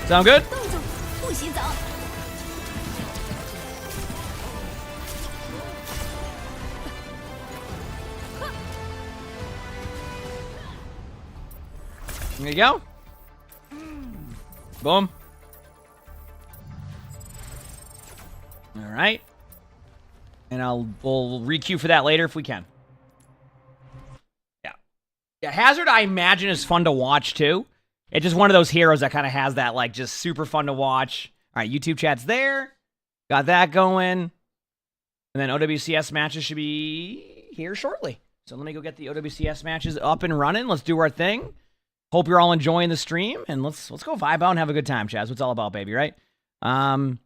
Sound good? There you go. Boom. All right. And we'll re-queue for that later if we can. Yeah. Yeah, Hazard, I imagine, is fun to watch, too. It's just one of those heroes that kind of has that, like, just super fun to watch. All right, YouTube chat's there. Got that going. And then OWCS matches should be here shortly. So let me go get the OWCS matches up and running. Let's do our thing. Hope you're all enjoying the stream, and let's go vibe out and have a good time, Chaz. What's all about, baby, right? Overwatch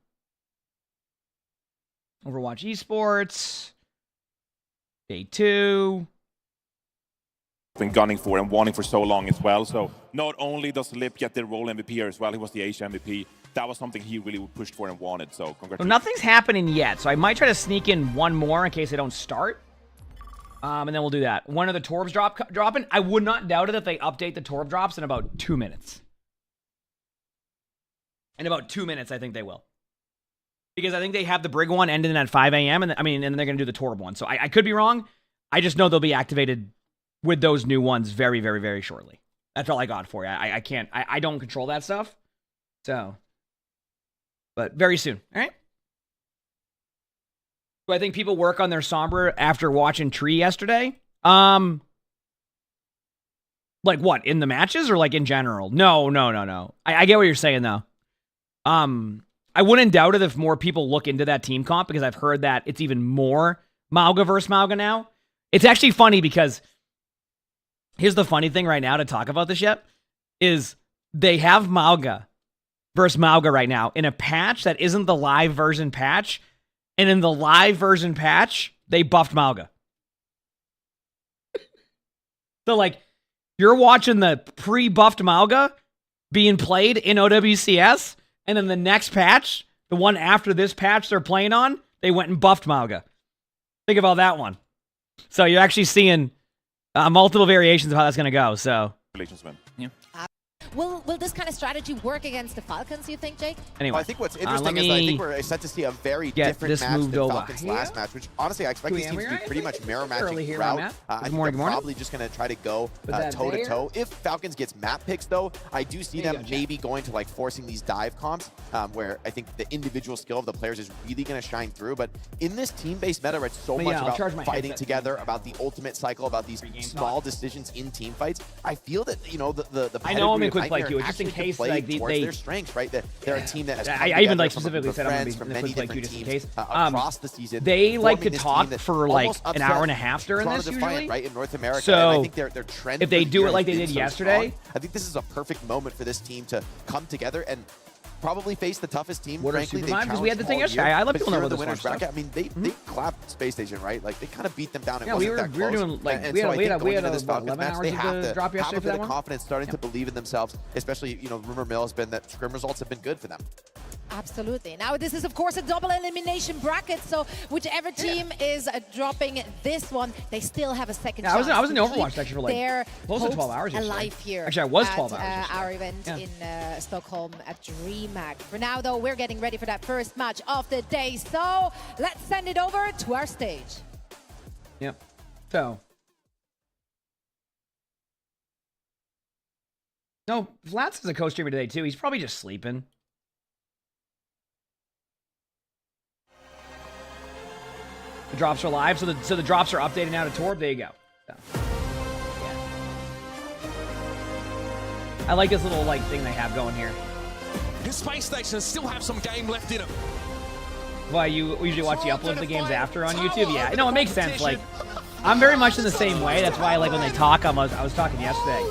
Esports. Day 2. Been gunning for and wanting for so long as well. So not only does Lip get the role MVP here as well, he was the Asia MVP. That was something he really pushed for and wanted. So congratulations. So nothing's happening yet, so I might try to sneak in one more in case I don't start. And then we'll do that. One of the Torbs dropping. I would not doubt it if they update the Torb drops in about 2 minutes. In about 2 minutes, I think they will. Because I think they have the Brig one ending at 5 a.m. And then they're going to do the Torb one. So I could be wrong. I just know they'll be activated with those new ones very, very, very shortly. That's all I got for you. I don't control that stuff. So, but very soon. All right. Do I think people work on their Sombra after watching Tree yesterday? Like what, in the matches or like in general? No. I get what you're saying though. I wouldn't doubt it if more people look into that team comp because I've heard that it's even more Mauga versus Mauga now. It's actually funny because here's the funny thing right now to talk about this yet is they have Mauga versus Mauga right now in a patch that isn't the live version patch. And in the live version patch, they buffed Mauga. So, like, you're watching the pre-buffed Mauga being played in OWCS, and then the next patch, the one after this patch they're playing on, they went and buffed Mauga. Think about that one. So you're actually seeing multiple variations of how that's going to go. So, yeah. Will this kind of strategy work against the Falcons, you think, Jake? Anyway, well, I think what's interesting is I think we're set to see a very different match than Falcons' last match, which honestly I expect these teams to be pretty much mirror matching throughout. I think they're probably just going to try to go toe-to-toe. If Falcons gets map picks, though, I do see them maybe going to like forcing these dive comps, where I think the individual skill of the players is really going to shine through. But in this team-based meta, where it's so much about fighting together, about the ultimate cycle, about these small decisions in team fights, I feel that, you know, the I know I'm in quick play queue, just in case like they their strengths, right? They're a team that has I even like specifically said I'm gonna be in quick play queue just in case. Across the season, they like to talk for like an hour and a half during this usually, right? In North America, so and I think their trend if they do it like they did yesterday, I think this is a perfect moment for this team to come together and probably face the toughest team. What frankly, because we had the thing yesterday. I let people know about the this winners bracket. I mean, they clapped Space Station, right? Like they kind of beat them down. Yeah, we were doing like we had 11 hours of the drop yesterday for that one. Confidence, starting to believe in themselves, especially, you know, rumor mill has been that scrim results have been good for them. Absolutely. Now, this is, of course, a double elimination bracket, so whichever team is dropping this one, they still have a second chance. I was in Overwatch actually for like close to 12 hours yesterday. Alive here. Actually, I was 12 hours our event in Stockholm at DreamHack. For now, though, we're getting ready for that first match of the day, so let's send it over to our stage. Yep. So. No, Flats is a co-streamer today, too. He's probably just sleeping. The drops are live, so the drops are updated now to Torb. There you go. So, yeah. I like this little like thing they have going here. His space stations still have some game left in them. Why you usually watch the upload of the games after on YouTube? Yeah, no, it makes sense. Like, I'm very much in the same way. That's why, like, when they talk, I was talking yesterday.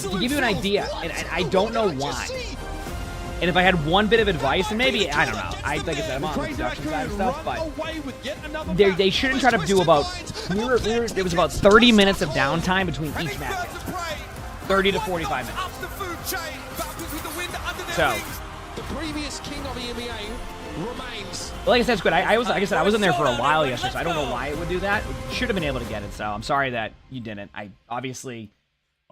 To give you an idea, and I don't know why. And if I had one bit of advice, and maybe, I don't know, like I said, I'm on the production side of stuff, but they shouldn't try to do about, there was about 30 minutes of downtime between each match. 30 to 45 minutes. So, the previous king of EMEA remains. Like I said, Squid, I was in there for a while yesterday, so I don't know why it would do that. It should have been able to get it, so I'm sorry that you didn't. I obviously,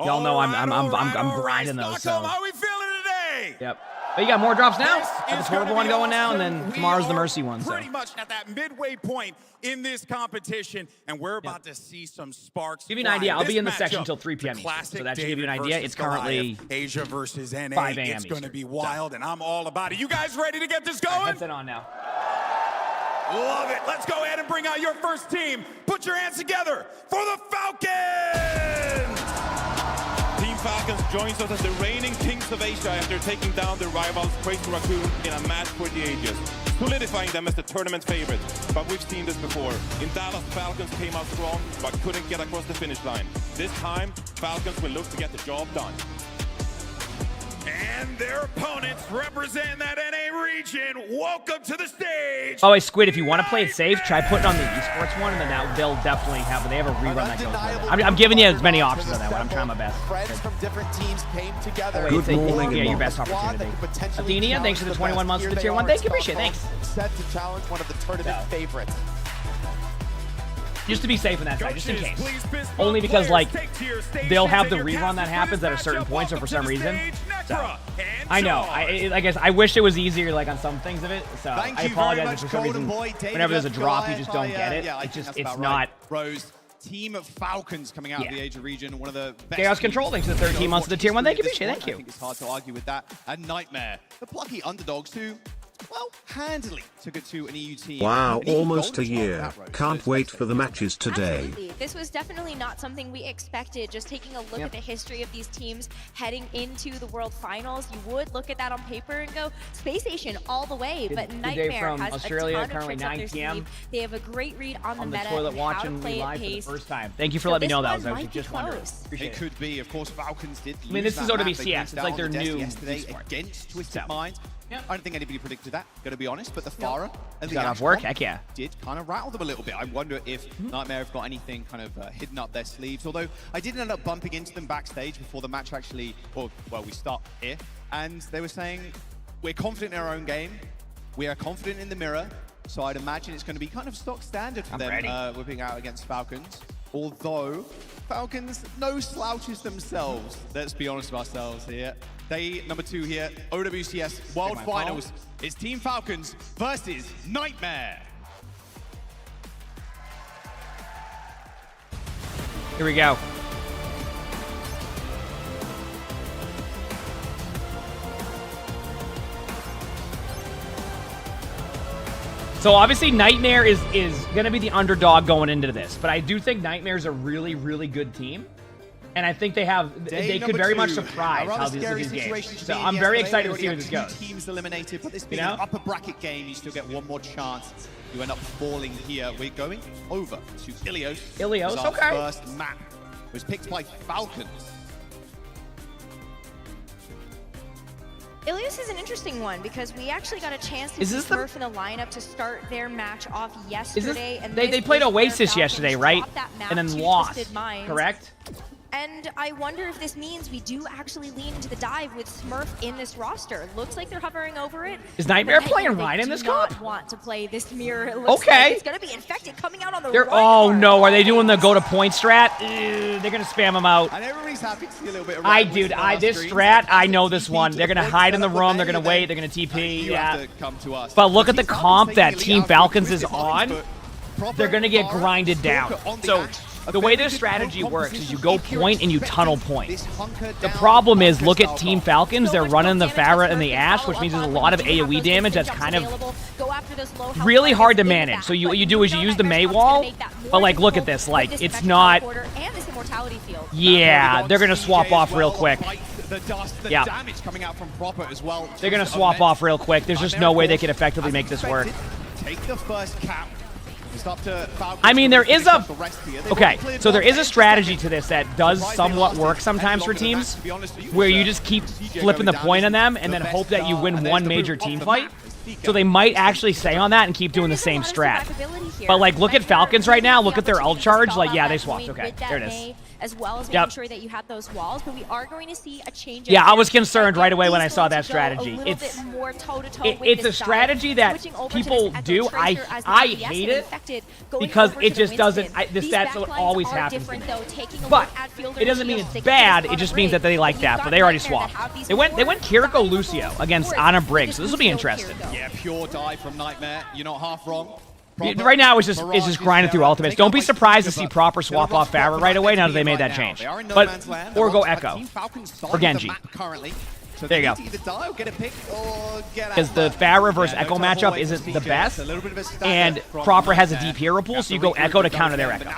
y'all know I'm grinding those, so. How we feeling today? Yep. But you got more drops now. Got the Torb one going now, and then tomorrow's the Mercy one. So. Pretty much at that midway point in this competition, and we're about to see some sparks. Give you an idea. I'll be in the section until 3 p.m. So that should give you an idea. It's currently Asia versus NA. 5 a.m. It's going to be wild, and I'm all about it. You guys ready to get this going? Headset on now. Love it. Let's go ahead and bring out your first team. Put your hands together for the Falcons! Team Falcons joins us as the reigning kings of Asia after taking down their rivals Crazy Raccoon in a match for the ages, solidifying them as the tournament favorites. But we've seen this before. In Dallas, Falcons came out strong, but couldn't get across the finish line. This time, Falcons will look to get the job done. And their opponents represent that NA region. Welcome to the stage. Oh, hey, Squid, if you want to play it safe, try putting on the esports one, and then they'll definitely have it. They have a rerun that goes with it. I'm giving you as many options on that one. I'm trying my best. Friends from different teams came together. Good morning, yeah, your best opportunity. Athenia, thanks for the 21 months for the tier 1. Thank you, appreciate it. Thanks. Set to challenge one of the tournament favorites. Just to be safe in that side, just in case. Only because, like, they'll have the rerun that happens at a certain point, so for some reason. So, I know. I guess I wish it was easier, like, on some things of it. So, I apologize if for some reason, whenever there's a drop, you just don't get it. It's not... Rose, team of Falcons coming out of the Asia region, one of the best Chaos Control, thanks to the 13 months of the tier 1. Thank you, appreciate it. Thank you. I think it's hard to argue with that. And Nightmare, the plucky underdogs who, well, handily took it to an EU team. Wow, almost a year. Can't wait for the matches today. Absolutely. This was definitely not something we expected. Just taking a look at the history of these teams heading into the World Finals, you would look at that on paper and go, Space Station all the way. But Nightmare has Australia, a ton of tricks up their 9 p.m. sleeve. They have a great read on the meta toilet and how to watching play live it for the pace. first time. Thank you for letting me know that. I was just wondering. It could be. Of course, Falcons did. I mean, this is OWCS. It's like their new yesterday against Twisted Minds. I don't think anybody predicted that, gotta be honest, but the Farah and the got off work, heck yeah. Did kind of rattle them a little bit. I wonder if Nightmare have got anything kind of hidden up their sleeves, although I did end up bumping into them backstage before the match actually, or well, we start here, and they were saying, we're confident in our own game, we are confident in the mirror, so I'd imagine it's gonna be kind of stock standard for them whipping out against Falcons, although Falcons no slouches themselves. Let's be honest with ourselves here. Day number 2 here, OWCS World Finals. It's Team Falcons versus Nightmare. Here we go. So obviously Nightmare is going to be the underdog going into this, but I do think Nightmare's a really, really good team. And I think they could very much surprise how these games. So I'm very excited to see where this goes. Teams eliminated, but this being an upper bracket game, you still get one more chance. You end up falling here. We're going over to Ilios. Ilios, our okay. First map was picked by Falcons. Ilios is an interesting one because we actually got a chance to see Smurf in the lineup to start their match off yesterday. And they played Oasis yesterday, right? And then lost, correct? And I wonder if this means we do actually lean into the dive with Smurf in this roster. Looks like they're hovering over it. Is Nightmare playing Ryan in this comp? They do not want to play this mirror. It looks like it's going to be infected coming out on the right. Oh no, are they doing the go to point strat? They're going to spam him out. And everybody's happy to see a little bit of this strat, I know this one. They're going to hide in the room. They're going to wait. They're going to TP. Yeah. But look at the comp that Team Falcons is on. They're going to get grinded down. So the way their strategy works is you go point and you tunnel point. The problem is, look at Team Falcons. They're running the Farah and the Ashe, which means there's a lot of AoE damage that's kind of really hard to manage. So what you do is you use the Mei wall, but like, look at this. Like, it's not... Yeah, they're going to swap off real quick. Yeah. They're going to swap off real quick. There's just no way they can effectively make this work. Take the first cap. I mean, there is a... Okay, so there is a strategy to this that does somewhat work sometimes for teams, where you just keep flipping the point on them and then hope that you win one major team fight. So they might actually stay on that and keep doing the same strat. But, like, look at Falcons right now. Look at their ult charge. Like, yeah, they swapped. Okay, there it is. as well as making sure that you have those walls. But we are going to see a change. Yeah, I was concerned right away when I saw that strategy. It's a strategy that people do. I hate it because it just doesn't. That's what always happens. But it doesn't mean it's bad. It just means that they like that. But they already swapped. They went Kiriko Lucio against Anna Briggs. So this will be interesting. Yeah, pure dive from Nightmare. You're not half wrong. Right now, it's just grinding through ultimates. Don't be surprised to see proper swap off Farah right away now that they made that change. But or go Echo or Genji. There you go. Because the Farah versus Echo matchup isn't the best, and Proper has a deep hero pool, so you go Echo to counter their Echo.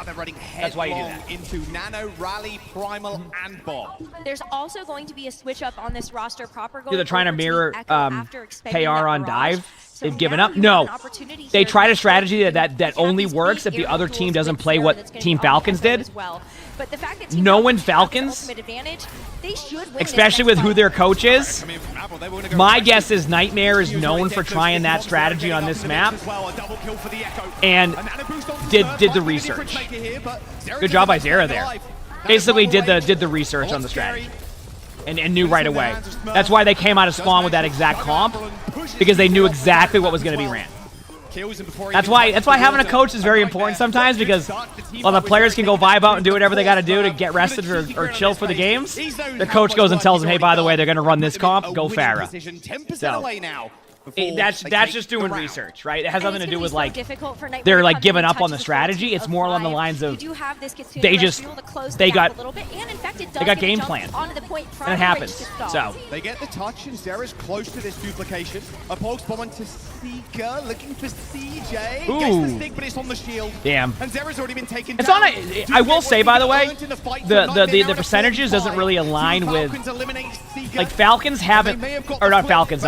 That's why you do that. Into Nano, Rally, Primal, and Bomb. There's also going to be a switch up on this roster. Proper going they're trying to mirror KR on dive. So they've given up. No, they tried a strategy that only works if the other team doesn't play what Team Falcons did. But the fact that knowing Falcons, especially with who their coach is, my guess is Nightmare is known for trying that strategy on this map and did the research. Good job by Zera there. Basically did the research on the strategy and knew right away. That's why they came out of spawn with that exact comp, because they knew exactly what was going to be ran. That's why having a coach is very important sometimes, because while the players can go vibe out and do whatever they got to do to get rested or chill for the games, the coach goes and tells them, hey, by the way, they're going to run this comp, go Farah. So that's just doing research, right? It has nothing to do with like they're like giving up on the strategy. It's more along the lines of they got game plan, and it happens. So they get the touch, and Zera's close to this duplication. A pulse bomb onto Seeker, looking for CJ. Ooh. Gets the stick, but it's on the shield. Damn. And Zera's already been taken it's down. I will say, by the way, the percentages doesn't really align with like Falcons haven't, or not Falcons.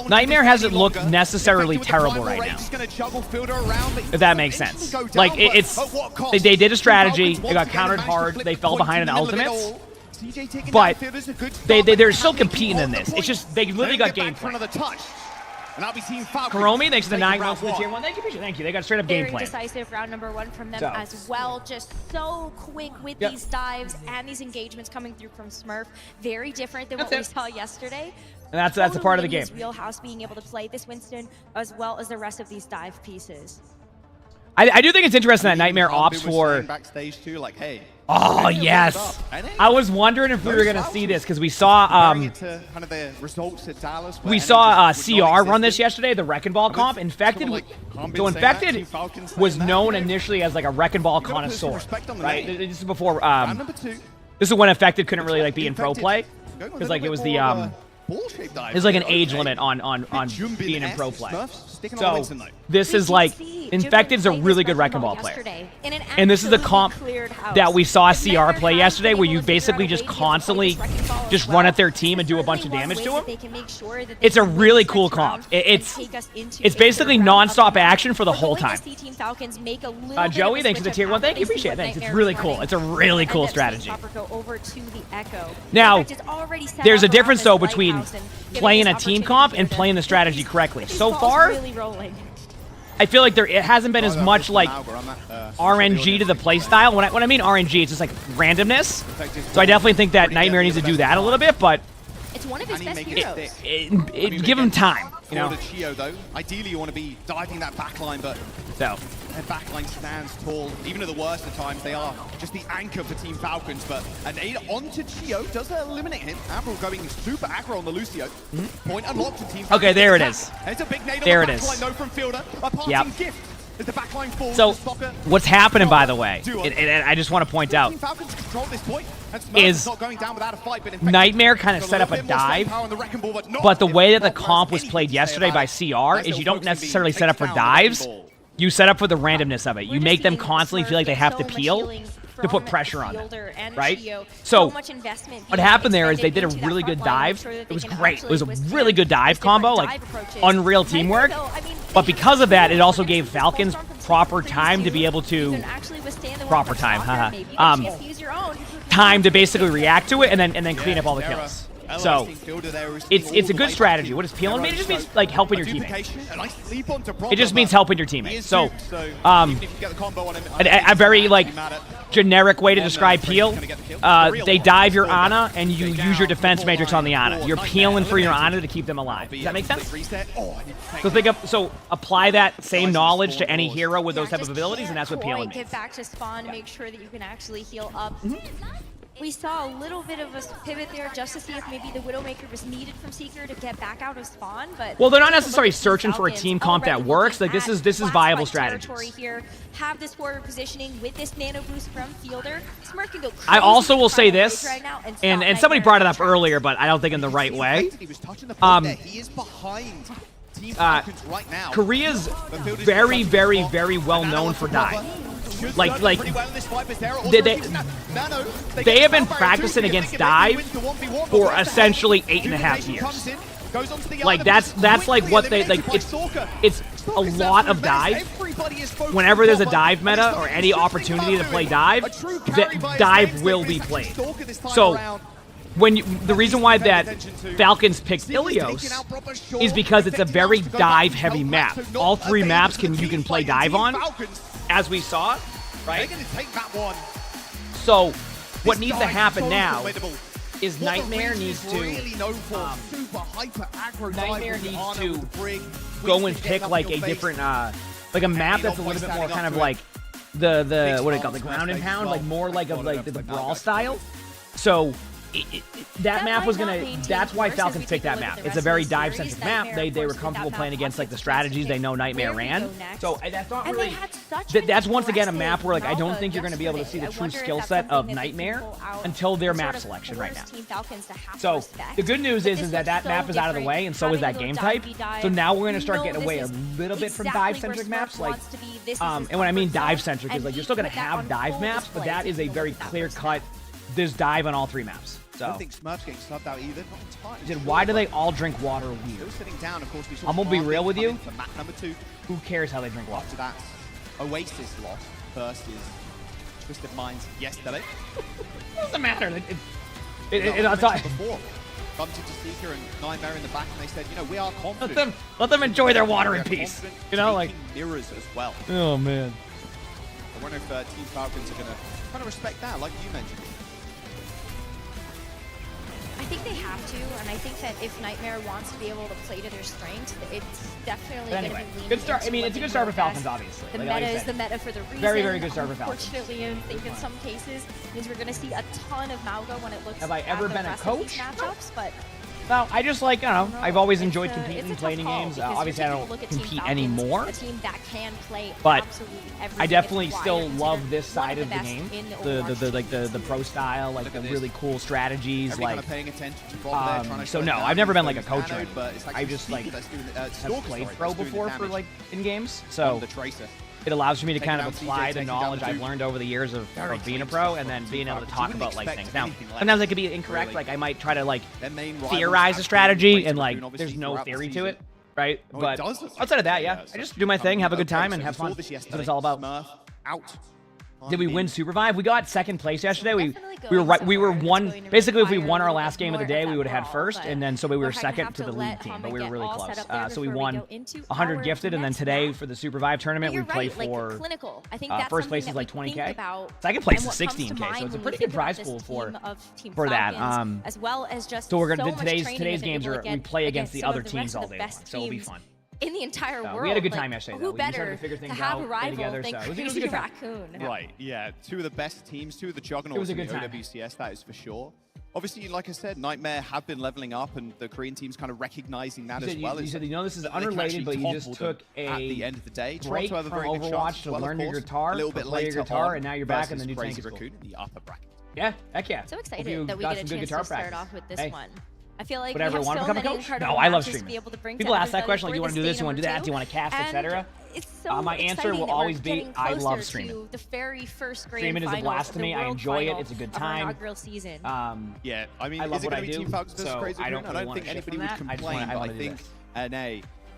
Nightmare hasn't looked necessarily terrible right now, if that makes sense. Like, they did a strategy, they got countered hard, they fell behind in the ultimates, but they're still competing in this. It's just, they literally got game plan. Karomi, thanks to the 9 rounds for the tier 1. Thank you. They got straight up game plan. Very decisive round number 1 from them as well. Just so quick with these dives and these engagements coming through from Smurf. Very different than what we saw yesterday. And that's a part of the game. Wheelhouse being able to play this Winston as well as the rest of these dive pieces. I do think it's interesting that Nightmare opts for backstage too, like, hey. Oh yes, I was wondering if we were gonna see this because we saw CR run this yesterday, the Wrecking Ball comp. Infected was known initially as like a Wrecking Ball connoisseur, right? This is before this is when Infected couldn't really like be in pro play because like it was the there's like an age limit on being in pro play. So this is like Infected's a really good Wrecking Ball player, and this is the comp that we saw CR play yesterday, where you basically just constantly just run at their team and do a bunch of damage to them. It's a really cool comp. It's basically non-stop action for the whole time. Joey, thanks for the tier 1. Thank you, appreciate it. Thanks. It's really cool. It's a really cool strategy. Now, there's a difference though between playing a team comp and playing the strategy correctly. So far, I feel like it hasn't been as much like RNG to the playstyle. When I mean RNG, it's just like randomness. So I definitely think that Nightmare needs to do that a little bit, but it's one of his best heroes. Give him time, you know. Chio, though. Ideally, you want to be diving that backline, but their backline stands tall. Even at the worst of times, they are just the anchor for Team Falcons. But an aid onto Chio does eliminate him. Avril going super aggro on the Lucio. Point unlocked to Team Falcons. Okay, there it is. It's a big nade there on the it backline, is. though, from Fielder. A passing gift. As the backline falls, so what's happening, by the way, and I just want to point out, is Nightmare kind of set up a dive, but the way that the comp was played yesterday by CR is you don't necessarily set up for dives, you set up for the randomness of it. You make them constantly feel like they have to peel to put pressure on them, right? So what happened there is they did a really good dive. It was great. It was a really good dive combo, like unreal teamwork. But because of that, it also gave Falcons proper time to be able to time to basically react to it and then clean up all the kills. So it's a good strategy. What does peeling mean? It just means like helping your teammates. It just means helping your teammates. So a very like generic way to describe peel. They dive your Ana and you use your defense matrix on the Ana. You're peeling for your Ana to keep them alive. Does that make sense? So apply that same knowledge to any hero with those type of abilities, and that's what peeling means. Get back to spawn to make sure that you can actually heal up. We saw a little bit of a pivot there just to see if maybe the Widowmaker was needed from Seeker to get back out of spawn, but well, they're not necessarily searching for a team comp that works. Like this is viable strategies. Here, have this forward positioning with this nano boost from Fielder. Smirk can go crazy. I also will say this, right now and somebody brought it up earlier, but I don't think in the right way. He is behind Team Falcons right now. Korea's very, very, very well known for dive. Like they have been practicing against dive for essentially 8.5 years. Like that's like what they like. It's a lot of dive. Whenever there's a dive meta or any opportunity to play dive, dive will be played. So the reason why that Falcons picked Ilios is because it's a very dive-heavy map. All 3 maps you can play dive on, as we saw, right? So what needs to happen now is Nightmare needs to go and pick like a different like a map that's a little bit more kind of like the what do you call it, the ground and pound, like more like of like the brawl style. So that map was that's why Falcons picked that map. It's a very dive-centric map. They were comfortable playing against like the strategies they know Nightmare ran. So that's not really, that's once again a map where like I don't think you're going to be able to see the true skill set of Nightmare until their map selection right now. So the good news is that map is out of the way, and so is that game type. So now we're going to start getting away a little bit from dive-centric maps. Like, and when I mean dive-centric is like you're still going to have dive maps, but that is a very clear-cut. There's dive on all 3 maps. So. I don't think Smurf's getting subbed out either. Why do they all drink water weird? Sitting down, of course, I'm gonna be real with you. For map number 2. Who cares how they drink water? After that, Oasis lost. First is Twisted Minds yesterday. What does it matter? Before. Bumped into Seeker and Nightmare in the back, and they said, you know, we are confident. Let them enjoy their water in peace. You know, like mirrors as well. Oh man. I wonder if Team Falcons are gonna kind of respect that, like you mentioned. I think they have to, and I think that if Nightmare wants to be able to play to their strengths, it's definitely going to be leaning good start. I mean, it's a good start for Falcons, best. obviously. The meta is the meta for the reason. Very, very good start for Falcons. Unfortunately, I think in some cases means we're going to see a ton of Mauga when it looks. Have I ever been a coach? Matchups, but. Well, I just like, I don't know, I've always enjoyed competing, playing games. Obviously, I don't compete anymore. A team that can play but absolutely I definitely still love this side of the game. The pro style, like the really cool strategies. Like, so no, I've never been like a coach or anything. I just like have played pro before for like in games. So it allows for me to kind of apply the knowledge I've learned over the years of being a pro and then being able to talk about like things. Now, sometimes I could be incorrect. Like I might try to like theorize a strategy and like there's no theory to it, right? But outside of that, yeah, I just do my thing, have a good time, and have fun. That's what it's all about. Did we win Supervive? We got second place yesterday. We were one. Basically, if we won our last game of the day, we would have had first, and then so we were second to the league team, but we were really close. So we won 100 gifted, and then today for the Supervive tournament, we played for first place is like 20K. Second place is 16K, so it's a pretty good prize pool for that. So we're gonna today's games are we play against the other teams all day long, so it'll be fun. In the entire world. We had a good time yesterday, though. Who better to have a rival than Crazy Raccoon? Right, yeah. 2 of the best teams, 2 of the juggernauts in the OWCS, that is for sure. Obviously, like I said, Nightmare have been leveling up, and the Korean team's kind of recognizing that as well. You said, you know, this is unrelated, but you just took at the end of the day. Break from Overwatch to learn your guitar, a little bit later guitar, and now you're back in the new Crazy Raccoon in the upper bracket. Yeah, heck yeah. So excited that we get a chance to start off with this one. I feel like whatever, want to become a coach? No, I love streaming. People ask that question, like, do you want to do this, you want to do that, do you want to cast, etc.? My answer will always be, I love streaming. Streaming is a blast to me. I enjoy it. It's a good time. Yeah, I mean, I love is it what I going to be do, Team Falcons versus so Crazy I don't think anybody would complain, but I think NA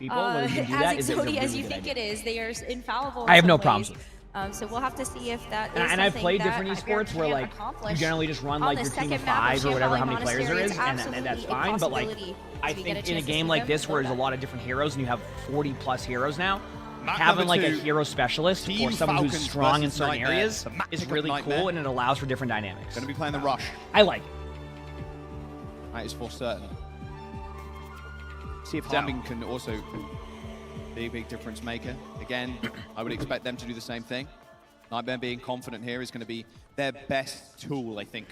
people? Will you do that? As exotic as you think it is, they are infallible. I have no problems with it. So we'll have to see if that is and I've something played that different esports where like you generally just run on like the your team of second map 5 or whatever how many players there is, Monastery and that's absolutely a fine. But like possibility I if we get think a in a chance to game see like them, this where love there's a that. lot of different heroes and you have 40 plus heroes now, Map having like number a 2, hero specialist or Team someone who's Falcons strong in versus certain Nightmare. areas The map is pick of really Nightmare. cool, and it allows for different dynamics. Going to be playing the Rush. I like it. That is for certain. See if Humming can also be a big difference maker. Again, I would expect them to do the same thing. Nightmare being confident here is going to be their best tool, I think.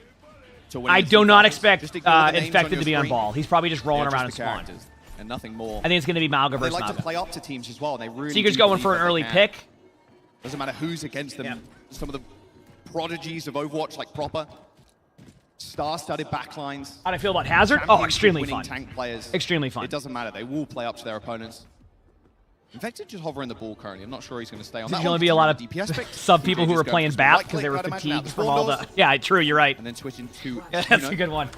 To win I the do Team not Falcons. expect Just ignore the names Infected your to be on screen. ball. He's probably just rolling They're around in just the spawn. characters. and nothing more. I think it's going to be Mauga They versus like to Mauga. play up to teams as well. And they really Seeker's do going believe for an that they early can. pick. Doesn't matter who's against them. Yeah. Some of the prodigies of Overwatch, like Proper, star-studded backlines. How do I feel about Hazard? Oh, extremely winning fun. Tank players. Extremely fun. It doesn't matter. They will play up to their opponents. Infected just hovering the ball currently. I'm not sure he's going to stay on that. There's going to be a lot of DPS pick. sub people who Just were go playing for some BAP right because they click, were I'd imagine, fatigued out from the all spawn the... Yeah, true, you're right. And then switching to That's a good one.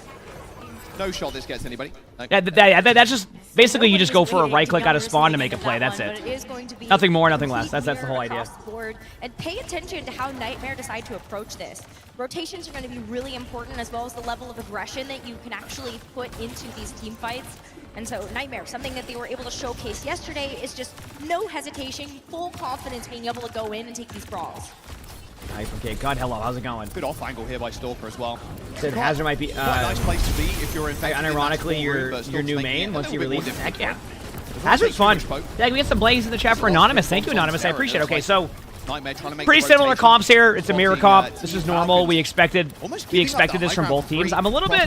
No shot this gets anybody. No. Yeah, that's just... Basically, you just go for a right-click out of spawn to make a play. That's it. Nothing more, nothing less. That's the whole idea. And pay attention to how Nightmare decide to approach this. Rotations are going to be really important, as well as the level of aggression that you can actually put into these team fights. And so Nightmare, something that they were able to showcase yesterday, is just no hesitation, full confidence being able to go in and take these brawls. Okay, God, hello, how's it going? Good off angle here by Stalker as well. Said Hazard might be... Quite a nice place to be if you're infected. Unironically, your new main main once you release it. Heck yeah. Hazard's Hazard's fun. Yeah, we get some blaze in the chat for Anonymous. Thank you, Anonymous. I appreciate it. Okay, so... Pretty similar comps here. It's a mirror comp. This is normal. We expected this from both teams. I'm a little bit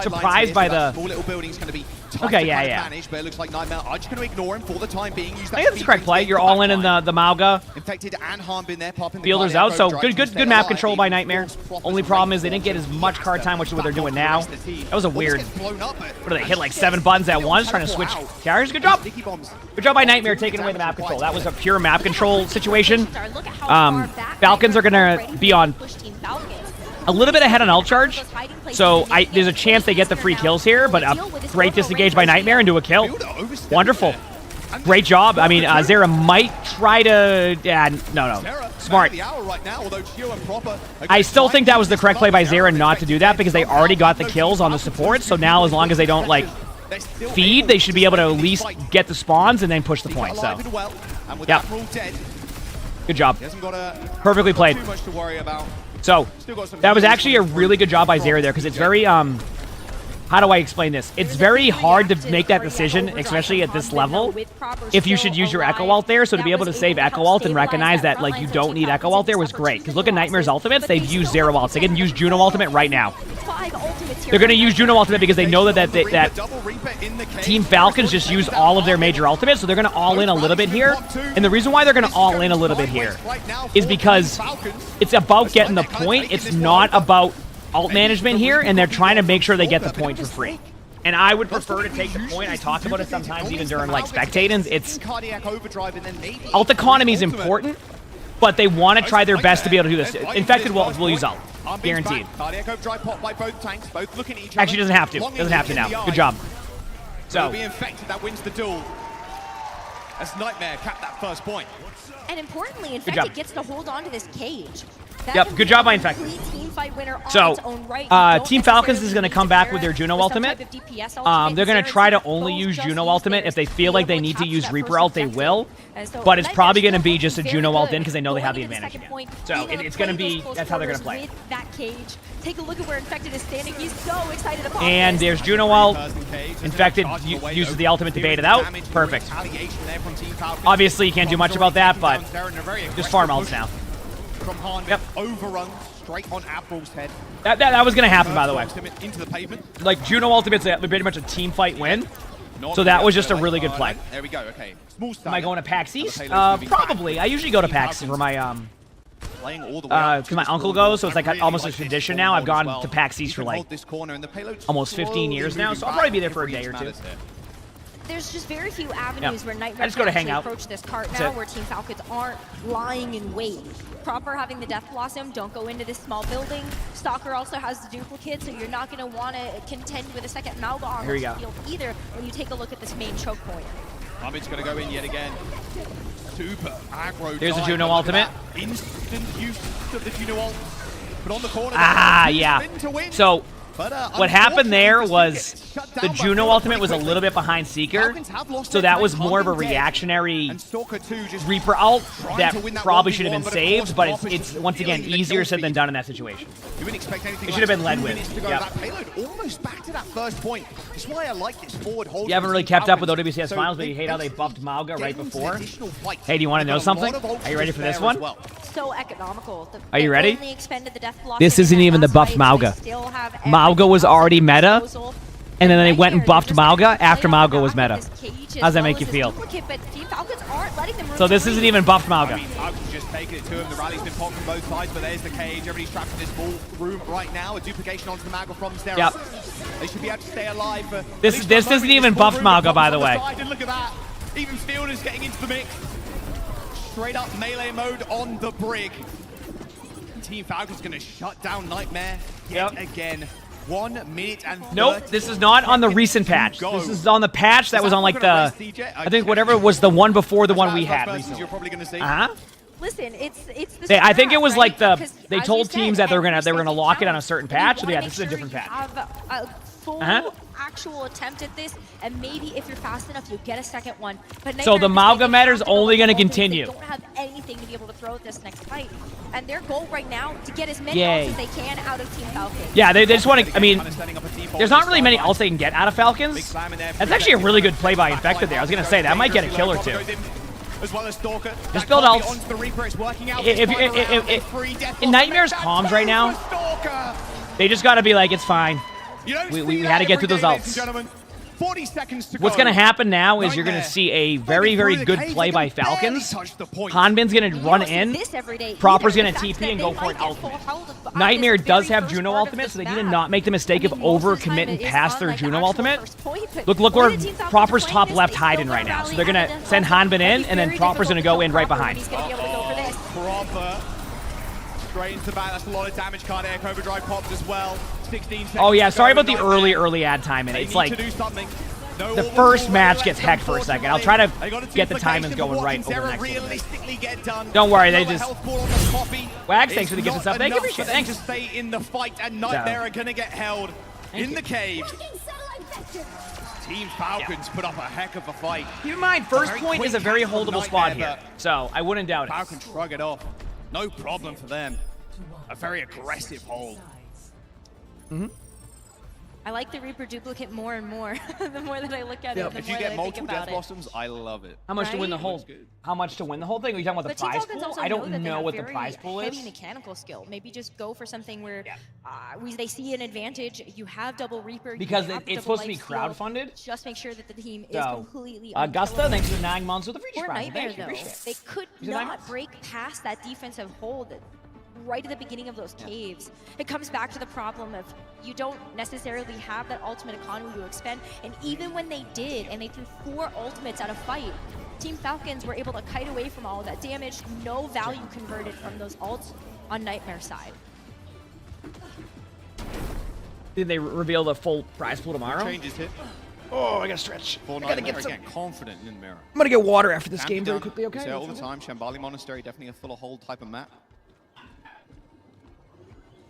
surprised by the... Okay, yeah. But it looks like Nightmare are just going to ignore him for the time being. I think that's the correct play. You're all in the Mauga. Infected and Harm been there, popping the Fielders out, so good map control by Nightmare. Only problem is they didn't get as much card time, which is what they're doing now. That was a weird... What do they hit, like 7 buttons at once, trying to switch carriers? Good job. Good job by Nightmare taking away the map control. That was a pure map control situation. Falcons are going to be on a little bit ahead on ult charge, so there's a chance they get the free kills here, but a great disengage by Nightmare into a kill. Wonderful. Great job. I mean, Zera might try to... Yeah, no. Smart. I still think that was the correct play by Zera not to do that because they already got the kills on the support, so now as long as they don't, like, feed, they should be able to at least get the spawns and then push the point, so... Yeah. Good job. Perfectly played. So, that was actually a really good job by Zera there, because it's very, how do I explain this? It's very hard to make that decision, especially at this level, if you should use your Echo Ult there. So to be able to save Echo Ult and recognize that, like, you don't need Echo Ult there was great. Because look at Nightmare's ultimates, they've used Zero Ults. They can use Juno Ultimate right now. They're going to use Juno Ultimate because they know that Team Falcons just use all of their major ultimates, so they're going to all in a little bit here. And the reason why they're going to all in a little bit here is because it's about getting the point. It's not about ult management here, and they're trying to make sure they get the point for free. And I would prefer to take the point. I talk about it sometimes even during, like, spectating. It's... Ult economy is important, but they want to try their best to be able to do this. Infected will use ult. Guaranteed. Actually, doesn't have to. Doesn't have to now. Good job. So... that wins the duel. As Nightmare capped that first point. And importantly, Infected gets to hold on to this cage. Yep, good job by Infected. So, Team Falcons is going to come back with their Juno Ultimate. They're going to try to only use Juno Ultimate. If they feel like they need to use Reaper Ult, they will. But it's probably going to be just a Juno Ult in because they know they have the advantage again. So, it's going to be, that's how they're going to play. Take a look at where Infected is standing. He's so excited to pop and there's Juno Ult. Infected uses the ultimate to bait it out. Perfect. Obviously, you can't do much about that, but just farm ults now. Yep. Overrun straight on Admiral's head. That was going to happen, by the way. Into the pavement. Like, Juno Ultimate's pretty much a team fight win. So that was just a really good play. There we go, okay. Am I going to PAX East? Probably. I usually go to PAX for my, because my uncle goes, so it's like almost a tradition now. I've gone to PAX East for like almost 15 years now, so I'll probably be there for a day or two. There's just very few avenues where Nightmare can actually approach this cart now, where Team Falcons aren't lying in wait. Proper having the Death Blossom, don't go into this small building. Stalker also has the duplicate, so you're not going to want to contend with a second Mauga on the field either when you take a look at this main choke point. Amit's going to go in yet again. Super aggro. There's a Juno Ultimate. Instant use of the Juno ult. But on the corner. Yeah. So... what happened there was the Juno Ultimate was a little bit behind Seeker, so that was more of a reactionary Reaper ult that probably should have been saved, but it's once again easier said than done in that situation. It should have been led with. Almost back to that first point. That's why I like this forward hold. You haven't really kept up with OWCS Finals, but you hate how they buffed Mauga right before. Hey, do you want to know something? Are you ready for this one? So economical. Are you ready? This isn't even the buffed Mauga. Mauga was already meta, and then they went and buffed Mauga after Mauga was meta. How does that make you feel? So this isn't even buffed Mauga. I mean, Owcs just taking it to him. The rally's been popped from both sides, but there's the cage. Everybody's trapped in this small room right now. A duplication onto the Mauga from Stera. Yep. They should be able to stay alive. This isn't even buffed Mauga, by the way. And look at that. Even Field is getting into the mix. Straight up melee mode on the brig. Team Falcon's going to shut down Nightmare yet again. 1 minute and 30. Nope, this is not on the recent patch. This is on the patch that was on like the, I think whatever was the one before the one we had recently. You're probably going to see. Listen, it's the I think it was right? like the Because, they as told you said, teams that they were gonna every lock it on a challenge, certain you patch. So wanna yeah, make this is a sure different you patch. have a full actual attempt at this, and maybe if you're fast enough, you get a second one. But So the Mauga meta is only going to continue. They don't have anything to be able to throw at this next fight, and their goal right now to get as many Yay. ults as they can out of Team Falcon. Yeah, they just want to. I mean, there's not really many ults they can get out of Falcons. That's actually a really good play by Infected there. I was gonna say that might get a kill or two. As well as Stalker. Just build ults. In Nightmare's comms right now, they just got to be like, it's fine. We had to get through those ults. 40 seconds to What's go. going to happen now is you're going to see a very, very good play by Falcons. Hanbin's going to run in. Proper's going to TP and go for an ultimate. Nightmare does have Juno ultimate, so they need to not make the mistake of overcommitting past their Juno ultimate. Look where Proper's top left hiding right now. So they're going to send Hanbin in, and then Proper's going to go in right behind. Proper. Straight into the back. That's a lot of damage. Can't air overdrive pops as well. 16 seconds. Oh yeah, sorry about the early ad time in it. It's like the first match gets hecked for a second. I'll try to get the timings going right over the next one. Don't worry, they just... Wags, thanks for the gift and stuff. Thank you, appreciate it. Thanks. To stay in the fight, and Nightmare are going to get held in the cave. Team Falcons put up a heck of a fight. Keep in mind, first point is a very holdable spot here, so I wouldn't doubt it. Falcons shrug it off. No problem for them. A very aggressive hold. I like the Reaper duplicate more and more. The more that I look at it, the If more you that get I multiple think about Death Blossoms, I love it. How much to win the whole? How much to win the whole thing? Are you talking about the prize pool? I don't know what the prize pool is. Heavy mechanical skill. Maybe just go for something where they see an advantage. You have double Reaper. Because it's supposed to be crowdfunded. Just make sure that the team is completely. Augusta, thanks for 9 months with the free For prize. Nightmare though, they could not break past that defensive hold right at the beginning of those caves. It comes back to the problem of you don't necessarily have that ultimate economy to expend, and even when they did, and they threw 4 ultimates at a fight, Team Falcons were able to kite away from all of that damage. No value converted from those ults on Nightmare's side. Did they reveal the full prize pool tomorrow? Changes hit. Oh, I gotta stretch. I gotta get some... confident in Mirror. I'm gonna get water after this game very quickly, okay? We say all the time, Shambali Monastery, definitely a full of hold type of map.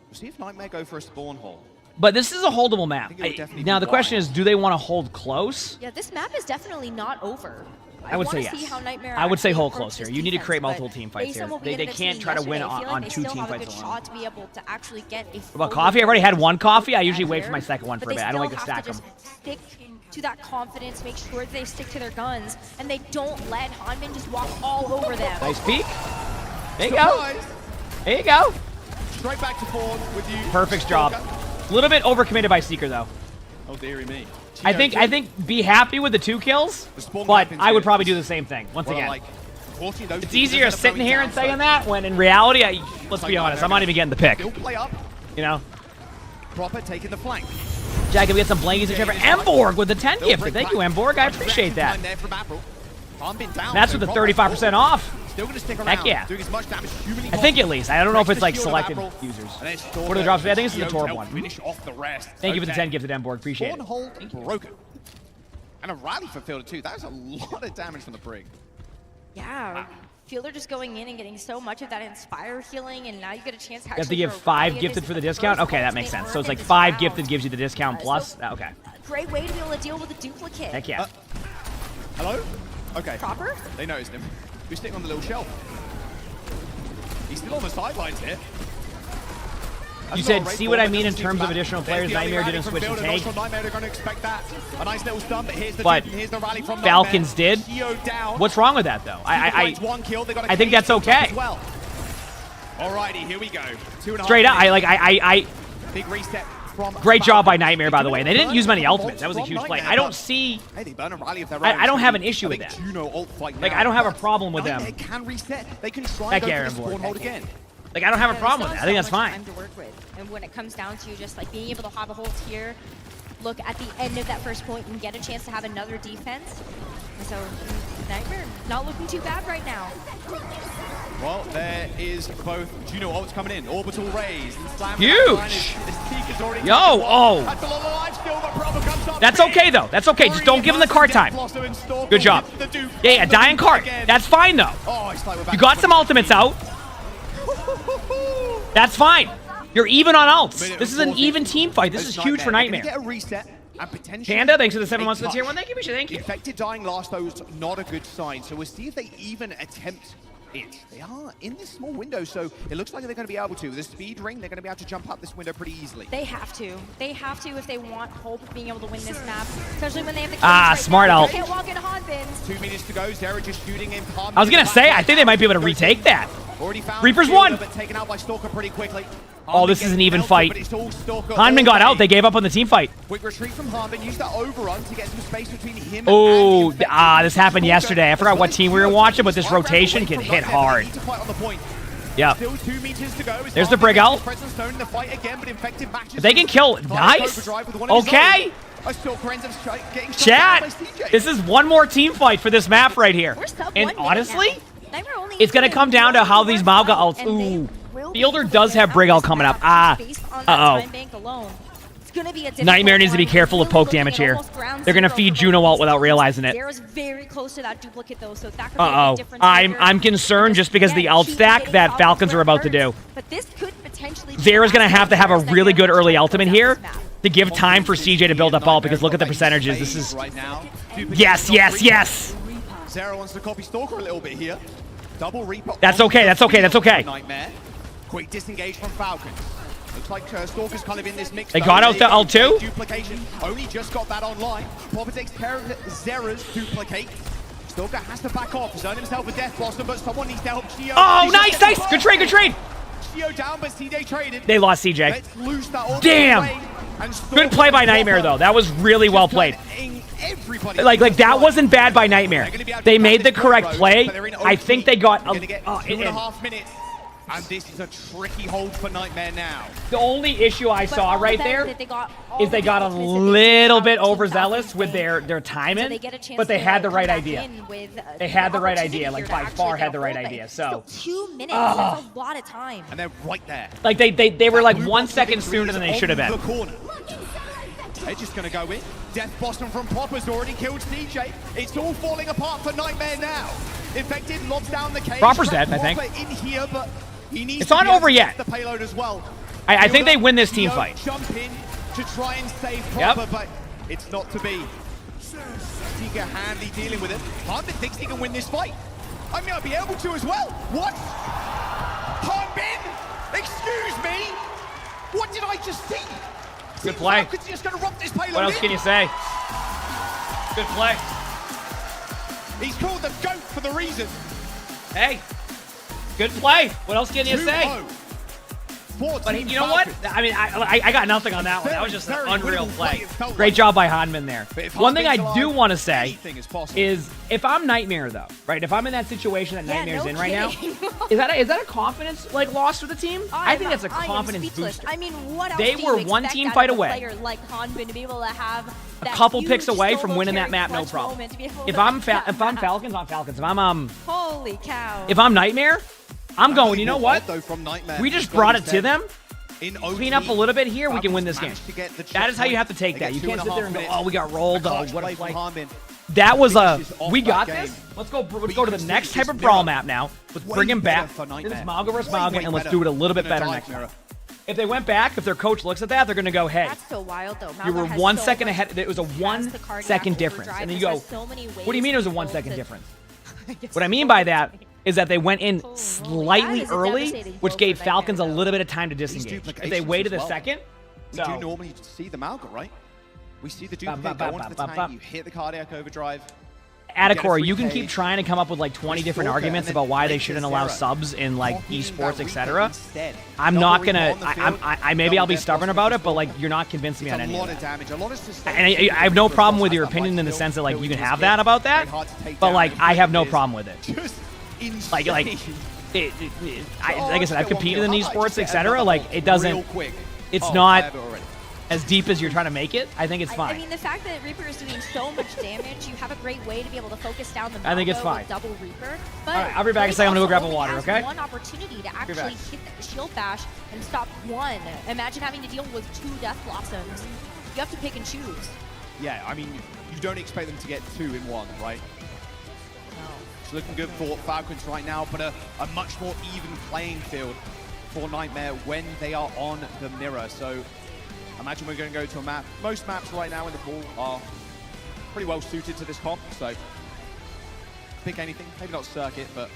We'll see if Nightmare go for a spawn hole. But this is a holdable map. Now the question is, do they want to hold close? Yeah, this map is definitely not over. I would say yes. See how Nightmare I would say hold approaches close here. this You need to defense, create but multiple team fights based here. on what we They ended up can't seeing try to win yesterday, I feel on like 2 they team still have a fights good alone. shot to be able to actually get a About coffee? I've already had 1 coffee. I usually wait for my there, second one for a but bit. I don't like to they stack still them. have to just stick to that confidence, make sure that they stick to their guns, and they don't let Hanbin just walk all over them. Nice peek. There you go. There you go. Straight back to forward with you. Perfect job. A little bit overcommitted by Seeker though. Oh dearie me. I think be happy with the 2 kills, but I would probably do the same thing. Once again, it's easier sitting here and saying that when in reality, let's be honest, I'm not even getting the pick. You know. Proper taking the flank. Jack, we get some blankies and Trevor. Emborg with the 10 gifted. Thank you, Emborg. I appreciate that. That's with the 35% off. Still gonna stick around. Heck yeah. Doing as much damage as humanly I think at least. I don't know if it's like possible. selected users. What are the drops? I think it's the Torb one. Finish off the rest. Thank you for the 10 gifted, Emborg. Appreciate it. One hold broken. And a rally for Fielder too. That was a lot of damage from the brig. Yeah. Fielder just going in and getting so much of that Inspire healing, and now you get a chance to You have to give 5 gifted for the discount? Okay, that makes sense. So it's like 5 gifted gives you the discount plus? Okay. Great way to be able to deal with a duplicate. Heck yeah. Hello? Okay. Proper? They noticed him. We're sitting on the little shelf. He's still on the sidelines here. You said, see what I mean in terms of additional players. Nightmare didn't switch to tank. Nightmare are going to expect that. A nice little stun, but here's the rally from Falcons did. What's wrong with that, though? I think that's okay. Alrighty, here we go. Straight up, I Big reset Great job by Nightmare, by the way. They didn't use many ultimates. That was a huge play. I don't see... I don't have an issue with that. Like, I don't have a problem with them. It can reset. They can try and go for the spawn hold again. Like, I don't have a problem with that. I think that's fine. Time to work with. And when it comes down to just like being able to have a hold here, look at the end of that first point and get a chance to have another defense. And so Nightmare not looking too bad right now. Well, there is both Juno ults coming in, orbital raise, and slam. Huge! Yo, oh! That's okay though. That's okay. Just don't give him the card time. Good job. Yeah, dying card. That's fine though. You got some ultimates out. That's fine. You're even on ults. This is an even team fight. This is huge for Nightmare. Panda, thanks for the 7 months for the tier 1. Thank you, Misha. Thank you. Infected dying last, though, is not a good sign. So we'll see if they even attempt it. They are in this small window, so it looks like they're going to be able to. With the speed ring, they're going to be able to jump up this window pretty easily. They have to. They have to if they want hope of being able to win this map, especially when they have the smart ult. Can't walk into Hanbins. 2 minutes to go. Zera just shooting in. I was going to say, I think they might be able to retake that. Reaper's won. But taken out by Stalker pretty quickly. Oh, this is an even fight. Hanbin got out. They gave up on the team fight. Quick retreat from Hanbin. Use that overrun to get some space between him and this happened yesterday. I forgot what team we were watching, but this rotation can hit hard. Yeah. There's the Brig ult. If they can kill. Nice. Okay. Chat. This is one more team fight for this map right here. And honestly, it's going to come down to how these Mauga ults. Ooh. Fielder does have Brig ult coming up. Nightmare needs to be careful of poke damage here. They're gonna feed Juno ult without realizing it. Very close to that duplicate though, so that could be a difference. I'm concerned just because of the ult stack that Falcons are about to do. But this could potentially Zera's gonna have to have a really good early ultimate here to give time for CJ to build up ult, because look at the percentages. This is yes. Zera wants to copy Stalker a little bit here. Double Reaper. That's okay. Nightmare. Quick disengage from Falcons. Looks like Stalker's kind of in this mix. They got out the ult too? Duplication. Only just got that online. Popper takes care of Zera's duplicate. Stalker has to back off. He's earned himself a death blossom, but someone needs to help Shio. Oh, nice. Good trade. Shio down, but CJ traded. They lost CJ. Let's lose that. Damn. Good play by Nightmare though. That was really well played. Like that wasn't bad by Nightmare. They made the correct play. I think they got 2.5 minutes. And this is a tricky hold for Nightmare now. The only issue I saw right there is they got a little bit overzealous with their timing, but they had the right idea. They had the right idea, like by far had the right idea. So 2 minutes, that's a lot of time. And they're right there. Like they were like 1 second sooner than they should have been. They're just going to go in. Death Blossom from Popper's already killed CJ. It's all falling apart for Nightmare now. Infected lobs down the cage. Proper's dead, I think. In here, but he needs it's not over yet. The payload as well. I think they win this team fight. Jump in to try and save Popper, but it's not to be. Tiga handily dealing with it. Hanbin thinks he can win this fight. I may not be able to as well. What? Hanbin? Excuse me? What did I just see? Good play. Just gonna rump this payload what else can you say? Good play. He's called the GOAT for the reason. Hey, good play. What else can you say? But you know what? I mean, I got nothing on that one. That was just an unreal play. Great job by Hanbin there. One thing I do want to say is, if I'm Nightmare though, right? If I'm in that situation that Nightmare's in right now, is that a confidence loss for the team? I think that's a confidence booster. I mean, what else they were one team fight away. Like Hanbin to be able to have a couple picks away from winning that map, no problem. If I'm Falcons, I'm Falcons. If I'm holy cow. If I'm Nightmare, I'm going, you know what? We just brought it to them. Clean up a little bit here, we can win this game. That is how you have to take that. You can't sit there and go, oh, we got rolled. Oh, what a play. That was we got this. Let's go to the next type of brawl map now. Let's bring him back. This is Mauga versus Mauga, and let's do it a little bit better next time. If they went back, if their coach looks at that, they're going to go, hey, that's so wild, though. You were 1 second ahead. It was a 1 second difference. And then you go, what do you mean it was a 1 second difference? What I mean by that is that they went in slightly early, which gave Falcons a little bit of time to disengage. If they waited a second, we do normally see the Mauga, right? We see the duplicate go onto the tank, you hit the cardiac overdrive. Adakora, you can keep trying to come up with like 20 different arguments about why they shouldn't allow subs in like esports, etc. I'm not gonna. Maybe I'll be stubborn about it, but like you're not convincing me on any of that. And I have no problem with your opinion in the sense that like you can have that about that, but like I have no problem with it. Like I said, I've competed in esports, etc. Like it doesn't. It's not as deep as you're trying to make it. I think it's fine. I mean, the fact that Reaper is doing so much damage, you have a great way to be able to focus down the I think it's fine. double Reaper. But all right, I'll be back in a second. I'm gonna go grab a water, okay? One opportunity to actually hit the shield bash and stop one. Imagine having to deal with 2 Death Blossoms. You have to pick and choose. Yeah, I mean, you don't expect them to get 2 in 1, right? No. It's looking good for Falcons right now, but a much more even playing field for Nightmare when they are on the mirror. So imagine we're going to go to a map. Most maps right now in the pool are pretty well suited to this comp, so pick anything. Maybe not circuit, but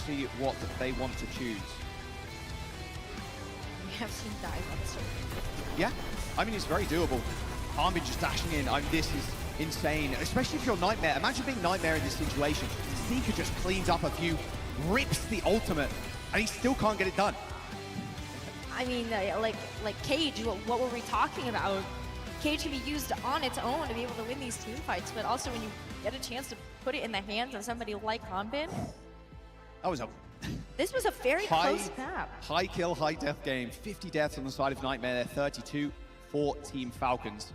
see what they want to choose. We have seen dive on the circuit. Yeah, I mean, it's very doable. Armin just dashing in. This is insane, especially if you're Nightmare. Imagine being Nightmare in this situation. Seeker just cleans up a few, rips the ultimate, and he still can't get it done. I mean, like Cage, what were we talking about? Cage can be used on its own to be able to win these team fights, but also when you get a chance to put it in the hands of somebody like Hanbin. This was a very close map. High kill, high death game. 50 deaths on the side of Nightmare there, 32 for Team Falcons.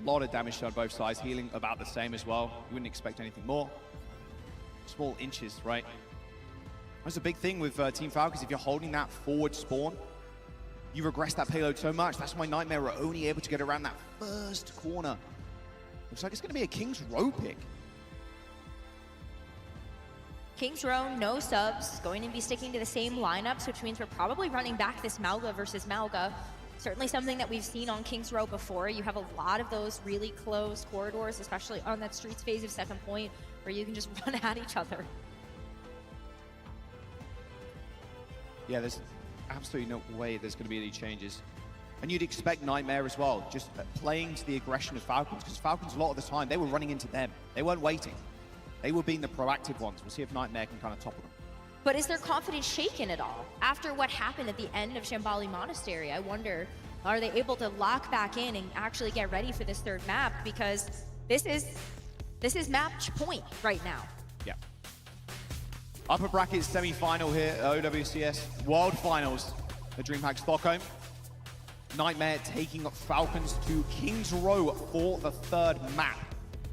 A lot of damage on both sides, healing about the same as well. You wouldn't expect anything more. Small inches, right? That's a big thing with Team Falcons. If you're holding that forward spawn, you regress that payload so much. That's why Nightmare are only able to get around that first corner. Looks like it's going to be a King's Row pick. King's Row, no subs, going to be sticking to the same lineups, which means we're probably running back this Malga versus Malga. Certainly something that we've seen on King's Row before. You have a lot of those really close corridors, especially on that streets phase of second point, where you can just run at each other. Yeah, there's absolutely no way there's going to be any changes. And you'd expect Nightmare as well, just playing to the aggression of Falcons, because Falcons, a lot of the time, they were running into them. They weren't waiting. They were being the proactive ones. We'll see if Nightmare can kind of topple them. But is their confidence shaken at all? After what happened at the end of Shambali Monastery, I wonder, are they able to lock back in and actually get ready for this third map? Because this is match point right now. Yeah. Upper bracket semi-final here at OWCS World Finals at DreamHack Stockholm. Nightmare taking Falcons to King's Row for the third map.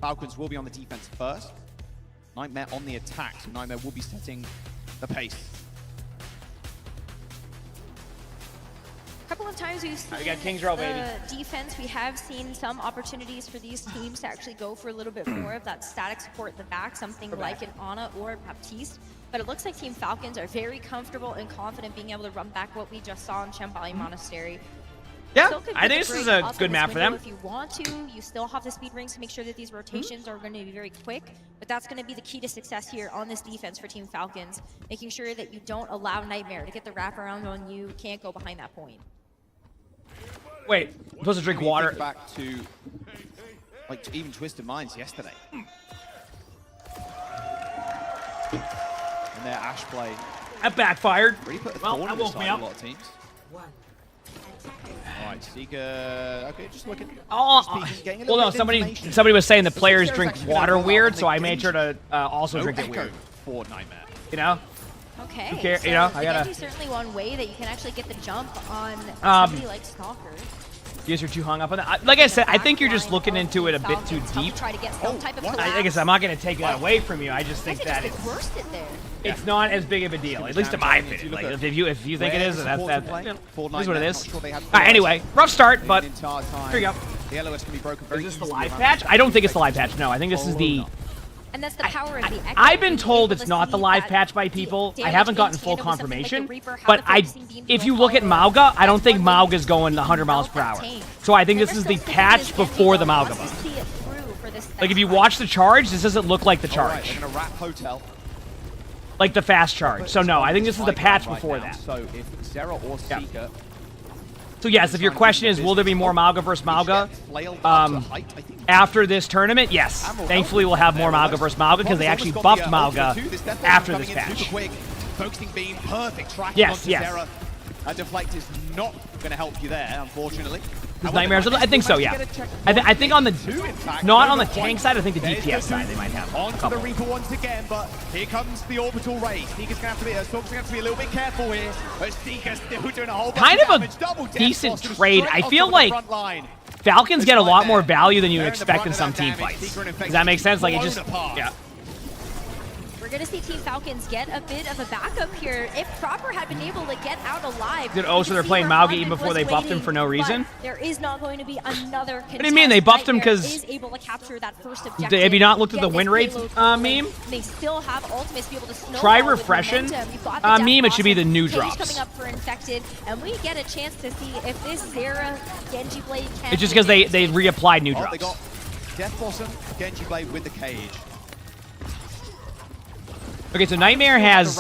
Falcons will be on the defense first. Nightmare on the attack, so Nightmare will be setting the pace. A couple of times we've seen got King's Row, baby. Defense. We have seen some opportunities for these teams to actually go for a little bit more of that static support in the back, something like an Ana or Baptiste. But it looks like Team Falcons are very comfortable and confident being able to run back what we just saw in Shambali Monastery. Yeah, I think this is a good map for them. If you want to, you still have the speed rings to make sure that these rotations are going to be very quick, but that's going to be the key to success here on this defense for Team Falcons, making sure that you don't allow Nightmare to get the wraparound on you, can't go behind that point. Wait, I'm supposed to drink water. Back to like even Twisted Minds yesterday. And their Ash play. That backfired. Really put a Well, thorn that in the woke side me of up. a lot of teams. All right, Seeker. Okay, just looking. Oh, well, no, somebody was saying the players drink water weird, so I made sure to also drink it weird. For Nightmare. You know? Okay, so you know, I gotta. Certainly one way that you can actually get the jump on somebody like Stalker. You guys are too hung up on that. Like I said, I think you're just looking into it a bit too deep. Try to get some type of like I said, I'm not going to take that away from you. I just think that it's not as big of a deal, at least in my opinion. Like if you think it is, that's what it is. All right, anyway, rough start, but here you go. The LOS can be broken very Is this the live patch? I don't think it's the live patch. No, I think this is the. And that's the power of the Echo. I've been told it's not the live patch by people. I haven't gotten full confirmation. But if you look at Mauga, I don't think Mauga's going 100 miles per hour. So I think this is the patch before the Mauga buff. Like if you watch the charge, this doesn't look like the charge. Like the fast charge. So no, I think this is the patch before that. So if Zera or Seeker. So yes, if your question is, will there be more Mauga versus Mauga after this tournament? Yes. Thankfully, we'll have more Mauga versus Mauga because they actually buffed Mauga after this patch. Focusing beam, perfect tracking yes, onto yes. Zera. A deflect is not going to help you there, unfortunately. Nightmares, I think so, yeah. I think on the, not on the tank side, I think the DPS side they might have. Onto the Reaper once again, but here comes the orbital ray. Seeker's going to have to be, Storm's going to have to be a little bit careful here, but Seeker's still doing a whole bunch of damage. Kind of a decent trade. I feel like Falcons get a lot more value than you would expect in some team fights. Does that make sense? Like, it just, yeah. We're going to see Team Falcons get a bit of a backup here. If Proper had been able to get out alive. So they're playing Mauga even before they buffed him for no reason? There is not going to be another contest. What do you mean? They buffed him because... is able to capture that first objective. Have you not looked at the win rate meme? They still have ultimates to be able to snowball. Try refreshing. Meme, it should be the new drops. Coming up for Infected, and we get a chance to see if this Zera Genji Blade can... It's just because they reapplied new drops. They got Death Blossom, Genji Blade with the cage. Okay, so Nightmare has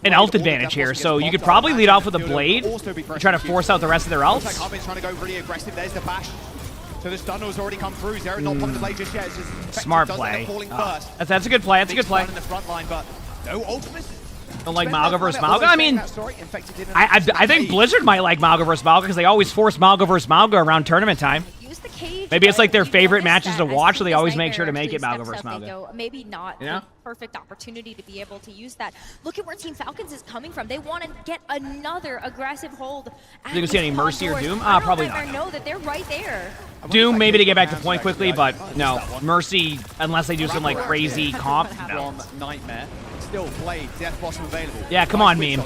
an ult advantage here, so you could probably lead off with a blade and try to force out the rest of their ults. Trying to go really aggressive. There's the bash. So the stun has already come through. Zera not popping the blade just yet. Smart play. That's a good play. That's a good play. In the front line, but no ultimate. Don't like Mauga versus Mauga? I mean, I think Blizzard might like Mauga versus Mauga because they always force Mauga versus Mauga around tournament time. Maybe it's like their favorite matches to watch, so they always make sure to make it Mauga versus Mauga. Maybe not the perfect opportunity to be able to use that. Look at where Team Falcons is coming from. They want to get another aggressive hold. You can see any Mercy or Doom? Probably not. I know that they're right there. Doom maybe to get back to point quickly, but no. Mercy, unless they do some like crazy comp. No. Nightmare. Still Blade, Death Blossom available. Yeah, come on, meme.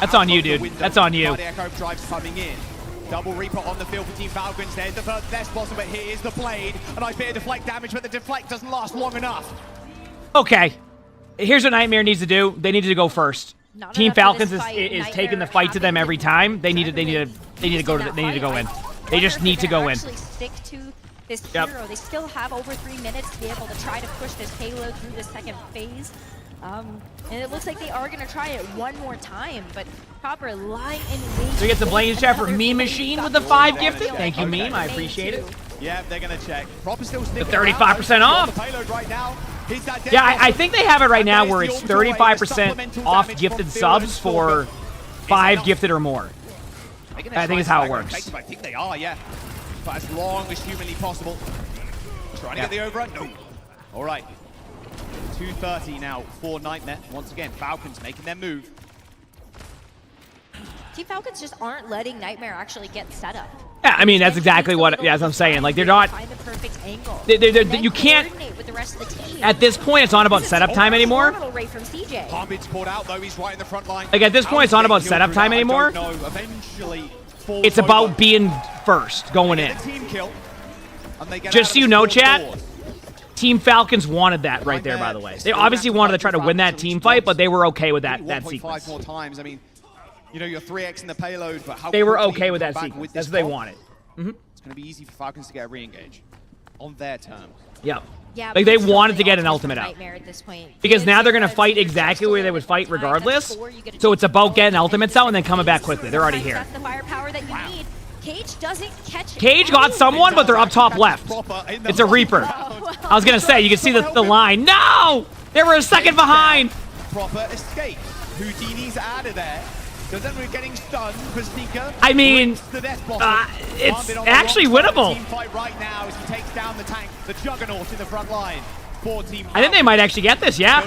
That's on you, dude. That's on you. Echo drives coming in. Double Reaper on the field for Team Falcons. There's the first Death Blossom, but here is the Blade. A nice bit of deflect damage, but the deflect doesn't last long enough. Okay. Here's what Nightmare needs to do. They needed to go first. Team Falcons is taking the fight to them every time. They need to go in. They just need to go in. Stick to this hero. They still have over 3 minutes to be able to try to push this payload through the second phase. And it looks like they are going to try it one more time, but Proper lying in wait. So we get some blame chat for Meme Machine with the 5 gifted. Thank you, Meme. I appreciate it. Yeah, they're going to check. Proper still sticking. 35% off. Yeah, I think they have it right now where it's 35% off gifted subs for 5 gifted or more. I think is how it works. I think they are, yeah. But as long as humanly possible. Trying to get the overrun. No. All right. 2:30 now for Nightmare. Once again, Falcons making their move. Team Falcons just aren't letting Nightmare actually get set up. Yeah, I mean, that's exactly what, as I'm saying. Like, they're not... Find the perfect angle. You can't... With the rest of the team. At this point, it's not about setup time anymore. Palmbit's caught out, though. He's right in the front line. Like, at this point, it's not about setup time anymore. It's about being first, going in. Just so you know, chat, Team Falcons wanted that right there, by the way. They obviously wanted to try to win that team fight, but they were okay with that sequence. 1.5 more times. I mean, you know, you're 3x in the payload, but how they were okay with that sequence. That's what they wanted. It's going to be easy for Falcons to get a re-engage on their terms. Yeah. Like, they wanted to get an ultimate out. Because now they're going to fight exactly where they would fight regardless. So it's about getting ultimates out and then coming back quickly. They're already here. That's the firepower that you need. Cage doesn't catch it. Cage got someone, but they're up top left. It's a Reaper. I was going to say, you can see the line. No! They were a second behind. Proper escape. Houdini's out of there. Because then we're getting stunned for Seeker. I mean, it's actually winnable. Team fight right now as he takes down the tank, the juggernaut in the front line. I think they might actually get this, yeah.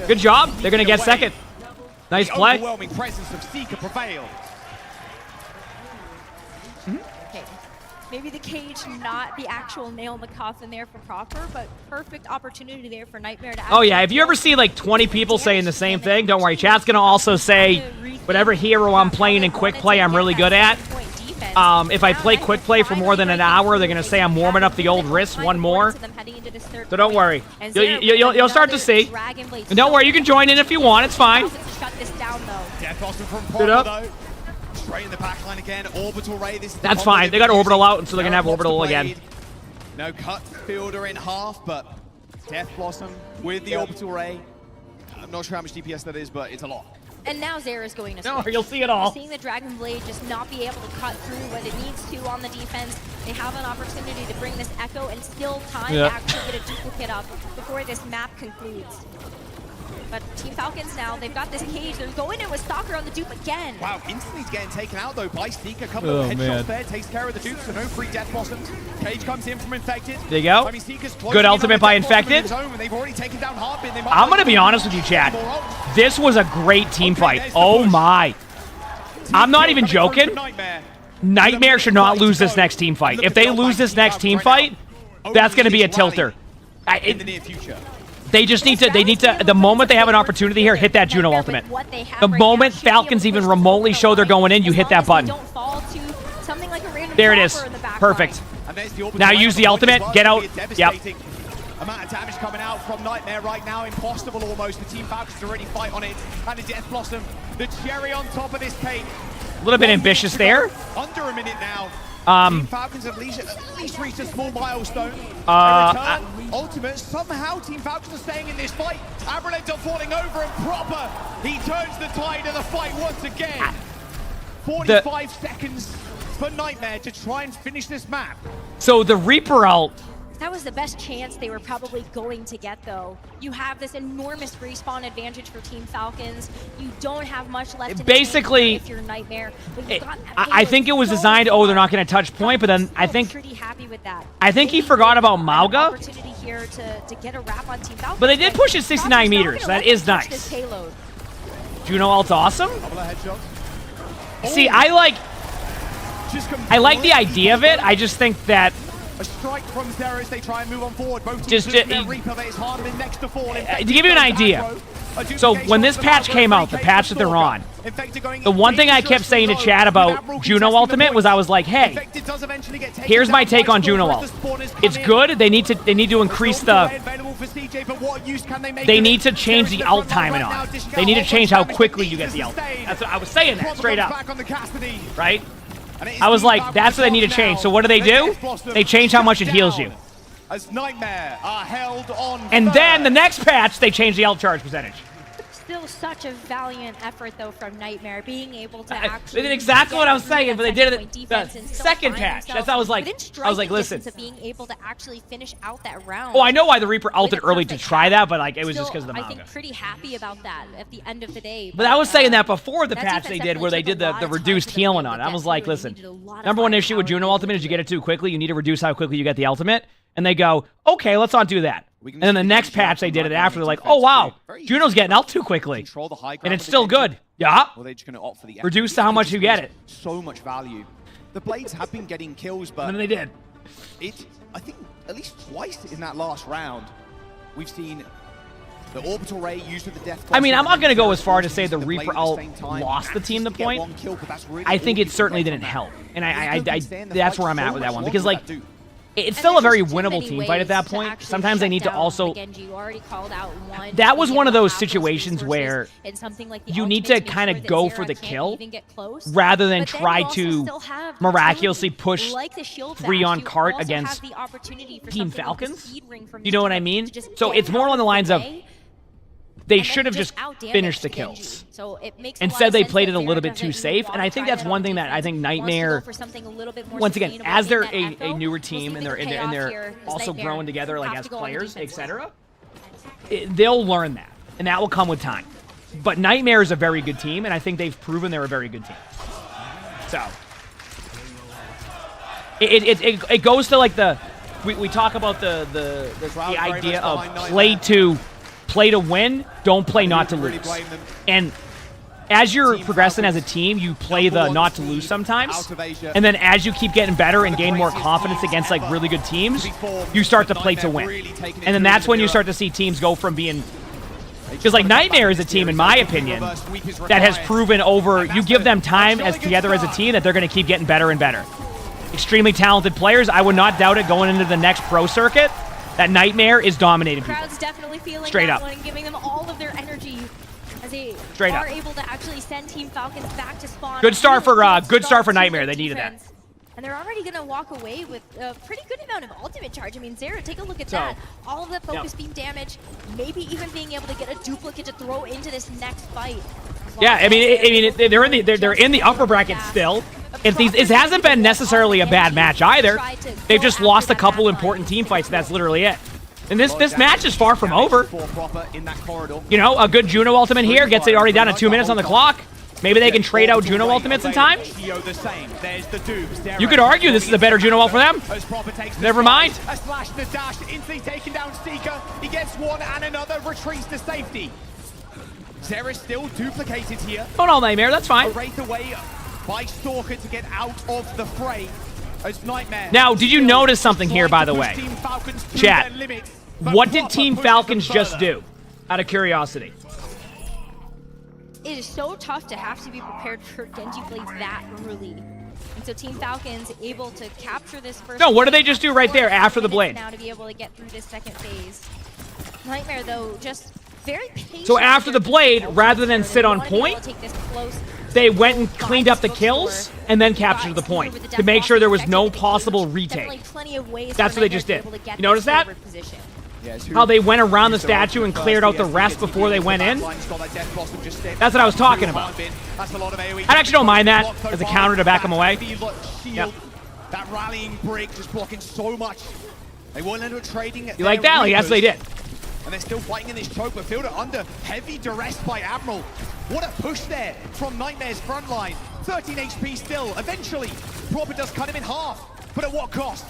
Good job. They're going to get second. Nice play. Overwhelming presence of Seeker prevailed. Okay. Maybe the cage, not the actual nail in the coffin there for Proper, but perfect opportunity there for Nightmare to... Oh yeah, if you ever see like 20 people saying the same thing, don't worry. Chat's going to also say whatever hero I'm playing in quick play I'm really good at. If I play quick play for more than an hour, they're going to say I'm warming up the old wrist one more. So don't worry. You'll start to see. And don't worry, you can join in if you want. It's fine. Good up. Straight in the back line again. Orbital Ray. This is that's fine. They got Orbital out, so they're going to have Orbital again. No cut Fielder in half, but Death Blossom with the Orbital Ray. I'm not sure how much DPS that is, but it's a lot. And now Zera's going to No, switch. you'll see it all. Seeing the Dragon Blade just not be able to cut through what it needs to on the defense. They have an opportunity to bring this Echo and still time to actually get a duplicate up before this map concludes. But Team Falcons now, they've got this cage. They're going in with Stalker on the dupe again. Wow, instantly getting taken out though by Seeker. A couple of headshots there, takes care of the dupe, so no free death blossoms. Cage comes in from Infected. There you go. I mean, Seeker's good ultimate by Infected. They've already taken down Heartbeat. I'm going to be honest with you, Chad. This was a great team fight. Oh my. I'm not even joking. Nightmare should not lose this next team fight. If they lose this next team fight, that's going to be a tilter. In the near future. They just need to, the moment they have an opportunity here, hit that Juno ultimate. The moment Falcons even remotely show they're going in, you hit that button. There it is. Perfect. Now use the ultimate, get out. Yep. Amount of damage coming out from Nightmare right now, impossible almost. The Team Falcons already fight on it, and the Death Blossom, the cherry on top of this cake. A little bit ambitious there. Under a minute now. Team Falcons at least reached a small milestone. Ultimate. Somehow Team Falcons are staying in this fight. Abril ends up falling over and proper. He turns the tide of the fight once again. 45 seconds for Nightmare to try and finish this map. So the Reaper ult. That was the best chance they were probably going to get, though. You have this enormous respawn advantage for Team Falcons. You don't have much left in basically, if you're Nightmare. I think it was designed, oh, they're not going to touch point, but then I think pretty happy with that. I think he forgot about Mauga. Opportunity here to get a wrap on Team Falcons, but they did push it 69 meters. That is nice. Juno ult's awesome. See, I like the idea of it. I just think that a strike from Zera as they try and move on forward. Both just to give you an idea. So when this patch came out, the patch that they're on, the one thing I kept saying to Chad about Juno Ultimate was I was like, hey, here's my take on Juno Ult. It's good. They need to increase the. They need to change the ult timing on it. They need to change how quickly you get the ult. That's what I was saying that straight up. Right? I was like, that's what they need to change. So what do? They change how much it heals you. As Nightmare are held on. And then the next patch, they change the ult charge percentage. Still such a valiant effort, though, from Nightmare, being able to actually. They did exactly what I was saying, but they did it the second patch. That's how I was like, listen. Of being able to actually finish out that round. Oh, I know why the Reaper ulted early to try that, but like it was just because of the Mauga. I think pretty happy about that at the end of the day. But I was saying that before the patch they did, where they did the reduced healing on it. I was like, listen, number one issue with Juno Ultimate is you get it too quickly. You need to reduce how quickly you get the ultimate. And they go, okay, let's not do that. And then the next patch they did it after. They're like, oh wow, Juno's getting out too quickly, and it's still good. Yeah. Well, they're just going to opt for the reduce to how much you get it. So much value. The Blades have been getting kills, but and then they did. I think at least twice in that last round, we've seen the orbital ray used with the death. I mean, I'm not going to go as far to say the Reaper ult lost the team the point. I think it certainly didn't help, and I that's where I'm at with that one because like. It's still a very winnable team fight at that point. Sometimes they need to also. That was one of those situations where you need to kind of go for the kill rather than try to miraculously push 3 on cart against Team Falcons. You know what I mean? So it's more along the lines of they should have just finished the kills. Instead, they played it a little bit too safe, and I think that's one thing that I think Nightmare, once again, as they're a newer team and they're also growing together like as players, etc., they'll learn that, and that will come with time. But Nightmare is a very good team, and I think they've proven they're a very good team. So it goes to like the we talk about the idea of play to win, don't play not to lose. And as you're progressing as a team, you play the not to lose sometimes. And then as you keep getting better and gain more confidence against like really good teams, you start to play to win. And then that's when you start to see teams go from being... Because like Nightmare is a team, in my opinion, that has proven over... You give them time as together as a team that they're going to keep getting better and better. Extremely talented players. I would not doubt it going into the next pro circuit. That Nightmare is dominating people. Crowd's definitely feeling straight that up. one and giving them all of their energy as they are able to actually send Team Falcons back to spawn. Good start for Nightmare. They needed that. And they're already going to walk away with a pretty good amount of ultimate charge. I mean, Zera, take a look at that. All of the focus beam damage, maybe even being able to get a duplicate to throw into this next fight. Yeah, I mean, they're in the upper bracket still. It hasn't been necessarily a bad match either. They've just lost a couple important team fights. That's literally it. And this match is far from over. You know, a good Juno ultimate here gets it already down to 2 minutes on the clock. Maybe they can trade out Juno ultimates in time. You could argue this is a better Juno ult for them. Never mind. A slash the dash, instantly taking down Seeker. He gets one and another, retreats to safety. Zera's still duplicated here. Oh no, Nightmare, that's fine. Wraith away by Stalker to get out of the fray. As Nightmare. Now, did you notice something here, by the way? Chat, what did Team Falcons just do? Out of curiosity. It is so tough to have to be prepared for Genji Blades that early. And so Team Falcons able to capture this first. No, what did they just do right there after the blade? Now to be able to get through this second phase. Nightmare though, just very patient. So after the blade, rather than sit on point, they went and cleaned up the kills and then captured the point to make sure there was no possible retake. That's what they just did. You notice that? How they went around the statue and cleared out the rest before they went in? That's what I was talking about. I actually don't mind that as a counter to back them away. Yep. That rallying break just blocking so much. They won't end up trading. You like that? Like, that's what they did. And they're still fighting in this choke, but Fielder under heavy duress by Admiral. What a push there from Nightmare's front line. 13 HP still. Eventually, Proper does cut him in half. But at what cost?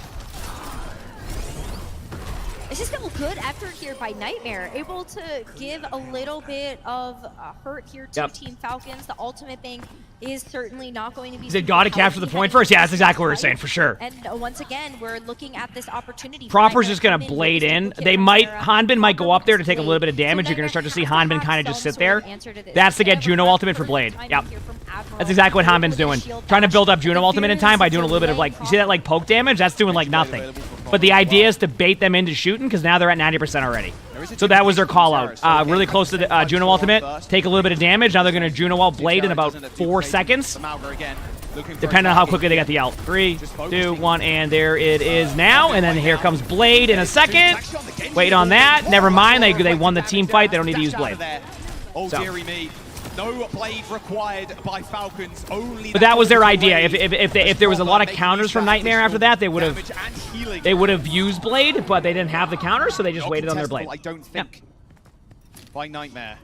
This is still a good effort here by Nightmare, able to give a little bit of hurt here to Team Falcons. The ultimate bank is certainly not going to be... They got to capture the point first? Yeah, that's exactly what we're saying, for sure. And once again, we're looking at this opportunity. Proper's just going to blade in. They might... Hanbin might go up there to take a little bit of damage. You're going to start to see Hanbin kind of just sit there. That's to get Juno ultimate for blade. Yep. That's exactly what Hanbin's doing. Trying to build up Juno ultimate in time by doing a little bit of, like... You see that, like, poke damage? That's doing, like, nothing. But the idea is to bait them into shooting, because now they're at 90% already. So that was their call-out. Really close to the Juno ultimate. Take a little bit of damage. Now they're going to Juno ult blade in about 4 seconds. Depending on how quickly they get the ult. 3, 2, 1, and there it is now. And then here comes Blade in a second. Wait on that. Never mind. They won the team fight. They don't need to use Blade. So. No blade required by Falcons. Only but that was their idea. If there was a lot of counters from Nightmare after that, they would have used Blade, but they didn't have the counter, so they just waited on their Blade. I don't think by Nightmare.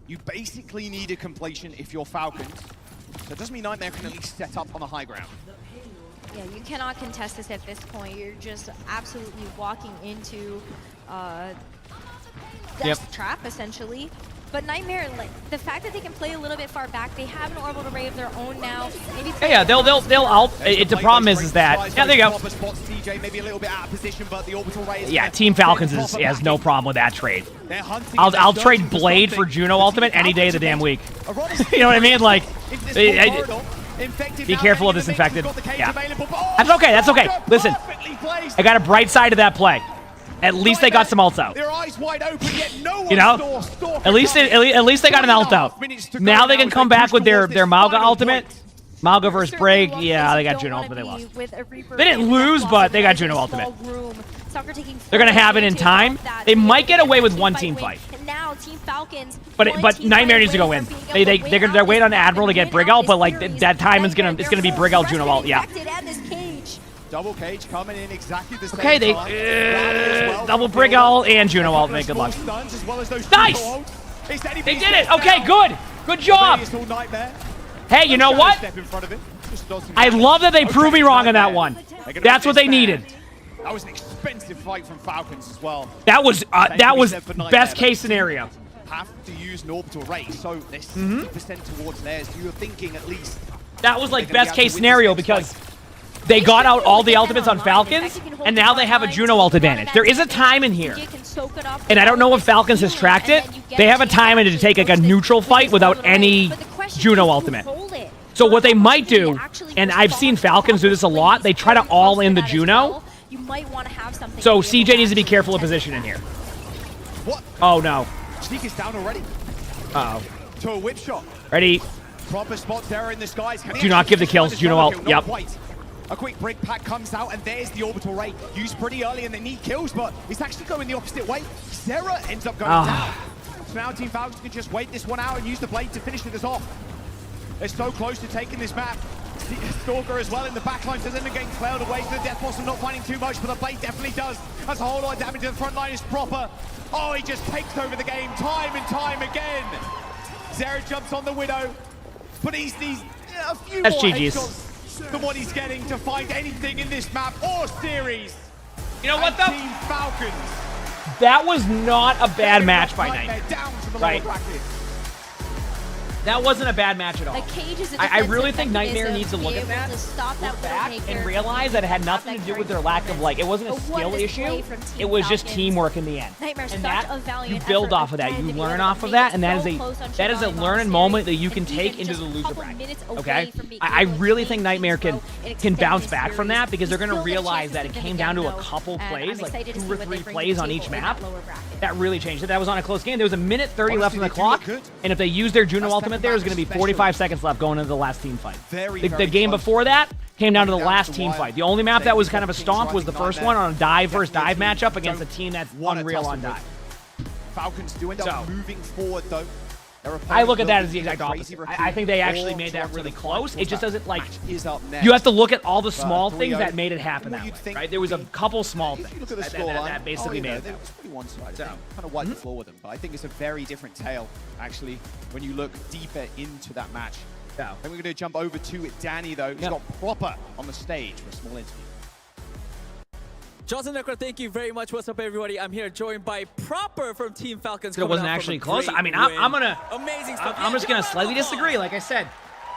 You basically need a completion if you're Falcons. So it doesn't mean Nightmare can at least set up on the high ground. Yeah, you cannot contest this at this point. You're just absolutely walking into death trap, essentially. But Nightmare, like, the fact that they can play a little bit far back, they have an orbital ray of their own now. Maybe they'll ult. The problem is that there you go. Yeah, Team Falcons has no problem with that trade. I'll trade Blade for Juno ultimate any day of the damn week. You know what I mean? Like, be careful of this infected. Yeah, that's okay. That's okay. Listen, I got a bright side to that play. At least they got some ults out. Their eyes wide open, yet no you know? At least they got an ult out. Now they can come back with their Mauga ultimate. Mauga versus Break. Yeah, they got Juno ultimate. They lost. They didn't lose, but they got Juno ultimate. They're gonna have it in time. They might get away with one team fight. But Nightmare needs to go in. They're waiting on Admiral to get Brig ult, but like that time is gonna be Brig ult Juno ult. Yeah. Double cage coming in exactly the same okay, they double Brig ult and Juno ult. Make good luck. Nice! They did it! Okay, good! Good job! Hey, you know what? I love that they proved me wrong on that one. That's what they needed. That was an expensive fight from Falcons as well. That was best case scenario. Have to use an orbital ray, so they're 60% towards theirs. You're thinking at least... That was like best case scenario because... They got out all the ultimates on Falcons, and now they have a Juno ult advantage. There is a time in here, and I don't know if Falcons has tracked it. They have a time in to take like a neutral fight without any Juno ultimate. So what they might do, and I've seen Falcons do this a lot, they try to all in the Juno. So CJ needs to be careful of position in here. What? Oh no. Sneak is down already. Uh-oh. To a whip shot. Ready? Proper spots there in the skies. Do not give the kills, Juno ult. Yep. A quick break pack comes out, and there's the orbital ray. Used pretty early, and they need kills, but it's actually going the opposite way. Sarah ends up going down. So now Team Falcons can just wait this one out and use the blade to finish this off. They're so close to taking this map. Stalker as well in the backline, so then they're getting flailed away. So the Death Blossom not finding too much, but the blade definitely does. That's a whole lot of damage to the front line is proper. Oh, he just takes over the game time and time again. Zera jumps on the Widow, but he's a few more headshots than what he's getting to find anything in this map or series. You know what, though? Team Falcons. That was not a bad match by Nightmare. Down to the Right. lower bracket. That wasn't a bad match at all. Like Cage is a I really defensive think Nightmare mechanism needs to be look at able that, to stop that look back, Widowmaker and realize that it had nothing to do with their lack of, like, it wasn't a But skill what is issue. play from Team It was just Falcons? teamwork in the end. Nightmare's And such that, a valiant you build effort off of that. again You to be learn able to off of make that, it and that so is close on a Shivani learn and Series, moment that you and can even take into just the a loser couple bracket. minutes Okay? away from being I able to really take think Team Nightmare can Pro and can extend bounce this back from series. that because they're You going to still get realize chances that it to came win down to a though, couple and plays, I'm like excited to 2 see or what 3 they bring to plays the on table each in that map. lower bracket. That really changed it. That was on a close game. There was a minute 30 left on the they do look clock, good. and if they used their Juno That's ultimate there, it was going to be special. 45 seconds left going into the last team fight. Very, The very game close. before that came down to the Coming down last to the team wire. fight. The only map They that was got kind of a Kings stomp was the Rising first Nightmare. one on a dive versus Definitely dive a team matchup against a don't team that's wanna unreal tussle on with. dive. Falcons do end up So- moving forward though. I look at that as the exact opposite. I think they actually made that really close. It just doesn't, like, you have to look at all the small things that made it happen that way, right? There was a couple small If you things look at the that scoreline, basically made it that way. It's pretty one-sided. Kind of wiped the floor with them, but I think it's a very different tale, actually, when you look deeper into that match. Yeah. Then we're going to jump over to Danny, though. He's got Proper on the stage for a small interview. Johnson Necro, thank you very much. What's up, everybody? I'm here joined by Proper from Team Falcons. It wasn't actually close. I mean, I'm just gonna slightly disagree. Like I said,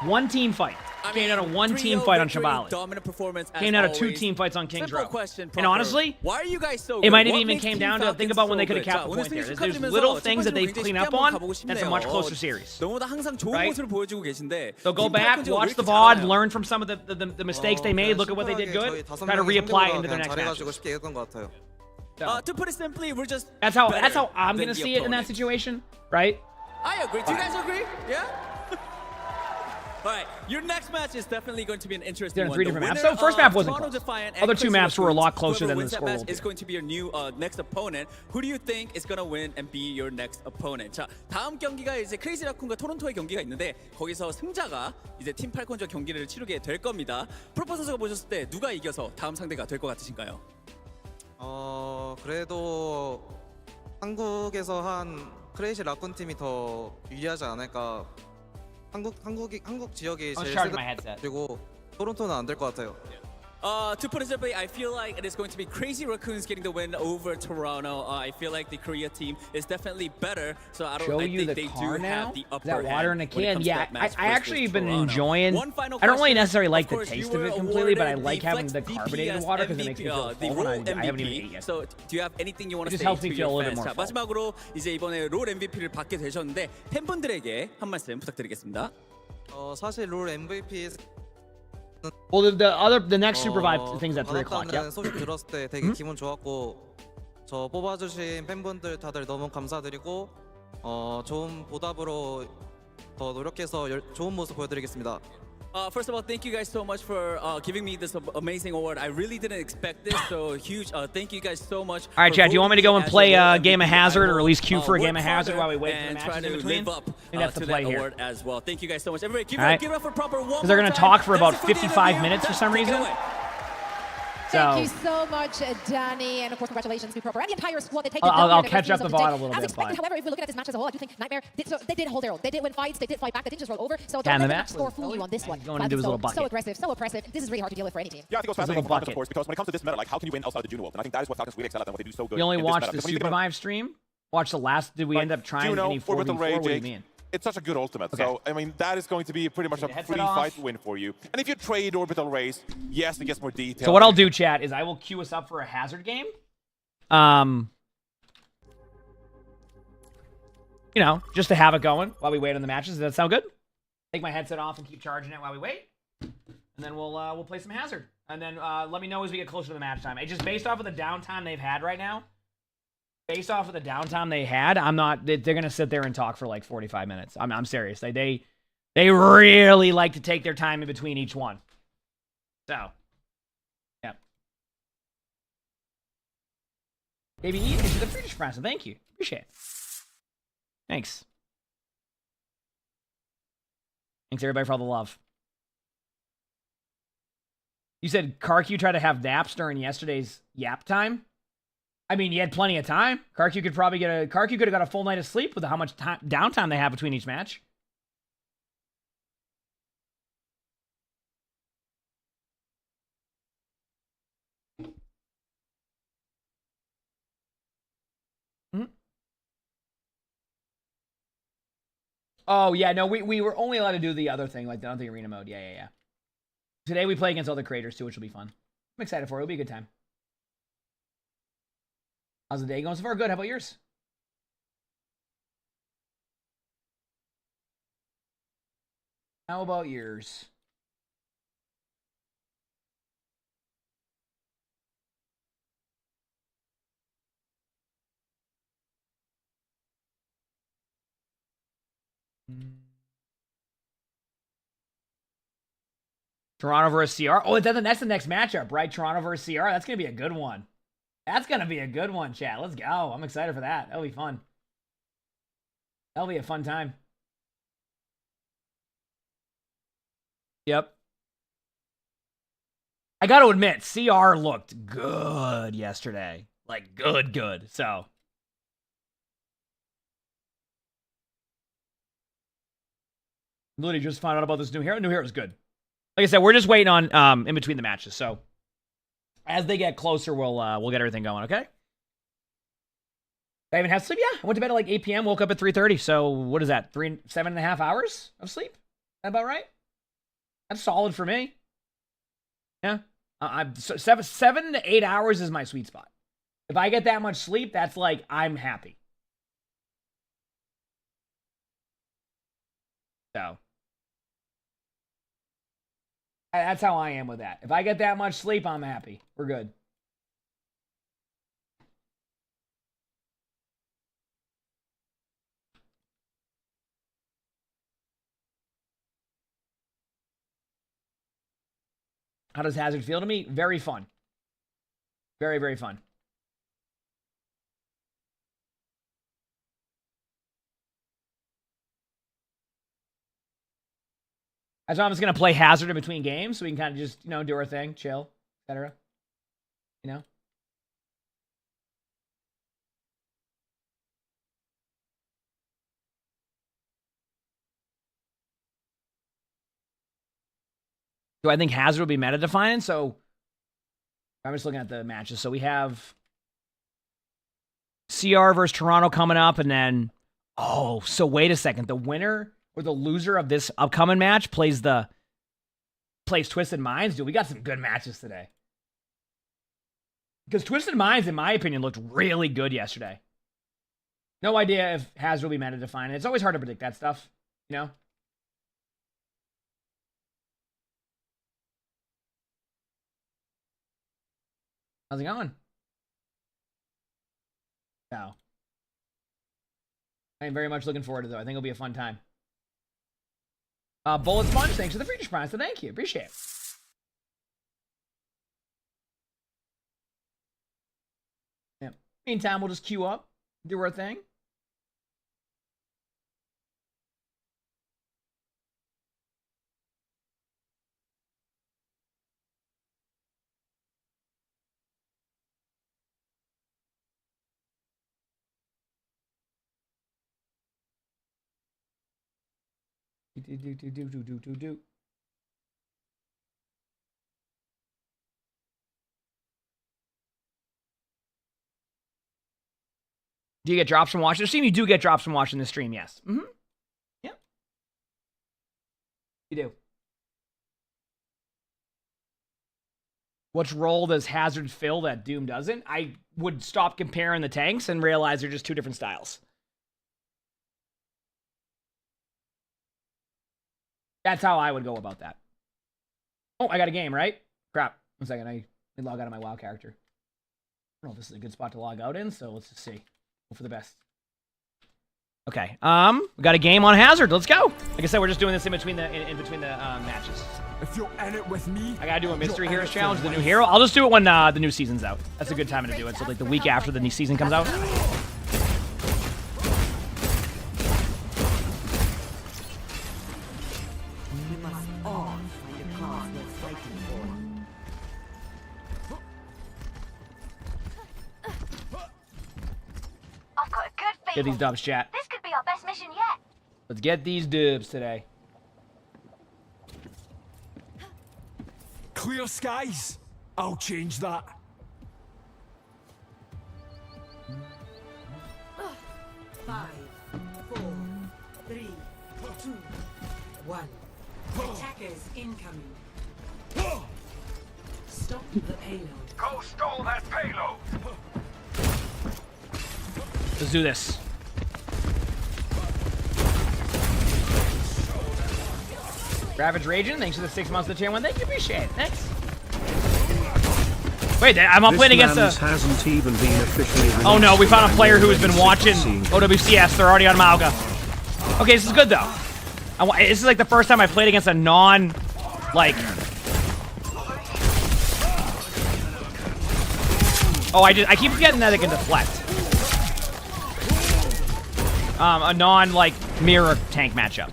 one team fight. Came out of one team fight on Shabali. Dominant performance. Came out of 2 team fights on Kings Row. Question, And honestly, why are you guys so it good? might have What even makes came Team down to think Falcons about when they so could have good? capped the 자, point 오늘 there. 스윙 There's little 축하드리면서 things that 첫 they 번째로 clean 굉장히 up 쉽게 on 한번 가보고 that's a 싶네요. much closer series. 너무나 항상 좋은 Right? 모습을 보여주고 계신데. So go 팀 back, 팔콘즈가 왜 watch 이렇게 the VOD, 잘하나요? learn from some of the mistakes they made, look at what they did good, try to reapply it into their next matches. To put it simply, we're just That's how better I'm than gonna the see it in that opponent. situation, right? I agree. Do you guys agree? Yeah? All right, your next match is definitely going to be an interesting They're in one. 3 The different maps. winner So first map of wasn't Toronto close. Defiant and Other 2 Crazy maps were a lot Raccoons, closer whoever than the wins that score match will is be. going to be your new next opponent. Who do you think is going to win and be your next opponent? 자, 다음 경기가 이제 크레이지 라쿤과 토론토의 경기가 있는데 거기서 승자가 이제 팀 팔콘즈와 경기를 치르게 될 겁니다. 프로포 선수가 보셨을 때 누가 이겨서 다음 상대가 될 것 같으신가요? 그래도 한국에서 한 크레이지 라쿤 팀이 더 유리하지 않을까. 한국 지역이 제일 세고 토론토는 안 될 것 같아요. To put it simply, I feel like it is going to be Crazy Raccoons getting the win over Toronto. I feel like the Korea team is definitely better, so I Show you think the they car do now? have the Is upper that water in hand a when it can? comes to Yeah, that match I actually versus have been Toronto. enjoying. One final I don't really question. necessarily like Of the course, taste you of were it completely, but I awarded like the having Flex the carbonated DPS water because it makes me MVP, feel the full role when I haven't even MVP. ate yet. So, do you have anything you want to It just say helps me to feel a your little bit fans? more 자, full. 마지막으로 이제 이번에 롤 MVP를 받게 되셨는데 팬분들에게 한 말씀 부탁드리겠습니다. 사실 롤 MVP Well, the next Super Vibe thing's at 3 o'clock. 받았다는 Yeah. 소식 들었을 때 되게 기분 좋았고 저 뽑아주신 팬분들 다들 너무 감사드리고 좋은 보답으로 더 노력해서 좋은 모습 보여드리겠습니다. First of all, thank you guys so much for giving me this amazing award. I really didn't expect this, so huge thank you guys so much. All right, Chad, do you want me to go and play a game of MVP. Hazard, I or at least queue for a work game of Hazard while we wait for the and matches try in to between? live up I think that's to the play that here. award as well. Thank you guys so much. Everybody, give All right. it up for Proper one more Because they're going to talk for about That's it the 55 interview. minutes for some Take it reason. away. Thank you So so much, Danny, and of course, congratulations to Proper and the entire squad. They take I'll catch up the VOD a little As bit, expected, but- however, if we look at this match as a whole, I do think Nightmare they did hold their own. They did win fights, they did fight back, they didn't just roll over. So Can don't the let the match match score was fool you on this one. going into his little bucket. So aggressive, so oppressive. This is really hard to deal with for any team. Yeah, I think it was His fascinating little for Falcons, bucket. of course, because when it comes to this meta, like, how can you win outside the Juno ult? And I think that is what Falcons really excel at and what they do so good. we only in this watched meta. the Because when you Super get a Vibe stream. Watch the last. Did we end up trying Juno, any 4v4? Orbital What do you Rage, mean? it's such a good ultimate. Okay. So, I mean, that is going to be pretty much a headset free off. fight win for you. And if you trade Orbital Race, yes, it gets more detail. So what I'll do, chat, is I will queue us up for a Hazard game. You know, just to have it going while we wait on the matches. Does that sound good? Take my headset off and keep charging it while we wait, and then we'll play some Hazard. And then let me know as we get closer to the match time. It's just based off of the downtime they've had right now. Based off of the downtime they had, I'm not. They're gonna sit there and talk for like 45 minutes. I'm serious. They really like to take their time in between each one. So, yeah. Baby, it's the British press. Thank you. Appreciate it. Thanks. Thanks, everybody, for all the love. You said Karq tried to have naps during yesterday's yap time? I mean, you had plenty of time. Karq could have got a full night of sleep with how much downtime they have between each match. Oh, yeah, no, we were only allowed to do the other thing, like the arena mode. Yeah. Today we play against other creators, too, which will be fun. I'm excited for it. It'll be a good time. How's the day going so far? Good. How about yours? How about yours? Toronto versus CR. Oh, that's the next matchup, right? Toronto versus CR. That's going to be a good one. That's going to be a good one, chat. Let's go. I'm excited for that. That'll be fun. That'll be a fun time. Yep. I got to admit, CR looked good yesterday. Like, good. So. Literally just found out about this new hero. New hero's good. Like I said, we're just waiting on in between the matches. So as they get closer, we'll get everything going. Okay. I even have sleep. Yeah, I went to bed at like 8 p.m. Woke up at 3:30. So what is that? 7.5 hours of sleep? That about right? That's solid for me. Yeah, I'm 7 to 8 hours is my sweet spot. If I get that much sleep, that's like I'm happy. So. That's how I am with that. If I get that much sleep, I'm happy. We're good. How does Hazard feel to me? Very fun. Very, very fun. That's why I'm just going to play Hazard in between games so we can kind of just, do our thing, chill, etc. Do I think Hazard will be meta defining? So I'm just looking at the matches. So we have CR versus Toronto coming up, and then so wait a second. The winner or the loser of this upcoming match plays Twisted Minds. Dude, we got some good matches today. Because Twisted Minds, in my opinion, looked really good yesterday. No idea if Hazard will be meta defining. It's always hard to predict that stuff, How's it going? No. I'm very much looking forward to it, though. I think it'll be a fun time. Bullet Sponge, thanks for the Freakish Prize, so thank you. Appreciate it. Yeah. Meantime, we'll just queue up, do our thing. Do. Do you get drops from watching the stream? You do get drops from watching the stream, yes. Mm-hmm. Yeah. You do. Which role does Hazard fill that Doom doesn't? I would stop comparing the tanks and realize they're just two different styles. That's how I would go about that. Oh, I got a game, right? Crap. 1 second. I log out of my WoW character. I don't know if this is a good spot to log out in, so let's just see. Hope for the best. Okay. We got a game on Hazard. Let's go. Like I said, we're just doing this in between the matches. If you're in it with me, I gotta do a Mystery Heroes challenge, the new hero. I'll just do it when the new season's out. That's a good time to do it. So like the week after the new season comes out. Get these dubs, chat. This could be our best mission yet. Let's get these dubs today. Clear skies. I'll change that. Five, 4, 3, 2, 1. Attackers incoming. Stop the payload. Go stall that payload. Let's do this. Ravage Raging, thanks for the 6 months of the tier 1. Thank you, appreciate it. Thanks. Wait, I'm all playing against a... hasn't even been officially Oh no, we found a player who has been watching OWCS. They're already on Malga. Okay, this is good though. This is like the first time I played against a non... Like... Oh, I keep forgetting that it can deflect. A non, like, mirror tank matchup.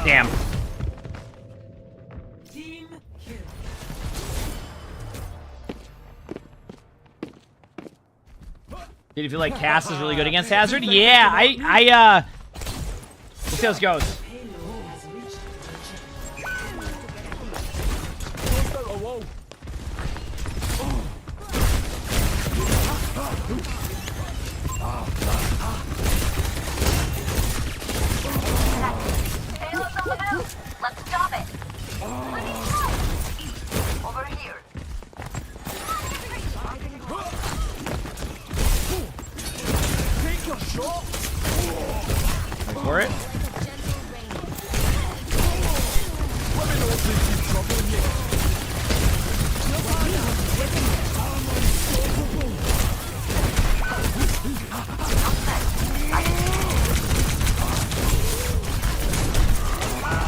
Damn. Team kill. Did you feel like Cass is really good against Hazard? Yeah, let's see how this goes. Let's stop it. Over here. Take your shot. Wait for it. Let me know if this is troubling you.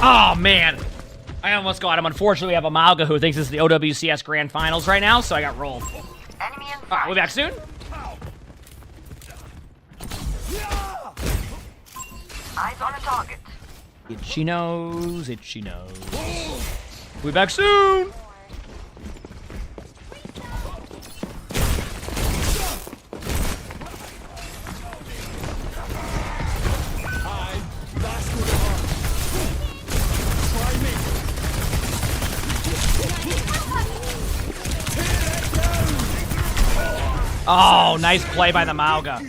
Oh, man. I almost got him. Unfortunately, we have a Malga who thinks this is the OWCS Grand Finals right now, so I got rolled. Enemy in All right, we'll be back soon. Eyes on a target. Itchy nose, itchy nose. We'll be back soon. Oh, nice play by the Malga.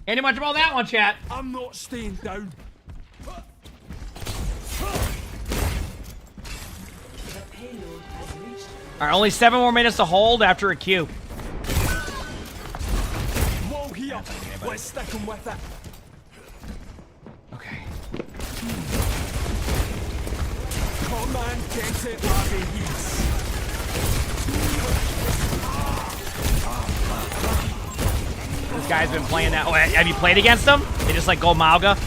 Ain't much about that one, chat. I'm not staying down. All right, only 7 more minutes to hold after a Q. Wall here. Let's stick him with it. Okay. Command gets it, Ravies. This guy's been playing that. Oh, have you played against them? They just like go Malga.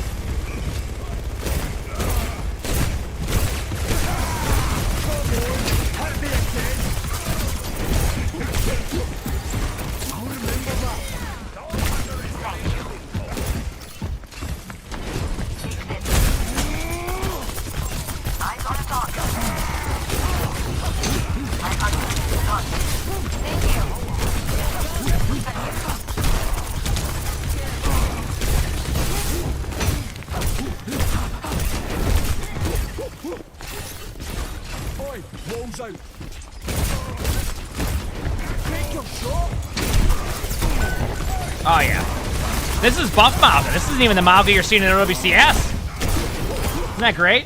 Walls out. Take your shot. Oh yeah. This is buff Malga. This isn't even the Malga you're seeing in OWCS. Isn't that great?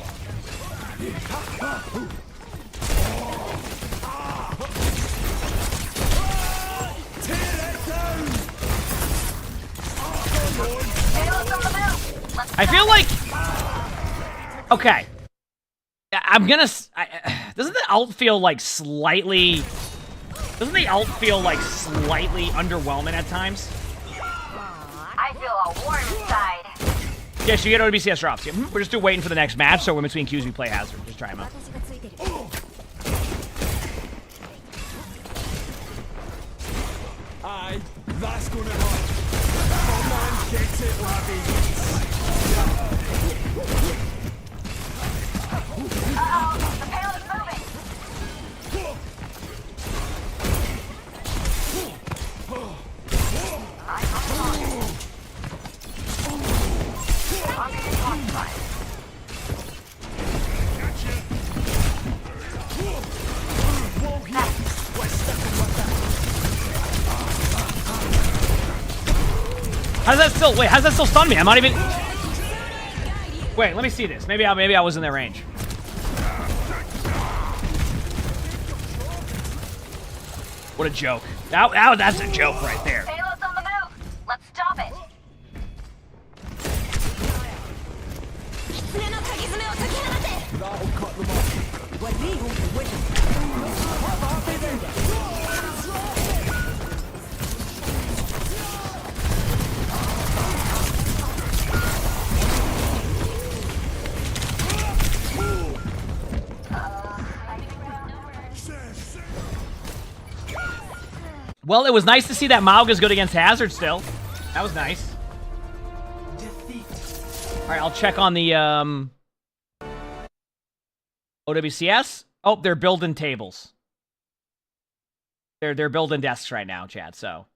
I feel like... Okay. I'm gonna... doesn't the ult feel like slightly Doesn't the ult feel like slightly underwhelming at times? I feel all warm inside. Yes, you get OWCS drops. Yeah, we're just waiting for the next match, so in between queues we play Hazard. Just try him out. Aye, that's gonna hurt. Come on, get it, laddie. Uh-oh, the payload is moving. I'm getting occupied. How does that still wait? How does that still stun me? I'm not even. Wait, let me see this. Maybe I was in their range. What a joke. That's a joke right there. Payload's on the move. Let's stop it. That'll cut them off. Well, it was nice to see that Maug is good against Hazard still. That was nice. Alright, I'll check on the OWCS. Oh, they're building tables. They're building desks right now, chat, so.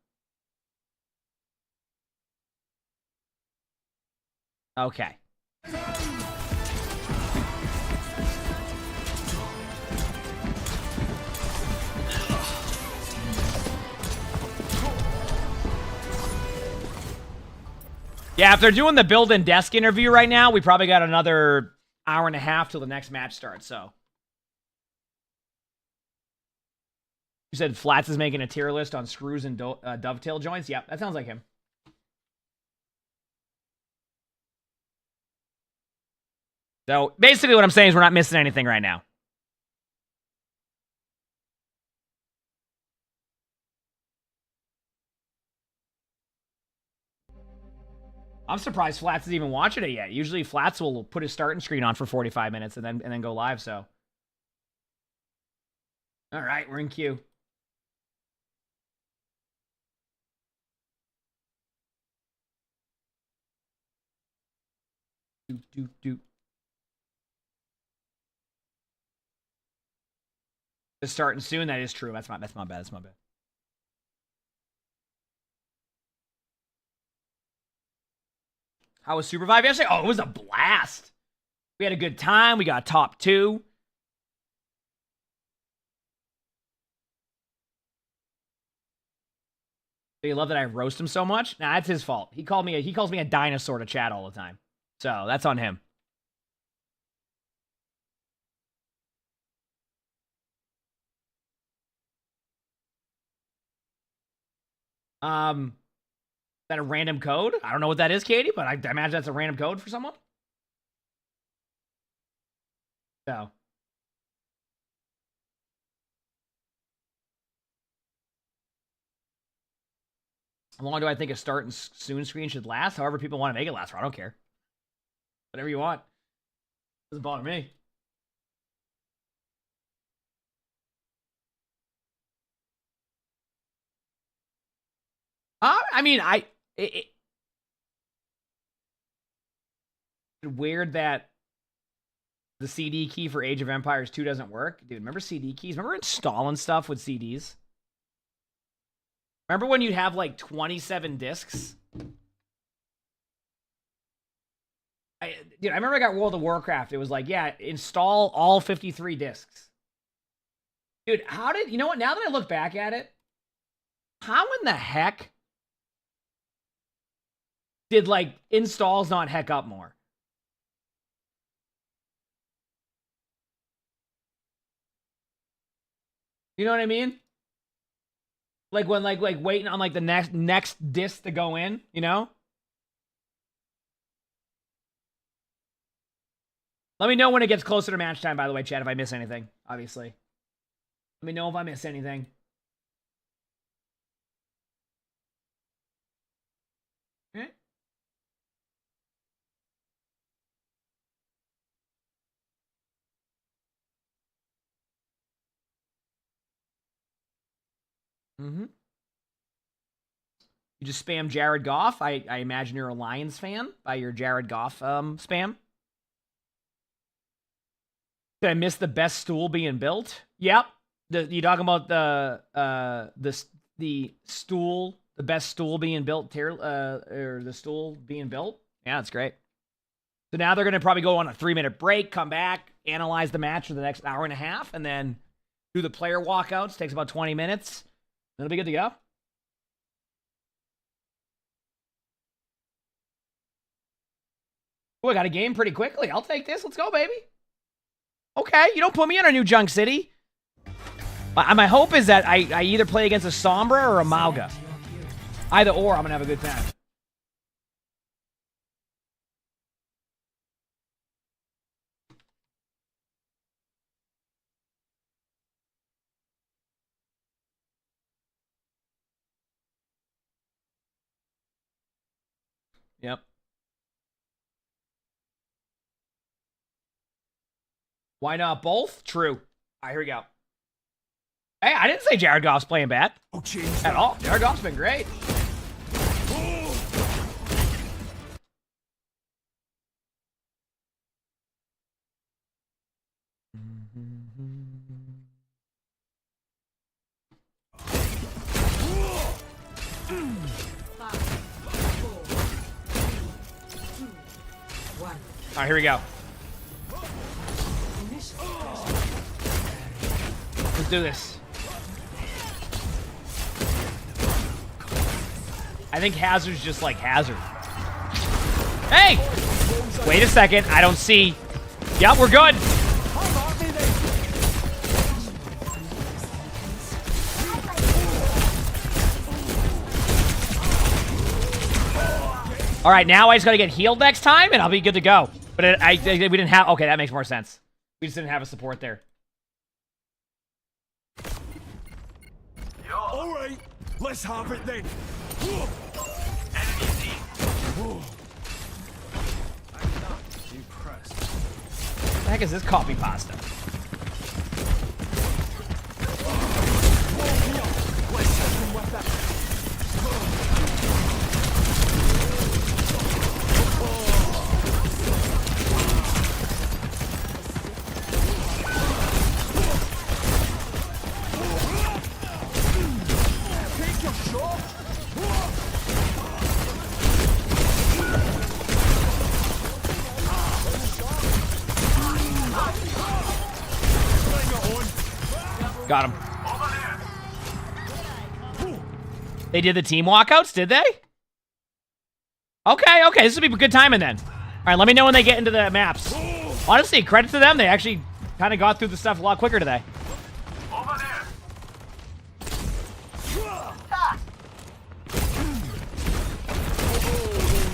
Okay. Yeah, if they're doing the build and desk interview right now, we probably got another hour and a half till the next match starts, so. You said Flats is making a tier list on screws and dovetail joints? Yep, that sounds like him. So, basically what I'm saying is we're not missing anything right now. I'm surprised Flats is even watching it yet. Usually Flats will put his starting screen on for 45 minutes and then go live, so. All right, we're in queue. It's starting soon. That is true. That's my bad. That's my bad. How was Supervive yesterday? Oh, it was a blast. We had a good time. We got top 2. Do you love that I roast him so much? Nah, that's his fault. He calls me a dinosaur to chat all the time. So that's on him. Is that a random code? I don't know what that is, Katie, but I imagine that's a random code for someone. So. How long do I think a start and soon screen should last? However people want to make it last for. I don't care. Whatever you want. Doesn't bother me. I mean, it's weird that the CD key for Age of Empires 2 doesn't work. Dude, remember CD keys? Remember installing stuff with CDs? Remember when you'd have like 27 discs? Dude, I remember I got World of Warcraft. It was like, yeah, install all 53 discs. Dude, you know what? Now that I look back at it, how in the heck did like installs not heck up more? You know what I mean? Like when like waiting on like the next disc to go in, you know? Let me know when it gets closer to match time, by the way, chat, if I miss anything, obviously. Let me know if I miss anything. Mm-hmm. You just spam Jared Goff. I imagine you're a Lions fan by your Jared Goff spam. Did I miss the best stool being built? Yep. You talking about the stool, the best stool being built, or the stool being built? Yeah, that's great. So now they're going to probably go on a 3-minute break, come back, analyze the match for the next hour and a half, and then do the player walkouts. Takes about 20 minutes. It'll be good to go. Oh, I got a game pretty quickly. I'll take this. Let's go, baby. Okay, you don't put me in a new Junk City. My hope is that I either play against a Sombra or a Mauga. Either or, I'm going to have a good time. Yep. Why not both? True. All right, here we go. Hey, I didn't say Jared Goff's playing bad. At all. Jared Goff's been great. All right, here we go. Let's do this. I think Hazard's just like Hazard. Hey! Wait a second. I don't see. Yep, we're good. All right, now I just got to get healed next time, and I'll be good to go. But we didn't have... Okay, that makes more sense. We just didn't have a support there. All right, let's have it then. What the heck is this coffee pasta? Got him. They did the team walkouts, did they? Okay, this would be good timing then. All right, let me know when they get into the maps. Honestly, credit to them. They actually kind of got through the stuff a lot quicker today. Over there.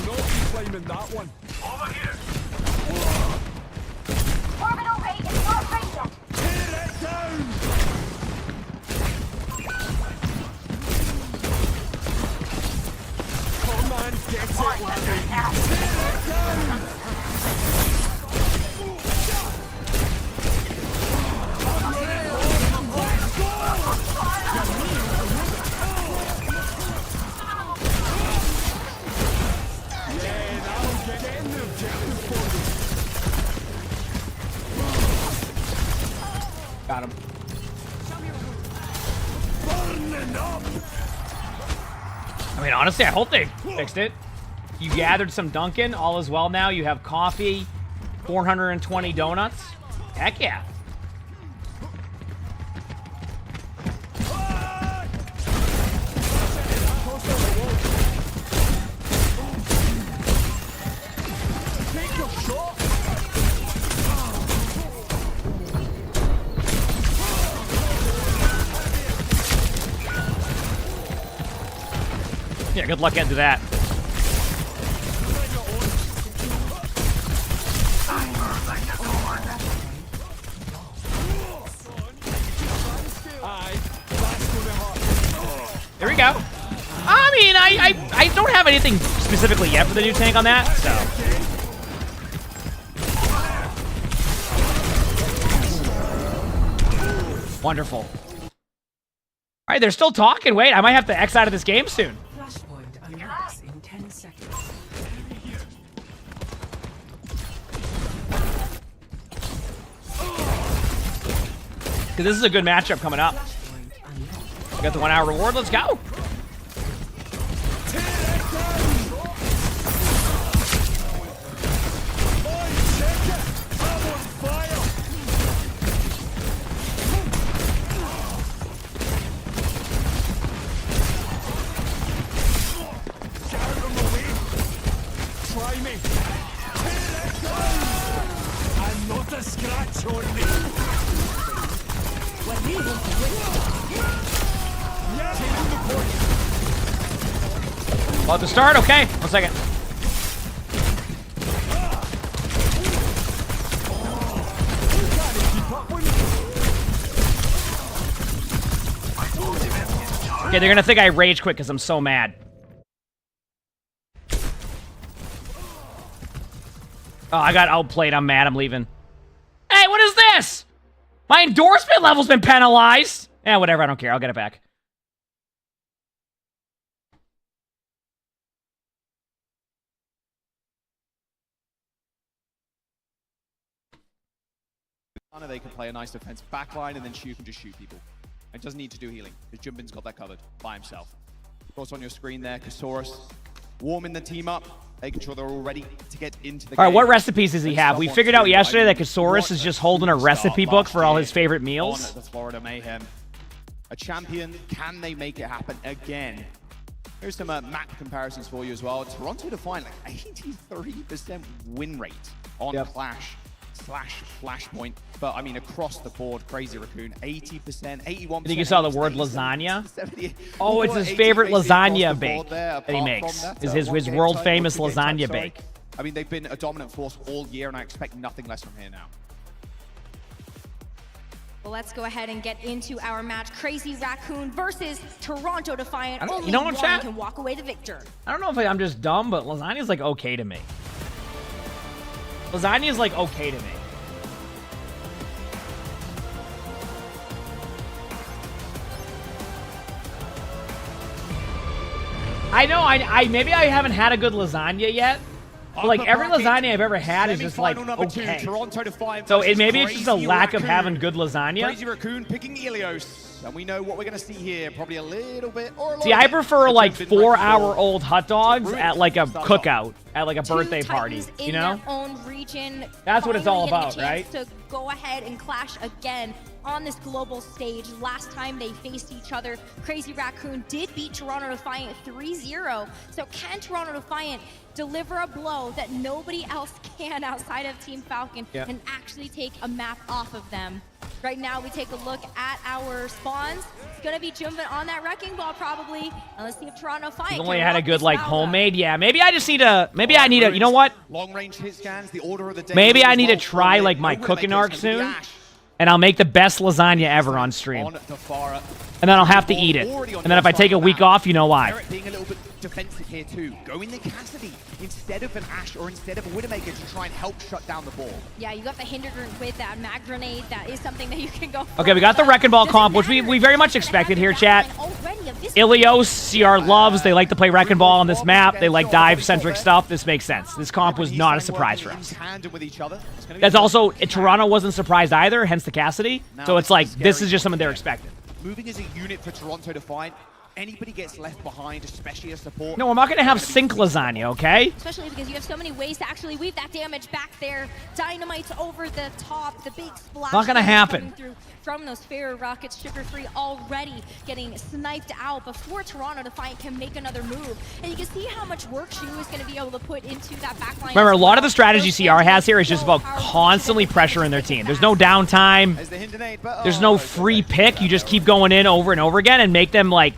Not claiming that one. Over here. Orbital rate is not ready yet. Tear it down. Come on, get it. Tear it down. Got him. I mean, honestly, I hope they fixed it. You gathered some Dunkin', all is well now. You have coffee, 420 donuts. Heck yeah. Yeah, good luck into that. There we go. I mean, I don't have anything specifically yet for the new tank on that, so. Wonderful. All right, they're still talking. Wait, I might have to X out of this game soon. Flashpoint unlocks in 10 seconds. Because this is a good matchup coming up. We got the 1 hour reward. Let's go. Try me. I'm not a scratch on me. About to start? Okay. 1 second. Okay, they're gonna think I rage quit because I'm so mad. Oh, I got outplayed. I'm mad. I'm leaving. Hey, what is this? My endorsement level's been penalized. Yeah, whatever. I don't care. I'll get it back. They can play a nice defensive backline, and then Shu can just shoot people. It doesn't need to do healing, because Jumbin's got that covered by himself. Of course, on your screen there, Kasaurus warming the team up, making sure they're all ready to get into the game. All right, what recipes does he have? We figured out yesterday that Kasaurus is just holding a recipe book for all his favorite meals. On the Florida Mayhem. A champion, can they make it happen again? Here's some map comparisons for you as well. Toronto Defiant, like 83% win rate on Clash / Flashpoint. But I mean, across the board, Crazy Raccoon, 80%, 81%. I think you saw the word lasagna. Oh, it's his favorite lasagna bake that he makes. Is his world famous lasagna bake. I mean, they've been a dominant force all year, and I expect nothing less from here now. Well, let's go ahead and get into our match. Crazy Raccoon versus Toronto Defiant. Only you know what, one chat? can walk away the victor. I don't know if I'm just dumb, but lasagna's like okay to me. Lasagna's like okay to me. I know, maybe I haven't had a good lasagna yet. But like every lasagna I've ever had is just like okay. So maybe it's just a lack of having good lasagna. Crazy Raccoon picking Ilios, and we know what we're gonna see here. Probably a little bit or a lot. See, I prefer like 4-hour-old hot dogs at like a cookout, at like a birthday party. You know? Their own region. That's what it's all about, right? right? To go ahead and clash again on this global stage. Last time they faced each other, Crazy Raccoon did beat Toronto Defiant 3-0. So can Toronto Defiant deliver a blow that nobody else can outside of Team Falcon and actually take a map off of them? Right now, we take a look at our spawns. It's going to be Jumbin on that Wrecking Ball, probably. And let's see if Toronto Defiant can only had a good, like, homemade. Yeah, maybe I just need to, maybe I need to, you know what? Long-range hit scans, the order of the day. Maybe I need to try, like, my cooking arc soon. And I'll make the best lasagna ever on stream. And then I'll have to eat it. And then if I take a week off, you know why. Eric being a little bit defensive here too. Going the Cassidy instead of an Ashe or instead of a Widowmaker to try and help shut down the ball. Yeah, you got the Hindergren with that mag grenade. That is something that you can go for. Okay, we got the Wrecking Ball comp, which we very much expected here, chat. Ilios, CR loves. They like to play Wrecking Ball on this map. They like dive-centric stuff. This makes sense. This comp was not a surprise for us. That's also, Toronto wasn't surprised either, hence the Cassidy. So it's like, this is just something they're expecting. Moving as a unit for Toronto Defiant, anybody gets left behind, especially as support. No, we're not going to have sync lasagna, okay? Especially because you have so many ways to actually weave that damage back there. Dynamite's over the top, the big splash. Not going to happen. From those Pharaoh rockets, Sugar-Free already getting sniped out before Toronto Defiant can make another move. And you can see how much work Shu is going to be able to put into that backline. Remember, a lot of the strategy CR has here is just about constantly pressuring their team. There's no downtime. There's no free pick. You just keep going in over and over again and make them, like,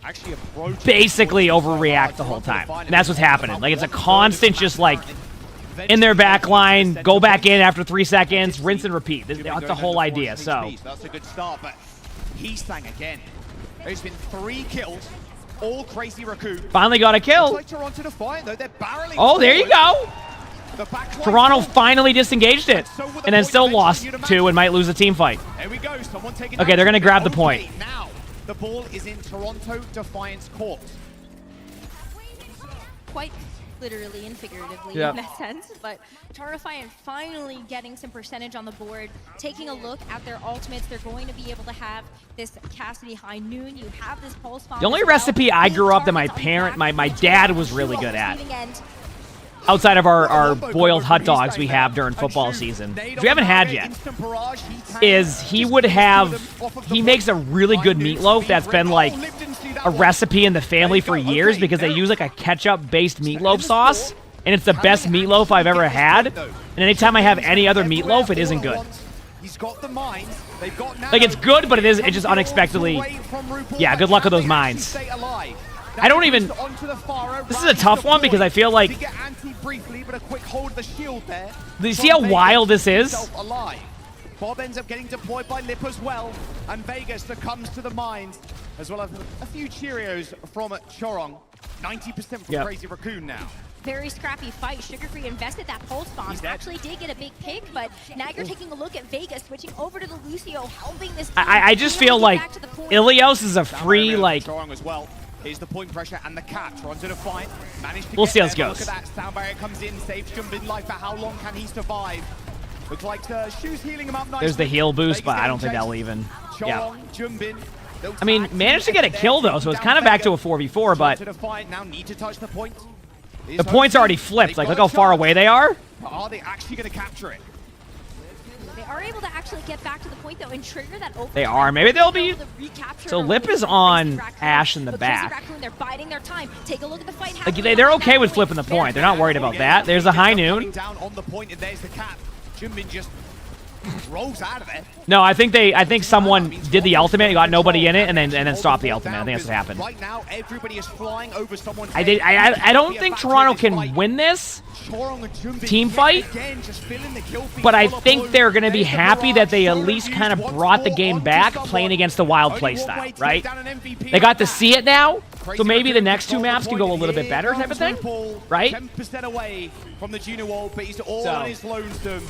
basically overreact the whole time. And that's what's happening. Like, it's a constant just, like, in their back line, go back in after 3 seconds, rinse and repeat. That's the whole idea, so. That's a good start, but he's sang again. There's been 3 kills, all Crazy Raccoon. Finally got a kill. Like Toronto Defiant, though, they're barreling oh, there you go. Toronto finally disengaged it, and then still lost 2 and might lose a team fight. There we go. Someone taking okay, they're going to grab the point. the ball is in Toronto Defiance court. Quite literally and figuratively Yep. in that sense, but Defiance finally getting some percentage on the board, taking a look at their ultimates. They're going to be able to have this Cassidy High Noon. You have this Pulse Bomb. The only recipe I grew up that my dad was really good at, outside of our boiled hot dogs we have during football season, which we haven't had yet, is he makes a really good meatloaf that's been like a recipe in the family for years because they use like a ketchup-based meatloaf sauce, and it's the best meatloaf I've ever had. And anytime I have any other meatloaf, it isn't good. He's got the mines. They've got Like, it's good, but it just unexpectedly... Yeah, good luck with those mines. I don't even... This is a tough one because I feel like... Do you see how wild this is? Bob ends up getting deployed by Lip as well, and Vegas succumbs to the mines, as well as a few Cheerios from Chorong. 90% from Crazy Raccoon now. Very scrappy fight. Sugar-Free invested that Pulse Bomb. Actually did get a big pick, but now you're taking a look at Vegas, switching over to the Lucio, helping this team. I just feel like Ilios is a free, like... As well. Here's the point pressure and the cat. Toronto Defiant managed to We'll see how this goes. Look at that. Sound barrier comes in, saves Jumbin life, but how long can he survive? Looks like Shoe's healing him up nicely. There's the heal boost, but I don't think that'll even... Yeah. Jumbin. I mean, managed to get a kill, though, so it's kind of back to a 4v4, but... Now need to touch the point. The point's already flipped. Like, look how far away they are. Are they actually going to capture it? They are able to actually get back to the point, though, and trigger that open. They are. Maybe they'll be... So Lip is on Ash in the back. They're biding their time. Take a look at the fight. Like, they're okay with flipping the point. They're not worried about that. There's a High Noon. Down on the point, and there's the cap. Jumbin just rolls out of there. No, I think someone did the ultimate, got nobody in it, and then stopped the ultimate. I think that's what happened. Right now, everybody is flying over someone's I don't think Toronto can win this team fight, but I think they're going to be happy that they at least kind of brought the game back playing against the wild play style, right? They got to see it now, so maybe the next two maps can go a little bit better type of thing, right? 10% away from the junior wall, but he's all on his lonesome.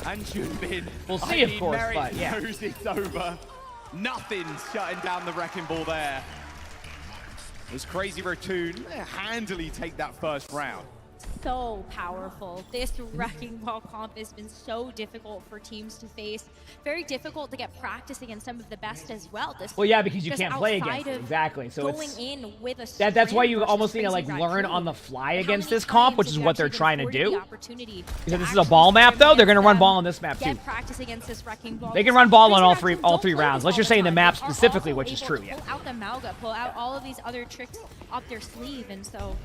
And Jumbin, we'll see, of course, but yeah. Knows it's over. Nothing's shutting down the wrecking ball there. As Crazy Raccoon handily take that first round. So powerful. This wrecking ball comp has been so difficult for teams to face. Very difficult to get practice against some of the best as well. Well, yeah, because you can't play against it. Exactly. So it's in with a that's why you almost need to like learn on the fly against this comp, which is what they're trying to do. Because this is a ball map, though. They're going to run ball on this map too. Practice against this wrecking ball. They can run ball on all three rounds, unless you're saying the map specifically, which is true. Yeah. Pull out the Malga, pull out all of these other tricks up their sleeve, and so.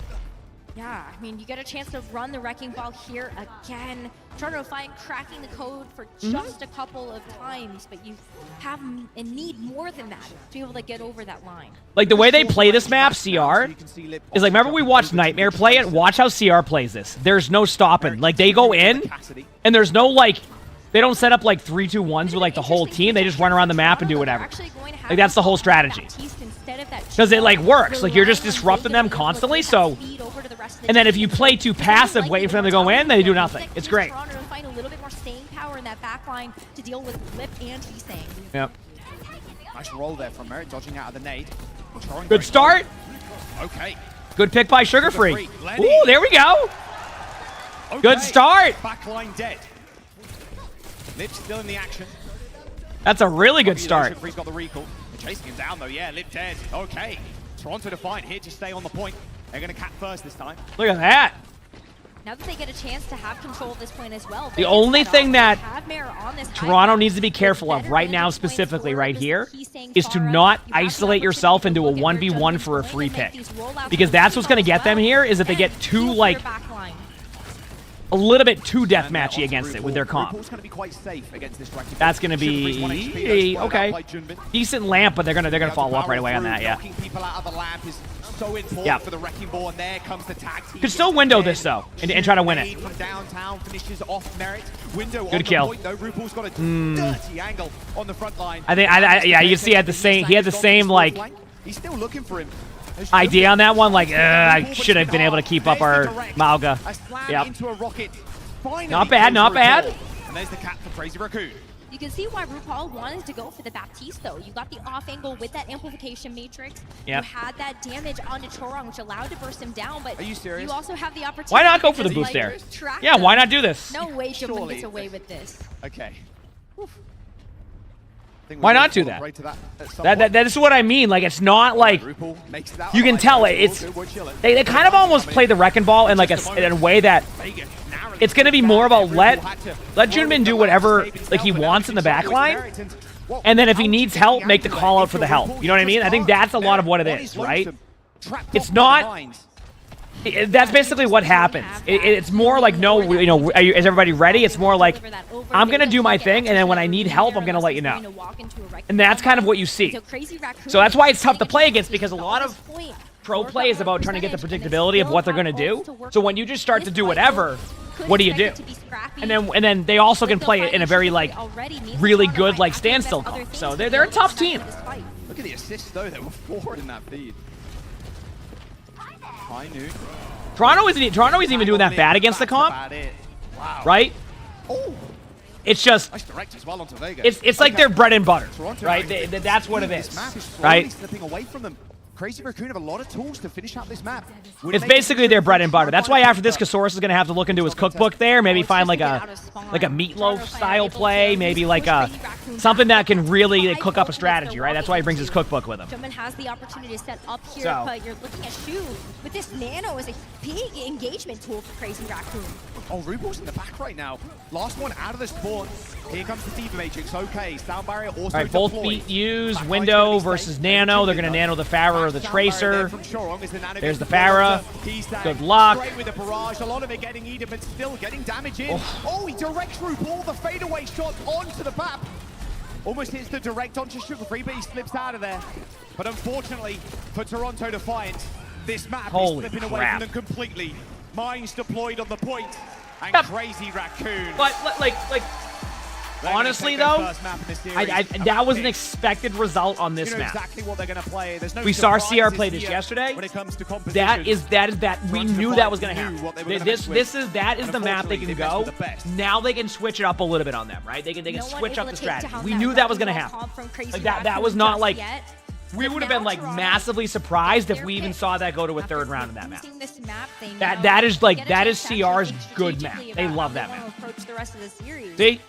Yeah, I mean, you get a chance to run the wrecking ball here again. Toronto Defiant cracking the code for just a couple of times, but you have and need more than that to be able to get over that line. Like the way they play this map, CR, is like, remember we watched Nightmare play it? Watch how CR plays this. There's no stopping. Like they go in, and there's no like, they don't set up like 3-2-1s with like the whole team. They just run around the map and do whatever. Like that's the whole strategy. Because it like works. Like you're just disrupting them constantly, so... And then if you play too passive, waiting for them to go in, they do nothing. It's great. Toronto to find a little bit more staying power in that back line to deal with Lip and T-Sang. Yep. Nice roll there from Merit, dodging out of the nade. Good start. Okay. Good pick by Sugar-Free. Ooh, there we go. Good start. Backline dead. Lip still in the action. That's a really good start. Sugar-Free's got the recall. They're chasing him down though. Yeah, Lip dead. Okay. Toronto Defiant here to stay on the point. They're going to cap first this time. Look at that. Now that they get a chance to have control of this point as well. The only thing that Toronto needs to be careful of right now, specifically right here, is to not isolate yourself into a 1v1 for a free pick. Because that's what's going to get them here, is that they get too, like, a little bit too deathmatchy against it with their comp. That's going to be okay. Decent lamp, but they're gonna follow up right away on that. Yeah. So important for the wrecking ball, and there comes the tag team. Could still window this though, and try to win it. From downtown finishes off Merit. Window good kill. Point, though. RuPaul's got a dirty angle on the front line. I think, yeah, you can see he had the same like. He's still looking for him. Idea on that one, like I should have been able to keep up our Malga. Yep. Into a rocket. Not bad, not bad. And there's the cap for Crazy Raccoon. You can see why RuPaul wanted to go for the Baptiste, though. You got the off angle with that amplification matrix. Yep. You had that damage onto Chorong, which allowed to burst him down, but are you serious? You also have the opportunity. Why not go for the boost there? Yeah, why not do this? No way Jummin gets away with this. Okay. Why not do that? That is what I mean. Like, it's not like you can tell it's they kind of almost play the wrecking ball in like in a way that it's going to be more about let Junmin do whatever like he wants in the back line, and then if he needs help, make the call out for the help. You know what I mean? I think that's a lot of what it is, right? It's not. That's basically what happens. It's more like, no, you know, is everybody ready? It's more like, I'm going to do my thing, and then when I need help, I'm going to let you know. And that's kind of what you see. So that's why it's tough to play against, because a lot of pro play is about trying to get the predictability of what they're going to do. So when you just start to do whatever, what do you do? And then they also can play it in a very, like, really good, like, standstill comp. So they're a tough team. Look at the assists, though. They were 4 in that feed. High noon. Toronto isn't even doing that bad against the comp, right? Oh, it's just nice direct as well onto Vega. It's like their bread and butter, right? That's what it is, right? Slipping away from them. Crazy Raccoon have a lot of tools to finish out this map. It's basically their bread and butter. That's why after this, Kasaurus is going to have to look into his cookbook there. Maybe find like a meatloaf style play. Maybe like something that can really cook up a strategy, right? That's why he brings his cookbook with him. Jumpman has the opportunity to set up here, but you're looking at Shu with this nano as a big engagement tool for Crazy Raccoon. Oh, RuPaul's in the back right now. Last one out of the spawn. Here comes the Diva Matrix. Okay, sound barrier also. All right, both beat used. Window versus Nano. They're going to nano the Farah or the Tracer. There's the Farah. Good luck. Straight with a barrage. A lot of it getting eaten, but still getting damage in. Oh, he directs RuPaul. The fadeaway shot onto the map. Almost hits the direct onto Sugar Free, but he slips out of there. But unfortunately for Toronto Defiant, this map is slipping away from them completely. Mines deployed on the point, and Crazy Raccoon. But like honestly though, that was an expected result on this map. Exactly what they're going to play. There's no we saw CR play this yesterday. When it comes to that we knew that was going to happen. That is the map they can go. Now they can switch it up a little bit on them, right? They can switch up the strategy. We knew that was going to happen. Like that was not like we would have been like massively surprised if we even saw that go to a third round in that map. That is CR's good map. They love that map. See?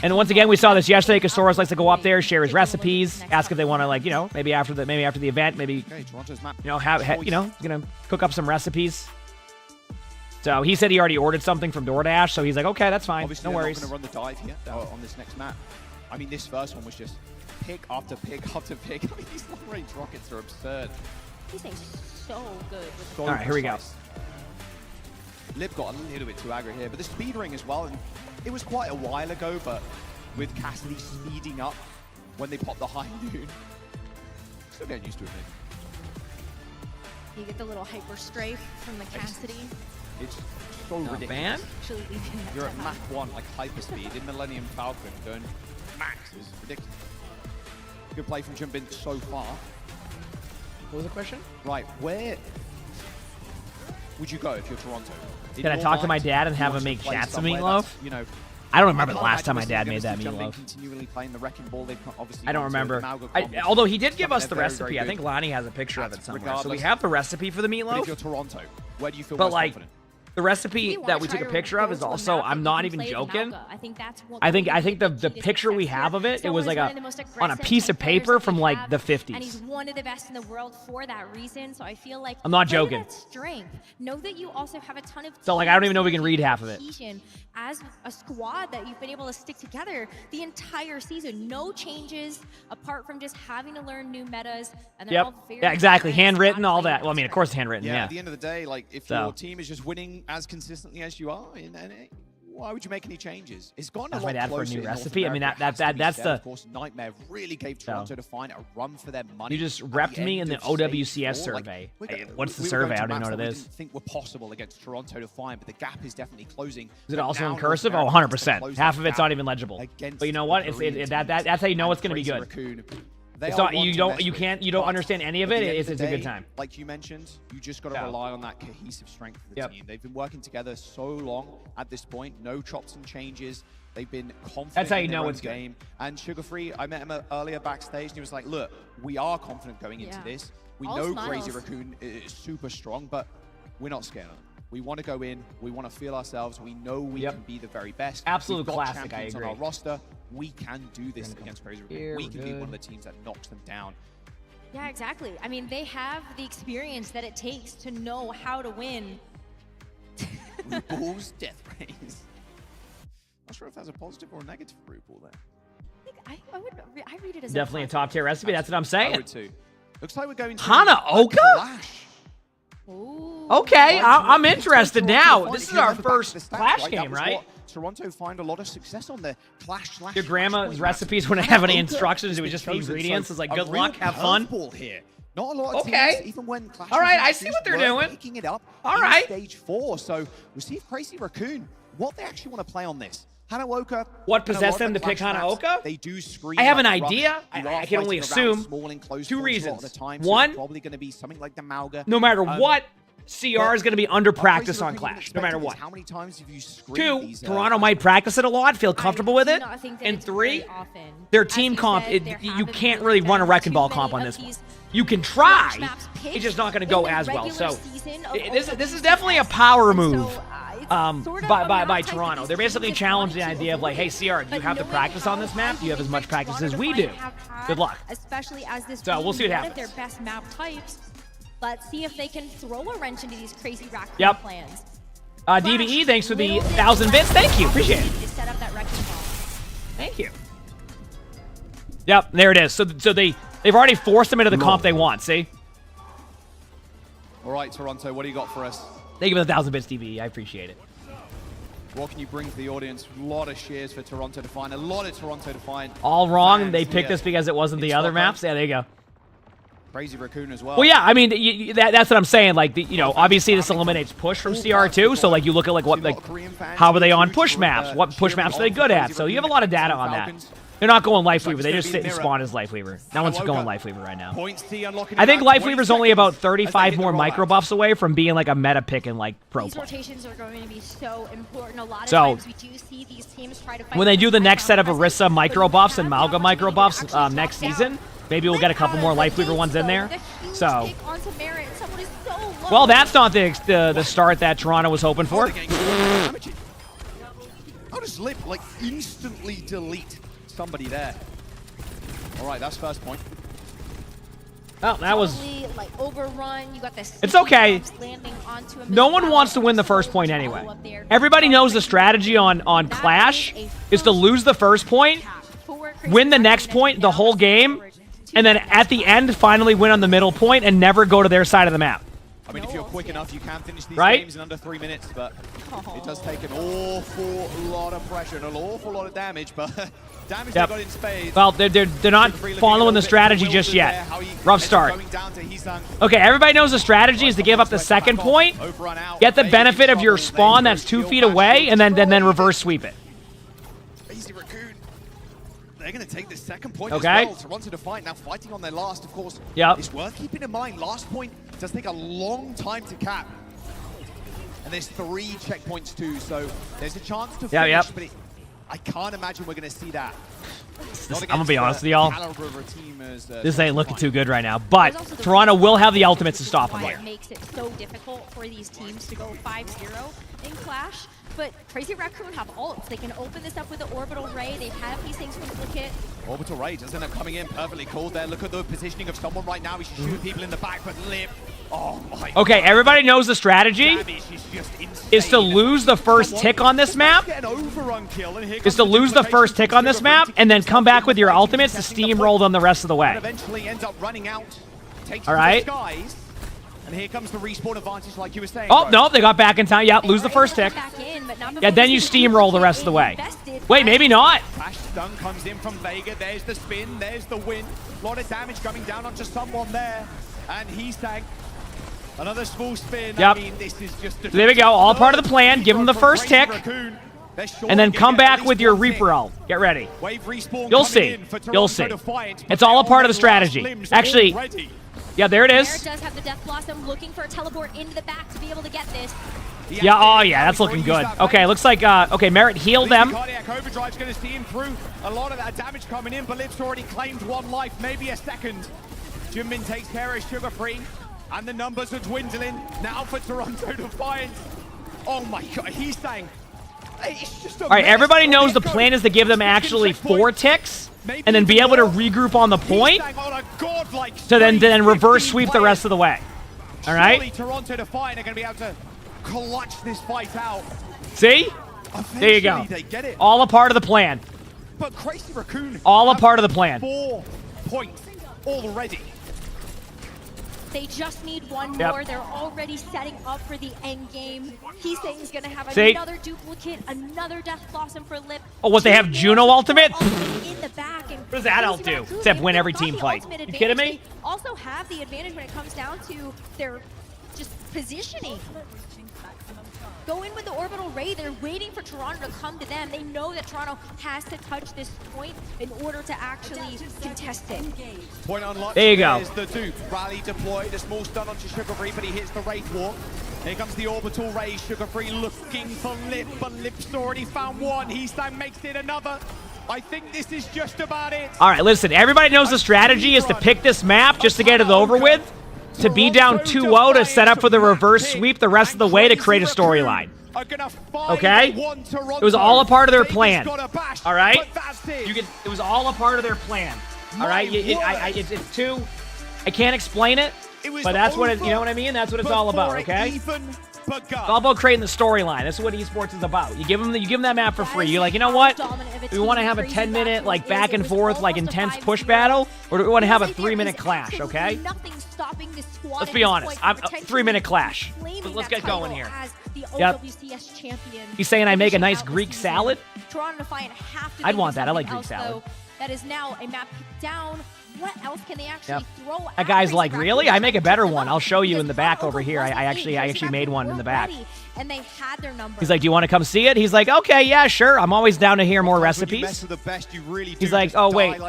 And once again, we saw this yesterday. Kasaurus likes to go up there, share his recipes, ask if they want to, like, you know, maybe after the event, maybe, you know, gonna cook up some recipes. So he said he already ordered something from DoorDash, so he's like, okay, that's fine, no worries. Not going to run the dive here on this next map. I mean, this first one was just pick after pick after pick. I mean, these long-range rockets are absurd. He's so good. All right, here we go. Lib got a little bit too aggro here, but the speed ring as well. And it was quite a while ago, but with Cassidy speeding up when they popped the high noon, still getting used to it. You get the little hyper strafe from the Cassidy. It's so ridiculous. You're at Mach 1, like hyper speed in Millennium Falcon, going max is ridiculous. Good play from Jumbin so far. What was the question? Right, where would you go if you're Toronto? Did I talk to my dad and have him make Jatsa meatloaf? You know, I don't remember the last time my dad made that meatloaf. I don't remember. Although he did give us the recipe. I think Lonnie has a picture of it somewhere. So we have the recipe for the meatloaf. But if you're Toronto, where do you feel most confident? The recipe that we took a picture of is also, I'm not even joking. I think the picture we have of it, it was like on a piece of paper from like the 50s. And he's one of the best in the world for that reason. So I feel like I'm not joking. Strength. Know that you also have a ton of so like I don't even know if we can read half of it. As a squad that you've been able to stick together the entire season, no changes apart from just having to learn new metas. And yep. Yeah, exactly. Handwritten, all that. Well, I mean, of course, handwritten. Yeah. At the end of the day, like if your team is just winning as consistently as you are, why would you make any changes? It's gone a lot my dad for a new recipe. I mean, that's the. Of course, Nightmare really gave Toronto to find a run for their money. You just repped me in the OWCS survey. What's the survey? I don't even know what it is. I think we're possible against Toronto to find, but the gap is definitely closing. Is it also in cursive? Oh, 100%. Half of it's not even legible. But you know what? That's how you know it's going to be good. It's not you don't understand any of it. It's a good time. Like you mentioned, you just got to rely on that cohesive strength of the team. They've been working together so long at this point. No chops and changes. They've been confident. That's how you in know their it's game. And Sugar Free, I met him earlier backstage, and he was like, "Look, we are confident going into this. We know Crazy Raccoon is super strong, but we're not scared of them. We want to go in. We want to feel ourselves. We know we can be the very best. Absolute We've got classic. I agree. on our roster. We can do this against Crazy Raccoon. We can be one of the teams that knocks them down." Yeah, exactly. I mean, they have the experience that it takes to know how to win. RuPaul's Death Race. Not sure if that's a positive or a negative for RuPaul there. I read it as definitely a top tier recipe. That's what I'm saying. I would too. Looks like we're going to Hanaoka? Clash. Okay, I'm interested now. This is our first Clash game, right? Toronto find a lot of success on the Clash. Your grandma's recipes wouldn't have any instructions. It was just the ingredients. It's like, good luck, have fun. Here. Not a lot of teams, even when Clash. All right, I see what they're doing. Picking it up. All right. Stage 4. So we'll see if Crazy Raccoon, what they actually want to play on this. Hanaoka. What possessed them to pick Hanaoka? They do scream. I have an idea. I can only assume. Two reasons. One, probably going to be something like the Mauga. No matter what, CR is going to be under practice on Clash, no matter what. How many times have you Two, Toronto might practice it a lot, feel comfortable with it. And three, their team comp, you can't really run a Wrecking Ball comp on this one. You can try, it's just not going to go as well. So this is definitely a power move by Toronto. They're basically challenging the idea of like, hey, CR, do you have the practice on this map? Do you have as much practice as we do? Good luck. Especially as this so we'll see what happens. Their best map types. Let's see if they can throw a wrench into these Crazy Raccoon plans. DBE, thanks for the 1,000 bits. Thank you. Appreciate it. Set up that wrecking ball. Thank you. Yep, there it is. So they've already forced them into the comp they want, see? All right, Toronto, what do you got for us? Thank you for the 1,000 bits, DBE. I appreciate it. What can you bring to the audience? A lot of shares for Toronto to find. A lot of Toronto to find. All wrong. They picked this because it wasn't the other maps. Yeah, there you go. Crazy Raccoon as well. Well, yeah, I mean, that's what I'm saying. Like, obviously this eliminates push from CR2. So, like, you look at, how are they on push maps? What push maps are they good at? So you have a lot of data on that. They're not going Lifeweaver. They just sit and spawn as Lifeweaver. No one's going Lifeweaver right now. I think Lifeweaver's only about 35 more micro buffs away from being, like, a meta pick in, like, pro play. These rotations are going to be so important. A lot of times we do see these teams try to fight. When they do the next set of Orisa micro buffs and Malga micro buffs next season, maybe we'll get a couple more Lifeweaver ones in there. So, well, that's not the start that Toronto was hoping for. How does Lip, like, instantly delete somebody there? All right, that's first point. Well, that was... like overrun. You got this. It's okay. No one wants to win the first point anyway. Everybody knows the strategy on Clash is to lose the first point, win the next point the whole game, and then at the end finally win on the middle point and never go to their side of the map. I mean, if you're quick enough, you can finish these games in under 3 minutes, but it does take an awful lot of pressure and an awful lot of damage, but damage they got in spades. Well, they're not following the strategy just yet. Rough start. Okay, everybody knows the strategy is to give up the second point, get the benefit of your spawn that's 2 feet away, and then reverse sweep it. They're going to take this second point as well. Toronto to fight, now fighting on their last, of course. It's worth keeping in mind, last point does take a long time to cap. And there's 3 checkpoints too, so there's a chance to finish, but I can't imagine we're going to see that. I'm going to be honest with y'all. This ain't looking too good right now, but Toronto will have the ultimates to stop them here. It makes it so difficult for these teams to go 5-0 in Clash. But Crazy Raccoon have ults. They can open this up with the Orbital Ray. They have these things duplicate. Orbital Ray does end up coming in perfectly called there. Look at the positioning of someone right now. He's shooting people in the back, but Lip. Oh my. Okay, everybody knows the strategy is to lose the first tick on this map. Is to lose the first tick on this map and then come back with your ultimates to steamroll them the rest of the way. Eventually ends up running out. All right. And here comes the respawn advantage, like you were saying. Oh, no, they got back in time. Yeah, lose the first tick. Yeah, then you steamroll the rest of the way. Wait, maybe not. Flash stun comes in from Vega. There's the spin. There's the win. A lot of damage coming down onto someone there. And he sank. Another small spin. Yep. I mean, this is just there we go. All part of the plan. Give him the first tick. and then come back with your Reaper ult. Get ready. You'll see. You'll see. It's all a part of the strategy. Actually, yeah, there it is. Merit does have the Death Blossom, looking for a teleport into the back to be able to get this. Yeah, oh yeah, that's looking good. Okay, looks like, okay, Merit healed them. Overdrive's going to see him through a lot of that damage coming in, but Liv's already claimed 1 life, maybe a second. Jimin takes care of Sugar Free, and the numbers are dwindling. Now for Toronto Defiance. Oh my god, he's saying... It's just all right, everybody knows the plan is to give them actually 4 ticks, and then be able to regroup on the point, to then reverse sweep the rest of the way. All right? Toronto Defiant are going to be able to clutch this fight out. See? There you go. All a part of the plan. But Crazy Raccoon, all a part of the plan. 4 points already. They just need 1 more. They're already setting up for the end game. He's saying he's going to have See? another duplicate, another Death Blossom for Lip. Oh, what, they have Juno ultimate? In the back, and what does that ult do? Except win every team fight. You kidding me? They also have the advantage when it comes down to their just positioning. Go in with the Orbital Ray. They're waiting for Toronto to come to them. They know that Toronto has to touch this point in order to actually contest it. Point unlocked. There you go. There's the dupe. Rally deployed. A small stun onto Sugar Free, but he hits the Wraith Walk. Here comes the Orbital Ray. Sugar Free looking for Lip, but Lip's already found 1. Heesang makes it another. I think this is just about it. All right, listen. Everybody knows the strategy is to pick this map just to get it over with. To be down 2-0 to set up for the reverse sweep the rest of the way to create a storyline. Okay? It was all a part of their plan. All right? It was all a part of their plan. All right? It's too... I can't explain it, but that's what it... You know what I mean? That's what it's all about, okay? It's all about creating the storyline. That's what esports is about. You give them that map for free. You're like, you know what? Do we want to have a 10-minute, like, back and forth, like, intense push battle? Or do we want to have a 3-minute clash, okay? Let's be honest. I'm a 3-minute clash. Let's get going here. Yep. He's saying I make a nice Greek salad? I'd want that. I like Greek salad. That is now a map down. What else can they actually throw at that guy's like, really? I make a better one. I'll show you in the back over here. I actually made one in the back. And they had their number. He's like, do you want to come see it? He's like, okay, yeah, sure. I'm always down to hear more recipes. He's like, oh wait,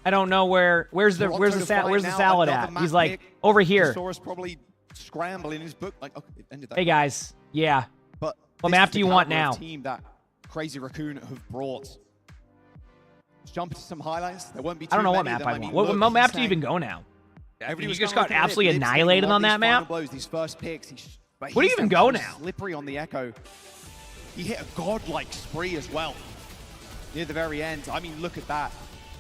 I don't know where's the salad at? He's like, over here. Probably scrambling his book. Like, hey guys, yeah. But what map do you want now? Team that Crazy Raccoon have brought. Let's jump into some highlights. There won't be. I don't know what map I want. What map do you even go now? You just got absolutely annihilated on that map. These first picks. Where do you even go now? Slippery on the Echo. He hit a godlike spree as well near the very end. I mean, look at that.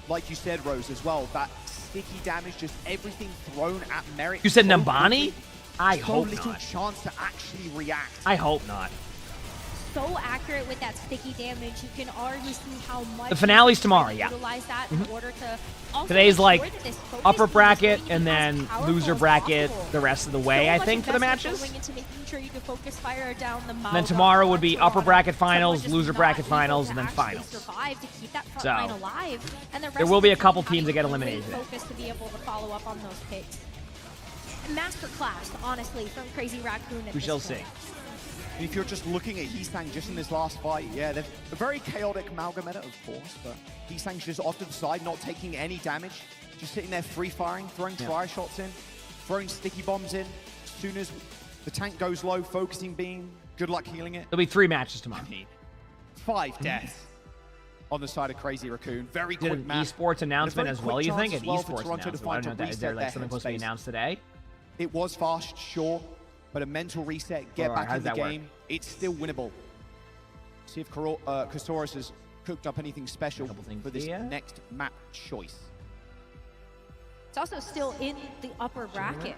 Like you said, Rose, as well. That sticky damage, just everything thrown at Merit. You said Nambani? I hope not. So little chance to actually react. I hope not. So accurate with that sticky damage, you can already see how much the finale's tomorrow. Yeah. Utilize that in order to also today's like upper bracket and then loser bracket the rest of the way. I think for the matches. And then tomorrow would be upper bracket finals, loser bracket finals, and then finals. So there will be a couple teams that get eliminated. Focus to be able to follow up on those picks. Masterclass, honestly, from Crazy Raccoon. We shall see. If you're just looking at Heesang just in this last fight, yeah, they're a very chaotic Amalgameta, of course, but Heesang's just off to the side, not taking any damage, just sitting there free-firing, throwing tri-shots in, throwing sticky bombs in. As soon as the tank goes low, focusing beam, good luck healing it. There'll be 3 matches tomorrow. 5 deaths on the side of Crazy Raccoon. Very quick an esports announcement as well, you think? An esports announcement. I don't know, is there like something supposed to be announced today? It was fast, sure. But a mental reset, get back in the game. It's still winnable. See if Kasaurus has cooked up anything special for this next map choice. It's also still in the upper bracket.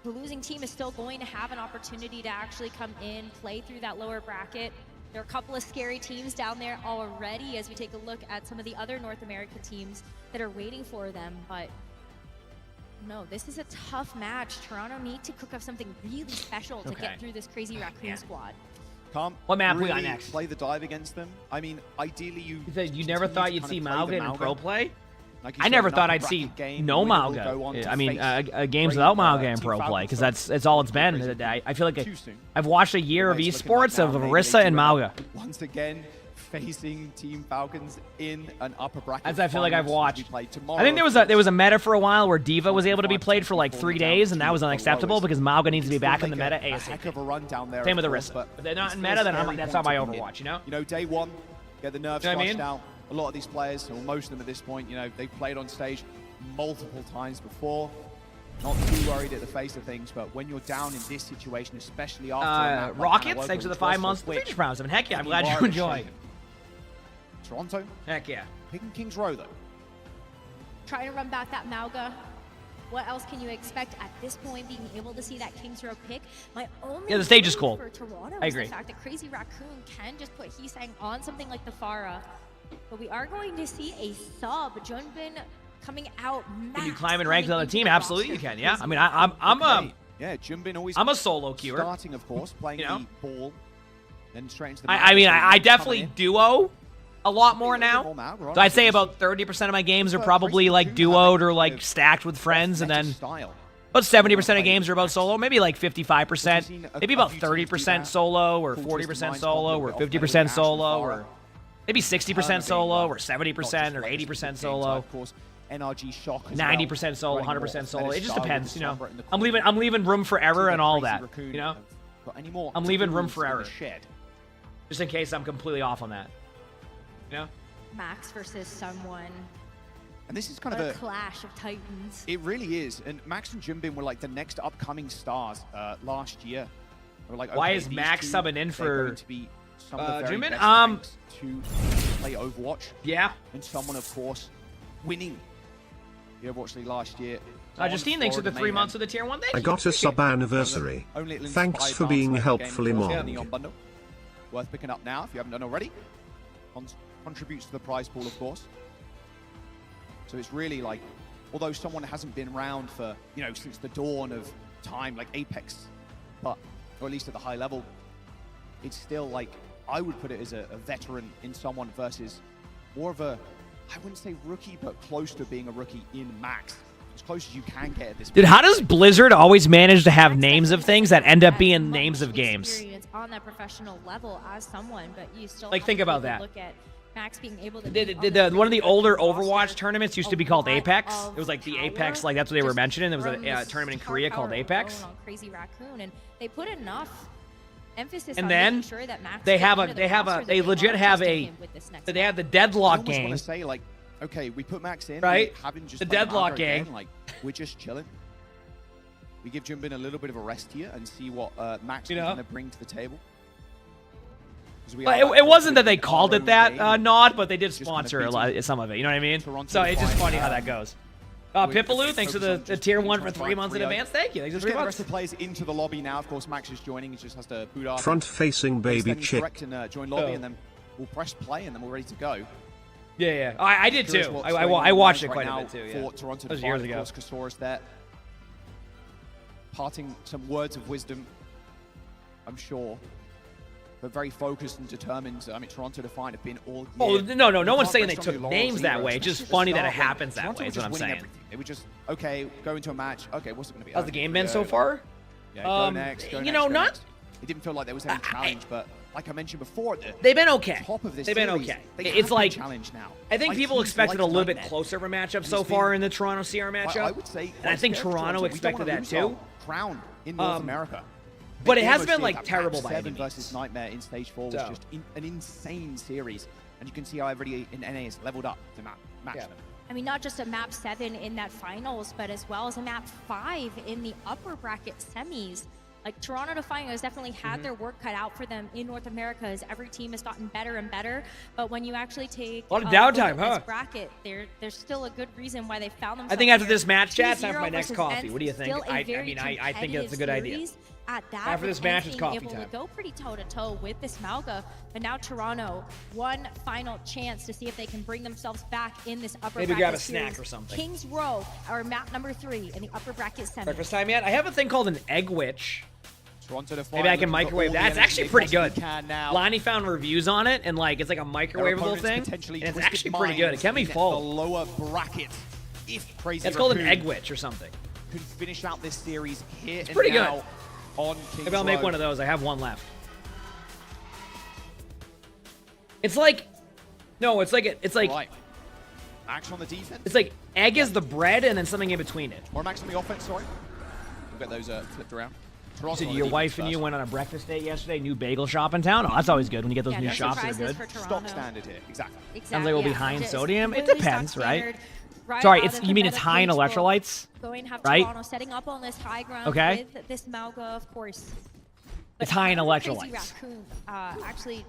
The losing team is still going to have an opportunity to actually come in, play through that lower bracket. There are a couple of scary teams down there already as we take a look at some of the other North American teams that are waiting for them, but no, this is a tough match. Toronto need to cook up something really special to get through this Crazy Raccoon squad. What map really we got next? Play the dive against them. I mean, ideally you never thought you'd see Malga in pro play? I never thought I'd see no Mauga. I mean, games without Mauga in pro play, because that's all it's been. I feel like I've watched a year of esports of Orisa and Mauga. Once again, facing Team Falcons in an upper bracket. As I feel like I've watched. I think there was a meta for a while where Diva was able to be played for like 3 days, and that was unacceptable because Mauga needs to be back in the meta ASAP. Same with Orisa. But if they're not in meta, then that's not my Overwatch, you know? You know, day one, get the nerves crushed out. A lot of these players, or most of them at this point, you know, they've played on stage multiple times before. Not too worried at the face of things, but when you're down in this situation, especially after Rockets, thanks for the 5 months feature rounds. I mean, heck yeah, I'm glad you enjoy. Toronto? Heck yeah. Picking Kings Row, though. Try to run back that Mauga. What else can you expect at this point, being able to see that Kings Row pick? My only the stage is cool. For Toronto I agree. The fact that Crazy Raccoon can just put Heesang on something like the Pharah. But we are going to see a sub. Junbin coming out. Can you climb and rank the other team? Absolutely you can, yeah. I mean, I'm yeah, Junbin always I'm a solo queuer. Starting, of course, playing the ball, then straight into the I mean, I definitely duo a lot more now. So I'd say about 30% of my games are probably like duoed or like stacked with friends, and then about 70% of games are about solo, maybe like 55%, maybe about 30% solo or 40% solo or 50% solo or maybe 60% solo or 70% or 80% solo. Of course, NRG shock. 90% solo, 100% solo. It just depends, you know. I'm leaving room for error and all that, you know. I'm leaving room for error, just in case I'm completely off on that. You know. Max versus someone. And this is kind of a clash of titans. It really is. And Max and Junbin were like the next upcoming stars last year. They were like, why is Max subbing in for some of the very Junbin? Best to play Overwatch. Yeah. And someone, of course, winning the Overwatch League last year. Justine, thanks for the 3 months of the tier 1. Thank you. I got a sub anniversary. Thanks for being helpful, emongg. Worth picking up now if you haven't done already. Contributes to the prize pool, of course. So it's really like, although someone hasn't been around for, you know, since the dawn of time, like Apex, but, or at least at the high level, it's still like, I would put it as a veteran in someone versus more of a, I wouldn't say rookie, but close to being a rookie in Max. As close as you can get at this point. Dude, how does Blizzard always manage to have names of things that end up being names of games? On that professional level as someone, but you still like think about that. Look at Max being able to one of the older Overwatch tournaments used to be called Apex. It was like the Apex, like that's what they were mentioning. There was a tournament in Korea called Apex. On Crazy Raccoon, and they put enough emphasis and on then making sure that Max they legit have they have the deadlock game. I want to say like, okay, we put Max in, right? Just the deadlock game, again, like we're just chilling. We give Junbin a little bit of a rest here and see what Max is going to bring to the table. It wasn't that they called it that, Nod, but they did sponsor some of it. You know what I mean? So it's just funny how that goes. Pipaloo, thanks for the tier 1 for 3 months in advance. Thank you. Thanks for 3 months. The rest of the players into the lobby now. Of course, Max is joining. He just has to boot up. Front-facing baby chick. And join lobby, and then we'll press play, and then we're ready to go. Yeah. I did too. I watched it quite a bit too. Yeah. For Toronto, that was years ago. Of course, Kasaurus there, parting some words of wisdom, I'm sure. But very focused and determined. I mean, Toronto Defiant have been all year. Oh, no one's saying they took names that way. It's just funny that it happens that way, is what I'm saying. Everything. They were just, okay, go into a match. Okay, what's it going to be? How's the game been so far? Yeah, go next, you know, next. It didn't feel like there was any challenge, but like I mentioned before, they've been okay. Top of this they've been series, okay. It's like challenge now. I think people expected a little bit closer of a matchup so far in the Toronto CR matchup. I would say, and I think Toronto expected that too. Crown in North America. But it hasn't been like terrible by any means. Versus Nightmare in Stage 4 was just an insane series, and you can see how everybody in NA has leveled up to match them. I mean, not just a map 7 in that finals, but as well as a map 5 in the upper bracket semis. Like, Toronto Defiant has definitely had their work cut out for them in North America as every team has gotten better and better. But when you actually take a lot of downtime, this bracket, there's still a good reason why they found themselves. I think after this match, chat, time for my next coffee. What do you think? I think it's a good idea. At that, after this match, it's coffee able time. To go pretty toe-to-toe with this Mauga, but now Toronto, one final chance to see if they can bring themselves back in this upper bracket. Maybe grab a series. snack or something. Kings Row, our map number 3 in the upper bracket semi. Breakfast time yet? I have a thing called an egg witch. Maybe I can microwave that. It's actually pretty good. Lonnie found reviews on it, and like it's like a microwavable thing, and it's actually pretty good. It can be full. The lower bracket, if Crazy It's called an egg witch or something. Could finish out this series here. It's pretty good. On Maybe I'll make one of those. I have one left. It's like, no, it's like right. Max on the defense. It's like egg is the bread, and then something in between it. Or Max on the offense. Sorry, we'll get those flipped around. You said your wife and you went on a breakfast date yesterday. New bagel shop in town. Oh, that's always good when you get those new shops that are good. Stock standard here, exactly. Sounds like we'll be high in sodium. It depends, right? Sorry, you mean it's high in electrolytes, right? Toronto setting up on this high ground okay. With this Mauga, of course. It's high in electrolytes. Crazy Raccoon, actually,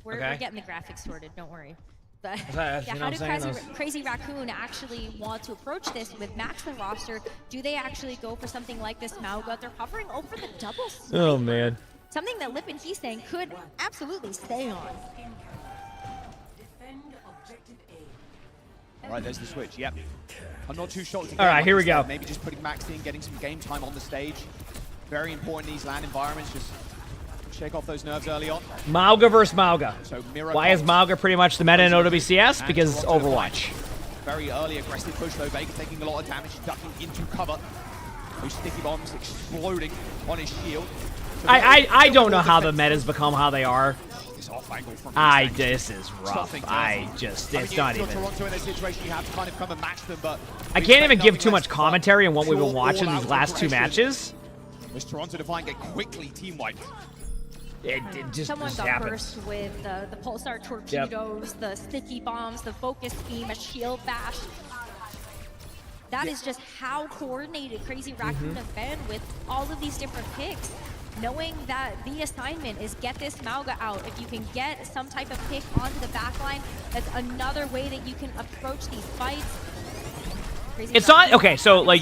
we're getting the graphics sorted. Don't worry. But yeah, how do Crazy Raccoon actually want to approach this with Max the roster? Do they actually go for something like this Mauga? They're hovering over the double sniper. Oh, man. Something that Lip and he's saying could absolutely stay on. All right, there's the switch. Yep. I'm not too sure. All right, here we go. Maybe just putting Max in, getting some game time on the stage. Very important in these LAN environments. Just shake off those nerves early on. Mauga versus Mauga. So why is Mauga pretty much the meta in OWCS? Because it's Overwatch. Very early aggressive push though. Vega taking a lot of damage, ducking into cover. Those sticky bombs exploding on his shield. So I don't know how the metas become how they are. This is rough. It's not even. Toronto in this situation, you have to kind of come and match them, but I can't even give too much commentary on what we've been watching these last two matches. Was Toronto Defiant get quickly team wiped? It just Someone got happens. burst with the pulsar torpedoes, the sticky bombs, the focus beam, a shield bash. That is just how coordinated Crazy Raccoon have been with all of these different picks. Knowing that the assignment is get this Mauga out. If you can get some type of pick onto the backline, that's another way that you can approach these fights. It's not okay. So like,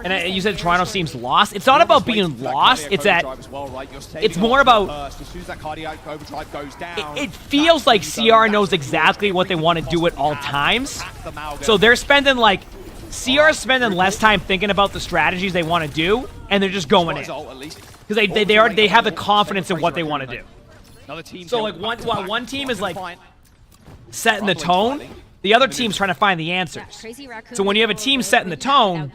and you said Toronto seems lost. It's not about being lost. It's that it's more about. It feels like CR knows exactly what they want to do at all times. So they're spending like CR's spending less time thinking about the strategies they want to do, and they're just going in because they have the confidence in what they want to do. So like one team is like setting the tone. The other team's trying to find the answers. So when you have a team setting the tone,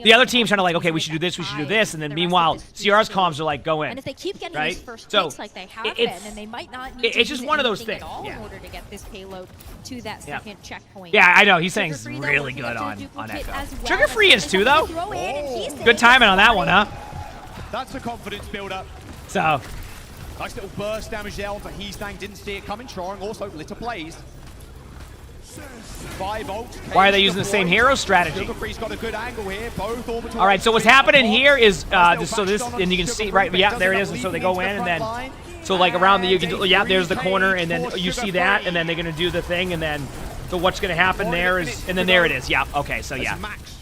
the other team's trying to like, okay, we should do this, and then meanwhile, CR's comms are like, go in. And if they keep getting right? these first picks like they have been, and they might not need it's just one of those things in order to get this payload to that second checkpoint. Yeah, I know. He's saying it's really good on Echo. Sugar Free is too, though. Good timing on that one, huh? That's a confidence builder. So. Nice little burst damage there onto Heestang. Didn't see it coming. Troring also lit ablaze. 5 volts. Why are they using the same hero strategy? Got a good angle here. Both all right, so what's happening here is and you can see right, yeah, there it is. And so they go in and then, so like around the, you can, yeah, there's the corner, and then you see that, and then they're gonna do the thing, and then, so what's gonna happen there is, and then there it is. Yeah, okay, so yeah,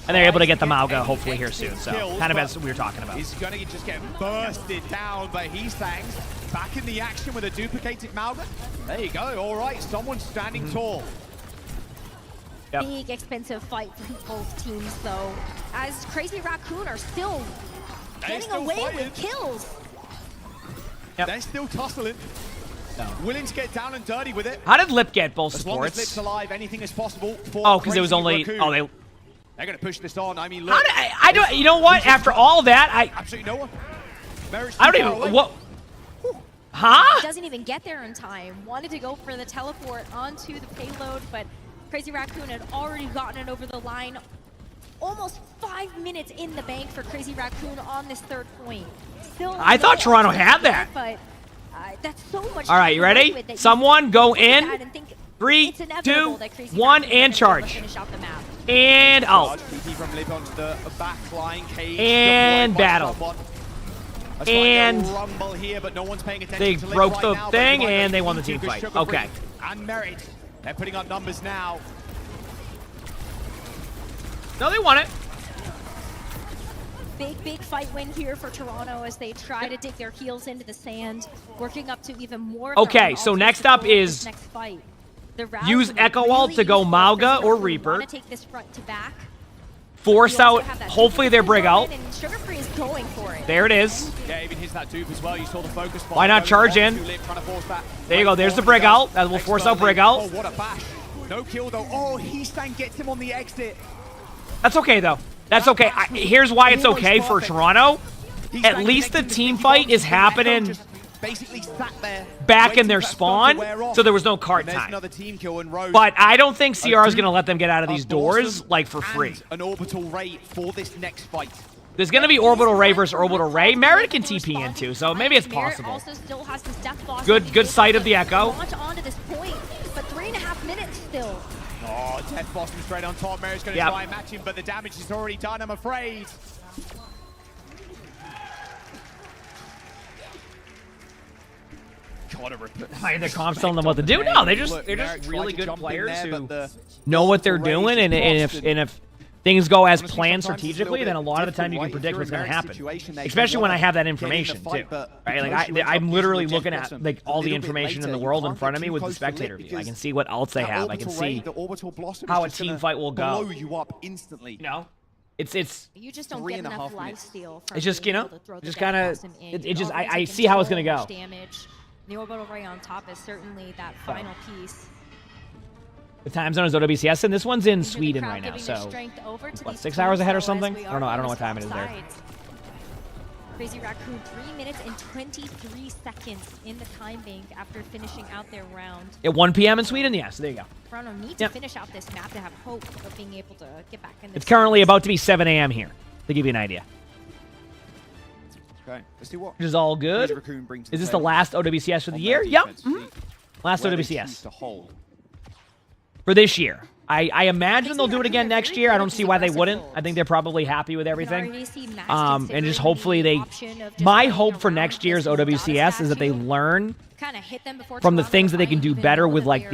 and they're able to get the Mauga hopefully here soon. So kind of as we were talking about. He's gonna just get bursted down, but Heestang's back in the action with a duplicated Mauga. There you go. All right, someone's standing tall. Yep. Big, expensive fight for both teams, though, as Crazy Raccoon are still getting away with kills. Yep. They're still tussling. Willing to get down and dirty with it. How did Lip get both as long as supports? Lip's alive, anything is possible. Oh, because it was only. Raccoon. Oh, they're going to push this on. I mean, look. I don't. You know what? After all that, absolutely no one. I don't even. What? Huh? Doesn't even get there in time. Wanted to go for the teleport onto the payload, but Crazy Raccoon had already gotten it over the line. Almost 5 minutes in the bank for Crazy Raccoon on this third point. Still, I thought Toronto had that. But that's so much. All right, you ready? Someone go in. 3, 2, 1, and charge. And out. And battle. And they broke the thing, and they won the team fight. Okay. And Merit. They're putting up numbers now. No, they won it. Big fight win here for Toronto as they try to dig their heels into the sand, working up to even more. Okay, so next up is use Echo Ult to go Mauga or Reaper. Take this front to back. Force out, hopefully their brig out. And Sugar Free is going for it. There it is. Yeah, even hits that dupe as well. You saw the focus. Why not charge in? There you go. There's the brig out. That will force out brig out. Oh, what a bash. No kill, though. Oh, Heesang gets him on the exit. That's okay, though. That's okay. Here's why it's okay for Toronto. At least the team fight is happening back in their spawn, so there was no cart time. But I don't think CR is going to let them get out of these doors, like, for free. An orbital ray for this next fight. There's going to be orbital ray versus orbital ray. Merit can TP into, so maybe it's possible. Also still has this death boss Good sight of the Echo. Launch onto this point, but 3.5 minutes still. Oh, Death Blossom straight on top. Merit's going to try and match him, but the damage is already done, I'm afraid. The comp's telling them what to do? No, they're just really good players who know what they're doing, and if things go as planned strategically, then a lot of the time you can predict what's going to happen. Especially when I have that information too. Right? Like I'm literally looking at like all the information in the world in front of me with the spectator view. I can see what ults they have. I can see how a team fight will go. You know? It's you just don't get enough lifesteal. It's just, you know, just kind of I see how it's going to go. Damage. The orbital ray on top is certainly that final piece. The time zone is OWCS, and this one's in Sweden right now, so what, 6 hours ahead or something? I don't know what time it is there. Crazy Raccoon, 3 minutes and 23 seconds in the time bank after finishing out their round. At 1 p.m. in Sweden? Yes, there you go. Toronto need to finish out this map to have hope of being able to get back in this. It's currently about to be 7 a.m. here, to give you an idea. Okay, let's see what. Which is all good. Is this the last OWCS for the year? Yep. Last OWCS. For this year. I imagine they'll do it again next year. I don't see why they wouldn't. I think they're probably happy with everything. And just hopefully my hope for next year's OWCS is that they learn from the things that they can do better with like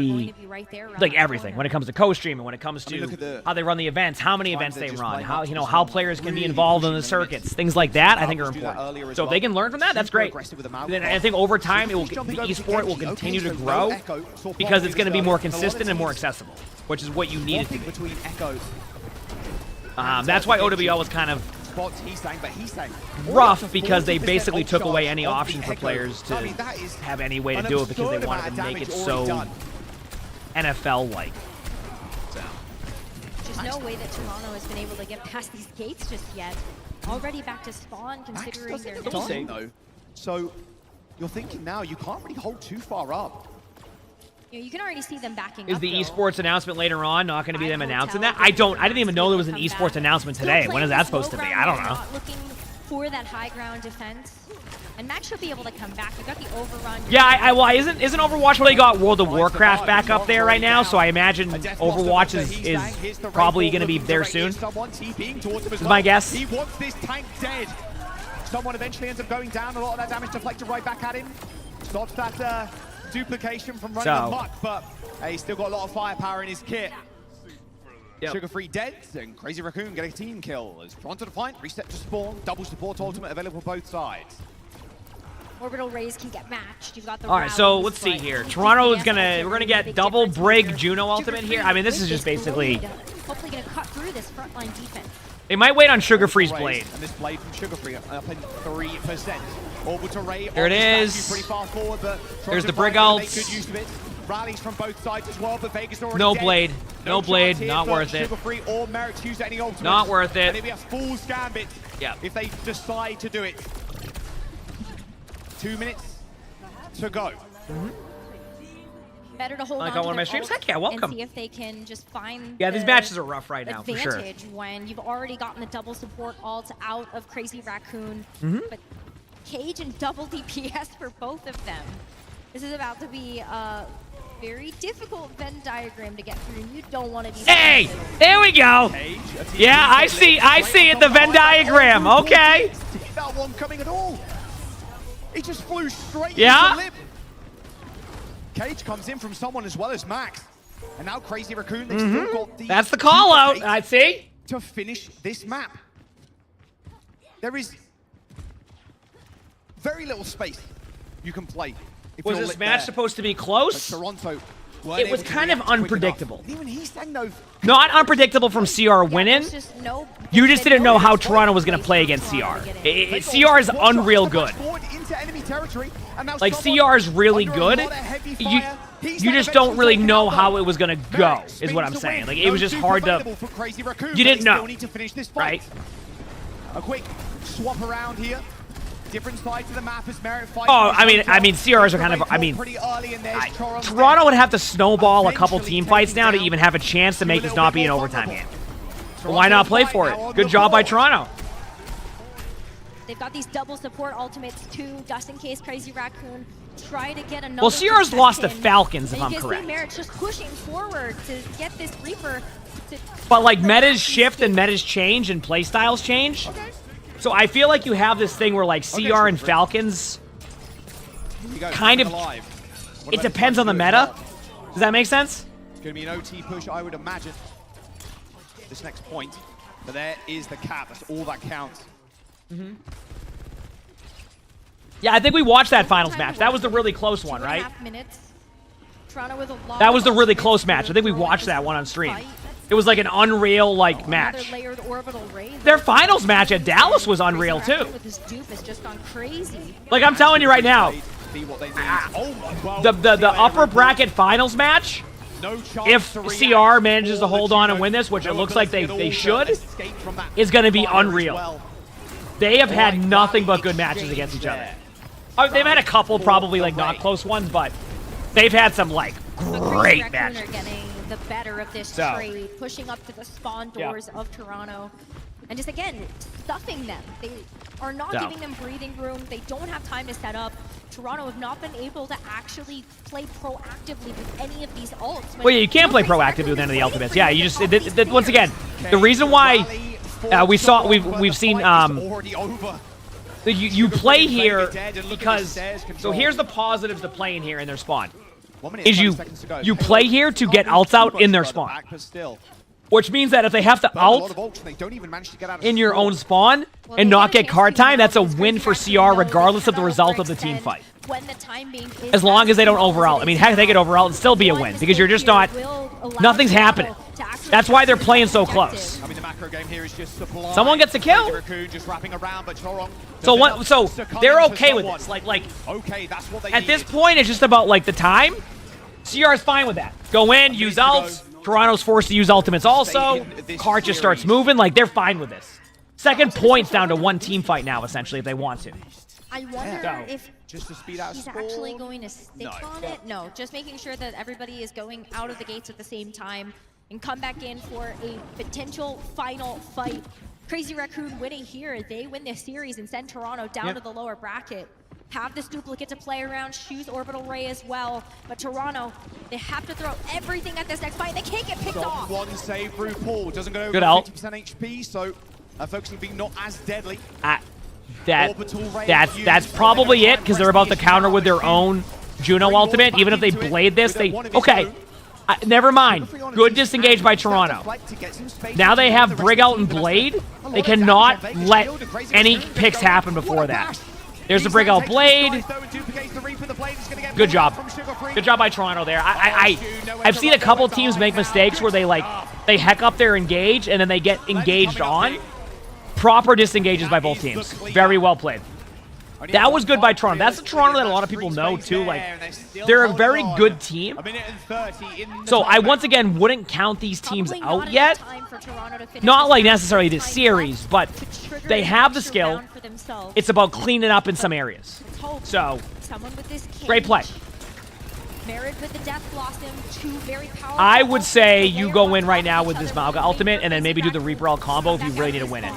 everything when it comes to co-streaming, when it comes to how they run the events, how many events they run, how players can be involved in the circuits, things like that I think are important. So if they can learn from that, that's great. Then I think over time the esport will continue to grow because it's going to be more consistent and more accessible, which is what you need it to be. That's why OWL was kind of rough, because they basically took away any option for players to have any way to do it because they wanted to make it so NFL-like. So. There's no way that Toronto has been able to get past these gates just yet. Already back to spawn, considering their time, though. So you're thinking now you can't really hold too far up. You can already see them backing up. Is the esports announcement later on not going to be them announcing that? I didn't even know there was an esports announcement today. When is that supposed to be? I don't know. Looking for that high ground defense, and Max should be able to come back. You got the overrun. Yeah, well, isn't Overwatch where they got World of Warcraft back up there right now? So I imagine Overwatch is probably going to be there soon. Is my guess. He wants this tank dead. Someone eventually ends up going down. A lot of that damage deflected right back at him. Stops that duplication from running amok, but he's still got a lot of firepower in his kit. Sugar Free dead, and Crazy Raccoon getting a team kill as Toronto Defiant reset to spawn, double support ultimate available both sides. Orbital rays can get matched. You've got the all right, so let's see here. Toronto is we're gonna get double brig Juno ultimate here. I mean, this is just basically hopefully gonna cut through this frontline defense. They might wait on Sugar Free's blade. And this blade from Sugar Free up in 3%. Orbital ray. There it is. Pretty far forward, but there's the brig ults. Good use of it. Rallies from both sides as well, but Vegas already no dead. Blade. No blade. Not worth it. Sugar Free or Merit to use any ultimate. Not worth it. And it'll be a fool's gambit if they decide to do it. 2 minutes to go. Better to hold on to one of my streams. Heck yeah, welcome. And see if they can just find these matches are rough right now, for sure. Advantage when you've already gotten the double support ult out of Crazy Raccoon, but Cage and double DPS for both of them. This is about to be a very difficult Venn diagram to get through, and you don't want to be. Hey, there we go. Yeah, I see it. The Venn diagram. Okay. That one coming at all. He just flew straight into the lip. Cage comes in from someone as well as Max. And now Crazy Raccoon, they've still got the... That's the call out, I see. ...to finish this map. There is very little space you can play. Was this match supposed to be close? But Toronto it was kind of unpredictable. Even he's saying no. Not unpredictable from CR winning. You just didn't know how Toronto was going to play against CR. CR is unreal good. Like, CR is really good. You just don't really know how it was going to go, is what I'm saying. Like, it was just hard to... You didn't know, right? A quick swap around here. Different sides of the map as Merit fights. Oh, I mean, CRs are kind of... Toronto would have to snowball a couple team fights now to even have a chance to make this not be an overtime game. But why not play for it? Good job by Toronto. They've got these double support ultimates too, just in case Crazy Raccoon try to get another. Well, CR's lost to Falcons, if I'm correct. Merit's just pushing forward to get this Reaper. But like metas shift and metas change and playstyles change. So I feel like you have this thing where like CR and Falcons kind of, it depends on the meta. Does that make sense? It's going to be an OT push, I would imagine, this next point. But there is the cap. That's all that counts. Yeah, I think we watched that finals match. That was the really close one, right? That was the really close match. I think we watched that one on stream. It was like an unreal like match. Their finals match at Dallas was unreal too. Like I'm telling you right now, the upper bracket finals match, if CR manages to hold on and win this, which it looks like they should, is going to be unreal. They have had nothing but good matches against each other. They've had a couple probably like not close ones, but they've had some like great matches. The better of this trade, pushing up to the spawn doors of Toronto, and just again stuffing them. They are not giving them breathing room. They don't have time to set up. Toronto have not been able to actually play proactively with any of these ults. Well, yeah, you can't play proactively with any of the ultimates. Yeah, you just once again, the reason why we've seen you play here because so here's the positives to playing here in their spawn. Is you play here to get ults out in their spawn. Which means that if they have to ult in your own spawn and not get card time, that's a win for CR regardless of the result of the team fight. As long as they don't over-ult. I mean, heck, they get over-ult and still be a win because you're just not... Nothing's happening. That's why they're playing so close. Someone gets a kill. So they're okay with this. Like at this point, it's just about like the time. CR's fine with that. Go in, use ults. Toronto's forced to use ultimates also. Cart just starts moving. Like, they're fine with this. Second point's down to one team fight now, essentially, if they want to. I wonder if he's actually going to stick on it. No, just making sure that everybody is going out of the gates at the same time and come back in for a potential final fight. Crazy Raccoon winning here. They win this series and send Toronto down to the lower bracket. Have this duplicate to play around, choose Orbital Ray as well. But Toronto, they have to throw everything at this next fight. They can't get picked off. One save through Paul. Doesn't go over good ult. 50% HP, so focusing being not as deadly. That's probably it, because they're about to counter with their own Juno ultimate. Even if they blade this, they... Okay, never mind. Good disengage by Toronto. Now they have Brig out and Blade. They cannot let any picks happen before that. There's the Brig out Blade. Good job. Good job by Toronto there. I've seen a couple teams make mistakes where they heck up their engage and then they get engaged on. Proper disengages by both teams. Very well played. That was good by Toronto. That's the Toronto that a lot of people know too. Like, they're a very good team. So I once again wouldn't count these teams out yet. Not like necessarily this series, but they have the skill. It's about cleaning up in some areas. So, great play. I would say you go in right now with this Malga ultimate and then maybe do the Reaper ult combo if you really need to win it.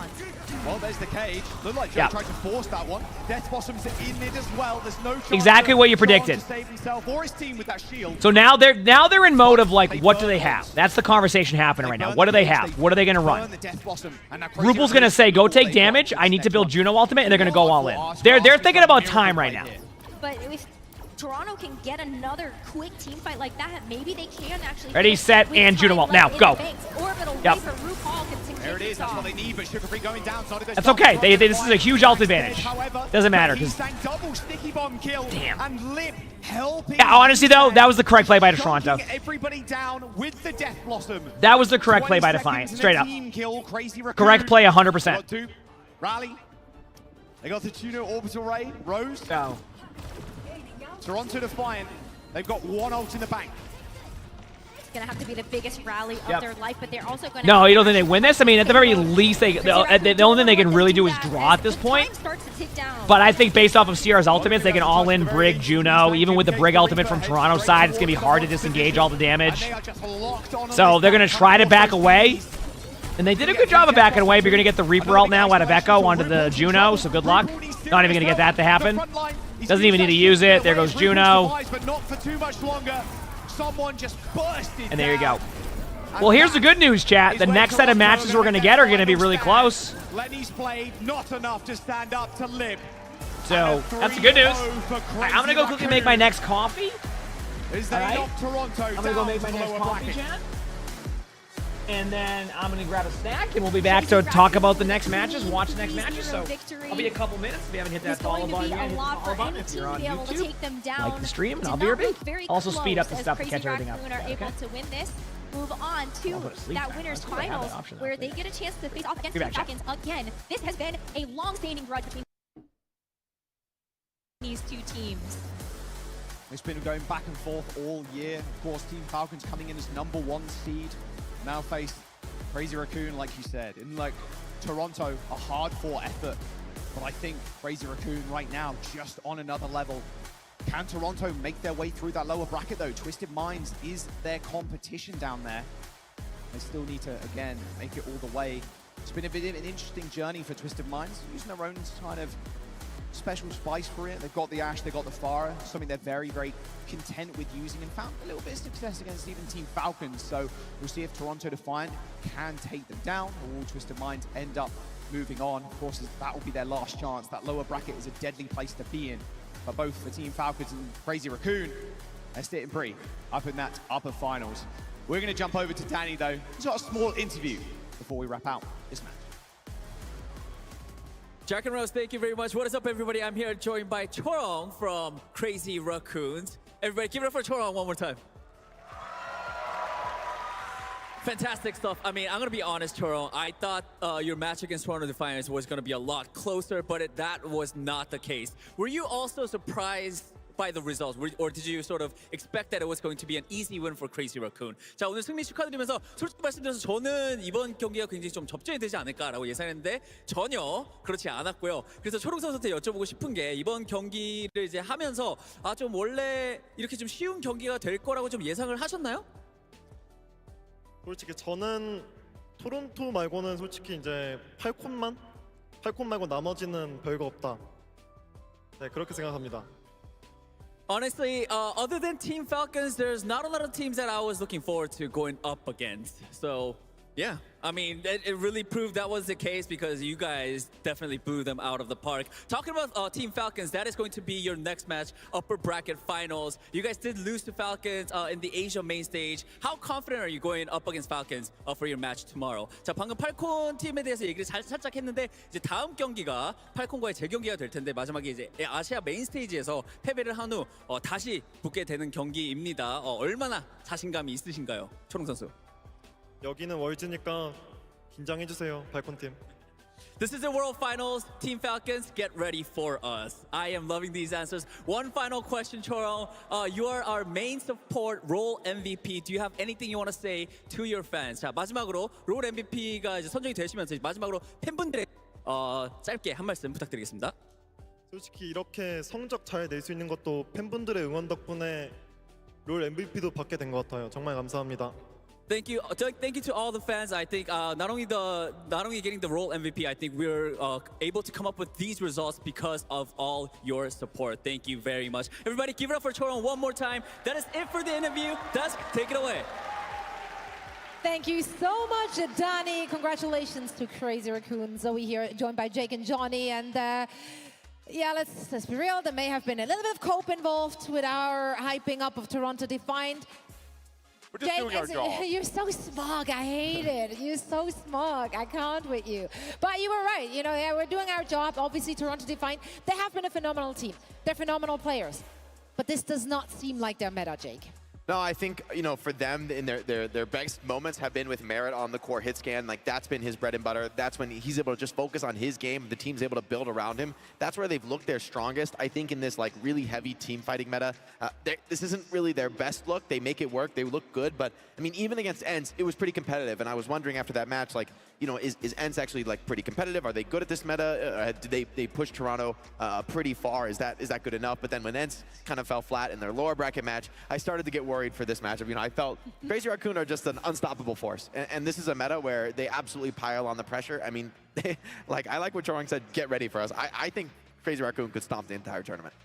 Well, there's the cage. Looked like Joe tried to force that one. Death Blossom's in it as well. There's no chance exactly what you predicted. To save himself or his team with that shield. So now they're in mode of like, what do they have? That's the conversation happening right now. What do they have? What are they going to run? Rupel's going to say, go take damage. I need to build Juno ultimate, and they're going to go all in. They're thinking about time right now. But if Toronto can get another quick team fight like that, maybe they can actually... Ready, set, and Juno ult. Now, go. Yep. There it is. That's what they need, but Sugar Free going down. That's okay. This is a huge ult advantage. Doesn't matter. Double sticky bomb kill. Damn. And Lip helping. Yeah, honestly though, that was the correct play by Toronto. Everybody down with the Death Blossom. That was the correct play by Defiant, straight up. Kill, Crazy Raccoon. Correct play 100%. Rally. They got the Juno Orbital Ray. Rose. No. Toronto Defiant. They've got one ult in the bank. It's going to have to be the biggest rally of their life, but they're also going to... No, you don't think they win this? I mean, at the very least, the only thing they can really do is draw at this point. But I think based off of CR's ultimates, they can all in Brig, Juno. Even with the Brig ultimate from Toronto's side, it's going to be hard to disengage all the damage. So they're going to try to back away. And they did a good job of backing away, but you're going to get the Reaper ult now out of Echo onto the Juno, so good luck. Not even going to get that to happen. Doesn't even need to use it. There goes Juno. And there you go. Well, here's the good news, chat. The next set of matches we're going to get are going to be really close. Lenny's played not enough to stand up to Lib. So, that's the good news. I'm going to go quickly make my next coffee. All right? I'm going to go make my next coffee, chat. And then I'm going to grab a snack, and we'll be back to talk about the next matches, watch the next matches. So I'll be a couple minutes. If you haven't hit that follow button yet, hit the follow button. If you're on YouTube, like the stream, and I'll be RB. Also speed up the stuff to catch everything up. Able to win this, move on to that winner's finals, where they get a chance to face off against Team Falcons again. This has been a long-standing grudge between these two teams. It's been going back and forth all year. Of course, Team Falcons coming in as #1 seed. Now face Crazy Raccoon, like you said. In like Toronto, a hard-fought effort. But I think Crazy Raccoon right now just on another level. Can Toronto make their way through that lower bracket though? Twisted Minds is their competition down there. They still need to, again, make it all the way. It's been a bit of an interesting journey for Twisted Minds, using their own kind of special spice for it. They've got the Ashe, they've got the Pharah, something they're very, very content with using, and found a little bit of success against even Team Falcons. So we'll see if Toronto Defiant can take them down, or will Twisted Minds end up moving on. Of course, that will be their last chance. That lower bracket is a deadly place to be in. But both for Team Falcons and Crazy Raccoon, they're sitting pretty up in that upper finals. We're going to jump over to Danny, though. He's got a small interview before we wrap out this match. Jack and Rose, thank you very much. What is up, everybody? I'm here joined by Chorong from Crazy Raccoons. Everybody, give it up for Chorong one more time. Fantastic stuff. I mean, I'm going to be honest, Chorong. I thought your match against Toronto Defiance was going to be a lot closer, but that was not the case. Were you also surprised by the results, or did you sort of expect that it was going to be an easy win for Crazy Raccoon? 자, 오늘 승리 축하드리면서 솔직히 말씀드려서 저는 이번 경기가 굉장히 좀 접전이 되지 않을까라고 예상했는데 전혀 그렇지 않았고요. 그래서 초롱 선수한테 여쭤보고 싶은 게 이번 경기를 이제 하면서 좀 원래 이렇게 좀 쉬운 경기가 될 거라고 좀 예상을 하셨나요? 솔직히 저는 토론토 말고는 솔직히 이제 8콘 말고 나머지는 별거 없다. 네, 그렇게 생각합니다. Honestly, other than Team Falcons, there's not a lot of teams that I was looking forward to going up against. So, yeah, I mean, it really proved that was the case because you guys definitely blew them out of the park. Talking about Team Falcons, that is going to be your next match, upper bracket finals. You guys did lose to Falcons in the Asia main stage. How confident are you going up against Falcons for your match tomorrow? 자, 방금 팔콘 팀에 대해서 얘기를 살짝 했는데 이제 다음 경기가 팔콘과의 재경기가 될 텐데 마지막에 이제 아시아 메인 스테이지에서 패배를 한 후 다시 붙게 되는 경기입니다. 얼마나 자신감이 있으신가요, 초롱 선수? 여기는 월즈니까 긴장해주세요, 발콘팀. This is the World Finals. Team Falcons, get ready for us. I am loving these answers. One final question, Chorong. You are our main support role MVP. Do you have anything you want to say to your fans? 자, 마지막으로 롤 MVP가 이제 선정이 되시면서 마지막으로 팬분들의 짧게 한 말씀 부탁드리겠습니다. 솔직히 이렇게 성적 잘 낼 수 있는 것도 팬분들의 응원 덕분에 롤 MVP도 받게 된 것 같아요. 정말 감사합니다. Thank you to all the fans. I think not only getting the role MVP, I think we're able to come up with these results because of all your support. Thank you very much. Everybody, give it up for Chorong one more time. That is it for the interview. Dusk, take it away. Thank you so much, Danny. Congratulations to Crazy Raccoon. Zoe here, joined by Jake and Johnny. And yeah, let's be real. There may have been a little bit of cope involved with our hyping up of Toronto Defiant. We're just doing our job. You're so smug. I hate it. You're so smug. I can't with you. But you were right. You know, yeah, we're doing our job. Obviously, Toronto Defiant, they have been a phenomenal team. They're phenomenal players. but this does not seem like their meta, Jake. No, I think, you know, for them, in their best moments have been with Merit on the core hit scan. Like, that's been his bread and butter. That's when he's able to just focus on his game. The team's able to build around him. That's where they've looked their strongest. I think in this, like, really heavy team fighting meta, this isn't really their best look. They make it work. They look good. But, I mean, even against ENCE, it was pretty competitive. And I was wondering after that match, like, you know, is ENCE actually, like, pretty competitive? Are they good at this meta? Did they push Toronto pretty far? Is that good enough? But then when ENCE kind of fell flat in their lower bracket match, I started to get worried for this matchup. You know, I felt Crazy Raccoon are just an unstoppable force. And this is a meta where they absolutely pile on the pressure. I mean, like, I like what Chorong said, get ready for us. I think Crazy Raccoon could stomp the entire tournament.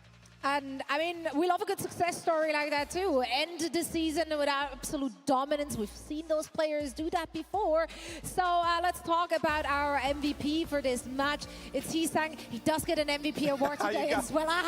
And I mean, we love a good success story like that too. End the season with absolute dominance. We've seen those players do that before. So let's talk about our MVP for this match. It's Hee-Sang. He does get an MVP award today as well. I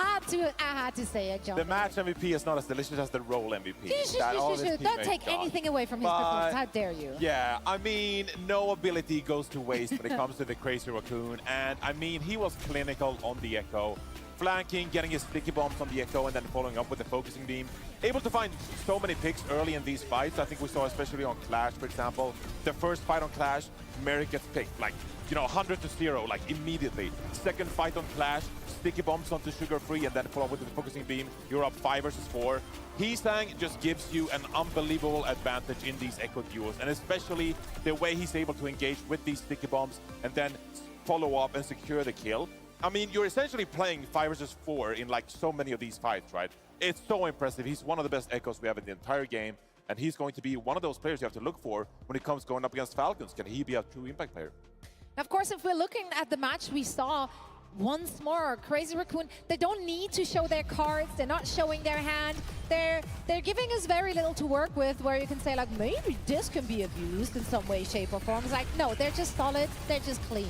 had to say it, John. The match MVP is not as delicious as the role MVP. Don't take anything away from his performance. How dare you? Yeah, I mean, no ability goes to waste when it comes to the Crazy Raccoon. And I mean, he was clinical on the Echo. Flanking, getting his sticky bombs on the Echo, and then following up with the focusing beam. Able to find so many picks early in these fights. I think we saw especially on Clash, for example. The first fight on Clash, Merrick gets picked, like, you know, 100 to 0, like, immediately. Second fight on Clash, sticky bombs onto Sugar Free, and then follow up with the focusing beam. You're up 5 versus 4. Hee-Sang just gives you an unbelievable advantage in these Echo duels, and especially the way he's able to engage with these sticky bombs and then follow up and secure the kill. I mean, you're essentially playing 5 versus 4 in like so many of these fights, right? It's so impressive. He's one of the best Echoes we have in the entire game, and he's going to be one of those players you have to look for when it comes going up against Falcons. Can he be a true impact player? Of course, if we're looking at the match, we saw once more Crazy Raccoon. They don't need to show their cards. They're not showing their hand. They're giving us very little to work with, where you can say like, maybe this can be abused in some way, shape, or form. It's like, no, they're just solid. They're just clean.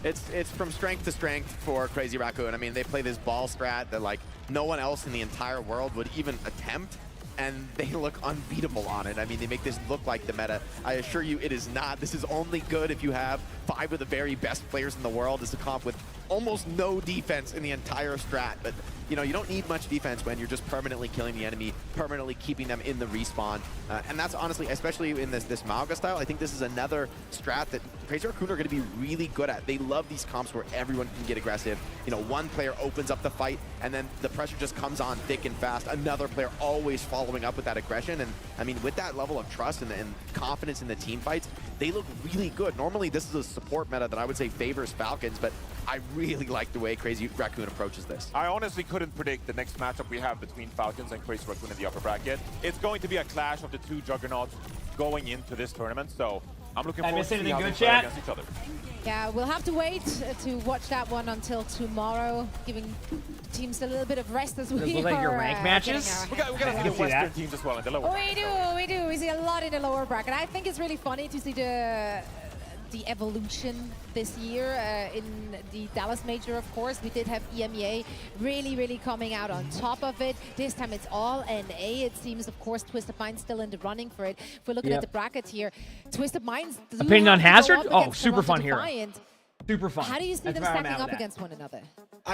It's from strength to strength for Crazy Raccoon. I mean, they play this ball strat that like no one else in the entire world would even attempt, and they look unbeatable on it. I mean, they make this look like the meta. I assure you it is not. This is only good if you have 5 of the very best players in the world as a comp with almost no defense in the entire strat. But, you know, you don't need much defense when you're just permanently killing the enemy, permanently keeping them in the respawn. And that's honestly, especially in this Mauga style, I think this is another strat that Crazy Raccoon are going to be really good at. They love these comps where everyone can get aggressive. You know, one player opens up the fight, and then the pressure just comes on thick and fast. Another player always following up with that aggression. And, I mean, with that level of trust and confidence in the team fights, they look really good. Normally, this is a support meta that I would say favors Falcons, but I really like the way Crazy Raccoon approaches this. I honestly couldn't predict the next matchup we have between Falcons and Crazy Raccoon in the upper bracket. It's going to be a clash of the 2 juggernauts going into this tournament, so I'm looking forward to see how they play against each other. Yeah, we'll have to wait to watch that one until tomorrow, giving teams a little bit of rest as we look like your rank matches. We got to see the Western teams as well in the lower bracket. We do. We see a lot in the lower bracket. I think it's really funny to see the evolution this year in the Dallas Major, of course. We did have EMEA really coming out on top of it. This time it's all NA, it seems. Of course, Twisted Minds still in the running for it. If we're looking at the brackets here, Twisted Minds opinion on Hazard? Oh, super fun here. Super fun. How do you see them stacking up against one another?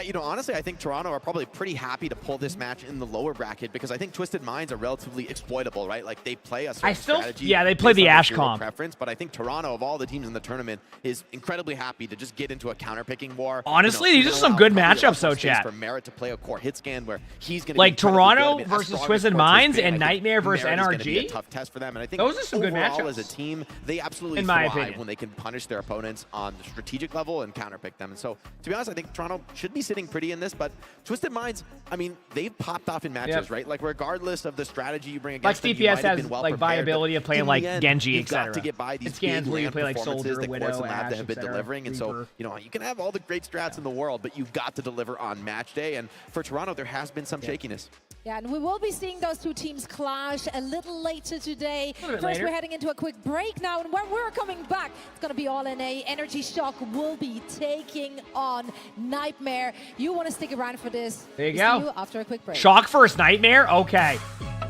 You know, honestly, I think Toronto are probably pretty happy to pull this match in the lower bracket because I think Twisted Minds are relatively exploitable, right? Like, they play a certain strategy. Yeah, they play the Ash comp. Preference, but I think Toronto, of all the teams in the tournament, is incredibly happy to just get into a counter-picking war. Honestly, these are some good matchups, though, chat. For Merit to play a core hit scan where he's going to like Toronto versus Twisted Minds and Nightmare versus NRG. Is be a tough test for them, and I think those are some good matchups. As a team, they absolutely thrive when they can punish their opponents on the strategic level and counter-pick them. And so, to be honest, I think Toronto should be sitting pretty in this, but Twisted Minds, I mean, they've popped off in matches, right? Like, regardless of the strategy you bring against them, DPS has like viability of playing like Genji, etc. To get by these it's big land you play like Soldier, that Widow, Lab Ash, have been delivering, and so you know you can have all the great strats in the world, but you've got to deliver on match day. And for Toronto, there has been some shakiness. Yeah, and we will be seeing those 2 teams clash a little later today. First, we're heading into a quick break now, and when we're coming back, it's going to be all NA. Energy Shock will be taking on Nightmare. You want to stick around for this. There you go. See you after a quick break. Shock first, Nightmare? Okay.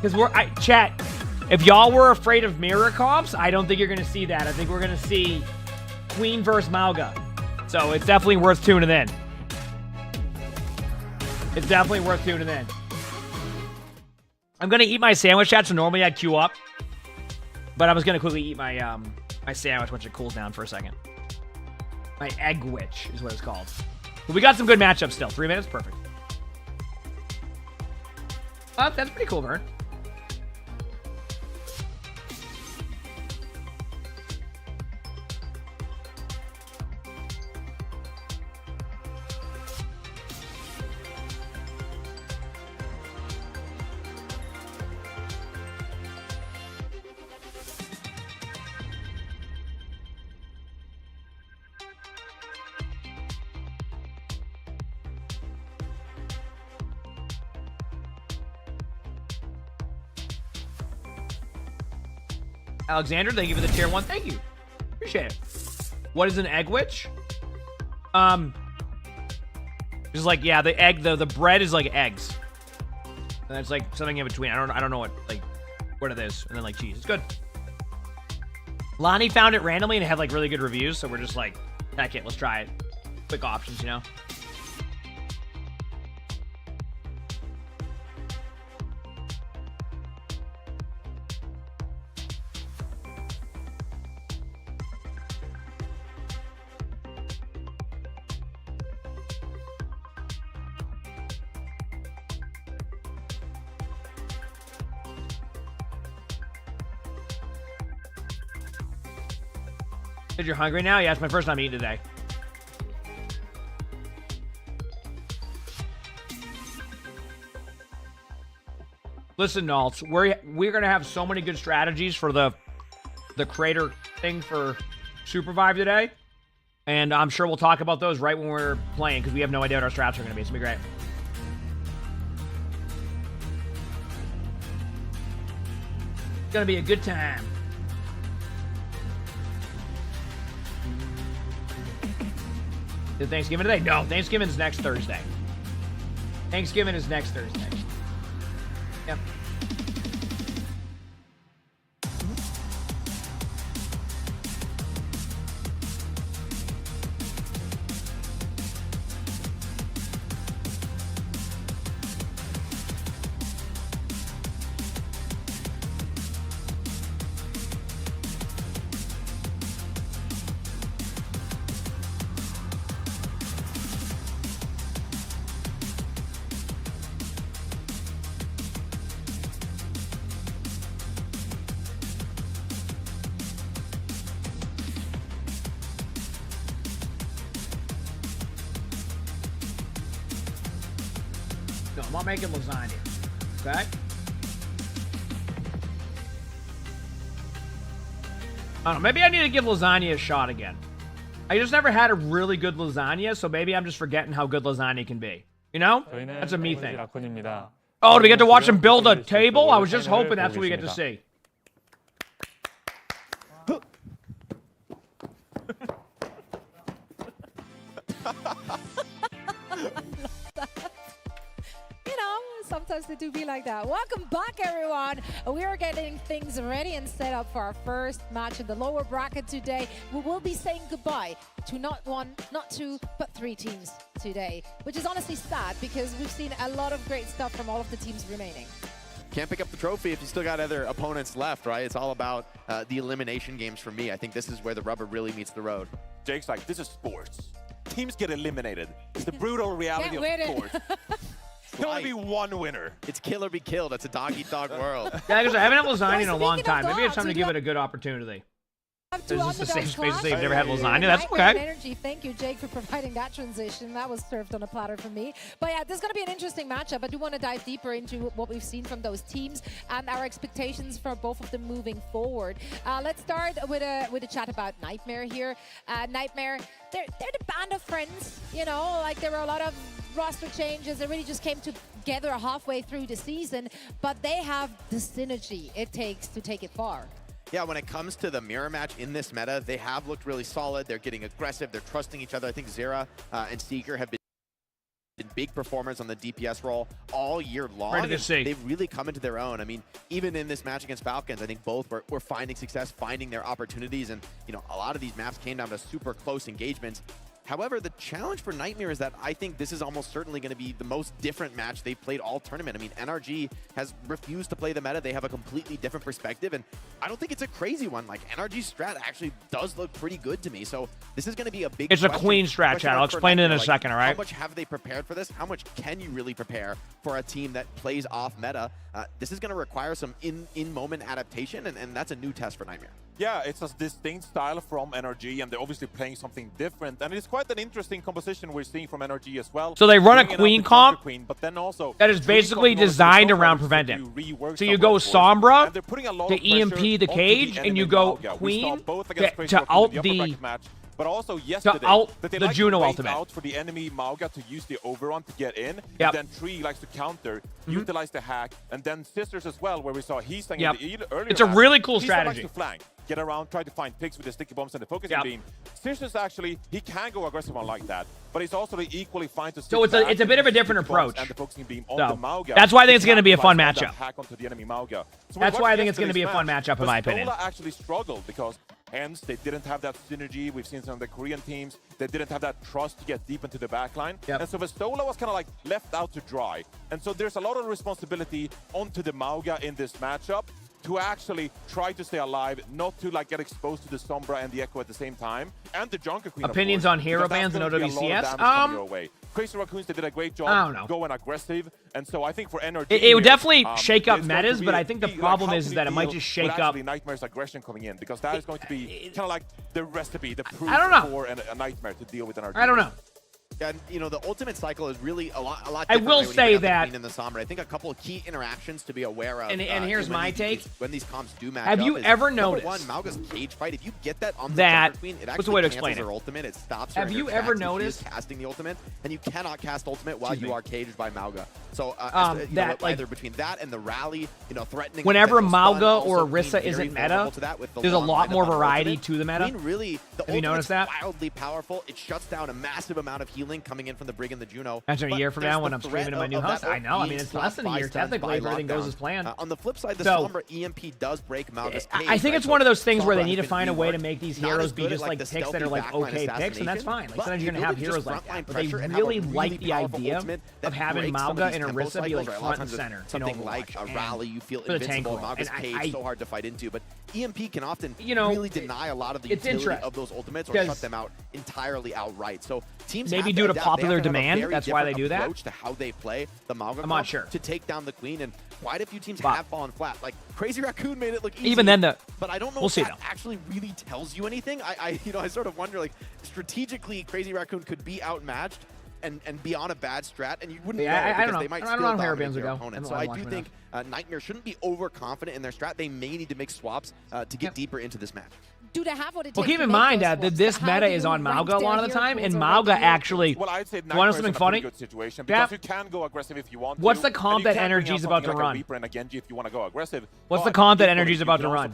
Because chat, if y'all were afraid of mirror comps, I don't think you're going to see that. I think we're going to see Queen versus Mauga. So it's definitely worth tuning in. It's definitely worth tuning in. I'm gonna eat my sandwich, chat, so normally I'd queue up. But I was gonna quickly eat my my sandwich once it cools down for a second. My egg witch is what it's called. But we got some good matchups still. 3 minutes, perfect. That's pretty cool, Vern. Alexander, thank you for the tier 1. Thank you. Appreciate it. What is an egg witch? Just like, yeah, the egg, the bread is like eggs. And it's like something in between. I don't know what it is. And then like cheese. It's good. Lonnie found it randomly and it had like really good reviews, so we're just like, heck it, let's try it. Quick options, you know? You're hungry now? Yeah, it's my first time eating today. Listen, Nalts, we're gonna have so many good strategies for the creator thing for Supervive today, and I'm sure we'll talk about those right when we're playing because we have no idea what our strats are gonna be. It's gonna be great. It's gonna be a good time. Is Thanksgiving today? No, Thanksgiving's next Thursday. Thanksgiving is next Thursday. Yep. No, I'm not making lasagna. Okay? I don't know. Maybe I need to give lasagna a shot again. I just never had a really good lasagna, so maybe I'm just forgetting how good lasagna can be. You know? That's a me thing. Oh, do we get to watch him build a table? I was just hoping that's what we get to see. Sometimes they do be like that. Welcome back, everyone. We are getting things ready and set up for our first match in the lower bracket today. We will be saying goodbye to not one, not two, but 3 teams today, which is honestly sad because we've seen a lot of great stuff from all of the teams remaining. Can't pick up the trophy if you still got other opponents left, right? It's all about the elimination games for me. I think this is where the rubber really meets the road. Jake's like, this is sports. Teams get eliminated. It's the brutal reality of sports. There'll only be one winner. It's kill or be killed. It's a dog-eat-dog world. Yeah, because I haven't had lasagna in a long time. Maybe it's time to give it a good opportunity. Is this the safe space to say you've never had lasagna? That's okay. Energy. Thank you, Jake, for providing that transition. That was served on a platter for me. But yeah, this is going to be an interesting matchup. I do want to dive deeper into what we've seen from those teams and our expectations for both of them moving forward. Let's start with a chat about Nightmare here. Nightmare, they're the band of friends. You know, like there were a lot of roster changes. They really just came together halfway through the season, but they have the synergy it takes to take it far. Yeah, when it comes to the mirror match in this meta, they have looked really solid. They're getting aggressive. They're trusting each other. I think Zera and Seeker have been big performers on the DPS role all year long. Ready to see. They've really come into their own. I mean, even in this match against Falcons, I think both were finding success, finding their opportunities. And, you know, a lot of these maps came down to super close engagements. However, the challenge for Nightmare is that I think this is almost certainly going to be the most different match they've played all tournament. I mean, NRG has refused to play the meta. They have a completely different perspective, and I don't think it's a crazy one. Like, NRG's strat actually does look pretty good to me, so this is going to be a big It's a Queen strat, Chad. I'll explain it in a second, all right? How much have they prepared for this? How much can you really prepare for a team that plays off meta? This is going to require some in-moment adaptation, and that's a new test for Nightmare. Yeah, it's a distinct style from NRG, and they're obviously playing something different. And it's quite an interesting composition we're seeing from NRG as well. So they run a Queen comp but then also that is basically designed around preventing. So you go Sombra to EMP the cage, and you go Queen to out the... But also yesterday, that they like Juno to ultimate out for the enemy Mauga to use the overrun to get in. Yep. And then Tree likes to counter, utilize the hack, and then Sisters as well, where we saw he's in the earlier. It's a really cool strategy. Likes to flank, get around, try to find picks with the sticky bombs and the focusing beam. Sisters actually, he can go aggressive on like that, but he's also equally fine to. So it's a bit of a different approach. And the focusing beam on the Mauga. That's why I think it's going to be a fun matchup. Hack onto the enemy Mauga. So that's why I think it's going to be a fun matchup, in my opinion. Stola actually struggled because. Hence, they didn't have that synergy. We've seen some of the Korean teams. They didn't have that trust to get deep into the backline. And so Vestola was kind of like left out to dry. And so there's a lot of responsibility onto the Mauga in this matchup to actually try to stay alive, not to like get exposed to the Sombra and the Echo at the same time. And the Junker Queen, opinions of course, on hero bans and OWCS? Crazy Raccoons, they did a great job going aggressive. And so I think for NRG... It would definitely shake up metas, but I think the problem is that it might just shake up... Nightmare's aggression coming in, because that is going to be kind of like the recipe, the proof for a Nightmare to deal with NRG. I don't know. Yeah, you know, the ultimate cycle is really a lot different. I will say that in the Sombra. I think a couple of key interactions to be aware of. And here's my take. When these comps do match have you ever noticed? Number one, Mauga's cage fight. If you get that on the that Queen, it what's the way to actually explain cancels her ultimate. It stops her. Have you ever noticed casting the ultimate? And you cannot cast ultimate while you are caged by Mauga. So that like either between that and the rally, you know, threatening. Whenever Mauga or Orisa isn't meta, there's a lot more variety to the meta. Really, have you noticed that? Wildly powerful. It shuts down a massive amount of healing coming in from the Brig and the Juno. Imagine a year from now when I'm streaming in my new house. I know. I mean, it's less than a year technically if everything goes as planned. On the flip side, the Sombra EMP does break Mauga's cage. I think it's one of those things where they need to find a way to make these heroes be just like picks that are like okay picks, and that's fine. Like sometimes you're gonna have heroes like that, but they really like the idea of having Mauga and Orisa be like front and center. Something like a rally, you feel invincible. Mauga's cage so hard to fight into, but EMP can often really deny a lot of the utility of those ultimates or shut them out entirely outright. So teams maybe due to popular demand, that's why they do that. To how they play the Mauga I'm not sure. To take down the Queen, and quite a few teams have fallen flat. Like Crazy Raccoon made it look easy. Even then, but I don't know if that actually really tells you anything. I sort of wonder, like, strategically, Crazy Raccoon could be outmatched and be on a bad strat, and you wouldn't know because they might still dominate their opponent. So I do think Nightmare shouldn't be overconfident in their strat. They may need to make swaps to get deeper into this match. Do they have what it takes? Well, keep in mind that this meta is on Mauga a lot of the time, and Mauga actually. Well, I'd say want something funny? Good situation because you can go aggressive if you want. What's the comp that NRG's about to run? And a Genji if you want to go aggressive. What's the comp that NRG's about to run?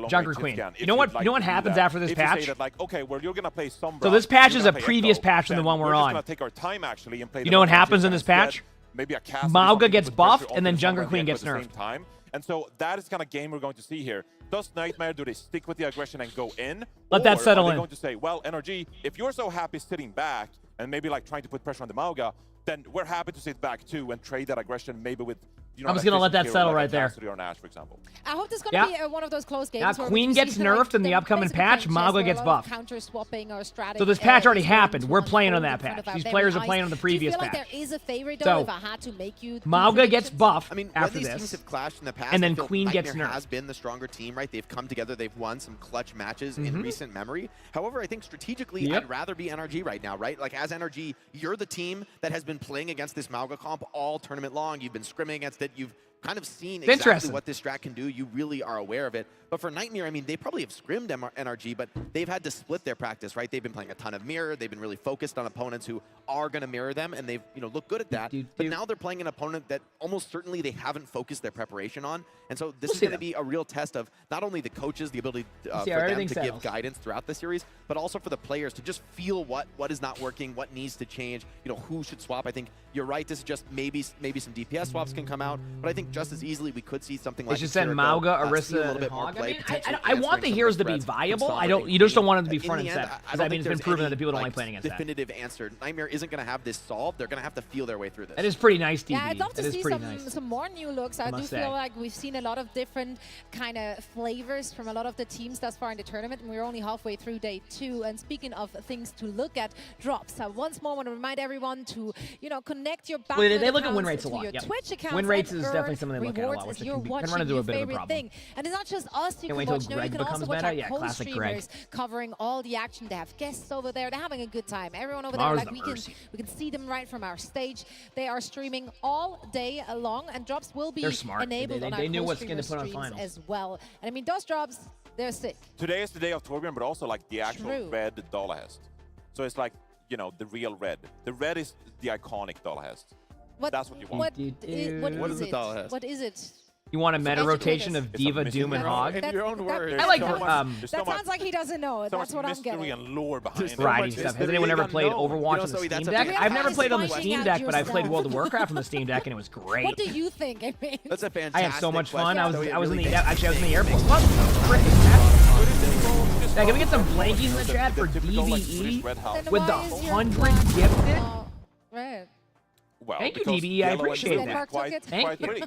Junker Queen. You know what happens after this patch? Okay, well you're gonna play Sombra. So this patch is a previous patch than the one we're on. You know what happens in this patch? Maybe a cast. Mauga gets buffed, and then Junker Queen gets nerfed. And so that is kind of game we're going to see here. Does Nightmare, do they stick with the aggression and go in? Let that settle in. Are they going to say, well, NRG, if you're so happy sitting back and maybe like trying to put pressure on the Mauga, then we're happy to sit back too and trade that aggression maybe with, you know, I'm just going to let that settle right there. Or Nash, for example. I hope this is going to be one of those close games. Queen gets nerfed in the upcoming patch. Mauga gets buffed. Counter-swapping or strategy. So this patch already happened. We're playing on that patch. These players are playing on the previous patch. There is a favorite, though, if I had to make you Mauga gets buffed when after these this. Teams have clashed in the past, and then Queen gets Nightmare nerfed. has been the stronger team, right? They've come together. They've won some clutch matches in recent memory. However, I think strategically, I'd rather be NRG right now, right? Like, as NRG, you're the team that has been playing against this Mauga comp all tournament long. You've been scrimming against it. You've kind of seen exactly what this strat can do. You really are aware of it. But for Nightmare, I mean, they probably have scrimmed NRG, but they've had to split their practice, right? They've been playing a ton of mirror. They've been really focused on opponents who are going to mirror them, and they've, looked good at that. But now they're playing an opponent that almost certainly they haven't focused their preparation on. And so this is going to be a real test of not only the coaches, the ability for them to give guidance throughout the series, but also for the players to just feel what is not working, what needs to change, who should swap. I think you're right. This is just maybe some DPS swaps can come out, but I think just as easily we could see something like It's just said Mauga, a Arissa, little bit more Hog. play. I want the heroes to be viable. You just don't want them to be front and center. Because I mean, it's been proven that people don't like playing against that. Definitive answer. Nightmare isn't going to have this solved. They're going to have to feel their way through this. That is pretty nice, DB. Yeah, I'd love to that see some more new looks. I do feel like we've seen a lot of different kind of flavors from a lot of the teams thus far in the tournament, and we're only halfway through day 2. And speaking of things to look at, drops. I once more want to remind everyone to, connect your back they look at win rates a lot. Your Twitch account. Win rates is definitely something they look at a lot, which can run into a bit of a problem. Thing. And it's not just us you can watch. No, you can also watch our co-streamers covering all the action. They have guests over there. They're having a good time. Everyone over there, like we can see them right from our stage. They are streaming all day long, and drops will be enabled on our co-streamer streams as well. And I mean, those drops, they're sick. Today is the day of Torbjorn, but also like the actual red Dolahest. So it's like, the real red. The red is the iconic Dolahest. That's what you want. What is it? What is it? You want a meta rotation of Diva, Doom, and Hog? In your own words. I like that sounds like he doesn't know. That's what I'm getting. And lore behind variety stuff. Has anyone ever played Overwatch on the Steam Deck? I've never played on the Steam Deck, but I've played World of Warcraft on the Steam Deck, and it was great. What do you think? I mean, that's a fantastic. I had so much fun. I was in the airport. Can we get some blankies in the chat for DBE with the 100 gifted? Right. Well, thank you, DBE. I appreciate that. Quite pretty.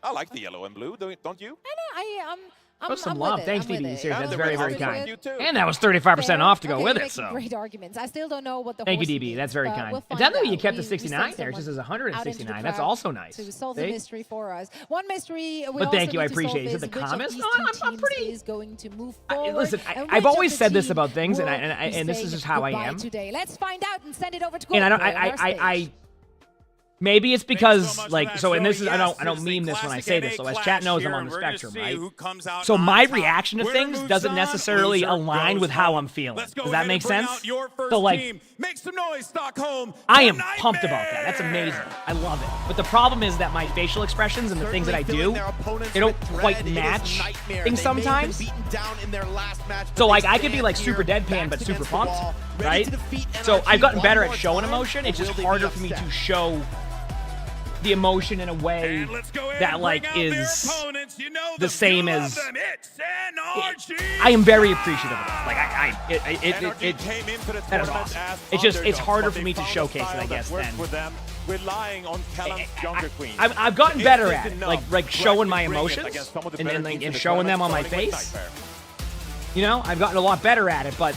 I like the yellow and blue, don't you? I know. Put some love. Thanks, DBE. Seriously, that's very, very kind. You and that was 35% off to go with it. So great arguments. I still don't know what the. Thank you, DB. That's very kind. We'll definitely, you kept the 69 there. It just says 169. That's also nice. To solve the mystery for us. One mystery. But thank you. I appreciate it. You said the comments. No, I'm pretty. Is going to move forward. Listen, I've always said this about things, and this is just how I am. Today, let's find out and send it over to. And I maybe it's because and this is I don't mean this when I say this, so as chat knows I'm on the spectrum, right? So my reaction to things doesn't necessarily align with how I'm feeling. Does that make sense? So make some noise, Stockholm. I am pumped about that. That's amazing. I love it. But the problem is that my facial expressions and the things that I do, they don't quite match things sometimes. So I could be super deadpan but super pumped, right? So I've gotten better at showing emotion. It's just harder for me to show the emotion in a way that is the same as I am very appreciative of it. That is awesome. It's harder for me to showcase it, I guess, than relying on Callum's younger queen. I've gotten better at it, showing my emotions and showing them on my face. I've gotten a lot better at it, but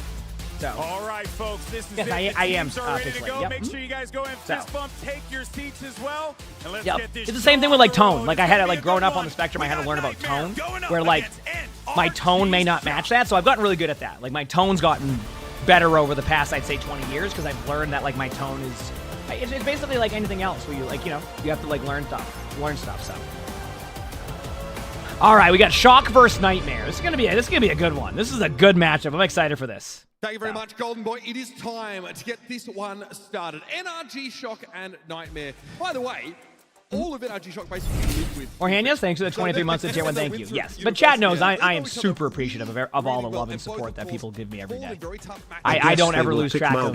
all right, folks, this is it. I am ready to go. Make sure you guys go and fist bump, take your seats as well, and let's get this. It's the same thing with tone. I had to growing up on the spectrum, I had to learn about tone, where my tone may not match that. So I've gotten really good at that. My tone's gotten better over the past, I'd say, 20 years because I've learned that my tone is. It's basically like anything else, where you you have to learn stuff. So. All right, we got Shock versus Nightmare. This is gonna be a good one. This is a good matchup. I'm excited for this. Thank you very much, Golden Boy. It is time to get this one started. NRG Shock and Nightmare. By the way, all of NRG Shock basically live with. Orhanias, thanks for the 23 months of tier 1. Thank you. Yes, but chat knows I am super appreciative of all the love and support that people give me every day. I don't ever lose track of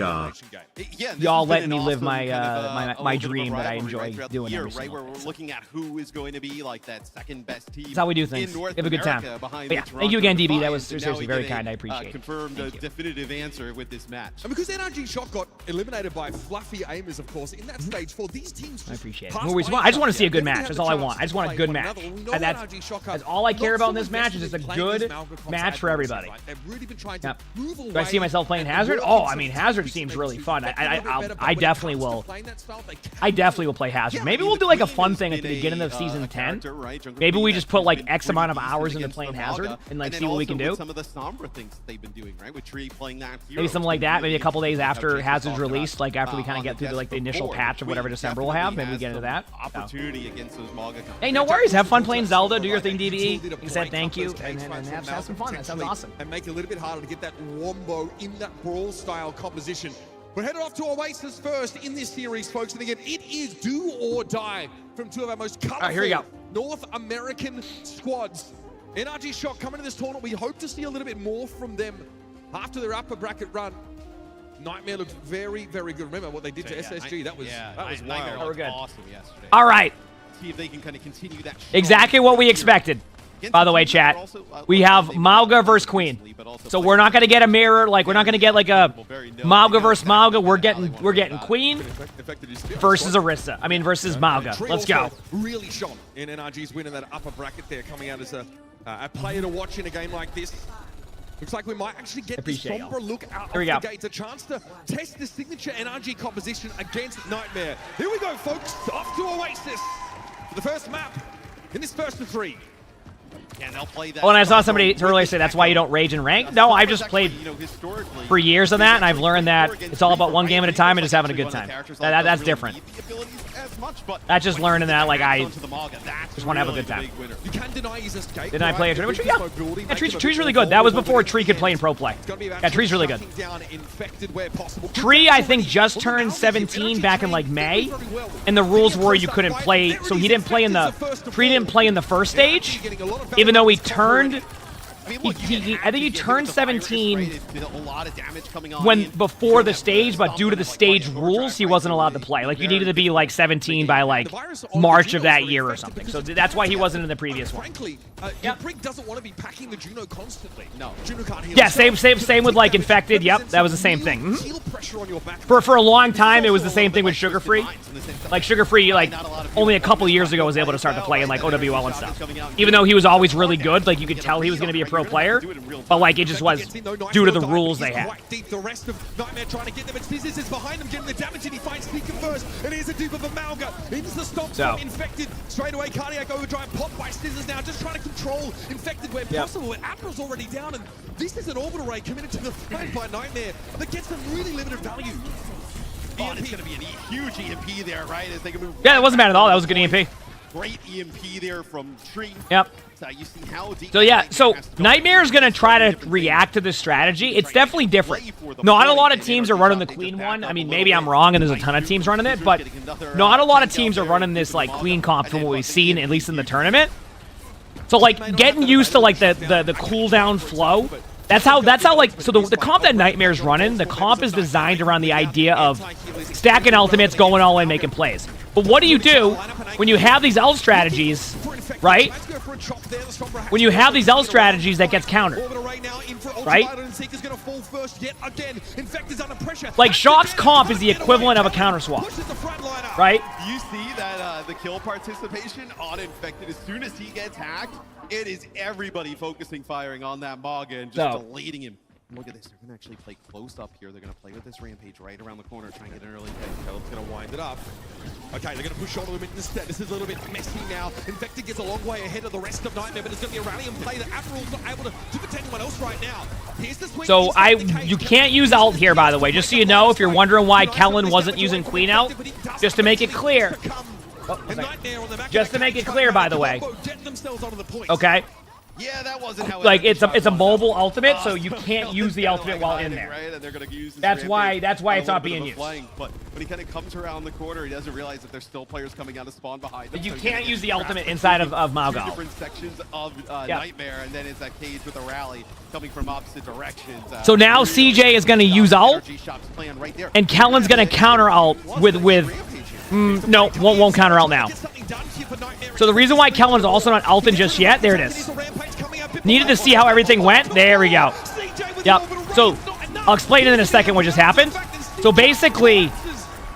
y'all letting me live my dream that I enjoy doing every single day. Where we're looking at who is going to be that second best team. That's how we do things. We have a good time. But yeah, thank you again, DB. That was seriously very kind. I appreciate it. Confirmed a definitive answer with this match. And because NRG Shock got eliminated by Fluffy Aimers, of course, in that stage for these teams. I appreciate it. I just want to see a good match. That's all I want. I just want a good match. And that's all I care about in this match is just a good match for everybody. Yep. Do I see myself playing Hazard? Oh, I mean, Hazard seems really fun. I definitely will. I definitely will play Hazard. Maybe we'll do a fun thing at the beginning of season 10. Maybe we just put X amount of hours into playing Hazard and see what we can do. Some of the Sombra things that they've been doing, right? With Tree playing that. Maybe something like that. Maybe a couple days after Hazard's released, after we kind of get through the initial patch of whatever December we'll have. Maybe we get into that. Opportunity against those Maga. Hey, no worries. Have fun playing Zelda. Do your thing, DBE. Like I said, thank you, and have some fun. That sounds awesome. And make it a little bit harder to get that wombo in that brawl-style composition. We're headed off to Oasis first in this series, folks. And again, it is do or die from two of our most colorful North American squads. NRG Shock coming to this tournament. We hope to see a little bit more from them after their upper bracket run. Nightmare looked very, very good. Remember what they did to SSG? That was wild. Nightmare was awesome yesterday. All right. See if they can kind of continue that. Exactly what we expected. By the way, chat, we have Mauga versus Queen. So we're not going to get a mirror, like we're not going to get like a Mauga versus Mauga. We're getting Queen versus Orisa. I mean versus Mauga. Let's go. Really shot in NRG's win in that upper bracket there, coming out as a player to watch in a game like this. Looks like we might actually get the somber look out of the gates. A chance to test the signature NRG composition against Nightmare. Here we go, folks. Off to Oasis for the first map in this first of 3. Yeah, they'll play that. Oh, and I saw somebody earlier say that's why you don't rage in rank. No, I've just played for years on that, and I've learned that it's all about one game at a time and just having a good time. That's different. That's just learning that, like, I just want to have a good time. You can't deny his escape. Didn't I play a tournament? Yeah, Tree's really good. That was before Tree could play in pro play. Yeah, Tree's really good. Tree, I think, just turned 17 back in, like, May, and the rules were you couldn't play, so he didn't play in the, Tree didn't play in the first stage, even though he turned, I think he turned 17 when before the stage, but due to the stage rules, he wasn't allowed to play. Like, you needed to be like 17 by like March of that year or something. So that's why he wasn't in the previous one. Brig doesn't want to be packing the Juno constantly. No, Juno can't heal. Yeah, same with like Infected. Yep, that was the same thing. For a long time, it was the same thing with Sugar Free. Like Sugar Free, like only a couple years ago was able to start to play in like OWL and stuff. Even though he was always really good, like you could tell he was going to be a pro player, but like it just was due to the rules they had. The rest of Nightmare trying to get them, and Scissors is behind them getting the damage, and he finds Speaker first, and here's a dupe of a Mauga into the stop from Infected. Straight away, Cardiac Overdrive popped by Scissors now, just trying to control Infected where possible. Admiral's already down, and this is an orbital ray committed to the fight by Nightmare that gets them really limited value. Oh, it's going to be a huge EMP there, right? As they can move. Yeah, it wasn't bad at all. That was a good EMP. Great EMP there from Tree. Yep. You see how deep so Nightmare's going to try to react to this strategy. It's definitely different. Not a lot of teams are running the Queen one. I mean, maybe I'm wrong and there's a ton of teams running it, but not a lot of teams are running this like Queen comp from what we've seen, at least in the tournament. So like getting used to like the cooldown flow. That's how like, so the comp that Nightmare's running, the comp is designed around the idea of stacking ultimates, going all in, making plays. But what do you do when you have these ult strategies, right? When you have these ult strategies that gets countered, right? Like Shock's comp is the equivalent of a counter swap, right? You see that the kill participation on Infected, as soon as he gets hacked, it is everybody focusing firing on that Mauga and just deleting him. Look at this. They're going to actually play close up here. They're going to play with this Rampage right around the corner, trying to get an early pick. Caleb's going to wind it up. Okay, they're going to push all of them into instead. This is a little bit messy now. Infected gets a long way ahead of the rest of Nightmare, but it's going to be a rallying play that Admiral's not able to defend anyone else right now. Here's the swing. So you can't use ult here, by the way. Just so you know, if you're wondering why Kellen wasn't using Queen ult, just to make it clear. Just to make it clear, by the way. Okay. Yeah, that wasn't how it's a mobile ultimate, so you can't use the ultimate while in there. Right? And they're gonna use that's why it's not being used. But when he kind of comes around the corner, he doesn't realize that there's still players coming out of spawn behind him. You can't use the ultimate inside of Mauga. Different sections of Nightmare, and then it's that cage with a rally coming from opposite directions. So now CJ is gonna use ult, and Kellen's gonna counter ult with no, won't counter ult now. So the reason why Kellen's also not ulting just yet, there it is. Needed to see how everything went. There we go. Yep. So I'll explain it in a second what just happened. So basically,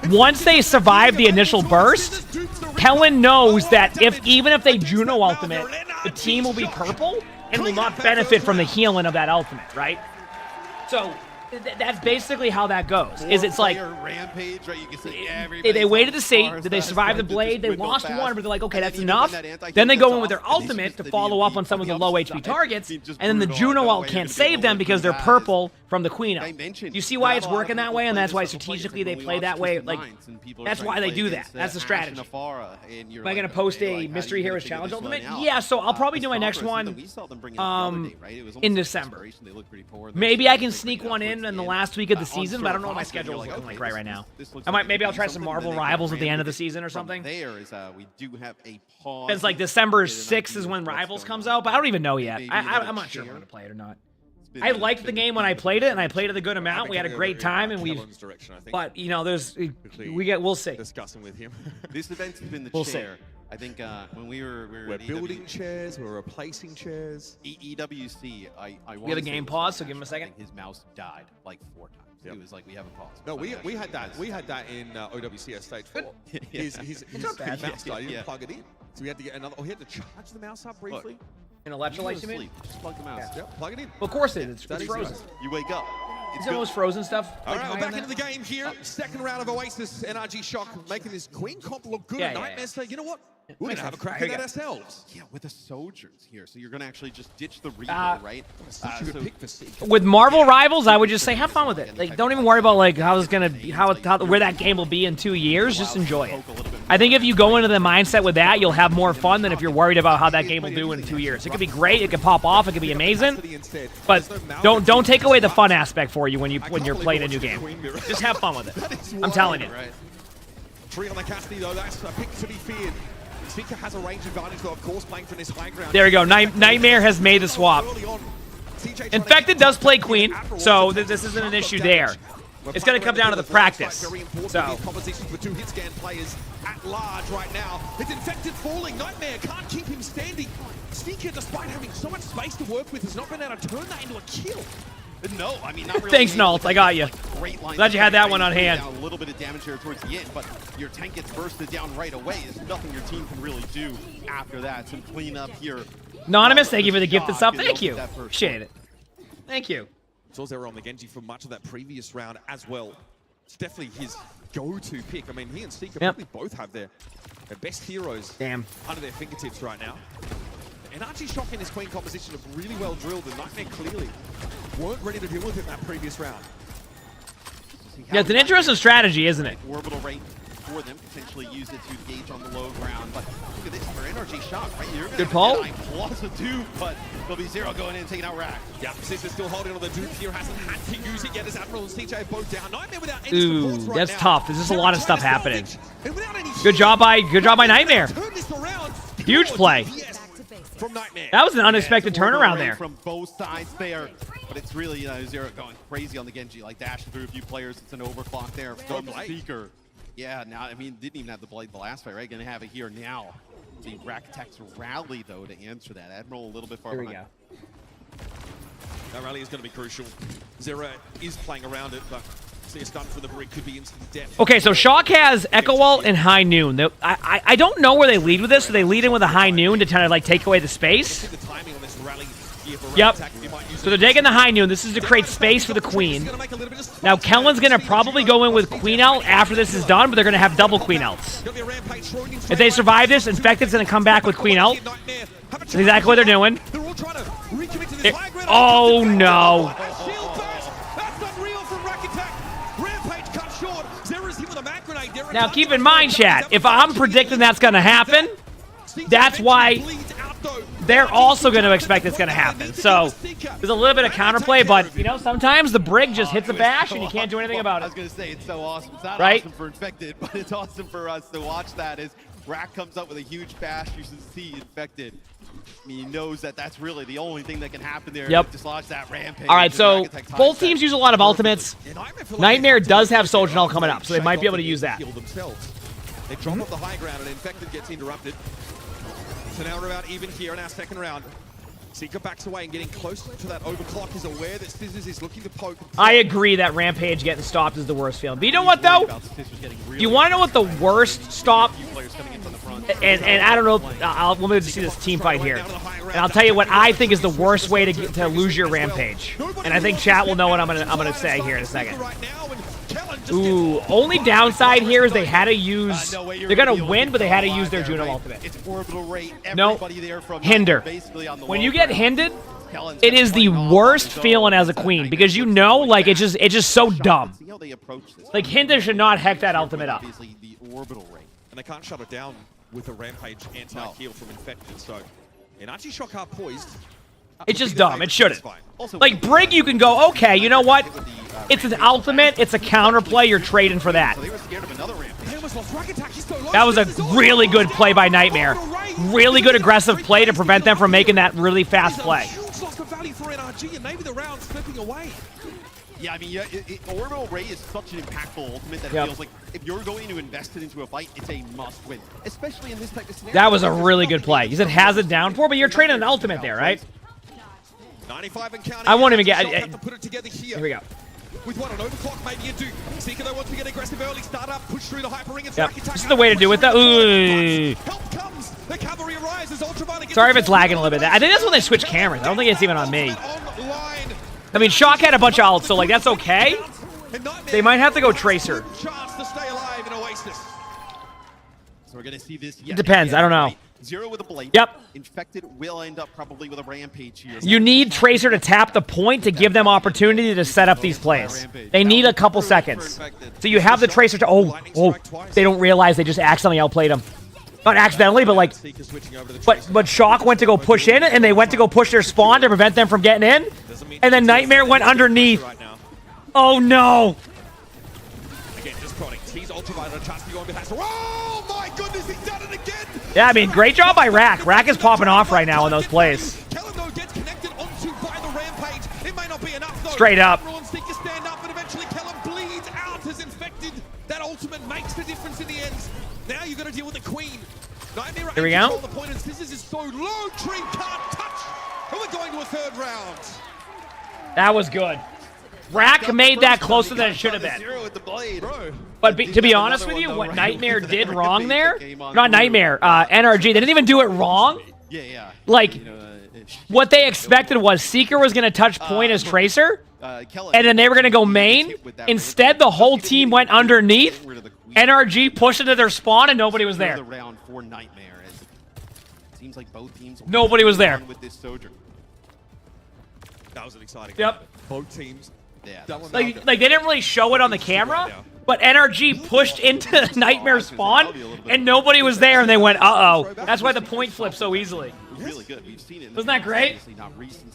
once they survive the initial burst, Kellen knows that even if they Juno ultimate, the team will be purple and will not benefit from the healing of that ultimate, right? So that's basically how that goes. It's like Rampage, right? You can see they waited to see, did they survive the blade? They lost one, but they're like, okay, that's enough. Then they go in with their ultimate to follow up on some of the low HP targets, and then the Juno ult can't save them because they're purple from the Queen ult. You see why it's working that way, and that's why strategically they play that way. Like, that's why they do that. That's the strategy. Am I going to post a Mystery Heroes Challenge ultimate? Yeah, so I'll probably do my next one in December. Maybe I can sneak one in the last week of the season, but I don't know what my schedule is looking like right now. Maybe I'll try some Marvel Rivals at the end of the season or something. We do have a pause. It's like December 6th is when Rivals comes out, but I don't even know yet. I'm not sure if I'm going to play it or not. I liked the game when I played it, and I played it a good amount. We had a great time, and but you know, we'll see. Discussing with him. This event has been the we'll chair. I think when we're building chairs, we're replacing chairs. EWC, I we have a game pause, so give him a second. His mouse died like 4 times. It was like, we haven't paused. No, we had that. We had that in OWCS stage 4. His mouse died. He didn't plug it in, so we had to get another. Oh, he had to charge the mouse up briefly. An electrolyte, you mean? Just plug the mouse. Yep, plug it in. Well, of course it is. It's frozen. You wake up. It's almost frozen stuff. All right, we're back into the game here. Second round of Oasis. NRG Shock making this Queen comp look good. Nightmare say, you know what? We're going to have a crack at that ourselves. Yeah, with the Sojourns here. So you're going to actually just ditch the Reaper, right? With Marvel Rivals, I would just say have fun with it. Like, don't even worry about like how it's gonna be, where that game will be in 2 years. Just enjoy it. I think if you go into the mindset with that, you'll have more fun than if you're worried about how that game will do in 2 years. It could be great. It could pop off. It could be amazing. But don't take away the fun aspect for you when you're playing a new game. Just have fun with it. I'm telling you. Tree on the Cassidy though, that's a pick to be feared. Seeker has a range advantage though, of course, playing from this high ground. There we go. Nightmare has made the swap. Infected does play Queen, so this isn't an issue there. It's going to come down to the practice. So compositions for 2 hit scan players at large right now. It's Infected falling. Nightmare can't keep him standing. Seeker, despite having so much space to work with, has not been able to turn that into a kill. No, I mean, not really. Thanks, Nalt. I got you. Glad you had that one on hand. A little bit of damage here towards the end, but your tank gets bursted down right away. There's nothing your team can really do after that. Some cleanup here. Anonymous, thank you for the gift and sub. Thank you. Appreciate it. Thank you. So they were on the Genji for much of that previous round as well. It's definitely his go-to pick. I mean, he and Seeker probably both have their best heroes under their fingertips right now. NRG Shock in his Queen composition look really well drilled, and Nightmare clearly weren't ready to deal with it in that previous round. Yeah, it's an interesting strategy, isn't it? Orbital rate for them, potentially use it to engage on the low ground, but look at this for NRG Shock, right? You're gonna good pull. Lots of Duke, but there'll be Zero going in and taking out Rack. Yeah, Sis is still holding on the Duke here, hasn't had to use it yet as Admiral and CJ both down. Nightmare without any supports right that's now. tough. There's just a lot of stuff happening. Good job by Nightmare. Huge play. From Nightmare. That was an unexpected turnaround there. From both sides there, but it's really, Zero going crazy on the Genji, like dashing through a few players. It's an overclock there from Seeker. Yeah, now, I mean, didn't even have the Blade the last fight, right? Gonna have it here now. The Rack attacks rally, though, to answer that. Admiral a little bit far behind. That rally is going to be crucial. Zero is playing around it, but see a stun for the brick could be instant death. Okay, so Shock has Echo Wall and High Noon. I don't know where they lead with this, so they lead in with a High Noon to kind of like take away the space. The timing on this rally here for Yep. So they're taking the High Noon. This is to create space for the Queen. Now Kellen's going to probably go in with Queen Ult after this is done, but they're going to have double Queen Ults. If they survive this, Infected's going to come back with Queen Ult. That's exactly what they're doing. Oh no. Now keep in mind, chat, if I'm predicting that's going to happen, that's why they're also going to expect it's going to happen. So there's a little bit of counterplay, but you know, sometimes the Brig just hits a bash and you can't do anything about it. I was going to say, it's so awesome. It's not right? awesome for Infected, but it's awesome for us to watch that as Rack comes up with a huge bash. You should see Infected. I mean, he knows that that's really the only thing that can happen there. Yep. Dislodge that rampage. All right, so both teams use a lot of ultimates. Nightmare does have Soldier Null coming up, so they might be able to use that. They drop off the high ground and Infected gets interrupted. So now we're about even here in our second round. Seeker backs away and getting close to that overclock, is aware that Scissors is looking to poke. I agree that Rampage getting stopped is the worst feeling. But you know what, though? You want to know what the worst stop? And I don't know. Let me just see this team fight here. And I'll tell you what I think is the worst way to lose your Rampage. And I think chat will know what I'm gonna say here in a second. Ooh, only downside here is they had to use. They're gonna win, but they had to use their Juno ultimate. It's orbital rate. No, hinder. When you get hindered, it is the worst feeling as a queen because you know, like it's just so dumb. Like hinder should not heck that ultimate up. The orbital rate, and they can't shut it down with a Rampage anti-heal from Infected. So, NRG Shock are poised. It's just dumb. It shouldn't. Like Brig, you can go, okay, you know what? It's an ultimate. It's a counterplay. You're trading for that. That was a really good play by Nightmare. Really good aggressive play to prevent them from making that really fast play. Yeah, I mean, Orbital Ray is such an impactful ultimate that it feels like if you're going to invest it into a fight, it's a must-win, especially in this type of scenario. That was a really good play. You said has it down for, but you're trading an ultimate there, right? 95 and counting. I won't even get. Have to put it together here. Here we go. With what, an overclock, maybe a Duke. Seeker though wants to get aggressive early, start up, push through the hyper ring and strike attack. This is the way to do it though. Ooh. Help comes. The cavalry arises. Ultraviolet gets. Sorry if it's lagging a little bit. I think that's when they switch cameras. I don't think it's even on me. I mean, Shock had a bunch of ults, so like that's okay. They might have to go Tracer. Chance to stay alive in Oasis. So we're gonna see this. It depends. I don't know. Zero with a blade. Yep. Infected will end up probably with a rampage here. You need Tracer to tap the point to give them opportunity to set up these plays. They need a couple seconds. So you have the Tracer to... Oh, they don't realize they just accidentally outplayed him. Not accidentally, but like... But Shock went to go push in, and they went to go push their spawn to prevent them from getting in. And then Nightmare went underneath. Oh, no. Again, just prodding. He's Ultraviolet, a chance to go on behalf. Oh, my goodness, he's done it again. Yeah, I mean, great job by Rack. Rack is popping off right now in those plays. Kellen, though, gets connected onto by the rampage. It may not be enough, though. Straight up. Seeker stand up, but eventually Kellen bleeds out as infected. That ultimate makes the difference in the end. Now you've got to deal with the Queen. Nightmare Here we go. The point, and Scissors is so low, Tree can't touch. And we're going to a third round. That was good. Rack made that closer than it should have been. But to be honest with you, what Nightmare did wrong there, not Nightmare, NRG, they didn't even do it wrong. Like, what they expected was Seeker was going to touch point as Tracer, and then they were going to go main. Instead, the whole team went underneath. NRG pushed into their spawn, and nobody was there. Nobody was there. That was an exciting game. Both teams. Like they didn't really show it on the camera, but NRG pushed into Nightmare spawn, and nobody was there, and they went, uh-oh. That's why the point flipped so easily. Really good. We've seen it. Wasn't that great? Not recently.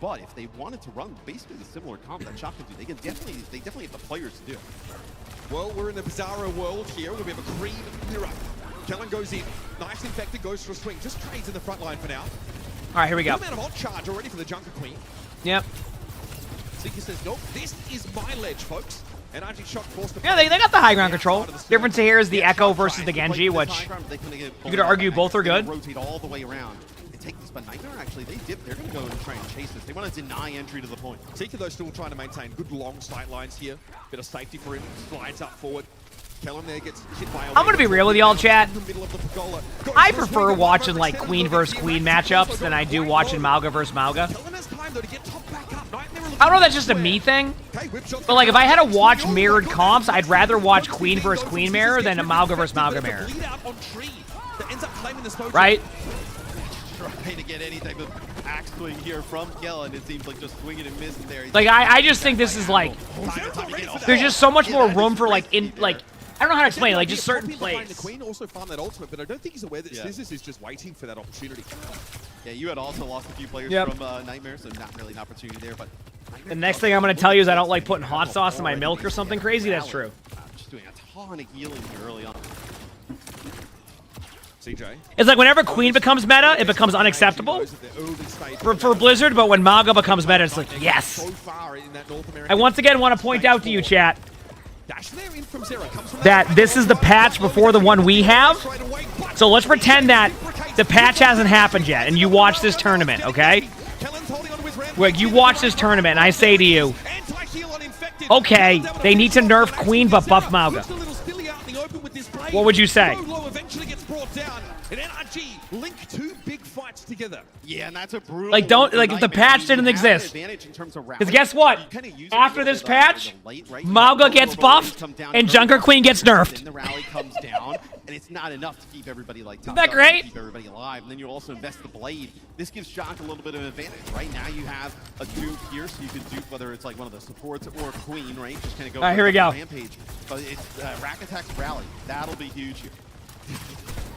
But if they wanted to run basically the similar comp that Shock can do, they definitely have the players to do it. Well, we're in a bizarro world here. We have a Creed mirror. Kellen goes in. Nice infected goes for a swing. Just trades in the front line for now. All right, here we go. Good amount of on charge already for the Junker Queen. Yep. Seeker says, nope, this is my ledge, folks. And NRG Shock forced to they got the high ground control. Difference here is the Echo versus the Genji, which you could argue both are good. Rotate all the way around and take this, but Nightmare actually, they dip. They're going to go and try and chase this. They want to deny entry to the point. Seeker, though, still trying to maintain good long sight lines here. Bit of safety for him. Slides up forward. Kellen there gets hit by I'm gonna be real with y'all, chat. I prefer watching like Queen versus Queen matchups than I do watching Mauga versus Mauga. I don't know if that's just a me thing, but like if I had to watch mirrored comps, I'd rather watch Queen versus Queen mirror than a Mauga versus Mauga mirror. Right? Trying to get any type of axe swing here from Kellen. It seems like just swinging and missing there. Like I just think this is like there's just so much more room for like I don't know how to explain it, like just certain plays. The Queen also found that ultimate, but I don't think he's aware that Scissors is just waiting for that opportunity. Yeah, you had also lost a few players from Nightmare, so not really an opportunity there. But the next thing I'm going to tell you is I don't like putting hot sauce in my milk or something crazy. That's true. Just doing a ton of healing here early on. CJ. It's like whenever Queen becomes meta, it becomes unacceptable for Blizzard, but when Mauga becomes meta, it's like, yes. I once again want to point out to you, chat, that this is the patch before the one we have. So let's pretend that the patch hasn't happened yet, and you watch this tournament, okay? Where you watch this tournament, and I say to you, okay, they need to nerf Queen but buff Mauga. What would you say? Yeah, and that's a brutal. Like, don't, like, if the patch didn't exist. Because guess what? After this patch, Mauga gets buffed, and Junker Queen gets nerfed. The rally comes down, and it's not enough to keep everybody, like, isn't that great? Keep everybody alive, and then you also invest the blade. This gives Shock a little bit of an advantage. Right now, you have a dupe here, so you can dupe whether it's, like, one of the supports or Queen, right? Just kind of go for here we go. Rampage. But it's Rack attacks rally. That'll be huge here.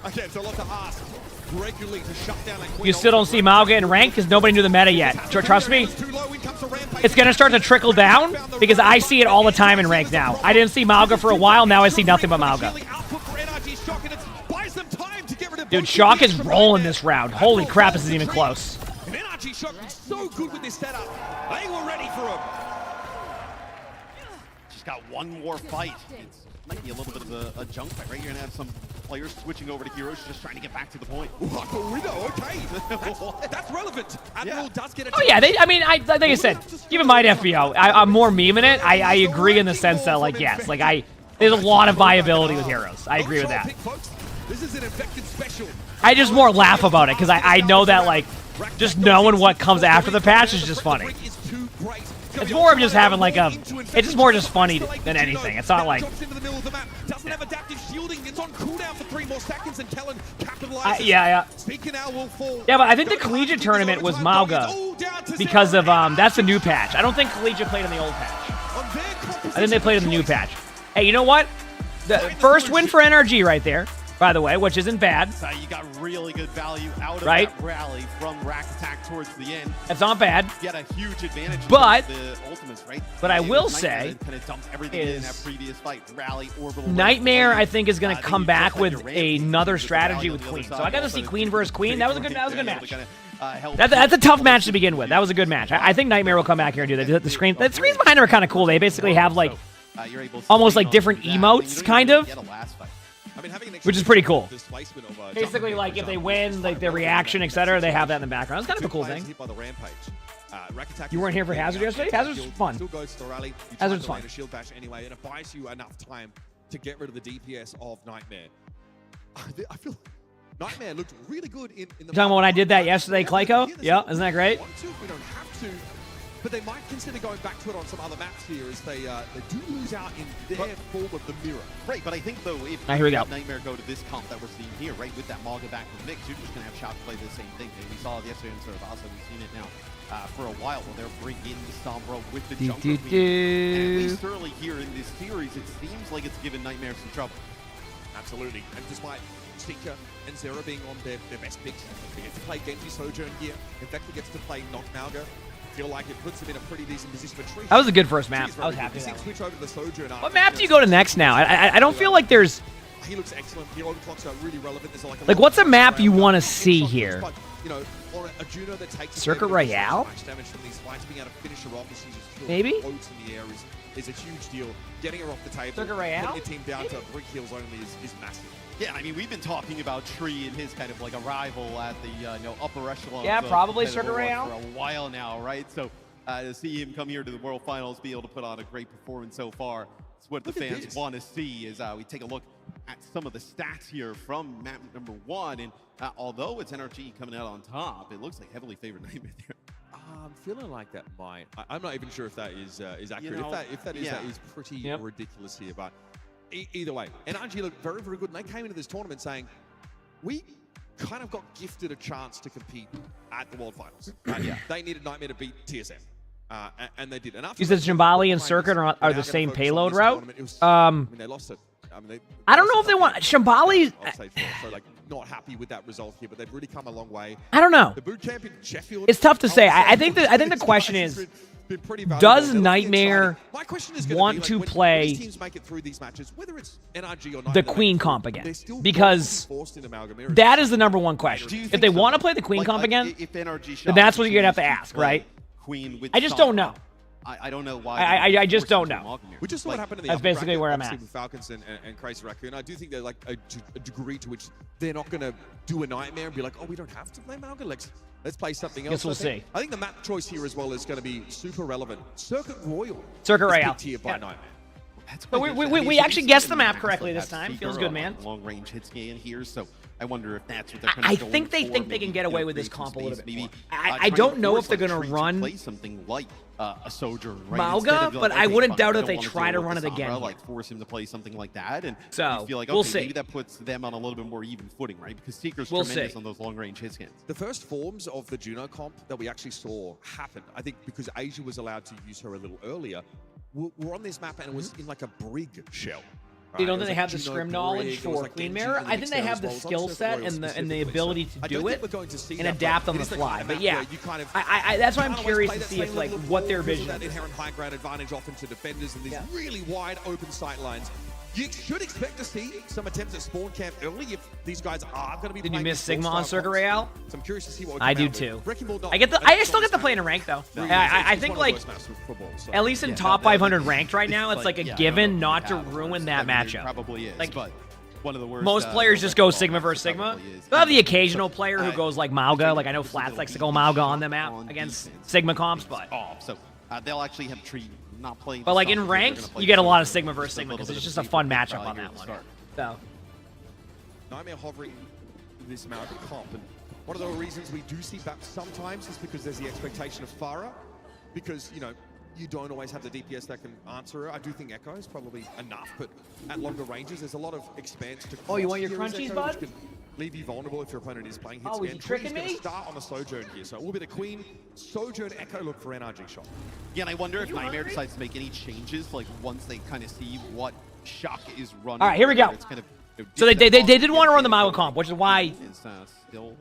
Okay, so a lot to ask. Regularly to shut down you still don't see Mauga in rank because nobody knew the meta yet. Trust me, it's going to start to trickle down because I see it all the time in rank now. I didn't see Mauga for a while, now I see nothing but Mauga. Dude, Shock is rolling this round. Holy crap, this isn't even close. And NRG Shock is so good with this setup. They were ready for him. got one more fight. It might be a little bit of a junk fight, right? You're gonna have some players switching over to heroes, just trying to get back to the point. Okay, that's relevant. Admiral does get a Oh yeah, like I said, give it my FBO. I'm more memeing it. I agree in the sense that, like, yes, like there's a lot of viability with heroes. I agree with that. This is an infected special. I just more laugh about it because I know that, like, just knowing what comes after the patch is just funny. It's more of just having like it's just more just funny than anything. It's not like. Doesn't have adaptive shielding. It's on cooldown for 3 more seconds, and Kellen capitalizes. Yeah. Speaking now will fall. Yeah, but I think the collegiate tournament was Mauga because of that's the new patch. I don't think collegiate played in the old patch. I think they played in the new patch. Hey, you know what? The first win for NRG right there, by the way, which isn't bad. You got really good value out of right? that rally from Rack Attack towards the end. That's not bad. You had a huge advantage. But the ultimates, right? But I will say, kind of dumped everything in that previous fight. Rally, orbital. Nightmare, I think, is going to come back with another strategy with Queen. So I got to see Queen versus Queen. That was a good match. That's a tough match to begin with. That was a good match. I think Nightmare will come back here and do that. The screens behind them are kind of cool. They basically have like almost like different emotes, kind of. Which is pretty cool. Basically, like, if they win, like, their reaction, etc., they have that in the background. It's kind of a cool thing. You weren't here for Hazard yesterday? Hazard's fun. Hazard's fun. Shield bash anyway, and it buys you enough time to get rid of the DPS of Nightmare. I feel Nightmare looked really good in the... You talking about when I did that yesterday, Clayco? Yeah, isn't that great? We don't have to. But they might consider going back to it on some other maps here, as they do lose out in their form of the mirror. Right, but I think, though, if here we go. Nightmare go to this comp that we're seeing here, right, with that Mauga back from Mix, you're just going to have Shout play the same thing. And we saw it yesterday in Cervasa. We've seen it now for a while. Well, they're bringing the Sombra with the Jungle Queen. And at least early here in this series, it seems like it's given Nightmare some trouble. Absolutely. And despite Seeker and Zera being on their best picks, they get to play Genji Sojourn here. In fact, he gets to play Knock Mauga. Feel like it puts him in a pretty decent position. But that was a good first map. I was happy with that. Switch over to the Sojourn. What map do you go to next now? I don't feel like there's... He looks excellent. The overclocks are really relevant. There's like what's a map you want to see here? But, you know, on a Juno that takes Circuit Royale? Damage from these fights, being able to finish her off as she just maybe floats in the air is a huge deal. Getting her off the table, Circuit Royale? putting your team down to brick heals only is massive. Yeah, I mean, we've been talking about Tree and his kind of like arrival at the upper echelon. Yeah, probably Circuit Royale for a while now, right? So to see him come here to the World Finals, be able to put on a great performance so far, it's what the fans want to see. As we take a look at some of the stats here from map number 1, and although it's NRG coming out on top, it looks like heavily favored Nightmare there. I'm feeling like that might. I'm not even sure if that is accurate. You know, if that is pretty ridiculous here. But either way, NRG looked very, very good. And they came into this tournament saying, we kind of got gifted a chance to compete at the World Finals. They needed Nightmare to beat TSM. And they did. And you said Shambali and Circuit are the same payload route? I mean, they lost it. I don't know if they want Shambali. So, like, not happy with that result here, but they've really come a long way. I don't know. The boot camp in Sheffield. It's tough to say. I think the question is, does Nightmare want to play the Queen comp again? Because that is the number one question. If they want to play the Queen comp again, then that's what you're gonna have to ask, right? I just don't know. I don't know why. I just don't know. We just saw what happened in the That's basically where I'm at. With Falcons and Crazy Raccoon. I do think there's like a degree to which they're not going to do a Nightmare and be like, oh, we don't have to play Malga. Let's play something else. Guess we'll see. I think the map choice here as well is going to be super relevant. Circuit Royale. Circuit Royale. Here by Nightmare. But we actually guessed the map correctly this time. Feels good, man. Long range hit scan here, so I wonder if that's what they're I think they think they can get away with this comp a little bit more. I don't know if they're going to run play something like a Sojourn, right? Mauga, but I wouldn't doubt if they try to run it again. Like force him to play something like that, and so you feel like we'll okay, see. Maybe that puts them on a little bit more even footing, right? Because Seeker's tremendous on those long range hit scans. The first forms of the Juno comp that we actually saw happen, I think, because Asia was allowed to use her a little earlier. We're on this map and it was in like a brig shell. You don't think they have the scrim knowledge for Queen Mirror? I think they have the skill set and the ability to do it and adapt on the fly. But yeah, that's why I'm curious to see if what their vision is. That inherent high ground advantage off into defenders and these really wide open sight lines. You should expect to see some attempts at spawn camp early if these guys are going to be. Did you miss Sigma on Circuit Royale? So I'm curious to see what I do too. I still get to play in a rank though. I think like at least in top 500 ranked right now, it's like a given not to ruin that matchup. Probably is. Like one of the worst, most players just go Sigma versus Sigma. They'll have the occasional player who goes like Mauga. Like I know Flats likes to go Mauga on the map against Sigma comps, but they'll actually have Tree not playing. But like in ranked, you get a lot of Sigma versus Sigma because it's just a fun matchup on that one. So Nightmare hovering in this American comp, and one of the reasons we do see BAP sometimes is because there's the expectation of Pharah, because you know you don't always have the DPS that can answer it. I do think Echo is probably enough, but at longer ranges, there's a lot of expanse to. Oh, you want your crunchies, bud? Which can leave you vulnerable if your opponent is playing hit scan. He's tricking me? Going to start on the Sojourn here, so it will be the Queen, Sojourn, Echo look for NRG shot. Yeah, and I wonder if Nightmare decides to make any changes, like once they kind of see what Shock is running. All right, here we go. It's kind of, so they did want to run the Mauga comp, which is why. Still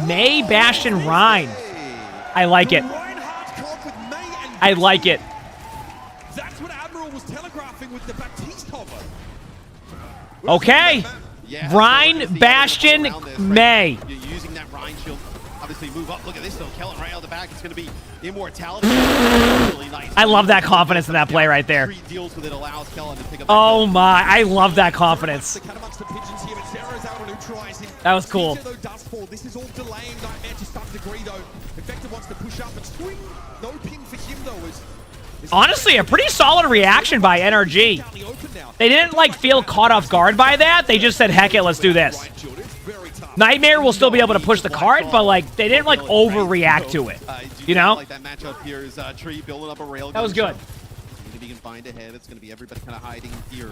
May, Bastion, Rhine. I like it. I like it. That's what Admiral was telegraphing with the Baptiste hover. Okay. Rhine, Bastion, May. You're using that Rhine shield. Obviously, move up. Look at this, though. Kellen right out the back. It's going to be immortality. Really nice. I love that confidence in that play right there. Deals with it, allows Kellen to pick up oh my, I love that confidence. That was cool. This is all delaying Nightmare to some degree, though. Effective wants to push up and swing. No ping for him, though. Honestly, a pretty solid reaction by NRG. They didn't like feel caught off guard by that. They just said, heck it, let's do this. Nightmare will still be able to push the cart, but like they didn't like overreact to it. You know? Like that matchup here is Tree building up a rail. That was good. If he can find ahead, it's going to be everybody kind of hiding here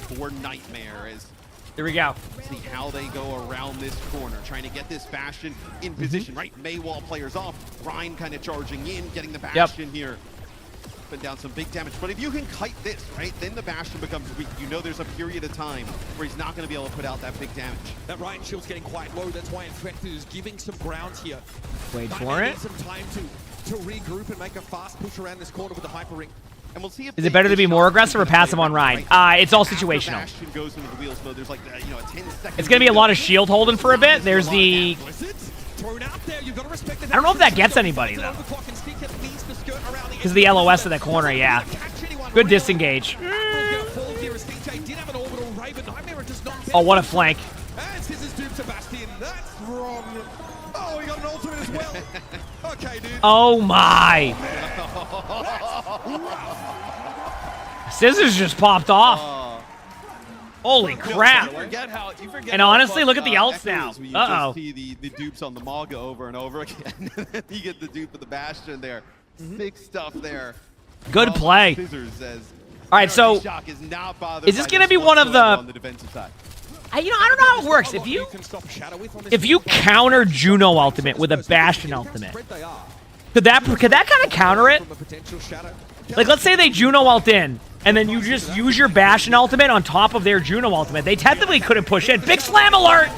for Nightmare. Here we go. See how they go around this corner, trying to get this Bastion in position, right? Maywall players off, Rhine kind of charging in, getting the Bastion here. Putting down some big damage. But if you can kite this, right, then the Bastion becomes weak. You know there's a period of time where he's not going to be able to put out that big damage. That Rhine shield's getting quite low. That's why Infected is giving some ground here. Wait for it. Some time to regroup and make a fast push around this corner with the Hyper Ring. And we'll see if is it better to be more aggressive or passive on Rhine? It's all situational. Goes into the wheels, so there's like, a 10-second it's going to be a lot of shield holding for a bit. There's the... I don't know if that gets anybody, though. Because of the LOS in that corner, yeah. Good disengage. Oh, what a flank. Oh, my. Scissors just popped off. Holy crap. And honestly, look at the ults now. Uh-oh. You see the dupes on the Mauga over and over again. You get the dupe of the Bastion there. Sick stuff there. Good play. All right, so is this going to be one of the defensive side? I don't know how it works. If you counter Juno ultimate with a Bastion ultimate, could that kind of counter it? Like, let's say they Juno ult in, and then you just use your Bastion ultimate on top of their Juno ultimate. They technically couldn't push in. Big slam alert!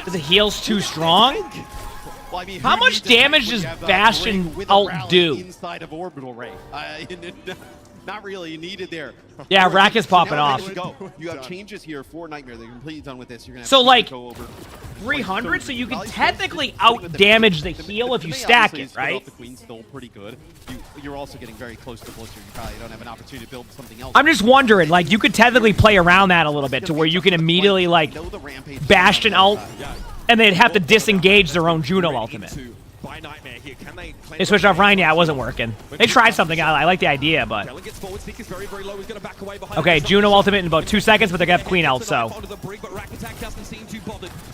Is the heals too strong? Well, I mean, how much damage does Bastion ult do? Inside of Orbital Ray. Not really needed there. Yeah, Rack is popping off. You have changes here for Nightmare. They're completely done with this. You're gonna have so like go over 300, so you can technically out damage the heal if you stack it, right? The Queen's still pretty good. You're also getting very close to Blister. You probably don't have an opportunity to build something else. I'm just wondering, like, you could technically play around that a little bit to where you can immediately like Bastion ult, and they'd have to disengage their own Juno ultimate. They switched off Rhine. Yeah, it wasn't working. They tried something. I like the idea, but... Okay, Juno ultimate in about 2 seconds, but they're going to have Queen ult, so...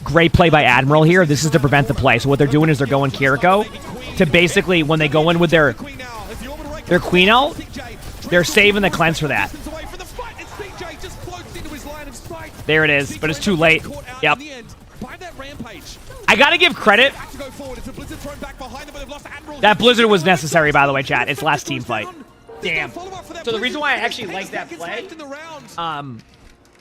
Great play by Admiral here. This is to prevent the play. So what they're doing is they're going Kiriko to basically, when they go in with their Queen ult, they're saving the cleanse for that. There it is, but it's too late. Yep. I gotta give credit. That Blizzard was necessary, by the way, chat. It's last team fight. Damn. So the reason why I actually like that play,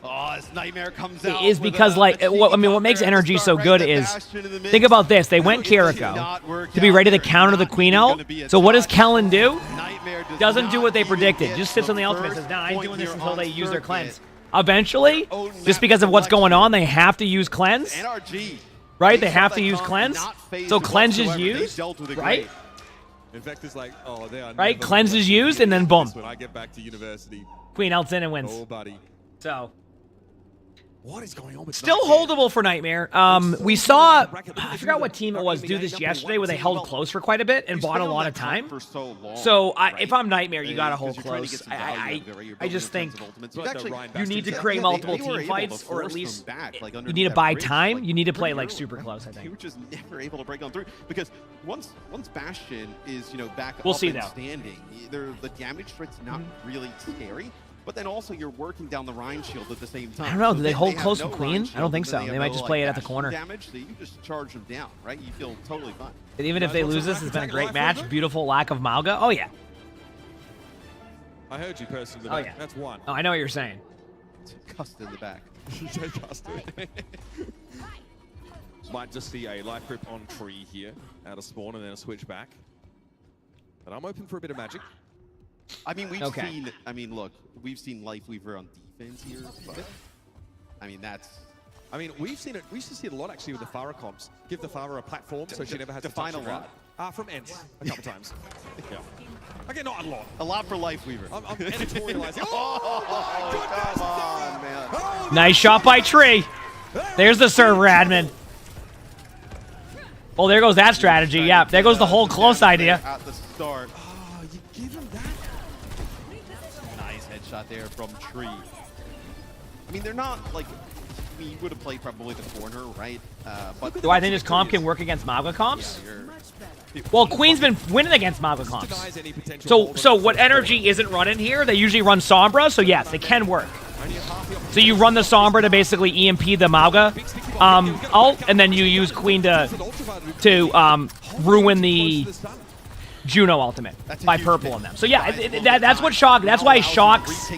Oh, this Nightmare comes out is because, like, what makes NRG so good is, think about this. They went Kiriko to be ready to counter the Queen ult. So what does Kellen do? Doesn't do what they predicted. Just sits on the ultimate and says, nah, I ain't doing this until they use their cleanse. Eventually, just because of what's going on, they have to use cleanse. Right? They have to use cleanse. So cleanse is used, right? Infector's like, oh, they are right? Cleanse is used, and then boom. When I get back to university. Queen ults in and wins. Oh, buddy. So. What is going on with Still holdable for Nightmare. We saw, I forgot what team it was, do this yesterday where they held close for quite a bit and bought a lot of time. So if I'm Nightmare, you gotta hold close. I just think you need to create multiple team fights, or at least you need to buy time. You need to play like super close, I think. He was just never able to break on through because once Bastion is back we'll up see and now. standing, the damage threat's not really scary. But then also you're working down the Rhine shield at the same time. I don't know. So do they hold close no with Queen? I don't think so. They might just play it at the corner. Damage, so you just charge them down, right? You feel totally fine. And even if they lose this, it's been a great match. Beautiful lack of Mauga. Oh, yeah. I heard you personally. Oh, yeah. That's one. Oh, I know what you're saying. Cussed in the back. Might just see a life grip on tree here out of spawn and then a switch back. But I'm open for a bit of magic. I mean, we've seen. I mean, look, we've seen Lifeweaver on defense here, but I mean that's. I mean, we've seen it. We used to see it a lot actually with the Farah comps. Give the Farah a platform so she never has to touch a lot. From Ents a couple times. Yeah. Okay, not a lot. A lot for Lifeweaver. I'm editorializing. Oh my goodness! Come on, man. Oh, Nice shot by Tree. There's the server admin. Well, there goes that strategy. Yeah, there goes the whole close idea. At the start. Oh, you give him that. Nice headshot there from Tree. I mean, they're not like. I mean, you would have played probably the corner, right? But do I think this comp can work against Mauga comps? Yeah, well, Queen's been winning against Mauga comps. So what NRG isn't running here, they usually run Sombra, so yes, it can work. So you run the Sombra to basically EMP the Mauga ult, and then you use Queen to ruin the Juno ultimate by purple on them. So yeah, that's what Shock. That's why Shock's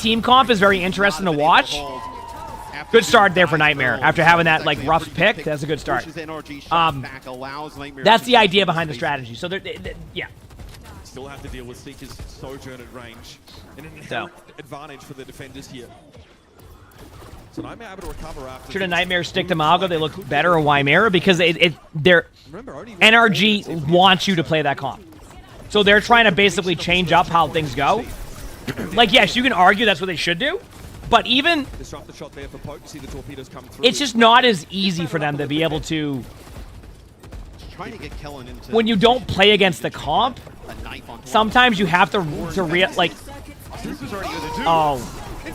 team comp is very interesting to watch. Good start there for Nightmare. After having that like rough pick, that's a good start. That's the idea behind the strategy. So yeah. Still have to deal with Seeker's Sojourn at range. An inherent advantage for the defenders here. So Nightmare able to recover after. Should a Nightmare stick to Mauga? They look better in Wymera because they're NRG wants you to play that comp. So they're trying to basically change up how things go. Like, yes, you can argue that's what they should do. But even, disrupt the shot there for Poke to see the torpedoes come through. It's just not as easy for them to be able to. Trying to get Kellen into when you don't play against the comp, sometimes you have to like. Oh,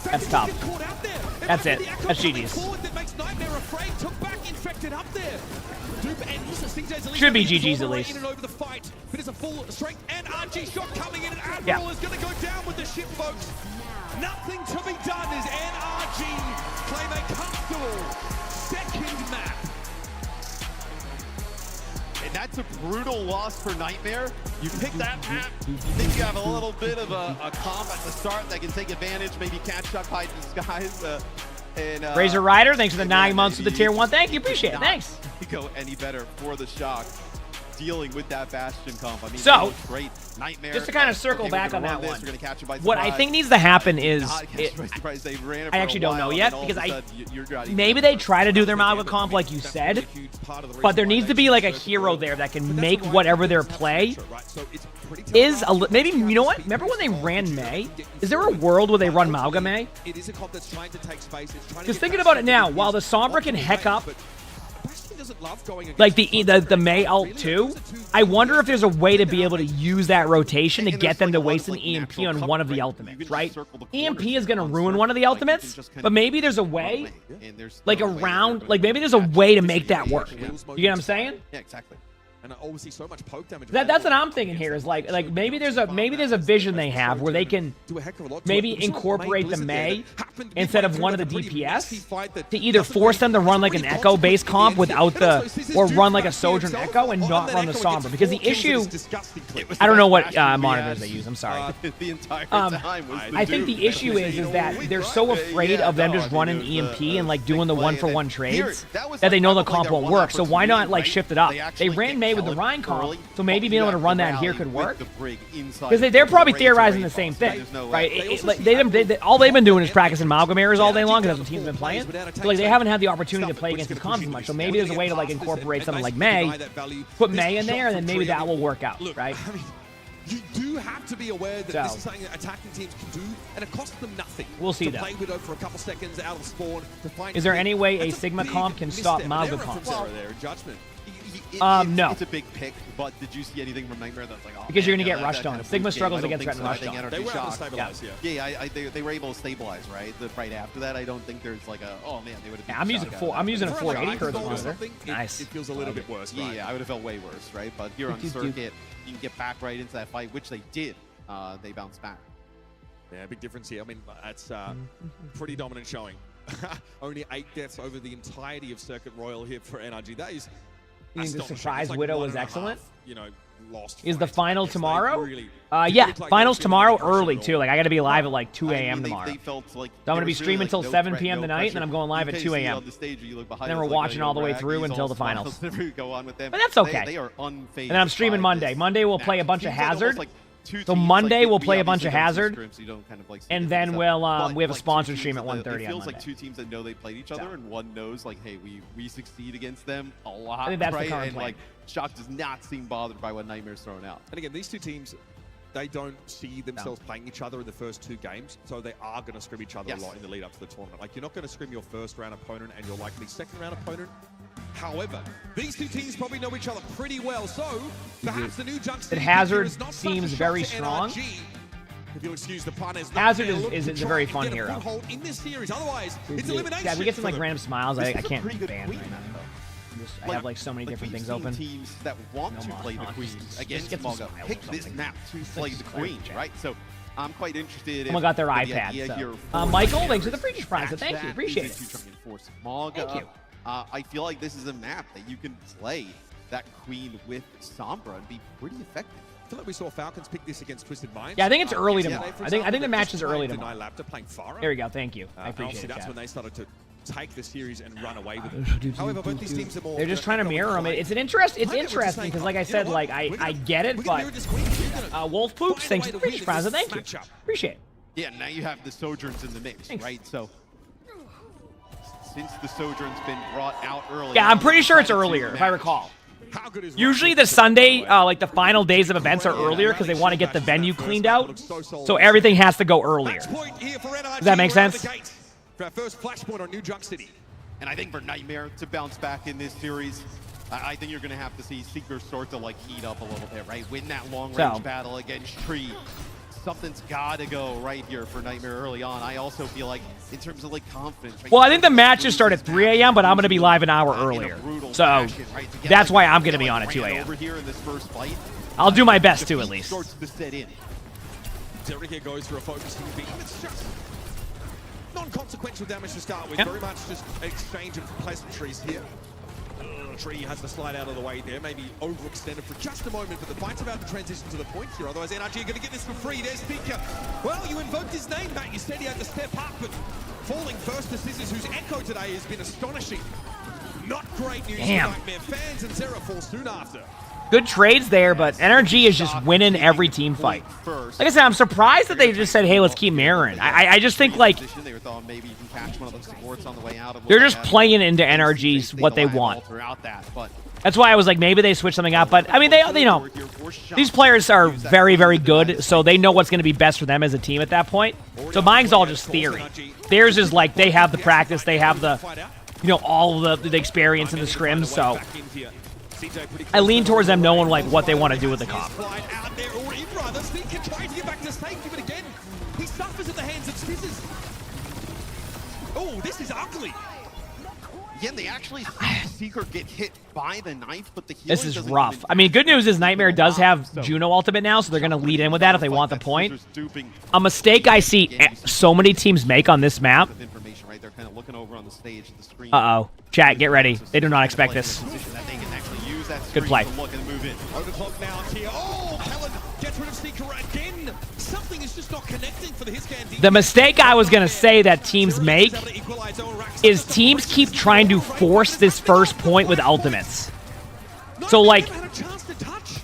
that's tough. That's it. That's GG's. Should be GG's at least. Yeah. Nothing to be done as NRG claim a comfortable second map. And that's a brutal loss for Nightmare. You pick that map, you think you have a little bit of a comp at the start that can take advantage, maybe catch Chuck Hyde disguise. Razor Rider, thanks for the 9 months with the tier 1. Thank you, appreciate it. Thanks. Go any better for the Shock dealing with that Bastion comp. I mean, so great. Nightmare. Just to kind of circle back on that one, what I think needs to happen is, I actually don't know yet, because maybe they try to do their Mauga comp like you said, but there needs to be like a hero there that can make whatever their play is, maybe, you know what, remember when they ran Mei? Is there a world where they run Mauga Mei? Because thinking about it now, while the Sombra can heck up like the Mei ult too, I wonder if there's a way to be able to use that rotation to get them to waste an EMP on one of the ultimates, right? EMP is going to ruin one of the ultimates, but maybe there's a way, like around, like maybe there's a way to make that work. You get what I'm saying? Yeah, exactly. And obviously so much poke damage. That's what I'm thinking here is like maybe there's a vision they have where they can maybe incorporate the Mei instead of one of the DPS to either force them to run like an Echo based comp without the or run like a Sojourn Echo and not run the Sombra, because the issue, I don't know what monitors they use, I'm sorry. The entire time was I think the issue is that they're so afraid of them just running EMP and like doing the 1-for-1 trades that they know the comp won't work. So why not like shift it up? They ran Mei with the Rhine comp, so maybe being able to run that here could work. Because they're probably theorizing the same thing, right? All they've been doing is practicing Amalgam errors all day long because that's what teams have been playing. So like they haven't had the opportunity to play against these comps as much. So maybe there's a way to like incorporate something like Mei, put Mei in there, and then maybe that will work out, right? You do have to be aware that this is something that attacking teams can do, and it costs them nothing. We'll see to play Widow for a couple seconds out of spawn. To find is there any way a Sigma comp can stop Malga comp? Judgment. No. It's a big pick, but did you see anything from Nightmare that's like, oh, because you're going to get rushed on. Sigma struggles to get threatened rushed on. They were able to stabilize, they were able to stabilize, right? Right after that, I don't think there's like a, oh man, they would have. Yeah, I'm using a 480 Hz monitor. Nice. It feels a little bit worse, right? Yeah, I would have felt way worse, right? But here on circuit, you can get back right into that fight, which they did. They bounced back. Yeah, big difference here. I mean, that's pretty dominant showing. Only 8 deaths over the entirety of Circuit Royal here for NRG. That is. You think the surprise Widow was excellent? Lost. Is the final tomorrow? Yeah, finals tomorrow early too. Like I got to be live at like 2 a.m. tomorrow. So I'm gonna be streaming until 7 p.m. tonight, and then I'm going live at 2 a.m. And then we're watching all the way through until the finals. But that's okay. They are unfazed. And then I'm streaming Monday. Monday we'll play a bunch of Hazard. So Monday we'll play a bunch of Hazard, and then we'll we have a sponsored stream at 1:30 on Monday. It feels like two teams that know they played each other, and one knows like, hey, we succeed against them a lot. I think that's the current and plan. like Shock does not seem bothered by what Nightmare's throwing out. And again, these two teams, they don't see themselves playing each other in the first 2 games, so they are going to scrim each other a lot in the lead up to the tournament. Like you're not going to scrim your first round opponent and your likely second round opponent. However, these two teams probably know each other pretty well, so perhaps the new Junction Hazard seems very strong. If you'll excuse the pun, Hazard is a very fun hero. In this series. Otherwise, it's elimination. Yeah, we get some like random smiles. I can't ban right now. I have like so many different things open. Teams that want to play the Queen against Malga pick this map to play the Queen, right? So I'm quite interested. Someone got their iPad. So. Michael, thanks for the Freakish Prize. So thank you, appreciate it. Thank you. I feel like this is a map that you can play that Queen with Sombra and be pretty effective. I feel like we saw Falcons pick this against Twisted Minds. Yeah, I think it's early tomorrow. I think the match is early tomorrow. There we go. Thank you. I appreciate it. That's when they started to take the series and run away with it. However, both these teams are more. They're just trying to mirror them. It's interesting because, like I said, like I get it, but Wolf Poops, thanks for the Freakish Prize. Thank you. Appreciate it. Yeah, now you have the Sojourns in the mix, right? So. Since the Sojourn's been brought out early. Yeah, I'm pretty sure it's earlier, if I recall. Usually the Sunday, like the final days of events are earlier because they want to get the venue cleaned out. So everything has to go earlier. Does that make sense? For our first flashpoint on New Junk City. And I think for Nightmare to bounce back in this series, I think you're going to have to see Seeker start to like heat up a little bit, right? Win that long-range battle against Tree. Something's got to go right here for Nightmare early on. I also feel like in terms of like confidence. Right? Well, I think the matches start at 3 a.m., but I'm going to be live an hour earlier. So that's why I'm going to be on at 2 a.m. I'll do my best to at least. Derek here goes for a focusing beam. It's just non-consequential damage to start with. Very much just exchange of pleasantries here. Tree has to slide out of the way there, maybe overextended for just a moment, but the fight's about to transition to the point here. Otherwise, NRG are going to get this for free. There's Pika. Well, you invoked his name, Matt. You said he had to step up, but falling first to Scissors, whose echo today has been astonishing. Not great news for Nightmare fans, and Zera falls soon after. Good trades there, but NRG is just winning every team fight. Like I said, I'm surprised that they just said, hey, let's keep mirroring. I just think, like, they're just playing into NRG's what they want. That's why I was like, maybe they switch something out. But, I mean, they know, these players are very, very good, so they know what's going to be best for them as a team at that point. So mine's all just theory. Theirs is like, they have the practice, they have the, you know, all the experience in the scrims, so I lean towards them knowing like what they want to do with the comp. He suffers at the hands of Scissors. Oh, this is ugly. Again, they actually see Seeker get hit by the knife, but the healing This is rough. I mean, good news is Nightmare does have Juno ultimate now, so they're going to lead in with that if they want the point. A mistake I see so many teams make on this map. They're kind of looking over on the stage, the screen. Uh-oh. Chat, get ready. They do not expect this. Good play. The mistake I was going to say that teams make is teams keep trying to force this first point with ultimates. So, like,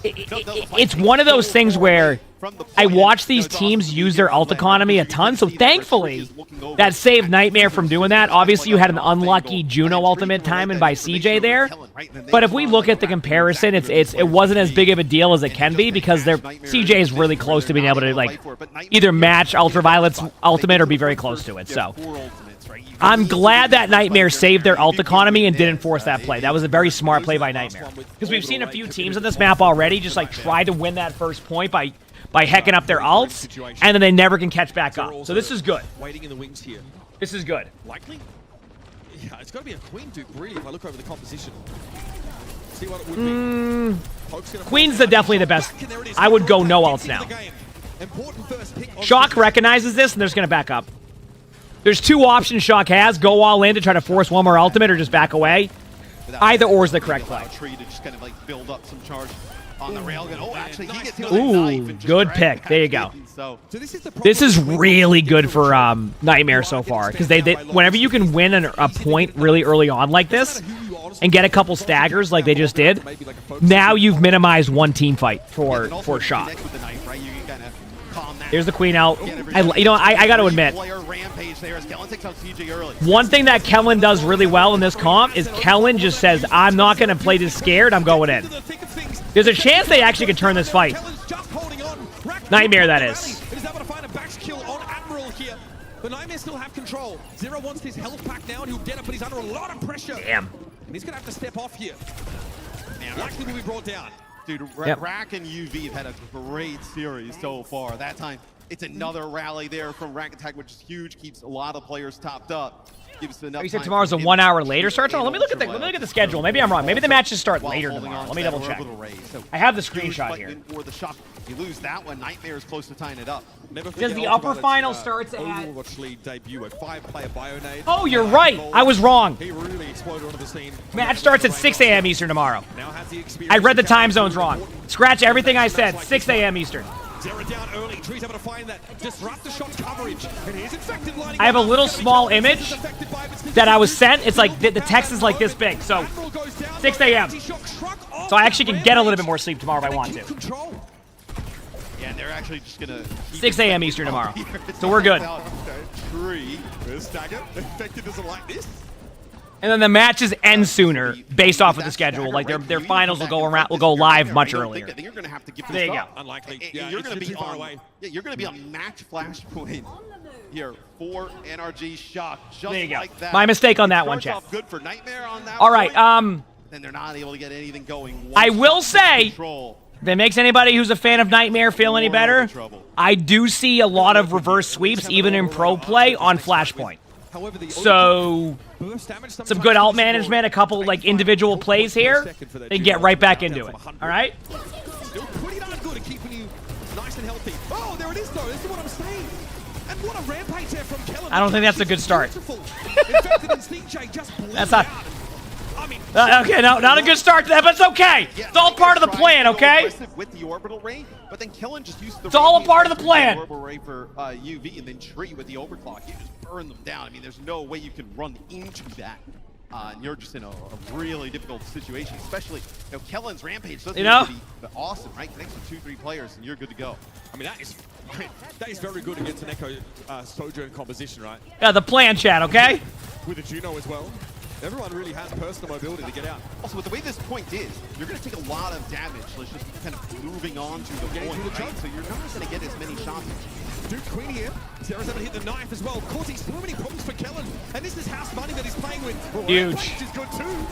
it's one of those things where I watch these teams use their ult economy a ton, so thankfully that saved Nightmare from doing that. Obviously, you had an unlucky Juno ultimate timing by CJ there, but if we look at the comparison, it wasn't as big of a deal as it can be because CJ is really close to being able to like either match Ultraviolet's ultimate or be very close to it. So I'm glad that Nightmare saved their ult economy and didn't force that play. That was a very smart play by Nightmare because we've seen a few teams on this map already just like try to win that first point by hecking up their ults, and then they never can catch back up. So this is good. Waiting in the wings here. This is good. Likely? Yeah, it's got to be a Queen Duke, really, if I look over the composition. See what it would be. Queen's definitely the best. I would go no ults now. Shock recognizes this, and they're just going to back up. There's two options Shock has. Go all in to try to force one more ultimate or just back away. Either or is the correct play. Just kind of like build up some charge on the railgun. Oh, actually, he gets ooh, good pick. There you go. This is really good for Nightmare so far because they whenever you can win a point really early on like this and get a couple staggers like they just did, now you've minimized one team fight for Shock. Here's the Queen out. I got to admit, one thing that Kellen does really well in this comp is Kellen just says, I'm not going to play this scared, I'm going in. There's a chance they actually could turn this fight. Nightmare, that is. Is able to find a back kill on Admiral here. But Nightmare still have control. Zero wants his health pack now, and he'll get it, but he's under a lot of pressure. Damn. And he's going to have to step off here. Likely will be brought down. Dude, Rack and UV have had a great series so far. That time, it's another rally there from Rack Attack, which is huge, keeps a lot of players topped up. Gives enough you said tomorrow's a 1 hour later start? Let me look at the schedule. Maybe I'm wrong. Maybe the matches start later tomorrow. Let me double check. I have the screenshot here. You lose that one, Nightmare is close to tying it up. Because the upper final starts at... Overwatch League debut, a 5-player Bionade. Oh, you're right. I was wrong. He really exploded onto the scene. Match starts at 6 a.m. Eastern tomorrow. I read the time zones wrong. Scratch everything I said. 6 a.m. Eastern. Zero down early. Tree's able to find that. Disrupt the shot's coverage. And he's infected lining I have a little small image that I was sent. It's like the text is like this big. So 6 a.m. So I actually can get a little bit more sleep tomorrow if I want to. Yeah, and they're actually just gonna 6 a.m. Eastern tomorrow. So we're good. Tree. There's Stagger. Infected doesn't like this. And then the matches end sooner based off of the schedule. Like their finals will go live much earlier. I think you're gonna have to give there you go. Unlikely. Yeah, you're gonna be far away. Yeah, you're gonna be a match flashpoint here for NRG Shock. Just there you go. Like that. My mistake on that one, chat. Good for Nightmare on that. All right. Then they're not able to get anything going. I will say, if it makes anybody who's a fan of Nightmare feel any better, I do see a lot of reverse sweeps even in pro play on Flashpoint. So some good ult management, a couple like individual plays here, they can get right back into it. All right. Still pretty darn good at keeping you nice and healthy. Oh, there it is though. This is what I'm saying. And what a rampage there from Kellen. I don't think that's a good start. That's not. Okay, no, not a good start to that, but it's okay. It's all part of the plan, okay? With the orbital ray, but then Kellen just used the it's all a part of the plan. Orbital ray for UV, and then Tree with the overclock. You just burn them down. I mean, there's no way you can run into that. And you're just in a really difficult situation, especially, Kellen's rampage doesn't have to be awesome, right? Connects to 2-3 players, and you're good to go. I mean, that is very good against an Echo Sojourn composition, right? Yeah, the plan, chat, okay? With a Juno as well. Everyone really has personal mobility to get out. Also, with the way this point is, you're going to take a lot of damage. Let's just kind of moving on to the point, right? So you're not going to get as many shots. Duke Queen here. Sarah's able to hit the knife as well, causing so many problems for Kellen. And this is house money that he's playing with. Huge. Is good too.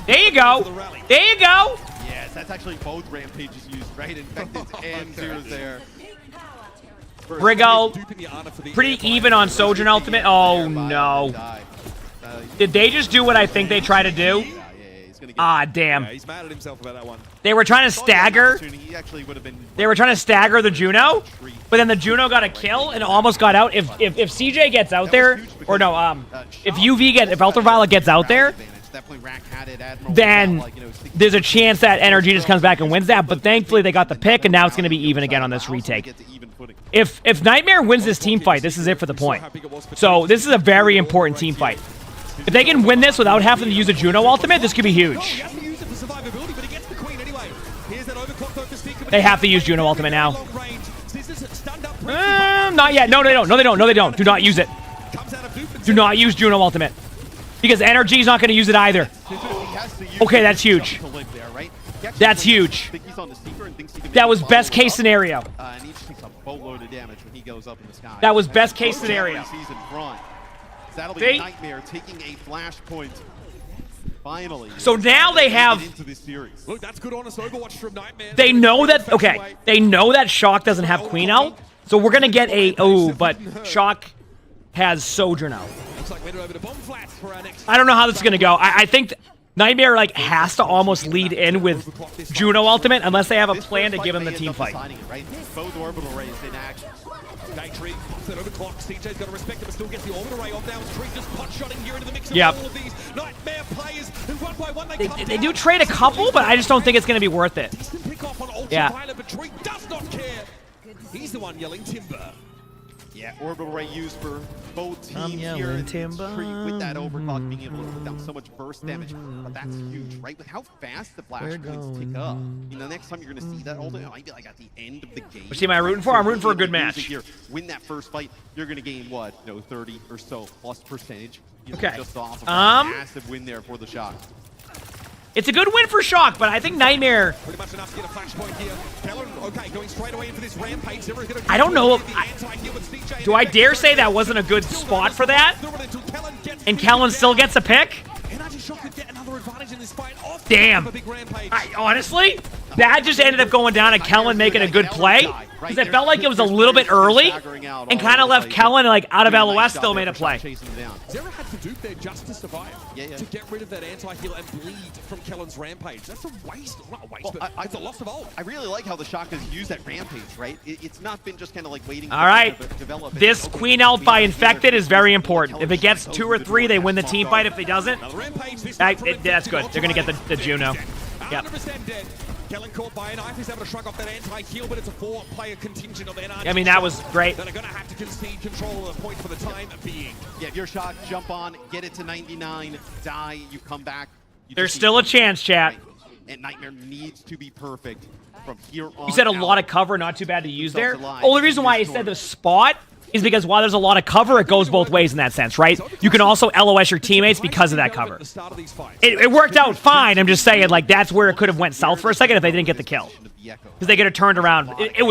There you go. There you go. Yes, that's actually both rampages used, right? Infected and Zero's there. Brigo, pretty even on Sojourn Ultimate. Oh no. Did they just do what I think they try to do? Ah, damn. Yeah, he's mad at himself about that one. They were trying to stagger. They were trying to stagger the Juno, but then the Juno got a kill and almost got out. If CJ gets out there, or no, if Ultraviolet gets out there, then there's a chance that Energy just comes back and wins that. But thankfully they got the pick, and now it's going to be even again on this retake. If Nightmare wins this team fight, this is it for the point. So this is a very important team fight. If they can win this without having to use a Juno ultimate, this could be huge. They have to use Juno ultimate now. Not yet. No, they don't. No, they don't. No, they don't. Do not use it. Do not use Juno ultimate. Because Energy's not going to use it either. Okay, that's huge. That's huge. That was best case scenario. That was best case scenario. That'll be Nightmare taking a flashpoint. Finally. So now they have. Look, that's good honest Overwatch from Nightmare. They know that. Okay, they know that Shock doesn't have Queen out, so we're gonna get a. Oh, but Shock has Sojourn out. I don't know how this is gonna go. I think Nightmare has to almost lead in with Juno ultimate unless they have a plan to give him the team fight. Both orbital rays in action. Daytree pops that overclock. CJ's got to respect it, but still gets the orbital ray off now. Tree just pot-shotting here into the mix of all of these Nightmare players who one by one they do trade a couple, but I just don't think it's going to be worth it. Pick off on Ultraviolet, but Tree does not care. He's the one yelling timber. Yeah, orbital ray used for both teams here. Tree with that overclock being able to put down so much burst damage. But that's huge, right? With how fast the flashpoints tick up. You know, next time you're going to see that ultimate, it might be at the end of the game. Which team am I rooting for? I'm rooting for a good match. Here, win that first fight, you're going to gain what? 30 or so plus percentage. Okay. Just off of a massive win there for the Shock. It's a good win for Shock, but I think Nightmare. Pretty much enough to get a flashpoint here. Kellen, okay, going straight away into this rampage. I don't know. Do I dare say that wasn't a good spot for that? And Kellen still gets a pick? Damn. Honestly, that just ended up going down and Kellen making a good play. Because it felt like it was a little bit early and kind of left Kellen out of LOS still made a play. Zera had to dupe there just to survive. To get rid of that anti-heal and bleed from Kellen's rampage. That's a waste. Not a waste, but it's a loss of ult. I really like how the Shock has used that rampage, right? It's not been just kind of waiting All right. This Queen ult by Infected is very important. If it gets 2 or 3, they win the team fight. If it doesn't, that's good. They're going to get the Juno. Yep. 100% dead. Kellen caught by a knife. He's able to shrug off that anti-heal, but it's a 4-player contingent of NRG. I mean, that was great. That are going to have to concede control of the point for the time being. Yeah, if you're Shock, jump on, get it to 99, die, you come back. There's still a chance, chat. And Nightmare needs to be perfect from here on. You said a lot of cover, not too bad to use there. Only reason why I said the spot is because while there's a lot of cover, it goes both ways in that sense, right? You can also LOS your teammates because of that cover. It worked out fine. I'm just saying, that's where it could have went south for a second if they didn't get the kill. Because they could have turned around. It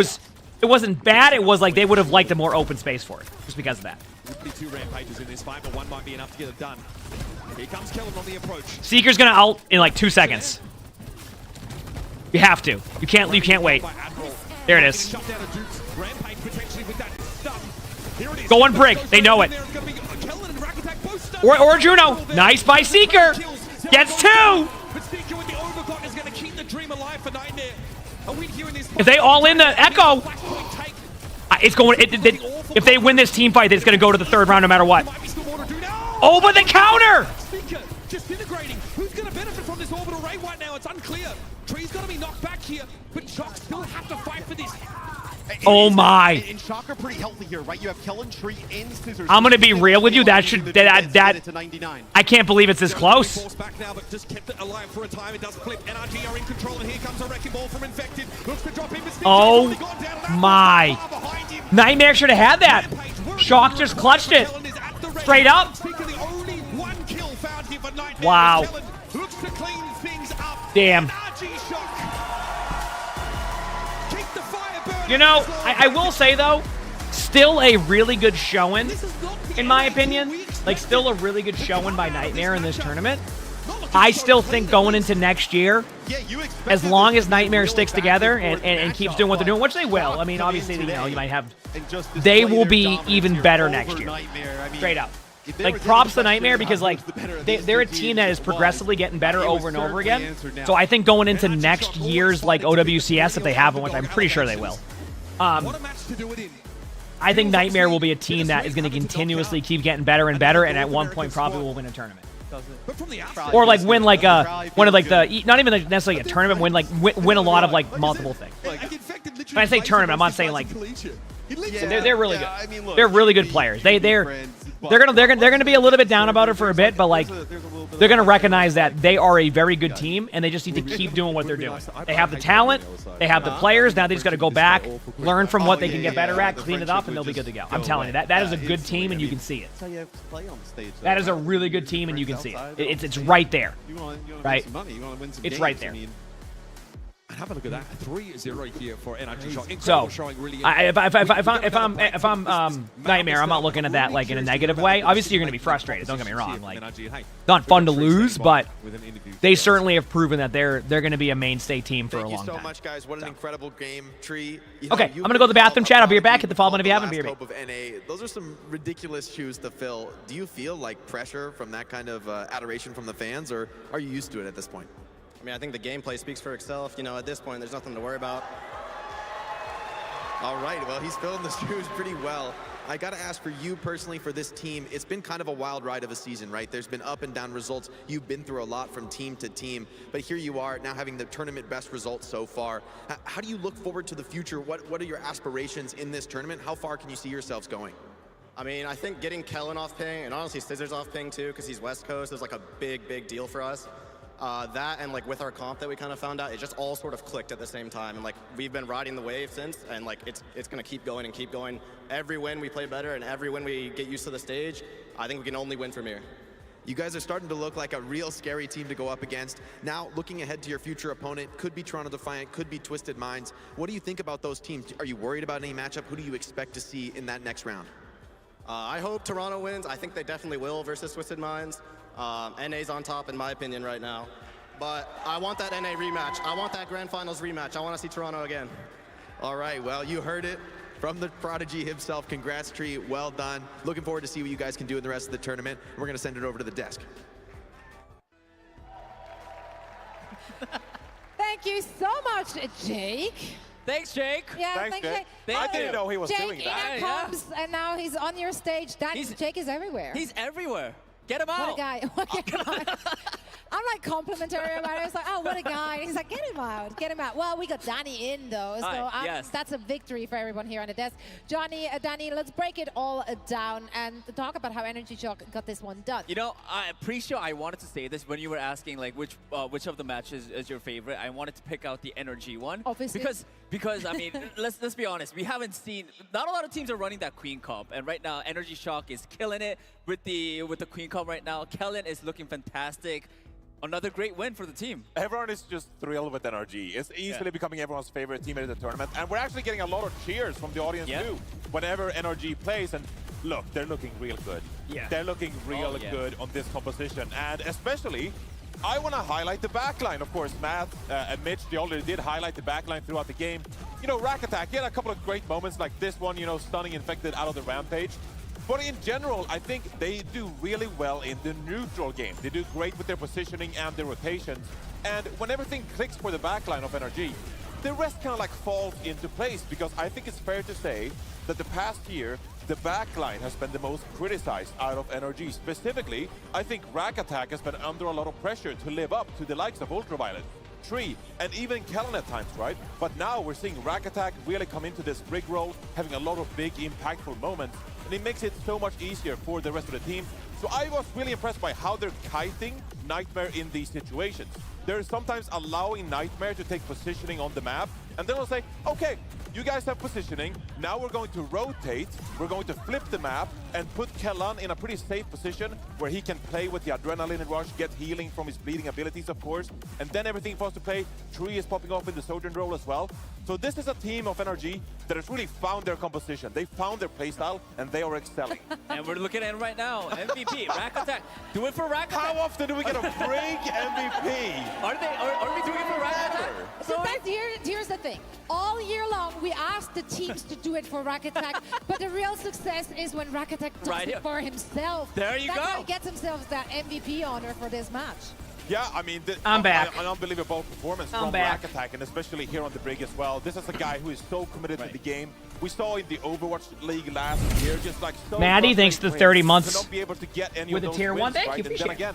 wasn't bad. It was like they would have liked a more open space for it, just because of that. 2 rampages in this fight, but one might be enough to get it done. Here comes Kellen on the approach. Seeker's gonna ult in 2 seconds. You have to. You can't wait. There it is. Going Brig. They know it. Or Juno. Nice by Seeker. Gets 2. If they all in the Echo, it's going. If they win this team fight, it's going to go to the 3rd round no matter what. Oh, but the counter! Disintegrating. Who's going to benefit from this orbital ray right now? It's unclear. Tree's going to be knocked back here, but Shock still have to fight for this. Oh my! And Shock are pretty healthy here, right? You have Kellen, Tree, and Scissors. I'm gonna be real with you. That I can't believe it's this close. Back now, but just kept it alive for a time. It does flip. NRG are in control, and here comes a wrecking ball from Infected. Looks to drop him. Oh my! Nightmare should have had that. Shock just clutched it. Straight up. Wow. Damn. You know, I will say, though, still a really good showing, in my opinion. Still a really good showing by Nightmare in this tournament. I still think going into next year, as long as Nightmare sticks together and keeps doing what they're doing, which they will. I mean, obviously, you might have... They will be even better next year. Straight up. like props to Nightmare because like they're a team that is progressively getting better over and over again. So I think going into next year's like OWCS, if they have one, which I'm pretty sure they will, I think Nightmare will be a team that is going to continuously keep getting better and better, and at one point probably will win a tournament. Or like win like one of like the not even like necessarily a tournament, win a lot of like multiple things. When I say tournament, I'm not saying like they're really good. I mean, look, they're really good players. They're gonna be a little bit down about it for a bit, but like they're gonna recognize that they are a very good team, and they just need to keep doing what they're doing. They have the talent, they have the players. Now they just got to go back, learn from what they can get better at, clean it up, and they'll be good to go. I'm telling you that is a good team, and you can see it. That is a really good team, and you can see it. It's right there, right? It's right there. And have a look at that, 3-0 here for Energy Shock. So, Really if I'm Nightmare, I'm not looking at that like in a negative way. Obviously, you're going to be frustrated. Don't get me wrong. Like, not fun to lose, but they certainly have proven that they're going to be a mainstay team for a long time. Thank you so much, guys. What an incredible game, Tree. Okay, I'm going to go to the bathroom, chat. I'll be right back. Hit the follow button if you haven't. Be right back. Those are some ridiculous shoes to fill. Do you feel like pressure from that kind of adoration from the fans, or are you used to it at this point? I mean, I think the gameplay speaks for itself. You know, at this point, there's nothing to worry about. All right, well, he's filling the shoes pretty well. I got to ask for you personally, for this team, it's been kind of a wild ride of a season, right? There's been up and down results. You've been through a lot from team to team, but here you are now having the tournament best results so far. How do you look forward to the future? What are your aspirations in this tournament? How far can you see yourselves going? I mean, I think getting Kellen off ping, and honestly Scissors off ping too, because he's West Coast, is like a big deal for us. That and like with our comp that we kind of found out, it just all sort of clicked at the same time, and like we've been riding the wave since, and like it's gonna keep going and keep going. Every win we play better, and every win we get used to the stage, I think we can only win from here. You guys are starting to look like a real scary team to go up against. Now, looking ahead to your future opponent, could be Toronto Defiant, could be Twisted Minds. What do you think about those teams? Are you worried about any matchup? Who do you expect to see in that next round? I hope Toronto wins. I think they definitely will versus Twisted Minds. NA's on top in my opinion right now. But I want that NA rematch. I want that Grand Finals rematch. I want to see Toronto again. All right, well, you heard it from the Prodigy himself. Congrats, Tree. Well done. Looking forward to see what you guys can do in the rest of the tournament. We're going to send it over to the desk. Thank you so much, Jake. Thanks, Jake. Yeah, thanks, Jake. I didn't know he was doing that. Jake comes, and now he's on your stage. Jake is everywhere. He's everywhere. Get him out. What a guy. Get him out. I'm like complimentary about it. It's like, oh, what a guy. And he's like, get him out. Get him out. Well, we got Danny in, though. So yes. That's a victory for everyone here on the desk. Johnny, Danny, let's break it all down and talk about how Energy Shock got this one done. You know, I'm pretty sure I wanted to say this when you were asking, like, which of the matches is your favorite. I wanted to pick out the Energy one. Obviously. Because I mean, let's be honest. We haven't seen, not a lot of teams are running that Queen comp. And right now, Energy Shock is killing it with the Queen comp right now. Kellen is looking fantastic. Another great win for the team. Everyone is just thrilled with NRG. It's easily becoming everyone's favorite team in the tournament. And we're actually getting a lot of cheers from the audience too. Whenever NRG plays, and look, they're looking real good. Yeah. They're looking real good on this composition. And especially, I want to highlight the backline. Of course, Matt and Mitch, they already did highlight the backline throughout the game. You know, Rack Attack, he had a couple of great moments like this one, you know, stunning Infected out of the Rampage. But in general, I think they do really well in the neutral game. They do great with their positioning and their rotations. And when everything clicks for the backline of NRG, the rest kind of like falls into place, because I think it's fair to say that the past year, the backline has been the most criticized out of NRG. Specifically, I think Rack Attack has been under a lot of pressure to live up to the likes of Ultraviolet, Tree, and even Kellen at times, right? But now we're seeing Rack Attack really come into this big role, having a lot of big, impactful moments, and it makes it so much easier for the rest of the team. So I was really impressed by how they're kiting Nightmare in these situations. They're sometimes allowing Nightmare to take positioning on the map, and then we'll say, okay, you guys have positioning, now we're going to rotate, we're going to flip the map, and put Kellan in a pretty safe position where he can play with the Adrenaline Rush, get healing from his bleeding abilities, of course, and then everything falls to play. Tree is popping off in the Sojourn role as well. So this is a team of NRG that has really found their composition. They found their playstyle, and they are excelling. And we're looking at it right now. MVP, Rack Attack. Do it for Rack Attack. How often do we get a break MVP? Are we doing it for Rack Attack? So here's the thing. All year long, we asked the teams to do it for Rakatak, but the real success is when Rakatak does it for himself. There you That's go. how he gets himself that MVP honor for this match. Yeah, I mean, I'm back. An unbelievable performance from Rakatak, and especially here on the brig as well. This is a guy who is so committed to the game. We saw in the Overwatch League last year, just like so Maddie, thanks to 30 months to not be able to get any with of a those tier wins, 1. Thank right? you, And then appreciate again,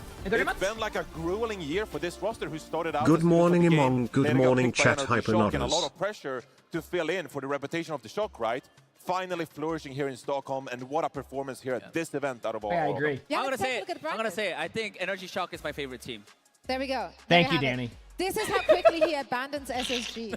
it's been like a grueling year for this roster who started out. Good morning, emongg. Good morning, chat hyper and a lot nodders. of pressure to fill in for the reputation of the Shock, right? Finally flourishing here in Stockholm, and what a performance here at this event out of all. Yeah, I agree. Yeah, I'm gonna let's take say a it. look at the I'm gonna bracket. say it. I think Energy Shock is my favorite team. There we go. Thank you, have it. Danny. This is how quickly he abandons SSG.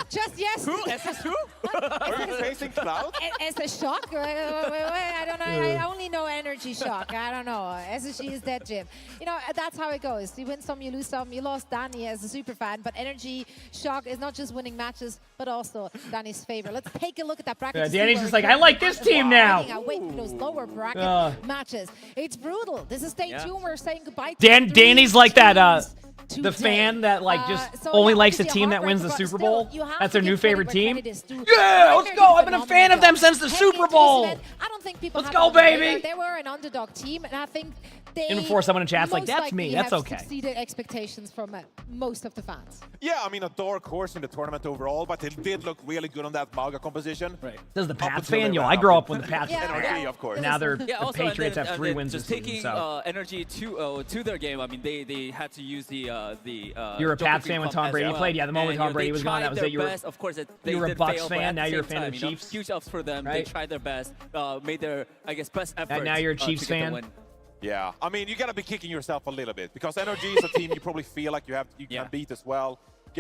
Just yes. Who? SS who? Are you facing Cloud? As a shock? Wait, I don't know. I only know Energy Shock. I don't know. SSG is dead, Jim. You know, that's how it goes. You win some, you lose some. You lost Danny as a super fan, but Energy Shock is not just winning matches, but also Danny's favor. Let's take a look at that bracket. Yeah, to see Danny's where just it like, I goes. like this team now. I wait for those lower bracket matches. It's brutal. This is day 2, and we're saying goodbye to Danny's like that, the today. fan that like just So only yeah, likes a obviously team that wins the heartbreaker, Super but Bowl. still, you have That's to their new give favorite credit where team. credit is due. Yeah, let's Nightmares go. did I've been a phenomenal fan of them job. since the They Super came to this Bowl. event. I don't think people Let's had go, them on the baby. radar. They were an underdog team, and I think they Even before someone in chat's like, most "That's likely me, that's have okay." Exceeded expectations from most of the fans. Yeah, I mean, a dark horse in the tournament overall, but it did look really good on that Maga composition. Right. This is the Up Pats until fan. they Yo, ran I out grew in up when the Pats. NRG, of course. Now they're Yeah, the also, Patriots have 3 wins just this season. taking So Energy to their game. I mean, they had to use the you were a Joker Pats Queen fan when comp Tom as Brady well. played. Yeah, the moment And, Tom you know, Brady they was gone, that tried was their it. You were best. Of course, they you were a did Bucks fail, but fan. at Now the you're a same fan of time, the you know, Chiefs. huge ups for them. Right? They tried their best, made their, I guess, best efforts. now you're a to Chiefs get the fan? win. Yeah, I mean, you got to be kicking yourself a little bit because NRG is a team you probably feel like you can beat as well.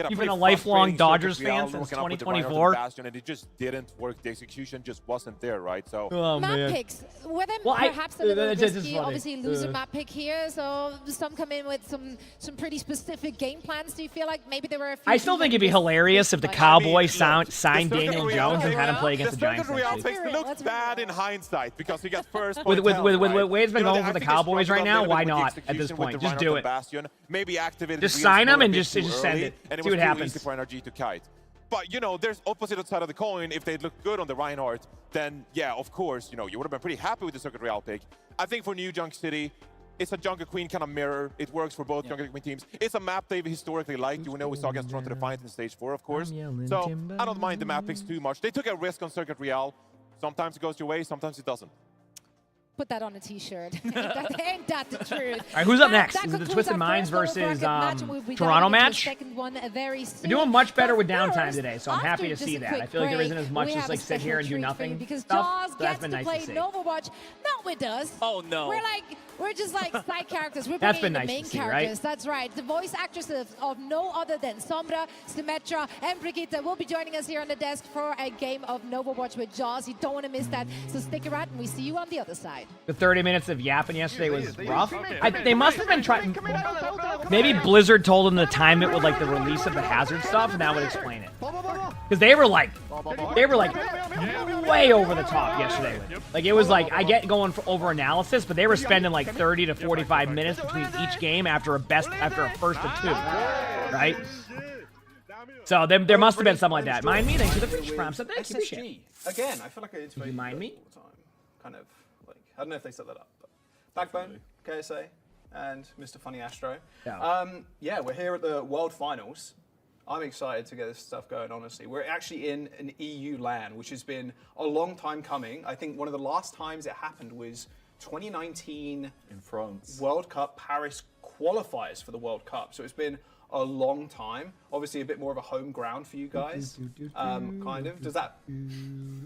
You've been a lifelong Dodgers fan since 2024. Bastion, and it just didn't work. The execution just wasn't there, right? So Map picks were them perhaps a little risky. Obviously, lose a map pick here, so some come in with some pretty specific game plans. Do you feel like maybe there were a few? I still think it'd be hilarious if the Cowboys signed Daniel Jones and had him play against the Giants. The circuit reality looks bad in hindsight because he got first. With the way it's been going for the Cowboys right now, why not at this point? Just do it. Maybe activate. Just sign him and just send it. See what happens. For NRG to kite. But, you know, there's opposite side of the coin. If they'd look good on the Reinhardt, then, yeah, of course, you know, you would have been pretty happy with the Circuit Real pick. I think for New Junk City, it's a Junker Queen kind of mirror. It works for both Junker Queen teams. It's a map they've historically liked. You know, we saw against Toronto Defiant in Stage 4, of course. So I don't mind the map picks too much. They took a risk on Circuit Real. Sometimes it goes your way, sometimes it doesn't. Put that on a t-shirt. Ain't that the truth? All right, who's up next? Is it the Twisted Minds versus Toronto match? They're doing much better with downtime today, so I'm happy to see that. I feel like there isn't as much as like sit here and do nothing because stuff. Jaws So that's gets been to nice play to see. Overwatch, not with us. Oh no. We're just like side characters. We're That's bringing been the nice main to see, characters. right? That's right. The voice actresses of no other than Sombra, Symmetra, and Brigitte will be joining us here on the desk for a game of Overwatch with Jaws. You don't want to miss that, so stick around and we see you on the other side. The 30 minutes of yapping yesterday was rough. They must have been trying. Maybe Blizzard told them to time it with like the release of the Hazard stuff, and that would explain it. Because they were like way over the top yesterday. Like it was like I get going for over analysis, but they were spending like 30 to 45 minutes between each game after a first or two, right? So there must have been something like that. Mind me? Thanks for the fish prompt. So thank you. SSG. Again, I feel like I interview you mind me? all the time. Kind of like I don't know if they set that up. But Backbone, KSA, and Mr. Funny Astro. Yeah, we're here at the World Finals. I'm excited to get this stuff going, honestly. We're actually in an EU LAN, which has been a long time coming. I think one of the last times it happened was 2019 in France. World Cup Paris qualifiers for the World Cup. So it's been a long time. Obviously a bit more of a home ground for you guys, kind of. Does that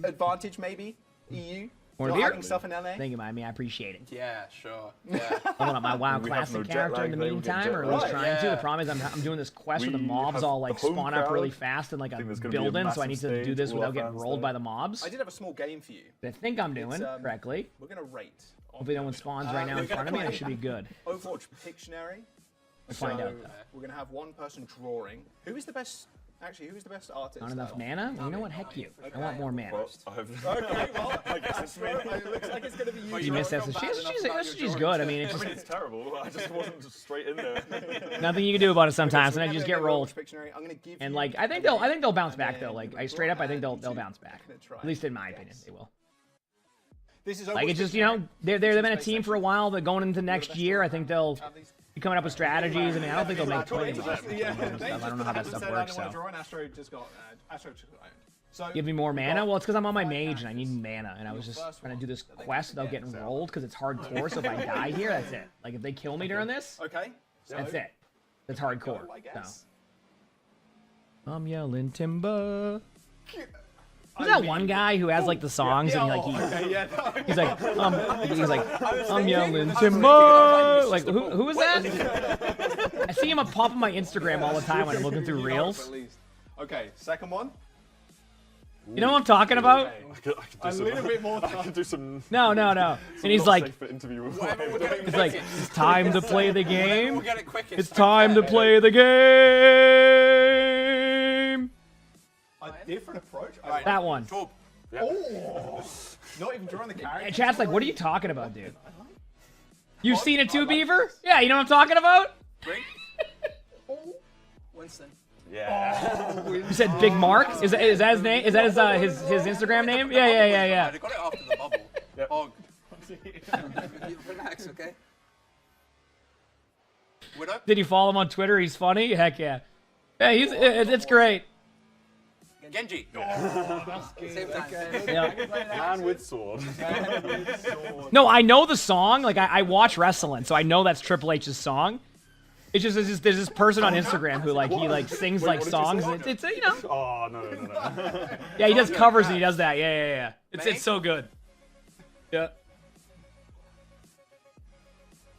advantage maybe EU? More Not beer? having stuff in LA? Thank you, Miami. I appreciate it. Yeah, sure. Yeah. I want my WoW We have Classic no jet character in lag, the they will get meantime, jet or at lag. least trying to. Yeah. The problem is I'm doing this quest where the We mobs have all like a home spawn up really crowd. fast in like a think there's gonna be a building, so I need massive to do stage, this all without our getting fans rolled there. by the mobs. I did have a small game for you. I think I'm doing correctly. We're going to rate. Hopefully no one spawns right now in front of me. I should be good. Overwatch Pictionary. We'll find out. We're going to have one person drawing. Who is the best Actually, who's the best artist? Not enough mana? Well, you know what? Heck you. I want more mana. Okay, well, I guess it's me. It looks like it's going to be you. You missed SSG. SSG's good. I mean, it's terrible. I just wasn't just straight in there. Nothing you can do about it sometimes, and I just get rolled. I'm gonna give And like, I think they'll bounce back though. Like, straight up, I think they'll bounce back. At least in my opinion, they will. This is like, it's just, you know, they've been a team for a while, but going into next year, I think they'll be coming up with strategies. I mean, I don't think they'll make 20 stuff. I don't know how that stuff works. So give me more mana? Well, it's because I'm on my mage and I need mana, and I was just trying to do this quest without getting rolled because it's hardcore. So if I die here, that's it. Like, if they kill me during this, that's it. It's hardcore. So. I'm yelling timber. Who's that one guy who has like the songs and he's like I'm yelling timber. Like who is that? I see him pop on my Instagram all the time when I'm looking through reels. Okay, second one. You know what I'm talking about? I can do some. No. And he's like, it's like, it's time to play the game. It's time to play the game. A different approach. That one. Oh, not even drawing the character. And chat's like, what are you talking about, dude? You've seen it too, Beaver? Yeah, you know what I'm talking about? Winston. Yeah. You said Big Mark? Is that his name? Is that his Instagram name? Yeah. I got it after the bubble. Oh. Relax, okay? Did you follow him on Twitter? He's funny? Heck yeah. Yeah, it's great. Genji. Same time. Man with sword. No, I know the song. Like, I watch wrestling, so I know that's Triple H's song. It's just there's this person on Instagram who he sings like songs. And it's you know. Oh no. Yeah, he does covers and he does that. Yeah. It's so good. Yeah.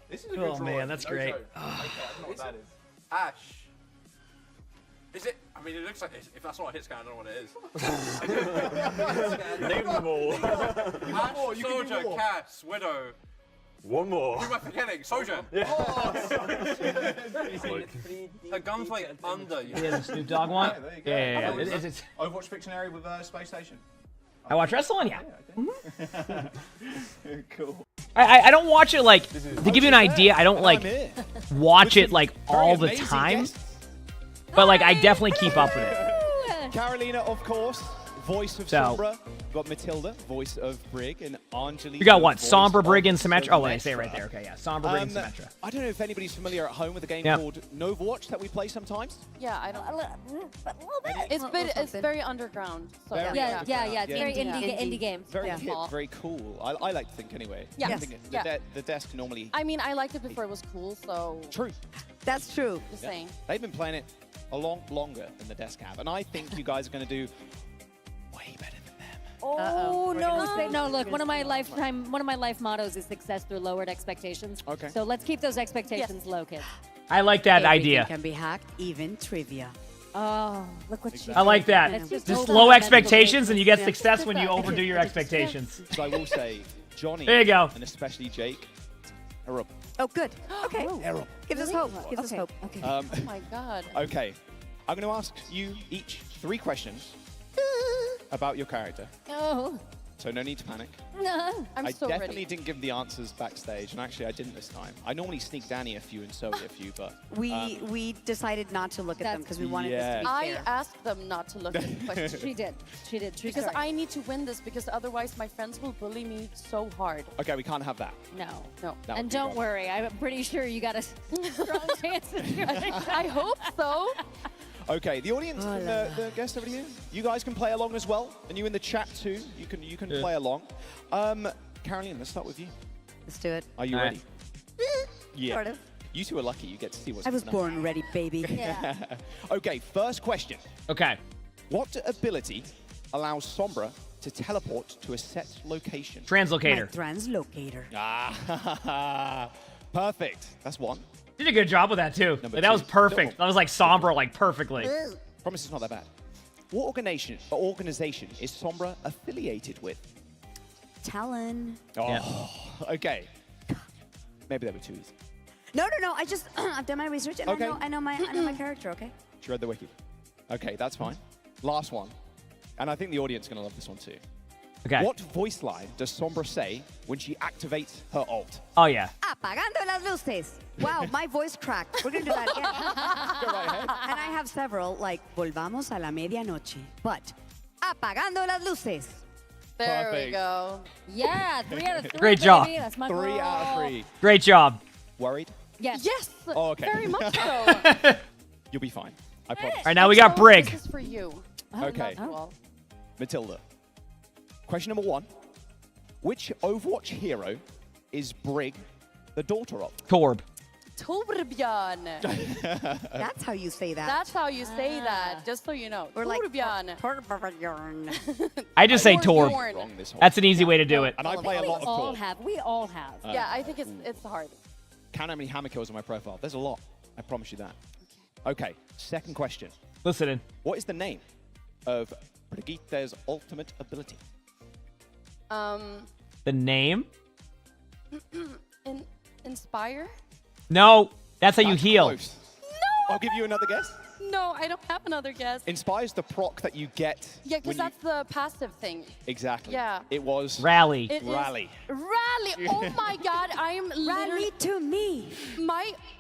This is a good man, that's great. I don't know what that is. Ash. Is it? I mean, it looks like if that's not a hit scan, I don't know what it is. Name them all. Ash, Soldier, Cass, Widow. One more. Who am I forgetting? Sojourn. Yeah. Her gun's like under. Yeah, the Snoop Dogg one. Yeah. It's Overwatch Pictionary with Space Station. I watch wrestling. Yeah. Cool. I don't watch it like to give you an idea. I don't like watch it like all the time. But like I definitely keep up with it. Carolina, of course, voice of Sombra. We've got Matilda, voice of Brig, and Anjali. You got what? Sombra, Brig, and Symmetra. Oh, well, they say it right there. Okay, yeah. Sombra, Brig, and Symmetra. I don't know if anybody's familiar at home with a game called Overwatch that we play sometimes. Yeah, I don't. It's very underground. So yeah. It's very indie game. Very hip, very cool. I like to think anyway. Yeah. The desk normally. I mean, I liked it before it was cool. So. True. That's true. Just saying. They've been playing it a lot longer than the desk have, and I think you guys are going to do way better than them. Oh no! Look, one of my life mottos is success through lowered expectations. Okay. So let's keep those expectations low, kids. I like that idea. Can be hacked, even trivia. Oh, look what she. I like that. Just low expectations, and you get success when you overdo your expectations. So I will say, Johnny. There you go. And especially Jake. Are up. Oh, good. Okay. Gives us hope. Gives us hope. Okay. Oh my God. Okay. I'm going to ask you each 3 questions about your character. Oh. So no need to panic. No. I definitely didn't give the answers backstage, and actually I didn't this time. I normally sneak Danny a few and Zoe a few, but... We decided not to look at them because we wanted this to be fair. I asked them not to look at the questions. She did. Because I need to win this, because otherwise my friends will bully me so hard. Okay, we can't have that. No. And don't worry, I'm pretty sure you got a strong chance of doing it. I hope so. Okay, the audience, the guests over here, you guys can play along as well, and you in the chat too. You can play along. Caroline, let's start with you. Let's do it. Are you ready? Yeah. Sort of. You two are lucky. You get to see what's I was going on. born ready, baby. Yeah. Okay, first question. Okay. What ability allows Sombra to teleport to a set location? Translocator. Translocator. Ah, perfect. That's one. Did a good job with that too. Like, that was perfect. That was like Sombra, like perfectly. Promise it's not that bad. What organization is Sombra affiliated with? Talon. Oh, yeah. Okay. Maybe that were too easy. No. I just I've done my research and Okay. I know my character. Okay. She read the wiki. Okay, that's fine. Last one. And I think the audience is going to love this one too. Okay. What voice line does Sombra say when she activates her ult? Oh, yeah. Apagando las luces. Wow, my voice cracked. We're going to do that again. Go right ahead. And I have several, like, volvamos a la medianoche. But, apagando las luces. There we Perfect. go. Yeah, 3 out of 3. Great job. Baby. That's my 3 girl. out of 3. Great job. Worried? Yes. Yes. Oh, okay. Very much so. You'll be fine. I promise. All right, now we got Brig. This is for you. Okay. Matilda. Question number 1. Which Overwatch hero is Brig the daughter of? Torb. Torbjörn. That's how you say that. That's how you say that, just so you know. Or like Torbjörn. Torbjörn. I just say Torb. Torbjörn. That's an easy way to do it. And I play a lot of all Torb. have. We all have. Yeah, I think it's hard. Count how many hammer kills on my profile. There's a lot. I promise you that. Okay, second question. Listening. What is the name of Brigitte's ultimate ability? The name? Inspire? No, that's how you That's heal. close. I'll give you another guess. No, I don't have another guess. Inspire's the proc that you get. Yeah, because when you- that's the passive thing. Exactly. Yeah. It was Rally. It is- Rally. Rally! Oh my God, I am Rally literally to me.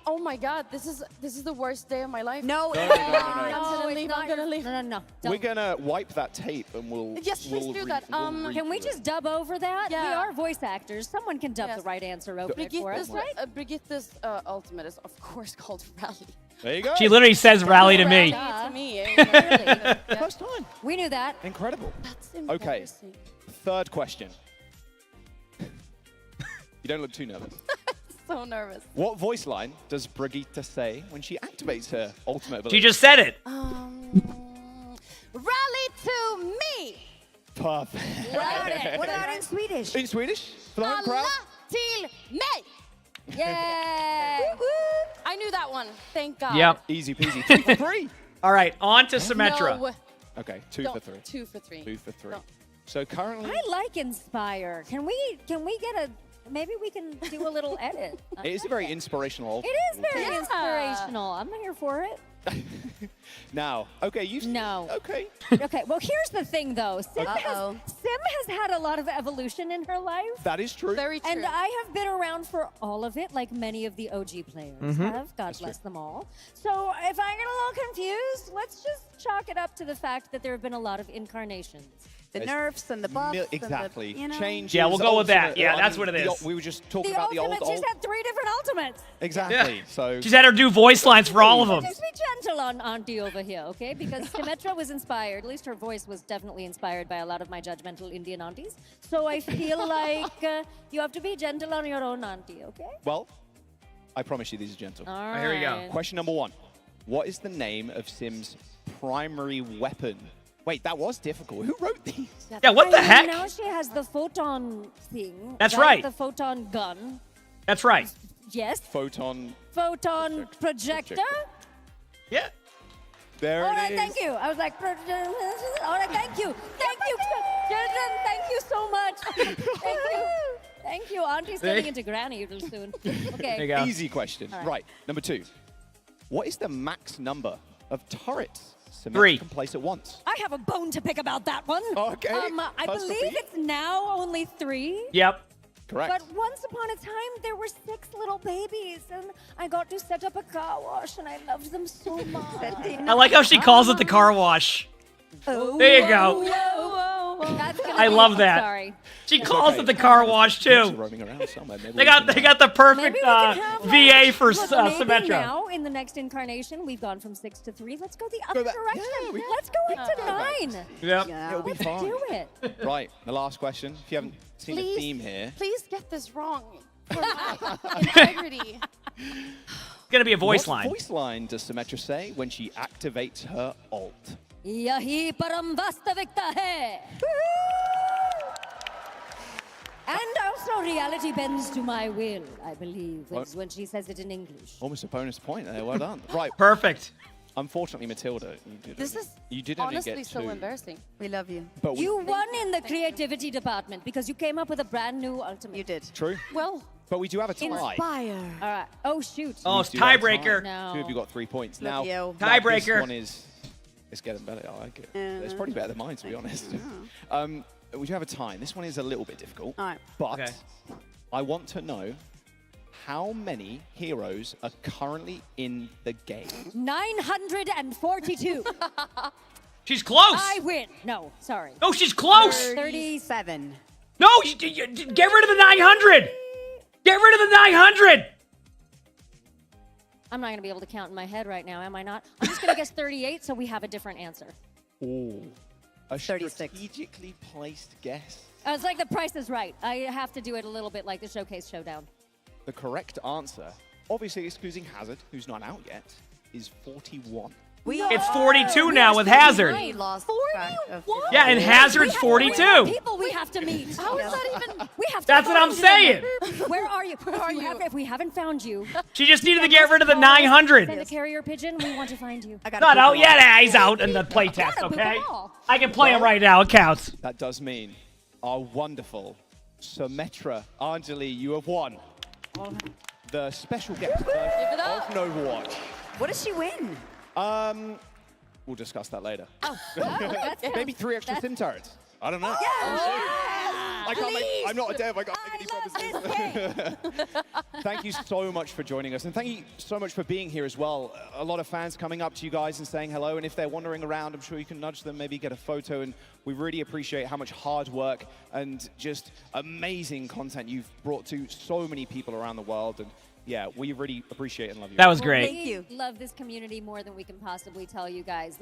oh my God, this is the worst day of my life. No, No, it's no, no, no, not. no. I'm gonna it's leave. not I'm gonna your- leave. No. We're gonna wipe that tape and we'll. Yes, please we'll do re- that. we'll Can we redo just it. dub over that? We Yeah. are voice actors. Someone can dub Yes. the right answer over it for us, Brigitte's, right? Brigitte's ultimate is of course called Rally. There you go. She literally says rally to me. Rally to me. First time. We knew that. Incredible. That's Okay. embarrassing. Third question. You don't look too nervous. So nervous. What voice line does Brigitte say when she activates her ultimate ability? She just said it. Rally to me. Perfect. What about in Swedish? In Swedish? For the home crowd? Alla till mig. Yay! I knew that one. Thank God. Yep. Easy peasy. 2 for 3. All right, on to Symmetra. No. Okay, 2 No, for 3. 2 for 3. 2 for 3. No. So currently, I like Inspire. Can we get a? Maybe we can do a little edit. it is a very inspirational. It is very Yeah. inspirational. I'm here for it. Now, okay, you. No. Okay. Okay. Well, here's the thing, though. Sim Uh-oh. has had a lot of evolution in her life. That is true. Very true. And I have been around for all of it, like many of the OG players have. God bless them all. So if I get a little confused, let's just chalk it up to the fact that there have been a lot of incarnations. The There's nerfs and the buffs. Exactly. And the, you know. Changes. Yeah, we'll go with that. ultimate- Yeah, I that's mean, what it is. We were just talking The about the ultimate, old. she's had 3 different ultimates. Exactly. Yeah. So. She's had her do voice lines for all of them. Just be gentle on Auntie over here, okay? Because Symmetra was inspired, at least her voice was definitely inspired by a lot of my judgmental Indian aunties. So I feel like you have to be gentle on your own auntie, okay? Well, I promise you these are gentle. All right. Here we go. Question number 1. What is the name of Sim's primary weapon? Wait, that was difficult. Who wrote these? Yeah, what the I heck? know she has the photon thing. That's right. The photon gun. That's right. Yes. Photon. Photon projector. Yeah. There All it right, is. thank you. I was like, all right, thank you. Thank you, children. Thank you so much. Thank you. Thank you. Auntie's turning into granny real soon. Okay. There you go. Easy question. Right. Number 2. What is the max number of turrets Symmetra 3. can place at once? I have a bone to pick about that one. Okay. I First believe repeat. it's now only 3. Yep. Correct. But once upon a time, there were 6 little babies, and I got to set up a car wash, and I loved them so much. I like how she calls it the car wash. There you go. I love that. Sorry. She calls it the car wash She's too. roaming around somewhere. Maybe They we got can, the perfect Maybe we can have, VA for look, maybe Symmetra. now, in the next incarnation, we've gone from 6 to 3. Let's go the other back- direction. yeah, Let's go into 9. Yep. It'll be Let's fine. do it. Right. The last question. If you haven't seen a theme here. Please get this wrong. For my integrity. It's gonna be a voice What line. voice line does Symmetra say when she activates her ult? Yahi param vastavikta hai. And also, reality bends to my will, I believe, is when she says it in English. Almost a bonus point there. Well done. Right. Perfect. Unfortunately, Matilda, you did only honestly get 2. so embarrassing. We love you. But we, You won in the creativity department because you came up with a brand new ultimate. You did. true. Well, But we do have a tie. Inspire. All right. Oh, shoot. Oh, We it's do have a tiebreaker. tie. No. 2 of you got 3 points. Love Now, you. Tiebreaker. This one is It's getting better. I like it. It's probably better than mine, to be honest. We do have a time. This one is a little bit difficult. All right. But I want to know how many heroes are currently in the game. 942. She's close. I win. No, sorry. No, she's close. 37. No, get rid of the 900. Get rid of the 900. I'm not going to be able to count in my head right now, am I not? I'm just going to guess 38 so we have a different answer. Ooh. A 36. strategically placed guess. It's like the Price is Right. I have to do it a little bit like the Showcase Showdown. The correct answer, obviously excluding Hazard, who's not out yet, is 41. It's 42 now with Hazard. We lost 41? Yeah, and Hazard's 42. People we have to meet. How is that even? We have to. That's what I'm saying. Where are you? Where are you? If we haven't found you, She just needed to get rid of the 900. send a carrier pigeon. We want to find you. Not out yet. He's out in the playtest, okay? I can play him right now. It counts. That does mean our wonderful Symmetra Anjali, you have won the special guest version of Overwatch. What does she win? We'll discuss that later. That's Maybe 3 extra sim turrets. I don't know. I can't make, I'm not a dev. I can't make any promises. Thank you so much for joining us, and thank you so much for being here as well. A lot of fans coming up to you guys and saying hello, and if they're wandering around, I'm sure you can nudge them, maybe get a photo, and we really appreciate how much hard work and just amazing content you've brought to so many people around the world. And yeah, we really appreciate and love you. That was great. Thank you. Love this community more than we can possibly tell you guys.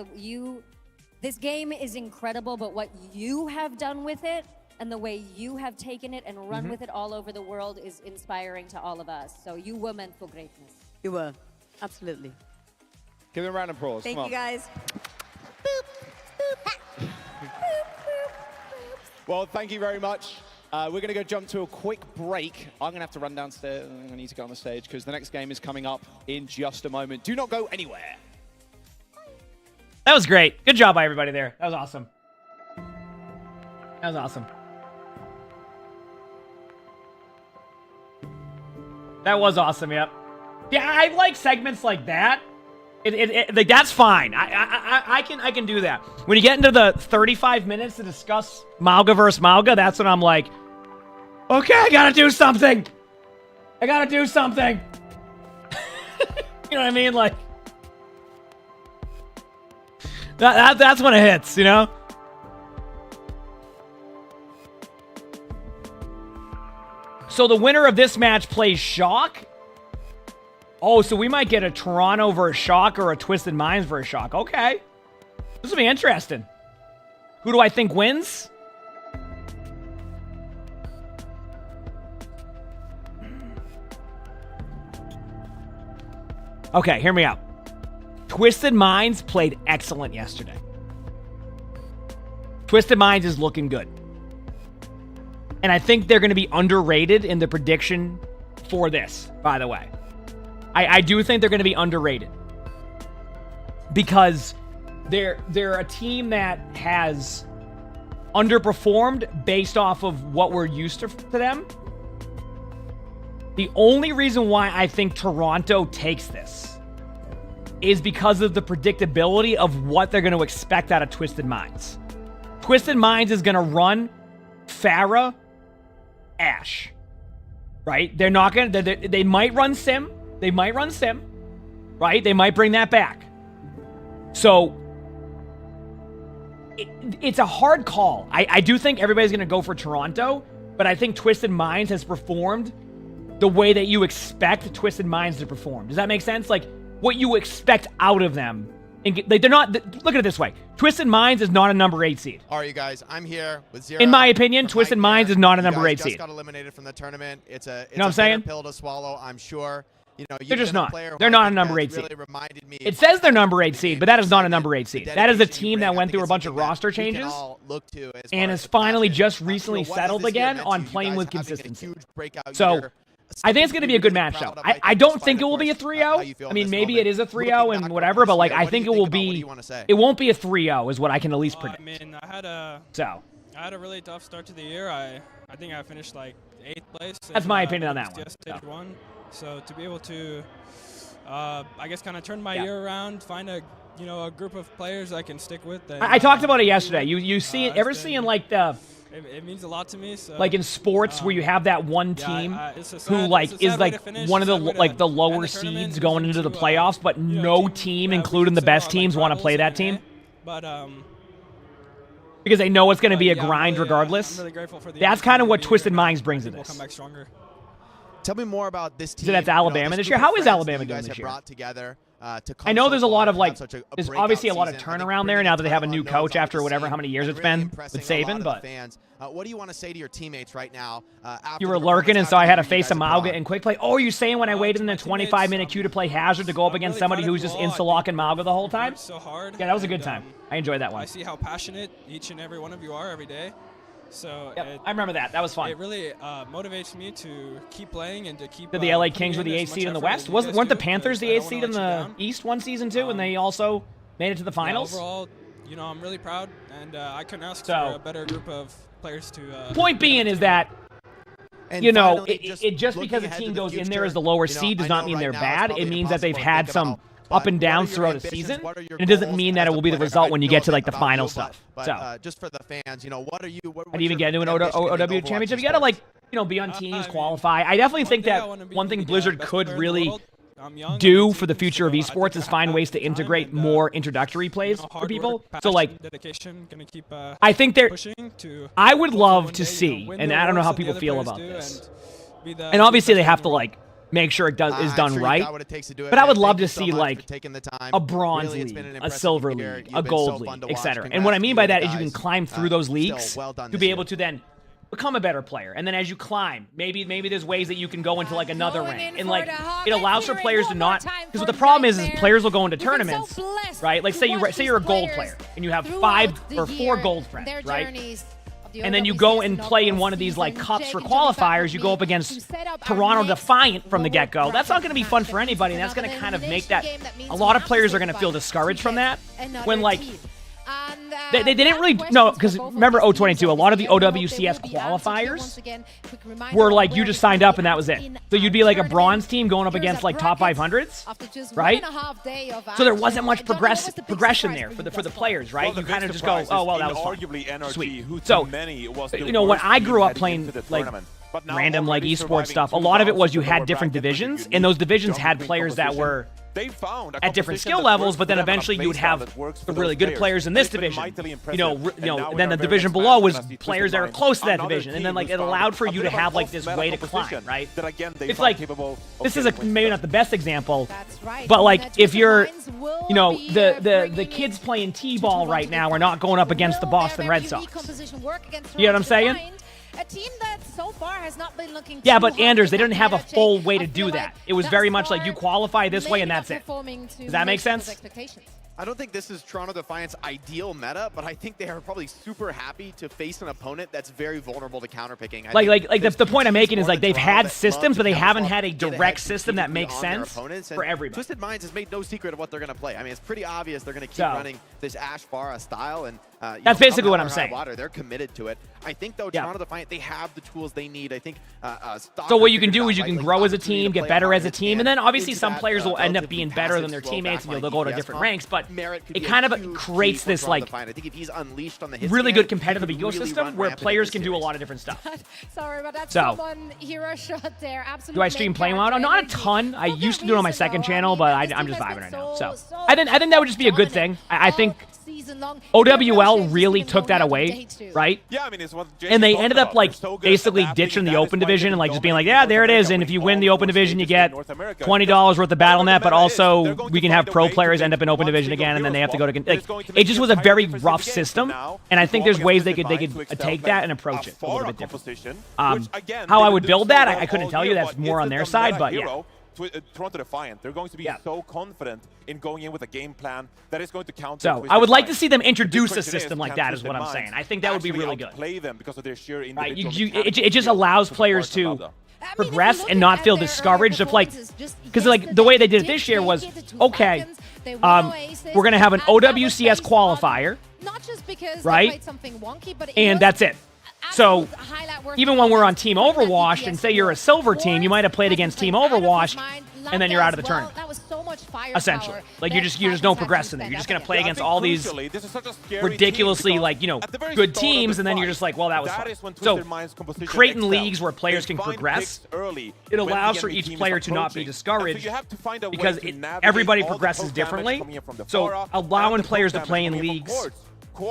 This game is incredible, but what you have done with it and the way you have taken it and run with it all over the world is inspiring to all of us. So you were meant for greatness. You were. Absolutely. Give them a round of applause. Thank Come you, on. guys. Well, thank you very much. We're going to go jump to a quick break. I'm going to have to run downstairs. I need to go on the stage because the next game is coming up in just a moment. Do not go anywhere. That was great. Good job by everybody there. That was awesome. That was awesome. That was awesome, yep. Yeah, I like segments like that. Like that's fine. I can do that. When you get into the 35 minutes to discuss Mauga versus Mauga, that's when I'm like, okay, I gotta do something. I gotta do something. You know what I mean? Like that's when it hits, you know? So the winner of this match plays Shock? Oh, so we might get a Toronto versus Shock or a Twisted Minds versus Shock. Okay. This will be interesting. Who do I think wins? Okay, hear me out. Twisted Minds played excellent yesterday. Twisted Minds is looking good. And I think they're going to be underrated in the prediction for this, by the way. I do think they're going to be underrated. Because they're a team that has underperformed based off of what we're used to them. The only reason why I think Toronto takes this is because of the predictability of what they're going to expect out of Twisted Minds. Twisted Minds is going to run Pharah, Ashe, right? They're not going to, they might run Sim. They might run Sim, right? They might bring that back. So it's a hard call. I do think everybody's going to go for Toronto, but I think Twisted Minds has performed the way that you expect Twisted Minds to perform. Does that make sense? Like what you expect out of them. And like they're not, look at it this way. Twisted Minds is not a number 8 seed. All right, you guys, I'm here with Zero. In my opinion, Twisted Minds is not a number 8 seed. Just got eliminated from the tournament. It's a you know what I'm saying? Pill to swallow, I'm sure. You know, they're just not. They're not a number 8 seed. Really reminded me it says they're number 8 seed, but that is not a number 8 seed. That is a team that went through a bunch of roster changes and has finally just recently settled again on playing with consistency. So I think it's going to be a good match, though. I don't think it will be a 3-0. I mean, maybe it is a 3-0 and whatever, but like I think it will be. It won't be a 3-0 is what I can at least predict. I mean, I had a really tough start to the year. I think I finished like 8th place. That's my opinion on that one. Stage 1. So to be able to, I guess, kind of turn my year around, find a you know, a group of players I can stick with. Then, I talked about it yesterday. You see it, ever seeing like the... It means a lot to me. So, like in sports where you have that one team who like is like one of the like the lower seeds going into the playoffs, but no team, including the best teams, want to play that team. But because they know it's going to be a grind regardless. I'm really grateful for the That's kind of what Twisted Minds brings to We'll this. come back stronger. Tell me more about this team. So that's Alabama this year. How is Alabama doing this year? Brought together, I know there's a lot of like, there's obviously a lot of turnaround there now that they have a new coach after whatever how many years it's been with Saban. But what do you want to say to your teammates right now? You were lurking, and so I had to face Emongg and quick play. Oh, are you saying when I waited in the 25-minute queue to play Hazard to go up against somebody who's just insta-locking Emongg the whole time? So hard. Yeah, that was a good time. I enjoyed that one. I see how passionate each and every one of you are every day. So I remember that. That was fun. It really motivates me to keep playing and to keep. Did the LA Kings were the 8th seed in the West? Weren't the Panthers the 8th seed in the East one season too, and they also made it to the finals? Yeah, overall, you know, I'm really proud, and I couldn't ask for a better group of players to. Point being is that. You know, it just because a team goes in there as the lower seed does not mean they're bad. It means that they've had some up and downs throughout a season. And it doesn't mean that it will be the result when you get to like the final stuff. So just for the fans, you know, what are you? How do you even get into an OW championship? You gotta like, you know, be on teams, qualify. I definitely think that one thing Blizzard could really do for the future of esports is find ways to integrate more introductory plays for people. So like, I think they're. I would love to see, and I don't know how people feel about this. And obviously they have to like make sure it is done right. But I would love to see like a bronze league, a silver league, a gold league, etc. And what I mean by that is you can climb through those leagues to be able to then become a better player. And then as you climb, maybe there's ways that you can go into like another rank. And like it allows for players to not, because what the problem is players will go into tournaments, right? Like say you're a gold player and you have 5 or 4 gold friends, right? And then you go and play in one of these like cups for qualifiers. You go up against Toronto Defiant from the get-go. That's not going to be fun for anybody. And that's going to kind of make that a lot of players are going to feel discouraged from that when like they didn't really no, because remember O22, a lot of the OWCS qualifiers were like you just signed up and that was it. So you'd be like a bronze team going up against like top 500s, right? So there wasn't much progression there for the players, right? You kind of just go, oh well, that was fun. Sweet. So you know when I grew up playing like random like esports stuff, a lot of it was you had different divisions, and those divisions had players that were at different skill levels, but then eventually you would have the really good players in this division. You know, then the division below was players that are close to that division, and then like it allowed for you to have like this way to climb, right? It's like this is maybe not the best example, but like if you're, you know, the kids playing T-ball right now are not going up against the Boston Red Sox. You know what I'm saying? A team that so far has not been looking yeah, but Anders, they didn't have a full way to do that. It was very much like you qualify this way and that's it. Does that make sense? I don't think this is Toronto Defiant's ideal meta, but I think they are probably super happy to face an opponent that's very vulnerable to counterpicking. Like the point I'm making is like they've had systems, but they haven't had a direct system that makes sense for everybody. Twisted Minds has made no secret of what they're going to play. I mean, it's pretty obvious they're going to keep running this Ash Farah style, and that's basically what I'm saying. They're committed to it. I think though Toronto Defiant, they have the tools they need. I think. So what you can do is you can grow as a team, get better as a team, and then obviously some players will end up being better than their teammates, and they'll go to different ranks. But it kind of creates this like really good competitive ecosystem where players can do a lot of different stuff. Sorry, but that's one hero shot there. Absolutely. Do I stream playing WoW? Not a ton. I used to do it on my second channel, but I'm just vibing right now. So I think that would just be a good thing. I think OWL really took that away, right? Yeah, I mean, it's what and they ended up like basically ditching the open division and like just being like, yeah, there it is. And if you win the open division, you get $20 worth of BattleNet, but also we can have pro players end up in open division again, and then they have to go to like. It just was a very rough system, and I think there's ways they could take that and approach it a little bit different. How I would build that, I couldn't tell you. That's more on their side, but yeah. Toronto Defiant, they're going to be so confident in going in with a game plan that is going to counter. So I would like to see them introduce a system like that, is what I'm saying. I think that would be really good. Play them because of their sheer it just allows players to progress and not feel discouraged of like, because like the way they did it this year was, okay, we're gonna have an OWCS qualifier, right? And that's it. So even when we're on Team Overwatch and say you're a silver team, you might have played against Team Overwatch and then you're out of the tournament. much firepower. Essentially, like you just don't progress in there. You're just gonna play against all these ridiculously good teams, and then you're just like, well, that was fun. So creating leagues where players can progress, it allows for each player to not be discouraged because everybody progresses differently. So allowing players to play in leagues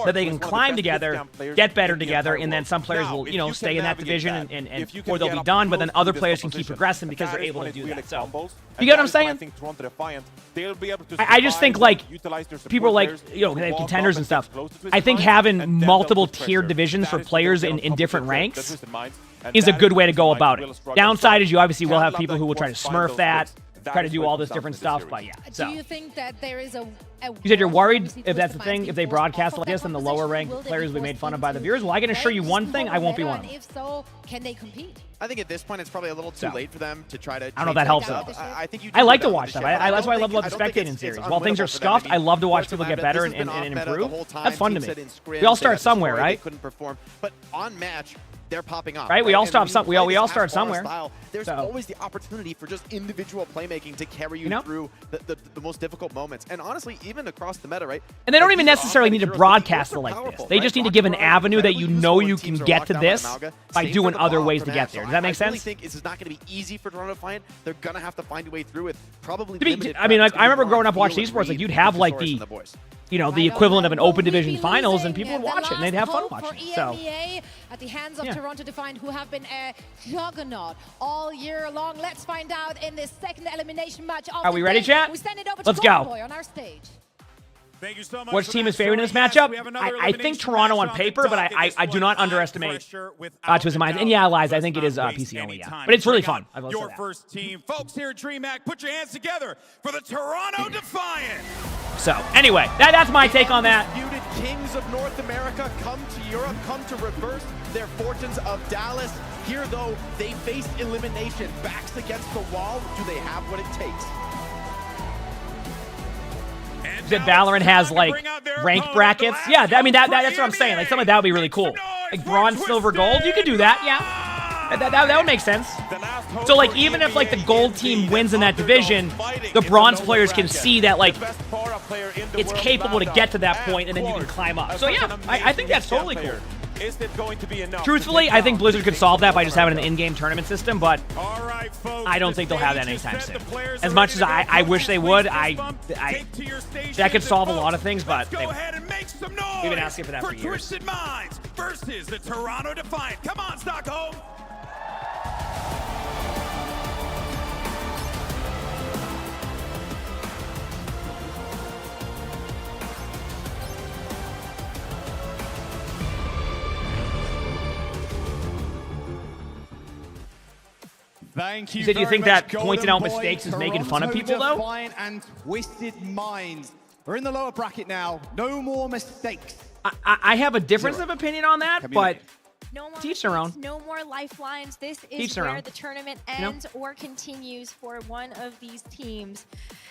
that they can climb together, get better together, and then some players will, stay in that division and or they'll be done, but then other players can keep progressing because they're able to do that. So, you get what I'm saying? I just think, like, people like, they have contenders and stuff. I think having multiple tiered divisions for players in different ranks is a good way to go about it. Downside is you obviously will have people who will try to smurf that, try to do all this different stuff, but yeah. So. Do you think that there is a You said you're worried if that's the thing, if they broadcast like this and the lower ranked players will be made fun of by the viewers? Well, I can assure you one thing, I won't be one of them. If so, can they compete? I think at this point it's probably a little too late for them to try to. I don't know if that helps though. I like to watch them. That's why I love about the spectating series. While things are scuffed, I love to watch people get better and improve. That's fun to me. We all start somewhere, right? Couldn't perform, but on match, they're popping off. Right? We all start some. We all start somewhere. There's always the opportunity for just individual playmaking to carry you through the most difficult moments. And honestly, even across the meta, right? And they don't even necessarily need to broadcast it like this. They just need to give an avenue that you can get to this by doing other ways to get there. Does that make sense? I really think this is not going to be easy for Toronto Defiant. They're going to have to find a way through it. Probably. I mean, I remember growing up watching esports. Like you'd have like the equivalent of an open division finals, and people would watch it and they'd have fun watching it. So. At the hands of Toronto Defiant, who have been a juggernaut all year long. Let's find out in this second elimination match. Are we ready, chat? We send it over Let's to go. on our stage. Thank you so much. Which team is favored in this matchup? I think Toronto on paper, but I do not underestimate Twisted Minds. And yeah, Lies, I think it is PC only, yeah. But it's really fun. Your first team. Folks here at DreamHack, put your hands together for the Toronto Defiant. So, anyway, that's my take on that. Feuded kings of North America come to Europe, come to reverse their fortunes of Dallas. Here, though, they face elimination. Backs against the wall. Do they have what it takes? That Valorant has like ranked brackets. Yeah, I mean that's what I'm saying. Like something like that would be really cool. Like bronze, silver, gold. You could do that. Yeah, that would make sense. So like even if like the gold team wins in that division, the bronze players can see that like it's capable to get to that point, and then you can climb up. So yeah, I think that's totally cool. Is it going to be enough? Truthfully, I think Blizzard could solve that by just having an in-game tournament system, but I don't think they'll have that anytime soon. As much as I wish they would, that could solve a lot of things, but go ahead and make some noise. We've been asking for that for years. Twisted Minds versus the Toronto Defiant. Come on, Stockholm. Thank you. So do you think that pointing out mistakes is making fun of people, though? And Twisted Minds. We're in the lower bracket now. No more mistakes. I have a difference of opinion on that, but teach their own. No more lifelines. This is where the tournament ends or continues for one of these teams.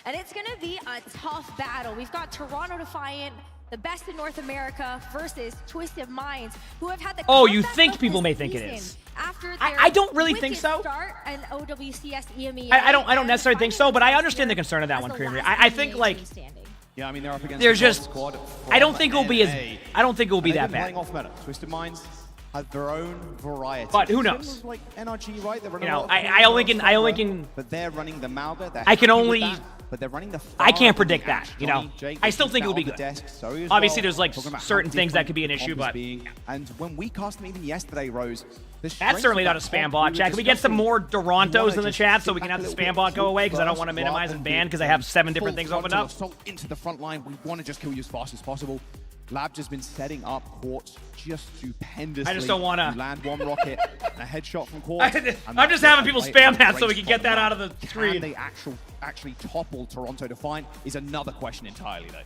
And it's going to be a tough battle. We've got Toronto Defiant, the best in North America, versus Twisted Minds, who have had the you think people may think it is. I don't really think so. And OWCS EMEA. I don't necessarily think so, but I understand the concern of that one, Creamery. I think like I mean they're up against there's just squad. I don't think it will be that bad. Off meta. Twisted Minds have their own variety. But who knows? Like NRG, right? They're running I only can. But they're running the Malga. I can only. But they're running the. I can't predict that. I still think it will be good. Obviously, there's like certain things that could be an issue, but. And when we cast them even yesterday, Rose. That's certainly not a spam bot, chat. Can we get some more Torontos in the chat so we can have the spam bot go away? Because I don't want to minimize and ban because I have 7 different things opened up. Into the front line, we want to just kill you as fast as possible. Lab just been setting up Quartz just stupendously. I just don't want to land one rocket, and a headshot from Quartz. I'm just having people spam that so we can get that out of the screen. Can they actually topple Toronto Defiant is another question entirely, though.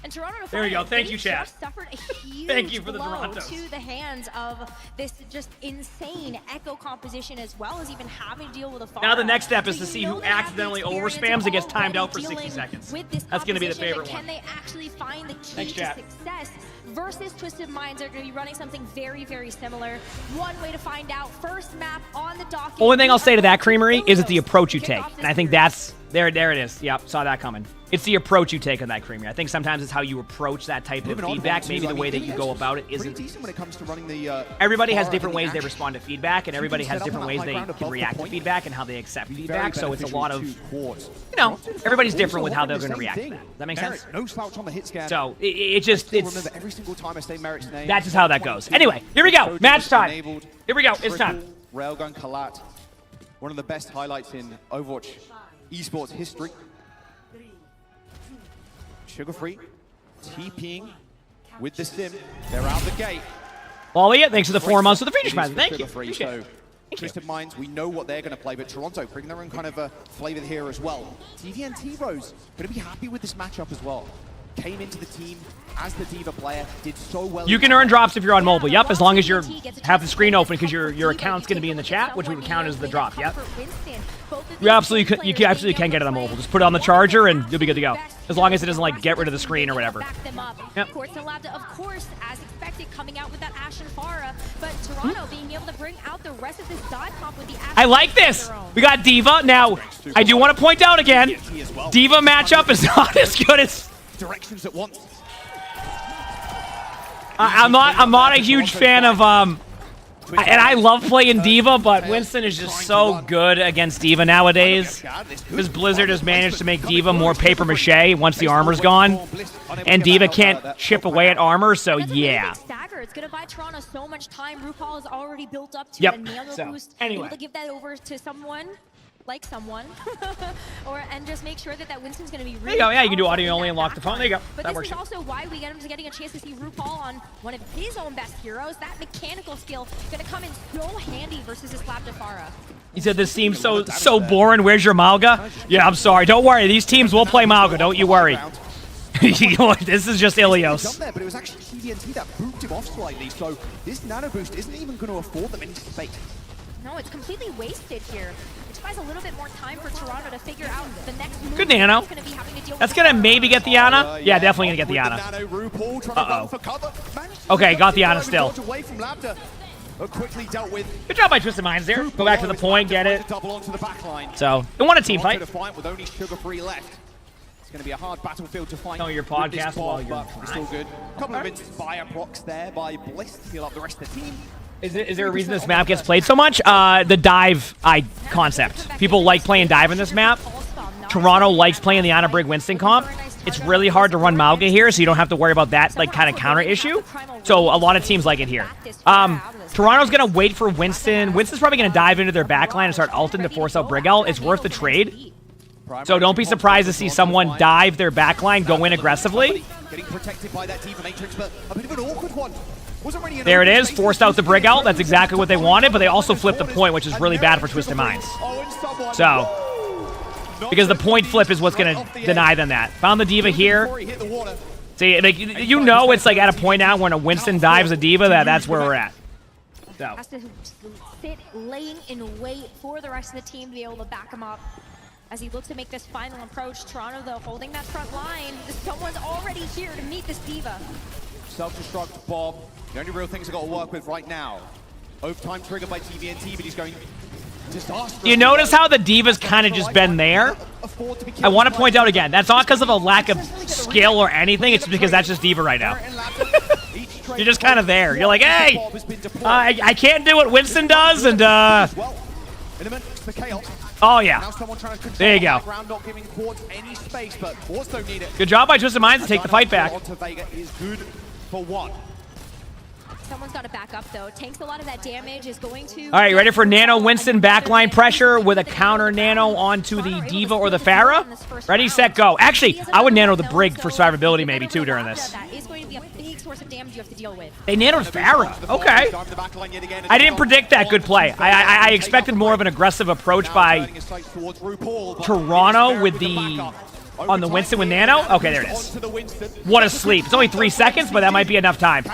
And Toronto Defiant, there we go. Thank you, chat. Suffered a huge Thank you for the blow Torontos. To the hands of this just insane echo composition, as well as even having to deal with a fire. Now the next step is to see who accidentally overspams and gets timed out for 60 seconds. That's going to be the favorite one. Can they actually find the key to success? Versus Twisted Minds are going to be running something very, very similar. One way to find out: first map on the docket. Only thing I'll say to that, Creamery, is it's the approach you take, and I think that's there it is. Yep, saw that coming. It's the approach you take on that, Creamy. I think sometimes it's how you approach that type of feedback. Maybe the way that you go about it isn't. When it comes to running the, everybody has different ways they respond to feedback, and everybody has different ways they can react to feedback and how they accept feedback. So it's a lot of, you know, everybody's different with how they're going to react to that. Does that make sense? No slouch on the hit scan. So it's remember every single time I say Merrick's name. That's just how that goes. Anyway, here we go. Match time. Here we go. It's time. Railgun Kalat, one of the best highlights in Overwatch esports history. Sugar-free, TPing with the sim. They're out the gate. Lalia, thanks for the 4 months of the feature match. Thank you. So, Twisted Minds, we know what they're going to play, but Toronto bring their own kind of flavor here as well. TVNT Rose going to be happy with this matchup as well. Came into the team as the D.Va player, did so well. You can earn drops if you're on mobile. Yep, as long as you have the screen open, because your account's going to be in the chat, which would count as the drop. Yep. You absolutely can get it on mobile. Just put it on the charger and you'll be good to go. As long as it doesn't like get rid of the screen or whatever. Yep. Of course, as expected, coming out with that Ashe and Pharah, but Toronto being able to bring out the rest of this dive comp with the Ashe. I like this. We got D.Va. Now, I do want to point out again, D.Va matchup is not as good as directions at once. I'm not a huge fan of and I love playing D.Va, but Winston is just so good against D.Va nowadays. Because Blizzard has managed to make D.Va more paper mache once the armor's gone, and D.Va can't chip away at armor, so yeah. It's gonna buy Toronto so much time. RuPaul is already built up to a nano boost. Anyway, able to give that over to someone. Like someone, and just make sure that Winston's going to be really. There you go. Yeah, you can do audio only and lock the phone. There you go. But that this works. is also why we get him to getting a chance to see RuPaul on one of his own best heroes. That mechanical skill going to come in so handy versus his Slap Defara. He said this seems so boring. Where's your Malga? Yeah, I'm sorry. Don't worry. These teams will play Malga. Don't you worry. This is just Ilios. But it was actually TVNT that booped him off slightly, so this nano boost isn't even going to afford them any space. No, it's completely wasted here. Which buys a little bit more time for Toronto to figure out the next move. Good nano. That's going to maybe get the Ana. Yeah, definitely going to get the Ana. Uh-oh. Okay, got the Ana still. Quickly dealt with. Good job by Twisted Minds there. Go back to the point, get it. So, they want a team fight. With only Sugar-free left. It's going to be a hard battlefield to fight. Oh, your podcast while you're it's all good. A couple of inspire procs there by Bliss to heal up the rest of the team. Is there a reason this map gets played so much? The dive concept. People like playing dive in this map. Toronto likes playing the Ana Brig Winston comp. It's really hard to run Malga here, so you don't have to worry about that like kind of counter issue. So a lot of teams like it here. Toronto's gonna wait for Winston. Winston's probably gonna dive into their backline and start ulting to force out Brig Ult. It's worth the trade. So don't be surprised to see someone dive their backline, go in aggressively. Getting protected by that D.Va Matrix, but a bit of an awkward one. There it is, forced out the Brig Ult. That's exactly what they wanted, but they also flipped the point, which is really bad for Twisted Minds. So, because the point flip is what's going to deny them that. Found the D.Va here. See, like, you know it's like at a point now when a Winston dives a D.Va, that's where we're at. So. Has to sit laying in wait for the rest of the team to be able to back him up. As he looks to make this final approach, Toronto, though, holding that front line. Someone's already here to meet this D.Va. Self-destruct, Bob. The only real things I've got to work with right now. Overtime triggered by TVNT, but he's going disastrous. You notice how the D.Va's kind of just been there? I want to point out again, that's not because of a lack of skill or anything, it's because that's just D.Va right now. You're just kind of there. You're like, hey, I can't do what Winston does, and oh yeah, there you go. Good job by Twisted Minds to take the fight back. Someone's got to back up, though. Tanks a lot of that damage, is going to... All right, ready for Nano Winston backline pressure with a counter Nano onto the D.Va or the Pharah? Ready, set, go. Actually, I would Nano the Brig for survivability maybe, too, during this. That is going to be a big source of damage you have to deal with. They Nanoed Pharah. Okay. I didn't predict that good play. I expected more of an aggressive approach by Toronto with the... On the Winston with Nano? Okay, there it is. What a sleep. It's only 3 seconds, but that might be enough time.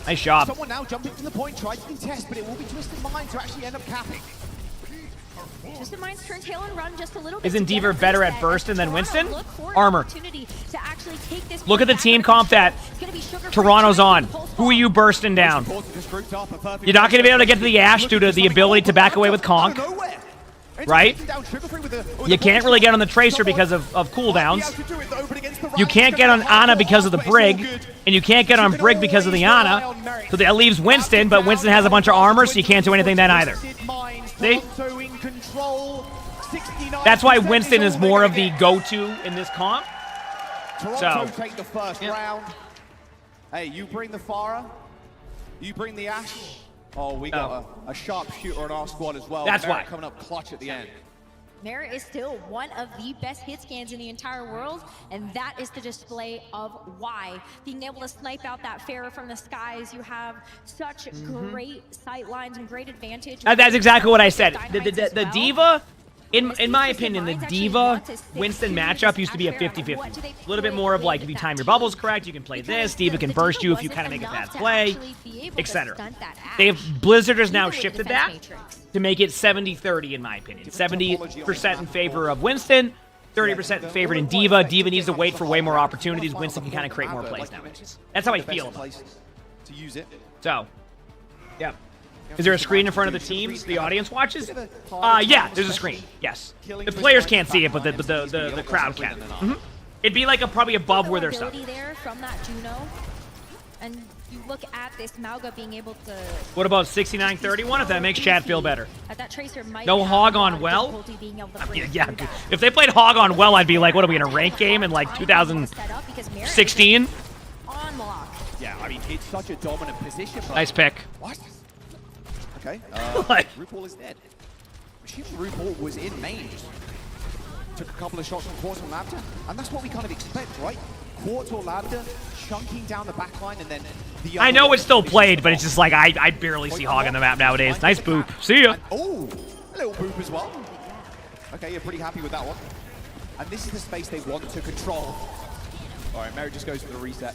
Nice job. Someone now jumping to the point, tries to contest, but it will be Twisted Minds to actually end up capping. Twisted Minds turn tail and run just a little bit. Isn't D.Va better at bursting than Winston? Armor. Look at the team comp that Toronto's on. Who are you bursting down? You're not going to be able to get to the Ashe due to the ability to back away with Conk. right? You can't really get on the Tracer because of cooldowns. You can't get on Ana because of the Brig, and you can't get on Brig because of the Ana. So that leaves Winston, but Winston has a bunch of armor, so you can't do anything then either. See? That's why Winston is more of the go-to in this comp. Toronto take the first round. Hey, you bring the Pharah, you bring the Ashe. Oh, we got a sharp shooter on our squad as well. That's why. Coming up clutch at the end. Mara is still one of the best hit scans in the entire world, and that is the display of why. Being able to snipe out that Pharah from the skies, you have such great sight lines and great advantage. That's exactly what I said. The Diva, in my opinion, the Diva Winston matchup used to be a 50-50. A little bit more of like, if you time your bubbles correct, you can play this. Diva can burst you if you kind of make a bad play, etc. Blizzard has now shifted that to make it 70-30 in my opinion. 70% in favor of Winston, 30% in favor in Diva. Diva needs to wait for way more opportunities. Winston can kind of create more plays now. That's how I feel about it. To use it. So, yeah. Is there a screen in front of the teams the audience watches? Yeah, there's a screen. Yes. The players can't see it, but the crowd can. It'd be like probably above where they're stuck. There from that Juno, and you look at this Mauga being able to. What about 69-31? If that makes Chad feel better. That Tracer might no Hog on well. Yeah. If they played Hog on well, I'd be like, what are we in a ranked game in like 2016? Yeah, I mean it's such a dominant position. Nice pick. What? Okay. RuPaul is dead. Machine RuPaul was in main. Took a couple of shots from Quartz or Lambda, and that's what we kind of expect, right? Quartz or Lambda chunking down the back line, and then the I know it's still played, but it's just like I barely see Hog on the map nowadays. Nice boop. See ya. Oh, a little boop as well. Okay, you're pretty happy with that one. And this is the space they want to control. All right, Mary just goes for the reset.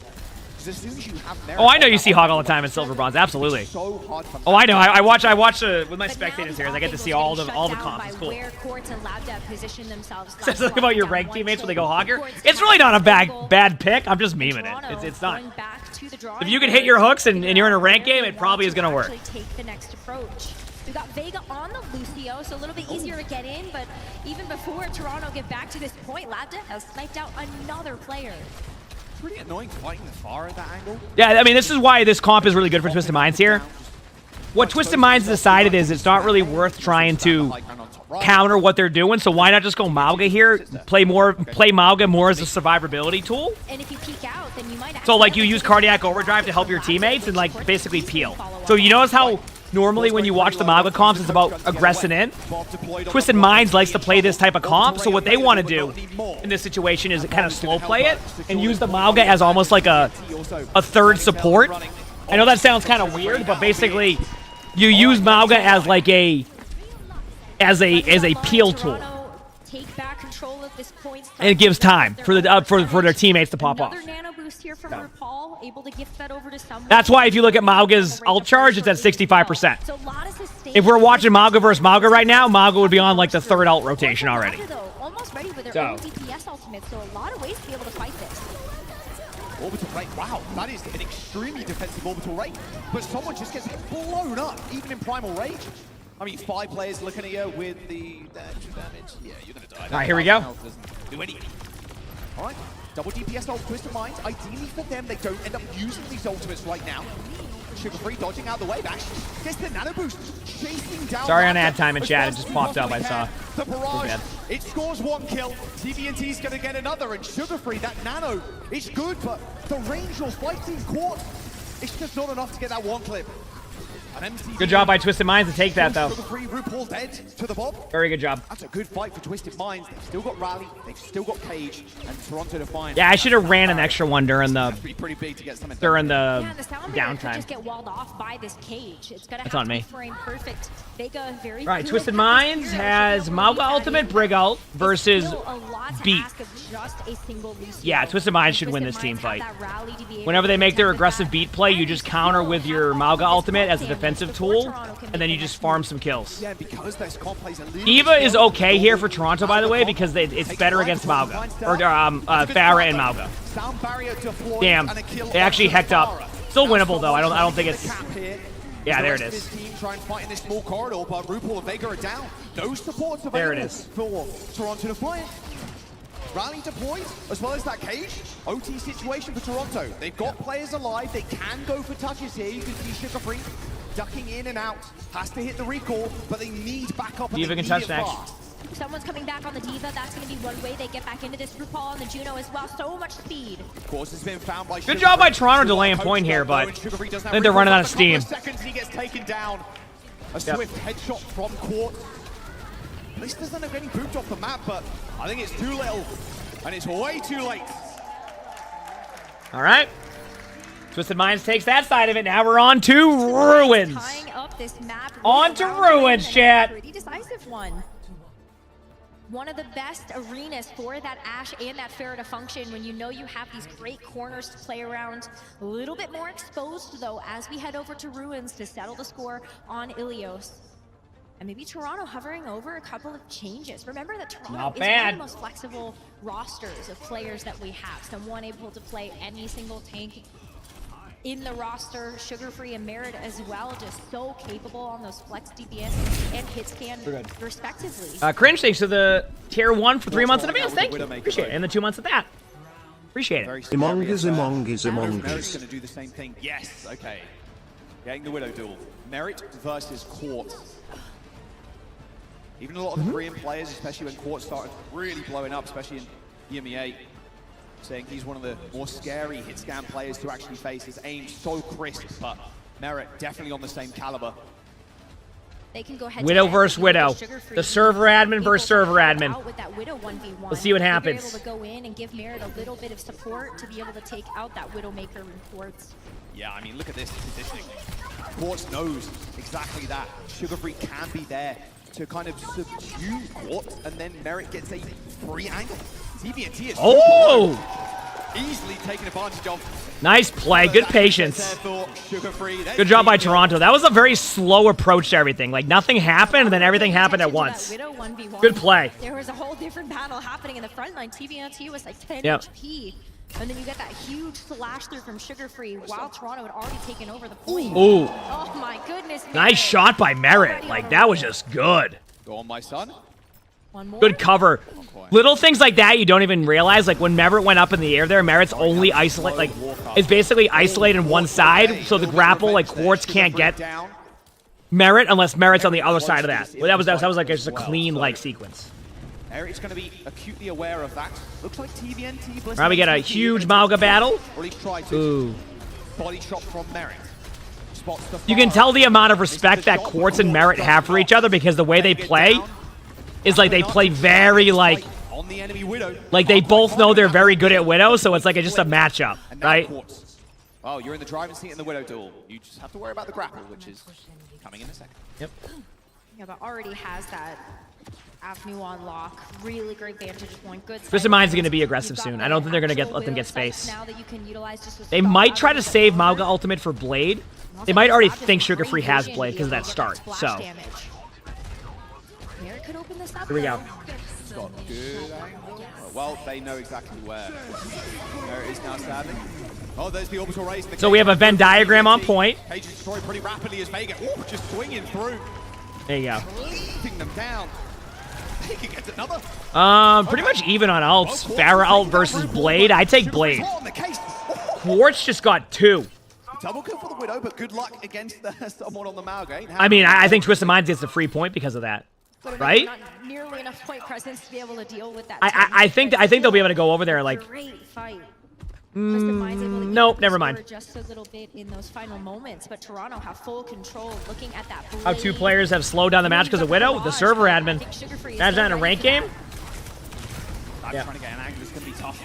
As soon as you have Mary, I know you see Hog all the time in Silver Bronze. Absolutely. So hard for I know. I watch with my spectators here. I get to see all the comps. It's cool. Where Quartz and Lambda position themselves. Says something about your ranked teammates when they go Hogger. It's really not a bad pick. I'm just memeing it. It's not. If you can hit your hooks and you're in a ranked game, it probably is going to work. Take the next approach. We've got Vega on the Lucio, so a little bit easier to get in, but even before Toronto get back to this point, Lambda has sniped out another player. Pretty annoying fighting the Pharah at that angle. Yeah, I mean, this is why this comp is really good for Twisted Minds here. What Twisted Minds decided is it's not really worth trying to counter what they're doing, so why not just go Mauga here, play Mauga more as a survivability tool? And if you peek out, then you might so like you use Cardiac Overdrive to help your teammates and like basically peel. So you notice how normally when you watch the Mauga comps, it's about aggressing in. Twisted Minds likes to play this type of comp, so what they want to do in this situation is kind of slow play it and use the Mauga as almost like a third support. I know that sounds kind of weird, but basically you use Mauga as like a peel tool. And it gives time for their teammates to pop off. Here from RuPaul, able to gift that over to someone. That's why if you look at Mauga's ult charge, it's at 65%. If we're watching Mauga versus Mauga right now, Mauga would be on like the third ult rotation already. Almost ready with their own DPS ultimate, so a lot of ways to be able to fight this. Orbital rate, wow, that is an extremely defensive orbital rate, but someone just gets blown up, even in primal rage. I mean, 5 players looking at you with the damage. Yeah, you're gonna die. All right, here we go. Do anything. All right. Double DPS ult, Twisted Minds. Ideally for them, they don't end up using these ultimates right now. Sugar Free dodging out the way. Bash gets the nano boost, chasing down. Sorry on ad time in chat, it just popped up. I saw. The barrage. It scores 1 kill. TBNT's gonna get another, and Sugar Free, that nano, it's good, but the range you're fighting Quartz, it's just not enough to get that 1 clip. Good job by Twisted Minds to take that, though. RuPaul dead to the bob. Very good job. That's a good fight for Twisted Minds. They've still got Rally, they've still got Cage, and Toronto Defiant. Yeah, I should have ran an extra one during the downtime. Just get walled off by this Cage. It's gonna That's on me. Perfect. Vega, very All right, Twisted Minds has Mauga Ultimate, Brig Ult versus Beat. Yeah, Twisted Minds should win this team fight. Whenever they make their aggressive beat play, you just counter with your Mauga Ultimate as a defensive tool, and then you just farm some kills. Yeah, because this comp plays a little Eva is okay here for Toronto, by the way, because it's better against Mauga. Or Pharah and Mauga. Damn, they actually hecked up. Still winnable, though. I don't think it's... Yeah, there it is. This team try and fight in this small corridor, but RuPaul and Vega are down. No supports available There it is. for Toronto Defiant. Rally deployed, as well as that cage. OT situation for Toronto. They've got players alive. They can go for touches here. You can see Sugar Free ducking in and out. Has to hit the recall, but they need backup. Diva can touch next. Someone's coming back on the Diva. That's going to be one way they get back into this. RuPaul on the Juno as well. So much speed. Of course, it's been found by Good job by Toronto delaying point here, but I think they're running out of steam. Seconds, he gets taken down. A swift headshot from Quartz. This doesn't end up getting booped off the map, but I think it's too little, and it's way too late. All right. Twisted Minds takes that side of it. Now we're on to Ruins. Tying up this map. On to Ruins, chat. Pretty decisive one. One of the best arenas for that Ashe and that Pharah to function when you know you have these great corners to play around. A little bit more exposed, though, as we head over to Ruins to settle the score on Ilios. And maybe Toronto hovering over a couple of changes. Remember that Toronto is one of the most flexible rosters of players that we have. Someone able to play any single tank in the roster. Sugar Free and Merit as well, just so capable on those flex DPS and hit scan respectively. Cringe, thanks to the tier 1 for 3 months in advance. Thank you. Appreciate it. And the 2 months of that. Appreciate it. Emongg is Emongg is Merit's Emongg. going to do the same thing. Yes, okay. Getting the Widow duel. Merit versus Quartz. Even a lot of the Korean players, especially when Quartz started really blowing up, especially in EMEA, saying he's one of the more scary hit scan players to actually face. His aim so crisp, but Merit definitely on the same caliber. They can go ahead Widow versus Widow. The server admin versus server admin. With that Widow 1v1. Let's see what happens. They're able to go in and give Merit a little bit of support to be able to take out that Widowmaker in Quartz. Yeah, I mean, look at this positioning. Quartz knows exactly that. Sugar Free can be there to kind of subdue Quartz, and then Merit gets a free angle. TBNT is easily taken advantage of. Nice play. Good patience. Good job by Toronto. That was a very slow approach to everything. Like, nothing happened, and then everything happened at once. Good play. There was a whole different battle happening in the front line. TBNT was like 10 HP. And then you get that huge slash through from Sugar Free while Toronto had already taken over the point. Ooh. Oh my goodness. Nice shot by Merit. Like, that was just good. Go on, my son. One more. Good cover. Little things like that you don't even realize. Like, when Merit went up in the air there, Merit's only isolate, like, it's basically isolated on one side, so the grapple, like, Quartz can't get Merit unless Merit's on the other side of that. Well, that was like just a clean, like, sequence. Eric's going to be acutely aware of that. Looks like TBNT. Now we get a huge Mauga battle. Or at least try to. Ooh. Body shot from Merit. You can tell the amount of respect that Quartz and Merit have for each other because the way they play is like they play very like they both know they're very good at Widow, so it's like just a matchup, right? Oh, you're in the driving seat in the Widow duel. You just have to worry about the grapple, which is coming in a second. Yep. Yeah, but already has that avenue on lock. Really great vantage point. Good. Twisted Mind's going to be aggressive soon. I don't think they're going to let them get space. Now that you can utilize just they might try to save Mauga ultimate for Blade. They might already think Sugar Free has Blade because of that start. So Merit could open this up. Here we go. Got good angle. Well, they know exactly where Merit is now standing. Oh, there's the orbital raise. So we have a Venn diagram on point. Cage is destroyed pretty rapidly as Vega just swinging through. There you go. Leaving them down. He can get another. Pretty much even on ults. Pharah ult versus Blade. I take Blade. Quartz just got 2. Double kill for the Widow, but good luck against someone on the Malgate. I mean, I think Twisted Minds gets the free point because of that, right? Not nearly enough point presence to be able to deal with that. I think they'll be able to go over there like. Great fight. Nope, never mind. Just a little bit in those final moments, but Toronto have full control. Looking at that. How 2 players have slowed down the match because of Widow. The server admin. Imagine that in a rank game. Yeah. Trying to get an angle is going to be tough.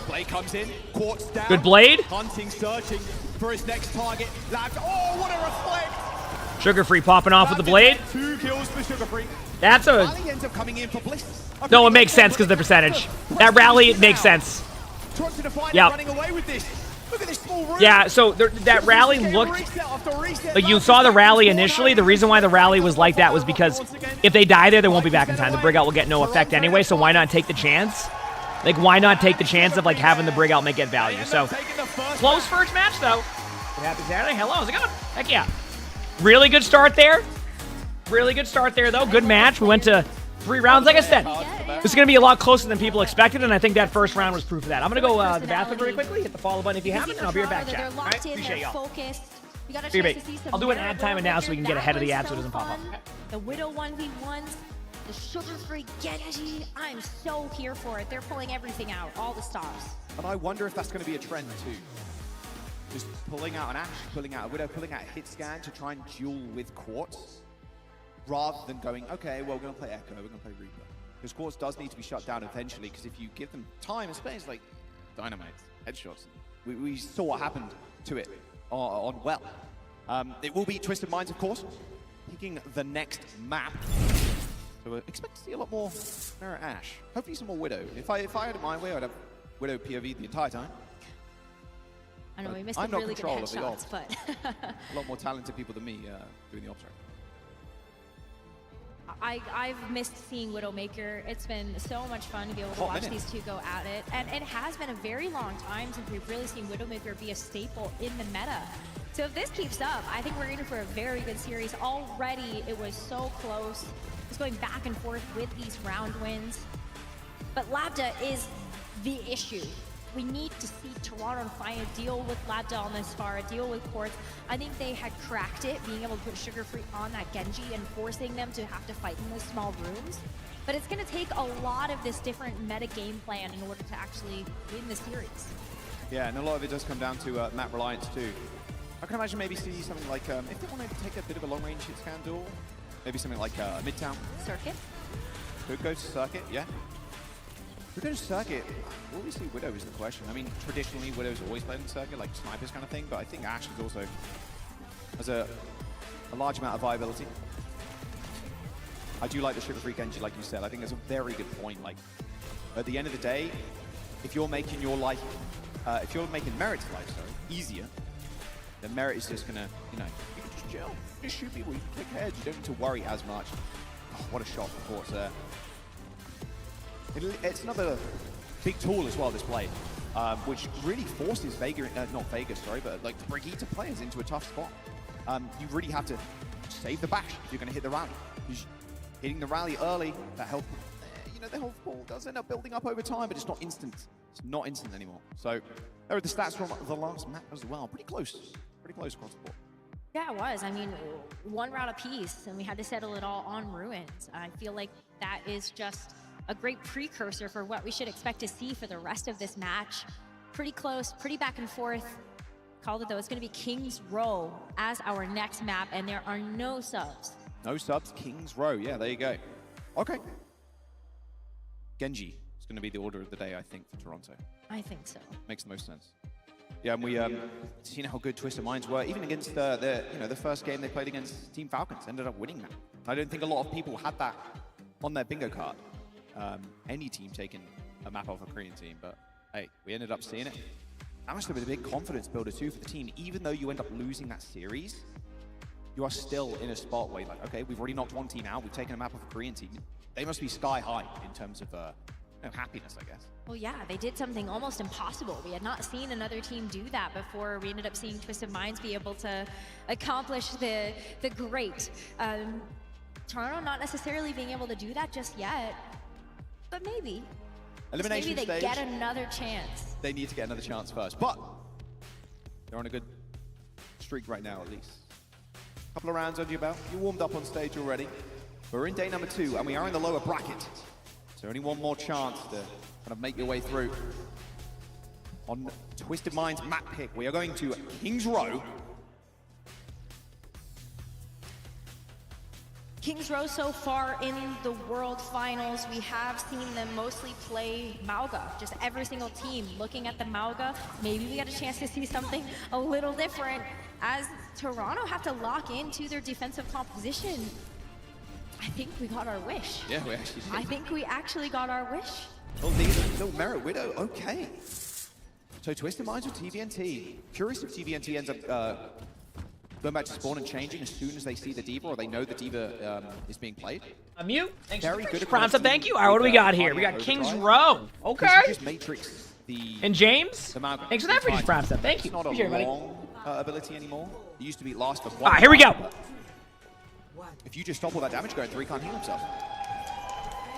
Blade comes in. Quartz down. Good Blade. Hunting, searching for his next target. Oh, what a reflect! Sugar Free popping off with the Blade. 2 kills for Sugar Free. That's a. Rally ends up coming in for Bliss. No, it makes sense because of the percentage. That rally, it makes sense. Yeah. Running away with this. Look at this small room. Yeah, so that rally looked like you saw the rally initially. The reason why the rally was like that was because if they die there, they won't be back in time. The Brig Out will get no effect anyway, so why not take the chance? Like, why not take the chance of like having the Brig Out make it value? So close first match though. Happy Saturday. Hello, how's it going? Heck yeah. Really good start there. Really good start there, though. Good match. We went to 3 rounds. Like I said, this is going to be a lot closer than people expected, and I think that first round was proof of that. I'm going to go to the bathroom really quickly. Hit the follow button if you haven't, and I'll be right back, chat. All right? Appreciate y'all. I'll do an ad timer now so we can get ahead of the ad so it doesn't pop up. The Widow 1v1s, the sugar-free Genji. I'm so here for it. They're pulling everything out, all the stops. And I wonder if that's going to be a trend too. Just pulling out an Ashe, pulling out a Widow, pulling out a hit scan to try and duel with Quartz, rather than going, okay, well, we're going to play Echo, we're going to play Reaper. Because Quartz does need to be shut down eventually, because if you give them time and space, like dynamites, headshots, we saw what happened to it on Well. It will be Twisted Minds, of course, picking the next map. So we expect to see a lot more Mirror Ashe. Hopefully some more Widow. If I had it my way, I'd have Widow POV the entire time. I know, we missed some really good headshots, but... a lot more talented people than me doing the ops right. I've missed seeing Widowmaker. It's been so much fun to be able to watch these two go at it. And it has been a very long time since we've really seen Widowmaker be a staple in the meta. So if this keeps up, I think we're in for a very good series. Already, it was so close. It's going back and forth with these round wins. But Lambda is the issue. We need to see Toronto Defiant deal with Lambda on this far, deal with Quartz. I think they had cracked it, being able to put Sugar Free on that Genji and forcing them to have to fight in those small rooms. But it's going to take a lot of this different meta game plan in order to actually win the series. Yeah, and a lot of it does come down to map reliance too. I can imagine maybe see something like, if they want to take a bit of a long-range hit scan duel, maybe something like Midtown. Circuit? Could go to Circuit, yeah. Could go to Circuit. Will we see Widow is the question. I mean, traditionally, Widow's always played in Circuit, like snipers kind of thing, but I think Ashe is also has a large amount of viability. I do like the Sugar Free Genji, like you said. I think that's a very good point. Like, at the end of the day, if you're making your life, if you're making Merit's life, easier, then Merit is just gonna, you know, you can just chill, just shoot people, you can click heads, you don't need to worry as much. Oh, what a shot for Quartz there. It's another big tool as well, this play, which really forces Vega, not Vegas, sorry, but like the Brigitte players into a tough spot. You really have to save the bash if you're going to hit the rally. Hitting the rally early, that helps. You know, the health pool does end up building up over time, but it's not instant. It's not instant anymore. So there are the stats from the last map as well. Pretty close across the board. Yeah, it was. I mean, 1 round apiece, and we had to settle it all on Ruins. I feel like that is just a great precursor for what we should expect to see for the rest of this match. Pretty close, pretty back and forth. Called it though, it's gonna be King's Row as our next map, and there are no subs. No subs, King's Row, yeah, there you go. Okay. Genji is gonna be the order of the day, I think, for Toronto. I think so. Makes the most sense. Yeah, and we seen how good Twisted Minds were, even against the first game they played against Team Falcons, ended up winning that. I don't think a lot of people had that on their bingo card. Any team taking a map off a Korean team, but hey, we ended up seeing it. That must have been a big confidence builder too for the team. Even though you end up losing that series, you are still in a spot where you're like, okay, we've already knocked one team out, we've taken a map off a Korean team. They must be sky high in terms of happiness, I guess. Well, yeah, they did something almost impossible. We had not seen another team do that before. We ended up seeing Twisted Minds be able to accomplish the great. Toronto not necessarily being able to do that just yet, but maybe. Elimination maybe they stage, get another chance. They need to get another chance first, but they're on a good streak right now, at least. A couple of rounds under your belt. You warmed up on stage already. We're in day number 2, and we are in the lower bracket. So only one more chance to kind of make your way through. On Twisted Minds map pick, we are going to King's Row. King's Row so far in the World Finals, we have seen them mostly play Mauga. Just every single team looking at the Mauga. Maybe we got a chance to see something a little different as Toronto have to lock into their defensive composition. I think we got our wish. Yeah, we actually did. I think we actually got our wish. Oh, these are Merit Widow, okay. So Twisted Minds with TVNT. Curious if TVNT ends up going back to spawn and changing as soon as they see the D.Va or they know the D.Va is being played. A mute. Thanks Very for good. prompts. Thank you. All right, what do we got here? We got King's Row. Okay. Just Matrix the and James. The Thanks for that for your prompts. Thank you. It's not a long ability anymore. He used to be last for quite here we go. If you just stop all that damage going through, he can't heal himself.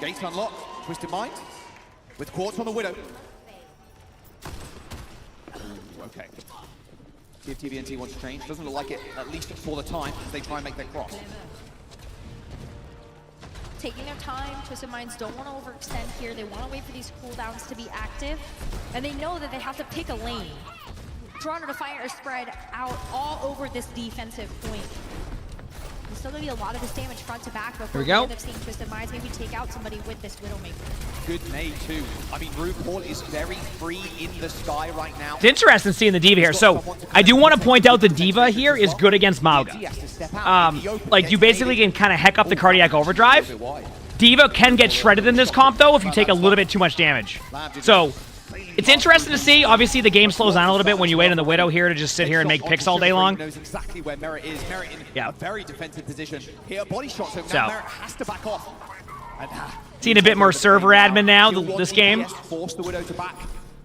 Gates unlocked. Twisted Mind. With Quartz on the Widow. Ooh, okay. See if TVNT wants to change. Doesn't look like it, at least for the time, as they try and make that cross. Taking their time. Twisted Minds don't want to overextend here. They want to wait for these cooldowns to be active. And they know that they have to pick a lane. Toronto Defiant are spread out all over this defensive point. There's still going to be a lot of this damage front to back before we end up seeing Twisted Minds maybe take out somebody with this Widowmaker. Good nade too. I mean, RuPaul is very free in the sky right now. It's interesting seeing the D.Va here. So I do want to point out the D.Va here is good against Mauga. Like you basically can kind of heck up the cardiac overdrive. D.Va can get shredded in this comp though if you take a little bit too much damage. So it's interesting to see. Obviously, the game slows down a little bit when you wait on the Widow here to just sit here and make picks all day long. Knows exactly where Merit is. Merit in a very defensive position. Here, body shot, so now Merit has to back off. And, seeing a bit more server admin now this game. Force the Widow to back.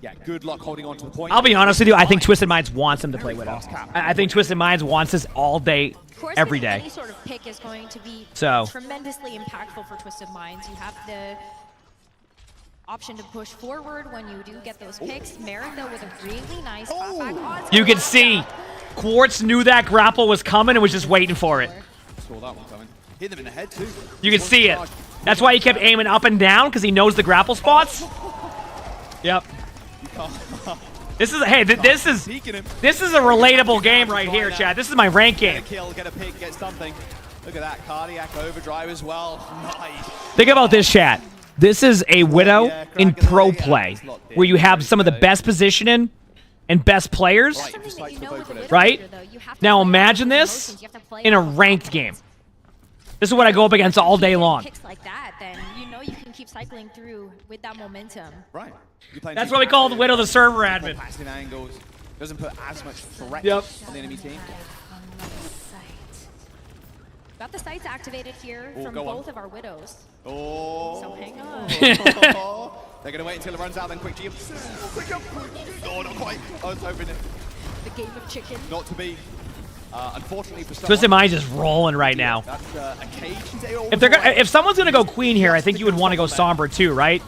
Yeah, good luck holding on to the point. I'll be honest with you. I think Twisted Minds wants him to play Widow. I think Twisted Minds wants this all day, every day. Any sort of pick is going to be tremendously impactful for Twisted Minds. You have the option to push forward when you do get those picks. Merit, though, with a really nice back on. You can see Quartz knew that grapple was coming and was just waiting for it. Saw that one coming. Hit them in the head, too. You can see it. That's why he kept aiming up and down, because he knows the grapple spots. Yep. This is this is a relatable game right here, Chad. This is my rank game. Get a kill, get a pick, get something. Look at that cardiac overdrive as well. Nice. Think about this, chat. This is a Widow in pro play, where you have some of the best positioning and best players, right? Now imagine this in a ranked game. This is what I go up against all day long. Picks like that, then you know you can keep cycling through with that momentum. Right. That's what we call the Widow the server admin. Passive angles. Doesn't put as much threat on the enemy team. Got the sights activated here from both of our Widows. Oh. So hang on. They're going to wait until it runs out, then quick jump. Quick jump. Oh, not quite. I was hoping it. The game of chicken. Not to be. Unfortunately for Twisted Minds is rolling right now. That's a cage. If someone's gonna go Queen here, I think you would want to go Sombra too, right?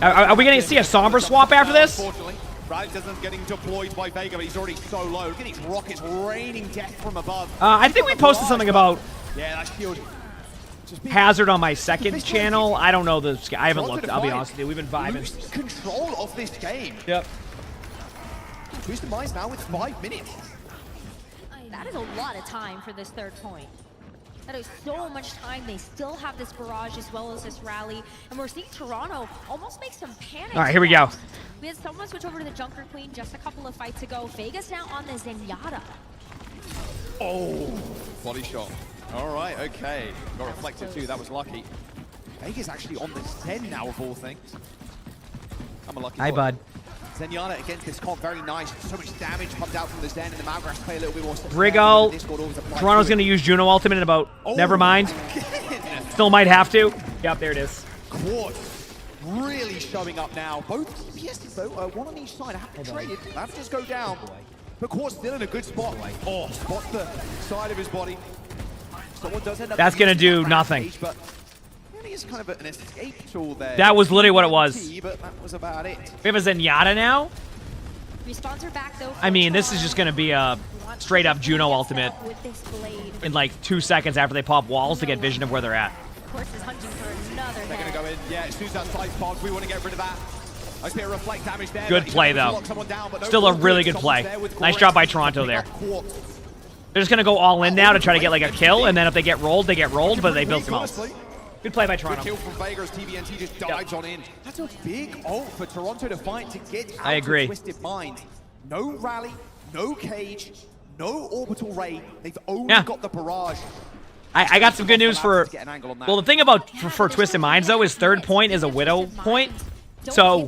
Are we gonna see a Sombra swap after this? Unfortunately, Rally doesn't getting deployed by Vega, but he's already so low. Look at these rockets raining death from above. I think we posted something about that shield. Hazard on my second channel. I don't know the. I haven't looked. I'll be honest with you. We've been vibing. Control of this game. Yep. Twisted Minds now with 5 minutes. That is a lot of time for this third point. That is so much time. They still have this barrage as well as this rally. And we're seeing Toronto almost make some panic. All right, here we go. We had someone switch over to the Junker Queen just a couple of fights ago. Vega's now on the Zenyatta. Oh, body shot. All right, okay. Got reflected too. That was lucky. Vega's actually on the Zen now of all things. I'm a lucky Hi, boy. bud. Zenyatta against this comp, very nice. So much damage pumped out from the Zen, and the Malgrass play a little bit more. Rigol. Toronto's going to use Juno ultimate in about. Never mind. Still might have to. Yep, there it is. Quartz really showing up now. Both DPSs though, one on each side. Have to trade it. Have to just go down. But Quartz still in a good spot. Oh, spots the side of his body. Someone does end up. That's going to do nothing. But really is kind of an escape tool there. That was literally what it was. But that was about it. We have a Zenyatta now. Respawns are back though. I mean, this is just going to be a straight up Juno ultimate in like 2 seconds after they pop walls to get vision of where they're at. Quartz is hunting for another They're going to go in. Yeah, as soon as that side spawns, we want to get rid of that. I see a reflect damage there. Good play though. Still a really good play. Nice job by Toronto there. They're just going to go all in now to try to get like a kill, and then if they get rolled, but they built them out. Good play by Toronto. Good kill from Vega as TVNT just dives on in. That's a big ult for Toronto to fight to get out of Twisted Mind. No rally, no cage, no orbital ray. They've only got the barrage. I got some good news for. Well, the thing about for Twisted Minds though is third point is a Widow point. So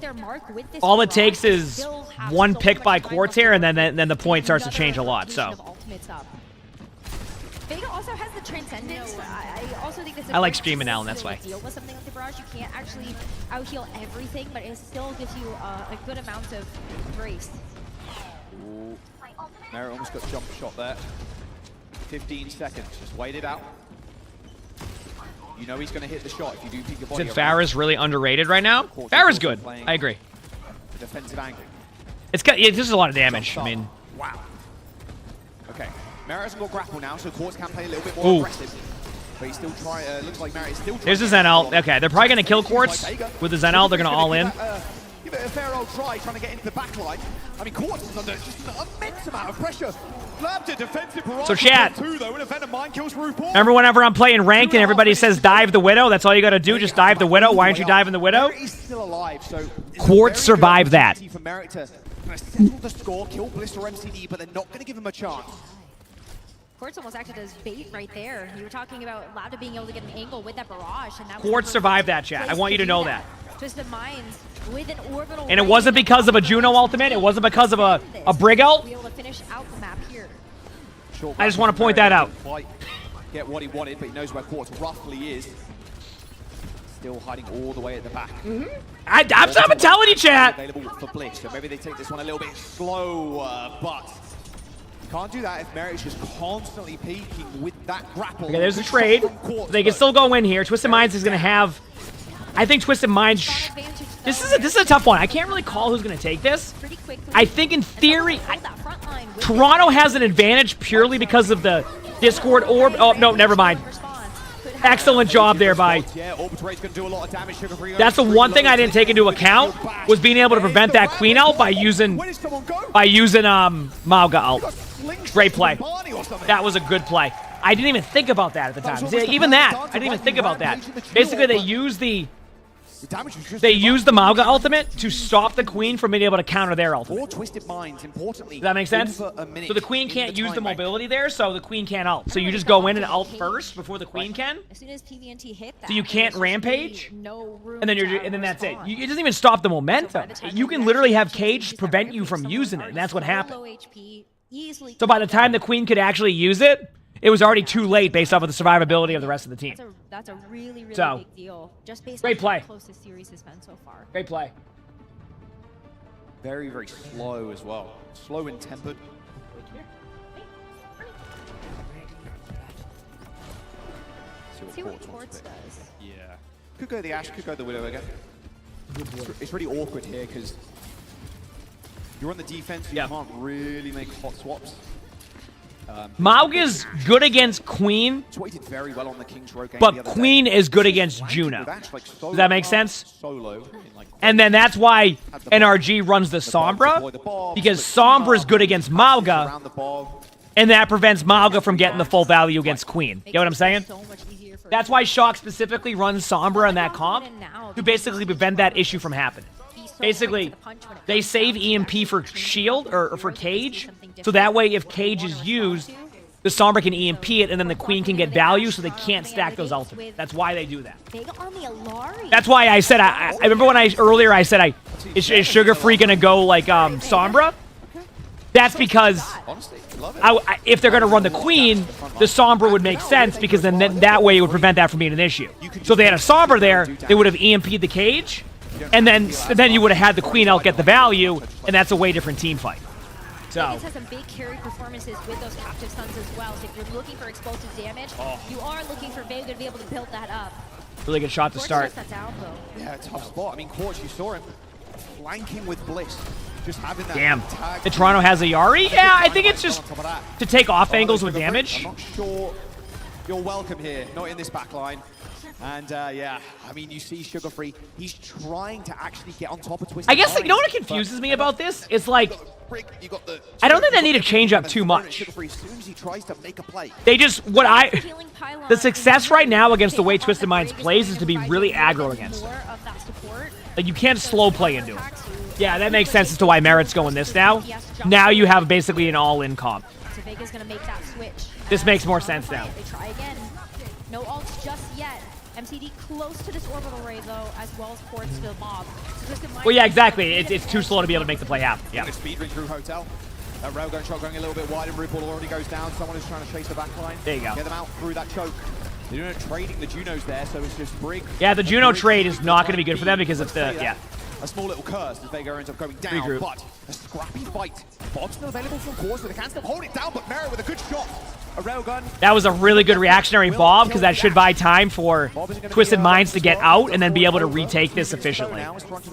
all it takes is one pick by Quartz here, and then the point starts to change a lot. So Vega also has the Transcendence. I also think this is I like streaming Alan, that's why. Deal with something like the barrage. You can't actually out-heal everything, but it still gives you a good amount of grace. Merit almost got jump shot there. 15 seconds. Just wait it out. You know he's going to hit the shot if you do peek your body. Is Farah's really underrated right now? Farah's good. I agree. Defensive angle. It's got. This is a lot of damage. I mean. Wow. Okay. Merit hasn't got grapple now, so Quartz can play a little bit more aggressive. But he's still trying. Looks like Merit is still trying. There's the Zen ult. Okay, they're probably going to kill Quartz with the Zen ult. They're going to all in. Give it a fair old try trying to get into the back line. I mean, Quartz is under just an immense amount of pressure. So chat, too, though, remember whenever I'm playing ranked and everybody says dive the Widow? That's all you got to do, just dive the Widow. Why aren't you diving the Widow? He's still alive, so Quartz survived that. for Merit to kind of settle the score, kill Bliss or MCD, but they're not going to give him a chance. Quartz almost acted as bait right there. You were talking about Lada being able to get an angle with that barrage, and that Quartz survived that, chat. I want you to know that. Twisted Minds with an orbital. And it wasn't because of a Juno ultimate. It wasn't because of a Brig ult. Be able to finish out the map here. I just want to point that out. Get what he wanted, but he knows where Quartz roughly is. Still hiding all the way at the back. I'm telling you, chat. Available for Bliss, so maybe they take this one a little bit slow, but can't do that if Merit's just constantly peeking with that grapple. Okay, there's a trade. They can still go in here. Twisted Minds is going to have. I think Twisted Minds. This is a tough one. I can't really call who's going to take this. I think in theory, Toronto has an advantage purely because of the Discord orb. Oh no, never mind. Excellent job there by. That's the one thing I didn't take into account was being able to prevent that Queen ult by using Mauga ult. Great play. That was a good play. I didn't even think about that at the time. See, even that, I didn't even think about that. Basically, they use the Mauga ultimate to stop the Queen from being able to counter their ultimate. Twisted Minds, importantly. Does that make sense? So the Queen can't use the mobility there, so the Queen can't ult. So you just go in and ult first before the Queen can. As soon as PVNT hit that, So you can't rampage, and then that's it. It doesn't even stop the momentum. You can literally have Cage prevent you from using it, and that's what happened. So by the time the Queen could actually use it, it was already too late based off of the survivability of the rest of the team. That's a really big deal. Just based great on play. how close this series has been so far. Great play. Very, very slow as well. Slow and tempered. See what Quartz does. Yeah. Could go the Ashe, could go the Widow again. It's really awkward here because you're on the defense, you can't really make hot swaps. Mauga's good against Queen, very well on the King's Road game but Queen is good against Juno. Does that make sense? And then that's why NRG runs the Sombra, because Sombra is good against Mauga, and that prevents Mauga from getting the full value against Queen. Get what I'm saying? That's why Shock specifically runs Sombra in that comp, to basically prevent that issue from happening. Basically, they save EMP for shield or for Cage, so that way if Cage is used, the Sombra can EMP it, and then the Queen can get value, so they can't stack those ultimates. That's why they do that. That's why I said I remember when earlier I said is Sugar Free gonna go like Sombra? That's because if they're gonna run the Queen, the Sombra would make sense because then that way it would prevent that from being an issue. So if they had a Sombra there, they would have EMP'd the Cage. And then you would have had the Queen ult get the value, and that's a way different team fight. So Vegas has some big carry performances with those captive stuns as well. So if you're looking for explosive damage, you are looking for Vega to be able to build that up. Really good shot to start. Yeah, tough spot. I mean, Quartz, you saw him flanking with Bliss. Just having that damn. The Toronto has a Yari? Yeah, I think it's just to take off angles with damage. I'm not sure you're welcome here, not in this back line. And yeah, I mean, you see Sugar Free, he's trying to actually get on top of Twisted. I guess, like, you know what confuses me about this? It's like, I don't think they need to change up too much. They just, the success right now against the way Twisted Minds plays is to be really aggro against them. Like, you can't slow play into it. Yeah, that makes sense as to why Merit's going this now. Now you have basically an all-in comp. So Vega's gonna make that switch. This makes more sense now. They try again. No ults just yet. MCD close to this orbital ray though, as well as Quartz to the mob. Well, yeah, exactly. It's too slow to be able to make the play happen. Yeah. Speedrun through Hotel. That railgun shot going a little bit wide, and RuPaul already goes down. Someone is trying to chase the back line. There you go. Get them out through that choke. They're doing trading the Junos there, so it's just Brig. Yeah, the Juno trade is not going to be good for them because it's the a small little curse as Vega ends up going down. Regroup. But a scrappy fight. Bob's still available from Quartz, so they can still hold it down, but Merit with a good shot. A railgun. That was a really good reactionary Bob, because that should buy time for Twisted Minds to get out and then be able to retake this efficiently.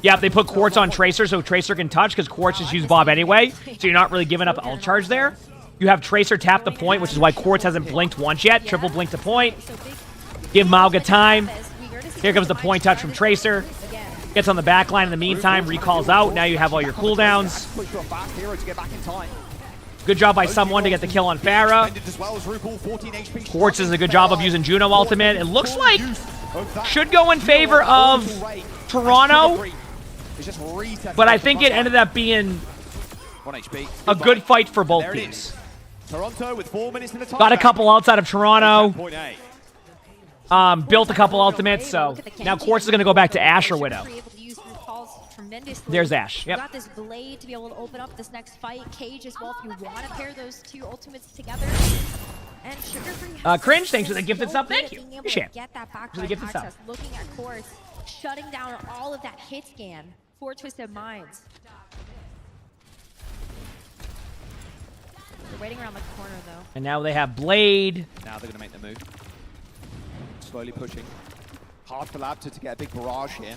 Yep, they put Quartz on Tracer so Tracer can touch, because Quartz just used Bob anyway, so you're not really giving up ult charge there. You have Tracer tap the point, which is why Quartz hasn't blinked once yet. Triple blink to point. Give Mauga time. Here comes the point touch from Tracer. Gets on the back line in the meantime, recalls out. Now you have all your cooldowns. Good job by someone to get the kill on Pharah. Quartz does a good job of using Juno ultimate. It looks like should go in favor of Toronto, but I think it ended up being a good fight for both teams. Got a couple outside of Toronto. Built a couple ultimates, so now Quartz is going to go back to Ashe or Widow. There's Ashe. Yep. You got this blade to be able to open up this next fight. Cage as well if you want to pair those two ultimates together. And Sugarfree Cringe, thanks for the gifted sub. Thank you. Being able to get that backline access, looking at Quartz, shutting down all of that hit scan for Twisted Minds. They're waiting around the corner though. And now they have Blade. Now they're going to make the move. Slowly pushing. Hard for Lab to get a big barrage here.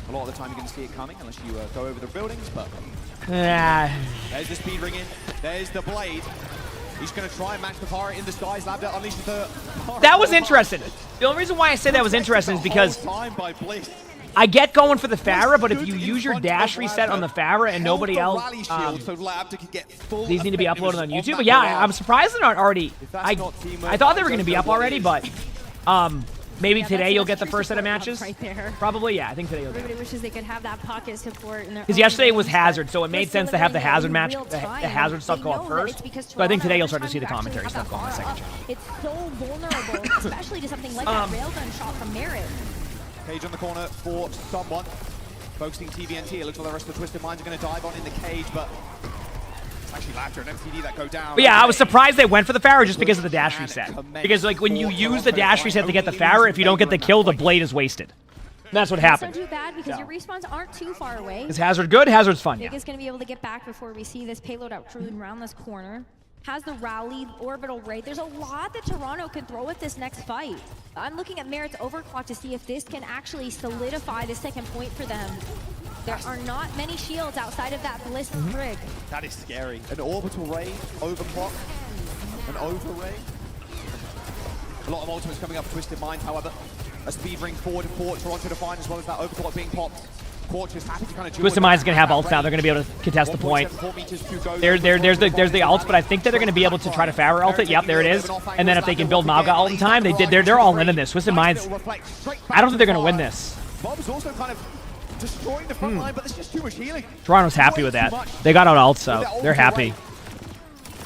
A lot of the time you're going to see it coming unless you go over the buildings, but there's the speed ring in. There's the Blade. He's going to try and match the power in the skies. Lab that unleashes the... That was interesting. The only reason why I say that was interesting is because I get going for the Pharah, but if you use your dash reset on the Pharah and nobody else, these need to be uploaded on YouTube. But yeah, I'm surprised they're not already. I thought they were going to be up already, but maybe today you'll get the first set of matches. Right there. Probably, yeah. I think today you'll get it. Everybody wishes they could have that pocket support. Because yesterday was Hazard, so it made sense to have the Hazard match, the Hazard stuff go up first. So I think today you'll start to see the commentary stuff go on the second channel. It's so vulnerable, especially to something like that railgun shot from Merit. Cage on the corner for someone. Focusing TVNT. It looks like the rest of the Twisted Minds are going to dive on in the cage, but it's actually Laughter and MTD that go down. But yeah, I was surprised they went for the Pharah just because of the dash reset. Because like when you use the dash reset to get the Pharah, if you don't get the kill, the blade is wasted. That's what happened. It's not too bad because your respawns aren't too far away. Is Hazard good? Hazard's fun, Big is going to be able to get back before we see this payload out cruising around this corner. Has the rally, orbital raid. There's a lot that Toronto can throw at this next fight. I'm looking at Merit's overclock to see if this can actually solidify the second point for them. There are not many shields outside of that Bliss Brig. That is scary. An orbital raid, overclock, an over raid. A lot of ultimates coming up for Twisted Minds, however. A speed ring forward for Toronto to find, as well as that overclock being popped. Is happy to kind of Twisted Minds is going to have ults now. They're going to be able to contest the point. There's the ults, but I think that they're going to be able to try to Pharah ult it. Yep, there it is. And then if they can build Mauga ult in time, they're all in this. Twisted Minds, I don't think they're going to win this. Bob's also kind of destroying the front line, but there's just too much healing. Toronto's happy with that. They got out ults, so they're happy.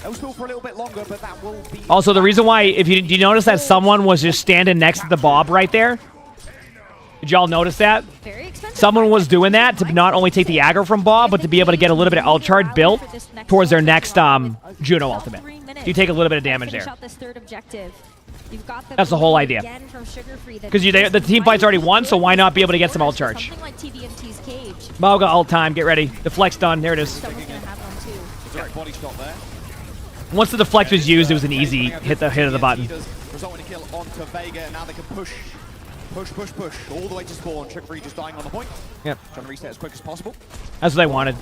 They'll still for a little bit longer, but that will be... Also, the reason why, do you notice that someone was just standing next to the Bob right there? Did y'all notice that? Someone was doing that to not only take the aggro from Bob, but to be able to get a little bit of ult charge built towards their next Juno ultimate. You take a little bit of damage there. That's the whole idea. Because the team fight's already won, so why not be able to get some ult charge? Mauga ult time, get ready. Deflect's done, there it is. Once the deflect was used, it was an easy hit of the button. Resulting in a kill onto Vega, and now they can push, all the way to spawn. Sugarfree just dying on the point. Yep. Trying to reset as quick as possible. That's what they wanted.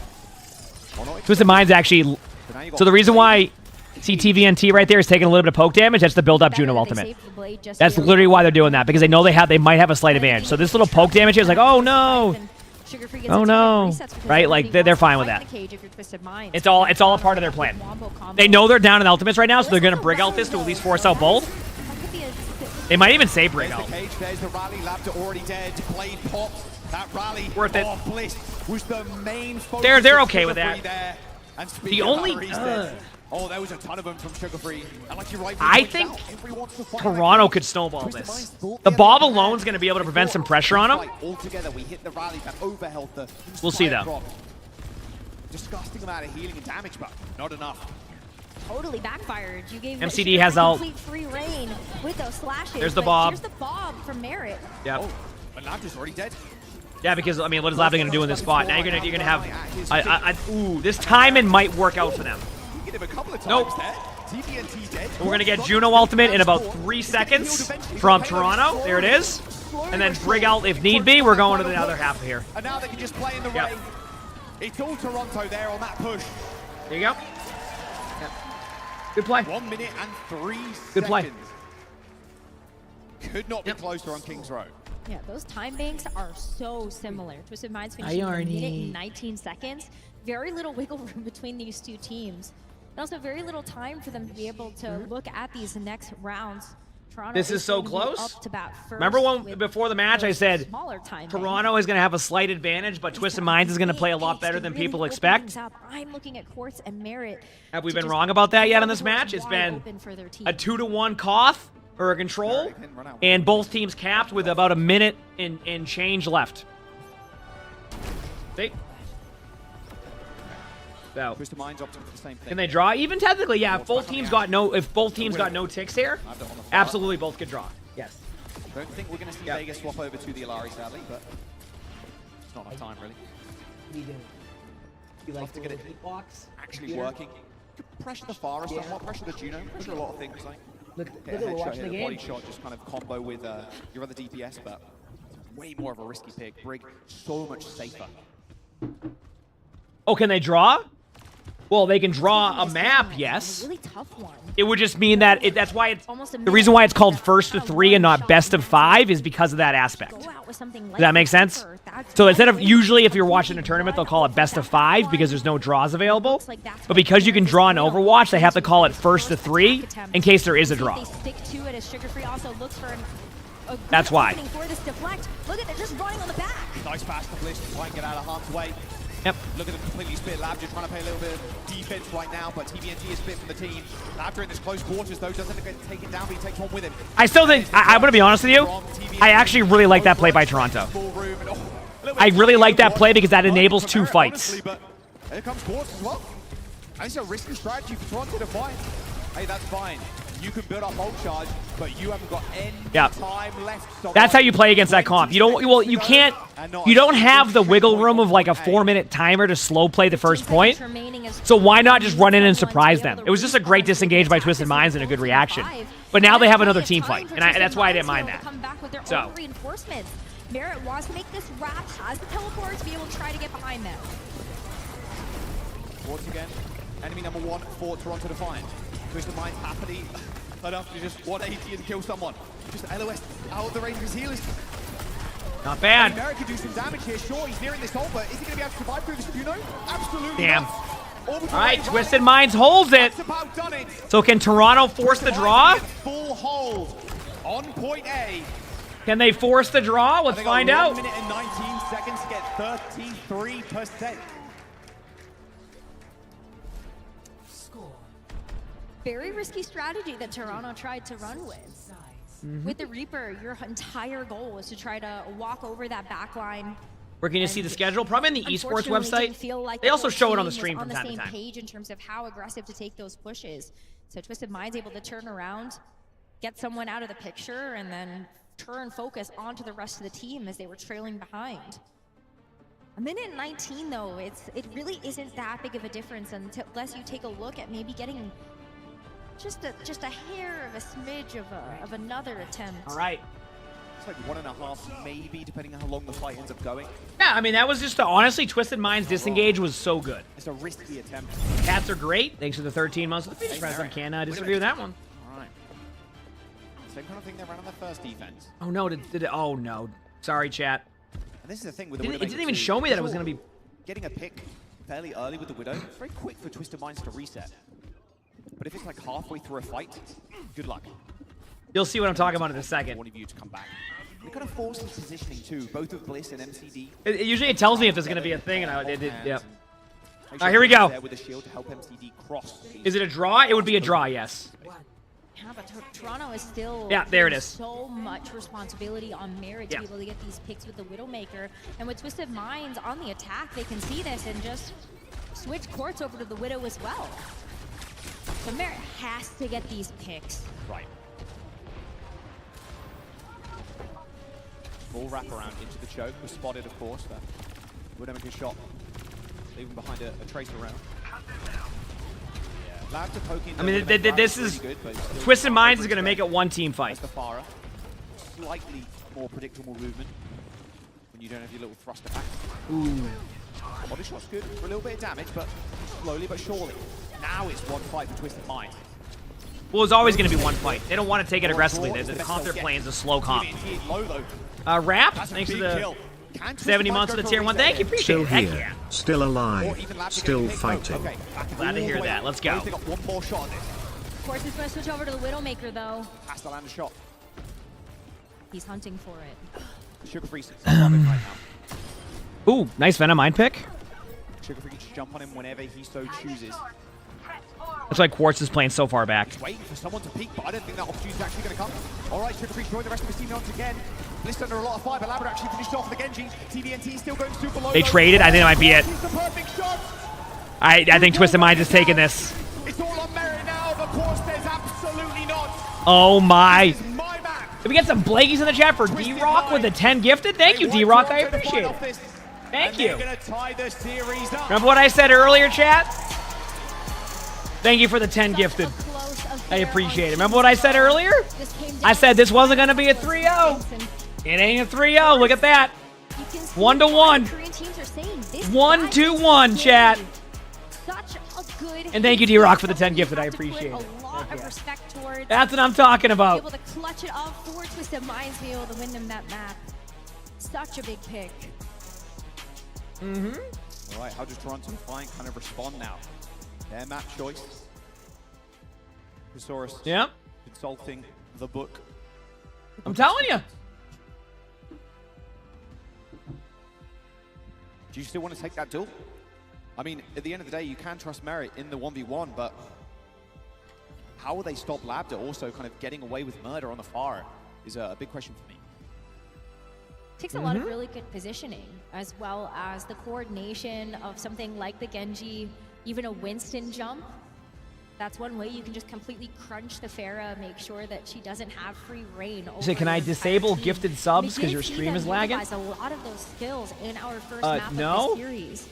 Twisted Minds actually... So the reason why CTVNT right there is taking a little bit of poke damage, that's the build-up Juno ultimate. That's literally why they're doing that, because they know they might have a slight advantage. So this little poke damage here is like, oh no! Oh no! Right? Like, they're fine with that. It's all a part of their plan. They know they're down in ultimates right now, so they're going to Brig ult this to at least force out both. They might even say Brig ult. There's the rally, Lapta already dead, Blade popped. That rally worth it. Bliss was the main focus. They're okay with that. There. And the only... Oh, there was a ton of them from Sugarfree. And like you're right, I think Toronto could snowball this. The Bob alone is going to be able to prevent some pressure on him. Altogether, we hit the rally that overheld the... We'll see, though. Disgusting amount of healing and damage, but not enough. Totally backfired. You gave MCD has ult. Complete free reign with those slashes. There's the Bob. Here's the Bob from Merit. Yep. Oh, and Lapta's already dead. Yeah, because I mean, what is Lavda going to do in this spot? Now you're gonna have. Ooh, this timing might work out for them. Nope. We're gonna get Juno ultimate in about 3 seconds from Toronto. There it is. And then Brig out if need be. We're going to the other half here. And now they can just play in the rain. It's all Toronto there on that push. There you go. Yep. Good play. 1 minute and 3 Good play. seconds. Could not be closer on Kings Row. Yeah, those time banks are so similar. Twisted Minds finishing in a minute and 19 seconds. Very little wiggle room between these two teams. And also very little time for them to be able to look at these next rounds. Toronto This is so going to be close. up to bat first. Remember when before the match I said smaller time Toronto is going to have a slight advantage, but Twisted Minds is going to play a lot better than people expect? I'm looking at Quartz and Merit. Have we been wrong about that yet in this match? It's been a 2-to-1 Koth or a control, and both teams capped with about a minute and change left. See? So, Twisted Minds opting for the same thing. can they draw? Even technically, yeah. If both teams got no ticks here, absolutely both could draw. Yes. Don't think we're going to see Vegas swap over to the Alari, sadly, but it's not enough time, really. You like to get it box? Actually working. Could pressure the Forest somewhat, pressure the Juno, pressure a lot of things. Like, look get at a we're headshot watching here, the a game. body shot, just kind of combo with your other DPS, but way more of a risky pick. Brig, so much safer. Oh, can they draw? Well, they can draw a map, yes. Really tough one. It would just mean that that's why it's the reason why it's called first to 3 and not best of 5 is because of that aspect. Does that make sense? So instead of usually if you're watching a tournament, they'll call it best of 5 because there's no draws available. But because you can draw in Overwatch, they have to call it first to 3 in case there is a draw. They stick to it as Sugar Free also looks for a good That's why. opening for this deflect. Look at it, just running on the back. Nice pass to Bliss to try and get out of harm's way. Yep. Look at the completely split. Labja trying to play a little bit of defense right now, but TVNT is split from the team. Labja in this close quarters, though, doesn't get taken down, but he takes one with him. I still think, I'm going to be honest with you, I actually really like that play by Toronto. I really like that play because that enables 2 fights. But here comes Quartz as well. And it's a risky strategy for Toronto to fight. Hey, that's fine. You can build up ult charge, but you haven't got any time left. So That's how you play against that comp. You don't have the wiggle room of like a 4-minute timer to slow play the first point. So why not just run in and surprise them? It was just a great disengage by Twisted Minds and a good reaction. But now they have another team fight, and that's why I didn't mind that. So. Reinforcements. Merit wants to make this wrap, has the teleport to be able to try to get behind them. Once again, enemy number 1 for Toronto to find. Twisted Minds happily enough to just 180 and kill someone. Just LOS out of the range of his healers. Not bad. Merit could do some damage here. Sure, he's nearing this ult, but is he going to be able to survive through this Juno? Absolutely Damn. not. All right, Twisted Minds holds it. So can Toronto force the draw? Full hold on point A. Can they force the draw? Let's find out. 1 minute and 19 seconds to get 33%. Very risky strategy that Toronto tried to run with. With the Reaper, your entire goal is to try to walk over that back line. Where can you see the schedule? Probably in the esports website. Like they also show it on the stream from time to time. On the time. same page in terms of how aggressive to take those pushes. So Twisted Mind's able to turn around, get someone out of the picture, and then turn focus onto the rest of the team as they were trailing behind. A minute and 19 though, it really isn't that big of a difference unless you take a look at maybe getting just a hair of a smidge of another attempt. All right. It's like 1.5 maybe, depending on how long the fight ends up going. Yeah, I mean, that was just honestly, Twisted Minds disengage was so good. It's a risky attempt. Cats are great. Thanks for the 13 months of the Phoenix Press. I can't disagree with that one. All right. Same kind of thing they ran on the first defense. Oh no, oh no. Sorry, chat. And this is the thing with the It didn't even show me that it was going to be... Getting a pick fairly early with the Widow, very quick for Twisted Minds to reset. But if it's like halfway through a fight, good luck. You'll see what I'm talking about in a second. One of you to come back. It kind of forces positioning too, both with Bliss and MCD. Usually it tells me if there's going to be a thing, and it did, yep. All right, here we go. With a shield to help MCD cross. Is it a draw? It would be a draw, yes. Yeah, but Toronto is still there it is. So much responsibility on Merit to be able to get these picks with the Widowmaker. And with Twisted Minds on the attack, they can see this and just switch courts over to the Widow as well. So Merit has to get these picks. Right. Full wraparound into the choke. Was spotted, of course. Widowmaker shot, leaving behind a tracer round. I mean, this is good, Twisted Minds is going to make it one team fight. The Farah, slightly more predictable movement when you don't have your little thruster back. Ooh. Body shot's good for a little bit of damage, but slowly but surely. Now it's one fight for Twisted Minds. Well, it's always going to be one fight. They don't want to take it aggressively. The comp they're playing is a slow comp. Rap, thanks to the 70 months of the tier 1. Thank you, appreciate it. Heck yeah. Still alive, still fighting. Glad to hear that. Let's go. One more shot on this. Of course, he's going to switch over to the Widowmaker, though. Has to land a shot. He's hunting for it. Sugar Free right now. Ooh, nice Venom Mind pick. Sugar Free can just jump on him whenever he so chooses. That's why Quartz is playing so far back. He's waiting for someone to peek, but I don't think that opportunity is actually going to come. All right, Sugar Free join the rest of his team once again. Bliss under a lot of fire, but Labrador actually finished off with the Genji. TVNT still going super low. They traded. I think that might be it. I think Twisted Minds is taking this. It's all on merit now, but Quartz says absolutely not. Oh my. Did we get some Blakey's in the chat for D-Rock with the 10 gifted? Thank you, D-Rock. I appreciate it. Thank you. Remember what I said earlier, chat? Thank you for the 10 gifted. I appreciate it. Remember what I said earlier? I said this wasn't going to be a 3-0. It ain't a 3-0. Look at that. 1-1. 1-1, chat. And thank you, D-Rock, for the 10 gifted. I appreciate it. That's what I'm talking about. Able to clutch it off for Twisted Minds, be able to win them that map. Such a big pick. All right, how does Toronto Defiant kind of respond now? Their map choice. Thesaurus. Yeah. Consulting the book. I'm telling you. Do you still want to take that duel? I mean, at the end of the day, you can trust Merit in the 1v1, but how will they stop Labda also kind of getting away with murder on the far is a big question for me. Takes a lot of really good positioning, as well as the coordination of something like the Genji, even a Winston jump. That's one way you can just completely crunch the Pharah, make sure that she doesn't have free reign. So can I disable gifted subs because your stream is lagging? A lot of those skills in our first map of the series.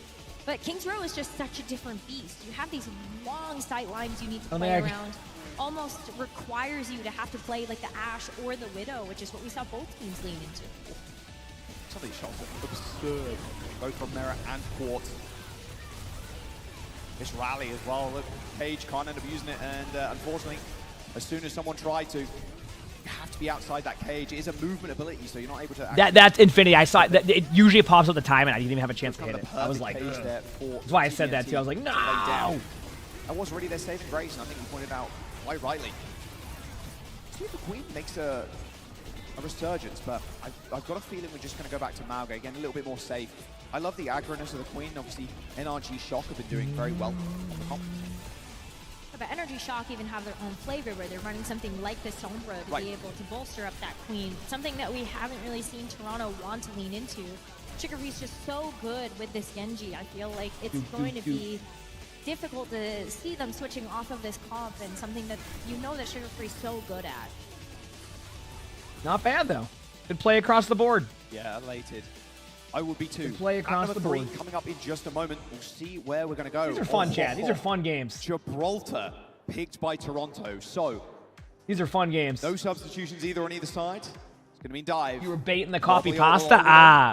But King's Row is just such a different beast. You have these long sight lines you need to play around. Almost requires you to have to play like the Ashe or the Widow, which is what we saw both teams lean into. Some of these shots are absurd, both from Merit and Quartz. This rally as well, look, Cage can't end up using it, and unfortunately, as soon as someone tried to, you have to be outside that cage. It is a movement ability, so you're not able to... That's Infinity. I saw it. It usually pops up the time, and I didn't even have a chance to hit it. I was like, that's why I said that too. I was like, no! That was really their saving grace, and I think you pointed out quite rightly. See if the Queen makes a resurgence, but I've got a feeling we're just going to go back to Mauga, again, a little bit more safe. I love the aggroness of the Queen. Obviously, NRG Shock have been doing very well on the comp. But Energy Shock even have their own flavor, where they're running something like the Sombra to be able to bolster up that Queen. Something that we haven't really seen Toronto want to lean into. Chicory's just so good with this Genji. I feel like it's going to be difficult to see them switching off of this comp, and something that you know that Sugar Free's so good at. Not bad, though. Good play across the board. Yeah, elated. I will be too. Good play across the board. Coming up in just a moment. We'll see where we're going to go. These are fun, Chad. These are fun games. Gibraltar picked by Toronto. So these are fun games. No substitutions either on either side. It's going to mean dive. You were baiting the copy pasta?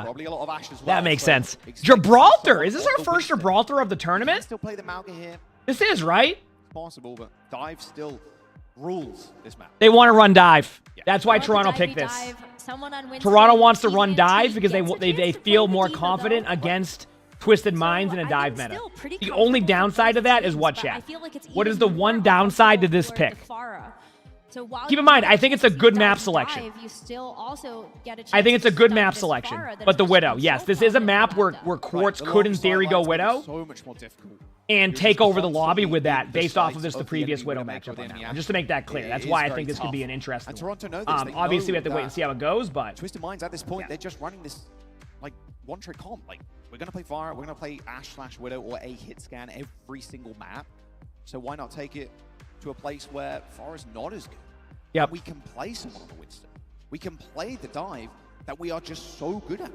Probably a lot of Ashe as well. That makes sense. Gibraltar! Is this our first Gibraltar of the tournament? Still play the Mauga here. This is, right? It's possible, but dive still rules this map. They want to run dive. Yeah. That's why Toronto picked this. Toronto wants to run dive because they feel more confident against Twisted Minds in a dive meta. The only downside to that is what, chat? What is the one downside to this pick? Keep in mind, I think it's a good map selection. I think it's a good map selection. But the Widow, yes, this is a map where Quartz could, in theory, go Widow. So much more difficult. And take over the lobby with that, based off of the previous Widow matchup on that one. Just to make that clear. That's why I think this could be an interesting one. Obviously, we have to wait and see how it goes, but... Twisted Minds, at this point, they're just running this, like, one-trick comp. Like, we're going to play Fire, we're going to play Ashe/Widow or a hit scan every single map. So why not take it to a place where Fire is not as good? Yep. We can play someone on the Winston. We can play the dive that we are just so good at.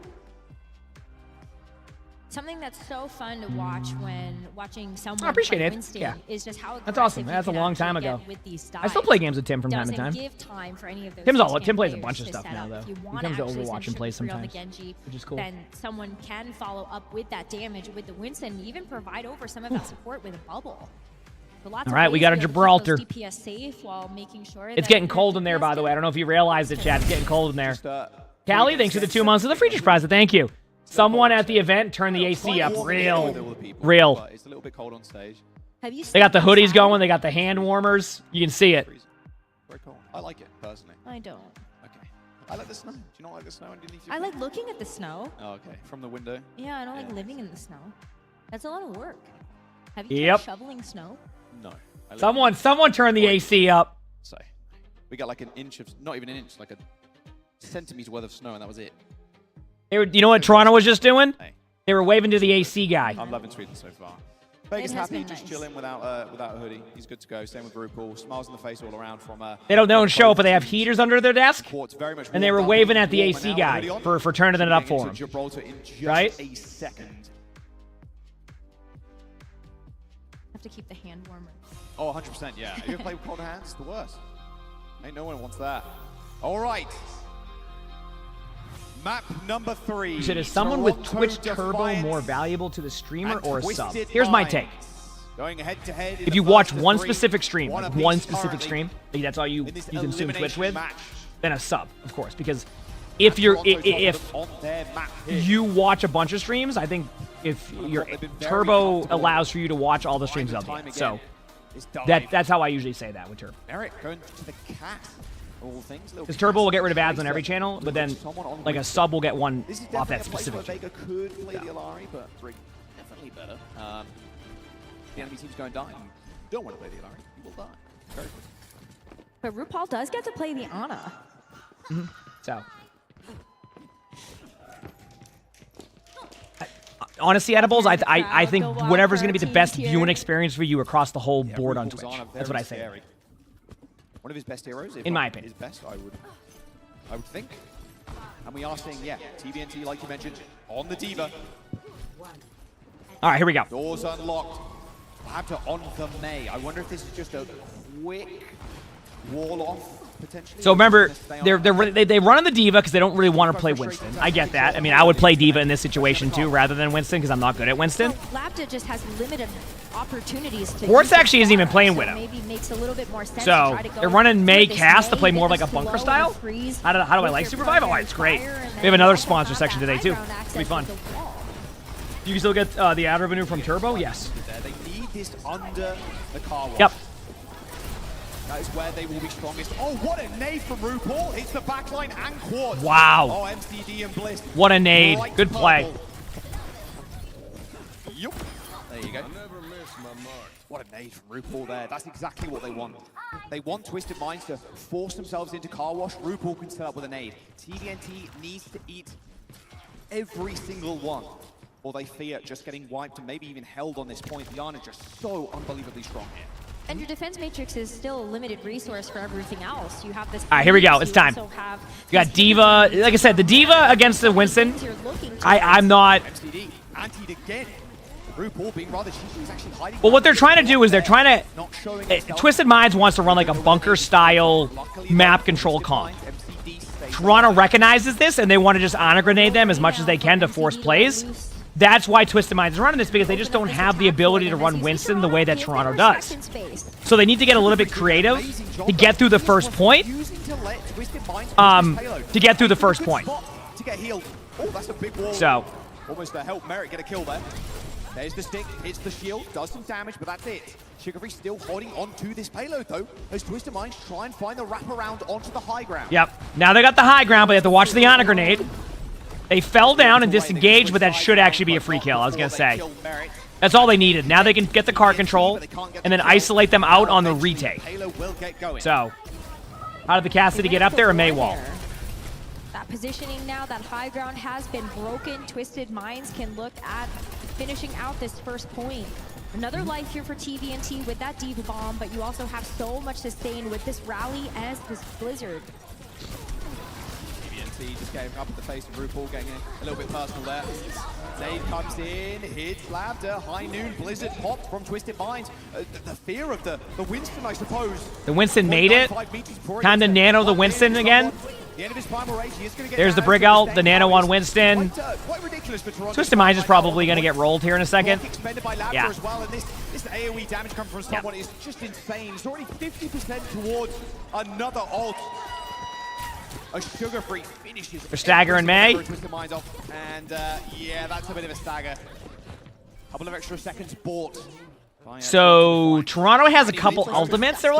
Something that's so fun to watch when watching someone I appreciate play it. Winston Yeah. is just how That's awesome. aggressive That's a you can long time actually ago. get with these I still play games with Tim from time to Doesn't time. give time for any of those Tim two plays a players bunch of to stuff set now, up. though. If you He want comes to actually Overwatch and send plays Shuri on the sometimes, Genji, which is cool. then someone can follow up with that damage with the Winston, even provide over some of that support with a bubble. So lots All of right, we ways got to a be able to keep Gibraltar. those DPS safe while making sure It's that getting your cold in there, DPS by the way. I don't know if you realized it, Chad. It's getting cold in there. Just, Callie, thanks for the 2 months of the Freakish Prize. Thank you. Someone at the event turned the AC up real. But it's a little bit cold on stage. Have you They got the stepped hoodies outside? going. They got the hand warmers. You can see it. Very cold. I like it personally. I don't. Okay. I like the snow. Do you not like the snow underneath your I feet? like looking at the snow. Oh, okay. From the window. Yeah, I don't like living in the snow. That's a lot of work. Have you Yep. tried shoveling snow? No. I live Someone turned the AC up. So we got like an inch of, not even an inch, like a centimeter worth of snow, and that was it. You know what Toronto was just doing? They were waving to the AC guy. I'm loving Sweden so far. Vegas has happy, been just nice. chilling without a hoodie. He's good to go. Same with RuPaul. Smiles on the face all around from. They don't show up, but they have heaters under their desk. Court's very much And they were warmed up, waving at the warming AC out, guy hoodie on. for turning it up Getting for into him. Gibraltar in just Right? a second. Have to keep the hand warmer. Oh, 100%, yeah. You ever play with cold hands? It's the worst. Ain't no one wants that. All right. Map number 3. You said, is someone with Toronto Twitch Turbo Defiance more valuable to the streamer and or a sub? Twisted Here's my Minds. take. Going head to head. If you watch one specific stream, like one specific stream, like that's all you consume Twitch with, then a sub, of course. Because if you watch a bunch of streams, I think if your Turbo allows for you to watch all the streams of the game. So that's how I usually say that with Turbo. Eric going to the cat. All things. Because Turbo will get rid of ads on every channel, but then like a sub will get one This is off that definitely a place specific where channel. Vega could play the Alari, but Brig definitely better. The enemy team's going down. You don't want to play the Alari. You will die. Very good. But RuPaul does get to play the Ana. So. Honestly, Edibles, I think whatever's going to be the best viewing experience for you across the whole board on RuPaul's Twitch. Ana, That's what I very say. scary. One of his best heroes, if In my not opinion. his best, I would think. And we are seeing, yeah, TVNT, like you mentioned, on the Diva. All right, here we go. Doors unlocked. Habta on the May. I wonder if this is just a quick wall off, potentially. So remember, they run on the Diva because they don't really want to play Winston. I get that. I mean, I would play Diva in this situation too, rather than Winston, because I'm not good at Winston. Lapta just has limited opportunities to. Horse use his actually isn't even bar, playing so with him. Maybe makes a little bit more sense to So try to go they're running May for this cast to May, play get more the like a slow bunker and style. freeze How do I with like your Super 5? Oh, fire it's great. and then We have another also sponsor have section that today too. high ground It'll be fun. access to the wall. You can still get the ad revenue from Turbo? Yes. They need this under the car wash. Yep. That is where they will be strongest. Oh, what a nade from RuPaul. It's the backline and quad. Wow. Oh, MCD and Bliss. What a nade. Bright Good play. purple. Yup. There you go. What a nade from RuPaul there. That's exactly what they want. They want Twisted Minds to force themselves into car wash. RuPaul can set up with a nade. TVNT needs to eat every single one, or they fear just getting wiped and maybe even held on this point. Diana's just so unbelievably strong here. And your defense matrix is still a limited resource for everything else. You have this. All right, here we go. It's time. You got Diva. Like I said, the Diva against the Winston. I'm not. MCD antied again. RuPaul being rather cheeky, was actually hiding. Well, what they're trying to do is they're trying to. Twisted Minds wants to run like a bunker style map control comp. Toronto recognizes this and they want to just honor grenade them as much as they can to force plays. That's why Twisted Minds is running this, because they just don't have the ability to run Winston the way that Toronto does. So they need to get a little bit creative to get through the first point. To get through the first point. To get healed. Oh, that's a big wall. So. Almost to help Merritt get a kill there. There's the stick, hits the shield, does some damage, but that's it. Sugarfree still holding onto this payload though, as Twisted Minds try and find the wraparound onto the high ground. Yep. Now they got the high ground, but they have to watch the honor grenade. They fell down and disengaged, but that should actually be a free kill, I was going to say. That's all they needed. Now they can get the car control and then isolate them out on the retake. So, how did the Cassidy get up there? A Maywall. That positioning now, that high ground has been broken. Twisted Minds can look at finishing out this first point. Another life here for TVNT with that Diva Bomb, but you also have so much sustain with this rally as this Blizzard. MSD just getting up in the face of RuPaul, getting a little bit personal there. Zayd comes in, hits Lambda, High Noon, Blizzard hopped from Twisted Minds. The fear of the Winston, I suppose. The Winston made it. Time to nano the Winston again. There's the Brig out, the nano on Winston. Twisted Minds is probably going to get rolled here in a second. Yeah. This AoE damage coming from someone is just insane. It's already 50% towards another ult. A sugar-free finishes. They're staggering May. And yeah, that's a bit of a stagger. Couple of extra seconds bought. So Toronto has a couple ultimates. They're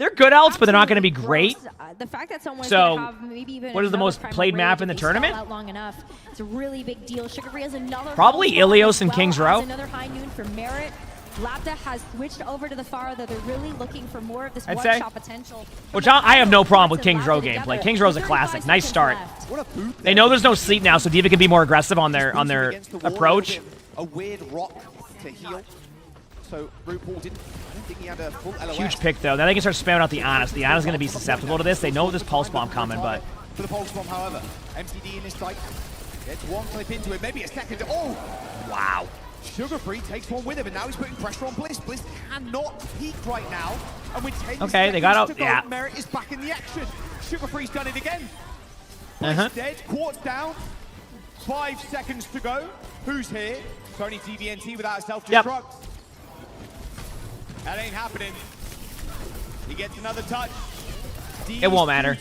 good ults, but they're not going to be great. The fact that someone's So, gonna have maybe even what is the another most primal played rage map in if the they stall tournament? out long enough. It's a really big deal. Sugar-free has another Probably home Ilios as and well King's as Row. Another High Noon for Merit. Lambda has switched over to the Pharah, though they're really looking for more of this I'd say. one-shot potential. Which I have no problem with King's Row gameplay. King's Row's a classic. Nice start. They know there's no sleep now, so D.Va can be more aggressive on their approach. A weird rock to heal. So RuPaul didn't. I don't think he had a full LOS. Huge pick, though. Now they can start spamming out the Honest. The Honest is going to be susceptible to this. They know this Pulse Bomb coming, but... For the Pulse Bomb, however, MTD in this site. Gets one clip into it, maybe a second. Oh! Wow. Sugar-free takes one with him, and now he's putting pressure on Bliss. Bliss cannot peek right now. And with 10 Okay, they got out. to go, Yeah. Merit is back in the action. Sugar-free's done it again. Bliss dead, Quartz down. 5 seconds to go. Who's here? It's only TVNT without a self-destruct. That ain't happening. He gets another touch. It won't matter.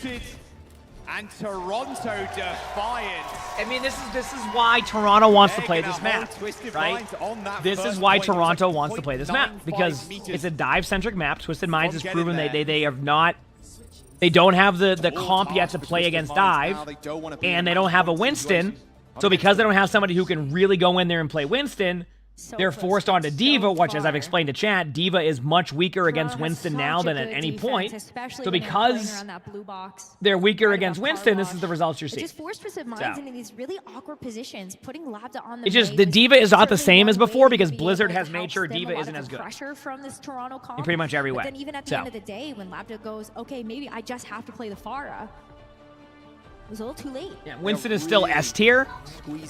And Toronto defiant. I mean, this is why Toronto wants to play this map, right? This is why Toronto wants to play this map, because it's a dive-centric map. Twisted Minds has proven they have not... They don't have the comp yet to play against dive, and they don't have a Winston. So because they don't have somebody who can really go in there and play Winston, they're forced onto D.Va, which, as I've explained to chat, D.Va is much weaker against Winston now than at any point. So because they're weaker against Winston, this is the results you're seeing. It just forced Twisted Minds into these really awkward positions, putting Lambda on the It's just the D.Va is not the same as before because Blizzard has made sure D.Va isn't as good. Pressure from this Toronto comp, in pretty much every way. But then even at the end of the day, when Lambda goes, okay, maybe I just have to play the Pharah, it was a little too late. Yeah, Winston is still S tier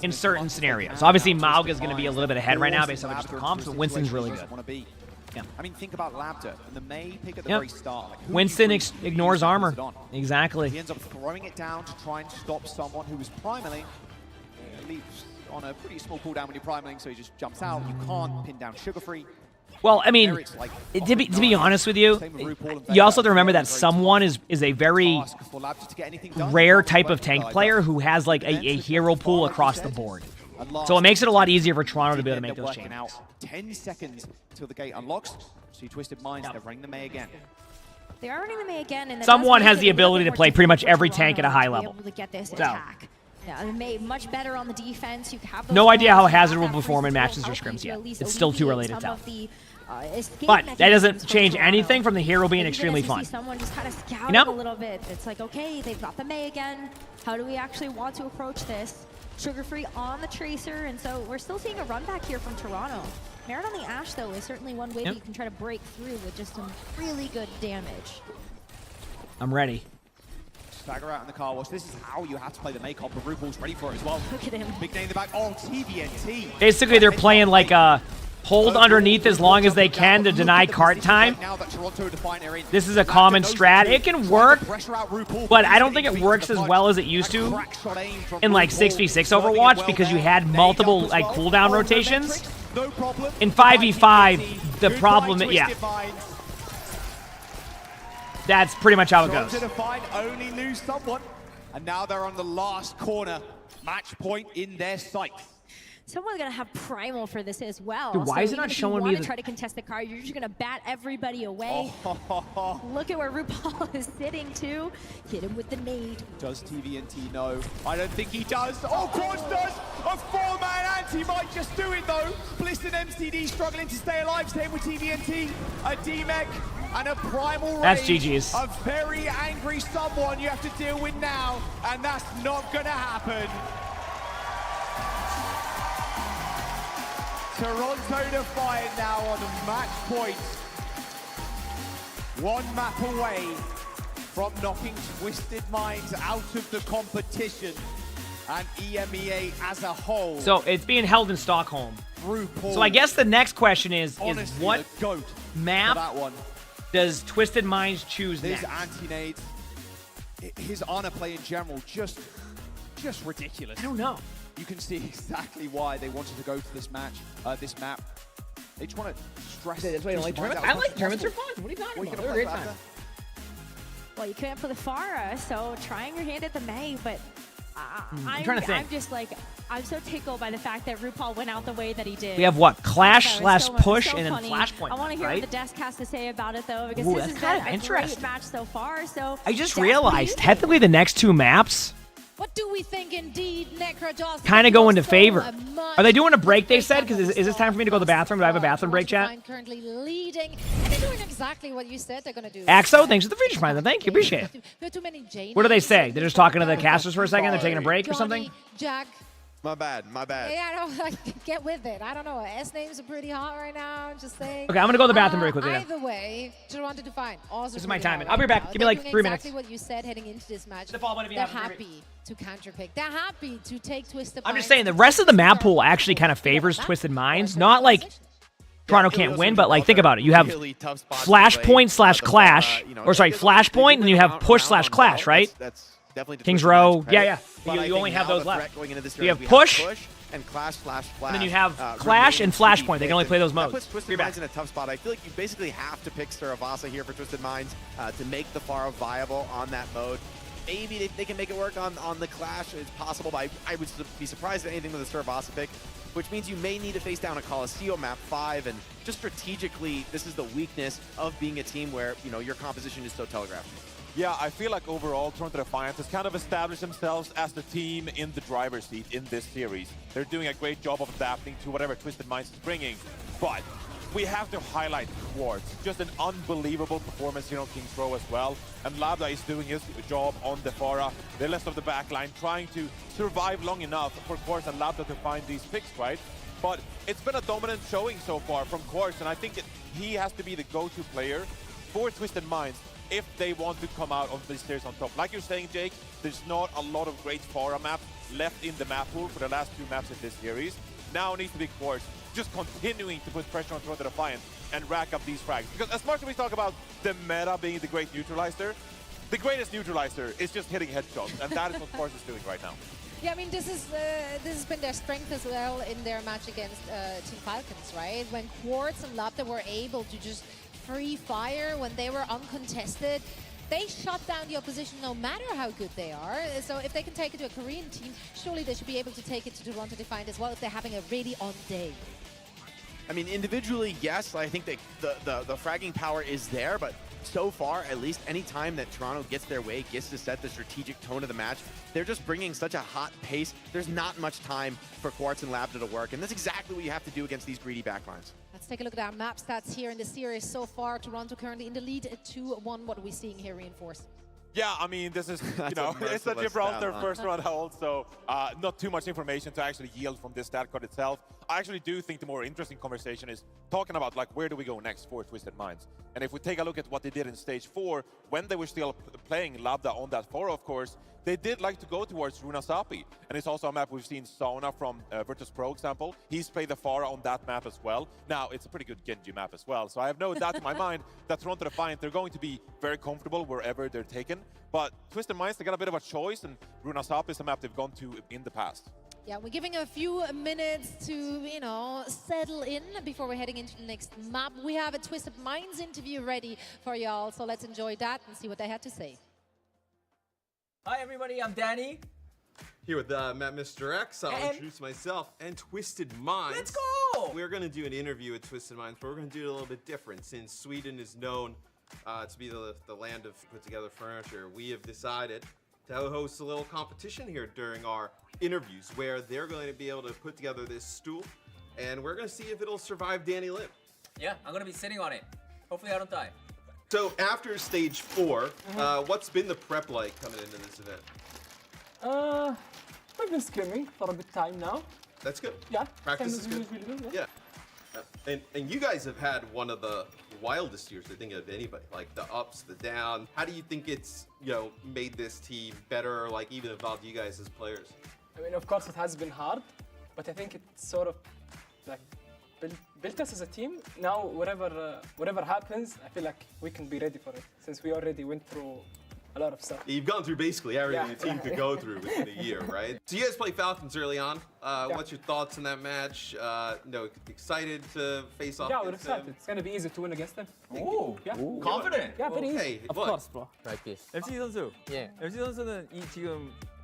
in certain scenarios. Obviously, Maug is going to be a little bit ahead right now based on just the comps, but Winston's really good. Yeah. I mean, think about Lambda and the May pick at the very start. Like, Winston ignores armor. Exactly. He ends up throwing it down to try and stop someone who was primaling. He leaves on a pretty small cooldown when you're primaling, so he just jumps out. You can't pin down Sugar-free. Well, I mean, to be honest with you, you also have to remember that someone is a very rare type of tank player who has like a hero pool across the board. So it makes it a lot easier for Toronto to be able to make those changes. 10 seconds till the gate unlocks. So Twisted Minds, they're running the May again. They are running the May again, and someone has the ability to play pretty much every tank at a high level. To get this attack. Yeah, the May much better on the defense. You have those no idea how Hazard will perform in matches or scrims yet. It's still too early to tell. But that doesn't change anything from the hero being extremely fun. Someone just kind of scouting a little bit. It's like, okay, they've got the May again. How do we actually want to approach this? Sugar-free on the Tracer, and so we're still seeing a run back here from Toronto. Merit on the Ashe, though, is certainly one way that you can try to break through with just some really good damage. I'm ready. Stagger out in the car wash. This is how you have to play the May comp, but RuPaul's ready for it as well. Look at him. Big name in the back. Oh, TVNT. Basically, they're playing like a hold underneath as long as they can to deny cart time. This is a common strat. It can work, but I don't think it works as well as it used to in like 6v6 Overwatch because you had multiple like cooldown rotations. In 5v5, the problem, that's pretty much how it goes. Only lose someone, and now they're on the last corner. Match point in their sights. Someone's gonna have primal for this as well. Dude, why is it not showing me? If you want to try to contest the card, you're just gonna bat everybody away. Look at where RuPaul is sitting too. Hit him with the nade. Does TVNT know? I don't think he does. Oh, Quartz does. A 4-man anti might just do it though. Bliss and MCD struggling to stay alive. Same with TVNT. A D-Mech and a primal rage. That's GG's. A very angry someone you have to deal with now, and that's not gonna happen. Toronto Defiant now on the match point. One map away from knocking Twisted Minds out of the competition and EMEA as a whole. So it's being held in Stockholm. So I guess the next question is what map that one. does Twisted Minds choose There's next? anti-nades. His honor play in general, just ridiculous. I don't know. You can see exactly why they wanted to go to this match, this map. They just want to stress it. That's why I don't like tournaments. I like tournaments. They're fun. What are you talking about? They're a great time. Well, you couldn't for the Farah, so trying your hand at the May, but I'm trying to think. I'm just like, I'm so tickled by the fact that RuPaul went out the way that he did. We have what? Clash / push so and then funny. Flashpoint. I want to hear right? what the desk has to say about it though, because Ooh, this that's has kind been of a interesting. great match so far. So I just Desk, what do you realized think? technically the next two maps What do we think indeed, Necra Johnson? kind of go into favor. Are they doing a break, they said? Because is this time for me to go to the bathroom? Do I have a bathroom break, chat? Currently leading, and they're doing exactly what you said they're going to do. Axo, thanks for the feature prize. Thank you. Appreciate it. There are too many Janes. What do they say? They're just talking to the casters for a second? They're taking a break or something? Jack. My bad. Yeah, I don't like get with it. I don't know. S names are pretty hot right now. Just saying. Okay, I'm gonna go to the bathroom very quickly. Either way, Toronto Defiant. Also This is my pretty hot time. right I'll be back. now. Give me like They're 3 doing minutes. Exactly what you said heading into this match. The fall, They're happy to counterpick. They're happy to take Twisted. I'm just saying the rest of the map pool actually kind of favors Twisted Minds. Not like Toronto can't win, but like think about it. You have Flashpoint / Clash, or sorry, Flashpoint, and then you have Push / Clash, right? That's definitely Kings Row. Yeah. You only have those left. You have Push. And Clash / And then you have Clash and Flashpoint. They can only play those modes. That puts Twisted Minds in a tough spot. I feel like you basically have to pick Saravasa here for Twisted Minds to make the Pharah viable on that mode. Maybe they can make it work on the Clash. It's possible, but I would be surprised at anything with a Saravasa pick, which means you may need to face down a Coliseum map 5. And just strategically, this is the weakness of being a team where, you know, your composition is so telegraphed. Yeah, I feel like overall Toronto Defiant has kind of established themselves as the team in the driver's seat in this series. They're doing a great job of adapting to whatever Twisted Minds is bringing, but we have to highlight Quartz. Just an unbelievable performance here on Kings Row as well, and Labda is doing his job on the Pharah, the rest of the backline, trying to survive long enough for Quartz and Labda to find these picks, right? But it's been a dominant showing so far from Quartz, and I think he has to be the go-to player for Twisted Minds if they want to come out of this series on top. Like you're saying, Jake, there's not a lot of great Pharah maps left in the map pool for the last 2 maps in this series. Now it needs to be Quartz just continuing to put pressure on Toronto Defiant and rack up these frags. Because as much as we talk about the meta being the great neutralizer, the greatest neutralizer is just hitting headshots, and that is what Quartz is doing right now. Yeah, I mean, this has been their strength as well in their match against Team Falcons, right? When Quartz and Labda were able to just free fire when they were uncontested, they shut down the opposition no matter how good they are. So if they can take it to a Korean team, surely they should be able to take it to Toronto Defiant as well if they're having a really on day. I mean, individually, yes, I think the fragging power is there, but so far, at least any time that Toronto gets their way, gets to set the strategic tone of the match, they're just bringing such a hot pace. There's not much time for Quartz and Labda to work, and that's exactly what you have to do against these greedy backlines. Let's take a look at our map stats here in the series so far. Toronto currently in the lead at 2-1. What are we seeing here, Reinforce? Yeah, I mean, this is, you know, it's a Gibraltar first round hold, so not too much information to actually yield from this stat card itself. I actually do think the more interesting conversation is talking about, like, where do we go next for Twisted Minds? And if we take a look at what they did in Stage 4, when they were still playing Labda on that 4, of course, they did like to go towards Runasapi. And it's also a map we've seen Sauna from Virtus Pro example. He's played the Pharah on that map as well. Now, it's a pretty good Genji map as well. So I have no doubt in my mind that Toronto Defiant, they're going to be very comfortable wherever they're taken. But Twisted Minds, they got a bit of a choice, and Runasapi is a map they've gone to in the past. Yeah, we're giving a few minutes to, you know, settle in before we're heading into the next map. We have a Twisted Minds interview ready for y'all, so let's enjoy that and see what they had to say. Hi everybody, I'm Danny. Here with Matt Mr. X, I'll introduce myself and Twisted Minds. Let's go! We're going to do an interview with Twisted Minds, but we're going to do it a little bit different. Since Sweden is known to be the land of put together furniture, we have decided to host a little competition here during our interviews where they're going to be able to put together this stool, and we're going to see if it'll survive Danny Lim. Yeah, I'm going to be sitting on it. Hopefully I don't die. So after stage 4, what's been the prep like coming into this event? We've been scrimming for a bit time now. That's good. Yeah. Practice is good. Really good, yeah. And you guys have had one of the wildest years I think of anybody. Like the ups, the downs. How do you think it's, you know, made this team better, or like even evolved you guys as players? I mean, of course, it has been hard, but I think it's sort of like built us as a team. Now, whatever happens, I feel like we can be ready for it, since we already went through a lot of stuff. You've gone through basically everything the team could go through within a year, right? So you guys play Falcons early on. What's your thoughts on that match? No, excited to face off? Yeah, we're excited. It's gonna be easy to win against them. 오, yeah. confident. Yeah, very easy. Hey, Of course, bro. Like this. FC 선수. Yeah. FC 선수는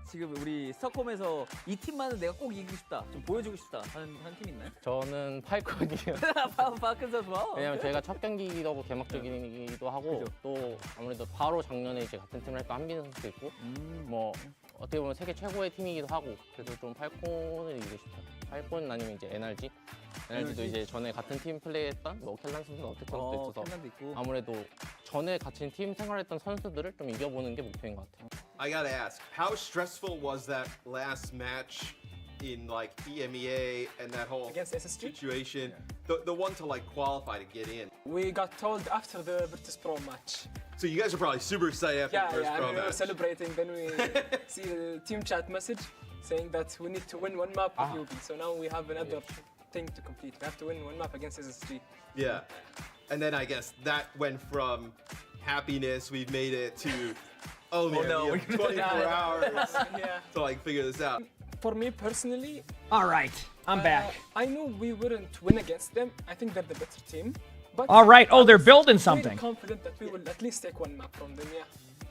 지금 우리 스톡홈에서 이 팀만은 내가 꼭 이기고 싶다, 좀 보여주고 싶다 하는 팀 있나요? 저는 팔콘이요. 파큰 선수. 왜냐면 저희가 첫 경기이기도 하고 개막적이기도 하고 그죠. 또 아무래도 바로 작년에 이제 같은 팀을 했던 한빈 선수도 있고 뭐 어떻게 보면 세계 최고의 팀이기도 하고 그래서 좀 팔콘을 이기고 싶어요. 팔콘 아니면 이제 NRG도 이제 전에 같은 팀 플레이했던 뭐 켈란 선수나 어택 선수도 있어서 켈란도 있고. 아무래도 전에 같이 팀 생활했던 선수들을 좀 이겨보는 게 목표인 것 같아요. I gotta ask, how stressful was that last match in like EMEA and that whole situation? The one to like qualify to get in. We got told after the Virtus Pro match. So you guys are probably super excited after the first Pro we were match. celebrating. Then we see the team chat message saying that we need to win one map with UB. So now we have another thing to complete. We have to win one map against SSG. Yeah. And then I guess that went from happiness, we've made it, to, oh man, we have 24 hours to like figure this out. For me personally, all right, I'm back. I knew we wouldn't win against them. I think they're the better team. But All right. Oh, they're building something. I'm confident that we will at least take one map from them. Yeah,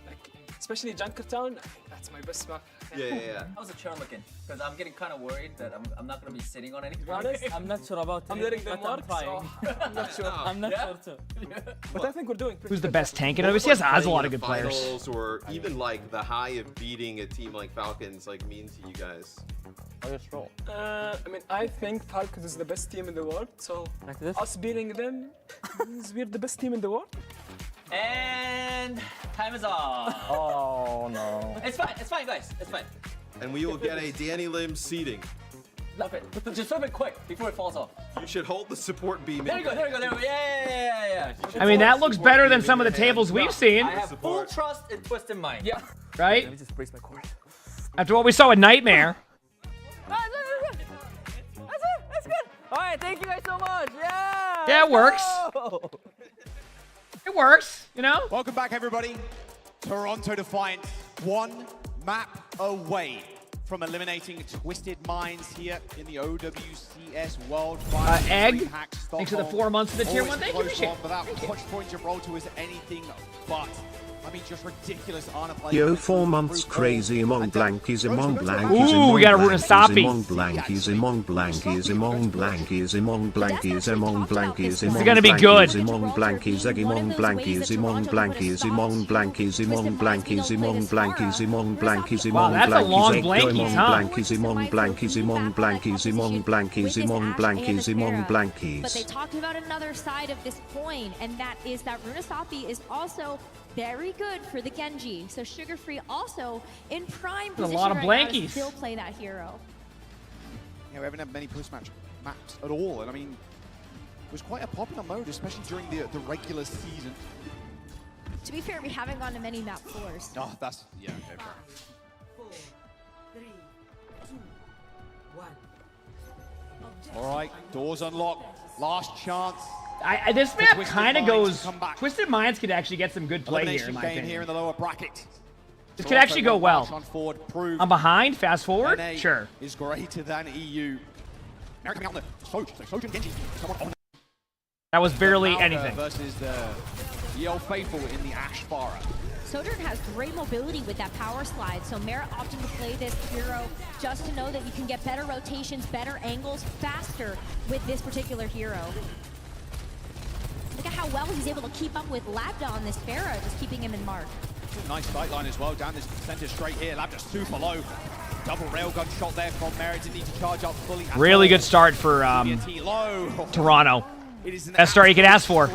like especially Junkertown. I think that's my best map. Yeah. How's the churn looking? Because I'm getting kind of worried that I'm not going to be sitting on anything. To be honest, I'm not sure about I'm it, letting them but I'm work. trying. So I'm not sure. I'm not sure too. But I think we're doing pretty Who's the good. best tank in OWCS? Has a lot of good players. Finals, or even like the high of beating a team like Falcons like mean to you guys? How you strong? I mean, I think Falcons is the best team in the world. So us beating them means we're the best team in the world. And time is off. Oh no. It's fine, guys. It's fine. And we will get a Danny Lim seating. Flip it. Just flip it quick before it falls off. You should hold the support beam. There you go. Yeah. I mean, that looks better than some of the tables we've seen. I have full trust and twist in mind. Yeah. Right? Let me just brace my core. After what we saw with Nightmare. That's good. All right, thank you guys so much. Yeah. Yeah, it works. It works, you know? Welcome back, everybody. Toronto Defiant, one map away from eliminating Twisted Minds here in the OWCS World Finals. Egg, thanks for the 4 months of the tier 1. Thank you, appreciate it. But that watch point Gibraltar is anything but. I mean, just ridiculous. Yo, 4 months crazy among blankies among blankies. Ooh, we got a Runasapi. Among blankies among blankies among blankies among blankies among blankies. This is gonna be good. Among blankies among blankies among blankies among blankies among blankies among blankies among blankies Wow, among that's a long blankies, among huh? blankies among blankies among blankies among blankies among blankies among But they blankies. talked about another side of this coin, and that is that Runasapi is also very good for the Genji. So Sugar Free also in prime There's a position lot of right now to blankies. still play that hero. Yeah, we haven't had many post-match maps at all, and I mean, it was quite a popular mode, especially during the regular season. To be fair, we haven't gone to many map floors. Oh, that's, yeah, okay, fair. 4, 3, 2, 1. All right, doors unlocked, last chance. This map Twisted kind of Minds goes. to come back. Twisted Minds could actually get some good play here, in Elimination my game opinion. here in the lower bracket. This could actually go well. On forward, prove I'm behind. Fast forward. NA Sure. is greater than EU. America coming out on the Sojin Genji. Someone on That was barely Malga anything. versus the Yale Faithful in the Ashfara. Sojourn has great mobility with that power slide, so Merit opting to play this hero just to know that you can get better rotations, better angles, faster with this particular hero. Look at how well he's able to keep up with Labda on this Pharah, just keeping him in mark. Nice sight line as well, down this center straight here. Labda super low. Double railgun shot there from Merit. Didn't need to charge up fully. Really good start for Toronto. Best start you could ask for.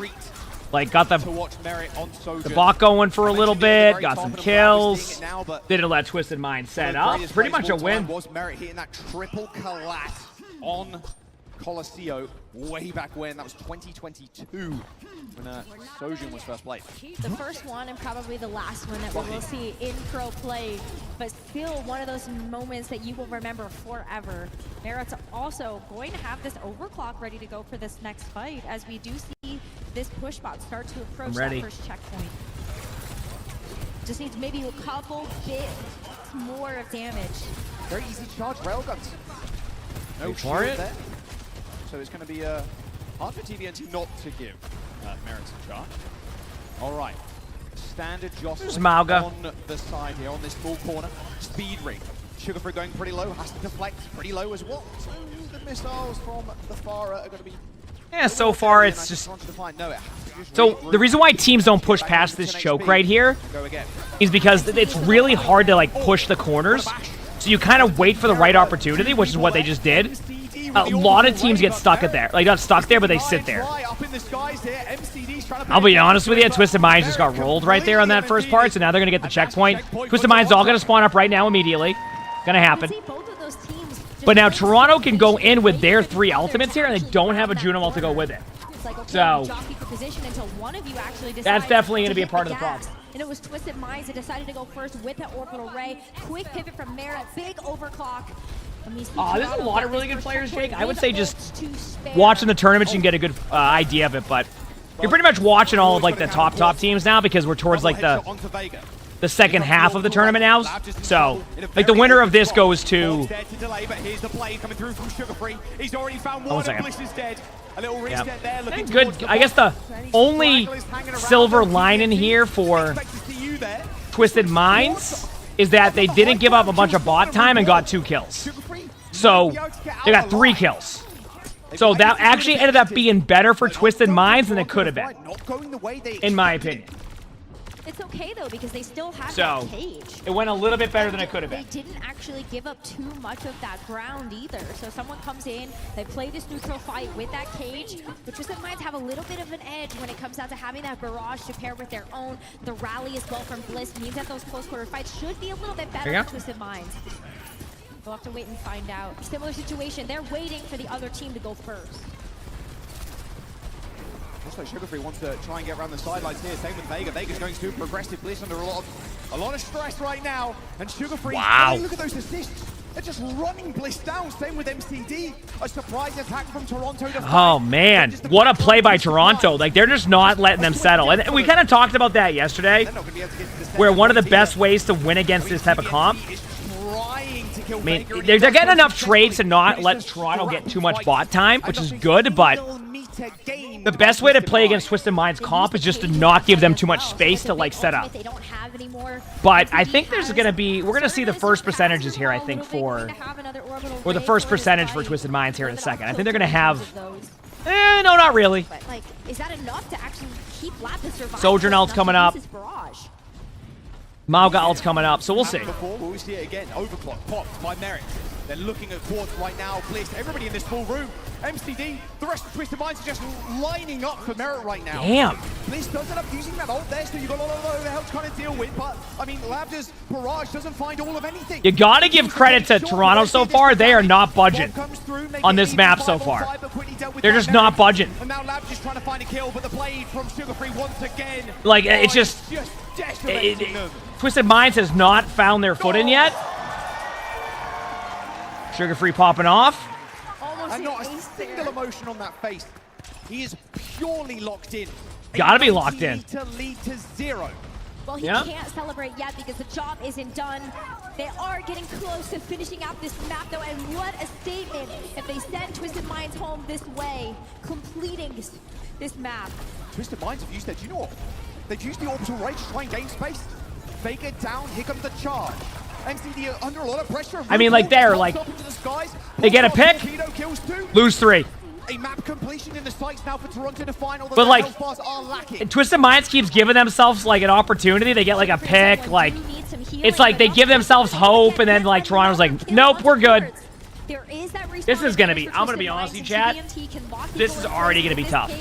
Like, got the bot going for a little bit, got some kills. Didn't let Twisted Mind set up. Pretty much a win. Was Merit hitting that triple collat on Colosseo way back when. That was 2022 when Sojin was first played. The first one and probably the last one that we will see in pro play, but still one of those moments that you will remember forever. Merit's also going to have this overclock ready to go for this next fight as we do see this push bot start to approach that first checkpoint. Just needs maybe a couple bit more of damage. Very easy to charge railguns. No shield there. So it's going to be hard for TVNT not to give Merits a charge. All right. Standard jostling on the side here on this full corner. Speed ring. Sugarfree going pretty low. Has to deflect pretty low as well. So the missiles from the Pharah are going to be... Yeah, so far it's just... So the reason why teams don't push past this choke right here is because it's really hard to like push the corners. So you kind of wait for the right opportunity, which is what they just did. A lot of teams get stuck at there. Like, not stuck there, but they sit there. I'll be honest with you, Twisted Minds just got rolled right there on that first part, so now they're going to get the checkpoint. Twisted Minds all going to spawn up right now immediately. Going to happen. But now Toronto can go in with their 3 ultimates here, and they don't have a Juno ult to go with it. So that's definitely going to be a part of the problem. And it was Twisted Minds that decided to go first with that orbital ray. Quick pivot from Merit, big overclock. There's a lot of really good players, Jake. I would say just watching the tournament, you can get a good idea of it, but you're pretty much watching all of like the top teams now because we're towards like the second half of the tournament now. So, like the winner of this goes to... 1 second. Yeah. Good. I guess the only silver line in here for Twisted Minds is that they didn't give up a bunch of bot time and got 2 kills. So they got 3 kills. So that actually ended up being better for Twisted Minds than it could have been, in my opinion. It's okay though because they still have that cage. It went a little bit better than it could have been. They didn't actually give up too much of that ground either. So someone comes in, they play this neutral fight with that cage, but Twisted Minds have a little bit of an edge when it comes down to having that barrage to pair with their own. The rally as well from Bliss means that those close quarter fights should be a little bit better for Twisted Minds. We'll have to wait and find out. Similar situation, they're waiting for the other team to go first. Also, Sugarfree wants to try and get around the sidelines here. Same with Vega. Vega's going to progressive Bliss under a lot of stress right now. And Sugarfree, wow. Look at those assists. They're just running Bliss down. Same with MCD. A surprise attack from Toronto. Oh, man. What a play by Toronto. Like, they're just not letting them settle. And we kind of talked about that yesterday, where one of the best ways to win against this type of comp, I mean, they're getting enough trades to not let Toronto get too much bot time, which is good, but the best way to play against Twisted Minds comp is just to not give them too much space to, like, set up. But I think there's going to be, we're going to see the first percentages here, I think, or the first percentage for Twisted Minds here in a second. I think they're going to have, no, not really. But, like, is that enough to actually keep Lapis surviving? Sojourn ult's coming up. Mauga ult's coming up, so we'll see. Will we see it again? Overclock popped by Merit. They're looking at Quartz right now. Bliss, everybody in this full room. MCD, the rest of Twisted Minds are just lining up for Merit right now. Damn. Bliss does end up using that ult there, so you've got a lot of overhealth to kind of deal with, but, I mean, Labda's barrage doesn't find all of anything. You gotta give credit to Toronto so far. They are not budging on this map so far. They're just not budging. And now Lab's just trying to find a kill, but the blade from Sugarfree once again. Like, it's just Twisted Minds has not found their footing yet. Sugarfree popping off. And not a single emotion on that face. He is purely locked in. Gotta be locked in. To lead to 0. Well, he can't celebrate yet because the job isn't done. They are getting close to finishing out this map, though, and what a statement if they send Twisted Minds home this way, completing this map. Twisted Minds have used their, do you know what? They've used the orbital ray to try and gain space. Vega down, here comes the charge. MCD under a lot of pressure. I mean, like, they're like, they get a pick, lose 3. A map completion in the sights now for Toronto to find all the but like, are lacking. Twisted Minds keeps giving themselves like an opportunity. They get like a pick, like, it's like they give themselves hope, and then like Toronto's like, nope, we're good. This is gonna be, I'm gonna be honest with you, chat, this is already gonna be tough.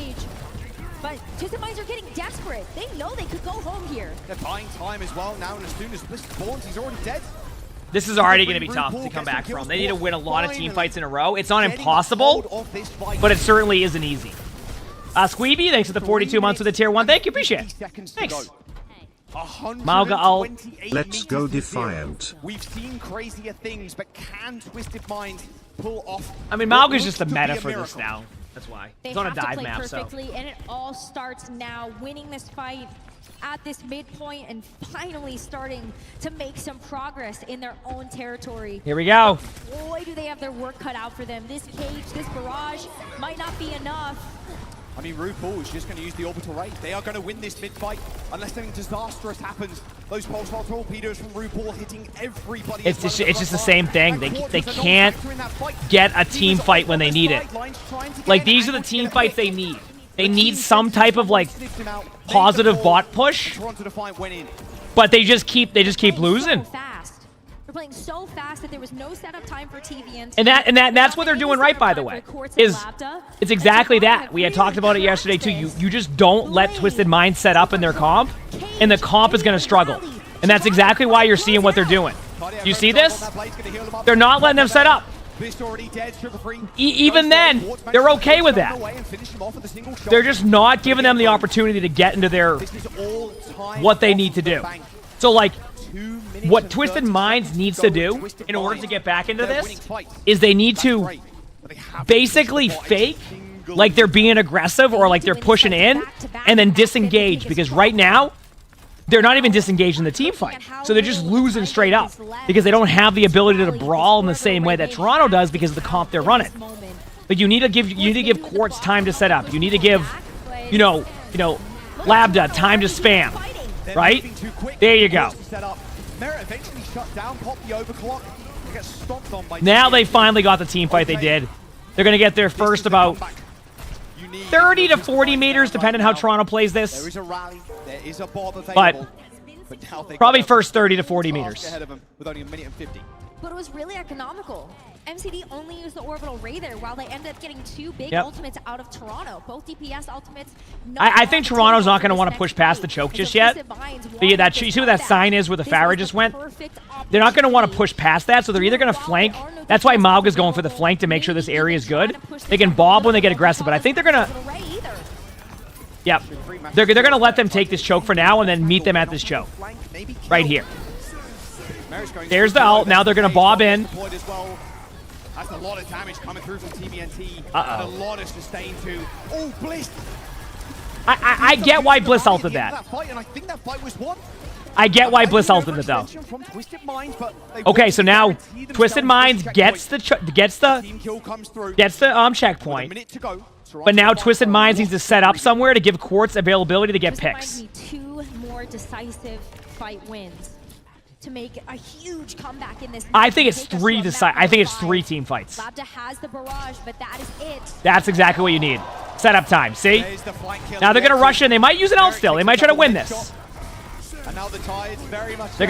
But Twisted Minds are getting desperate. They know they could go home here. They're buying time as well now, and as soon as Bliss spawns, he's already dead. This is already going to be tough to come back from. They need to win a lot of team fights in a row. It's not impossible, but it certainly isn't easy. Squeeby, thanks for the 42 months with the tier 1. Thank you, appreciate it. Thanks. Mauga, I'll... Let's go Defiant. We've seen crazier things, but can Twisted Mind pull off? I mean, Mauga's just the meta for this now. That's why. They It's on a have to dive play map, so... perfectly, and it all starts now. Winning this fight at this midpoint and finally starting to make some progress in their own territory. Here we go. Boy, do they have their work cut out for them. This cage, this barrage might not be enough. I mean, RuPaul is just going to use the orbital ray. They are going to win this mid-fight unless something disastrous happens. Those pulsar torpedoes from RuPaul hitting everybody. It's just the same thing. They can't get a team fight when they need it. Like, these are the team fights they need. They need some type of, like, positive bot push, but they just keep losing. They're playing so fast that there was no setup time for TVN. And that's what they're doing right, by the way. It's exactly that. We had talked about it yesterday too. You just don't let Twisted Mind set up in their comp, and the comp is going to struggle. And that's exactly why you're seeing what they're doing. You see this? They're not letting them set up. Even then, they're okay with that. They're just not giving them the opportunity to get into their what they need to do. So, like, what Twisted Minds needs to do in order to get back into this is they need to basically fake like they're being aggressive or like they're pushing in and then disengage, because right now they're not even disengaged in the team fight. So they're just losing straight up because they don't have the ability to brawl in the same way that Toronto does because of the comp they're running. But you need to give Quartz time to set up. You need to give, you know, Labda time to spam. Right? There you go. Now they finally got the team fight they did. They're going to get their first about 30 to 40 meters, depending on how Toronto plays this. But probably first 30 to 40 meters. But it was really economical. MCD only used the orbital ray there while they ended up getting two big ultimates out of Toronto. Both DPS ultimates. I think Toronto's not going to want to push past the choke just yet. But yeah, you see what that sign is where the Farah just went? They're not going to want to push past that, so they're either going to flank. That's why Mauga's going for the flank to make sure this area is good. They can bob when they get aggressive, but I think they're going to... Yep. They're going to let them take this choke for now and then meet them at this choke. Right here. There's the ult. Now they're going to bob in. That's a lot of damage coming through from TVNT. And a lot of sustain too. Oh, Bliss! I get why Bliss ulted that. I get why Bliss ulted it though. Okay, so now Twisted Minds gets the checkpoint. But now Twisted Minds needs to set up somewhere to give Quartz availability to get picks. Two more decisive fight wins to make a huge comeback in this. I think it's three team fights. Labda has the barrage, but that is it. That's exactly what you need. Setup time. See? Now they're gonna rush in. They might use an ult still. They might try to win this. And now the Tides very much. They're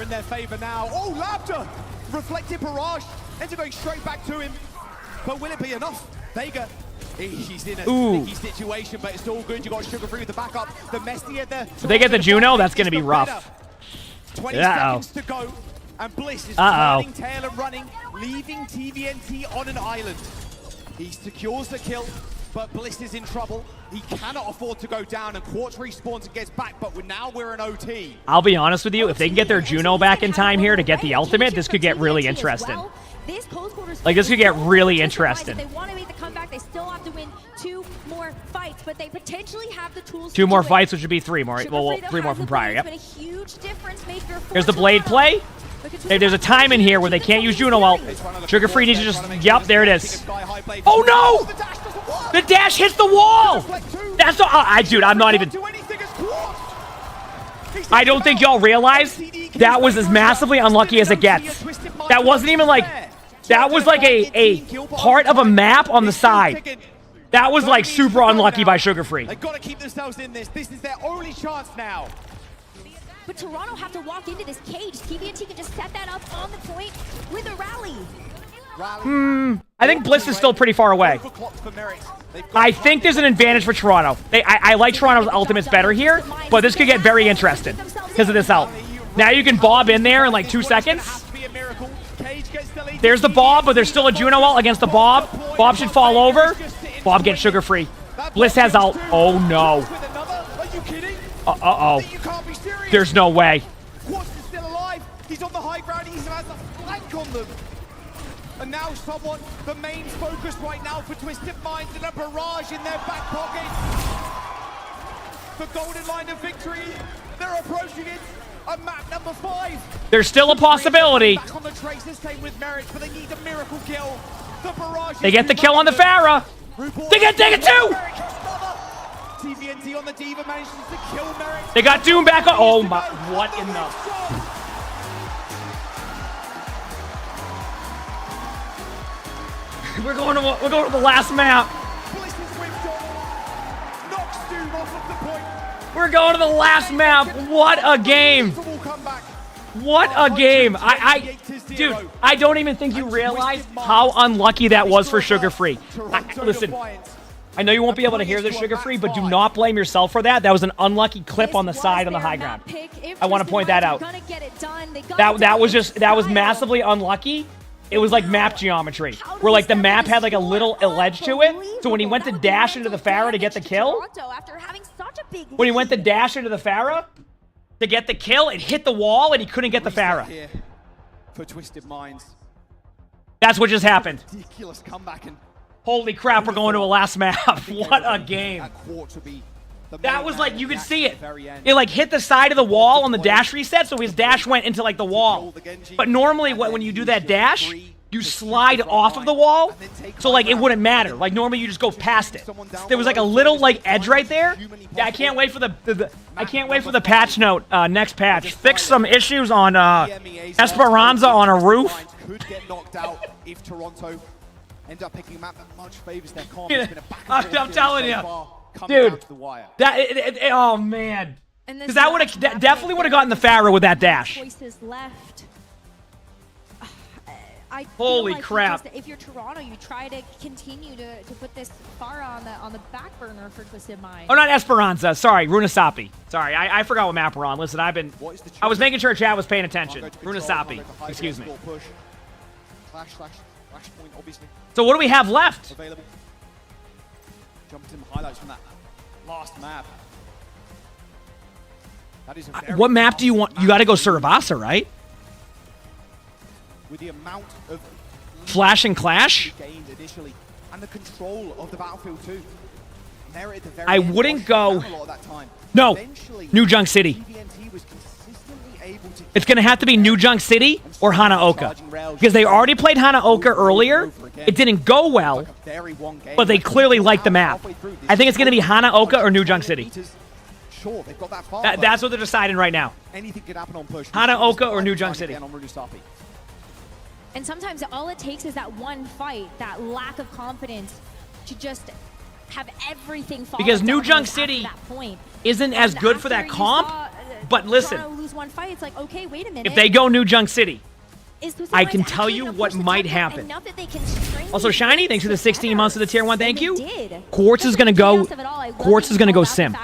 in their favor now. Oh, Labda! Reflected barrage. Ends up going straight back to him. But will it be enough? Vega. He's in a sticky situation, but it's all good. You got Sugar Free with the backup. The Messier there. If they get the Juno, that's gonna be rough. 20 seconds to go, and Bliss is turning tail and running, leaving TVNT on an island. He secures the kill, but Bliss is in trouble. He cannot afford to go down, and Quartz respawns and gets back, but now we're in OT. I'll be honest with you, if they can get their Juno back in time here to get the ultimate, this could get really interesting. Like, this could get really interesting. They want to make the comeback. They still have to win two more fights, but they potentially have the tools. Two more fights, which would be three more. Well, three more from prior. Yep. There's the blade play. There's a time in here where they can't use Juno ult. Sugar Free needs to just. Yep, there it is. Oh no! The dash hits the wall. That's dude. I'm not even. I don't think y'all realize that was as massively unlucky as it gets. That wasn't even like. That was like a part of a map on the side. That was like super unlucky by Sugar Free. They've got to keep themselves in this. This is their only chance now. But Toronto have to walk into this cage. TVNT can just set that up on the point with a rally. I think Bliss is still pretty far away. I think there's an advantage for Toronto. I like Toronto's ultimates better here, but this could get very interesting because of this ult. Now you can bob in there in like 2 seconds. be a miracle. Cage gets deleted. There's the Bob, but there's still a Juno ult against the Bob. Bob should fall over. Bob gets sugar-free. Bliss has ult. Oh, no. Are you kidding? Uh-oh. You can't be serious. There's no way. Quartz is still alive. He's on the high ground. He has a flank on them. And now someone, the main focus right now for Twisted Minds, and a barrage in their back pocket. The golden line of victory. They're approaching it. On map number 5. There's still a possibility. Back on the Tracer, same with Merit, but they need a miracle kill. The barrage. They get the kill on the Pharah. They get it too. TVNT on the Diva manages to kill Merit. They got Doom back on. Oh my! What in the? We're going to the last map. We're going to the last map. What a game! What a game! Dude, I don't even think you realize how unlucky that was for Sugar Free. Listen, I know you won't be able to hear this, Sugar Free, but do not blame yourself for that. That was an unlucky clip on the side on the high ground. I want to point that out. That was massively unlucky. It was like map geometry, where like the map had like a little ledge to it. So when he went to dash into the Pharah to get the kill, when he went to dash into the Pharah to get the kill, it hit the wall and he couldn't get the Pharah. For Twisted Minds. That's what just happened. Ridiculous comeback and holy crap, we're going to a last map. What a game. That was like, you could see it. It like hit the side of the wall on the dash reset, so his dash went into like the wall. But normally when you do that dash, you slide off of the wall, so like it wouldn't matter. Like normally you just go past it. There was like a little like edge right there. Yeah, I can't wait for the patch note, next patch. Fix some issues on Esperanza on a roof. Could get knocked out if Toronto end up picking a map that much favors their comp. I'm telling you. Dude, oh man, because that would have definitely would have gotten the Pharah with that dash. Choices left. Holy like crap! If you're Toronto, you try to continue to put this Pharah on the back burner for Twisted Mind. Oh, not Esperanza. Sorry, Runasapi. Sorry, I forgot what map we're on. Listen, I was making sure chat was paying attention. Runasapi. Excuse me. So what do we have left? Available. Jumped in highlights from that last map. That is a what map do you want? You got to go Surabasa, right? With the amount of Flash and Clash? gained initially, and the control of the battlefield too. Merit at the very I end wouldn't go. a lot of that time. No, Eventually, New Junk City. TVNT was consistently able to It's going to have to be New Junk City or Hanaoka. Because they already played Hanaoka earlier. It didn't go well, but they clearly like the map. I think it's going to be Hanaoka or New Junk City. Sure, they've got that far, That's what they're deciding right now. anything could happen on push. Hanaoka or New Junk City. And sometimes all it takes is that one fight, that lack of confidence, to just have everything fall. Because New Junk City isn't as good for that comp. But listen, Toronto lose one fight, it's like, okay, wait a minute. if they go New Junk City, I can tell you what might happen. Also, Shiny, thanks for the 16 months of the tier 1. Thank you. Quartz is going to go. Quartz is going to go sim.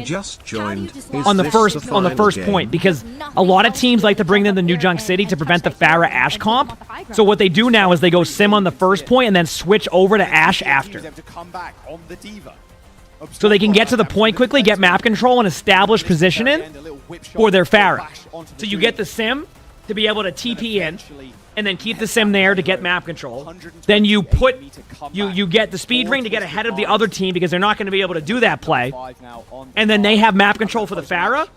Just joined. On the first point, because a lot of teams like to bring in the New Junk City to prevent the Pharah Ashe comp. So what they do now is they go sim on the first point and then switch over to Ashe after. So they can get to the point quickly, get map control, and establish positioning for their Pharah. So you get the sim to be able to TP in, and then keep the sim there to get map control. Then you get the speed ring to get ahead of the other team because they're not going to be able to do that play. And then they have map control for the Pharah.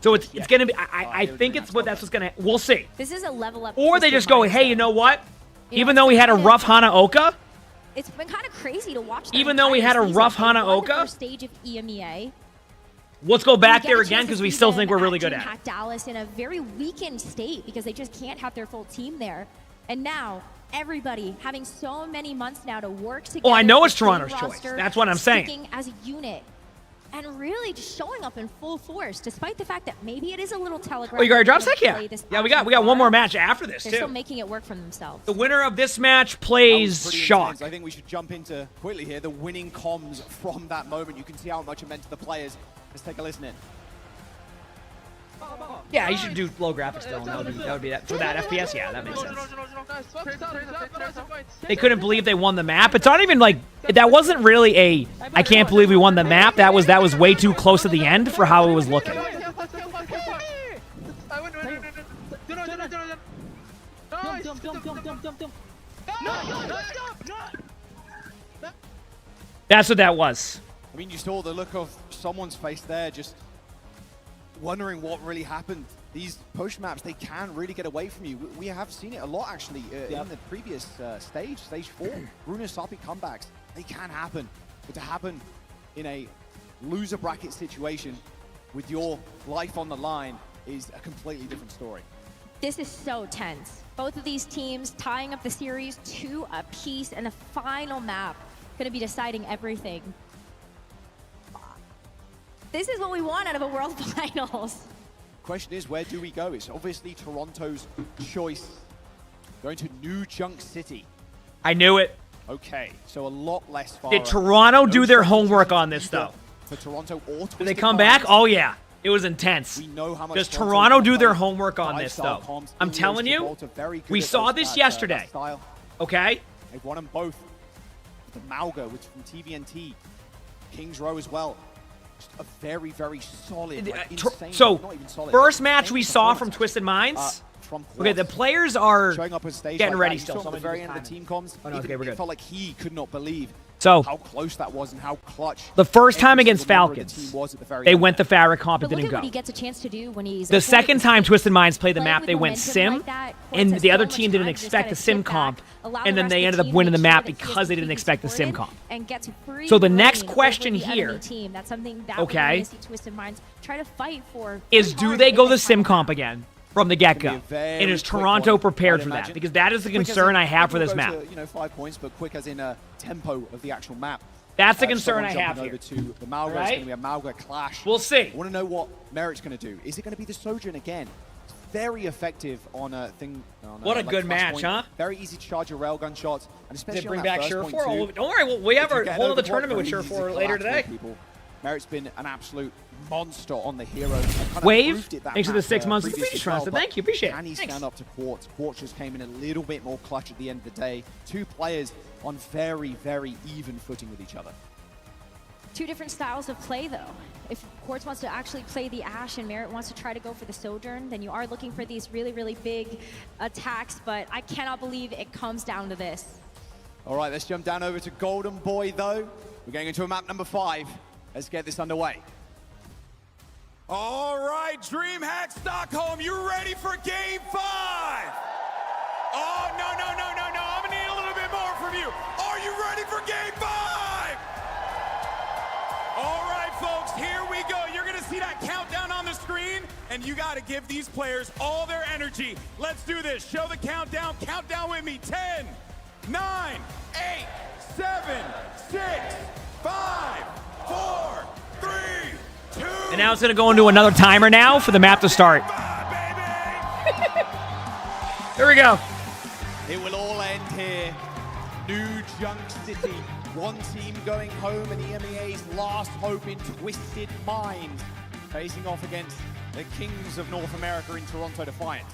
So it's going to be. I think that's what's going to. We'll see. This is a level up. Or they just go, hey, you know what? Even though we had a rough Hanaoka. It's been kind of crazy to watch. Even though we had a rough Hanaoka. Stage of EMEA. Let's go back there again because we still think we're really good at it. Dallas in a very weakened state because they just can't have their full team there. And now, everybody having so many months now to work together. Oh, I know it's Toronto's choice. That's what I'm saying. Sticking as a unit. And really just showing up in full force, despite the fact that maybe it is a little telegraphed. Oh, you got your drop stick? Yeah, we got one more match after this, They're too. still making it work for themselves. The winner of this match plays Shock. I think we should jump into, quickly here, the winning comms from that moment. You can see how much it meant to the players. Let's take a listen in. Yeah, you should do low graphics still. That would be that for that FPS. Yeah, that makes sense. They couldn't believe they won the map. It's not even like that wasn't really a I can't believe we won the map. That was way too close to the end for how it was looking. That's what that was. I mean, you saw the look of someone's face there, just wondering what really happened. These push maps, they can really get away from you. We have seen it a lot, actually, in the previous stage 4. Bruno Sapi comebacks, they can happen. But to happen in a loser bracket situation with your life on the line is a completely different story. This is so tense. Both of these teams tying up the series 2 apiece, and the final map going to be deciding everything. This is what we want out of a World Finals. Question is, where do we go? It's obviously Toronto's choice. Going to New Junk City. I knew it. Okay, so a lot less far. Did Toronto do their homework on this, though? For Toronto or Did they come back? Oh, yeah. It was intense. We know how much Does Toronto do their homework on this, though? I'm telling you, we saw this yesterday. Okay? They've won them both. The Mauga from TVNT. Kings Row as well. Just a very, very solid, insane, so, not even solid, first match we saw from Twisted Minds. Okay, the players are showing up on stage getting ready still. still. At the very end of the team comms, oh, no, okay, we're good. It felt like he could not believe how close that was and how clutch. The first time against Falcons, they went the Farrah comp and didn't go. What he gets a chance to do when he's the second time Twisted Minds played the map, they went sim, and the other team didn't expect the sim comp, and then they ended up winning the map because they didn't expect the sim comp. So the next question here, okay, is do they go the sim comp again from the get-go? And is Toronto prepared for that? Because that is the concern I have for this map. 5 points, but quick as in tempo of the actual map. That's the concern I have here. Over to the Mauga. It's going to be a Mauga clash. We'll see. I want to know what Merit's going to do. Is it going to be the Sojourn again? Very effective on a thing. What a good match, huh? Very easy to charge your railgun shots, and especially they bring on back that Sure first 4. point Don't worry, we have a whole other tournament with Sure 4 later today. Merit's been an absolute monster on the hero. Wave, thanks for the 6 months of the Swedish run, so thank you, appreciate it. Can he stand up to Quartz? Quartz just came in a little bit more clutch at the end of the day. 2 players on very, very even footing with each other. 2 different styles of play, though. If Quartz wants to actually play the Ashe and Merit wants to try to go for the Sojourn, then you are looking for these really, really big attacks, but I cannot believe it comes down to this. All right, let's jump down over to Golden Boy, though. We're going into a map number 5. Let's get this underway. All right, DreamHack Stockholm, you ready for Game 5? Oh, no. I'm gonna need a little bit more from you. Are you ready for Game 5? All right, folks, here we go. You're gonna see that countdown on the screen, and you gotta give these players all their energy. Let's do this. Show the countdown. Count down with me. 10, 9, 8, 7, 6, 5, 4, 3, 2. And now it's going to go into another timer now for the map to start. Here we go. It will all end here. New Junk City. One team going home, and EMEA's last hope in Twisted Mind, facing off against the Kings of North America in Toronto Defiant.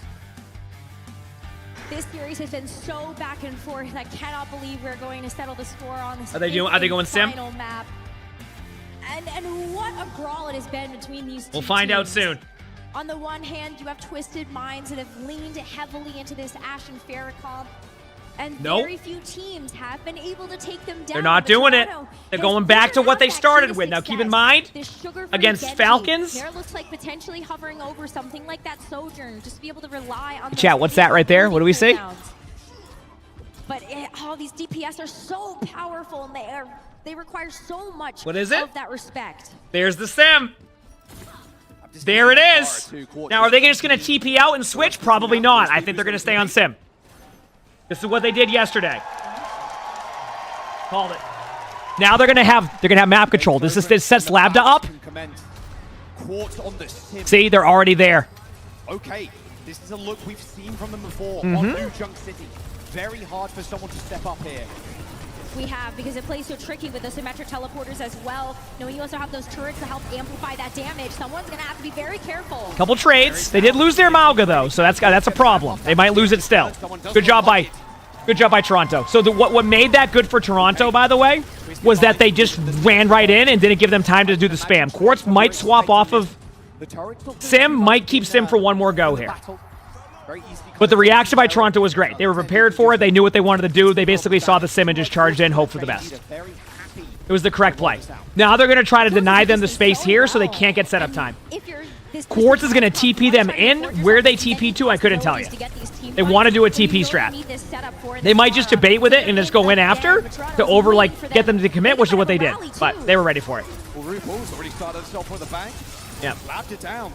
This series has been so back and forth. I cannot believe we're going to settle the score on this. Are they going sim? Final map. And what a brawl it has been between these two We'll find out teams. soon. On the one hand, you have Twisted Minds that have leaned heavily into this Ashe and Farrah comp. And very few teams have been able to take them down. They're not doing it. They're going back to what they started with. Now, keep in mind, against Falcons. There looks like potentially hovering over something like that Sojourn, just to be able to rely on. Chat, what's that right there? What do we see? But all these DPS are so powerful, and they require so much What is it? of that respect. There's the sim. There it is. Now, are they just going to TP out and switch? Probably not. I think they're going to stay on sim. This is what they did yesterday. Called it. Now they're gonna have map control. This sets Labda up. See, they're already there. Okay, this is a look we've seen from them before on New Junk City. Very hard for someone to step up here. we have, because it plays so tricky with the symmetric teleporters as well. Knowing you also have those turrets to help amplify that damage, someone's gonna have to be very careful. Couple trades. They did lose their Mauga though, so that's a problem. They might lose it still. Good job by Toronto. So what made that good for Toronto, by the way, was that they just ran right in and didn't give them time to do the spam. Quartz might swap off of Sim, might keep Sim for one more go here. But the reaction by Toronto was great. They were prepared for it. They knew what they wanted to do. They basically saw the Sim and just charged in, hope for the best. It was the correct play. Now they're going to try to deny them the space here so they can't get setup time. Quartz is going to TP them in. Where they TP to, I couldn't tell you. They want to do a TP strat. They might just debate with it and just go in after to get them to commit, which is what they did. But they were ready for it. Well, RuPaul's already started himself with a bang. Yeah. Lapped it down.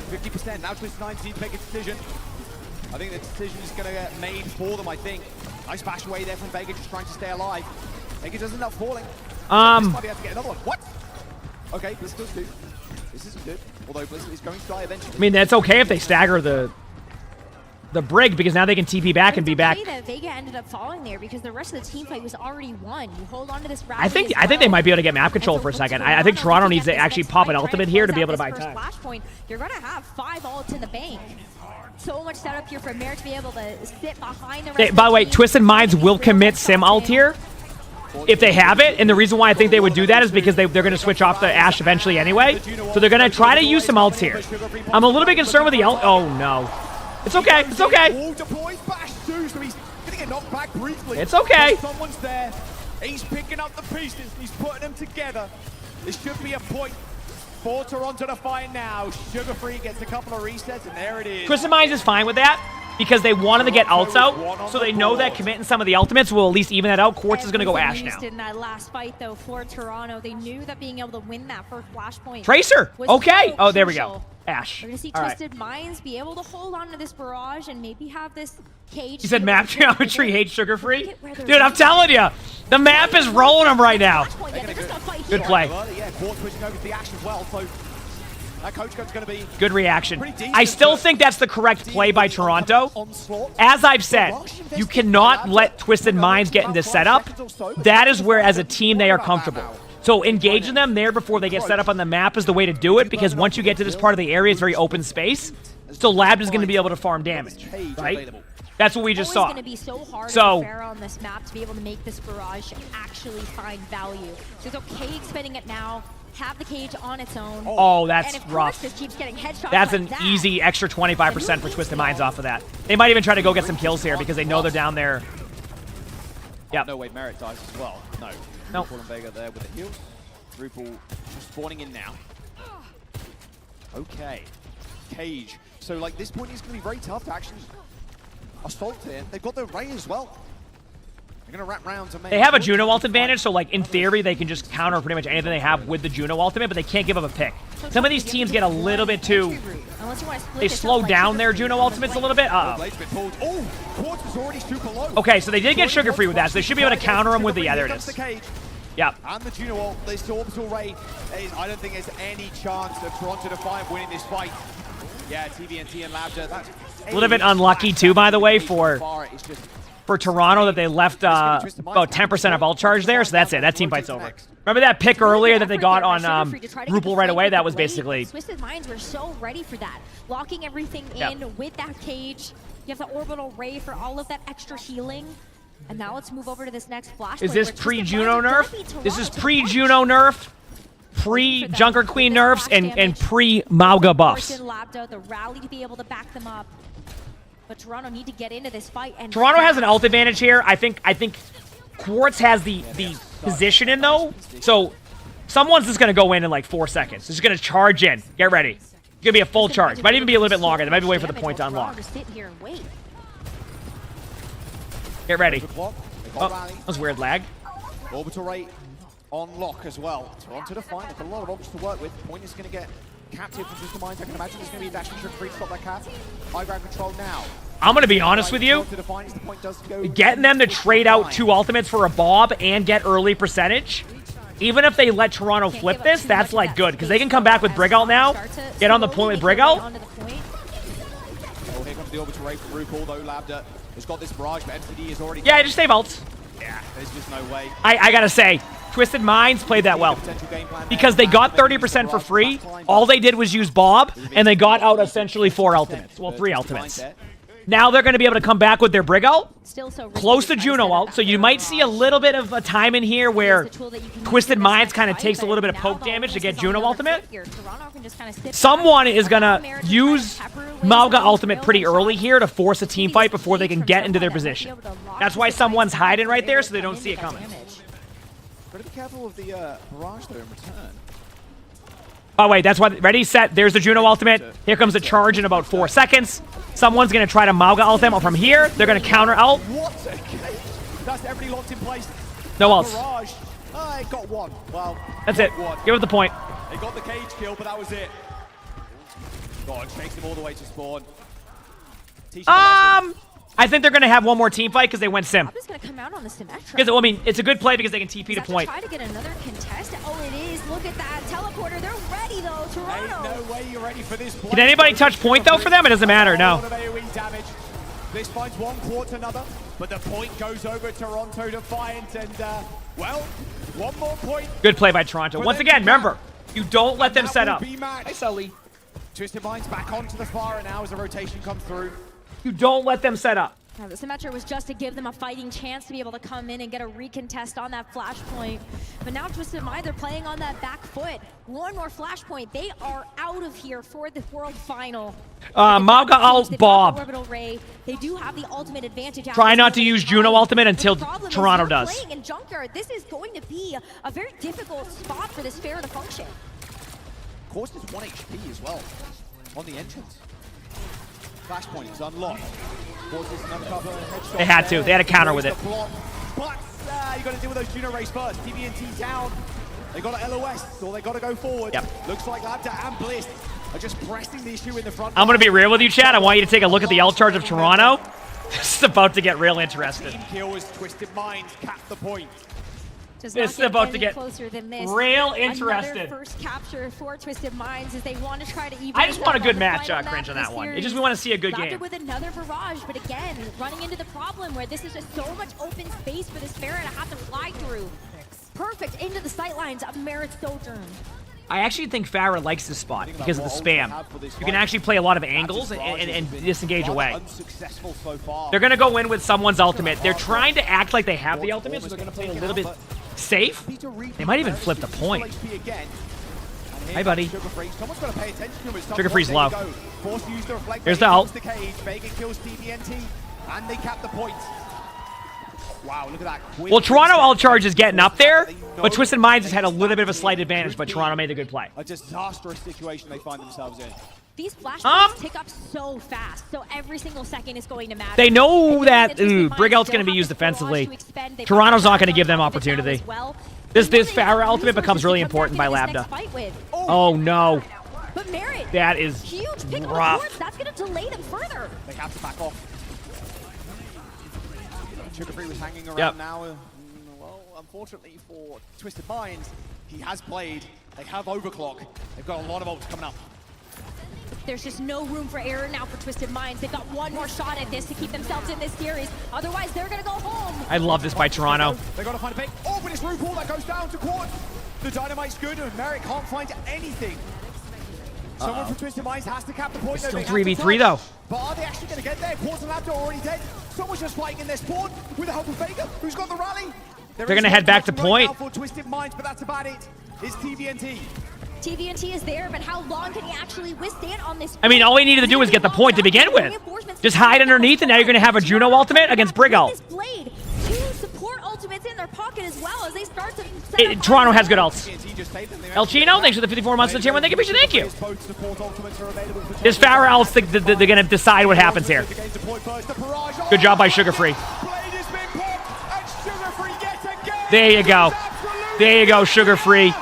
50%. Now Twist9 need to make a decision. I think the decision is going to get made for them, I think. Nice bash away there from Vega, just trying to stay alive. Vega doesn't end up falling. This might be able to get another one. What? Okay, Blizz does do. This isn't good. Although Blizz is going to die eventually. I mean, that's okay if they stagger the brig, because now they can TP back and be back. That Vega ended up falling there because the rest of the team fight was already won. You hold on to this I think they might be able to get map control for a second. I think Toronto needs to actually pop an ultimate here to be able to buy time. Flashpoint, you're gonna have 5 ults in the bank. So much setup here for Merrick to be able to sit behind the rest By the way, Twisted Minds will commit Sim ult here if they have it, and the reason why I think they would do that is because they're going to switch off the Ashe eventually anyway, so they're going to try to use some ults here. I'm a little bit concerned with the ult. Oh no. It's okay. It's okay. It's okay. Someone's there. He's picking up the pieces. He's putting them together. This should be a point for Toronto to find now. Sugar Free gets a couple of resets, and there it is. Twisted Minds is fine with that because they wanted to get ults out, so they know that committing some of the ultimates will at least even that out. Quartz is going to go Ashe now. In that last fight, though, for Toronto, they knew that being able to win that first flashpoint. Tracer. Okay. Oh, there we go. Ashe. We're going to see Twisted Minds be able to hold on to this barrage and maybe have this cage. He said map geometry hates Sugar Free. Dude, I'm telling you, the map is rolling them right now. Good play. Yeah, Quartz pushing over to the Ashe as well, so that coach code's going to be good reaction. I still think that's the correct play by Toronto. As I've said, you cannot let Twisted Minds get into setup. That is where, as a team, they are comfortable. So engaging them there before they get set up on the map is the way to do it, because once you get to this part of the area, it's very open space. So Lab is going to be able to farm damage, right? That's what we just saw. It's going to be so hard for Pharah on this map to be able to make this barrage actually find value. So it's okay expending it now. Have the cage on its own. Oh, that's rough. Just keeps getting headshots. That's an easy extra 25% for Twisted Minds off of that. They might even try to go get some kills here because they know they're down there. Yep. No way Merrick dies as well. No. No. RuPaul and Vega there with the heals. RuPaul just spawning in now. Okay. Cage. So, like, this point is going to be very tough to actually assault here. They've got their Ray as well. They're going to wrap round to make. They have a Juno ult advantage, so, like, in theory, they can just counter pretty much anything they have with the Juno ultimate, but they can't give up a pick. Some of these teams get a little bit too... They slow down their Juno ultimates a little bit. Okay, so they did get Sugar Free with that, so they should be able to counter them with the... Yeah, there it is. Yep. And the Juno ult, this orbital ray, I don't think there's any chance of Toronto Defiant winning this fight. Yeah, TVNT and Labda. That's a little bit unlucky, too, by the way, for Toronto that they left about 10% of ult charge there, so that's it. That team fight's over. Remember that pick earlier that they got on RuPaul right away? That was basically... Twisted Minds were so ready for that. Locking everything in with that cage. You have the orbital ray for all of that extra healing. And now let's move over to this next flash. Is this pre-Juno nerf? This is pre-Juno nerf, pre-Junker Queen nerfs, and pre-Mauga buffs. The rally to be able to back them up. But Toronto need to get into this fight. And Toronto has an ult advantage here. I think Quartz has the position in though. So someone's just gonna go in like 4 seconds. Just gonna charge in. Get ready. It's gonna be a full charge. Might even be a little bit longer. They might be waiting for the point to unlock. Get ready. Oh, that was weird lag. Orbital rate on lock as well. Toronto Defiant, they've got a lot of options to work with. Point is going to get captive from Twisted Minds. I can imagine there's going to be a dash and Sugar Free to stop that cap. High ground control now. I'm going to be honest with you. Getting them to trade out 2 ultimates for a Bob and get early percentage, even if they let Toronto flip this, that's like good, because they can come back with Brig ult now, get on the point with Brig ult. Oh, here comes the orbital rate from RuPaul though. Labda has got this barrage, but MCD is already... Yeah, just save ults. Yeah, there's just no way. I gotta say, Twisted Minds played that well. Because they got 30% for free, all they did was use Bob, and they got out essentially 4 ultimates. Well, 3 ultimates. Now they're going to be able to come back with their Brig ult, close to Juno ult, so you might see a little bit of a time in here where Twisted Minds kind of takes a little bit of poke damage to get Juno ultimate. Someone is going to use Mauga ultimate pretty early here to force a team fight before they can get into their position. That's why someone's hiding right there so they don't see it coming. Gotta be careful of the barrage there in return. Oh, wait, that's why. Ready, set. There's the Juno ultimate. Here comes a charge in about 4 seconds. Someone's going to try to Mauga ult them from here. They're going to counter ult. That's everybody locked in place. No ults. Barrage. It got one. Well, That's it. Give it the point. They got the cage kill, but that was it. God, takes him all the way to spawn. I think they're going to have one more team fight because they went sim. Is going to come out on the Symmetra. Because, I mean, it's a good play because they can TP to point. Try to get another contest. Oh, it is. Look at that teleporter. They're ready though. Toronto. Ain't no way you're ready for this. Can anybody touch point though for them? It doesn't matter. No. This finds one quarter another, but the point goes over Toronto Defiant, and well, one more point. Good play by Toronto. Once again, remember, you don't let them set up. Hi, Sully. Twisted Minds back onto the fire now as the rotation comes through. You don't let them set up. Now, the Symmetra was just to give them a fighting chance to be able to come in and get a recontest on that flashpoint. But now Twisted Minds, they're playing on that back foot. One more flashpoint. They are out of here for the World Final. Mauga ult Bob. Orbital Ray. They do have the ultimate advantage. Try not to use Juno ultimate until Toronto does. Playing in Junkyard, this is going to be a very difficult spot for this fair to function. Of course, there's 1 HP as well on the entrance. Flashpoint is unlocked. They had to. They had a counter with it. But you got to deal with those Juno Rays first. TVNT down. They got to LOS, so they got to go forward. Yep. Looks like Labda and Bliss are just pressing the issue in the front. I'm going to be real with you, Chad. I want you to take a look at the ult charge of Toronto. This is about to get real interesting. Team kill is Twisted Minds cap the point. This is about to get closer than this. real interesting. Another first capture for Twisted Minds as they want to try to even. I just want a good match, Cringe, on that one. I just want to see a good game. With another barrage, but again, running into the problem where this is just so much open space for this Pharah to have to fly through. Perfect into the sightlines of Merit's Sojourn. I actually think Pharah likes this spot because of the spam. You can actually play a lot of angles and disengage away. They're going to go in with someone's ultimate. They're trying to act like they have the ultimate, so they're going to play a little bit safe. They might even flip the point. Hi, buddy. Sugar Free's low. Here's the ult. And they cap the point. Wow, look at that. Well, Toronto ult charge is getting up there, but Twisted Minds has had a little bit of a slight advantage, but Toronto made a good play. A disastrous situation they find themselves in. These flashpoints tick up so fast, so every single second is going to matter. They know that Brig ult's going to be used defensively. Toronto's not going to give them opportunity. This Pharah ultimate becomes really important by Labda. Oh no. But Merit, that is huge pick rough. That's going to delay them further. They have to back off. Sugar Free was hanging around now. Well, unfortunately for Twisted Minds, he has played. They have overclock. They've got a lot of ults coming up. There's just no room for error now for Twisted Minds. They've got one more shot at this to keep themselves in this series. Otherwise, they're going to go home. I love this by Toronto. They've got to find a pick. Oh, but it's RuPaul that goes down to Quad. The Dynamite's good, and Merrick can't find anything. Someone from Twisted Minds has to cap the point. Still 3v3 though. But are they actually going to get there? Quads and Labda are already dead. Someone's just fighting in their spawn with the help of Vega, who's got the rally. They're going to head back to point. For Twisted Minds, but that's about it. It's TVNT. TVNT is there, but how long can he actually withstand on this? I mean, all he needed to do was get the point to begin with. Just hide underneath, and now you're going to have a Juno ultimate against Brig ult. Two support ultimates in their pocket as well as they start to. Toronto has good ults. El Chino, thanks for the 54 months to tier 1. Thank you. Thank you. This Pharah ult's they're going to decide what happens here. Good job by Sugar Free. There you go. There you go, Sugar Free.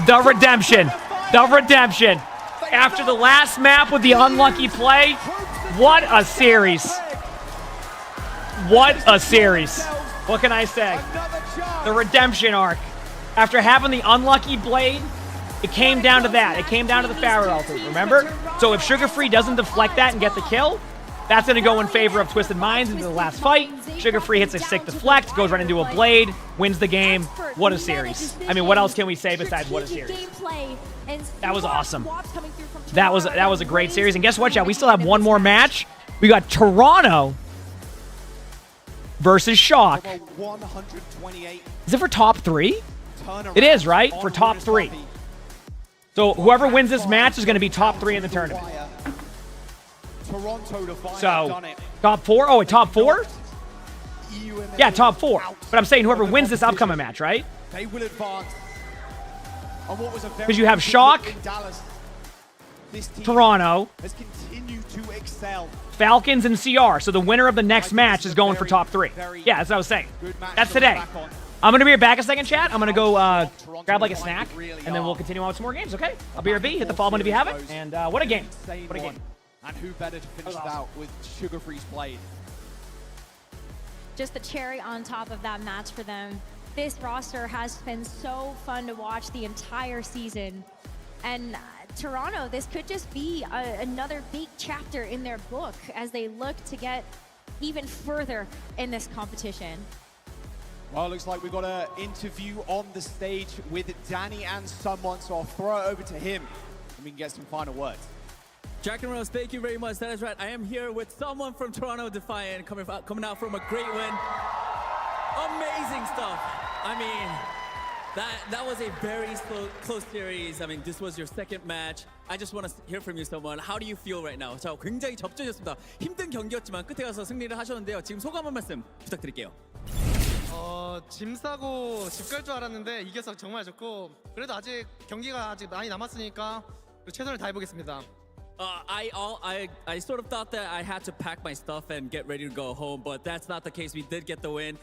The redemption. The redemption. After the last map with the unlucky play, what a series. What a series. What can I say? The redemption arc. After having the unlucky blade, it came down to that. It came down to the Pharah ultimate, remember? So if Sugar Free doesn't deflect that and get the kill, That's going to go in favor of Twisted Minds into the last fight. Sugar Free hits a sick deflect, goes right into a blade, wins the game. What a series. I mean, what else can we say besides what a series? That was awesome. That was a great series. And guess what, y'all? We still have one more match. We got Toronto versus Shock. Is it for top 3? It is, right? For top 3. So whoever wins this match is going to be top 3 in the tournament. So, top 4? Oh, top 4? Yeah, top 4. But I'm saying whoever wins this upcoming match, right? They will advance. Because you have Shock, Toronto, has continued to excel. Falcons, and CR. So the winner of the next match is going for top 3. Yeah, that's what I was saying. That's today. I'm going to be back a second, chat. I'm going to go grab like a snack, and then we'll continue on with some more games, okay? I'll be RB. Hit the follow button if you have it. And what a game. What a game. And who better to finish it out with Sugar Free's blade? Just the cherry on top of that match for them. This roster has been so fun to watch the entire season. And Toronto, this could just be another big chapter in their book as they look to get even further in this competition. Well, it looks like we've got an interview on the stage with Danny and someone, so I'll throw it over to him and we can get some final words. Jack and Rose, thank you very much. That is right. I am here with someone from Toronto Defiant coming out from a great win. Amazing stuff. I mean, that was a very close series. I mean, this was your second match. I just want to hear from you, someone. How do you feel right now? 자, 굉장히 접전이었습니다. 힘든 경기였지만 끝에 가서 승리를 하셨는데요. 지금 소감 한 말씀 부탁드릴게요. 짐 싸고 집 갈 줄 알았는데 이겨서 정말 좋고 그래도 아직 경기가 아직 많이 남았으니까 최선을 다해보겠습니다. I sort of thought that I had to pack my stuff and get ready to go home, but that's not the case. We did get the win.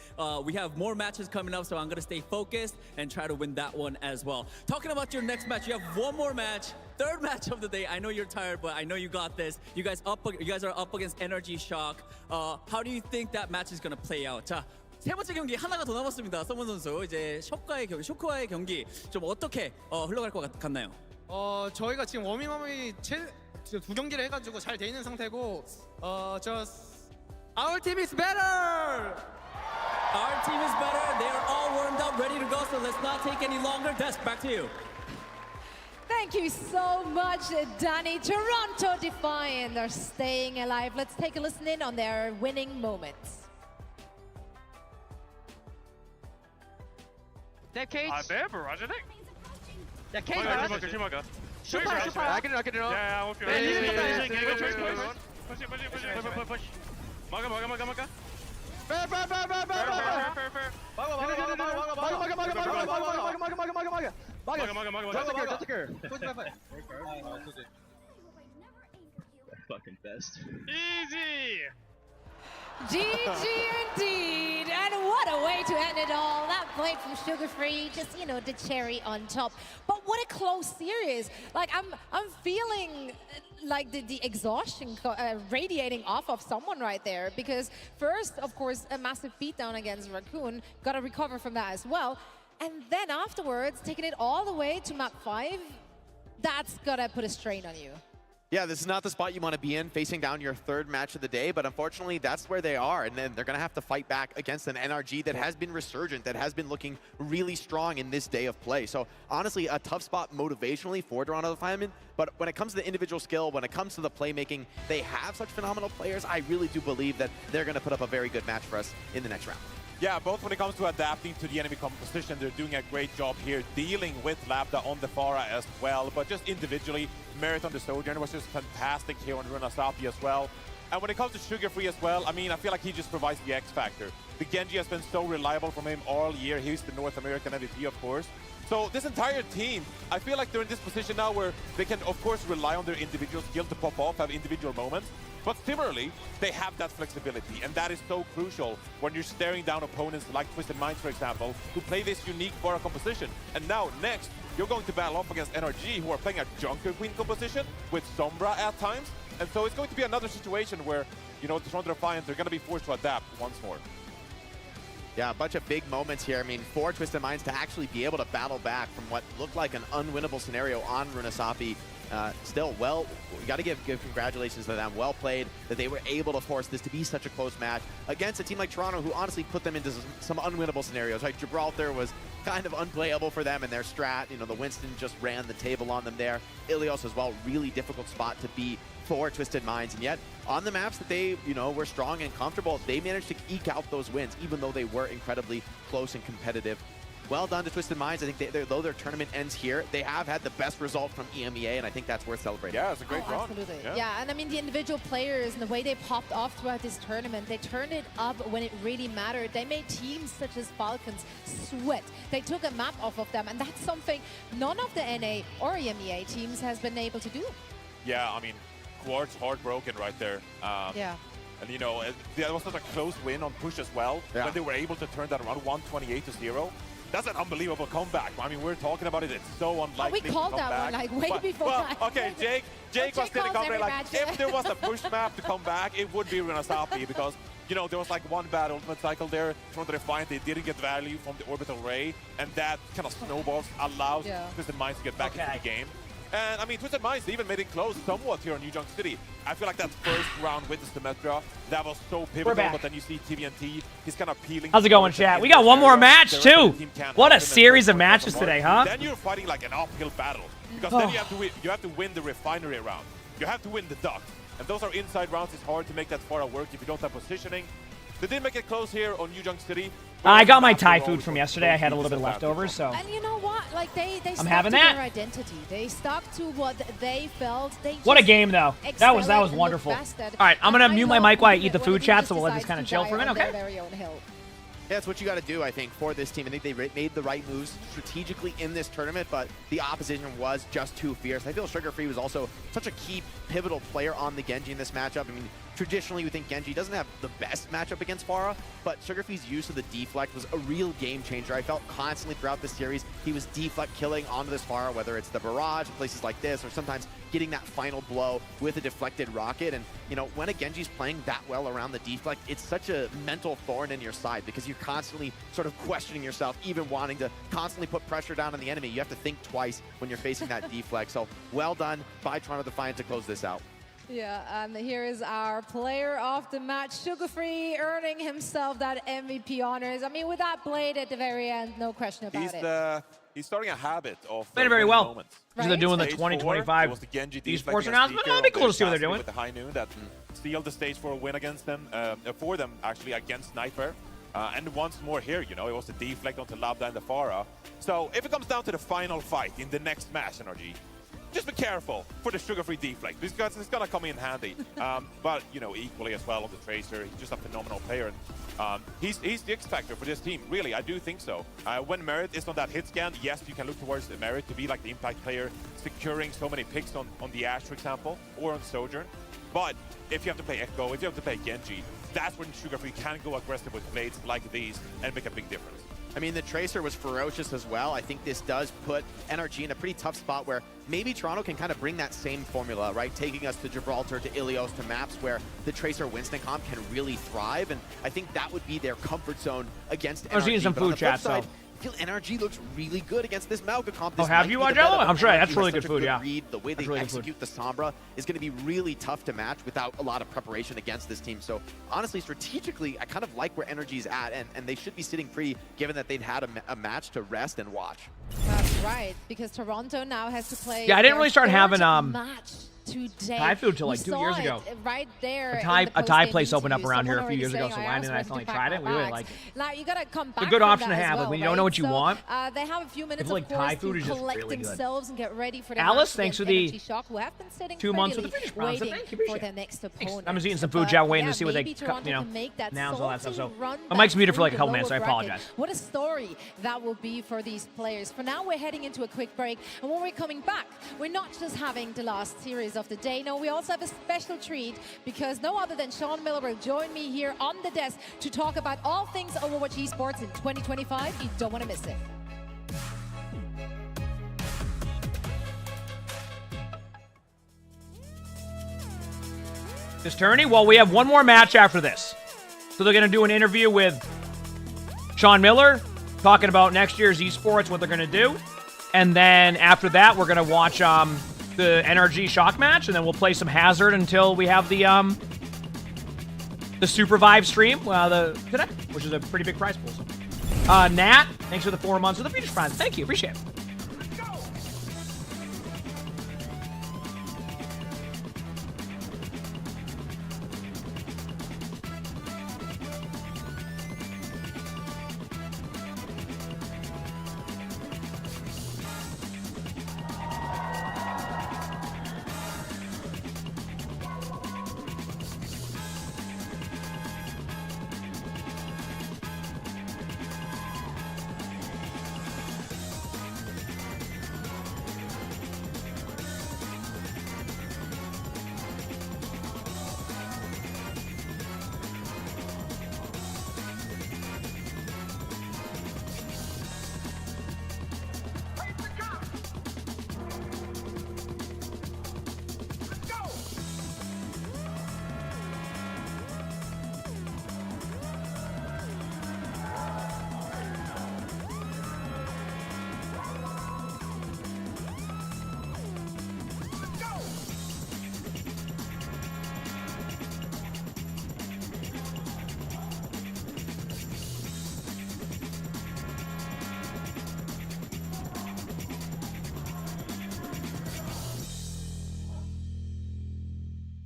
We have more matches coming up, so I'm going to stay focused and try to win that one as well. Talking about your next match, you have one more match, third match of the day. I know you're tired, but I know you got this. You guys are up against Energy Shock. How do you think that match is going to play out? 자, 세 번째 경기 하나가 더 남았습니다. 서문 선수, 이제 쇼크와의 경기 좀 어떻게 흘러갈 것 같나요? 저희가 지금 워밍업이 두 경기를 해가지고 잘 돼 있는 상태고 just our team is better. Our team is better. They are all warmed up, ready to go. So let's not take any longer. Desk, back to you. Thank you so much, Danny. Toronto Defiant are staying alive. Let's take a listen in on their winning moments. That cage. 네, barrage it. Yeah, cage. 조심하게. I can it off. Yeah, I hope you're push. 막아. Fucking best. Easy. GG indeed, and what a way to end it all. That blade from Sugar Free, just, you know, the cherry on top. But what a close series. Like, I'm feeling like the exhaustion radiating off of someone right there, because first, of course, a massive beatdown against Raccoon, got to recover from that as well. And then afterwards, taking it all the way to map 5, that's got to put a strain on you. Yeah, this is not the spot you want to be in, facing down your third match of the day, but unfortunately, that's where they are, and then they're going to have to fight back against an NRG that has been resurgent, that has been looking really strong in this day of play. So honestly, a tough spot motivationally for Toronto Defiant, but when it comes to the individual skill, when it comes to the playmaking, they have such phenomenal players. I really do believe that they're going to put up a very good match for us in the next round. Yeah, both when it comes to adapting to the enemy composition, they're doing a great job here, dealing with Lambda on the Pharah as well, but just individually, Merit on the Sojourner was just fantastic here on Runasapi as well. And when it comes to Sugar Free as well, I mean, I feel like he just provides the X factor. The Genji has been so reliable from him all year. He's the North American MVP, of course. So this entire team, I feel like they're in this position now where they can, of course, rely on their individual skill to pop off, have individual moments. But similarly, they have that flexibility, and that is so crucial when you're staring down opponents like Twisted Minds, for example, who play this unique Pharah composition. And now, next, you're going to battle off against NRG, who are playing a Junker Queen composition with Sombra at times. And so it's going to be another situation where, you know, the Toronto Defiant, they're going to be forced to adapt once more. Yeah, a bunch of big moments here. I mean, for Twisted Minds to actually be able to battle back from what looked like an unwinnable scenario on Runasapi. Still, well, we got to give congratulations to them. Well played that they were able to force this to be such a close match against a team like Toronto, who honestly put them into some unwinnable scenarios. Right, Gibraltar was kind of unplayable for them in their strat. You know, the Winston just ran the table on them there. Ilios as well, really difficult spot to beat for Twisted Minds, and yet on the maps that they, you know, were strong and comfortable, they managed to eke out those wins, even though they were incredibly close and competitive. Well done to Twisted Minds. I think though their tournament ends here, they have had the best result from EMEA, and I think that's worth celebrating. Yeah, it's a great run. Absolutely. Yeah, and I mean, the individual players and the way they popped off throughout this tournament, they turned it up when it really mattered. They made teams such as Falcons sweat. They took a map off of them, and that's something none of the NA or EMEA teams has been able to do. Yeah, I mean, Quartz heartbroken right there. Yeah. And you know, there was such a close win on push as well, when they were able to turn that around 128-0. That's an unbelievable comeback. I mean, we're talking about it. It's so unlikely we called to come that back. one like way before that. Okay, Jake was sitting up there like, if there was a push map to come back, it would be Runasapi because, you know, there was like one bad ultimate cycle there. From the Defiant, they didn't get value from the orbital ray, and that kind of snowballs, allows Twisted Minds to get back into the game. And I mean, Twisted Minds, they even made it close somewhat here in New Junk City. I feel like that first round with the Symmetra, that was so pivotal, but then you see TVNT, he's kind of peeling. How's it going, chat? We got one more match, too. What a series of matches today, huh? Then you're fighting like an uphill battle, because then you have to win the refinery round. You have to win the duct. And those are inside rounds. It's hard to make that far work if you don't have positioning. They did make it close here on New Junk City. I got my Thai food from yesterday. I had a little bit left over, so. And you know what? Like they I'm having stuck to that. their identity. They stuck to what they felt. They What a just game, though. That was excelled and wonderful. looked best at. All right, I'm gonna mute my love mic while I when eat the the food, team chat, just so we'll let this decides kind of to chill die for a minute, on their okay? very own hill. Yeah, that's what you got to do, I think, for this team. I think they made the right moves strategically in this tournament, but the opposition was just too fierce. I feel Sugar Free was also such a key, pivotal player on the Genji in this matchup. I mean, traditionally, we think Genji doesn't have the best matchup against Pharah, but Sugar Free's use of the deflect was a real game changer. I felt constantly throughout this series, he was deflect killing onto this Pharah, whether it's the barrage, places like this, or sometimes getting that final blow with a deflected rocket. And, you know, when a Genji's playing that well around the deflect, it's such a mental thorn in your side because you're constantly sort of questioning yourself, even wanting to constantly put pressure down on the enemy. You have to think twice when you're facing that deflect. So well done by Toronto Defiant to close this out. Yeah, and here is our player of the match, Sugar Free, earning himself that MVP honors. I mean, with that blade at the very end, no question about it. He's starting a habit of Played it very well. moments. They're doing the 2025 esports announcement. That'd be cool to see what they're doing. With the high noon that sealed the stage for a win against them, for them actually against Nightmare. And once more here, you know, it was the deflect onto Labda and the Pharah. So if it comes down to the final fight in the next match, Energy, just be careful for the sugar-free deflect because it's gonna come in handy. But you know, equally as well on the Tracer, he's just a phenomenal player. And he's the X factor for this team. Really, I do think so. When Merit is on that hit scan, yes, you can look towards the Merit to be like the impact player, securing so many picks on the Ashe, for example, or on Sojourn. But if you have to play Echo, if you have to play Genji, that's when Sugar Free can go aggressive with blades like these and make a big difference. I mean, the Tracer was ferocious as well. I think this does put NRG in a pretty tough spot where maybe Toronto can kind of bring that same formula, right? Taking us to Gibraltar, to Ilios, to maps where the Tracer Winston comp can really thrive. And I think that would be their comfort zone against NRG. I was eating some food, chat, so. I feel NRG looks really good against this Malga comp. Oh, have you, Jello? I'm sure that's really good food, yeah. The way they execute the Sombra is going to be really tough to match without a lot of preparation against this team. So honestly, strategically, I kind of like where NRG's at, and they should be sitting pretty given that they've had a match to rest and watch. That's right, because Toronto now has to play. Yeah, I didn't really start having match today. Thai food till like 2 years ago. Right there. A Thai place opened up around here a few years ago, so Landon and I finally tried it. We really like it. Now you gotta come back. It's a good option to have, well, when you don't know what you want. They have a few minutes, like, of course, Thai food to is just collect really good. themselves and get ready for the Alice, match thanks for against the Energy Shock, who have been sitting 2 months with the pretty Finnish bronze, so waiting thank you, for appreciate their it. next opponent. I'm just eating some food, chat, waiting to see what they, Toronto you know, can make that nouns, all that stuff. So run my mic's muted for like a through couple the minutes, so I lower bracket. apologize. What a story that will be for these players. For now, we're heading into a quick break, and when we're coming back, we're not just having the last series of the day. No, we also have a special treat because no other than Sean Miller will join me here on the desk to talk about all things Overwatch esports in 2025. You don't want to miss it. This tourney? Well, we have one more match after this. So they're going to do an interview with Sean Miller talking about next year's esports, what they're going to do. And then after that, we're going to watch the NRG Shock match, and then we'll play some Hazard until we have the Supervive stream today, which is a pretty big prize pool. So. Nat, thanks for the 4 months of the Futures Prize. Thank you. Appreciate it.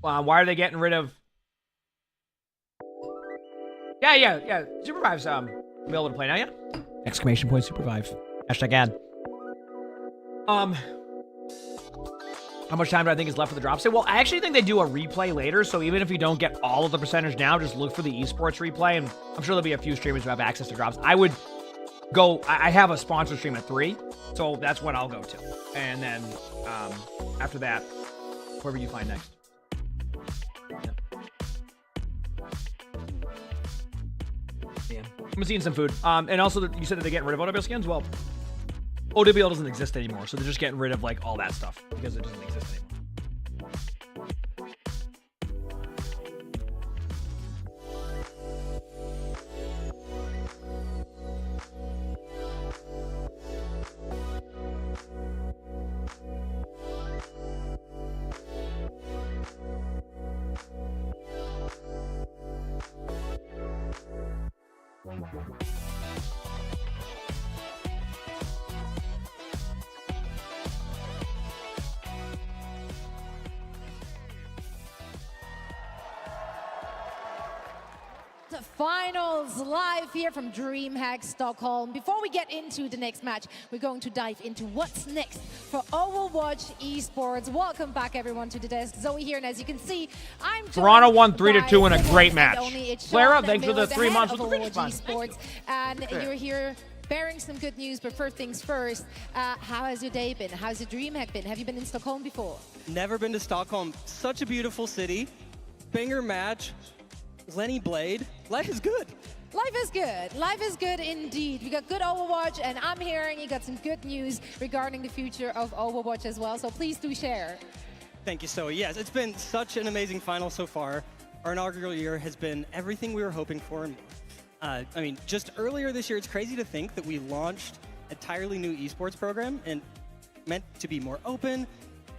Why are they getting rid of... Yeah. Supervive's available to play now, yeah? Exclamation point Supervive. Hashtag ad. How much time do I think is left for the drop sale? Well, I actually think they do a replay later, so even if you don't get all of the percentage now, just look for the esports replay, and I'm sure there'll be a few streamers who have access to drops. I would go... I have a sponsor stream at 3, so that's what I'll go to. And then after that, whoever you find next. I'm seeing some food. And also, you said that they're getting rid of OWL skins? Well, OWL doesn't exist anymore, so they're just getting rid of, like, all that stuff because it doesn't exist anymore. The finals live here from DreamHack Stockholm. Before we get into the next match, we're going to dive into what's next for Overwatch Esports. Welcome back, everyone, to the desk. Zoe here, and as you can see, I'm Toronto won 3-2 in a great match. Clara, thanks for the the 3 months of with the Overwatch Esports, and you're here bearing some good news. But first things first, how has your day been? How's your DreamHack been? Have you been in Stockholm before? Never been to Stockholm. Such a beautiful city. Banger match. Lenny Blade. Life is good. Life is good. Life is good indeed. We got good Overwatch, and I'm hearing you got some good news regarding the future of Overwatch as well, so please do share. Thank you, Zoe. Yes, it's been such an amazing final so far. Our inaugural year has been everything we were hoping for and more. I mean, just earlier this year, it's crazy to think that we launched an entirely new esports program and meant to be more open.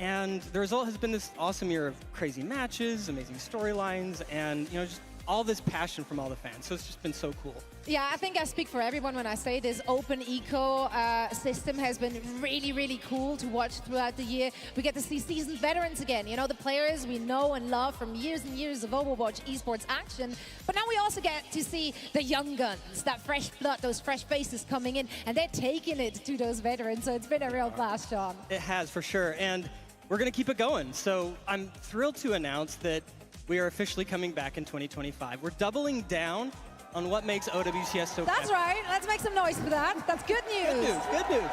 And the result has been this awesome year of crazy matches, amazing storylines, and just all this passion from all the fans. So it's just been so cool. Yeah, I think I speak for everyone when I say this open eco system has been really, really cool to watch throughout the year. We get to see seasoned veterans again. The players we know and love from years and years of Overwatch esports action. But now we also get to see the young guns, that fresh blood, those fresh faces coming in, and they're taking it to those veterans. So it's been a real blast, John. It has, for sure. And we're going to keep it going. So I'm thrilled to announce that we are officially coming back in 2025. We're doubling down on what makes OWCS so That's right. Let's make some noise for that. That's good news. Good news.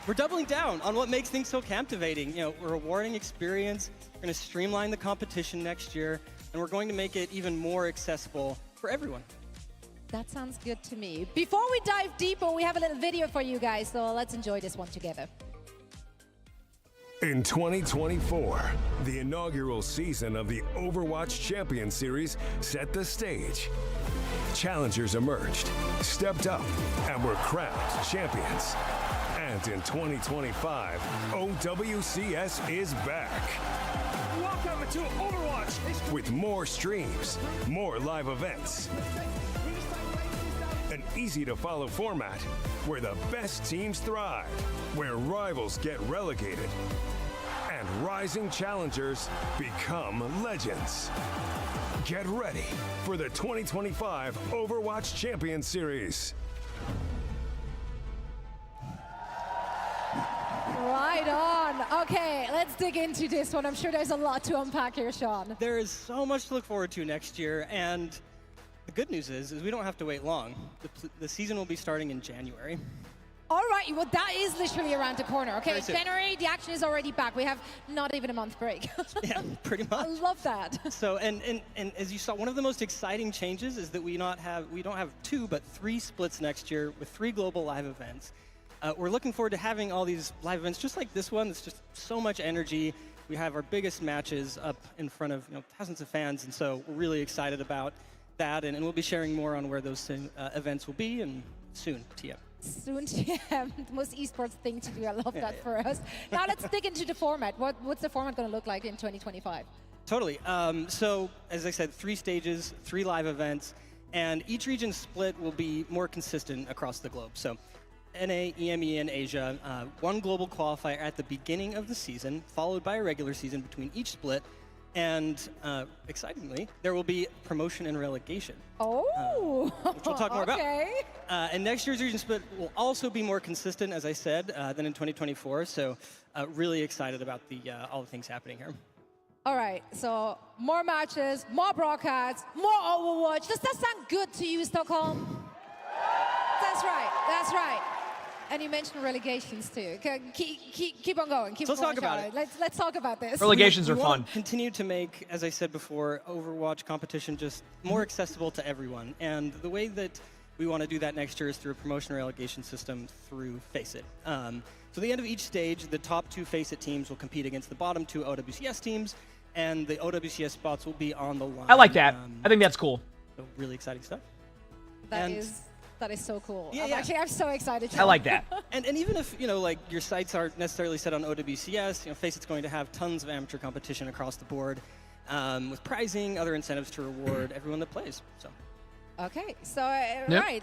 We're doubling down on what makes things so captivating. A rewarding experience. We're going to streamline the competition next year, and we're going to make it even more accessible for everyone. That sounds good to me. Before we dive deeper, we have a little video for you guys, so let's enjoy this one together. In 2024, the inaugural season of the Overwatch Champion Series set the stage. challengers emerged, stepped up, and were crowned champions. And in 2025, OWCS is back. Welcome to Overwatch. With more streams, more live events, an easy-to-follow format where the best teams thrive, where rivals get relegated, and rising challengers become legends. Get ready for the 2025 Overwatch Champions Series. Right on. Okay, let's dig into this one. I'm sure there's a lot to unpack here, Sean. There is so much to look forward to next year, and the good news is we don't have to wait long. The season will be starting in January. All right, well, that is literally around the corner. Okay, Very soon. January, the action is already back. We have not even a month break. Yeah, pretty much. I love that. So, and as you saw, one of the most exciting changes is that we don't have 2, but 3 splits next year with 3 global live events. We're looking forward to having all these live events just like this one. It's just so much energy. We have our biggest matches up in front of thousands of fans, and so we're really excited about that. And we'll be sharing more on where those events will be and soon, TM. Soon, TM, the most esports thing to do. I love that for us. Now let's dig into the format. What's the format going to look like in 2025? Totally. So, as I said, 3 stages, 3 live events, and each region split will be more consistent across the globe. So, NA, EMEA, and Asia, 1 global qualifier at the beginning of the season, followed by a regular season between each split, and excitingly, there will be promotion and relegation. Oh, which we'll talk more about. Okay. And next year's region split will also be more consistent, as I said, than in 2024. So really excited about all the things happening here. All right, so more matches, more broadcasts, more Overwatch. Does that sound good to you, Stockholm? That's right, that's right. And you mentioned relegations too. Keep on going. Let's talk about it. Let's talk about this. Relegations are fun. Continue to make, as I said before, Overwatch competition just more accessible to everyone. And the way that we want to do that next year is through a promotion relegation system through Face It. So at the end of each stage, the top 2 Face It teams will compete against the bottom 2 OWCS teams, and the OWCS spots will be on the line. I like that. I think that's cool. So really exciting stuff. That is so cool. Yeah, I'm so excited. I like that. And even if like your sights aren't necessarily set on OWCS, Face It's going to have tons of amateur competition across the board, with prizing, other incentives to reward everyone that plays. So. Okay, so right,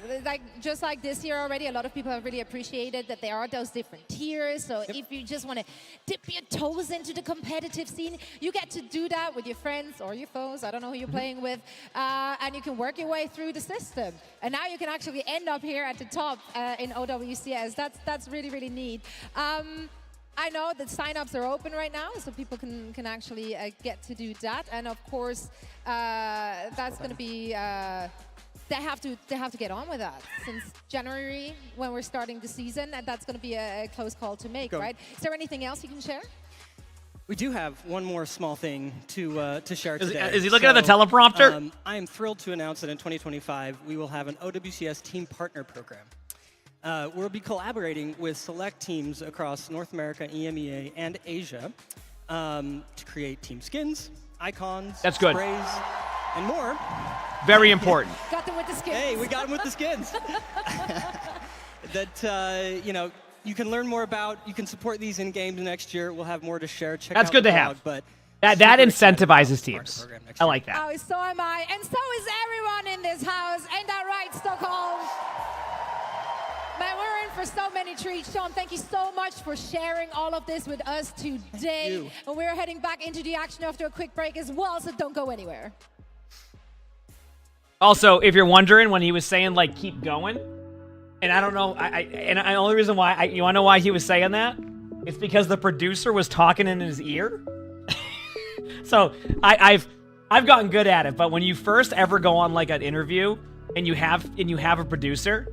just like this year already, a lot of people have really appreciated that there are those different tiers. So if you just want to dip your toes into the competitive scene, you get to do that with your friends or your foes. I don't know who you're playing with, and you can work your way through the system. And now you can actually end up here at the top in OWCS. That's really, really neat. I know that signups are open right now, so people can actually get to do that. And of course, that's going to be. They have to get on with that since January when we're starting the season, and that's going to be a close call to make, right? Is there anything else you can share? We do have one more small thing to share today. Is he looking at the teleprompter? I am thrilled to announce that in 2025 we will have an OWCS Team Partner Program. We'll be collaborating with select teams across North America, EMEA, and Asia to create team skins, icons, That's good. sprays, and more. Very important. Got them with the skins. Hey, we got them with the skins. That, you can learn more about. You can support these in games next year. We'll have more to share. Check That's out good the to blog, have. But That incentivizes teams. I like that. Oh, so am I. And so is everyone in this house. Ain't that right, Stockholm? Man, we're in for so many treats. Sean, thank you so much for sharing all of this with us today. And we're heading back into the action after a quick break as well, so don't go anywhere. Also, if you're wondering, when he was saying, like, keep going, and I don't know, the only reason why, you want to know why he was saying that? It's because the producer was talking in his ear. So, I've gotten good at it, but when you first ever go on, like, an interview, and you have a producer,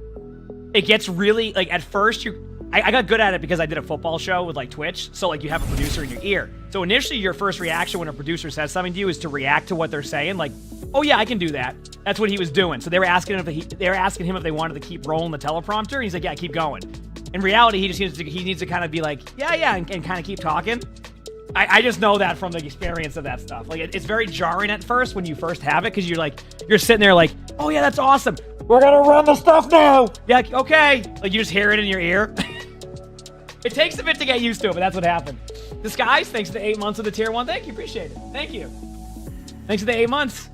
it gets really, like, at first, I got good at it because I did a football show with, like, Twitch, so, like, you have a producer in your ear. So initially, your first reaction when a producer says something to you is to react to what they're saying, like, oh yeah, I can do that. That's what he was doing. So they were asking him if they wanted to keep rolling the teleprompter, and he's like, yeah, keep going. In reality, he needs to kind of be like, yeah, and kind of keep talking. I just know that from the experience of that stuff. Like, it's very jarring at first when you first have it, because you're sitting there like, oh yeah, that's awesome. We're gonna run the stuff now. Yeah, okay. Like, you just hear it in your ear. It takes a bit to get used to it, but that's what happened. Disguise, thanks to the 8 months of the tier 1. Thank you, appreciate it. Thank you. Thanks to the 8 months.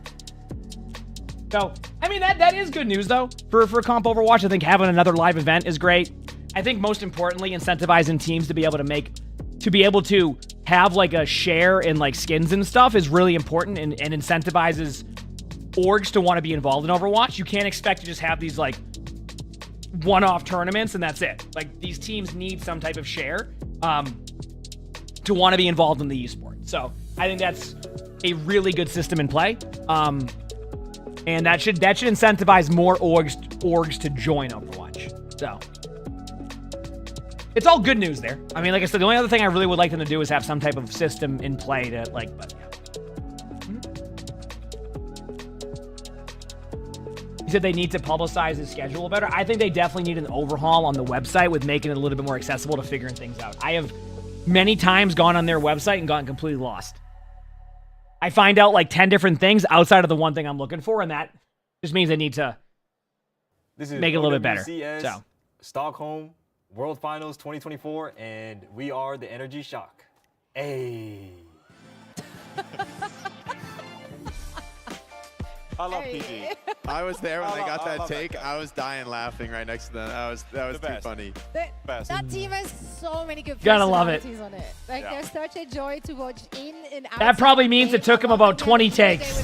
So, I mean, that is good news, though, for Comp Overwatch. I think having another live event is great. I think most importantly, incentivizing teams to be able to have like a share in like skins and stuff is really important, and incentivizes orgs to want to be involved in Overwatch. You can't expect to just have these like one-off tournaments and that's it. Like, these teams need some type of share to want to be involved in the esport. So I think that's a really good system in play. And that should incentivize more orgs to join Overwatch. So it's all good news there. I mean, like I said, the only other thing I really would like them to do is have some type of system in play to like, but yeah. He said they need to publicize his schedule better. I think they definitely need an overhaul on the website with making it a little bit more accessible to figuring things out. I have many times gone on their website and gotten completely lost. I find out like 10 different things outside of the one thing I'm looking for, and that just means they need to make it a little bit better. So, Stockholm World Finals 2024, and we are the Energy Shock. Hey. I love PG. I was there when they got that take. I was dying laughing right next to them. That was too funny. That team has so many good Gotta love it. personalities on it. Like, they're such a joy to watch in and out. that probably means it took him about 20 takes.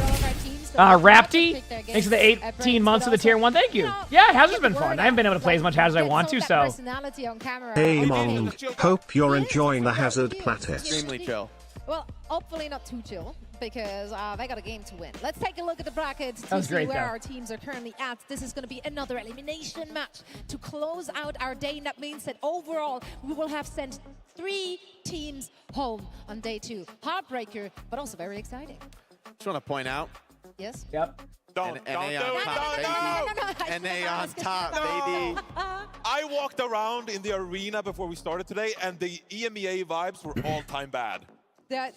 Rapti, thanks for the 18 months of the tier 1. Thank you. Yeah, Hazard's been fun. I haven't been able to play as much Hazard as I want to, so. Hey, Emongg. Hope you're enjoying the Hazard playtest. Extremely chill. Well, hopefully not too chill, because they got a game to win. Let's take a look at the brackets to was see great, where though. our teams are currently at. This is going to be another elimination match to close out our day. And that means that overall, we will have sent 3 teams home on day 2. Heartbreaker, but also very exciting. Just want to point out. Yes? Yep. NA on top, baby. I walked around in the arena before we started today, and the EMEA vibes were all-time bad.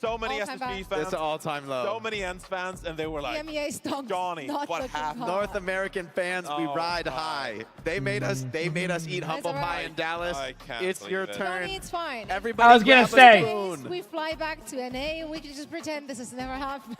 So many SSB fans. It's an all-time low. So many ENS fans, and they were like, EMEA stonks, Johnny, what happened? North American fans, we ride high. They made us eat humble pie in Dallas. I can't It's your turn. Johnny, it's fine. Everybody I was gonna grab a say. spoon. We fly back to NA and we can just pretend this has never happened.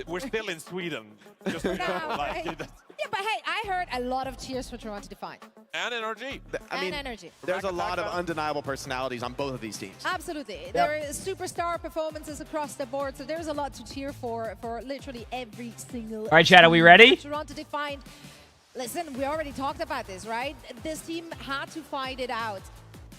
We're still in Sweden. Just Right? Yeah, but hey, I heard a lot of cheers for Toronto Define. And energy. I mean, energy. there's a lot of undeniable personalities on both of these teams. Absolutely. There are superstar performances across the board, so there's a lot to cheer for literally every single All right, Chad, are we ready? Toronto Defined. Listen, we already talked about this, right? This team had to fight it out.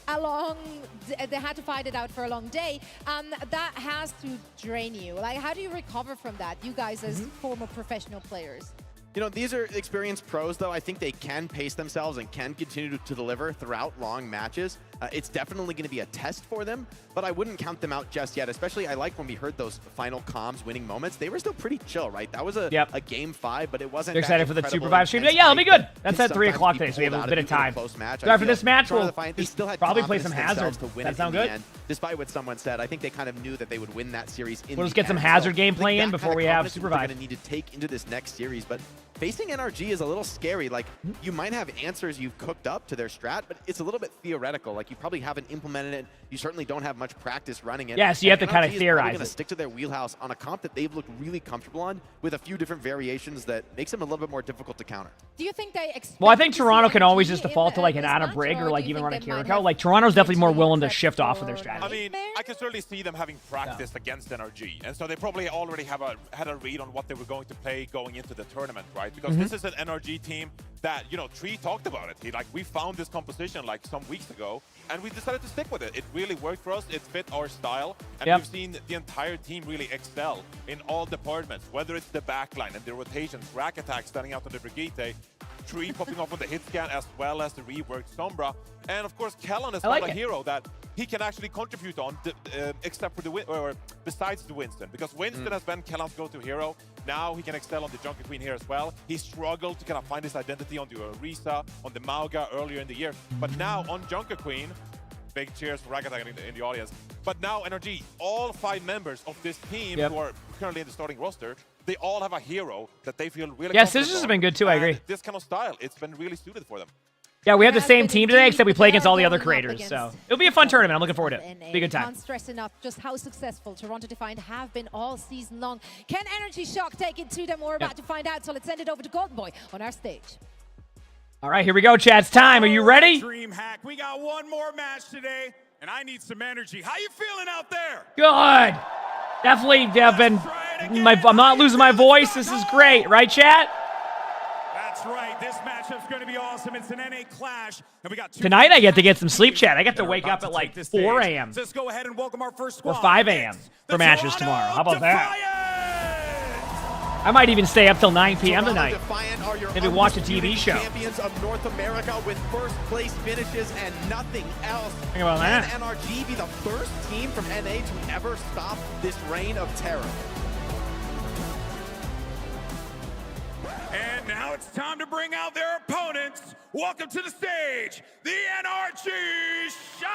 They had to fight it out for a long day, and that has to drain you. Like, how do you recover from that, you guys as former professional players? You know, these are experienced pros, though. I think they can pace themselves and can continue to deliver throughout long matches. It's definitely going to be a test for them, but I wouldn't count them out just yet. Especially, I like when we heard those final comms winning moments. They were still pretty chill, right? That was a game 5, but it wasn't. You're excited for the Super Vibe stream? Yeah, it'll be good. That's at 3 o'clock today, so we have a bit of time. So after this match, we'll probably play some Hazard. That sound good? Despite what someone said, I think they kind of knew that they would win that series. We'll just get some Hazard gameplay in before we have Super Vibe. Going to need to take into this next series, but facing NRG is a little scary. Like, you might have answers you've cooked up to their strat, but it's a little bit theoretical. Like, you probably haven't implemented it. You certainly don't have much practice running it. Yeah, so you have to kind of NRG theorize. They're going to stick to their wheelhouse on a comp that they've looked really comfortable on, with a few different variations that makes them a little bit more difficult to counter. Do you think they expect? Well, I think Toronto can always just default to like an Anna Brig or like even run a Kiriko. Like, Toronto's definitely more willing to shift off of their strategy. I mean, I can certainly see them having practiced against NRG, and so they probably already had a read on what they were going to play going into the tournament, right? Because this is an NRG team that, you know, Tree talked about it. We found this composition like some weeks ago, and we decided to stick with it. It really worked for us. It fit our style, and we've seen the entire team really excel in all departments, whether it's the backline and the rotations, rack attack standing out on the Brigitte, Tree popping off on the hit scan, as well as the reworked Sombra, and of course Kellan is not a hero that he can actually contribute on, except for besides the Winston, because Winston has been Kellan's go-to hero. Now he can excel on the Junker Queen here as well. He struggled to kind of find his identity on the Orisa, on the Mauga earlier in the year, but now on Junker Queen, big cheers for Ragatak in the audience. But now NRG, all 5 members of this team who are currently in the starting roster, they all have a hero that they feel really Yes, this has been good too, I agree. This kind of style, it's been really suited for them. Yeah, we have the same team today, except we play against all the other creators, so it'll be a fun tournament. I'm looking forward to it. Be a good time. Can't stress enough just how successful Toronto Defiant have been all season long. Can Energy Shock take it to them? We're about to find out, so let's send it over to Golden Boy on our stage. All right, here we go, Chad. It's time. Are you ready? DreamHack, we got one more match today, and I need some energy. How you feeling out there? Good. Definitely have been. I'm not losing my voice. This is great, right, chat? That's right. This matchup's going to be awesome. It's an NA clash, and we got Tonight I get to get some sleep, chat. I get to wake up at like 4 a.m. Let's go ahead and welcome our first or squad. 5 a.m. for matches tomorrow. How about that? I might even stay up till 9 p.m. tonight. Maybe watch a TV show. Champions of North America with first place finishes and nothing else. Think about that. Can NRG be the first team from NA to ever stop this reign of terror? And now it's time to bring out their opponents. Welcome to the stage, the NRG Shock!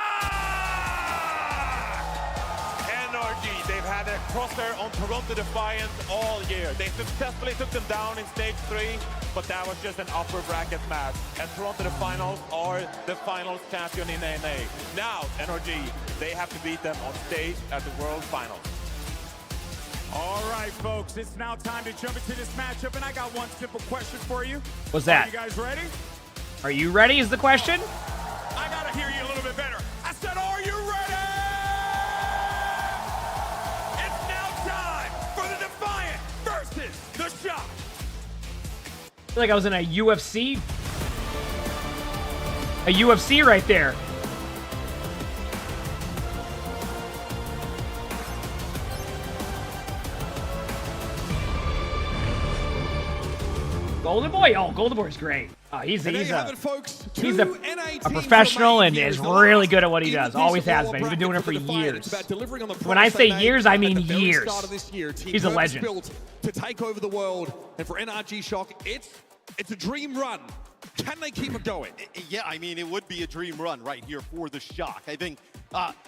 NRG, they've had a crosshair on Toronto Defiant all year. They successfully took them down in stage 3, but that was just an upper bracket match. And Toronto Defiant are the finals champion in NA. Now, NRG, they have to beat them on stage at the World Finals. All right, folks, it's now time to jump into this matchup, and I got one simple question for you. What's that? Are you guys ready? Are you ready is the question? I gotta hear you a little bit better. I said, are you ready? It's now time for the Defiant versus the Shock. I feel like I was in a UFC. A UFC right there. Golden Boy? Oh, Golden Boy's great. He's a professional and is really good at what he does. Always has been. He's been doing it for years. When I say years, I mean years. He's a legend. To take over the world, and for NRG Shock, it's a dream run. Can they keep it going? Yeah, I mean, it would be a dream run right here for the Shock. I think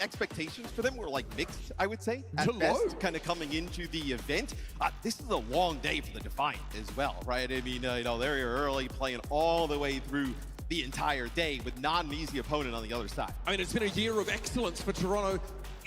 expectations for them were like mixed, I would say, at best, kind of coming into the event. This is a long day for the Defiant as well, right? I mean, you know, they're early, playing all the way through the entire day with not an easy opponent on the other side. I mean, it's been a year of excellence for Toronto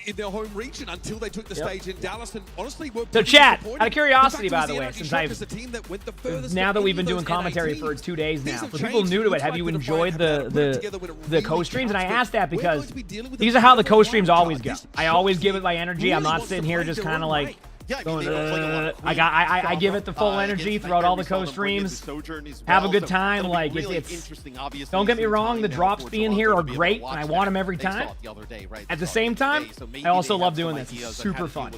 in their home region until they took the stage in Dallas, and honestly, so chat, out of curiosity, by the way, since now that we've been doing commentary for 2 days now, for people new to it, have you enjoyed the co-streams? And I asked that because these are how the co-streams always go. I always give it my energy. I'm not sitting here just kind of like going, I give it the full energy throughout all the co-streams. Have a good time. Like it's don't get me wrong, the drops being here are great, and I want them every time. At the same time, I also love doing this. It's super fun.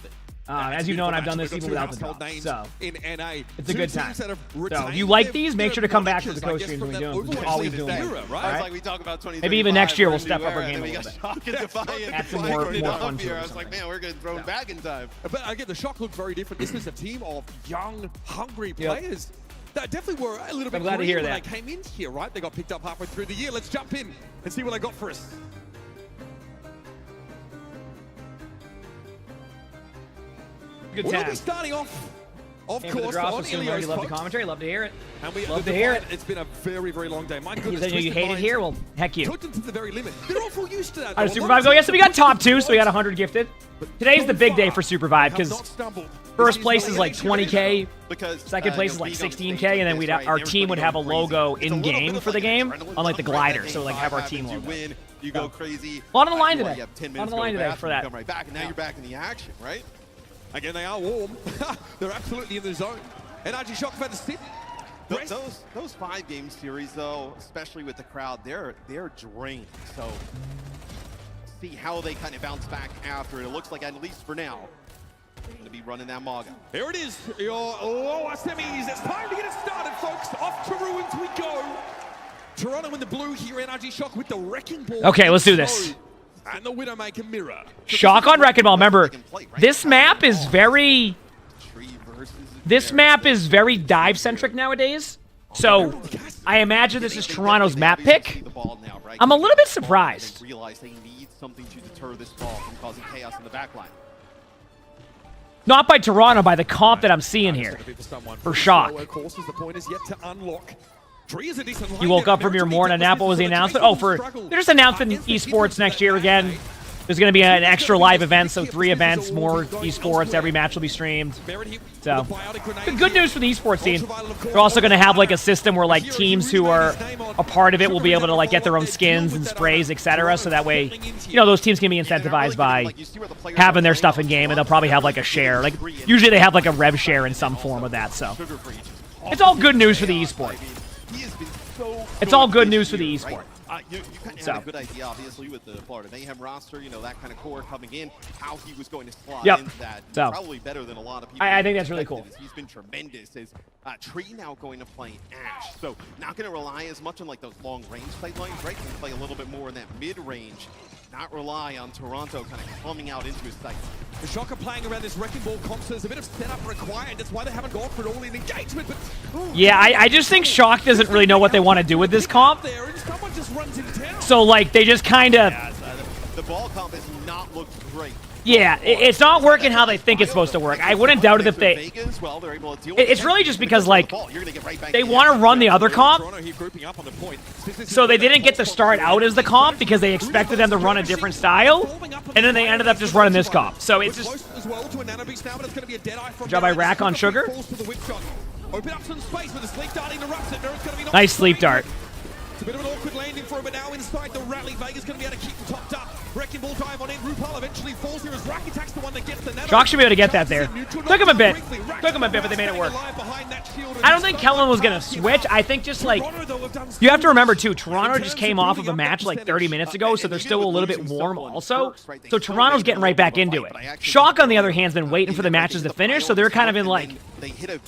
As you know, and I've done this even without the drop, so it's a good time. So if you like these, make sure to come back to the co-streams when we do them. We're always doing them. Right? Maybe even next year we'll step up our game a little bit. Add some more fun to it. I was like, man, we're going to throw them back in time. But again, the Shock looked very different. This is a team of young, hungry players that definitely were a little bit glad to hear when that. they came in here, right? They got picked up halfway through the year. Let's jump in and see what they got for us. Good time. We'll be starting off, of course, on Ilios. Love the commentary. Love to hear it. And we love to hear it. It's been a very, very long day. My goodness. You said you hate it here? Well, heck you. Took them to the very limit. They're all full used to that. All right, Supervive go. Yes, so we got top 2, so we got 100 gifted. Today's the big day for Supervive because first place is like 20K, second place is like 16K, and then our team would have a logo in game for the game on like the glider, so like have our team logo. You go crazy. A lot on the line today. You have 10 a lot on minutes the line today for that. Come right back, and now you're back in the action, right? Again, they are warm. They're absolutely in the zone. NRG Shock have had to sit. Those 5-game series, though, especially with the crowd, they're drained. So see how they kind of bounce back after it. It looks like, at least for now, they're going to be running that Maga. Here it is, your lower semis. It's time to get it started, folks. Off to ruins we go. Toronto in the blue here, NRG Shock with the wrecking ball. Okay, let's do this. And the Widowmaker mirror. Shock on Wrecking Ball. Remember, this map is very... This map is very dive-centric nowadays. So, I imagine this is Toronto's map pick. I'm a little bit surprised. Realize they need something to deter this ball from causing chaos in the backline. Not by Toronto, by the comp that I'm seeing here. For Shock. You woke up from your morning nap. What was the announcement? Oh, they're just announcing esports next year again. There's going to be an extra live event, so 3 events, more esports. Every match will be streamed. So, good news for the esports scene. They're also going to have like a system where like teams who are a part of it will be able to like get their own skins and sprays, etc. So that way, you know, those teams can be incentivized by having their stuff in game, and they'll probably have like a share. Like usually they have like a rev share in some form of that. So, it's all good news for the esport. It's all good news for the esport. You kind of had a good idea, obviously, with the Florida Mayhem roster, you know, that kind of core coming in, how he was going to slot into that. So, probably better than a lot of people. I think that's really cool. He's been tremendous. Is Tree now going to play Ash, so not going to rely as much on like those long-range sight lines, right? Can play a little bit more in that mid-range. Not rely on Toronto kind of coming out into his sight. The Shock are playing around this Wrecking Ball comp, so there's a bit of setup required. That's why they haven't gone for an all-in engagement. But yeah, I just think Shock doesn't really know what they want to do with this comp. So, like, they just kind of... Yeah, the ball comp has not looked great. Yeah, it's not working how they think it's supposed to work. I wouldn't doubt it if they... It's really just because, like, they want to run the other comp, so they didn't get to start out as the comp because they expected them to run a different style, and then they ended up just running this comp. So it's just... Good job by Rack on Sugar. Nice sleep dart. It's a bit of an awkward landing for him, but now inside the rally, Vega's going to be able to keep him topped up. Wrecking Ball dive on in. RuPaul eventually falls here as Rack attacks the one that gets the net. Shock should be able to get that there. Took him a bit, but they made it work. I don't think Kellen was going to switch. I think just like, you have to remember too, Toronto just came off of a match like 30 minutes ago, so they're still a little bit warm also. So Toronto's getting right back into it. Shock, on the other hand, has been waiting for the matches to finish, so they're kind of in like,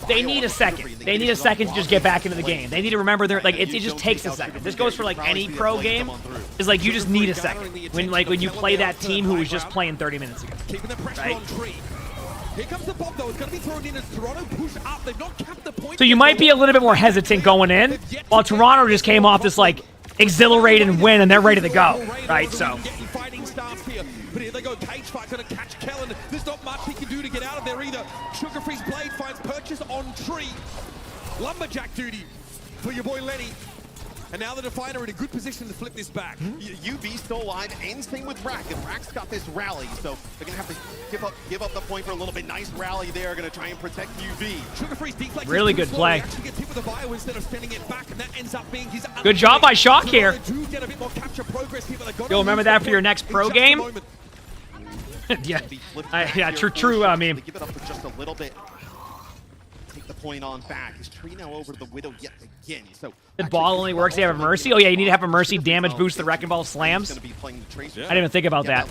they need a second. They need a second to just get back into the game. They need to remember they're like, it just takes a second. This goes for like any pro game. Is like, you just need a second. When you play that team who was just playing 30 minutes ago. Right? Here comes the bomb, though. It's going to be thrown in as Toronto push up. They've not capped the point. So you might be a little bit more hesitant going in, while Toronto just came off this like exhilarating win and they're ready to go. Right? So. Fighting stance here. But here they go. Cage fight going to catch Kellen. There's not much he can do to get out of there either. Sugar Free's blade finds purchase on Tree. Lumberjack duty for your boy Lenny. And now the Definer in a good position to flip this back. UB still alive, and same with Rack. And Rack's got this rally, so they're going to have to give up the point for a little bit. Nice rally there, going to try and protect UB. Sugar Free's deflect. Really good play. Actually gets hit with a bio instead of sending it back, and that ends up being his good job by Shock here. You'll remember that for your next pro game? Yeah, true. I mean, give it up for just a little bit. Take the point on back. Is Tree now over the Widow yet again? So the ball only works. They have a Mercy. Oh yeah, you need to have a Mercy damage boost. The Wrecking Ball slams. I didn't even think about that.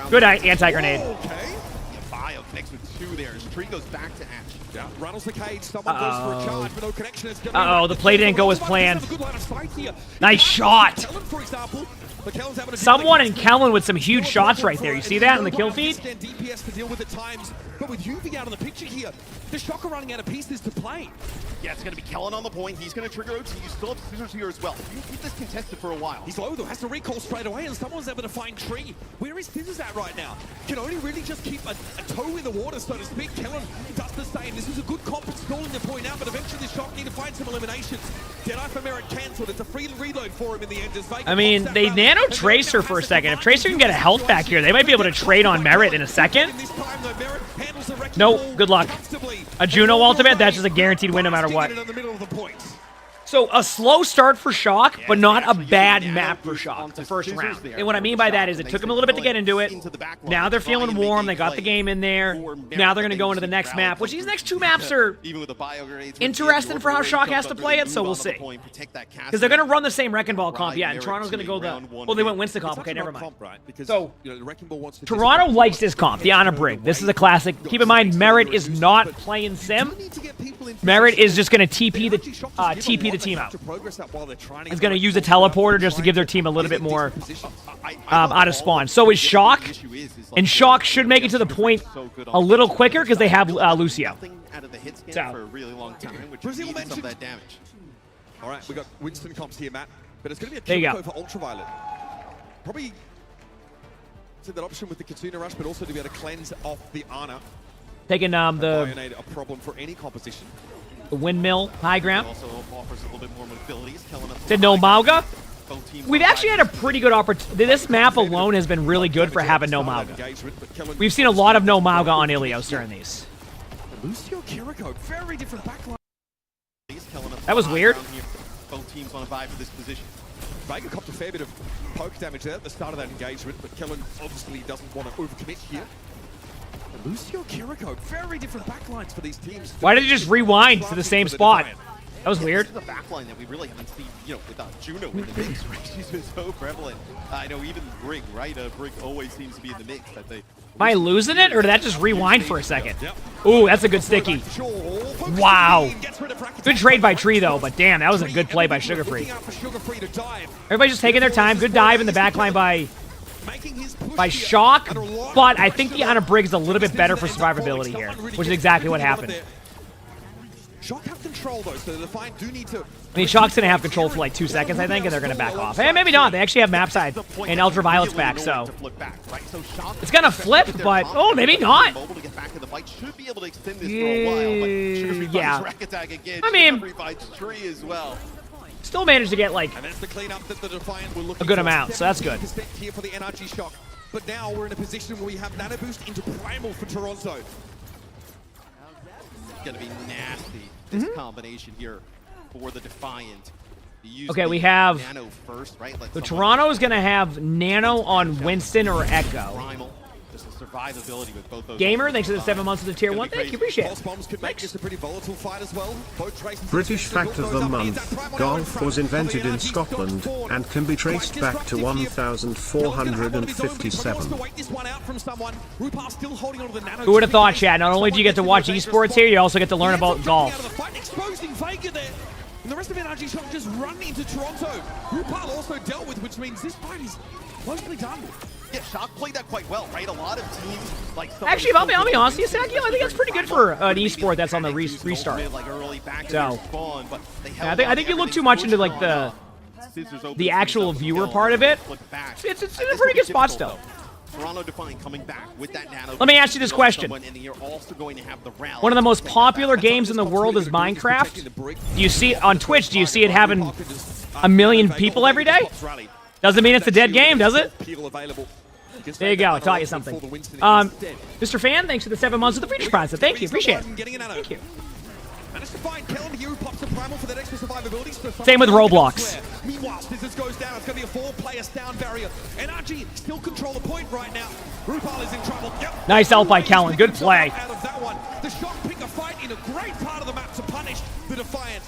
Good anti-grenade. Okay. Bio connects with 2 there. As Tree goes back to Ash. Yeah, rattles the cage. Someone goes for a charge, but no connection. The play didn't go as planned. Nice shot. For example, someone in Kellen with some huge shots right there. You see that in the kill feed? DPS to deal with at times, but with UV out of the picture here, the Shock are running out of pieces to play. Yeah, it's going to be Kellen on the point. He's going to trigger OT. You still have Scissors here as well. You keep this contested for a while. He's low though, has to recall straight away, and someone's able to find Tree. Where is Scissors at right now? Can only really just keep a toe in the water, so to speak. Kellen does the same. This is a good comp at stalling the point out, but eventually the Shock need to find some eliminations. Deadeye for Merit cancelled. It's a free reload for him in the end. I mean, they nano Tracer for a second. If Tracer can get a health back here, they might be able to trade on Merit in a second. Nope, good luck. A Juno ultimate, that's just a guaranteed win no matter what. So a slow start for Shock, but not a bad map for Shock the first round. And what I mean by that is it took them a little bit to get into it. Now they're feeling warm. They got the game in there. Now they're going to go into the next map, which these next 2 maps are interesting for how Shock has to play it, so we'll see. Because they're going to run the same Wrecking Ball comp, yeah, and Toronto's going to go the... Well, they went Winston comp. Okay, never mind. So, Toronto likes this comp, the Honor Brig. This is a classic. Keep in mind, Merit is not playing Sim. Merit is just going to TP the team out. He's going to use a teleporter just to give their team a little bit more out of spawn. So is Shock, and Shock should make it to the point a little quicker because they have Lucio. So. All right, we got Winston comps here, Matt. But it's going to be a There you kill go. for Ultraviolet. Probably that option with the Kitsuna Rush, but also to be able to cleanse off the Ana. Taking the Bionade, a problem for any composition. windmill high ground. Also offers a little bit more mobility. He's killing up Did no Mauga? We've actually had a pretty good opportunity. This map alone has been really good for having no Mauga. We've seen a lot of no Mauga on Ilios during these. Lucio Kiriko, very different backline. That was weird. Both teams want to vie for this position. Vega copped a fair bit of poke damage there at the start of that engagement, but Kellen obviously doesn't want to overcommit here. Lucio Kiriko, very different backlines for these teams. Why did he just rewind to the same spot? That was weird. This is a backline that we really haven't seen, without Juno in the mix, right? She's been so prevalent. I know even Brig, right? Brig always seems to be in the mix. That they. Am I losing it, or did that just rewind for a second? Ooh, that's a good sticky. Wow. Good trade by Tree, though, but damn, that was a good play by Sugar Free. Everybody's just taking their time. Good dive in the backline by Shock, but I think the Ana Brig's a little bit better for survivability here, which is exactly what happened. Shock have control though, so the Defiant do need to. I mean, Shock's gonna have control for like 2 seconds, I think, and they're gonna back off. Hey, maybe not. They actually have map side and Ultraviolet's back, so it's gonna flip, but oh, maybe not. Yeah. I mean, still managed to get like a good amount, so that's good. Here for the NRG Shock, but now we're in a position where we have Nano Boost into Primal for Toronto. Going to be nasty, this combination here for the Defiant. Okay, we have Nano first, right? So Toronto is going to have Nano on Winston or Echo. Primal, just the survivability with both those. Gamer, thanks for the 7 months of the tier 1. Thank you, appreciate it. Bombs could make this a pretty volatile fight as well. British fact of the month. Golf was invented in Scotland and can be traced back to 1457. Who would have thought, Chad? Not only do you get to watch esports here, you also get to learn about golf. And the rest of NRG Shock just run into Toronto. Rupal also dealt with, which means this fight is mostly done. Yeah, Shock played that quite well, right? A lot of teams like. Actually, I'll be honest with you, Sakio, I think that's pretty good for an esport that's on the restart. So, yeah, I think you look too much into like the actual viewer part of it. It's in a pretty good spot still. Toronto Defiant coming back with that nano. Let me ask you this question. One of the most popular games in the world is Minecraft. Do you see on Twitch, do you see it having 1 million people every day? Doesn't mean it's a dead game, does it? There you go, I taught you something. Mr. Fan, thanks for the 7 months of the Feature Prize. Thank you, appreciate it. Thank you. Same with Roblox. Meanwhile, Scissors goes down. It's going to be a 4-player down barrier. NRG still control the point right now. Rupal is in trouble. Yep. Nice help by Kellen. Good play. Out of that one. The Shock pick a fight in a great part of the map to punish the Defiant.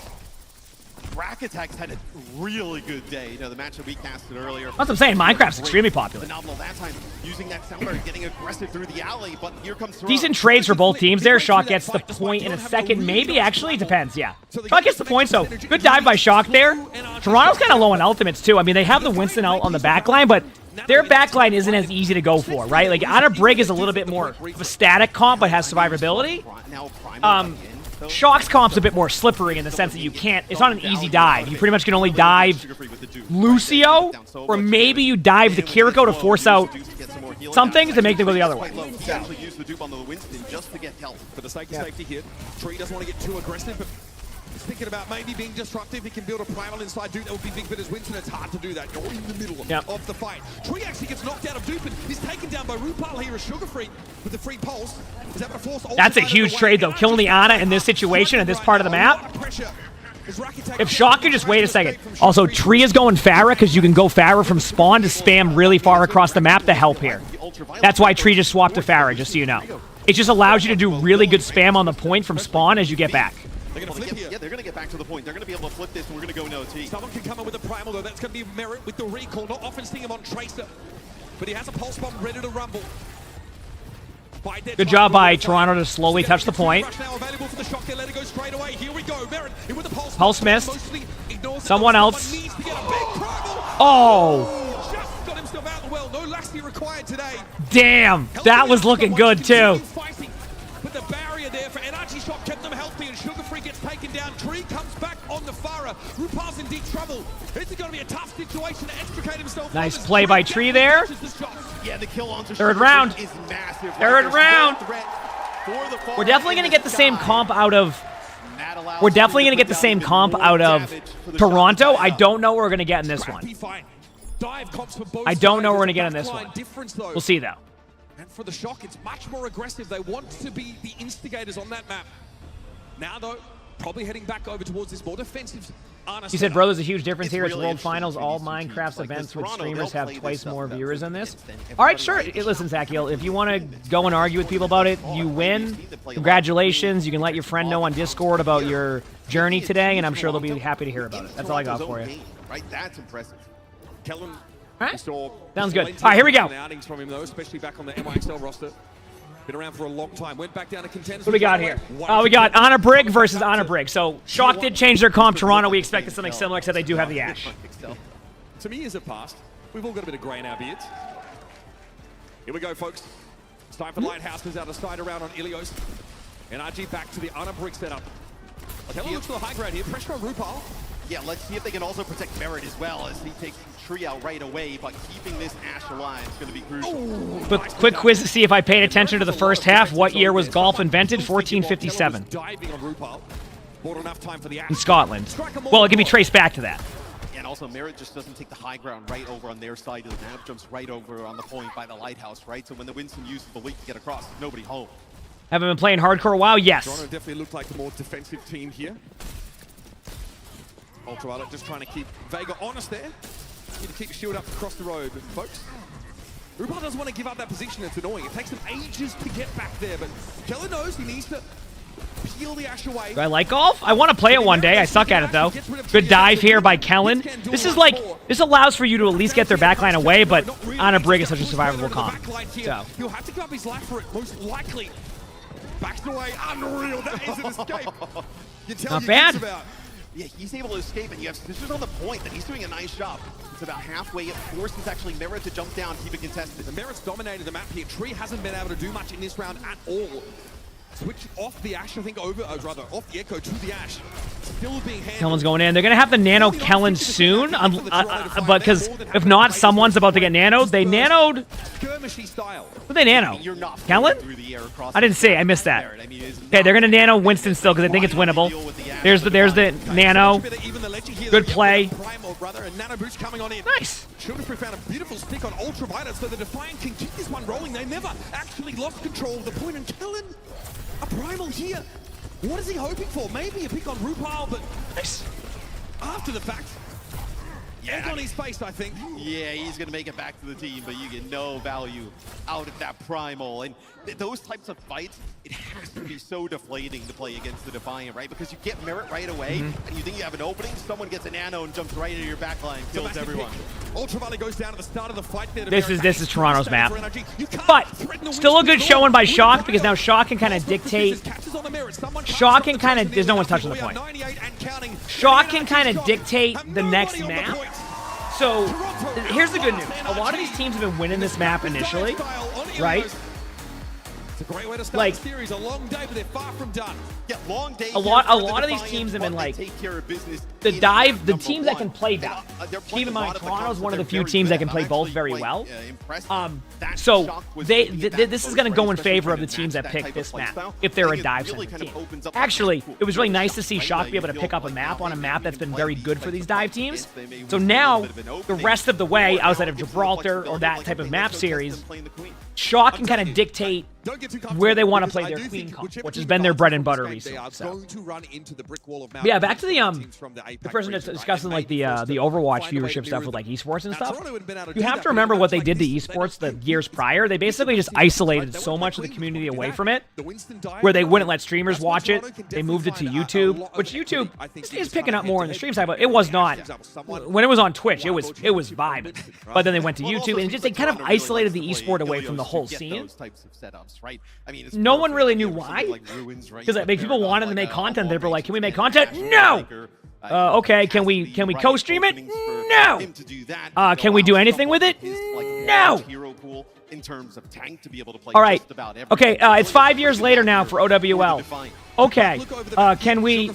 Rack Attacks had a really good day. The match that we casted earlier. That's what I'm saying. Minecraft's extremely popular. Phenomenal that time, using that sound barrier, getting aggressive through the alley, but here comes Toronto. Decent trades for both teams there. Shock gets the point in a second. Maybe, actually, it depends, yeah. Shock gets the point, so good dive by Shock there. Toronto's kind of low on ultimates, too. I mean, they have the Winston ult on the backline, but their backline isn't as easy to go for, right? Like, Ana Brig is a little bit more of a static comp, but has survivability. Shock's comp's a bit more slippery in the sense that you can't, it's not an easy dive. You pretty much can only dive Lucio, or maybe you dive the Kiriko to force out something to make them go the other way. Actually use the dupe on the Winston just to get help. For the sake of safety here, Tree doesn't want to get too aggressive, but he's thinking about maybe being disruptive. He can build a primal inside dupe that would be big, but as Winston, it's hard to do that. You're in the middle of the fight. Tree actually gets knocked out of dupe and is taken down by Rupal here as Sugar Free with the free pulse. That's a huge trade, though. Killing the Ana in this situation, in this part of the map. If Shock could just wait a second. Also, Tree is going Pharah because you can go Pharah from spawn to spam really far across the map to help here. That's why Tree just swapped to Pharah, just so you know. It just allows you to do really good spam on the point from spawn as you get back. They're going to flip here. Yeah, they're going to get back to the point. They're going to be able to flip this, and we're going to go no T. Someone can come in with a primal, though. That's going to be merit with the recall. Not often seeing him on Tracer, but he has a pulse bomb ready to rumble. Good job by Toronto to slowly touch the point. Pulse missed. Someone else. Oh! Damn, that was looking good too. But the barrier there for NRG Shock kept them healthy, and Sugar Free gets taken down. Tree comes back on the Pharah. Rupal's deep trouble. This is going to be a tough situation to extricate himself. Nice play by Tree there. Yeah, the kill on Third round. is massive. Third round. We're definitely going to get the same comp out of... We're definitely going to get the same comp out of Toronto. I don't know what we're going to get in this one. I don't know what we're going to get in this one. We'll see, though. And for the Shock, it's much more aggressive. They want to be the instigators on that map. Now, though, probably heading back over towards this more defensive. He said, bro, there's a huge difference here. It's World Finals. All Minecraft's events with streamers have twice more viewers than this. All right, sure. Listen, Zakiel, if you want to go and argue with people about it, you win. Congratulations. You can let your friend know on Discord about your journey today, and I'm sure they'll be happy to hear about it. That's all I got for you. Right, that's impressive. Kellen, right. Sounds good. All right, here we go. Outings from him, though, especially back on the MyXL roster. Been around for a long time. Went back down to contenders. What do we got here? We got Honor Brig versus Honor Brig. So Shock did change their comp. Toronto, we expected something similar, except they do have the Ash. To me, years have passed. We've all got a bit of grey in our beards. Here we go, folks. It's time for Lighthouses out of side around on Ilios. And RG back to the Honor Brig setup. Kellen looks for the high ground here. Pressure on RuPaul. Yeah, let's see if they can also protect Merit as well, as he takes Tree out right away, but keeping this Ashe alive is going to be crucial. But quick quiz to see if I paid attention to the first half. What year was golf invented? 1457. In Scotland. Well, it can be traced back to that. And also, Merit just doesn't take the high ground right over on their side of the map, jumps right over on the point by the Lighthouse, right? So when the Winston uses the leak to get across, nobody home. Haven't been playing hardcore a while? Yes. Toronto definitely looked like the more defensive team here. Ultraviolet just trying to keep Vega honest there. Need to keep shield up across the road, folks. RuPaul doesn't want to give up that position. It's annoying. It takes him ages to get back there, but Kellen knows he needs to peel the Ashe away. Do I like golf? I want to play it one day. I suck at it, though. Good dive here by Kellen. This is like, this allows for you to at least get their backline away, but Honor Brig is such a survivable comp. So. He'll have to give up his life for it, most likely. Backs away. Unreal. That is an escape. You tell Not bad. Yeah, he's able to escape, and you have Sisters on the point, and he's doing a nice job. It's about halfway. It forces actually Merit to jump down, keep it contested. The Merit's dominated the map here. Tree hasn't been able to do much in this round at all. Switch off the Ashe, I think, rather off the Echo to the Ashe. Still being handled. Kellen's going in. They're going to have to nano Kellen soon, but because if not, someone's about to get nanoed. They nanoed. Skirmishy style. Who they nano? Kellen? I didn't see. I missed that. Okay, they're going to nano Winston still because they think it's winnable. There's the nano. Good play. Nice. Childrenproof found a beautiful stick on Ultraviolet, so the Defiant can keep this one rolling. They never actually lost control of the point, and Kellen, a primal here. What is he hoping for? Maybe a pick on RuPaul, but after the fact, egg on his face, I think. Yeah, he's going to make it back to the team, but you get no value out of that primal. And those types of fights, it has to be so deflating to play against the Defiant, right? Because you get Merit right away, and you think you have an opening, someone gets a nano and jumps right into your backline, kills everyone. Ultraviolet goes down at the start of the fight there. This is Toronto's map. But still a good showing by Shock, because now Shock can kind of dictate. Shock can kind of, there's no one touching the point. Shock can kind of dictate the next map. So here's the good news. A lot of these teams have been winning this map initially, right? It's a great way to start the series. A long day, but they're far from done. Yeah, long day. A lot of these teams have been like the teams that can play that. Keep in mind, Toronto's one of the few teams that can play both very well. So this is going to go in favor of the teams that pick this map if they're a dive-centric team. Actually, it was really nice to see Shock be able to pick up a map on a map that's been very good for these dive teams. So now, the rest of the way, outside of Gibraltar or that type of map series, Shock can kind of dictate where they want to play their queen comp, which has been their bread and butter recently. So. Yeah, back to the person that's discussing like the Overwatch viewership stuff with like esports and stuff. You have to remember what they did to esports the years prior. They basically just isolated so much of the community away from it, where they wouldn't let streamers watch it. They moved it to YouTube, which YouTube is picking up more on the stream side, but it was not. When it was on Twitch, it was vibing. But then they went to YouTube and just they kind of isolated the esport away from the whole scene. Right? I mean, no one really knew why. Because people wanted to make content. They were like, "Can we make content? No." Okay. Can we co-stream it? No. Can we do anything with it? No. in terms of tank to be able to play All right. just about everything. Okay, it's 5 years later now for OWL. Okay, can we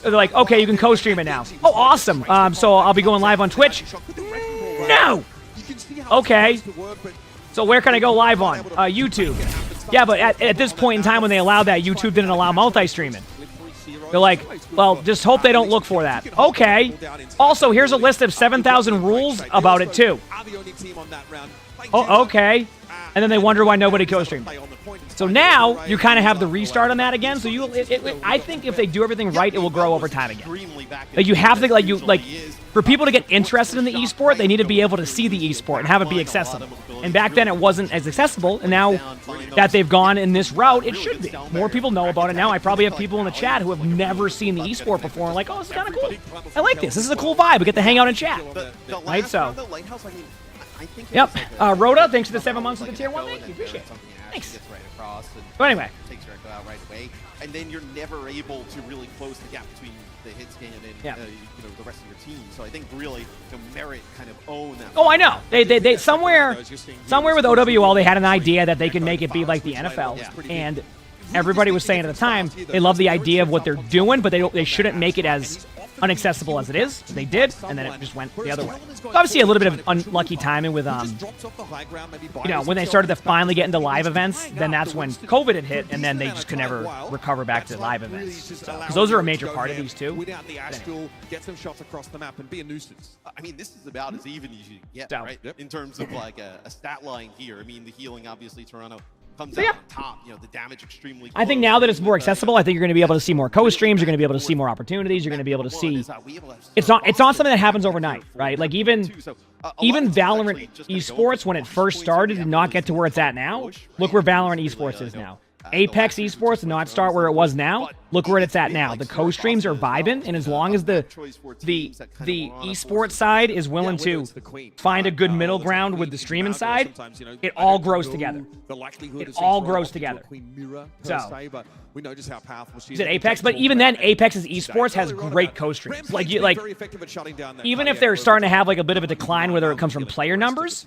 like, okay, you can co-stream it now. Oh, awesome. So I'll be going live on Twitch? No! Okay. So where can I go live on? YouTube. Yeah, but at this point in time when they allowed that, YouTube didn't allow multi-streaming. They're like, well, just hope they don't look for that. Okay. Also, here's a list of 7,000 rules about it, too. Oh, okay. And then they wonder why nobody co-streamed. So now you kind of have the restart on that again. So I think if they do everything right, it will grow over time again. Like you have to for people to get interested in the esport, they need to be able to see the esport and have it be accessible. And back then it wasn't as accessible, and now that they've gone in this route, it should be. More people know about it now. I probably have people in the chat who have never seen the esport before and like, oh, this is kind of cool. I like this. This is a cool vibe. We get to hang out and chat. Right? So. Yep. Rhoda, thanks for the 7 months of the tier 1. Thank you. Appreciate it. Thanks. But anyway. Takes Jericho out right away, and then you're never able to really close the gap between the hit scan and the rest of your team. So I think really Merit kind of own that. Oh, I know. They somewhere with OWL they had an idea that they could make it be like the NFL, and everybody was saying at the time they love the idea of what they're doing, but they shouldn't make it as unaccessible as it is. They did, and then it just went the other way. So obviously, a little bit of unlucky timing with when they started to finally get into live events. Then that's when COVID had hit, and then they just could never recover back to live events. Because those are a major part of these too. Get some shots across the map and be a nuisance. I mean, this is about as even as you get, right? In terms of like a stat line here. I mean, the healing, obviously, Toronto comes out on top, the damage extremely close. I think now that it's more accessible, I think you're going to be able to see more co-streams, you're going to be able to see more opportunities, you're going to be able to see... It's not something that happens overnight, right? Like even Valorant esports, when it first started, did not get to where it's at now. Look where Valorant esports is now. Apex esports did not start where it was now. Look where it's at now. The co-streams are vibing, and as long as the esports side is willing to find a good middle ground with the streaming side, it all grows together. It all grows together. So, we know just how powerful she is at Apex, but even then, Apex's esports has great co-streams. Like even if they're starting to have like a bit of a decline, whether it comes from player numbers,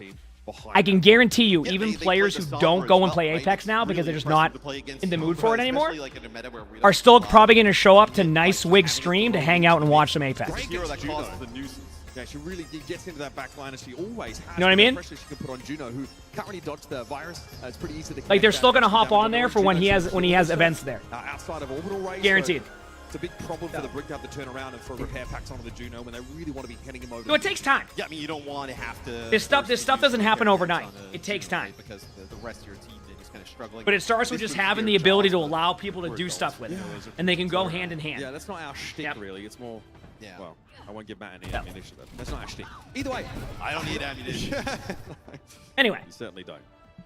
I can guarantee you, even players who don't go and play Apex now because they're just not in the mood for it anymore, are still probably going to show up to Nice Wig stream to hang out and watch some Apex. Yeah, she really gets into that back line, and she always has. You know what I mean? Pressure she can put on Juno, who can't really dodge the virus. It's pretty easy to. Like they're still going to hop on there for when he has events there. Outside of orbital range, guaranteed. So it's a big problem for the Brick to have to turn around and for repair packs onto the Juno when they really want to be heading him over. No, it takes time. Yeah, I mean you don't want to have to. This stuff doesn't happen overnight. It takes time because the rest of your team is kind of struggling. But it starts with just having the ability to allow people to do stuff with it, and they can go hand in hand. Yeah, that's not our shtick really. It's more. Yeah. Well, I won't give Matt any ammunition. That's not our shtick. Either way, I don't need ammunition. Anyway, you certainly don't.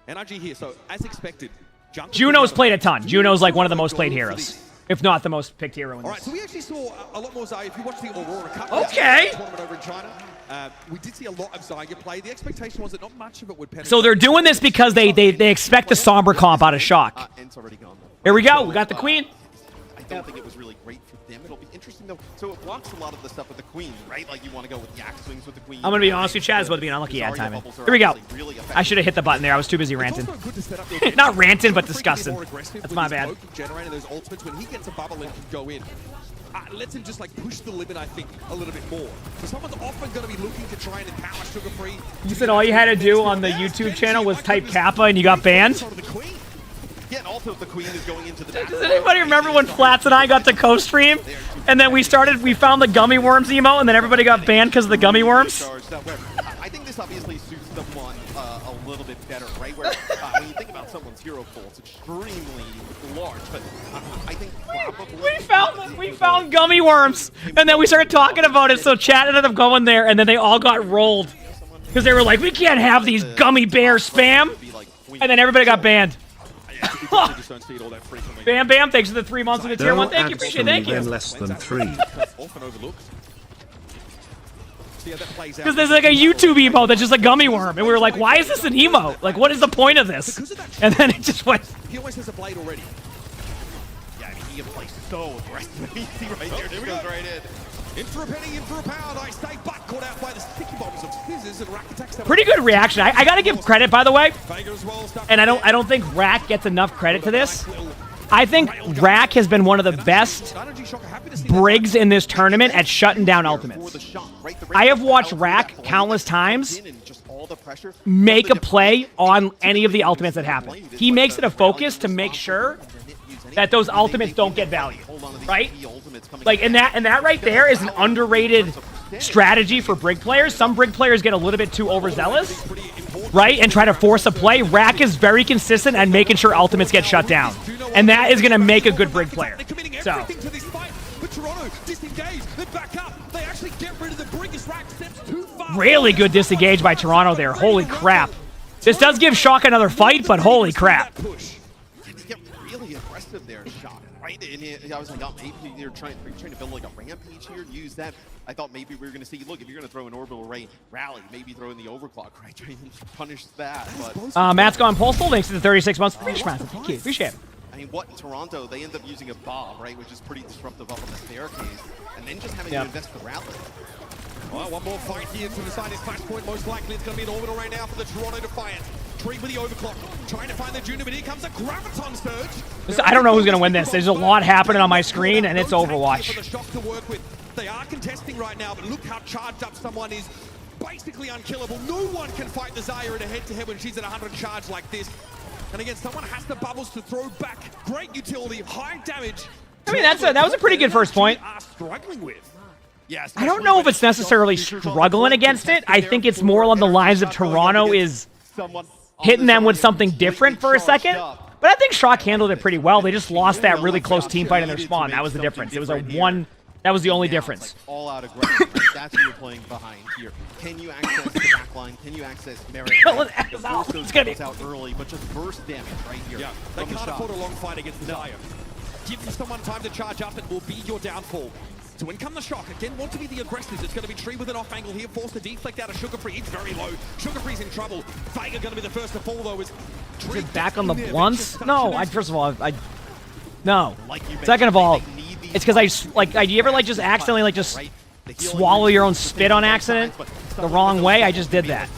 NRG here, so as expected, Juno's played a ton. Juno's like one of the most played heroes, if not the most picked hero in this. All right, so we actually saw a lot more Zaya. If you watch the Aurora Cup tournament over in China, we did see a lot of Zaya play. The expectation was that not much of it would penetrate. So they're doing this because they expect the somber comp out of Shock. Here we go. We got the Queen. I don't think it was really great for them. It'll be interesting though. So it blocks a lot of the stuff with the Queen, right? Like you want to go with yak swings with the Queen. I'm gonna be honest with you, Chad. It's about to be an unlucky ad timing. Here we go. I should have hit the button there. I was too busy ranting. Not ranting, but disgusting. That's my bad. Generating those ultimates when he gets a bubble and can go in. Lets him just like push the limit, I think, a little bit more. So someone's often going to be looking to try and empower Sugar Free. You said all you had to do on the YouTube channel was type Kappa and you got banned? Yeah, and also the Queen is going into the back. Does anybody remember when Flats and I got to co-stream? And then we found the gummy worms emote, and then everybody got banned because of the gummy worms? I think this obviously suits someone a little bit better, right? Where when you think about someone's hero pool, it's extremely large, but I think we found gummy worms, and then we started talking about it, so chat ended up going there, and then they all got rolled. Because they were like, we can't have these gummy bear spam, and then everybody got banned. Bam Bam, thanks for the 3 months of the tier 1. Thank you, appreciate it. Thank you. Less than 3. Because there's like a YouTube emote that's just a gummy worm, and we were like, why is this an emote? Like, what is the point of this? And then it just went. He always has a blade already. Yeah, I mean, he can play so aggressive. See right there, just goes right in. In for a penny, in for a pound, I stay, but caught out by the sticky bombs of Scissors and Rack attacks. Pretty good reaction. I gotta give credit, by the way. And I don't think Rack gets enough credit to this. I think Rack has been one of the best Brigs in this tournament at shutting down ultimates. I have watched Rack countless times make a play on any of the ultimates that happen. He makes it a focus to make sure that those ultimates don't get value, right? Like, and that right there is an underrated strategy for Brig players. Some Brig players get a little bit too overzealous, right, and try to force a play. Rack is very consistent at making sure ultimates get shut down, and that is going to make a good Brig player. So, really good disengage by Toronto there. Holy crap. This does give Shock another fight, but holy crap. Really aggressive there, Shock, right? And I was like, oh, maybe you're trying to build like a rampage here, use that. I thought maybe we were going to see, look, if you're going to throw an orbital ray rally, maybe throw in the overclock, right? Try and punish that. But Matt's gone postal. Thanks to the 36 months. Thank you. Appreciate it. I mean, what in Toronto, they end up using a bomb, right? Which is pretty disruptive up on the staircase. And then just having to invest the rally. Well, one more fight here to decide his match point. Most likely it's going to be an orbital right now for the Toronto Defiant. Tree with the overclock, trying to find the Junior, but here comes a Graviton Surge. I don't know who's going to win this. There's a lot happening on my screen, and it's Overwatch. The Shock to work with. They are contesting right now, but look how charged up someone is. Basically unkillable. No one can fight the Zarya in a head-to-head when she's at 100 charge like this. And again, someone has the bubbles to throw back. Great utility, high damage. I mean, that was a pretty good first point. Struggling with. Yes. I don't know if it's necessarily struggling against it. I think it's more along the lines of Toronto is hitting them with something different for a second. But I think Shock handled it pretty well. They just lost that really close team fight in their spawn. That was the difference. It was a one. That was the only difference. Like all out aggression. That's what you're playing behind here. Can you access the backline? Can you access Merit? It's gonna be out early, but just burst damage right here. Yeah, they can't afford a long fight against the Zarya. Give someone time to charge up, it will be your downfall. So in come the Shock, again, want to be the aggressors. It's going to be Tree with an off angle here, forced to deflect out of Sugar Free. It's very low. Sugar Free's in trouble. Vega going to be the first to fall, though. Is it back on the blunts? No, first of all, no. Second of all, it's because do you ever just accidentally just swallow your own spit on accident the wrong way? I just did that.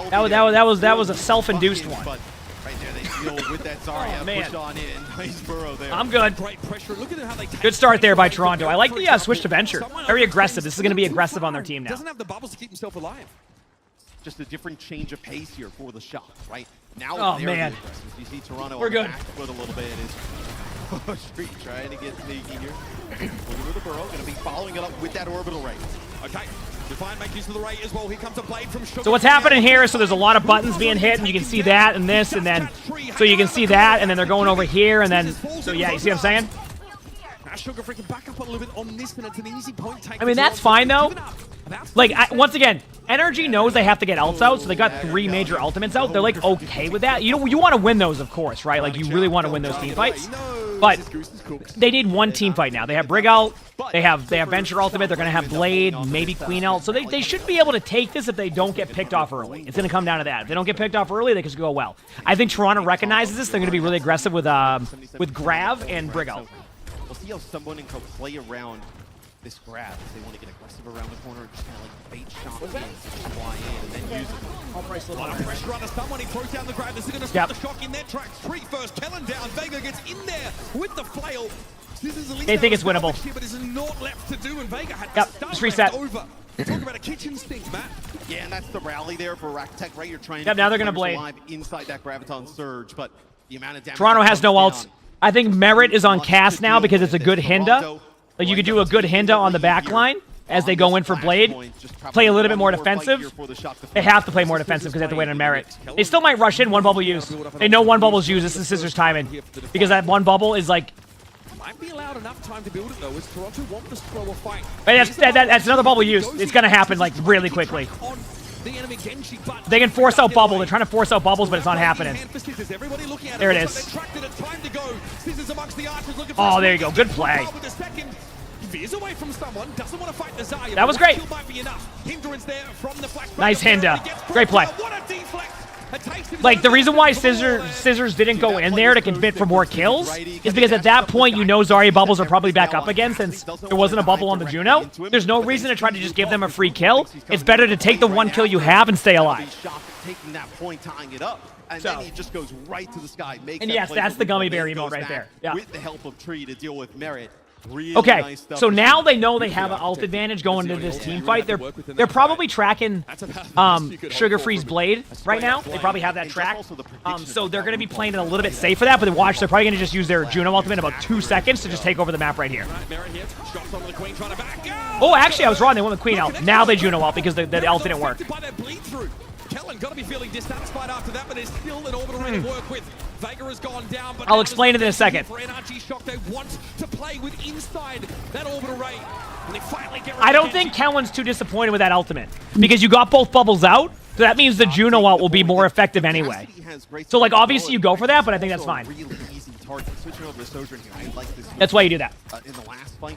That was a self-induced one. Right there, they deal with that Zarya, push on in. Nice burrow there. I'm good. Great pressure. Look at how they good start there by Toronto. I like the switch to Venture. Very aggressive. This is going to be aggressive on their team now. Doesn't have the bubbles to keep himself alive. Just a different change of pace here for the Shock, right? Now oh, man. You see Toronto We're on good. the back foot a little bit. Street trying to get sneaky here. Looking for the burrow. Going to be following it up with that orbital ray. Okay. Defiant make use of the ray as well. Here comes a blade from Sugar. So what's happening here is there's a lot of buttons being hit, and you can see that and this, and then so you can see that, and then they're going over here, and then so yeah, you see what I'm saying? Sugar Free can back up a little bit on this, and it's an easy point take. I mean, that's fine though. Like once again, Energy knows they have to get ults out, so they got 3 major ultimates out. They're like okay with that. You want to win those, of course, right? Like you really want to win those team fights. But they need one team fight now. They have Brig ult, they have Venture ultimate, they're gonna have Blade, maybe Queen ult. So they should be able to take this if they don't get picked off early. It's gonna come down to that. If they don't get picked off early, they can go well. I think Toronto recognizes this. They're gonna be really aggressive with Grav and Brig ult. We'll see how someone can play around this grab if they want to get aggressive around the corner, just kind of like bait shot in, fly in, and then use it. A lot of pressure on someone. He throws down the grab. This is going to stop the Shock in their tracks. Tree first, Kellen down. Vega gets in there with the flail. They think it's winnable. Here, but there's not left to do, and Vega had just reset. Over. Talk about a kitchen sink, Matt. Yeah, and that's the rally there for Raktech, right? You're trying to now they're going to blade inside that Graviton Surge, but the amount of damage Toronto has no ults. I think Merit is on cast now because it's a good Hinda. Like you could do a good Hinda on the back line as they go in for Blade. Play a little bit more defensive. They have to play more defensive because they have to wait on Merit. They still might rush in, 1 bubble use. They know 1 bubble's used. This is Scissors timing. Because that 1 bubble is like... Might be allowed enough time to build it though, as Toronto want the slower fight. That's another bubble use. It's going to happen like really quickly. They can force out bubble. They're trying to force out bubbles, but it's not happening. There it is. Oh, there you go. Good play. That was great. Nice Hinda. Great play. Like, the reason why Scissors didn't go in there to commit for more kills is because at that point, you know Zarya bubbles are probably back up again since there wasn't a bubble on the Juno. There's no reason to try to just give them a free kill. It's better to take the one kill you have and stay alive. Taking that point, tying it up, and then he just goes right to the sky. And yes, that's the gummy bear emote right there. Yeah. With the help of Tree to deal with Merit. Really okay, nice so now they know they have an ult advantage going into this team fight. They're probably tracking Sugar Free's blade right now. They probably have that tracked. So they're going to be playing it a little bit safe for that, but watch, they're probably going to just use their Juno ultimate in about 2 seconds to just take over the map right here. Oh, actually, I was wrong. They went with Queen ult. Now they Juno ult because the ult didn't work. Kellen got to be feeling dissatisfied after that, but there's still an orbital ray to work with. Vega has gone down, but I'll explain it in a second. For NRG Shock, they want to play with inside that orbital ray. And they finally get I don't think Kellen's too disappointed with that ultimate because you got both bubbles out, so that means the Juno ult will be more effective anyway. So, like, obviously you go for that, but I think that's fine. That's why you do that.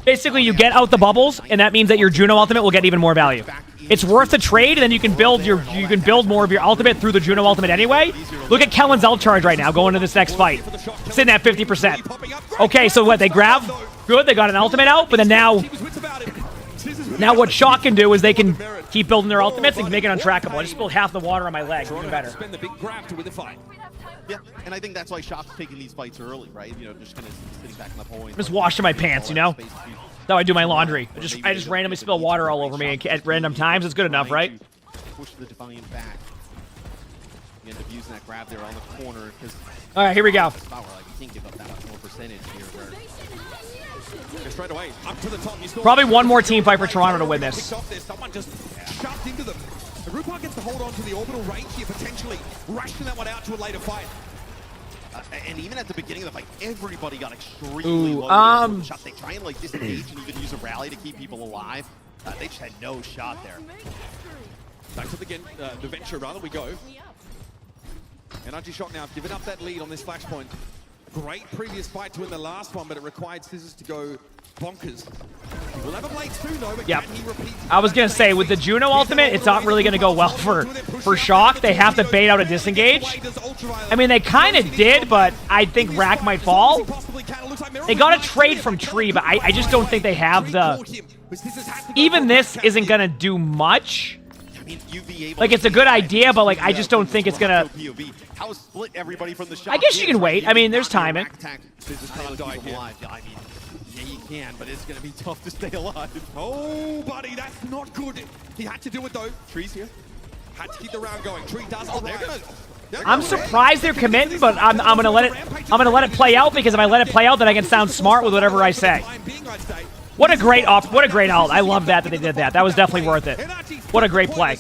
Basically, you get out the bubbles, and that means that your Juno ultimate will get even more value. It's worth the trade, and then you can build more of your ultimate through the Juno ultimate anyway. Look at Kellen's ult charge right now going into this next fight. Sitting at 50%. Okay, so what, they grab? Good, they got an ultimate out, but then now what Shock can do is they can keep building their ultimates and make it untrackable. I just spilled half the water on my leg, even better. Yeah, and I think that's why Shock's taking these fights early, right? You know, just kind of sitting back in the point. Just washing my pants, you know? That's how I do my laundry. I just randomly spill water all over me at random times. It's good enough, right? Push the Defiant back. You end up using that grab there on the corner. All right, here we go. You can't give up that much more percentage here. Straight away, up to the top. Probably one more team fight for Toronto to win this. Someone just shoved into them. The Rupar gets to hold on to the orbital range here, potentially rushing that one out to a later fight. And even at the beginning of the fight, everybody got extremely low. They try and like disengage and even use a rally to keep people alive. They just had no shot there. Back to the venture rather we go. NRG Shock now giving up that lead on this flashpoint. Great previous fight to win the last one, but it required Scissors to go bonkers. He will have a blade soon though, but can he repeat? I was gonna say, with the Juno ultimate, it's not really gonna go well for Shock. They have to bait out a disengage. I mean, they kind of did, but I think Rack might fall. They got a trade from Tree, but I just don't think they have the... Even this isn't gonna do much. Like, it's a good idea, but like I just don't think it's gonna... I guess you can wait. I mean, there's timing. Yeah, you can, but it's going to be tough to stay alive. Oh, buddy, that's not good. He had to do it, though. Tree's here. Had to keep the round going. Tree does I'm surprised they're committing, but I'm gonna let it play out, because if I let it play out, then I can sound smart with whatever I say. What a great ult. I love that they did that. That was definitely worth it. What a great play.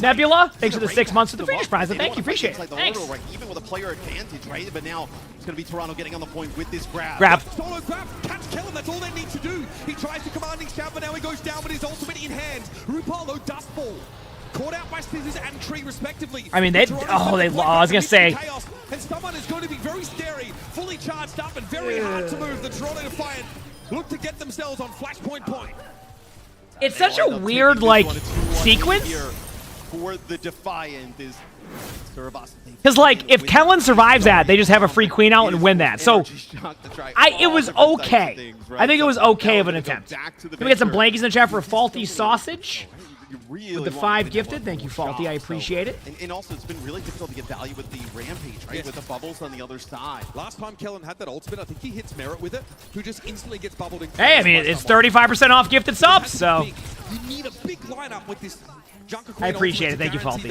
Nebula, thanks for the 6 months of the Phoenix Prize. Thank you, appreciate it. Thanks. Even with a player advantage, right? But now it's going to be Toronto getting on the point with this grab. Solo grab, catch Kellen, that's all they need to do. He tries to commanding shout, but now he goes down with his ultimate in hand. Rupalo dust ball. Caught out by Scissors and Tree, respectively. I mean, I was gonna say. And someone is going to be very scary, fully charged up and very hard to move. The Toronto Defiant look to get themselves on flashpoint point. It's such a weird, like, sequence. For the Defiant is because, like, if Kellen survives that, they just have a free queen out and win that. So, it was okay. I think it was okay of an attempt. Can we get some blankies in the chat for a Faulty Sausage? With the 5 gifted, thank you, Faulty. I appreciate it. And also, it's been really difficult to get value with the Rampage, right? With the bubbles on the other side. Last time Kellen had that ultimate, I think he hits Merit with it, who just instantly gets bubbled in. Hey, I mean, it's 35% off gifted subs, so. You need a big lineup with this Junker Queen. I appreciate it. Thank you, Faulty.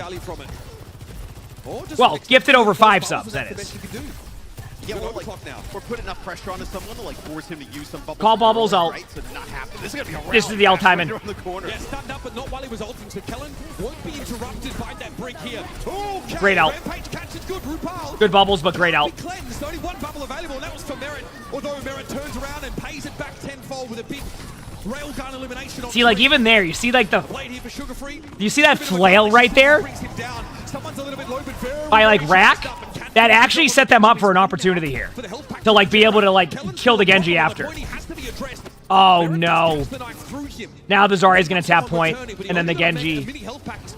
Well, well, gifted over 5 subs, that is. Yeah, we're putting enough pressure onto someone to like force him to use some bubbles. Call bubbles out. Right, so not happen. This is gonna be a this is the L timing. Yeah, stunned up, but not while he was ulting. So Kellen won't be interrupted by that break here. Oh, great out. Rampage catches good. Rupal. Good bubbles, but great out. Cleansed. Only one bubble available, and that was for Merit. Although Merit turns around and pays it back tenfold with a big railgun elimination. On see, like even there, you see like the. Do you see that flail right there? By like Rack. That actually set them up for an opportunity here to like be able to like kill the Genji after. Oh, no. Now the Zarya's going to tap point, and then the Genji.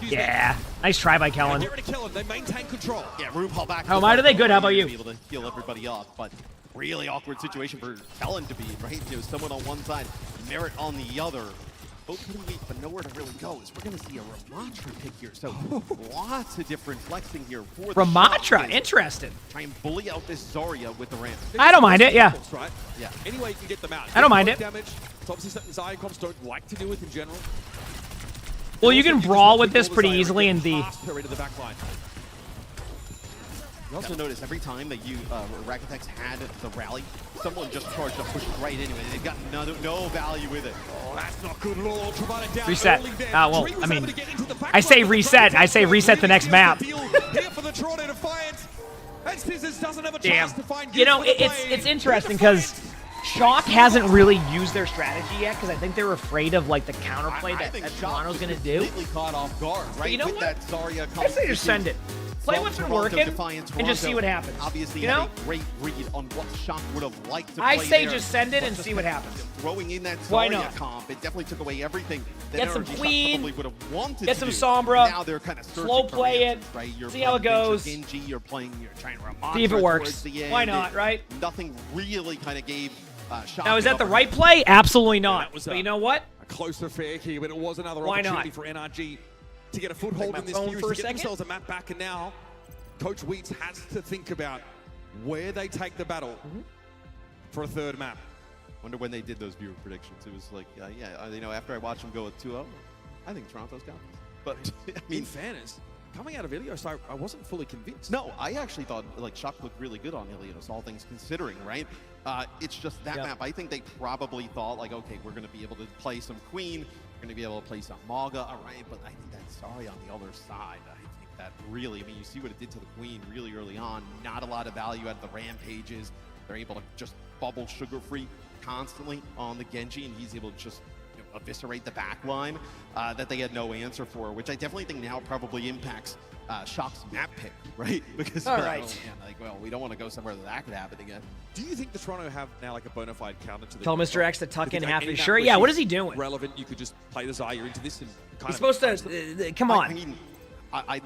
Yeah. Nice try by Kellen. How am I? Are they good? How about you? Able to heal everybody off, but really awkward situation for Kellen to be, right? Someone on one side, Merit on the other. Both pretty weak, but nowhere to really go. We're going to see a Ramatra pick here. So lots of different flexing here for the Ramatra, interesting. Try and bully out this Zarya with the ramp. I don't mind it, yeah. Right? Yeah. Any way you can get them out. I don't mind it. Damage. It's obviously something Zarya comps don't like to deal with in general. Well, you can brawl with this pretty easily in the... You also notice every time that you Rakitek's had the rally, someone just charged up, pushed right into it. They've got no value with it. Oh, that's not good at all. Down reset. Well, I mean, I say reset. I say reset the next map. Damn. You know, it's interesting because Shock hasn't really used their strategy yet because I think they're afraid of like the counterplay that Toronto's gonna do. Completely caught off guard, right? But you know with what? That Zarya I say just send it. Play what's been working and just see what happens. Obviously, you know, had a great read on what Shock would have liked to play. I say there, just send it and see what happens. Throwing in that Why Zarya not? comp, it definitely took away everything that Get some NRG Queen, probably would have wanted get to some do. Sombra, Now they're kind of slow play it, right? You're see how it goes. Genji, you're trying Ramatra See if it works. the end. Why not, right? Nothing really kind of gave Shock. Now, is that the right play? Absolutely not. Yeah, but you know what? A close affair here, but it was another Why opportunity not? for NRG to get a foothold in this series, to get themselves a map back, and now Coach Wheats has to think about where they take the battle for a third map. Wonder when they did those viewer predictions. It was like, you know, after I watched them go with 2-0, I think Toronto's got this. But I mean, in fairness, coming out of Ilios, I wasn't fully convinced. No, I actually thought like Shock looked really good on Ilios, all things considering, right? It's just that map. I think they probably thought like, okay, we're going to be able to play some Queen, we're going to be able to play some Maga, all right? But I think that's Zarya on the other side. I think that really, I mean, you see what it did to the Queen really early on. Not a lot of value out of the rampages. They're able to just bubble sugar-free constantly on the Genji, and he's able to just eviscerate the back line that they had no answer for, which I definitely think now probably impacts Shock's map pick, right? Because well, we don't want to go somewhere that could happen again. Do you think the Toronto have now like a bona fide counter to the Tell Mr. X to tuck in half any his map shirt. where Yeah, what she's is he doing? Relevant, you could just play the Zarya into this and kind He's of supposed to, come on. I mean,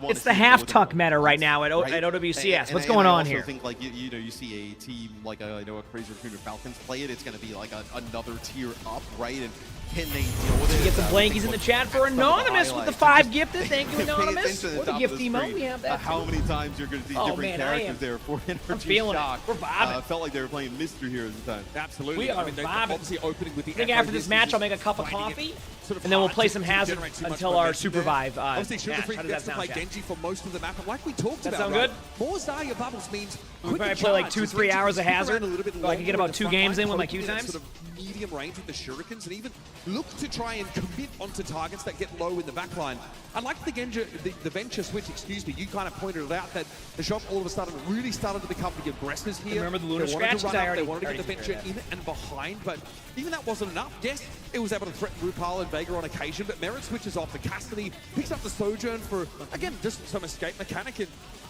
It's the half tuck meta right now at OWCS. What's going on here? I also think like you see a team like I know a Crazy Recruiter Falcons play it. It's going to be like another tier up, right? And can they deal with it? Get some blankies in the chat for Anonymous with the 5 gifted. Thank you, Anonymous. What a gift emo. We have that. How many times you're going to see different characters there for Energy I'm feeling Shock. it. We're vibing. Felt like they were playing Mystery Heroes at the time. Absolutely. We are vibing. Obviously opening with the I think after this match, I'll make a cup of coffee, and then we'll play some Hazard until our Supervive Obviously, match. Sugar Free How does gets that to play sound, chat? Genji for most of the map, and like we talked That about, sound right? good? More Zarya bubbles means We probably play like 2-3 hours of Hazard, so I can get about 2 games in with my Q times. Sort of medium range with the shurikens, and even look to try and commit onto targets that get low in the backline. I like the Genji, the venture switch, excuse me. You kind of pointed it out that the shop all of a sudden really started to become the aggressors here. Remember the Lunar they wanted scratch? to run up, They they wanted to get the venture in and behind, but even that wasn't enough. Yes, it was able to threaten Rupal and Vega on occasion, but Merit switches off the Cassidy, picks up the Sojourn for, again, just some escape mechanic, and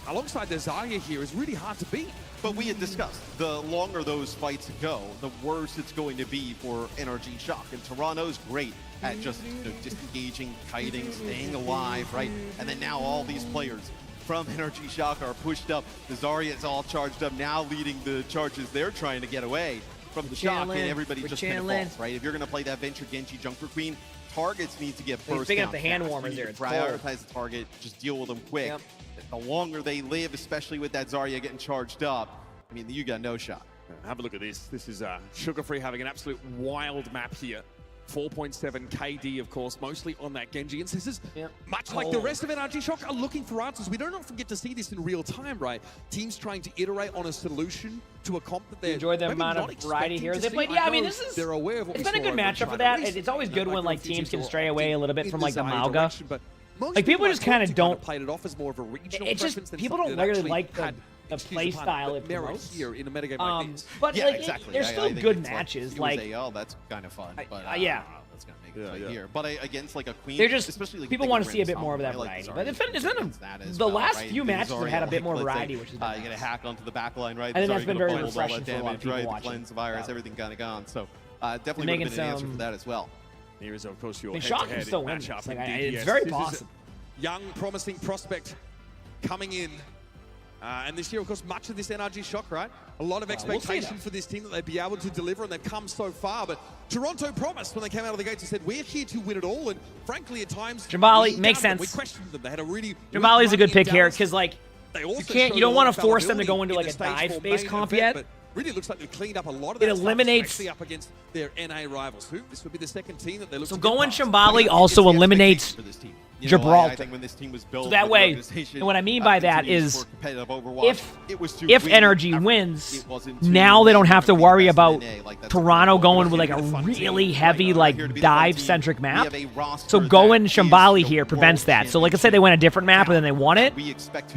alongside the Zarya here is really hard to beat. But we had discussed, the longer those fights go, the worse it's going to be for NRG Shock. And Toronto's great at just disengaging, kiting, staying alive, right? And then now all these players from NRG Shock are pushed up. The Zarya is all charged up, now leading the charges they're trying to get away from the Shock, and everybody just kind of falls, right? If you're going to play that Venture Genji Junker Queen, targets need to get first. Picking up the hand warmers there. Prioritize the target, just deal with them quick. Yep. The longer they live, especially with that Zarya getting charged up, I mean, you got no shot. Have a look at this. This is Sugar Free having an absolute wild map here. 4.7 KD, of course, mostly on that Genji. And this is much like the rest of NRG Shock are looking for answers. We don't often get to see this in real time, right? Teams trying to iterate on a solution to a comp that they enjoy the amount of variety here they played. Yeah, I mean, this is. They're aware of what it's been a good matchup for that. It's always good when like teams can stray away a little bit from like the Mauga. Like people just kind of don't. Played it off as more of a regional it's just people don't really like the play style it promotes here in a metagame like this. But yeah, like, exactly. there's still good matches. Like, that's kind of fun. But yeah. That's gonna make it here. But against like a Queen, they're just especially like people want to see a bit more of that variety. But it's been the last few matches have had a bit more variety, which is you get a hack onto the back line, right? I think that's been very refreshing for a lot of people watching. Cleanse virus, everything kind of gone. So definitely would have been an answer for that as well. Here is, of course, your Shock head-to-head still win. matchup. Like, in it's DPS. very This is possible. a young, promising prospect coming in. And this year, of course, much of this NRG Shock, right? A lot of expectation for this team that they'd be able to deliver, and they've come so far. But Toronto promised when they came out of the gates and said, we're here to win it all. And frankly, at times, Jambali makes sense. We questioned them. They had a really Jambali's a good pick here because, like, you don't want to force them to go into like a dive-based comp yet. But really looks like they've cleaned up a lot of It that stuff, eliminates especially up against their NA rivals. This would be the second team that they look So to going get past. Shambali also eliminates Gibraltar. I think when this team was built So that way, and what I mean by that is, if Energy wins, now they don't have to worry about Toronto going with like a really heavy like dive-centric map. So going Shambali here prevents that. So like I said, they went a different map and then they won it.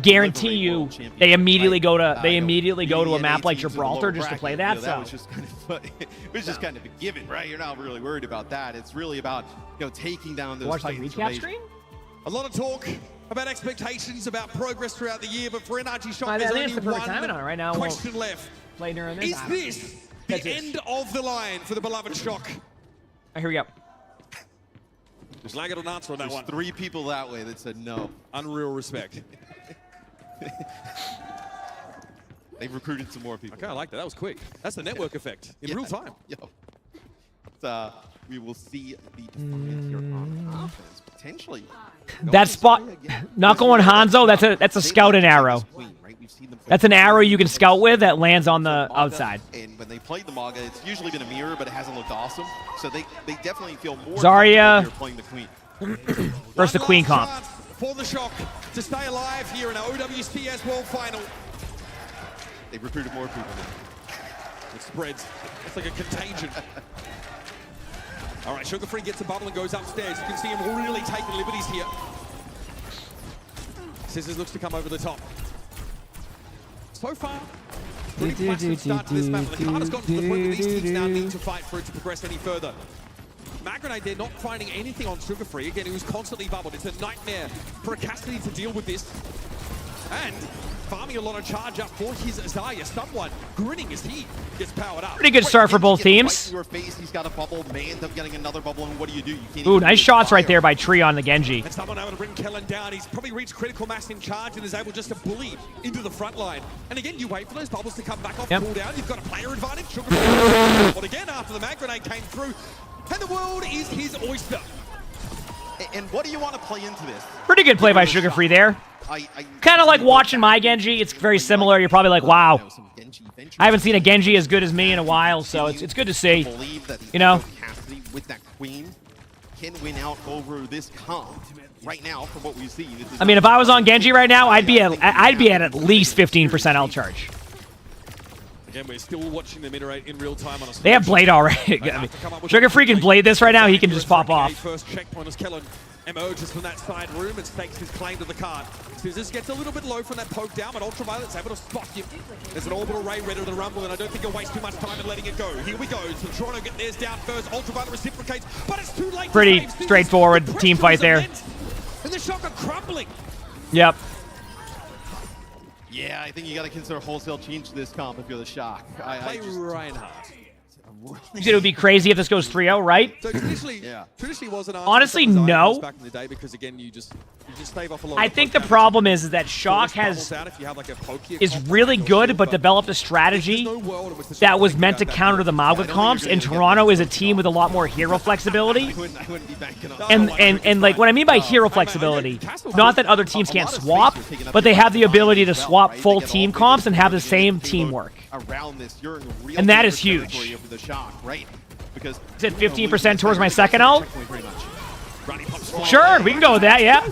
Guarantee you, they immediately go to a map like Gibraltar just to play that. That was just kind of it was just kind of a given, right? You're not really worried about that. It's really about taking down those Titans. Recap screen. A lot of talk about expectations, about progress throughout the year, but for NRG Shock, there's I think only it's the perfect one timing on it right now. question left. Play during this. Is this the end of the line for the beloved Shock? Here we go. Just like an answer on that one. 3 people that way that said no. Unreal respect. They've recruited some more people. Okay, I like that. That was quick. That's the network effect in real time. We will see the Defiant here on offense, potentially. That spot, not going Hanzo. That's a scouting arrow. That's an arrow you can scout with that lands on the outside. And when they played the Maga, it's usually been a mirror, but it hasn't looked awesome. So they definitely feel more Zarya playing the Queen. versus the Queen comp. For the Shock to stay alive here in our OWCS World Final. They've recruited more people now. It spreads. It's like a contagion. All right, Sugar Free gets a bubble and goes upstairs. You can see him really taking liberties here. Scissors looks to come over the top. So far, pretty placid start to this map. The card has gotten to the point where these teams now need to fight for it to progress any further. Magranade, they're not finding anything on Sugar Free. Again, he was constantly bubbled. It's a nightmare for a Cassidy to deal with this. And farming a lot of charge up for his Zarya. Someone grinning as he gets powered up. Pretty good start for both teams. Your face, he's got a bubble, may end up getting another bubble, and what do? You can't Ooh, nice shots right there by Tree on the Genji. And someone able to bring Kellen down. He's probably reached critical mass in charge and is able just to bully into the front line. And again, you wait for those bubbles to come back off cooldown. You've got a player advantage. Sugar but again, after the mag grenade came through, and the world is his oyster. And what do you want to play into this? Pretty good play by Sugar Free there. Kind of like watching my Genji. It's very similar. You're probably like, wow. I haven't seen a Genji as good as me in a while, so it's good to see. You know? With that Queen can win out over this comp right now from what we see. I mean, if I was on Genji right now, I'd be at least 15% L charge. Again, we're still watching them iterate in real time on a They have Blade already. I mean, Sugar Free can Blade this right now. He can just pop off. First checkpoint as Kellen emerges from that side room and stakes his claim to the card. Scissors gets a little bit low from that poke down, but Ultraviolet's able to spot you. There's an orbital ray ready to rumble, and I don't think he'll waste too much time in letting it go. Here we go. So Toronto get theirs down first. Ultraviolet reciprocates, but it's too late. Pretty straightforward team fight there. And the Shock are crumbling. Yep. Yeah, I think you got to consider wholesale change to this comp if you're the Shock. Play Reinhardt. You said it would be crazy if this goes 3-0, right? So traditionally wasn't. Honestly, no. Back in the day, because again, you just stave off a lot. I think the problem is that Shock is really good, but developed a strategy that was meant to counter the Mauga comps, and Toronto is a team with a lot more hero flexibility. And like what I mean by hero flexibility, not that other teams can't swap, but they have the ability to swap full team comps and have the same teamwork. And that is huge. Because is it 15% towards my second ult? Sure, we can go with that, yeah.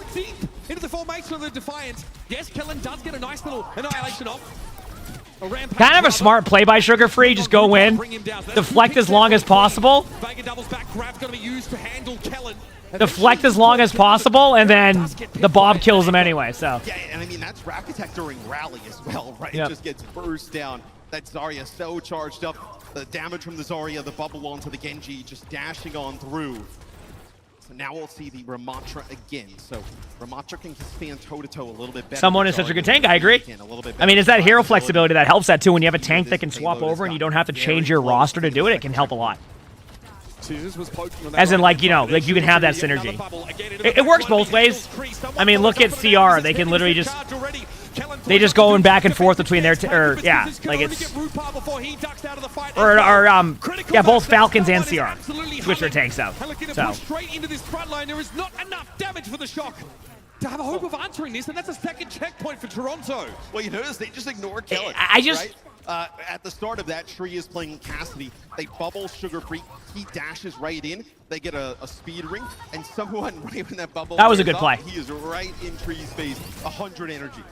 Into the formation of the Defiant. Yes, Kellen does get a nice little annihilation off. Kind of a smart play by Sugar Free. Just go in, deflect as long as possible. Deflect as long as possible, and then the Bob kills him anyway. So. Yeah, and I mean that's Rakatech during rally as well, right? It just gets burst down. That Zarya so charged up. The damage from the Zarya, the bubble onto the Genji, just dashing on through. So now we'll see the Ramattra again. So Ramattra can stand toe-to-toe a little bit better. Someone is such a good tank, I agree. I mean, it's that hero flexibility that helps that too. When you have a tank that can swap over and you don't have to change your roster to do it, it can help a lot. As in, like, you know, like you can have that synergy. It works both ways. I mean, look at CR. They can literally just... They just going back and forth between their... yeah, like it's... yeah, both Falcons and CR. Switch their tanks out. So... straight into this front line. There is not enough damage for the Shock to have a hope of answering this, and that's a second checkpoint for Toronto. Well, you notice they just ignore Kelly. I just... Right? At the start of that, Tree is playing Cassidy. They bubble Sugar Free. He dashes right in. They get a speed ring, and someone right when that bubble... That was a good play. He is right in Tree's face. 100 energy.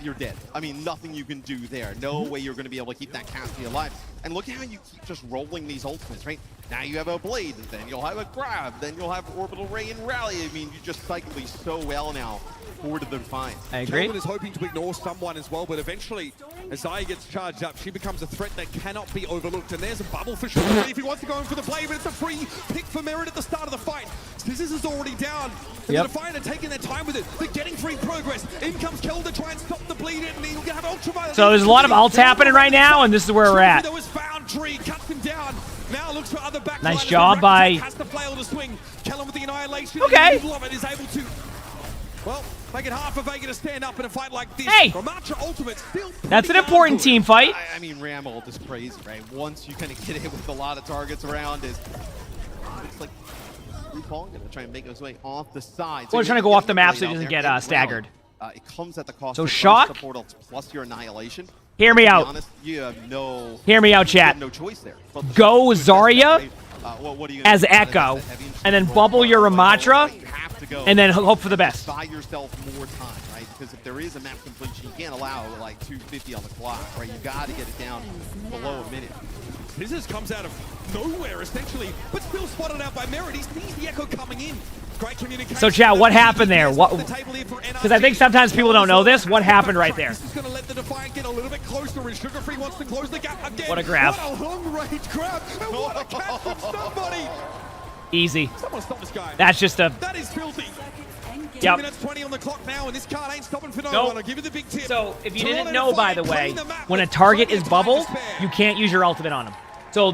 You're dead. I mean, nothing you can do there. No way you're going to be able to keep that Cassidy alive. And look at how you keep just rolling these ultimates, right? Now you have a Blade, and then you'll have a Grab, then you'll have Orbital Ray and Rally. I mean, you just cycle these so well now. Forward to the Defiant. I agree. Kelvin is hoping to ignore someone as well, but eventually, as Zaya gets charged up, she becomes a threat that cannot be overlooked. And there's a bubble for sure if he wants to go in for the play, but it's a free pick for Merit at the start of the fight. Scissors is already down. And the Defiant are taking their time with it. They're getting free progress. In comes Kel to try and stop the bleed, and he'll have Ultraviolet. So there's a lot of ults happening right now, and this is where we're at. There was found Tree, cuts him down. Now looks for other back. Nice job by... Has to play on the swing. Kellen with the annihilation. Okay. Love it, is able to... Well, make it hard for Vega to stand up in a fight like this. Hey! Ramattra Ultimate still That's an important team fight. I mean, Ram ult is crazy, right? Once you kind of get hit with a lot of targets around, it's like RuPaul going to try and make his way off the side. Well, he's trying to go off the map so he doesn't get staggered. It comes at the cost so of Shock support ults plus your annihilation. Hear me out. Honest, you have no... Hear me out, chat. No choice there. Go Zarya as Echo, and then bubble your Ramattra, and then hope for the best. Buy yourself more time, right? Because if there is a map completion, you can't allow like 250 on the clock, right? You got to get it down below a minute. Scissors comes out of nowhere, essentially, but still spotted out by Merit. He sees the Echo coming in. Great communication. So, chat, what happened there? Because I think sometimes people don't know this. What happened right there? This is going to let the Defiant get a little bit closer, and Sugar Free wants to close the gap again. What a grab. What a long-range grab, and what a catch from somebody. Easy. Someone stop this guy. That's just a... That is filthy. Yep. 2 minutes 20 on the clock now, and this card ain't stopping for no one. I'll give you the big tip. So, if you didn't know, by the way, when a target is bubbled, you can't use your ultimate on him. So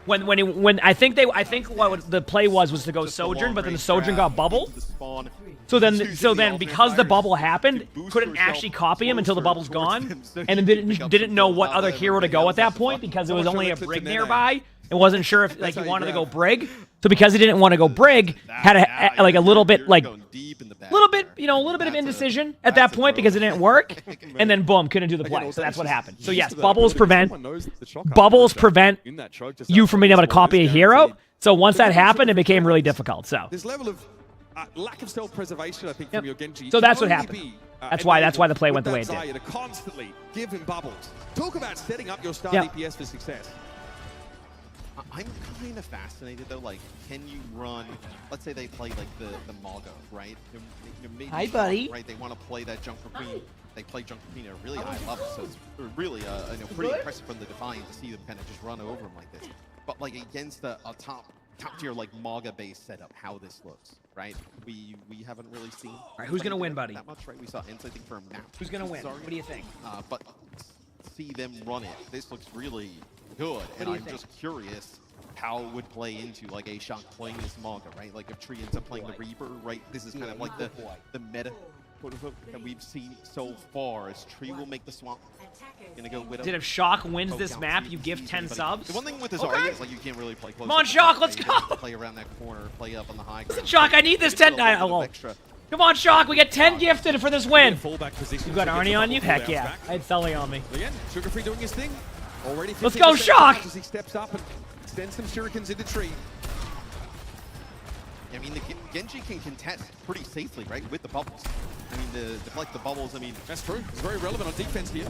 when I think what the play was to go Sojourn, but then the Sojourn got bubbled. So then because the bubble happened, couldn't actually copy him until the bubble's gone, and then didn't know what other hero to go at that point because there was only a Brig nearby and wasn't sure if like he wanted to go Brig. So because he didn't want to go Brig, had like a little bit of indecision at that point because it didn't work, and then boom, couldn't do the play. So that's what happened. So yes, bubbles prevent you from being able to copy a hero. So once that happened, it became really difficult. So this level of lack of self-preservation, I think, from your Genji. So that's what happened. That's why the play went the way it did. To constantly give him bubbles. Talk about setting up your star DPS for success. I'm kind of fascinated though, like, can you run, let's say they play like the Mago, right? Maybe Hi, buddy. Right, they want to play that Junker Queen. They play Junker Queen at a really high level, so it's really pretty impressive from the Defiant to see them kind of just run over them like this. But like against a top tier like Maga based setup, how this looks, right? We haven't really seen. All right, who's gonna win, buddy? That much, right? We saw Insight for a map. Who's gonna win? What do you think? But see them run it. This looks really good, and I'm just curious how it would play into like a Shock playing this Maga, right? Like if Tree ends up playing the Reaper, right? This is kind of like the meta that we've seen so far. As Tree will make the swamp. Gonna go Widow. Did if Shock wins this map, you give 10 subs? The one thing with this Zarya is like you can't really play close. Come on, Shock, let's go! Play around that corner, play up on the high ground. Listen, Shock, I need this 10. Come on, Shock, we get 10 gifted for this win. You got Arnie on you? Heck yeah. I had Sully on me. Again, Sugar Free doing his thing. Already let's go, Shock! As he steps up and sends some shurikens into Tree. I mean, the Genji can contest pretty safely, right, with the bubbles. I mean, the bubbles, I mean... That's true. It's very relevant on defense here.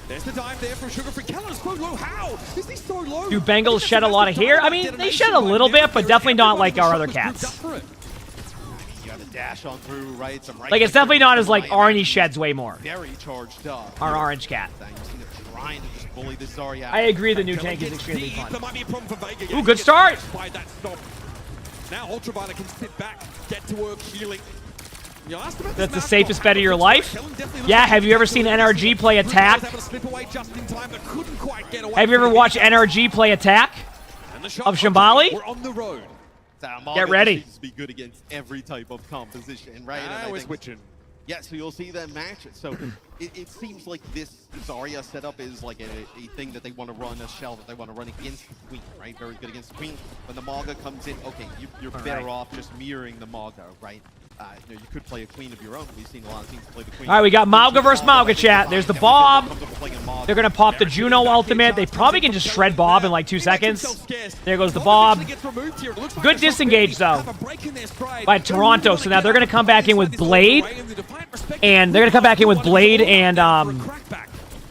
There's the dive there from Sugar Free. Kellen's so low. How? Is he so low? Do Bengals shed a lot of hair? I mean, they shed a little bit, but definitely not like our other cats. You got the dash on through, right? Some like, it's definitely not as like Arnie sheds way more. Very charged up. Our orange cat. Trying to just bully this Zarya. I agree the new tank is extremely fun. There might be a problem for Vega. Ooh, good start! Now Ultraviolet can sit back, get to work healing. That's the safest bet of your life? Yeah, have you ever seen NRG play attack? Have you ever watched NRG play attack? of Shambali. We're on the road. Get ready. Needs to be good against every type of composition, right? I was switching. Yeah, so you'll see them match it. So it seems like this Zarya setup is like a thing that they want to run, a shell that they want to run against the Queen, right? Very good against the Queen. When the Mauga comes in, okay, you're better off just mirroring the Mauga, right? You could play a Queen of your own. We've seen a lot of teams play the Queen. All right, we got Mauga versus Mauga, chat. There's the Bob. They're going to pop the Juno ultimate. They probably can just shred Bob in like 2 seconds. There goes the Bob. Good disengage, though, by Toronto. So now they're going to come back in with Blade. And they're going to come back in with Blade and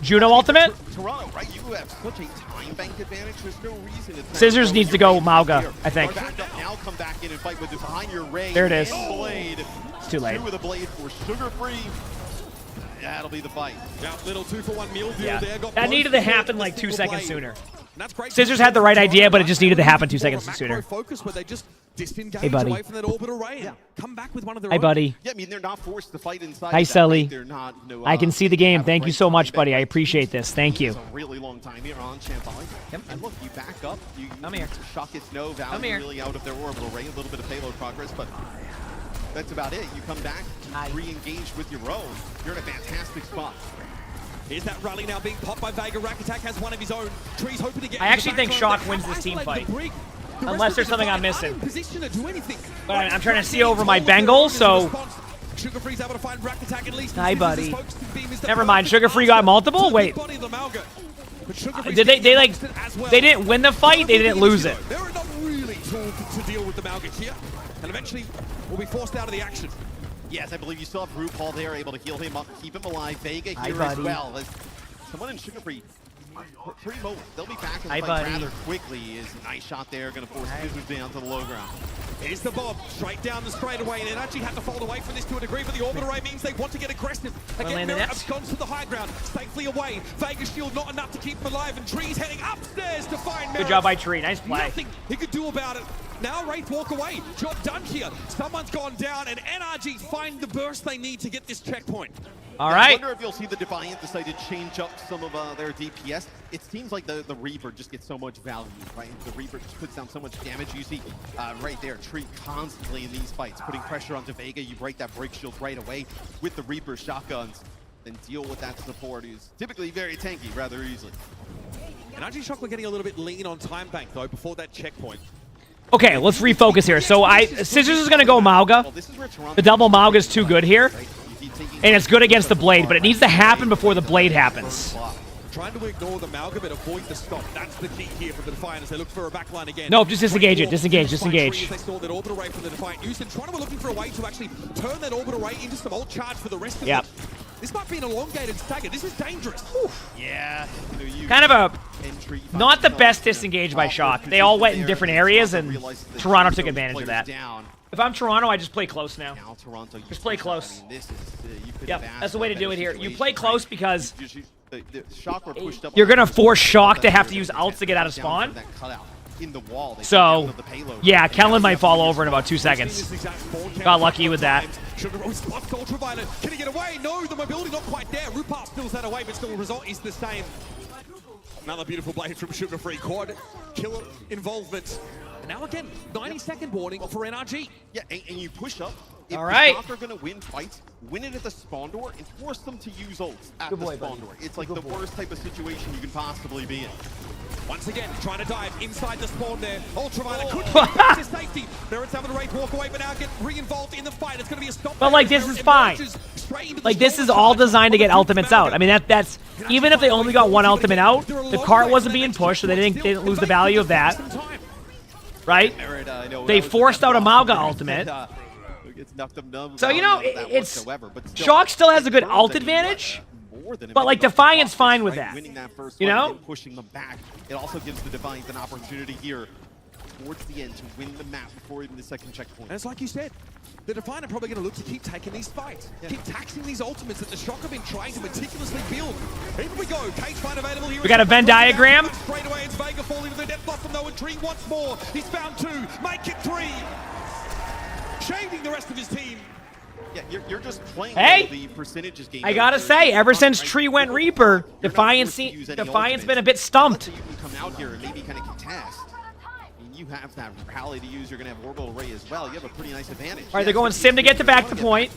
Juno ultimate. Toronto, right? You have such a time bank advantage. There's no reason to Scissors needs to go Mauga, I think. Now come back in and fight with it behind your ray. There it is. Blade. It's too late. 2 with a Blade for Sugar Free. That'll be the fight. Yeah, little 2-for-1 meal deal there. Got that needed to happen like 2 seconds sooner. Scissors had the right idea, but it just needed to happen 2 seconds sooner. Focus where they just disengage Hey, buddy. away from that orbital ray and come back with one of their Hi, own. buddy. Yeah, I mean, they're not forced to fight inside. Hi, Sully. They're not, I can see the game. Thank you so much, buddy. I appreciate this. Thank you. It's a really long time here on Shambali. Yep. And look, you back up. I'm here. Shock gets no value really out of their orbital ray. A little bit of payload progress, but that's about it. You come back, re-engage with your own. You're in a fantastic spot. Here's that rally now being popped by Vega. Rakatak has one of his own. Trees hoping to get. I actually think Shock wins this team fight. Unless there's something I'm missing. But I'm trying to see over my Bengal, so... Hi, buddy. Never mind, Sugar Free got multiple? Wait. Did they like... They didn't win the fight, they didn't lose it. They're not really told to deal with the Mauga here. And eventually, will be forced out of the action. Yes, I believe you still have RuPaul there, able to heal him up, keep him alive. Vega Hi, here buddy. as well. As someone in Sugar Free, pretty moment. They'll be back in the Hi, fight buddy. rather quickly. Is a nice shot there, going to force Scissors down to the low ground. Here's the Bob, straight down the straightaway, and Energy had to fold away from this to a degree, but the orbital ray means they want to get aggressive. Again, Merit absconds to the high ground, safely away. Vegas shield not enough to keep him alive, and Tree's heading upstairs to find Merit. Good job by Tree. Nice play. Nothing he could do about it. Now Wraith walk away. Job done here. Someone's gone down, and NRG find the burst they need to get this checkpoint. All right. I wonder if you'll see the Defiant decide to change up some of their DPS. It seems like the Reaper just gets so much value, right? The Reaper just puts down so much damage. You see right there, Tree constantly in these fights, putting pressure onto Vega. You break that break shield right away with the Reaper shotguns, then deal with that support who's typically very tanky rather easily. And NRG Shock were getting a little bit lean on time bank, though, before that checkpoint. Okay, let's refocus here. So Scissors is going to go Mauga. The double Mauga is too good here. And it's good against the Blade, but it needs to happen before the Blade happens. Trying to ignore the Mauga, but avoid the stop. That's the key here for the Defiant as they look for a backline again. Nope, just disengage it. Disengage, disengage. They saw that orbital ray from the Defiant. Houston trying to looking for a way to actually turn that orbital ray into some ult charge for the rest of it. This might be an elongated stagger. This is dangerous. Yeah. Kind of a not the best disengage by Shock. They all went in different areas, and Toronto took advantage of that. If I'm Toronto, I just play close now. Just play close. Yep, that's the way to do it here. You play close because you're going to force Shock to have to use ults to get out of spawn. So, yeah, Kellen might fall over in about 2 seconds. Got lucky with that. Ultraviolet. Can he get away? No, the mobility not quite there. Rupart steals that away, but still the result is the same. Another beautiful blade from Sugar Free. Quad killer involvement. And now again, 90-second warning for NRG. Yeah, and you push up. If all right. The Shock are going to win fights, win it at the spawn door, and force them to use ults at the spawn door. It's like the worst type of situation you can possibly be in. Once again, trying to dive inside the spawn there. Ultraviolet could get to safety. Merit's having to Wraith walk away, but now get re-involved in the fight. It's going to be a stop. But like, this is fine. Like, this is all designed to get ultimates out. I mean, that's even if they only got one ultimate out, the cart wasn't being pushed, so they didn't lose the value of that. Right? They forced out a Mauga ultimate. So, you know, it's... Shock still has a good ult advantage, but, like, Defiant's fine with that. You know? Pushing them back. It also gives the Defiant an opportunity here towards the end to win the map before even the second checkpoint. And it's like you said, the Defiant are probably going to look to keep taking these fights. Keep taxing these ultimates that the Shock have been trying to meticulously build. Here we go. Cage fight available here. We got a Venn diagram. Straight away, it's Vega falling to the death blossom though, and Tree once more. He's found 2. Make it 3. Shading the rest of his team. Yeah, you're just playing the percentages game. I gotta say, ever since Tree went Reaper, Defiant's been a bit stumped. You can come out here and maybe kind of contest. you have that rally to use, you're going to have Orbital Ray as well. You have a pretty nice advantage. All right, they're going Sim to get back the point.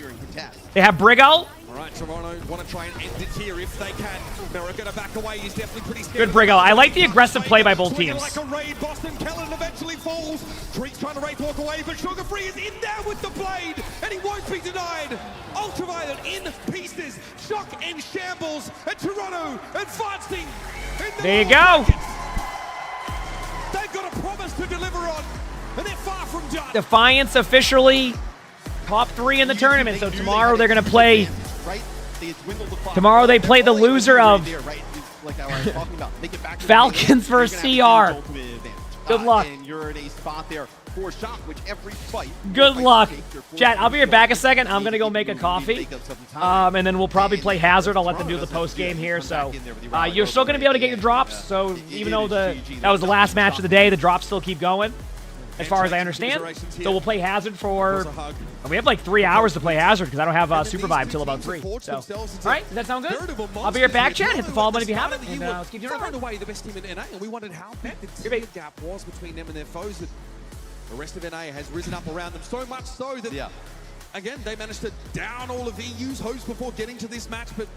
They have Briggle. All right, Toronto want to try and end it here if they can. Mera going to back away. He's definitely pretty scared. Good Briggle. I like the aggressive play by both teams. Like a raid, Boston Kellen eventually falls. Treek's trying to raid walk away, but Sugar Free is in there with the blade, and he won't be denied. Ultraviolet in pieces. Shock in shambles, and Toronto advancing. There you go. They've got a promise to deliver on, and they're far from done. Defiance officially top 3 in the tournament. So tomorrow they're going to play. Tomorrow they play the loser of Falcons versus CR. Good luck. And you're in a spot there for Shock, which every fight. Good luck. Chat, I'll be right back a second. I'm going to go make a coffee. And then we'll probably play Hazard. I'll let them do the post game here. So you're still going to be able to get your drops. So even though that was the last match of the day, the drops still keep going, as far as I understand. So we'll play Hazard for... We have like 3 hours to play Hazard because I don't have Super Vibe till about 3. So, all right, does that sound good? I'll be right back, chat. Hit the follow button if you haven't. And let's keep doing it. Away the best team in NA, and we wondered how big the gap was between them and their foes. That the rest of NA has risen up around them so much so that, again, they managed to down all of EU's hopes before getting to this match. But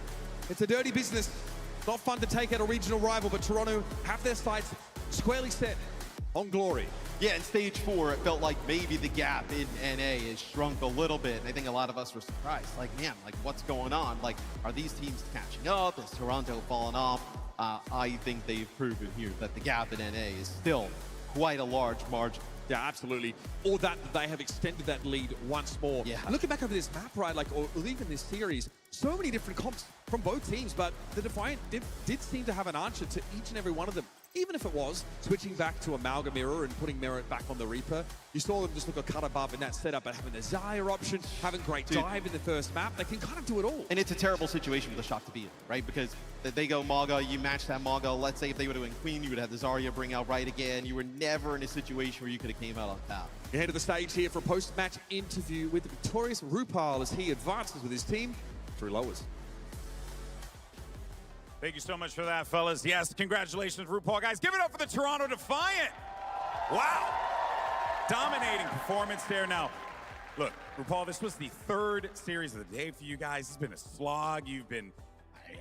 it's a dirty business. Not fun to take out a regional rival, but Toronto have their sights squarely set on glory. Yeah, in stage 4, it felt like maybe the gap in NA has shrunk a little bit. And I think a lot of us were surprised. Like, man, like, what's going on? Like, are these teams catching up? Is Toronto falling off? I think they've proven here that the gap in NA is still quite a large margin. Yeah, absolutely. Or that they have extended that lead once more. Yeah. Looking back over this map, right, like, or even this series, so many different comps from both teams, but the Defiant did seem to have an answer to each and every one of them. Even if it was switching back to Amalgam Mirror and putting Mirror back on the Reaper, you saw them just look a cut above in that setup, but having the Xayah option, having great dive in the first map, they can kind of do it all. And it's a terrible situation for the Shock to be in, right? Because they go Maga, you match that Maga. Let's say if they would have went Queen, you would have the Zarya bring out right again. You were never in a situation where you could have came out on top. You head to the stage here for a post-match interview with the victorious Rupal as he advances with his team through lowers. Thank you so much for that, fellas. Yes, congratulations, RuPaul. Guys, give it up for the Toronto Defiant. Wow. Dominating performance there. Now, look, RuPaul, this was the 3rd series of the day for you guys. It's been a slog. You've been,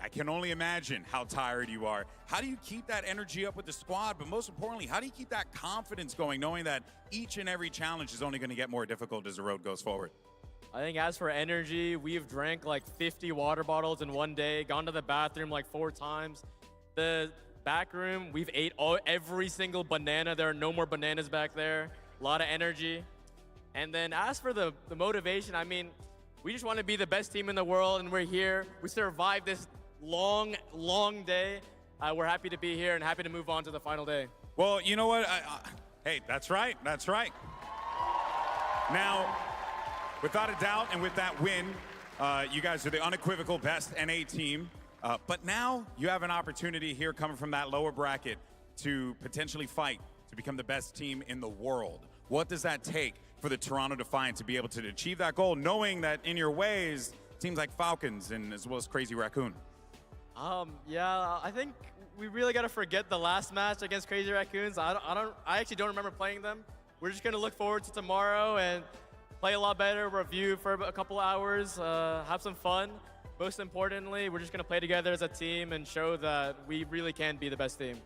I can only imagine how tired you are. How do you keep that energy up with the squad? But most importantly, how do you keep that confidence going, knowing that each and every challenge is only going to get more difficult as the road goes forward? I think as for energy, we've drank like 50 water bottles in one day, gone to the bathroom like 4 times. The back room, we've ate every single banana. There are no more bananas back there. A lot of energy. And then as for the motivation, I mean, we just want to be the best team in the world, and we're here. We survived this long, long day. We're happy to be here and happy to move on to the final day. Well, you know what? Hey, that's right. That's right. Now, without a doubt, and with that win, you guys are the unequivocal best NA team. But now you have an opportunity here coming from that lower bracket to potentially fight to become the best team in the world. What does that take for the Toronto Defiant to be able to achieve that goal, knowing that in your ways, teams like Falcons and as well as Crazy Raccoon? Yeah, I think we really got to forget the last match against Crazy Raccoons. I actually don't remember playing them. We're just going to look forward to tomorrow and play a lot better, review for a couple hours, have some fun. Most importantly, we're just going to play together as a team and show that we really can be the best team.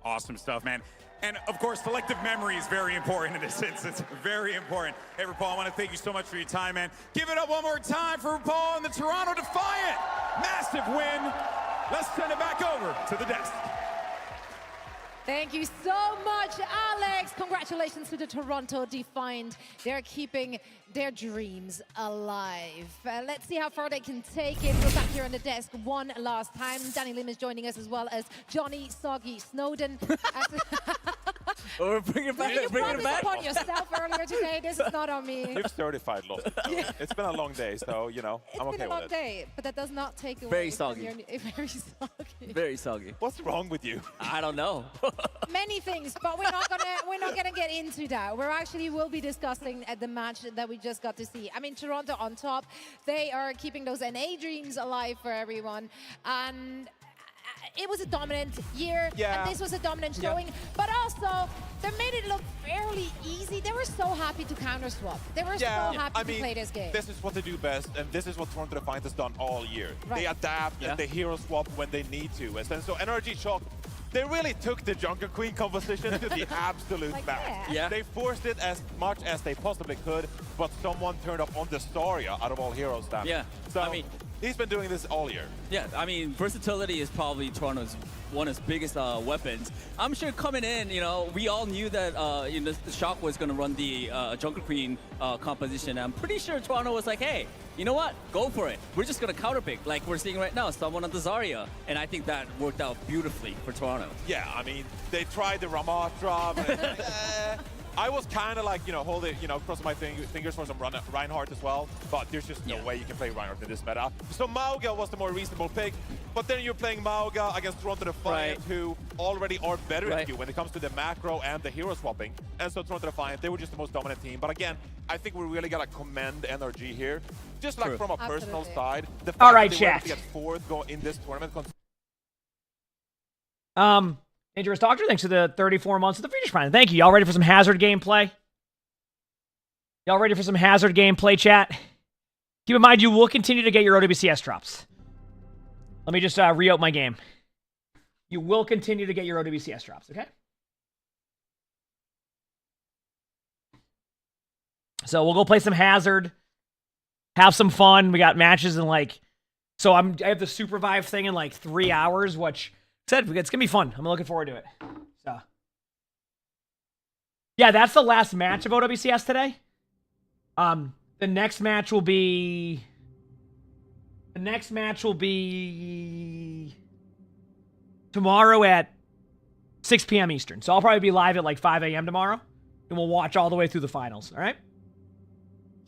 Awesome stuff, man. And of course, selective memory is very important in this instance. Very important. Hey, RuPaul, I want to thank you so much for your time, man. Give it up one more time for RuPaul and the Toronto Defiant. Massive win. Let's send it back over to the desk. Thank you so much, Alex. Congratulations to the Toronto Defiant. They're keeping their dreams alive. Let's see how far they can take it. We're back here on the desk one last time. Danny Lim is joining us as well as Johnny Soggy Snowden. We're bringing it back. You brought this upon yourself earlier today. This is not on me. We've certified lost. It's been a long day, so, you know, I'm okay with it. It's been a long day, but that does not take away Very soggy. from your... Very soggy. Very soggy. What's wrong with you? I don't know. Many things, but we're not gonna get into that. We're actually will be discussing at the match that we just got to see. I mean, Toronto on top. They are keeping those NA dreams alive for everyone, and it was a dominant year, Yeah. and this was a dominant showing, but also they made it look fairly easy. They were so happy to counter swap. They were so happy to play this game. This is what they do best, and this is what Toronto Defiant has done all year. Right. They adapt and they hero swap when they need to. And so Energy Shock, they really took the Jungle Queen composition to the absolute max. Yeah. They forced it as much as they possibly could, but someone turned up on the Zarya out of all heroes. Damn. Yeah. So I mean, he's been doing this all year. Yeah, I mean, versatility is probably Toronto's one of his biggest weapons. I'm sure coming in, you know, we all knew that the Shock was going to run the Jungle Queen composition. I'm pretty sure Toronto was like, hey, you know what? Go for it. We're just going to counterpick like we're seeing right now, someone on the Zarya. And I think that worked out beautifully for Toronto. Yeah, I mean, they tried the Ramat drop. And, I was kind of like, crossing my fingers for some Reinhardt as well, but there's just no way you can play Reinhardt in this meta. So Mauga was the more reasonable pick, but then you're playing Mauga against Toronto Defiant, who already are better than you when it comes to the macro and the hero swapping. And so Toronto Defiant, they were just the most dominant team. But again, I think we really gotta commend NRG here, just like from a personal side. The fact that they were able to get fourth in this tournament. Dangerous Doctor, thanks for the 34 months of the Swedish Prime. Thank you. Y'all ready for some Hazard gameplay? Y'all ready for some Hazard gameplay, chat? Keep in mind, you will continue to get your OWCS drops. Let me just re-open my game. You will continue to get your OWCS drops, okay? So we'll go play some Hazard. Have some fun. We got matches in like... So I have the Supervive thing in like 3 hours, which... Said it's gonna be fun. I'm looking forward to it. So, yeah, that's the last match of OWCS today. The next match will be tomorrow at 6 p.m. Eastern. So I'll probably be live at like 5 a.m. tomorrow, and we'll watch all the way through the finals. All right?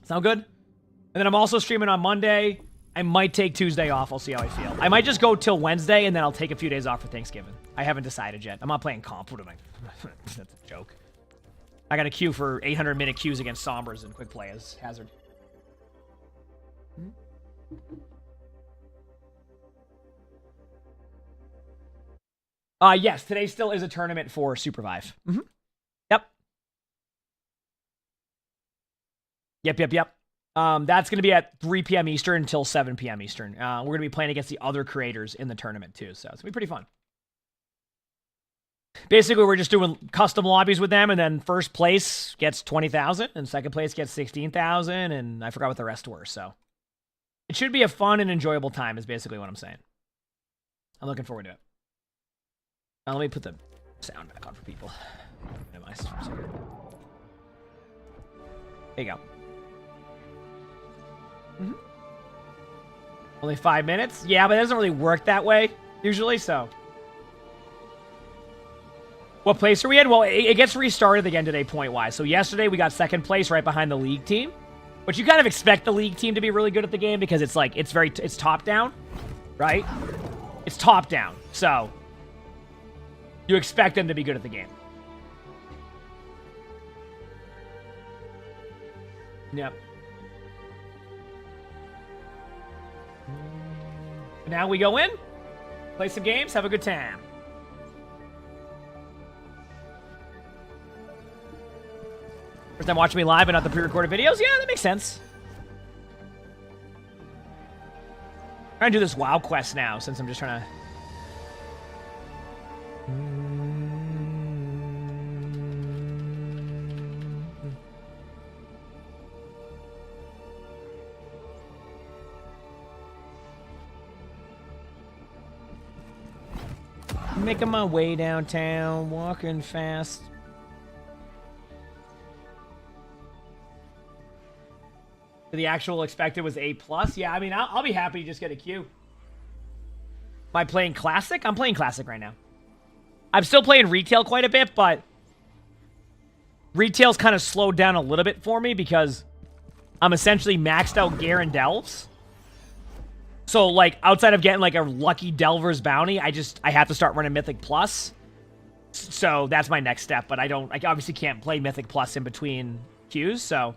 Sound good? And then I'm also streaming on Monday. I might take Tuesday off. I'll see how I feel. I might just go till Wednesday, and then I'll take a few days off for Thanksgiving. I haven't decided yet. I'm not playing comp. What am I? That's a joke. I got a queue for 800-minute queues against Sombras and quick play as Hazard. Yes, today still is a tournament for Supervive. Yep. Yep. That's going to be at 3 p.m. Eastern until 7 p.m. Eastern. We're going to be playing against the other creators in the tournament, too. So it's going to be pretty fun. Basically, we're just doing custom lobbies with them, and then first place gets 20,000, and second place gets 16,000, and I forgot what the rest were. So it should be a fun and enjoyable time is basically what I'm saying. I'm looking forward to it. Let me put the sound back on for people. Minimize for a second. There you go. Only 5 minutes? Yeah, but it doesn't really work that way, usually, so. What place are we in? Well, it gets restarted again today, point-wise. So yesterday, we got second place right behind the league team. But you kind of expect the league team to be really good at the game because it's like, it's top-down, right? It's top-down, so. You expect them to be good at the game. Yep. Now we go in, play some games, have a good time. First time watching me live and not the pre-recorded videos? Yeah, that makes sense. I'm trying to do this WoW quest now, since I'm just trying to... Making my way downtown, walking fast. The actual expected was A+. Yeah, I mean, I'll be happy to just get a Q. Am I playing Classic? I'm playing Classic right now. I'm still playing Retail quite a bit, but Retail's kind of slowed down a little bit for me because I'm essentially maxed out Garen Delves. So, like, outside of getting, like, a lucky Delver's bounty, I have to start running Mythic Plus. So, that's my next step. But I obviously can't play Mythic Plus in between queues, so...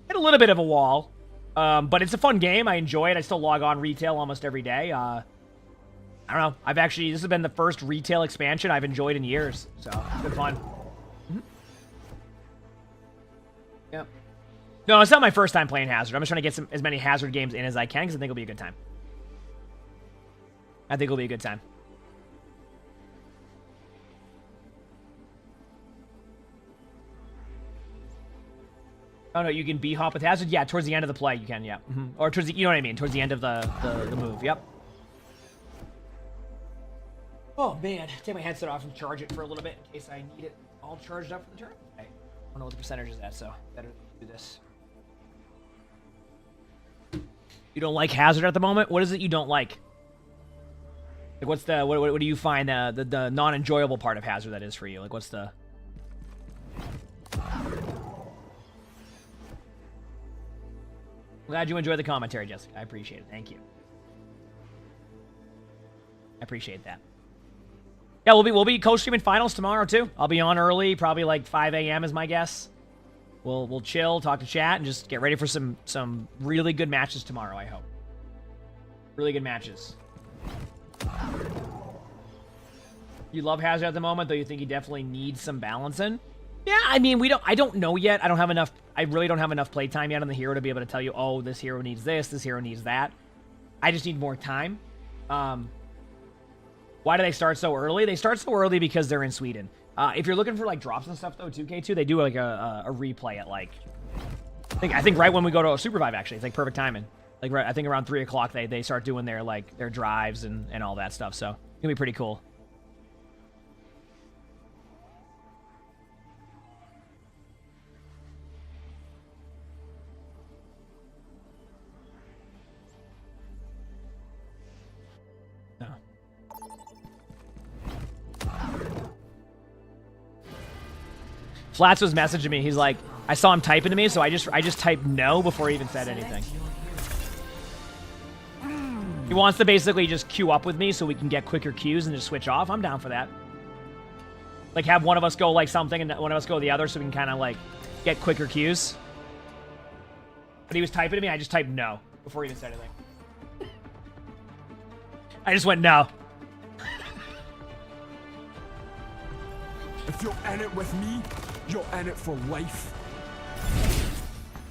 Hit a little bit of a wall. But it's a fun game. I enjoy it. I still log on Retail almost every day. I don't know. This has been the first retail expansion I've enjoyed in years. So, it's been fun. Yep. No, it's not my first time playing Hazard. I'm just trying to get as many Hazard games in as I can because I think it'll be a good time. I think it'll be a good time. Oh no, you can B-hop with Hazard? Yeah, towards the end of the play you can, yeah. Or towards the, you know what I mean, towards the end of the move, yep. Oh man, take my headset off and charge it for a little bit in case I need it all charged up for the turn. I don't know what the percentage is at, so better do this. You don't like Hazard at the moment? What is it you don't like? Like what's the, what do you find the non-enjoyable part of Hazard that is for you? Like what's the... Glad you enjoyed the commentary, Jessica. I appreciate it. Thank you. I appreciate that. Yeah, we'll be co-streaming finals tomorrow too. I'll be on early, probably like 5 a.m. is my guess. We'll chill, talk to chat, and just get ready for some really good matches tomorrow, I hope. Really good matches. You love Hazard at the moment, though you think he definitely needs some balancing? Yeah, I mean, I don't know yet. I really don't have enough playtime yet on the hero to be able to tell you, oh, this hero needs this hero needs that. I just need more time. Why do they start so early? They start so early because they're in Sweden. If you're looking for like drops and stuff though, 2K2, they do like a replay at like, I think right when we go to Supervive actually. It's like perfect timing. Like right, I think around 3 o'clock they start doing their drives and all that stuff. So it's gonna be pretty cool. Flats was messaging me. He's like, I saw him typing to me, so I just typed no before he even said anything. He wants to basically just queue up with me so we can get quicker queues and just switch off. I'm down for that. Like have one of us go like something and one of us go the other so we can kind of like get quicker queues. But he was typing to me. I just typed no before he even said anything. I just went no. If you're in it with me, you're in it for life.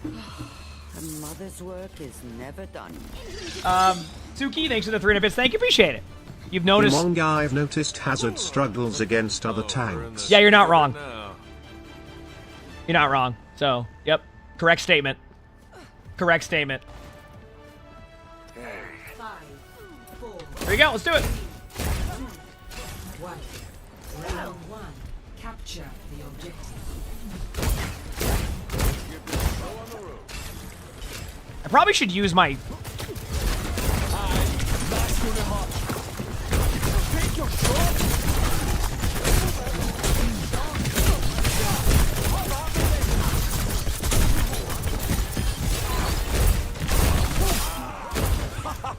A mother's work is never done. Suki, thanks for the 300 bits. Thank you, appreciate it. You've noticed... Emongg, I've noticed Hazard struggles against other tanks. Yeah, you're not wrong. You're not wrong. So, yep. Correct statement. Correct statement. There you go, let's do it. Round 1. Capture the objective. I probably should use my...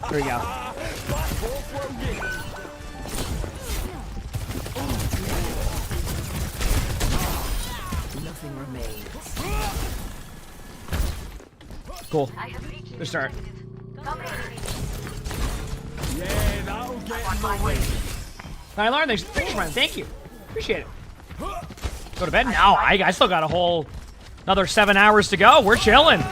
There you go. Nothing remains. Cool. Good start. Yeah, that'll get in the way. I learned this. Thank you. Appreciate it. Go to bed now. I still got a whole another 7 hours to go. We're chilling.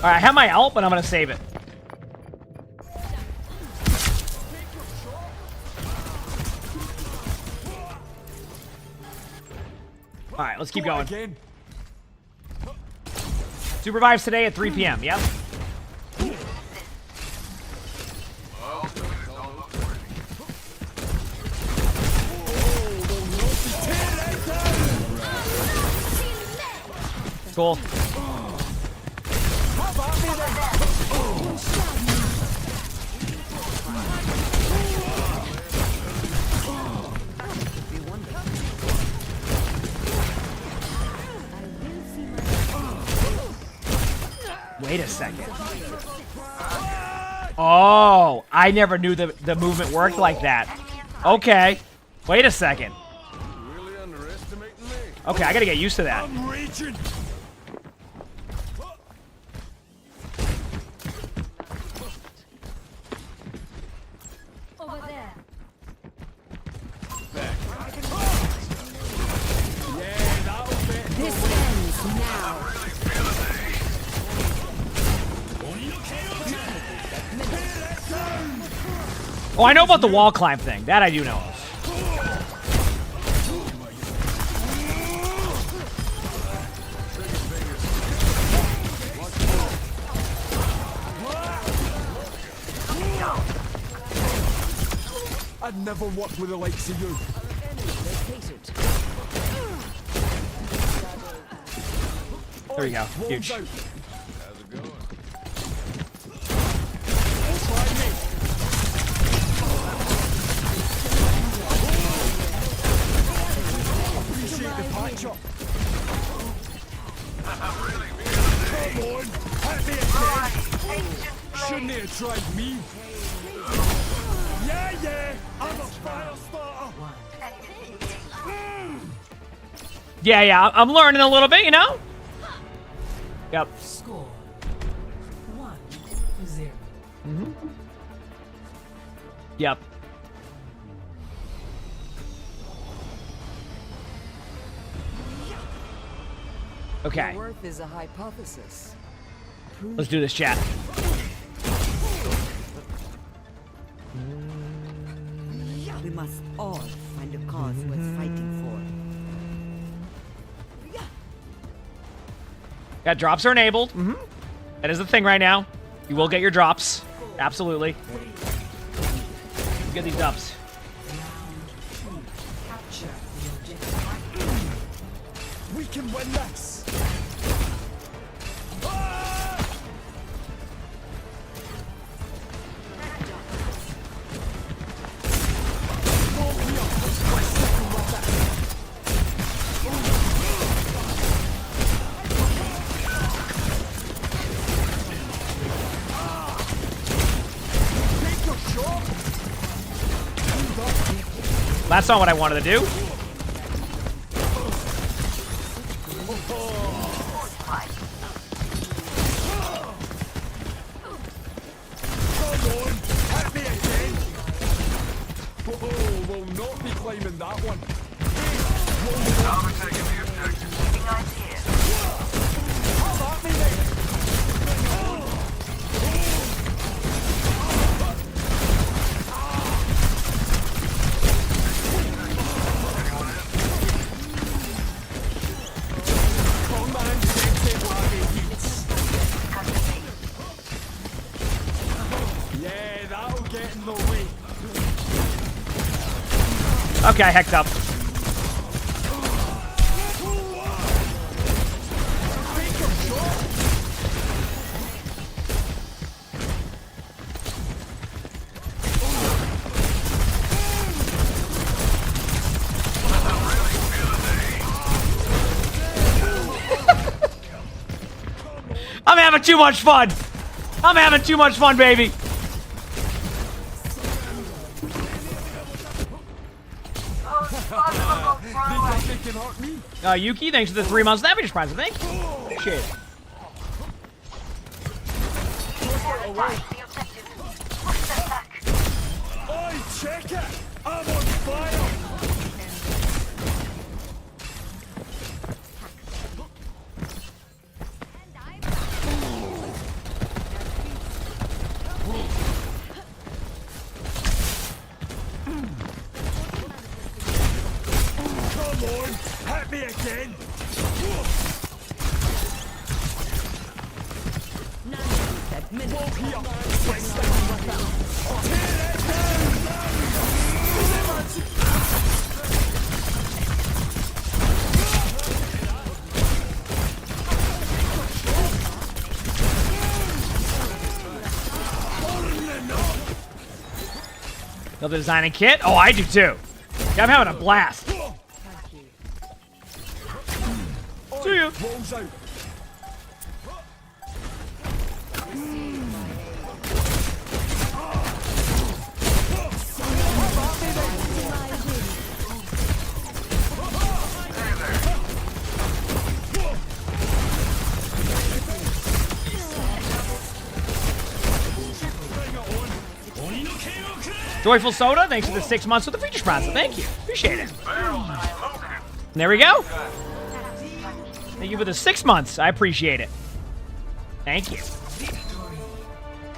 Alright, I have my ult, but I'm gonna save it. Alright, let's keep going. Supervives today at 3 p.m. Yep. Cool. second. Oh, I never knew the movement worked like that. Okay. Wait a second. Okay, I gotta get used to that. Over there. This ends now. Oh, I know about the wall climb thing. That I do know of. I'd never work with the likes of you. There we go. Huge. Appreciate the patch up. Come on, hit me again. Shouldn't they have tried me? Yeah, I'm a fire starter. Yeah, I'm learning a little bit, you know? Yep. Score 1-0. Yep. Okay. Your worth is a hypothesis. Let's do this, chat. We must all find a cause worth fighting for. Yeah, drops are enabled. That is the thing right now. You will get your drops. Absolutely. Get these drops. We can win this. That's not what I wanted to do. Will not be claiming that one. Yeah, that'll get in the way. Okay, I hecked up. I'm having too much fun. I'm having too much fun, baby. Yuki, thanks for the 3 months Navigator Prize, I think. Appreciate it. Oi, check it! I'm on fire! Come on, hit me again! Won't he up? Tear it Love the designing kit. Oh, I do too. Yeah, I'm having a blast. See you. Joyful Soda, thanks for the 6 months with the feature sponsor. Thank you. Appreciate it. And there we go. Thank you for the 6 months. I appreciate it. Thank you.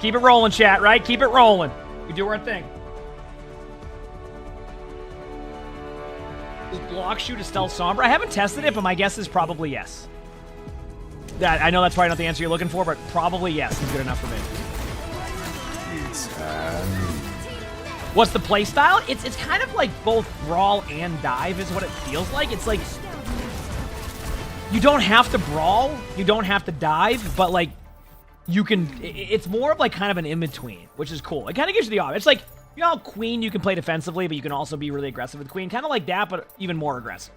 Keep it rolling, chat, right? Keep it rolling. We do our thing. Does block shoot a stealth Sombra? I haven't tested it, but my guess is probably yes. I know that's probably not the answer you're looking for, but probably yes is good enough for me. What's the play style? It's kind of like both brawl and dive is what it feels like. It's like you don't have to brawl, you don't have to dive, but like you can. It's more of like kind of an in between, which is cool. It kind of gives you the option. It's like, you know how Queen you can play defensively, but you can also be really aggressive with Queen. Kind of like that, but even more aggressive.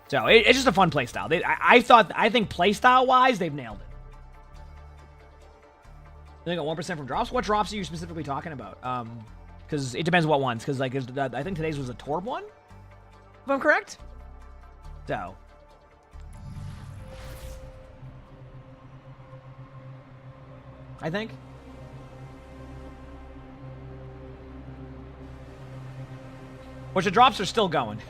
So it's just a fun play style. I think play style wise, they've nailed it. They got 1% from drops. What drops are you specifically talking about? Because it depends what ones. Because like I think today's was a Torb one, if I'm correct. So I think. Which the drops are still going.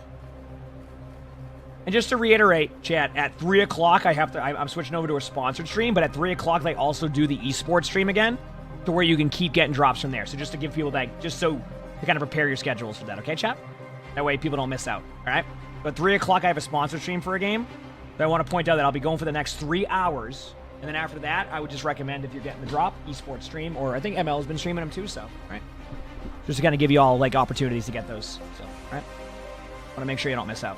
And just to reiterate, chat, at 3 o'clock, I'm switching over to a sponsored stream, but at 3 o'clock, they also do the esports stream again, to where you can keep getting drops from there. So just to give people that, just so to kind of prepare your schedules for that, okay, chat? That way people don't miss out, all right? But 3 o'clock, I have a sponsored stream for a game. But I want to point out that I'll be going for the next 3 hours. And then after that, I would just recommend, if you're getting the drop, esports stream, or I think ML has been streaming them too, so, all right? Just to kind of give you all, like, opportunities to get those, so, all right? Want to make sure you don't miss out.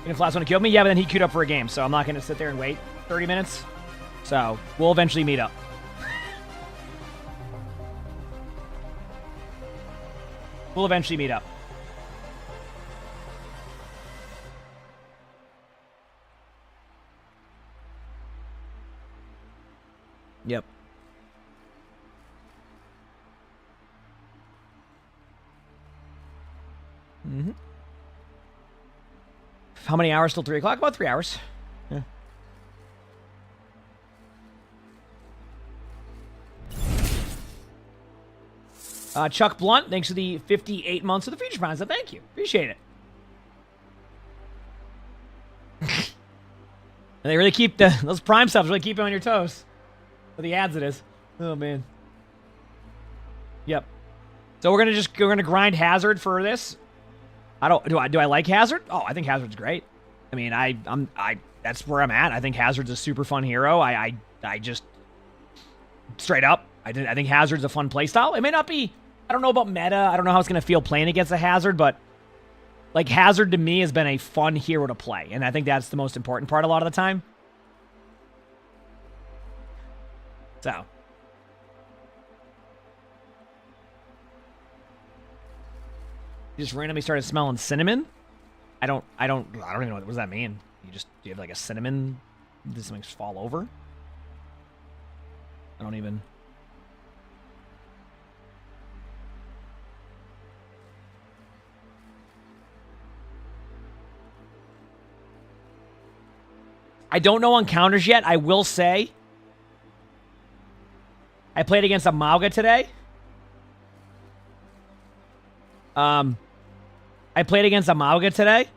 If Flash want to kill me, yeah, but then he queued up for a game, so I'm not going to sit there and wait 30 minutes. So we'll eventually meet up. We'll eventually meet up. Yep. Mm-hmm. How many hours till 3 o'clock? About 3 hours. Yeah. Chuck Blunt, thanks for the 58 months of the feature sponsor. Thank you. Appreciate it. And they really keep those prime subs really keep you on your toes. For the ads, it is. Oh man. Yep. So we're gonna grind Hazard for this. Do I like Hazard? Oh, I think Hazard's great. I mean, that's where I'm at. I think Hazard's a super fun hero. I just straight up, I think Hazard's a fun playstyle. It may not be. I don't know about meta. I don't know how it's gonna feel playing against a Hazard, but like Hazard to me has been a fun hero to play, and I think that's the most important part a lot of the time. So. Just randomly started smelling cinnamon. I don't even know what does that mean. Do you have like a cinnamon? Does something just fall over? I don't even. I don't know on counters yet. I will say I played against a Mauga today. I played against a Mauga today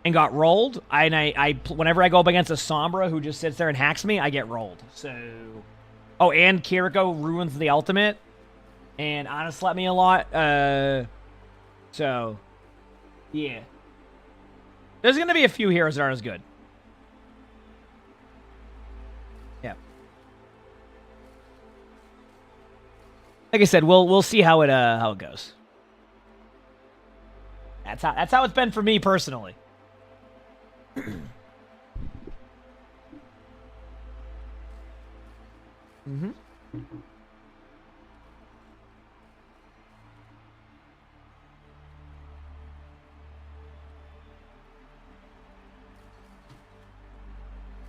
and got rolled. Whenever I go up against a Sombra who just sits there and hacks me, I get rolled. So, oh, and Kiriko ruins the ultimate, and Ana slept me a lot. So, yeah. There's gonna be a few heroes that aren't as good. Yeah. Like I said, we'll see how it goes. That's how it's been for me personally. Mm-hmm.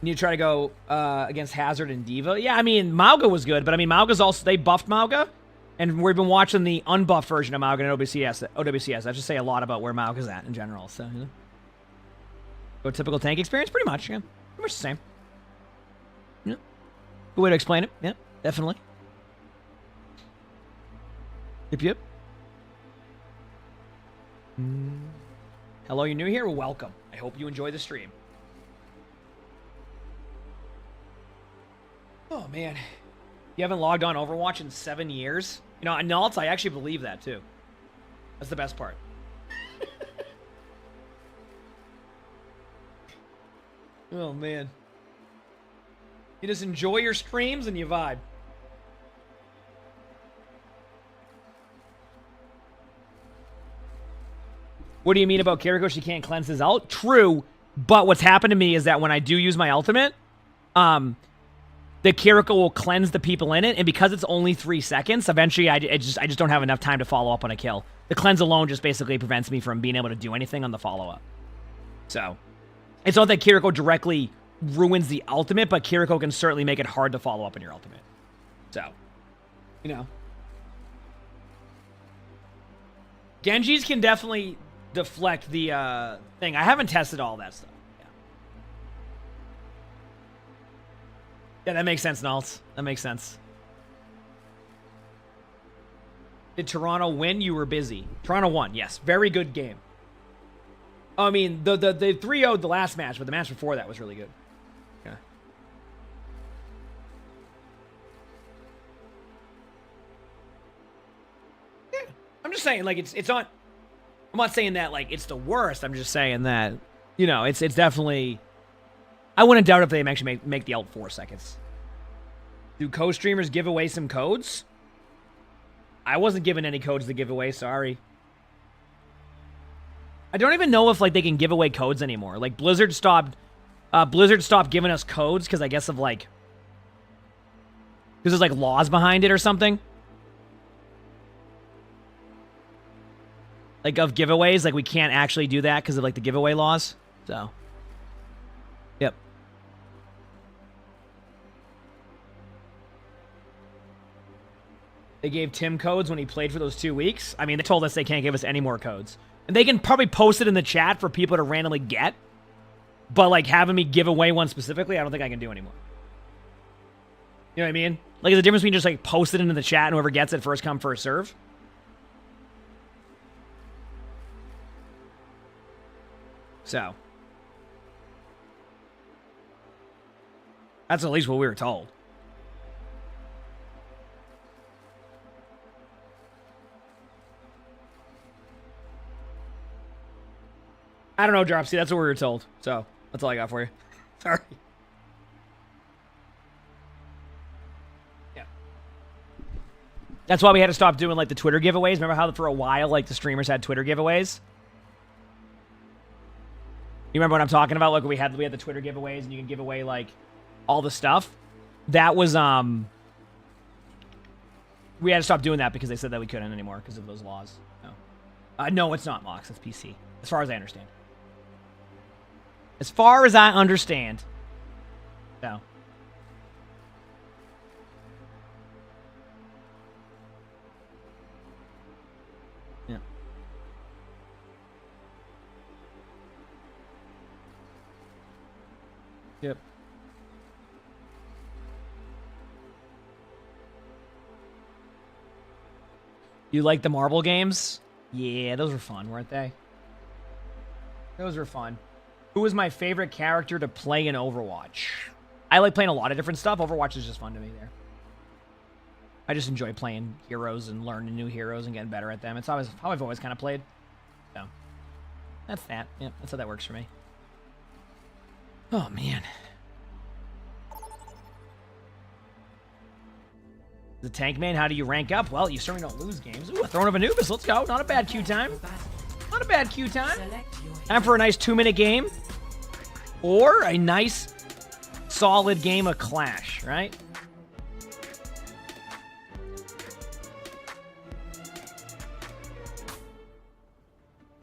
You try to go against Hazard and Diva. Yeah, I mean, Mauga was good, but I mean, Mauga's also, they buffed Mauga. And we've been watching the unbuffed version of Mauga and OWCS. That should say a lot about where Mauga's at in general. So, you know. So typical tank experience? Pretty much, yeah. Pretty much the same. Yeah. Good way to explain it. Yeah, definitely. Yep. Hello, you're new here? Well, welcome. I hope you enjoy the stream. Oh, man. You haven't logged on Overwatch in 7 years? You know, Nalts, I actually believe that, too. That's the best part. Oh, man. You just enjoy your streams and you vibe. What do you mean about Kiriko? She can't cleanse his ult? True, but what's happened to me is that when I do use my ultimate, the Kiriko will cleanse the people in it, and because it's only 3 seconds, eventually I just don't have enough time to follow up on a kill. The cleanse alone just basically prevents me from being able to do anything on the follow-up. So, it's not that Kiriko directly ruins the ultimate, but Kiriko can certainly make it hard to follow up on your ultimate. So, you know. Genji's can definitely deflect the thing. I haven't tested all that stuff. Yeah, that makes sense, Nalts. That makes sense. Did Toronto win? You were busy. Toronto won, yes. Very good game. I mean, the 3-0'd the last match, but the match before that was really good. Yeah. Yeah. I'm just saying, like, it's not... I'm not saying that, like, it's the worst. I'm just saying that, you know, it's definitely... I wouldn't doubt if they actually make the ult 4 seconds. Do co-streamers give away some codes? I wasn't given any codes to give away, sorry. I don't even know if, like, they can give away codes anymore. Like, Blizzard stopped giving us codes because I guess of, like... Because there's, like, laws behind it or something. Like, of giveaways. Like, we can't actually do that because of, like, the giveaway laws. So... Yep. They gave Tim codes when he played for those 2 weeks. I mean, they told us they can't give us any more codes. And they can probably post it in the chat for people to randomly get. But, like, having me give away one specifically, I don't think I can do anymore. You know what I mean? Like, there's a difference between just, like, post it into the chat and whoever gets it first come, first serve. So... That's at least what we were told. I don't know, Dropsy. That's what we were told. So, that's all I got for you. Sorry. Yeah. That's why we had to stop doing, like, the Twitter giveaways. Remember how for a while, like, the streamers had Twitter giveaways? You remember what I'm talking about? Like, we had the Twitter giveaways, and you can give away, like... all the stuff. That was, we had to stop doing that because they said that we couldn't anymore because of those laws. No. No, it's not Mox. It's PC. As far as I understand. As far as I understand. No. Yeah. Yep. You like the marble games? Yeah, those were fun, weren't they? Those were fun. Who was my favorite character to play in Overwatch? I like playing a lot of different stuff. Overwatch is just fun to me there. I just enjoy playing heroes and learning new heroes and getting better at them. It's always how I've always kind of played. So, that's that. Yeah, that's how that works for me. Oh, man. The tank main, how do you rank up? Well, you certainly don't lose games. Ooh, a Throne of Anubis. Let's go. Not a bad queue time. Not a bad queue time. Time for a nice 2-minute game. Or a nice, solid game of Clash, right?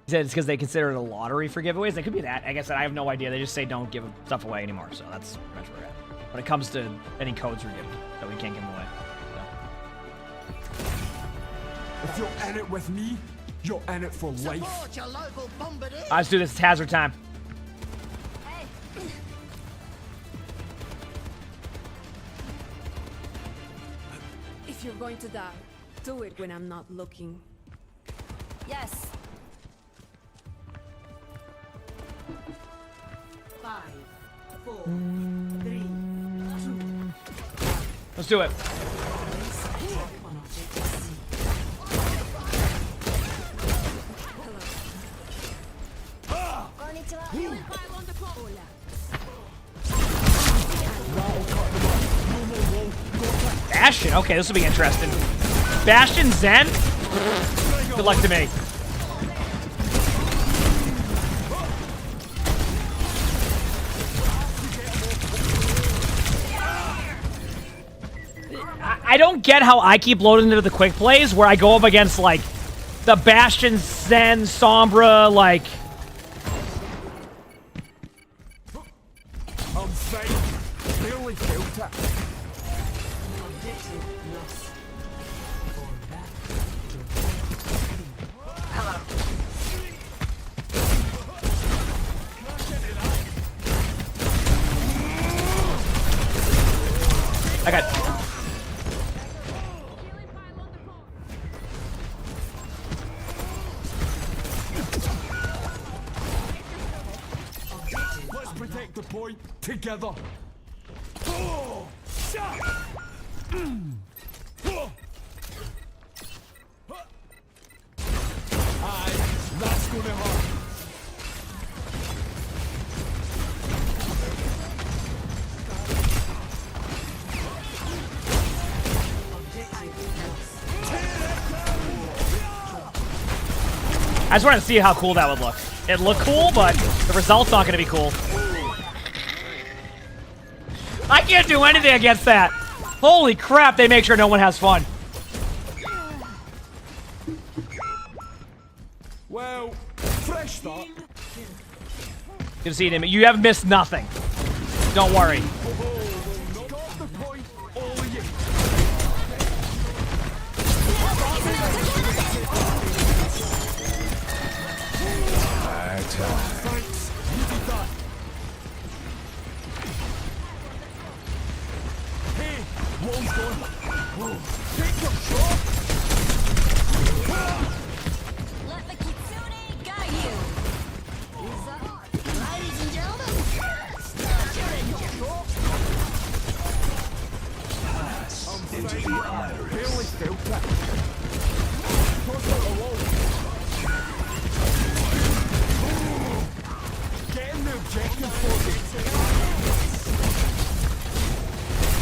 He said it's because they consider it a lottery for giveaways. It could be that. I guess I have no idea. They just say don't give stuff away anymore. So that's pretty much where we're at. When it comes to any codes we're giving that we can't give them away. If you're in it with me, you're in it for life. Let's do this. It's hazard time. If you're going to die, Do it when I'm not looking. Yes. 5, 4, 3, 2. Let's do it. Bastion. Okay, this will be interesting. Bastion Zen. Good luck to me. I don't get how I keep loading into the quick plays where I go up against, like, the Bastion, Zen, Sombra, like... I'm safe. Barely felt it. I got... Let's protect the point together. Aye, that's gonna hurt. I just wanted to see how cool that would look. It looked cool, but the result's not going to be cool. I can't do anything against that. Holy crap, they make sure no one has fun. Well, fresh start. Good to see you, you have missed nothing. Don't worry. Thanks. You did that. Hey, wall's gone. Whoa. Take your shot. Let the kitsune guide you. Ladies and gentlemen, start your engine. Into the iris. Barely felt it. Toss out the wall. Getting the objective for me.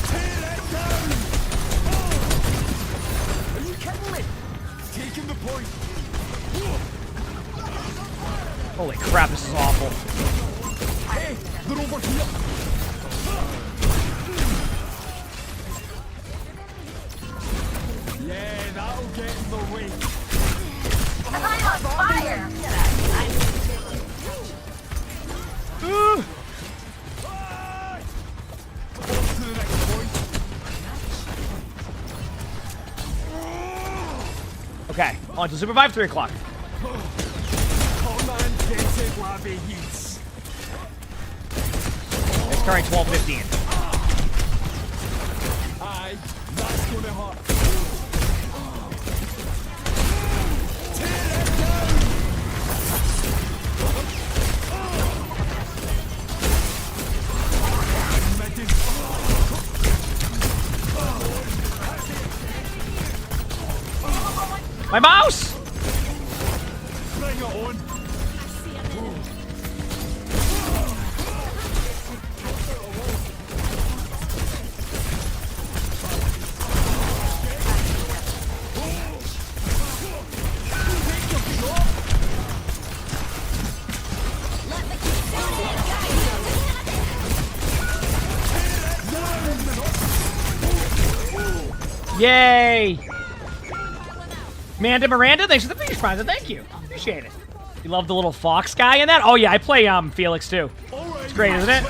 Tear it down! Are you kidding me? Taking the point. Holy crap, this is awful. Hey, they're over here. Yeah, that'll get in the way. I'm on fire! Okay, on to Supervive, 3 o'clock. It's current 12:15. Aye, that's gonna hurt. My mouse! Bring it on. Yay! Miranda, thanks for the Phoenix Prize, thank you. Appreciate it. You love the little fox guy in that? Oh yeah, I play Felix too. It's great, isn't it?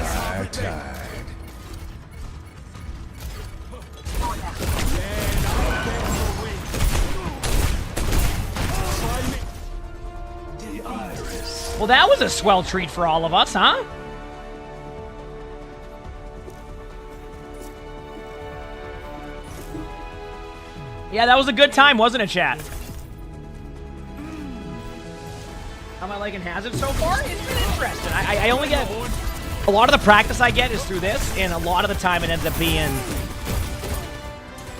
Well, that was a swell treat for all of us, huh? Yeah, that was a good time, wasn't it, chat? How am I liking Hazard so far? It's been interesting. I only get... A lot of the practice I get is through this, and a lot of the time it ends up being...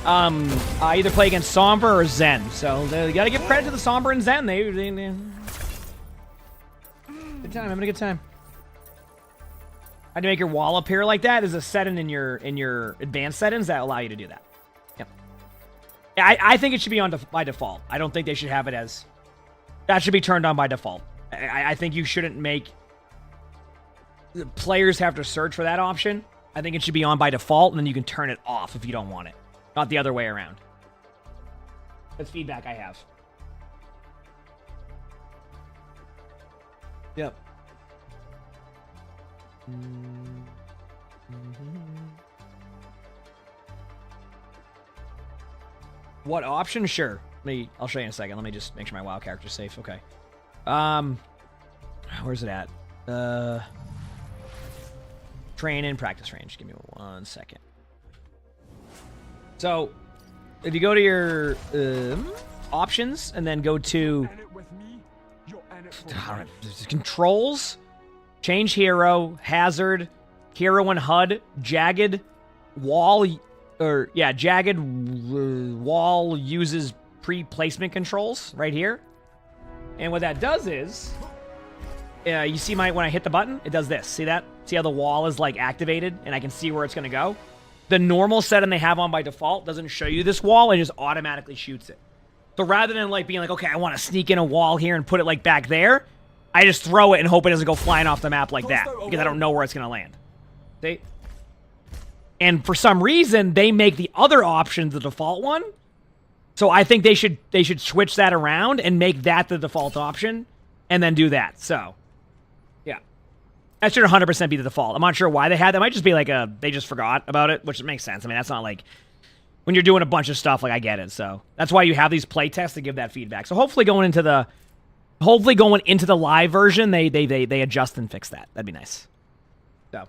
I either play against Sombra or Zen. So, you gotta give credit to the Sombra and Zen. They good time, having a good time. How to make your wall appear like that is a setting in your advanced settings that allow you to do that. Yep. I think it should be on by default. I don't think they should have it as... That should be turned on by default. I think you shouldn't make... The players have to search for that option. I think it should be on by default, and then you can turn it off if you don't want it. Not the other way around. That's feedback I have. Yep. What option? Sure. I'll show you in a second. Let me just make sure my WoW character's safe. Okay. Where's it at? Train in practice range. Give me 1 second. So, if you go to your options and then go to controls, change hero, hazard, hero and HUD, jagged, wall, jagged wall uses pre-placement controls right here. And what that does is, you see when I hit the button, it does this. See that? See how the wall is like activated and I can see where it's going to go? The normal setting they have on by default doesn't show you this wall. It just automatically shoots it. So rather than like being like, okay, I want to sneak in a wall here and put it like back there, I just throw it and hope it doesn't go flying off the map like that because I don't know where it's going to land. See? And for some reason, they make the other option the default one. So I think they should switch that around and make that the default option and then do that. So, yeah. That should 100% be the default. I'm not sure why they had that. It might just be like they just forgot about it, which makes sense. I mean, that's not like when you're doing a bunch of stuff, like I get it. So that's why you have these play tests to give that feedback. So hopefully going into the live version, they adjust and fix that. That'd be nice. So, and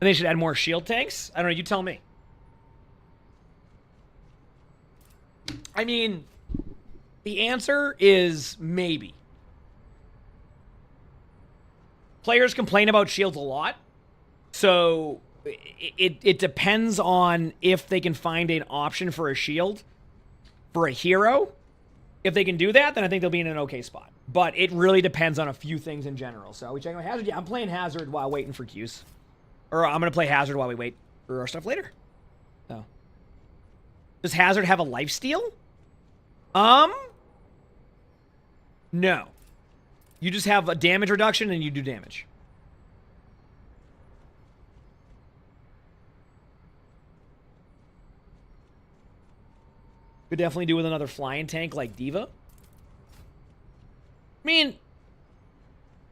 they should add more shield tanks. I don't know. You tell me. I mean, the answer is maybe. Players complain about shields a lot, so it depends on if they can find an option for a shield for a hero. If they can do that, then I think they'll be in an okay spot. But it really depends on a few things in general. So we check out Hazard. Yeah, I'm playing Hazard while waiting for queues. Or I'm going to play Hazard while we wait for our stuff later. So. Does Hazard have a lifesteal? No. You just have a damage reduction and you do damage. Could definitely do with another flying tank like D.Va. I mean,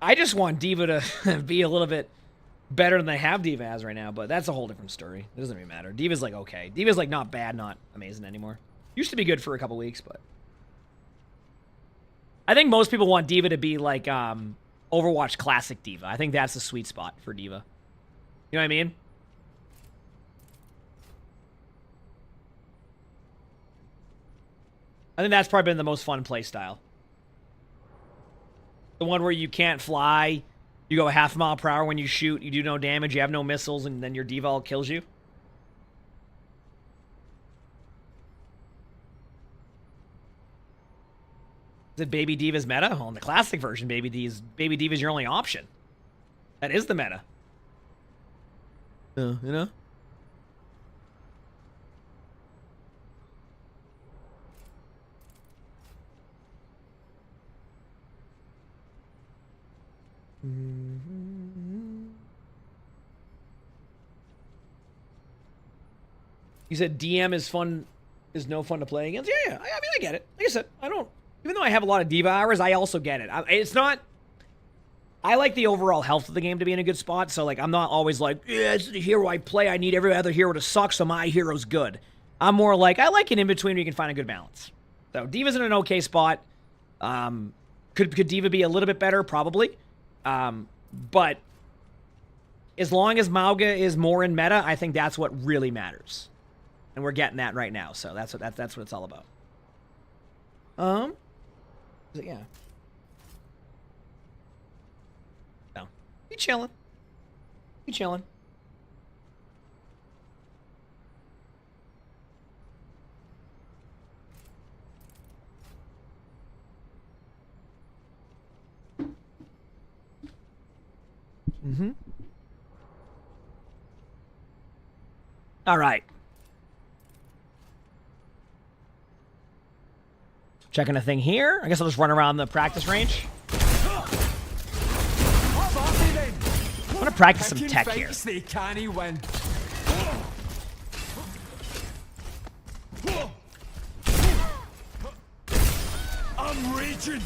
I just want D.Va to be a little bit better than they have D.Va as right now, but that's a whole different story. It doesn't really matter. D.Va's like okay. D.Va's like not bad, not amazing anymore. Used to be good for a couple weeks, but I think most people want D.Va to be like Overwatch classic D.Va. I think that's the sweet spot for D.Va. You know what I mean? I think that's probably been the most fun play style. The one where you can't fly, you go 0.5 mile per hour when you shoot, you do no damage, you have no missiles, and then your D.Va all kills you. Is it Baby D.Va's meta? Well, in the classic version, Baby D.Va's your only option. That is the meta. You know? You said DM is fun, is no fun to play against? Yeah, I mean, I get it. Like I said, I don't, even though I have a lot of D.Va hours, I also get it. It's not, I like the overall health of the game to be in a good spot, so like, I'm not always like, yeah, it's the hero I play, I need every other hero to suck, so my hero's good. I'm more like, I like an in-between where you can find a good balance. So, D.Va's in an okay spot. Could D.Va be a little bit better? Probably. But as long as Mauga is more in meta, I think that's what really matters. And we're getting that right now, so that's what it's all about. Yeah. No. Be chilling. Be chilling. Mm-hmm. All right. Checking a thing here. I guess I'll just run around the practice range. I want to practice some tech here. They can't win. I'm raging.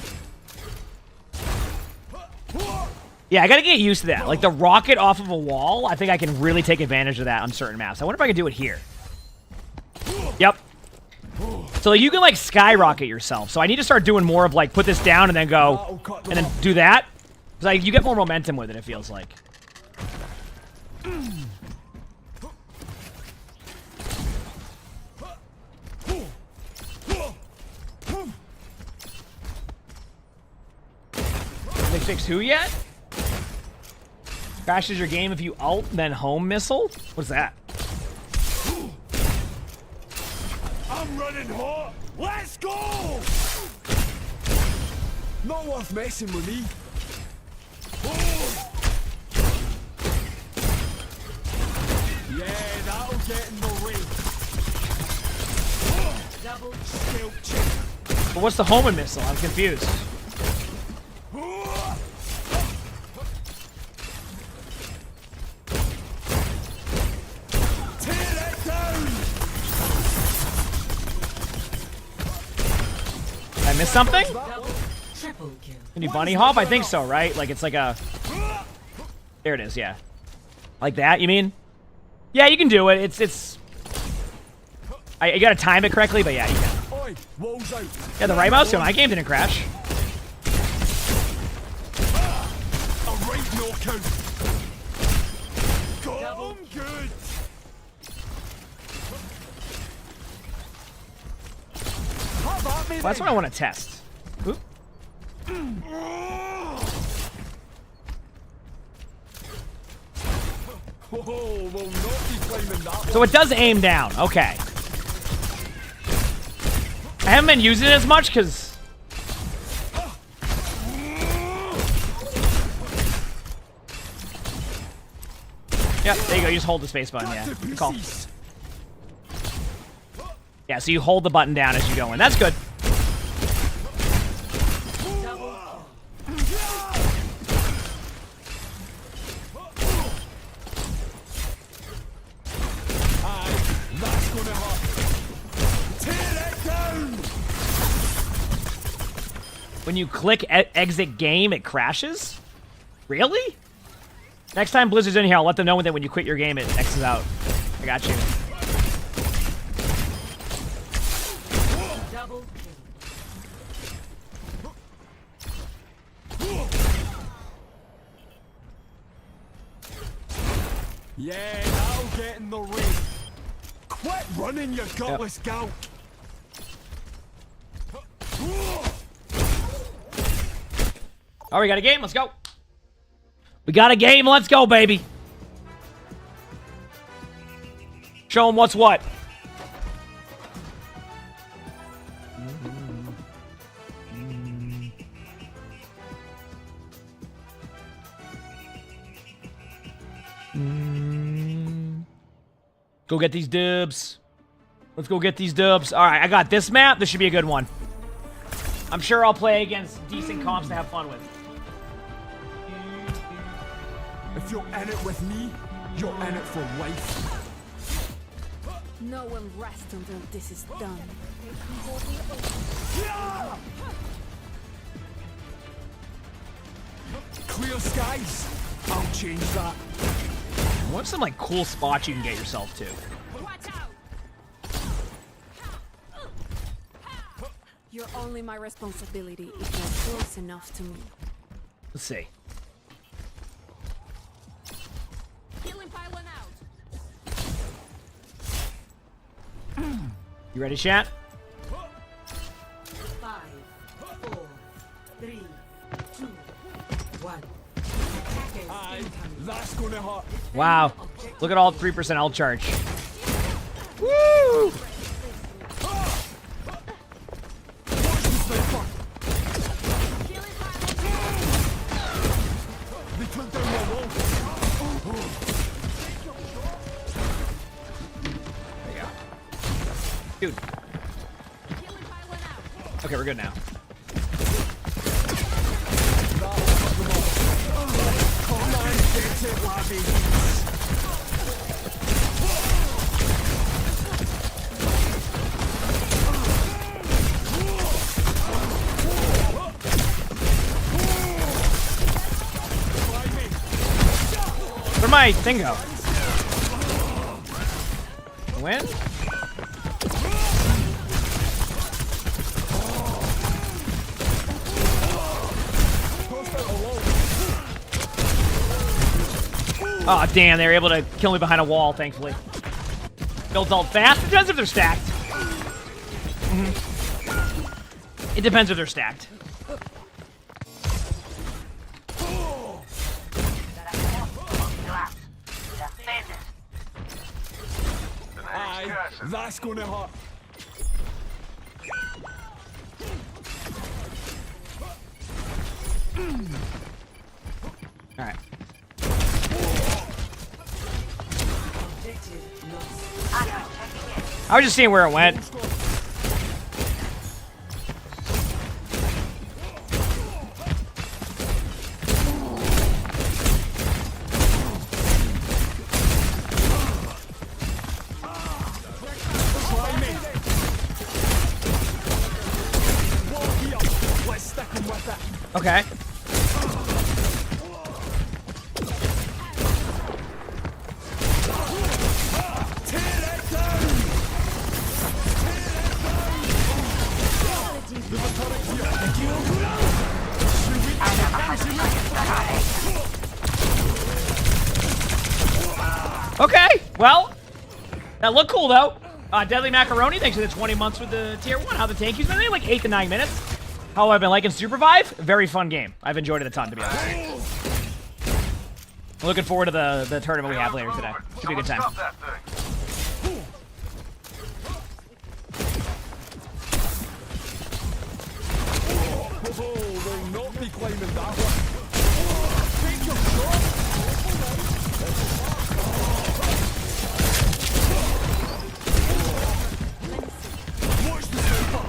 Yeah, I gotta get used to that. Like the rocket off of a wall, I think I can really take advantage of that on certain maps. I wonder if I can do it here. Yep. So you can like skyrocket yourself. So I need to start doing more of like put this down and then go and then do that. Because like you get more momentum with it, it feels like. They fixed who yet? Crashes your game if you ult, then home missile? What's that? I'm running hot. Let's go! Not worth messing with me. Yeah, that'll get in the way. Double skill check. But what's the homing missile? I'm confused. Did I miss something? Can you bunny hop? I think so, right? Like it's like a... There it is, yeah. Like that, you mean? Yeah, you can do it. It's... You gotta time it correctly, but yeah, you can. Yeah, the right mouse, my game didn't crash. Good. Well, that's what I want to test. Oop. So it does aim down. Okay. I haven't been using it as much because... Yep, there you go. You just hold the space button. Yeah, good call. Yeah, so you hold the button down as you go in. That's good. When you click exit game, it crashes? Really? Next time Blizzard's in here, I'll let them know that when you quit your game, it X's out. I got you. Yeah, that'll get in the ring. Quit running, you gutless gout. Oh, we got a game. Let's go. We got a game. Let's go, baby. Show them what's what. Go get these dubs. Let's go get these dubs. All right, I got this map. This should be a good one. I'm sure I'll play against decent comps to have fun with. If you're in it with me, you're in it for life. No one rests until this is done. Clear skies. I'll change that. What's some like cool spots you can get yourself to? You're only my responsibility if you're close enough to me. Let's see. Healing pylon out. You ready, chat? 5, 4, 3, 2, 1. That's gonna hurt. Wow. Look at all 3% L charge. Woo! Dude. Okay, we're good now. Where'd my thing go? Win? Oh, damn, they were able to kill me behind a wall, thankfully. Builds ult fast. It depends if they're stacked. It depends if they're stacked. Aye, that's gonna hurt. Alright. I was just seeing where it went. Okay. Okay, well, that looked cool though. Deadly Macaroni, thanks for the 20 months with the tier 1. How the tank been? Maybe like 8 to 9 minutes. How I've been liking Supervive? Very fun game. I've enjoyed it a ton, to be honest. I'm looking forward to the tournament we have later today. Should be a good time. Will not be climbing that one. Take your shot. Watch the sniper.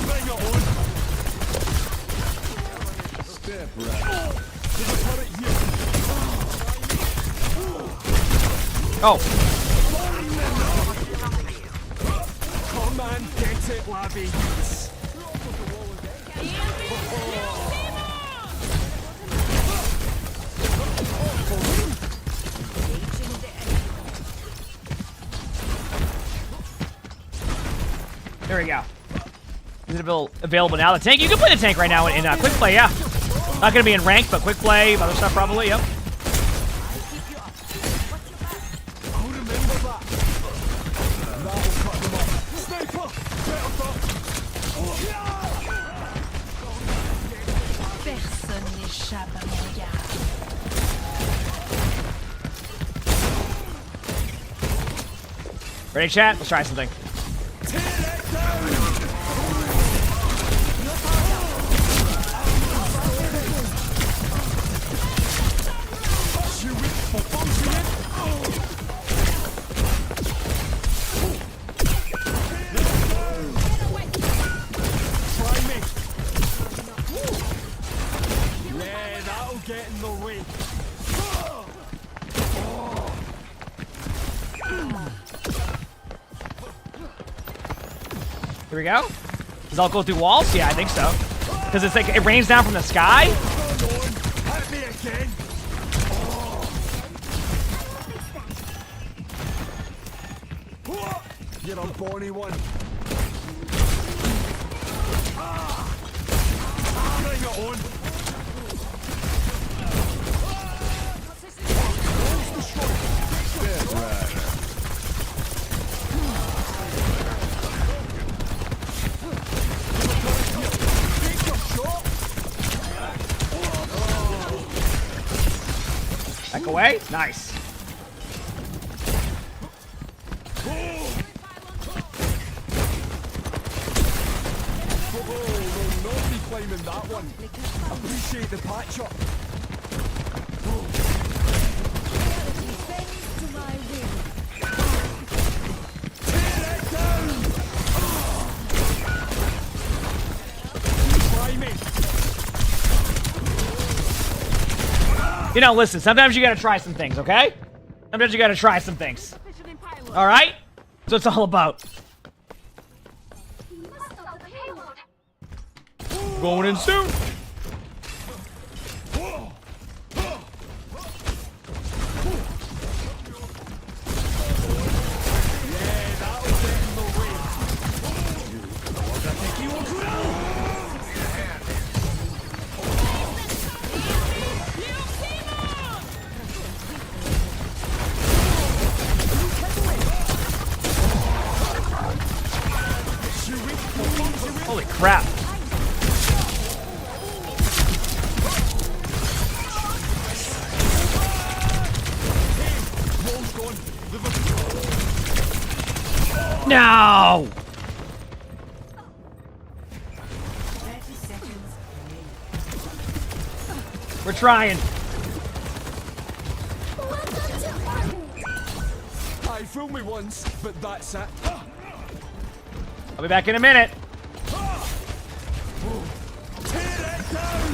Bring it on. Step right. There's a turret here. Oh. Come on, get it, Labby. There we go. Is it available now? The tank? You can play the tank right now in quick play, yeah. Not going to be in rank, but quick play, other stuff probably, yep. Ready, chat? Let's try something. Yeah, that'll get in the way. Here we go. Does that go through walls? Yeah, I think so. Because it's like it rains down from the sky. Hit me again. You're a bonny one. Bring it on. away. Nice. Will not be claiming that one. Appreciate the patch up. You know, listen, sometimes you gotta try some things, okay? Sometimes you gotta try some things. Alright? That's what it's all about. Going in soon. Holy crap. No! We're trying. I fooled me once, but that's it. I'll be back in a minute. Tear it down!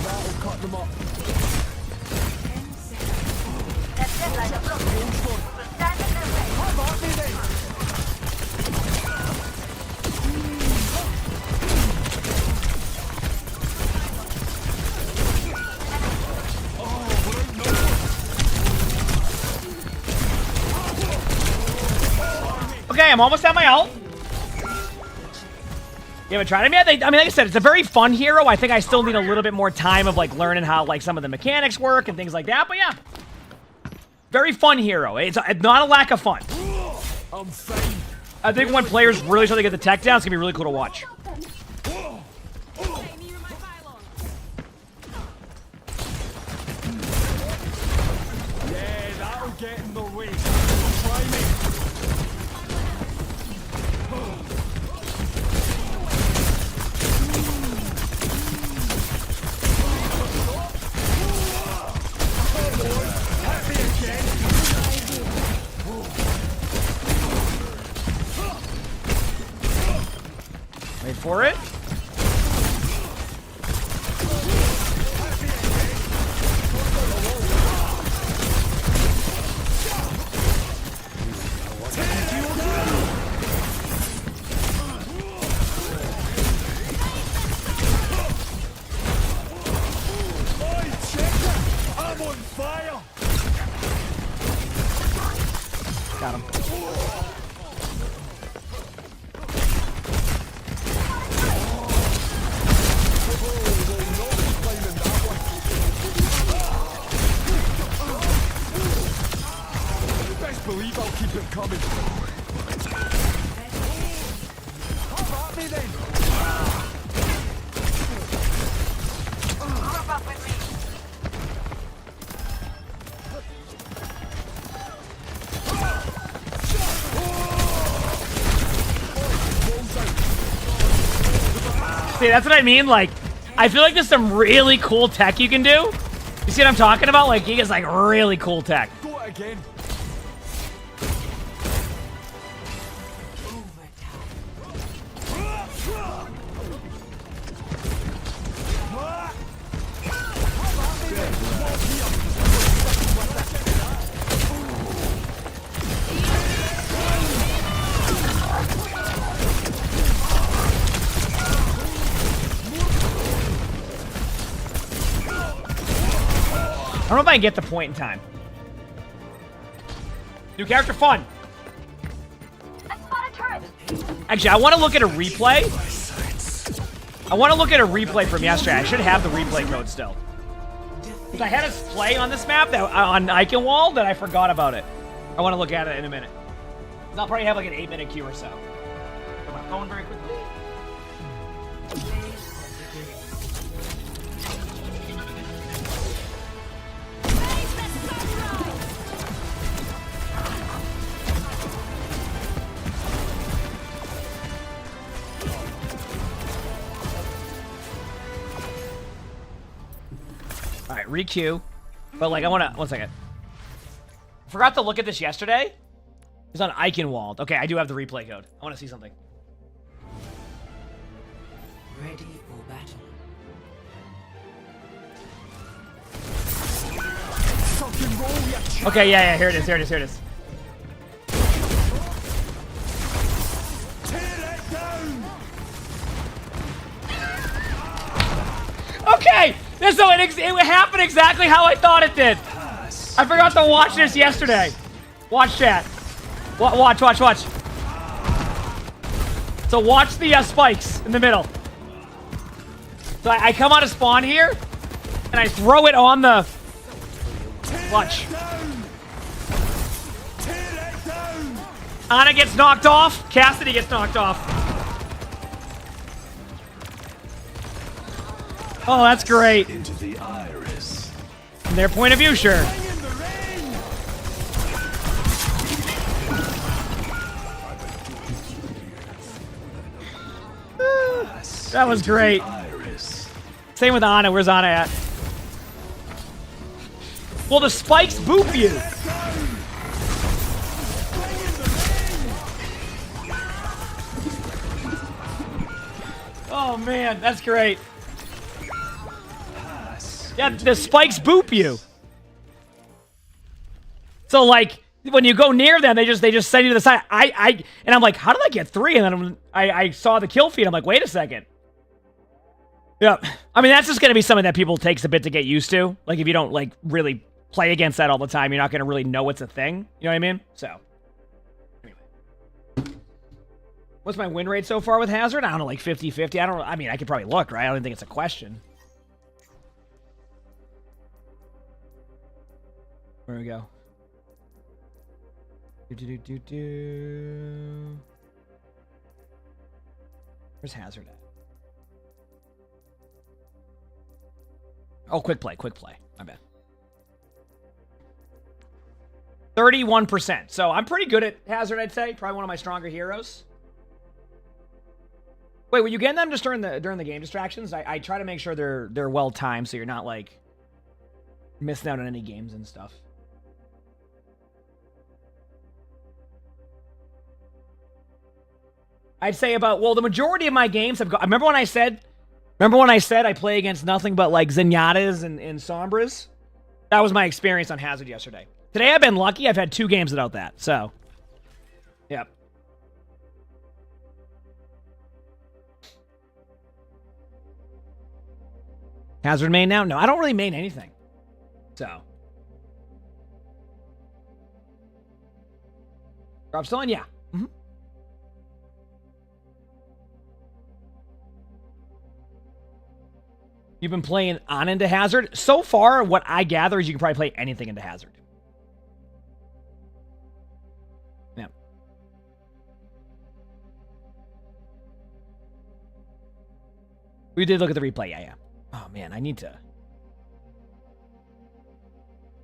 That'll cut them up. Okay, I'm almost at my ult. You haven't tried him yet? I mean, like I said, it's a very fun hero. I think I still need a little bit more time of, like, learning how, like, some of the mechanics work and things like that. But, yeah. Very fun hero. It's not a lack of fun. I think when players really start to get the tech down, it's going to be really cool to watch. Yeah, that'll get in the way. Try me. Wait for it. I'm on fire. Got him. Best believe I'll keep it coming. Come at me then. Group up with me. See, that's what I mean. Like, I feel like there's some really cool tech you can do. You see what I'm talking about? Like, he gets like really cool tech. Go it again. I don't know if I can get the point in time. New character fun. Actually, I want to look at a replay. I want to look at a replay from yesterday. I should have the replay code still. Because I had us play on this map that on Eichenwald that I forgot about it. I want to look at it in a minute. I'll probably have like an 8-minute queue or so. Put my phone very quickly. right, re-queue. But like, I want to... One second. Forgot to look at this yesterday. It's on Eichenwald. Okay, I do have the replay code. I want to see something. Ready for battle. Okay, yeah, here it is, here it is, here it is. Okay! So it happened exactly how I thought it did. I forgot to watch this yesterday. Watch chat. Watch. So watch the spikes in the middle. So I come out of spawn here, and I throw it on the... Watch. Ana gets knocked off. Cassidy gets knocked off. Oh, that's great. Into the iris. From their point of view, sure. That was great. Same with Ana. Where's Ana at? Well, the spikes boop you. Oh man, that's great. Yeah, the spikes boop you. So like when you go near them, they just send you to the side. And I'm like, how did I get 3? And then I saw the kill feed. I'm like, wait a second. Yeah, I mean that's just gonna be something that people takes a bit to get used to. Like if you don't like really play against that all the time, you're not gonna really know it's a thing. You know what I mean? So anyway, what's my win rate so far with Hazard? I don't know, like 50-50. I mean, I could probably look, right? I don't think it's a question. Where we go? Where's Hazard at? Oh, quick play. My bad. 31%. So I'm pretty good at Hazard, I'd say. Probably one of my stronger heroes. Wait, were you getting them just during the game distractions? I try to make sure they're well timed so you're not like missing out on any games and stuff. I'd say about, well, the majority of my games have got, remember when I said I play against nothing but like Zenyatas and Sombras? That was my experience on Hazard yesterday. Today I've been lucky. I've had 2 games without that, so. Yep. Hazard main now? No, I don't really main anything. So. Drop still on? Yeah. Mm-hmm. You've been playing on into Hazard? So far, what I gather is you can probably play anything into Hazard. Yeah. We did look at the replay. Yeah. Oh, man, I need to...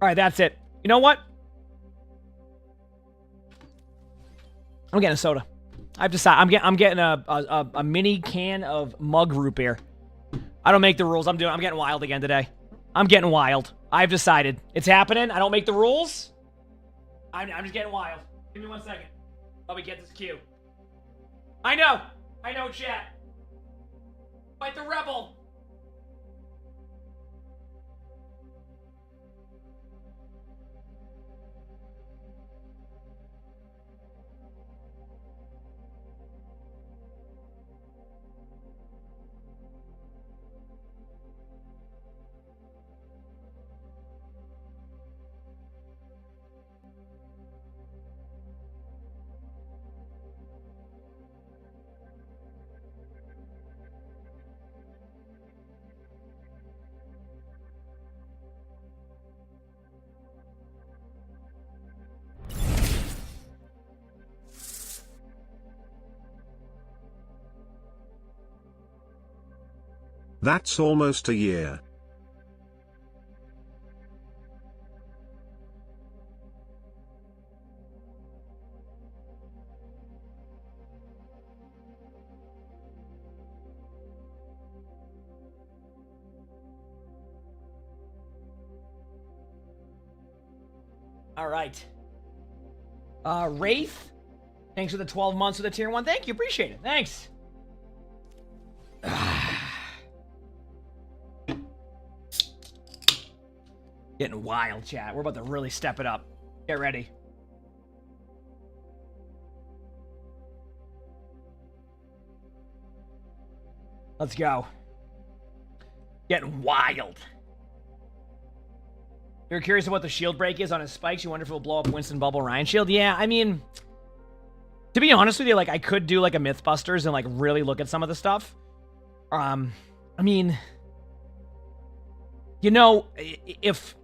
All right, that's it. You know what? I'm getting a soda. I've decided I'm getting a mini can of mug root beer. I don't make the rules. I'm getting wild again today. I'm getting wild. I've decided. It's happening. I don't make the rules. I'm just getting wild. Give me 1 second. Let me get this cue. I know, chat. Fight the rebel. That's almost a year. All right. Wraith, thanks for the 12 months with the tier 1. Thank you. Appreciate it. Thanks. Getting wild, chat. We're about to really step it up. Get ready. Let's go. Getting wild. You're curious about what the shield break is on his spikes. You wonder if it'll blow up Winston Bubble Ryan shield. Yeah, I mean, to be honest with you, like I could do like a Mythbusters and like really look at some of the stuff. I mean, you know, if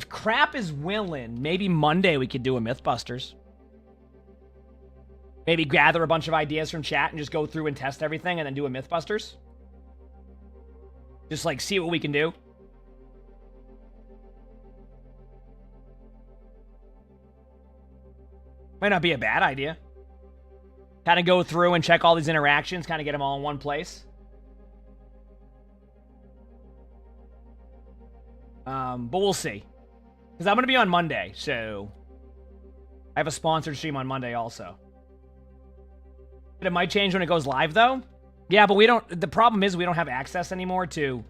Crap is willing, maybe Monday we could do a Mythbusters. Maybe gather a bunch of ideas from chat and just go through and test everything and then do a Mythbusters. Just like see what we can do. Might not be a bad idea. Kind of go through and check all these interactions, kind of get them all in one place. But we'll see. Because I'm going to be on Monday, so I have a sponsored stream on Monday also. It might change when it goes live, though. Yeah, but we don't... The problem is we don't have access anymore to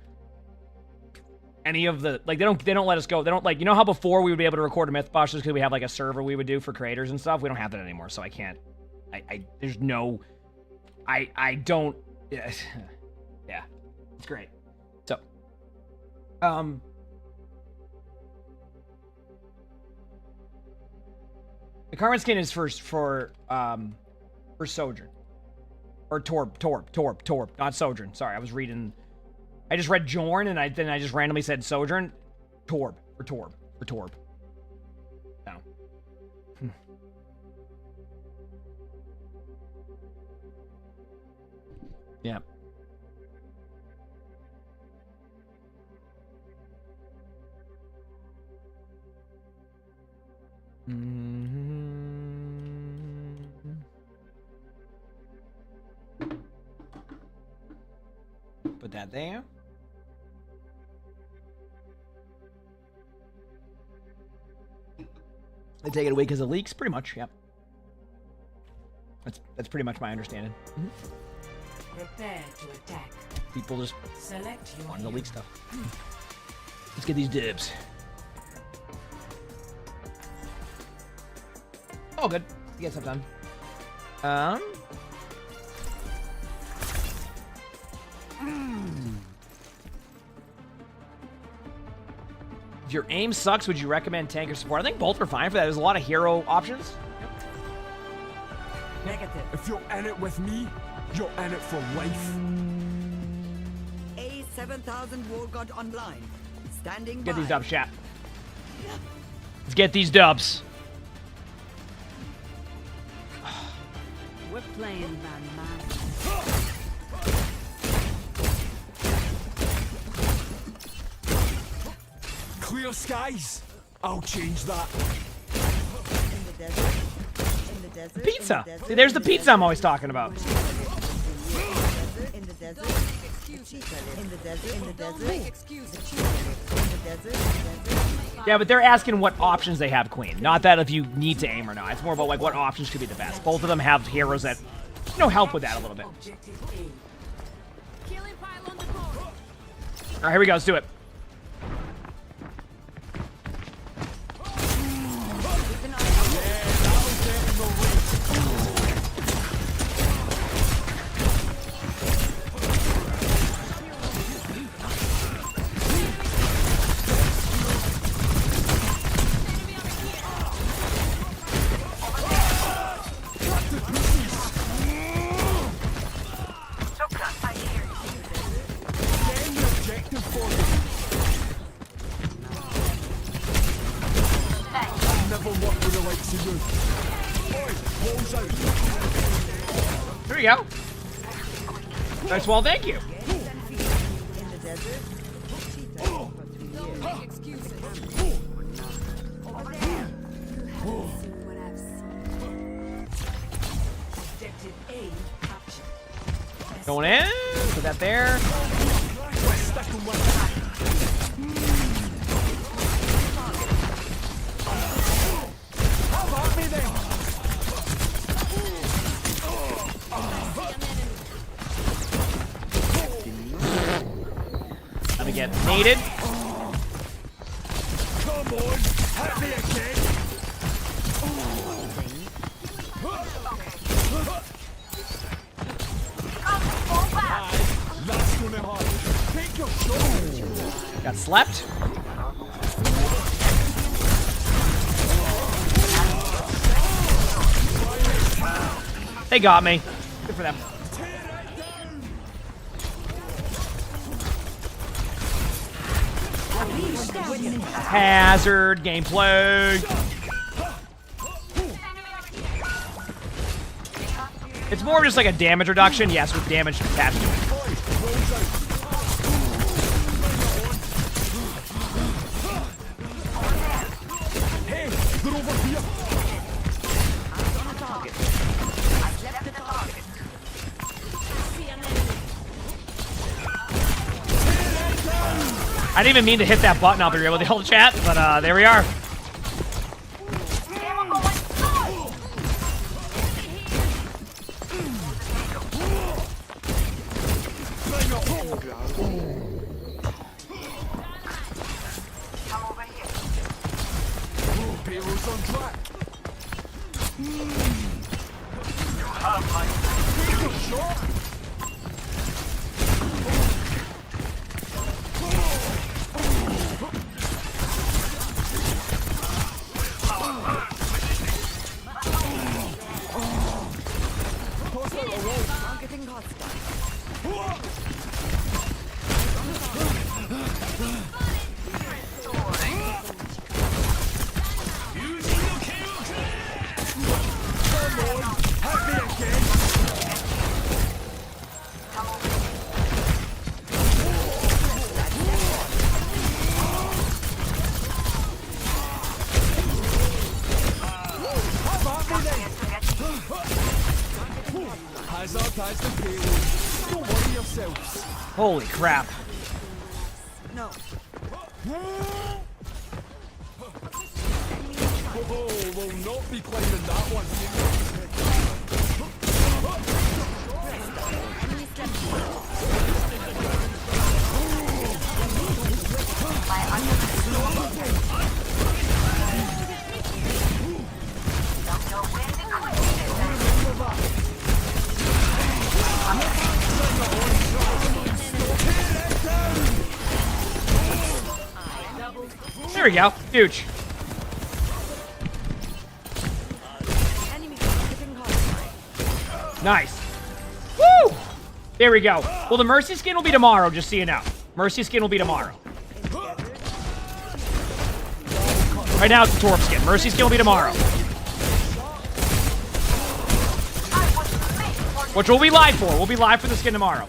any of the... Like, they don't let us go. They don't, like... You know how before we would be able to record a Mythbusters because we have, like, a server we would do for creators and stuff? We don't have that anymore, so I can't... There's no... I don't... Yeah. It's great. So... The current skin is for Sojourn. Or Torb, not Sojourn. Sorry, I was reading... I just read Jorn, and then I just randomly said Sojourn. Torb. No. Yeah. Put that there. They take it away because of leaks, pretty much. Yep. That's pretty much my understanding. Prepare to attack. People just Select your wanting to leak stuff. Let's get these dibs. Oh, good. Get stuff done. If your aim sucks, would you recommend tank or support? I think both are fine for that. There's a lot of hero options. Negative. If you're in it with me, you're in it for life. A 7000 War God online. Standing Get by. these dubs, chat. Let's get these dubs. We're playing, man. Clear skies. I'll change that. In the desert. In the desert. Pizza. See, there's the pizza I'm always talking about. In the desert. In the desert. In the desert. Yeah, but they're asking what options they have, Queen. Not that if you need to aim or not. It's more about like what options could be the best. Both of them have heroes that, you know, help with that a little bit. All right, here we go. Let's do it. There we go. Nice wall, thank you. Going in. Put that there. get naded. Come on, have me again. Last one hard. Take your shot. Got slept. They got me. Good for them. Hazard gameplay. It's more just like a damage reduction, yes, with damage attached to it. Hey, they're over here. I didn't even mean to hit that button up here with the whole chat, but there we are. Payroll's on track. Take your shot. Holy crap. No. We'll not be claiming that one. There we go. Huge. Nice. Woo! There we go. Well, the Mercy skin will be tomorrow, just so you know. Mercy skin will be tomorrow. Right now, it's the Torp skin. Mercy skin will be tomorrow. Which we'll be live for. We'll be live for the skin tomorrow.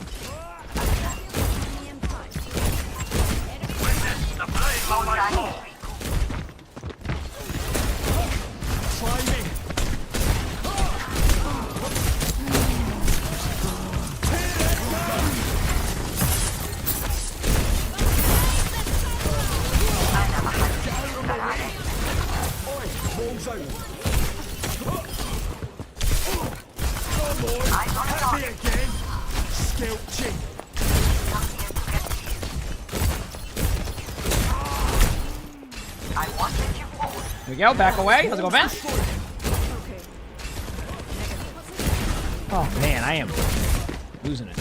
Here we go, back away. Let's go fast. Oh man, I am losing it.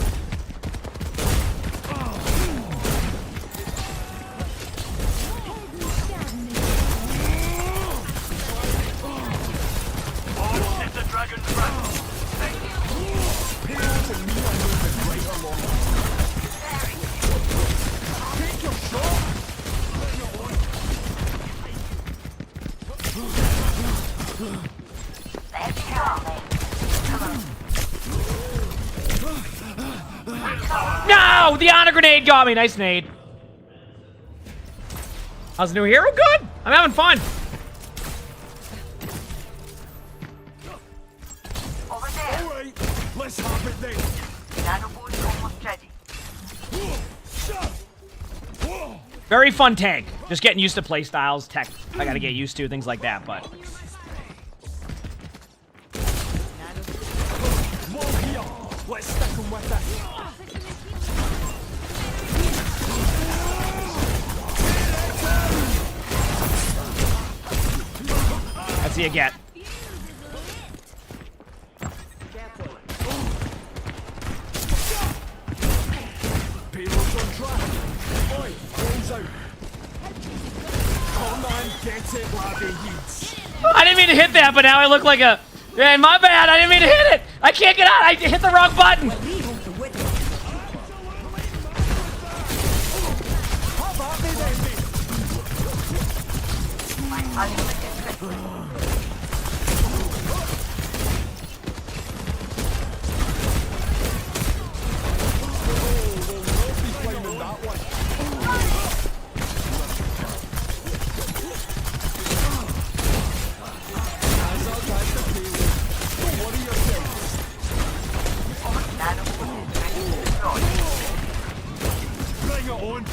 No! The honor grenade got me. Nice nade. How's the new hero? Good. I'm having fun. Alright, let's have it then. Very fun tank. Just getting used to playstyles, tech. I gotta get used to things like that, but. Let's stick him with it. see you get. Payload's on track. Oi, rolls out. Come on, get it, laddie yeets. I didn't mean to hit that, but now I look like a... Man, my bad. I didn't mean to hit it. I can't get out. I hit the wrong button. Bring it on.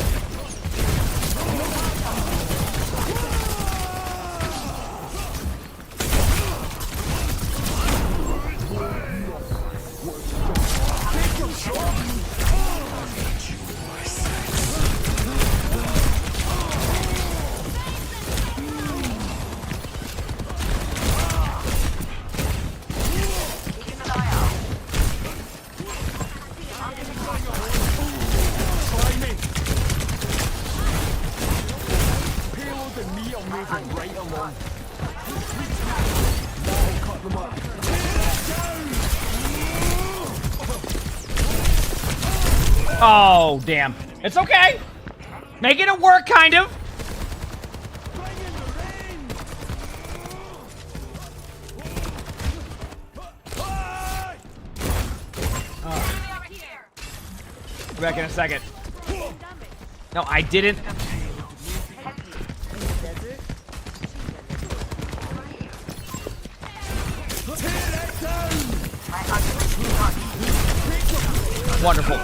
Oh, damn. It's okay. Making it work, kind of. Be back in a second. No, I didn't. Wonderful.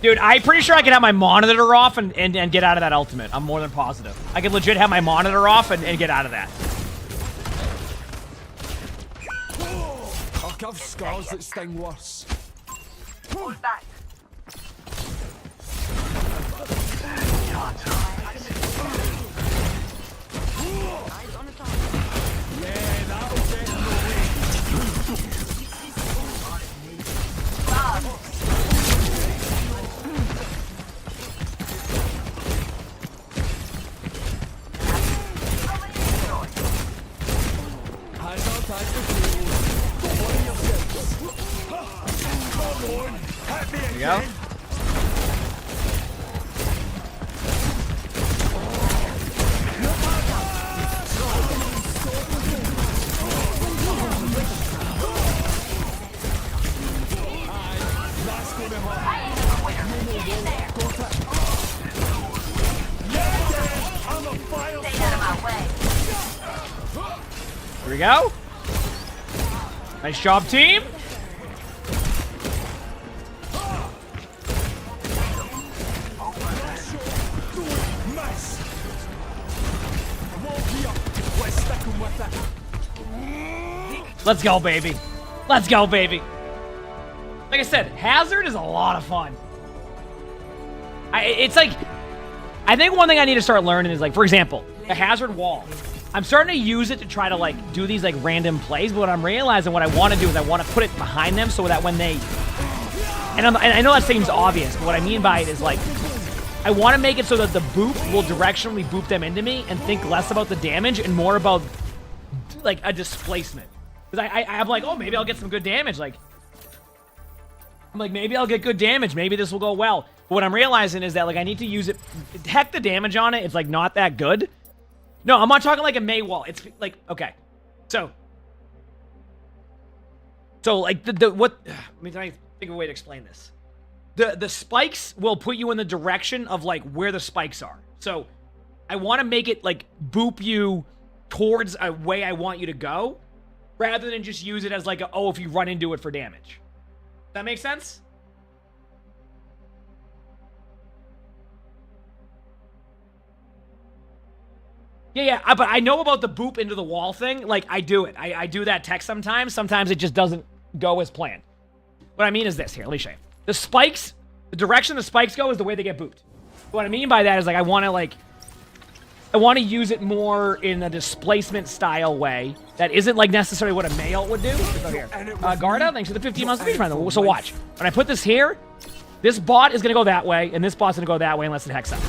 Dude, I'm pretty sure I can have my monitor off and get out of that ultimate. I'm more than positive. I can legit have my monitor off and get out of that. I'll have scars that sting worse. Hold back. Yeah, that'll get in the way. There you go. Here we go. Nice job, team. Let's go, baby. Let's go, baby. Like I said, Hazard is a lot of fun. It's like, I think one thing I need to start learning is, like, for example, the Hazard wall. I'm starting to use it to try to, like, do these, like, random plays, but what I'm realizing what I want to do is I want to put it behind them so that when they... And I know that seems obvious, but what I mean by it is, like, I want to make it so that the boop will directionally boop them into me and think less about the damage and more about, like, a displacement. Because I'm like, oh, maybe I'll get some good damage. Like, I'm like, maybe I'll get good damage. Maybe this will go well. But what I'm realizing is that, like, I need to use it. Heck, the damage on it, it's, like, not that good. No, I'm not talking like a Mei wall. It's, like, okay. So, like, what... Let me try to think of a way to explain this. The spikes will put you in the direction of, like, where the spikes are. So, I want to make it, like, boop you towards a way I want you to go, rather than just use it as, like, oh, if you run into it for damage. That make sense? Yeah, but I know about the boop into the wall thing. Like, I do it. I do that tech sometimes. Sometimes it just doesn't go as planned. What I mean is this. Here, let me show you. The spikes, the direction the spikes go is the way they get booped. What I mean by that is, like, I want to, like, I want to use it more in a displacement style way that isn't like necessarily what a Mei ult would do. So here, Garda, thanks for the 15 months of being friend. So watch, when I put this here, this bot is gonna go that way, and this bot's gonna go that way unless it hex up.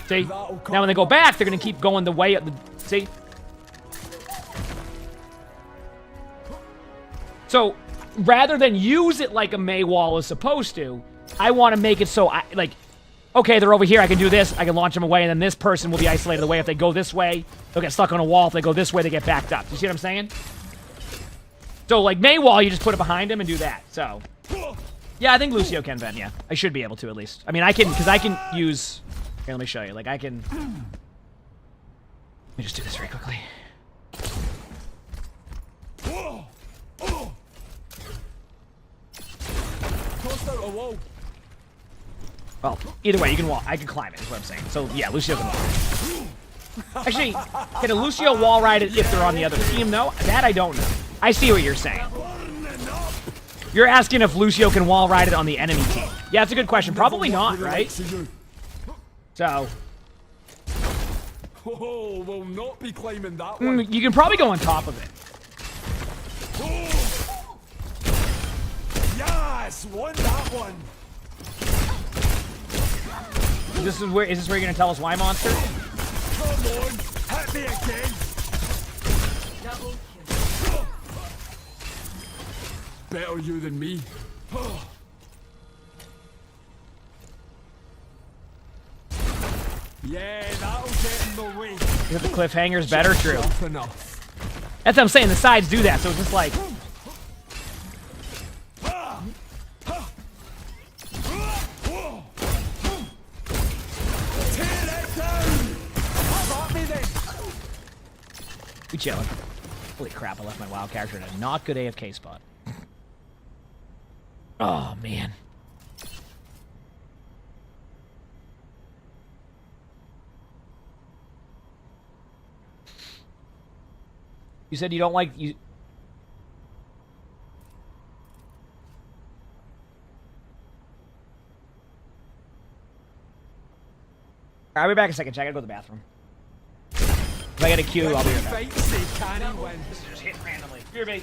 See? Now when they go back, they're gonna keep going the way of the. See? So rather than use it like a Mei wall is supposed to, I want to make it so okay, they're over here, I can do this, I can launch them away, and then this person will be isolated away. If they go this way, they'll get stuck on a wall. If they go this way, they get backed up. You see what I'm saying? So, like, Mei wall, you just put it behind him and do that. So, yeah, I think Lucio can then, yeah. I should be able to, at least. I mean, I can, because I can use... Here, let me show you. Like, I can... Let me just do this very quickly. Well, either way, you can wall. I can climb it, is what I'm saying. So, yeah, Lucio can wall. Actually, can a Lucio wall ride it if they're on the other team, though? That I don't know. I see what you're saying. You're asking if Lucio can wall ride it on the enemy team. Yeah, that's a good question. Probably not, right? So... Oh, we'll not be climbing that one. You can probably go on top of it. Yes, won that one. Is this where you're gonna tell us why, Monster? Come on, hit me again. Double kill. Better you than me. Yeah, that'll get in the way. Is the cliffhangers better? True. That's what I'm saying. The sides do that, so it's just like. We chilling. Holy crap! I left my WoW character in a not good AFK spot. Oh man. You said you don't like you. I'll be back in a second. Chat. I gotta go to the bathroom. If I get a queue, I'll be right back. Just hit randomly. Here, mate.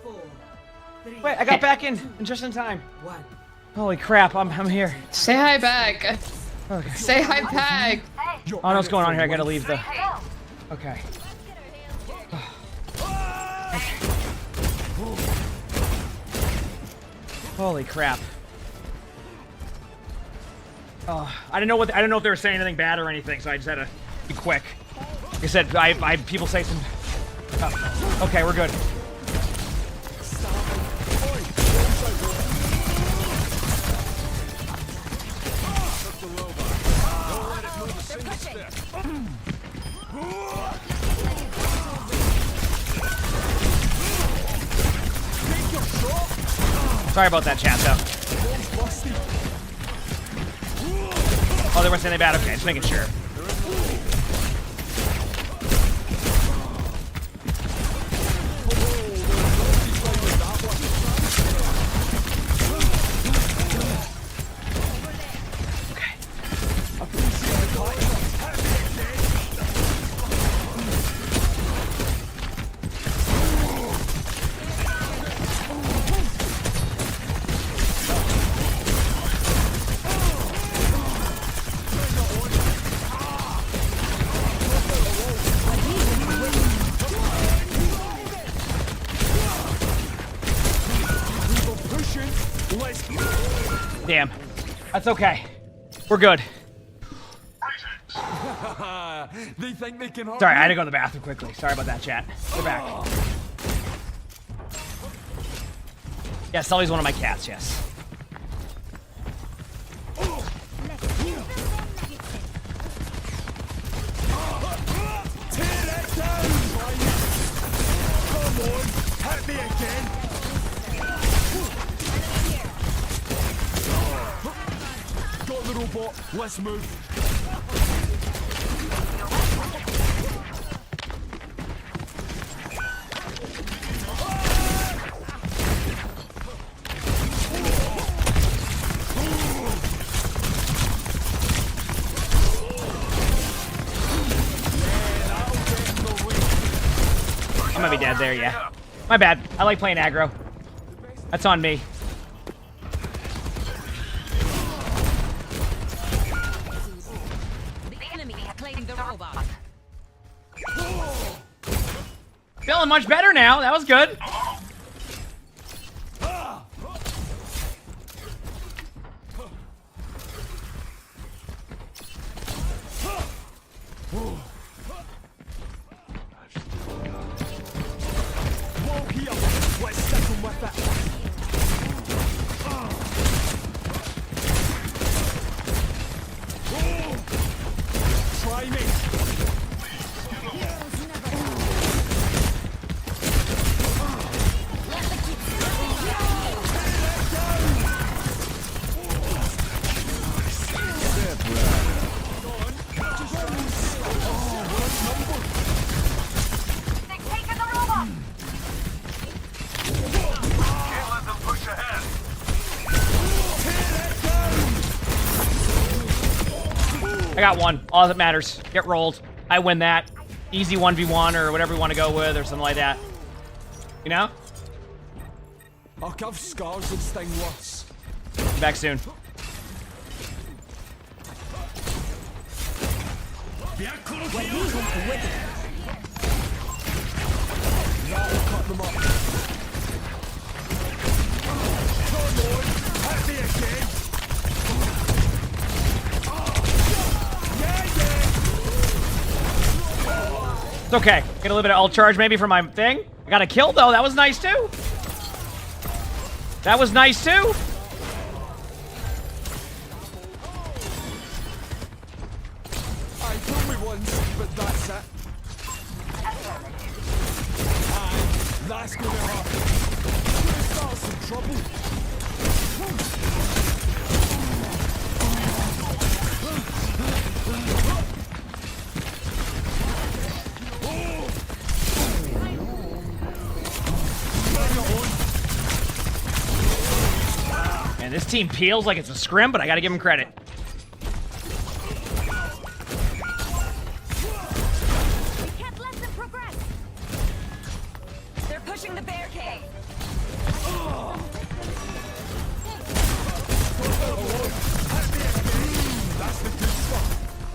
4, 3. Wait, I got back in just in time. 1. Holy crap, I'm here. Say hi back. Okay. Say hi back. Oh, no, what's going on here? I gotta leave the... Okay. Holy crap. Oh, I didn't know if they were saying anything bad or anything, so I just had to be quick. Like I said, I people say some... Oh, okay, we're good. Sorry about that, chat, though. Oh, they weren't saying anything bad? Okay, just making sure. Damn. That's okay. We're good. They think they can. Sorry, I had to go to the bathroom quickly. Sorry about that, chat. We're back. Yeah, Sully's one of my cats, yes. Come on, hit me again. Got the robot. Let's move. I might be dead there, yeah. My bad. I like playing aggro. That's on me. Feeling much better now. That was good. Try me. I got one. All that matters. Get rolled. I win that. Easy 1v1 or whatever you want to go with or something like that. You know? I'll have scars and sting worse. Be back soon. That'll cut them up. Come on, hit me again. It's okay. Get a little bit of ult charge maybe for my thing. I got a kill though. That was nice too. That was nice too. I told me once, but that's it. And that's gonna happen. Gonna start some trouble. And this team peels like it's a scrim, but I gotta give them credit. We can't let them progress. They're pushing the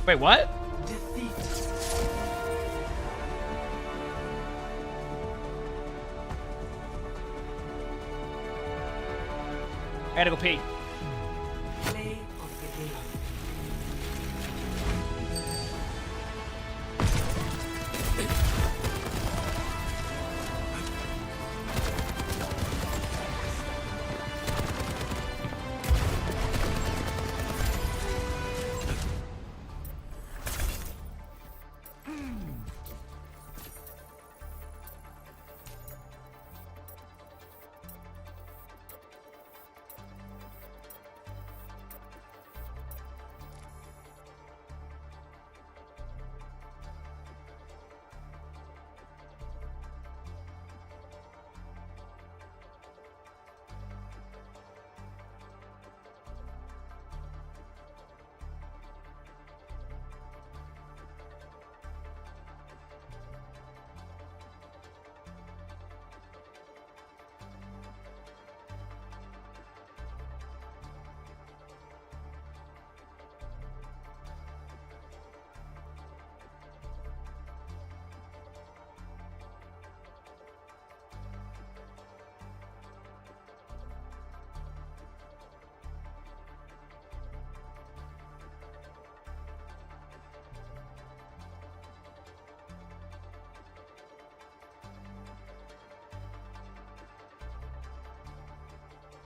Wait, what? I gotta go pee. Play of the game.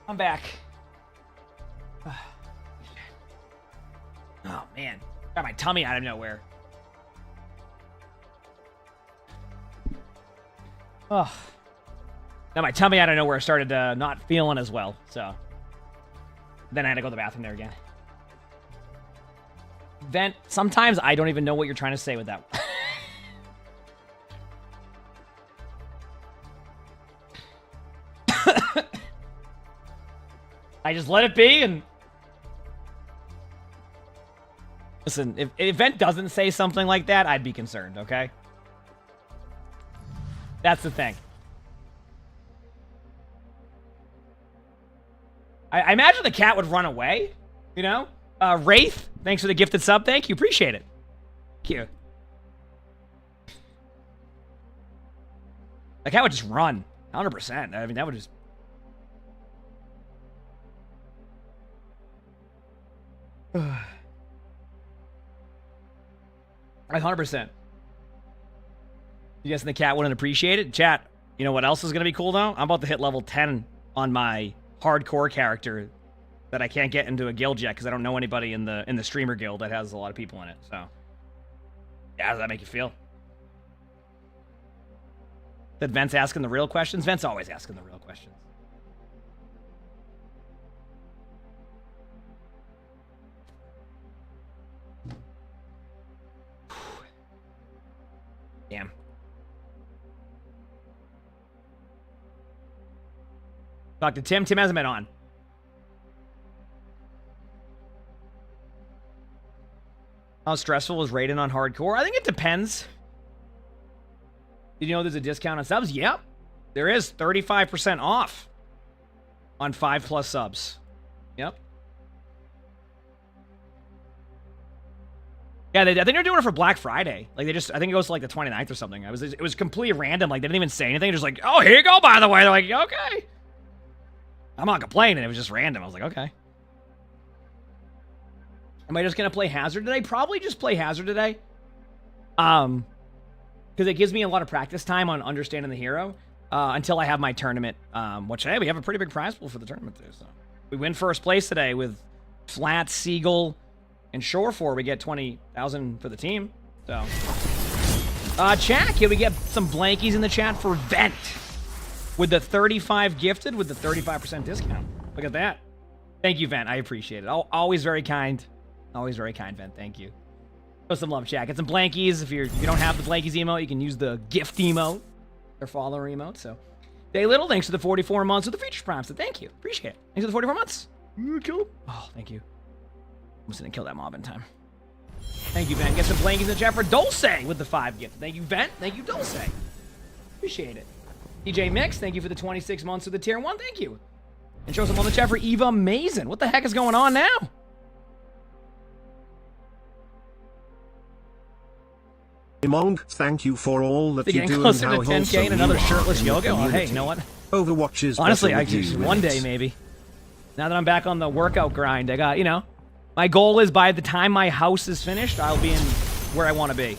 I'm back. Oh, man. Got my tummy out of nowhere. Oh. Now my tummy out of nowhere started not feeling as well, so. Then I had to go to the bathroom there again. Vent, sometimes I don't even know what you're trying to say with that. I just let it be, and listen, if Event doesn't say something like that, I'd be concerned, okay? That's the thing. I imagine the cat would run away, you know? Wraith, thanks for the gifted sub. Thank you. Appreciate it. Thank you. The cat would just run. 100%. I mean, that would just... I 100%. You guessing the cat wouldn't appreciate it? Chat, you know what else is going to be cool, though? I'm about to hit level 10 on my hardcore character that I can't get into a guild yet because I don't know anybody in the streamer guild that has a lot of people in it. So, yeah, how does that make you feel? That Vent's asking the real questions? Vent's always asking the real questions. Damn. Talk to Tim. Tim hasn't been on. How stressful is raiding on hardcore? I think it depends. Did you know there's a discount on subs? Yep. There is 35% off on 5+ subs. Yep. Yeah, I think they're doing it for Black Friday. Like, I think it goes to, like, the 29th or something. It was completely random. Like, they didn't even say anything. Just like, oh, here you go, by the way. They're like, okay. I'm not complaining. It was just random. I was like, okay. Am I just going to play Hazard today? Probably just play Hazard today. Because it gives me a lot of practice time on understanding the hero until I have my tournament. Which, hey, we have a pretty big prize pool for the tournament, too. So we win first place today with Flat, Seagull, and Shore 4, we get 20,000 for the team. So, chat, can we get some blankies in the chat for Vent with the 35 gifted with the 35% discount? Look at that. Thank you, Vent. I appreciate it. Always very kind. Always very kind, Vent. Thank you. Show some love, chat. Get some blankies. If you don't have the blankies emote, you can use the gift emote or follower emote. So, Day Little, thanks for the 44 months with the feature prime. So, thank you. Appreciate it. Thanks for the 44 months. Cool. Oh, thank you. Almost didn't kill that mob in time. Thank you, Vent. Get some blankies in the chat for Dulce with the 5 gift. Thank you, Vent. Thank you, Dulce. Appreciate it. DJ Mix, thank you for the 26 months with the tier 1. Thank you. And show some on the chat for Eva Mason. What the heck is going on now? Emongg, thank you for all that you getting do and closer how to 10K wholesome and another you are shirtless in the yoga. Well, hey, community. you know what? Overwatch is Honestly, better I with you just in one it. day maybe. Now that I'm back on the workout grind, I got, you know, my goal is by the time my house is finished, I'll be in where I want to be.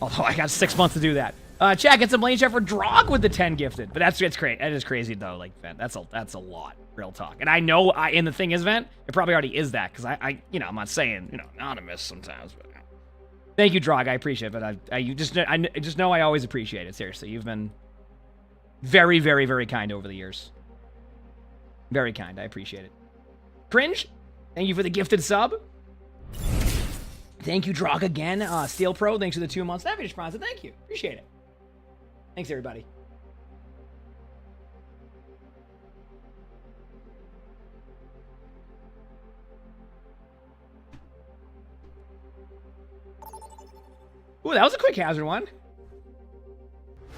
Although I got 6 months to do that. Chat, get some lane chat for Drog with the 10 gifted. But it's great. That is crazy though. Like, man, that's a lot. Real talk. And I know, and the thing is, Vent, it probably already is that because I, you know, I'm not saying, you know, anonymous sometimes, but thank you, Drog. I appreciate it. But I just know I always appreciate it. Seriously, you've been very, very, very kind over the years. Very kind. I appreciate it. Cringe, thank you for the gifted sub. Thank you, Drog, again. Steel Pro, thanks for the 2 months. That finished sponsor. Thank you. Appreciate it. Thanks, everybody. Ooh, that was a quick hazard one.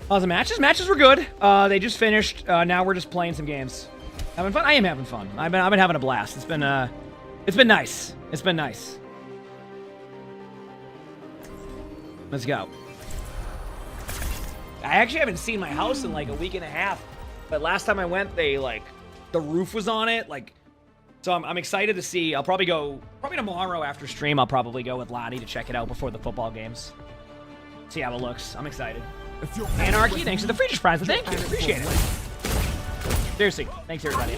The matches? Matches were good. They just finished. Now we're just playing some games. Having fun? I am having fun. I've been having a blast. It's been nice. It's been nice. Let's go. I actually haven't seen my house in like a week and a half. But last time I went, they like the roof was on it. Like, so I'm excited to see. I'll probably go tomorrow after stream. I'll probably go with Lottie to check it out before the football games. See how it looks. I'm excited. Anarchy, thanks for the Freedom Prize. Thank you. Appreciate it. Seriously, thanks everybody.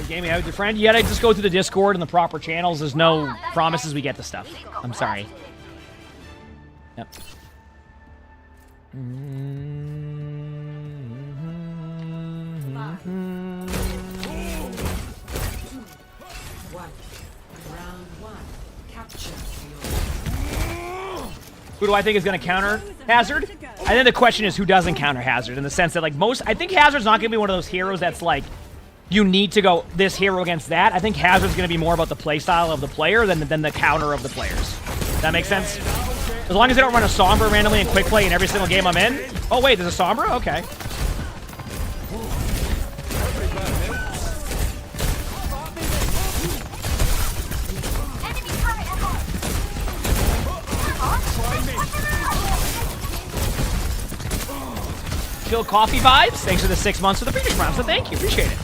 Gaming out with your friend. You gotta just go through the Discord and the proper channels. There's no promises we get the stuff. I'm sorry. Yep. Who do I think is going to counter Hazard? I think the question is who doesn't counter Hazard, in the sense that, like, I think Hazard's not going to be one of those heroes that's like, you need to go this hero against that. I think Hazard's going to be more about the playstyle of the player than the counter of the players. Does that make sense? As long as they don't run a Sombra randomly in quick play in every single game I'm in. Oh, wait, there's a Sombra? Okay. Chill Coffee Vibes, thanks for the 6 months for the previous round, so thank you, appreciate it.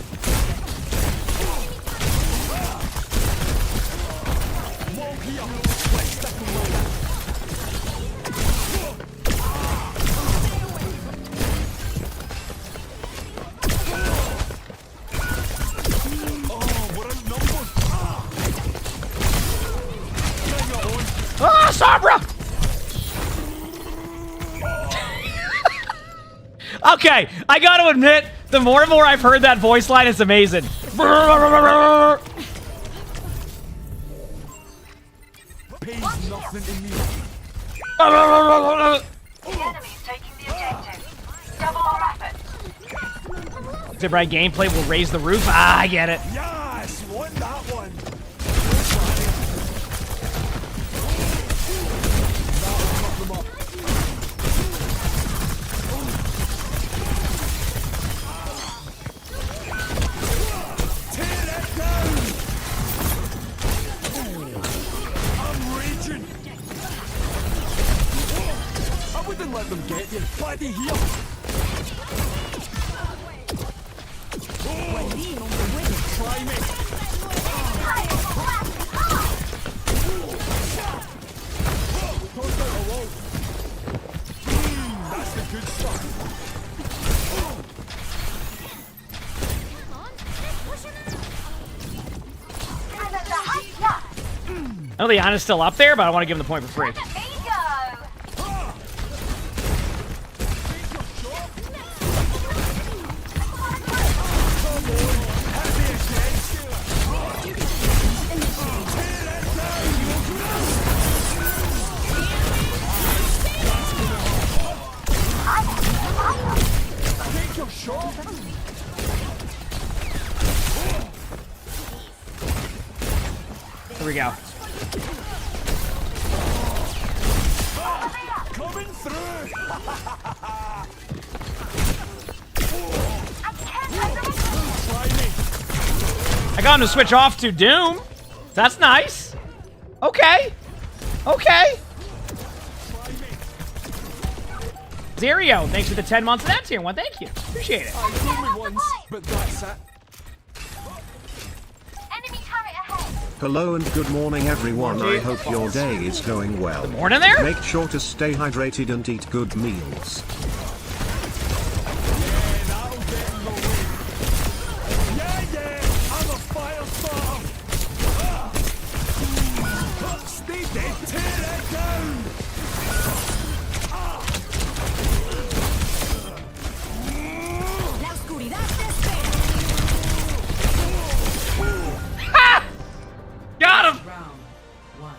Ah, Sombra! Okay, I gotta admit, the more and more I've heard that voice line, it's amazing. Right, gameplay will raise the roof. Ah, I get it. Yes, won that one. I wouldn't let them get you. Bloody here. Try me. That's the good stuff. I know Liana's still up there, but I want to give him the point for free. Here we go. Coming through. Try me. I got him to switch off to Doom. That's nice. Okay. Okay. Zerio, thanks for the 10 months of that tier one. Thank you. Appreciate it. I told me once, but that's it. Hello and good morning everyone. I hope your day is going well. Good morning there. Make sure to stay hydrated and eat good meals. Got him! Round 1.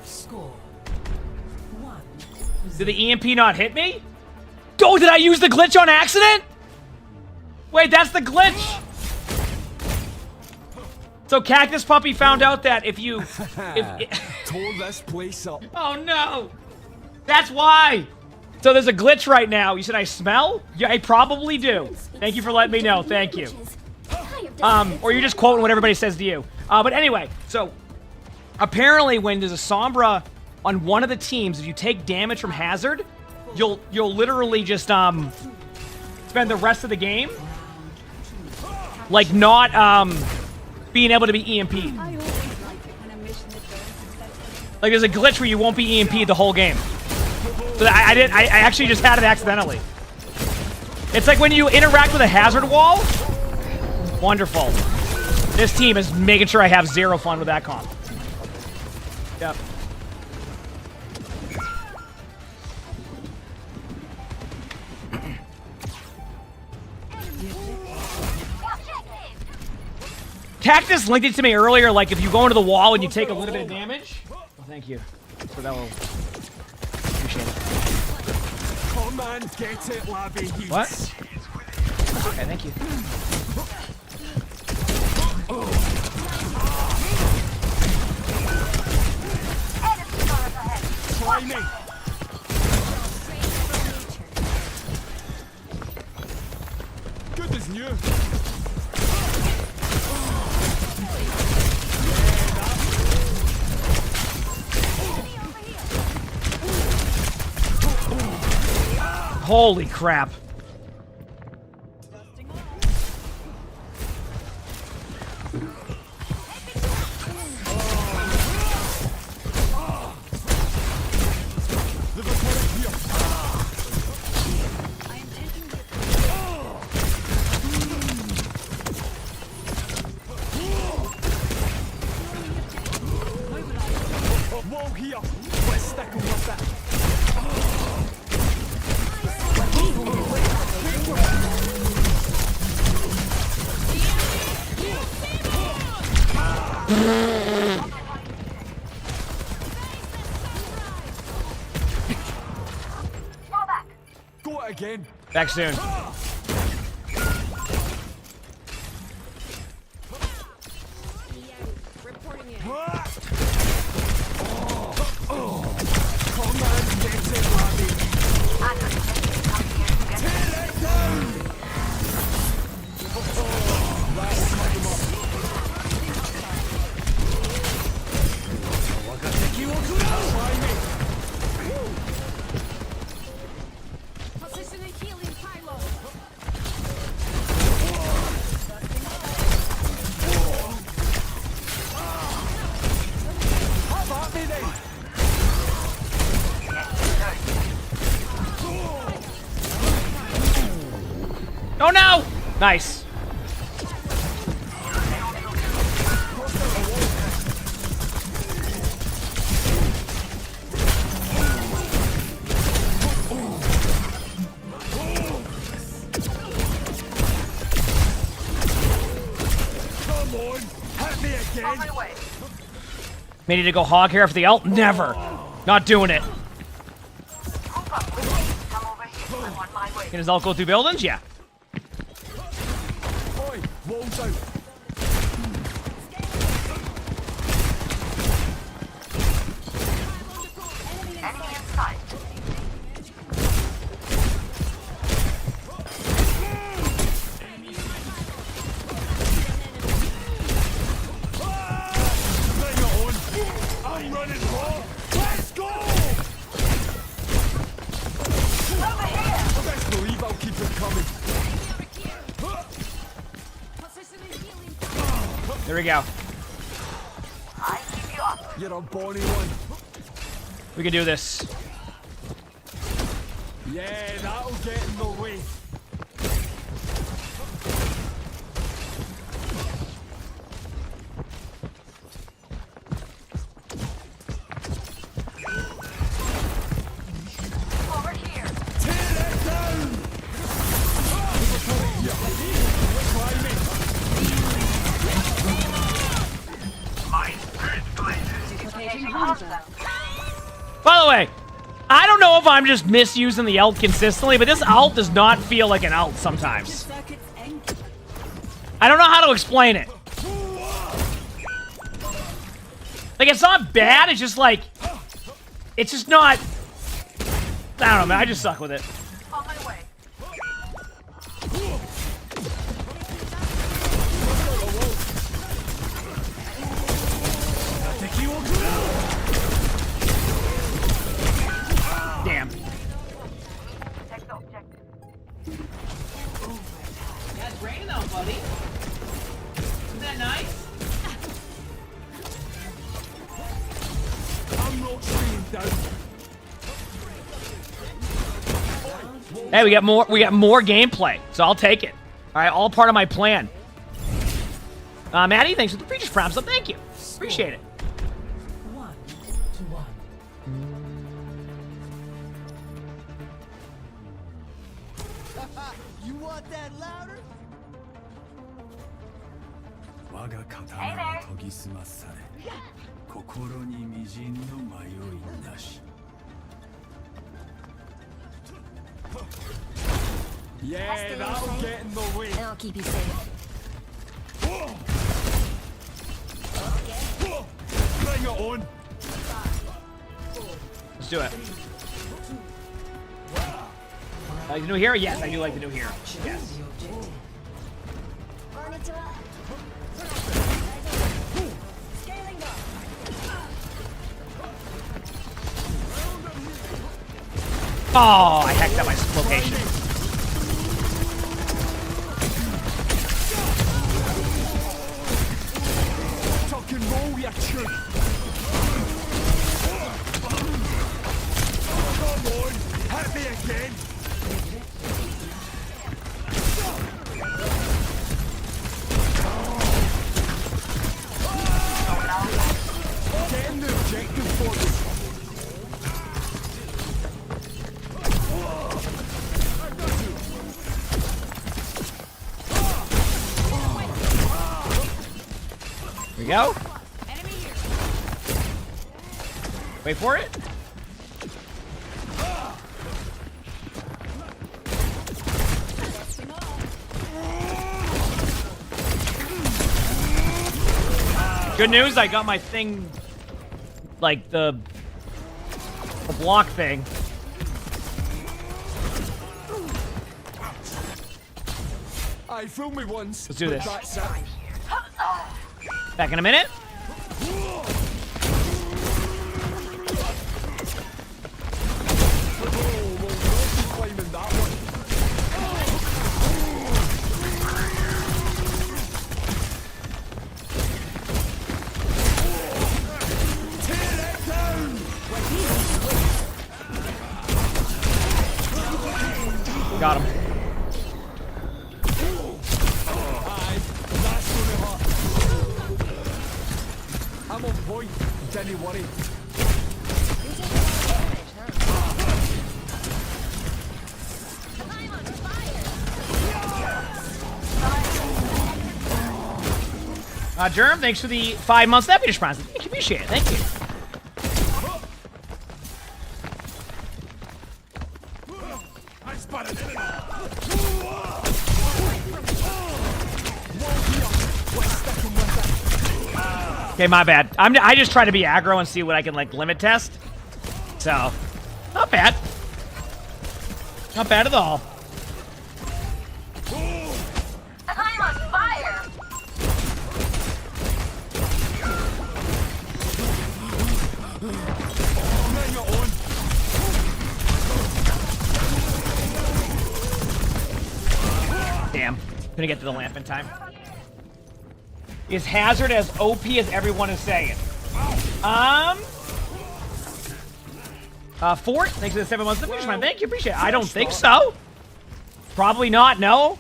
Score 1. Did the EMP not hit me? Oh, did I use the glitch on accident? Wait, that's the glitch! So Cactus Puppy found out that if you... Tore this place up. Oh no! That's why! So there's a glitch right now. You said I smell? Yeah, I probably do. Thank you for letting me know. Thank you. Or you're just quoting what everybody says to you. But anyway, so apparently when there's a Sombra on one of the teams, if you take damage from Hazard, you'll literally just spend the rest of the game like not being able to be EMP'd. Like there's a glitch where you won't be EMP'd the whole game. So I actually just had it accidentally. It's like when you interact with a hazard wall. Wonderful. This team is making sure I have zero fun with that comp. Yep. Cactus linked it to me earlier, like if you go into the wall and you take a little bit of damage. Well, thank you. So that will... Appreciate it. Come on, get it, Labby. What? Okay, thank you. Try me. Good as new. Holy crap. Wall here. Let's stick 'em with that. Go it again. Back soon. Come on, get it, Labby. Tear it down. That's him up. Try me. Positioning healing pylon. Have at me then. Oh no! Nice. Come on, hit me again. May need to go hog here after the ult? Never. Not doing it. Can his ult go through buildings? Yeah. Boy, walls out. There we go. You're a bonny one. We can do this. Yeah, that'll get in the way. Over here. Tear it down! My spirit blazes. By the way, I don't know if I'm just misusing the ult consistently, but this ult does not feel like an ult sometimes. I don't know how to explain it. Like, it's not bad, it's just like... It's just not... I don't know, man, I just suck with it. On my way. Damn. Take the objective. Yeah, it's raining out, buddy. Isn't that nice? I'm not staying down. Hey, we got more gameplay, so I'll take it. All right, all part of my plan. Maddie, thanks for the Regis Prime, so thank you. Appreciate it. 1-1. You want that louder? 我が刀は研ぎ澄まされ、心にみじんの迷いなし。Yeah, that'll get in the way. And I'll keep you safe. Bring it on. Let's do it. Like the new hero? Yes, I do like the new hero. Yes. Oh, I hacked up my location. Tuck and roll, you chick. Come on, hit me again. Getting the objective for you. Here we go. Wait for it. Good news, I got my thing, like the block thing. I fooled me once. Let's do this. That's it. Back in a minute. Claiming that one. Tear it down. Got him. Aye, that's gonna hurt. I'm on point, don't worry. Germ, thanks for the 5 months Deputy Sponsor. Thank you, appreciate it. Thank you. I spotted it. Okay, my bad. I just try to be aggro and see what I can like limit test. So, not bad. Not bad at all. I'm on fire. Damn. Gonna get to the lamp in time. Is Hazard as OP as everyone is saying? Fort, thanks for the 7 months. Man, thank you, appreciate it. I don't think so. Probably not, no.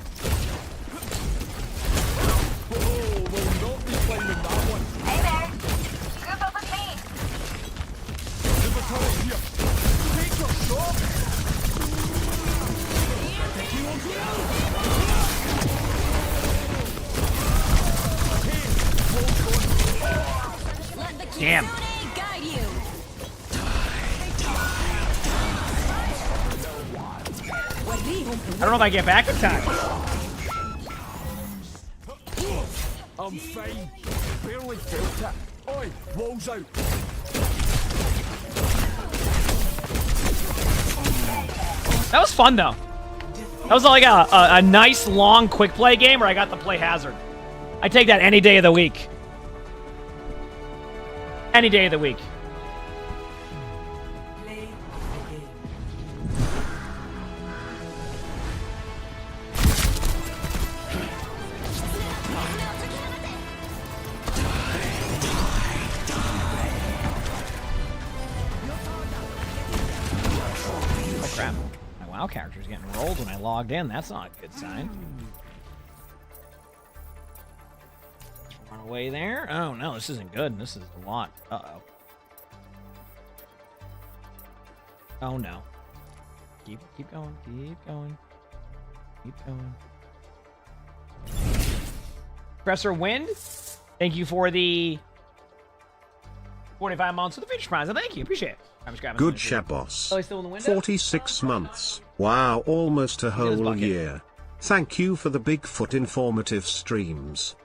Damn. I don't know if I get back in time. I'm fine. Barely felt it. Oi, walls out. That was fun though. That was like a nice long quick play game where I got to play Hazard. I take that any day of the week. Any day of the week. Oh crap. My WoW character's getting rolled when I logged in. That's not a good sign. Run away there. Oh no, this isn't good. This is a lot. Uh-oh. Oh no. Keep going. Keep going. Keep going. Professor Wind, thank you for the 45 months of the feature prize. Thank you. Appreciate it. I'm just grabbing Good chat, boss. Oh, he's still in the window? 46 months. Wow, almost a whole year. Thank you for the Bigfoot informative streams.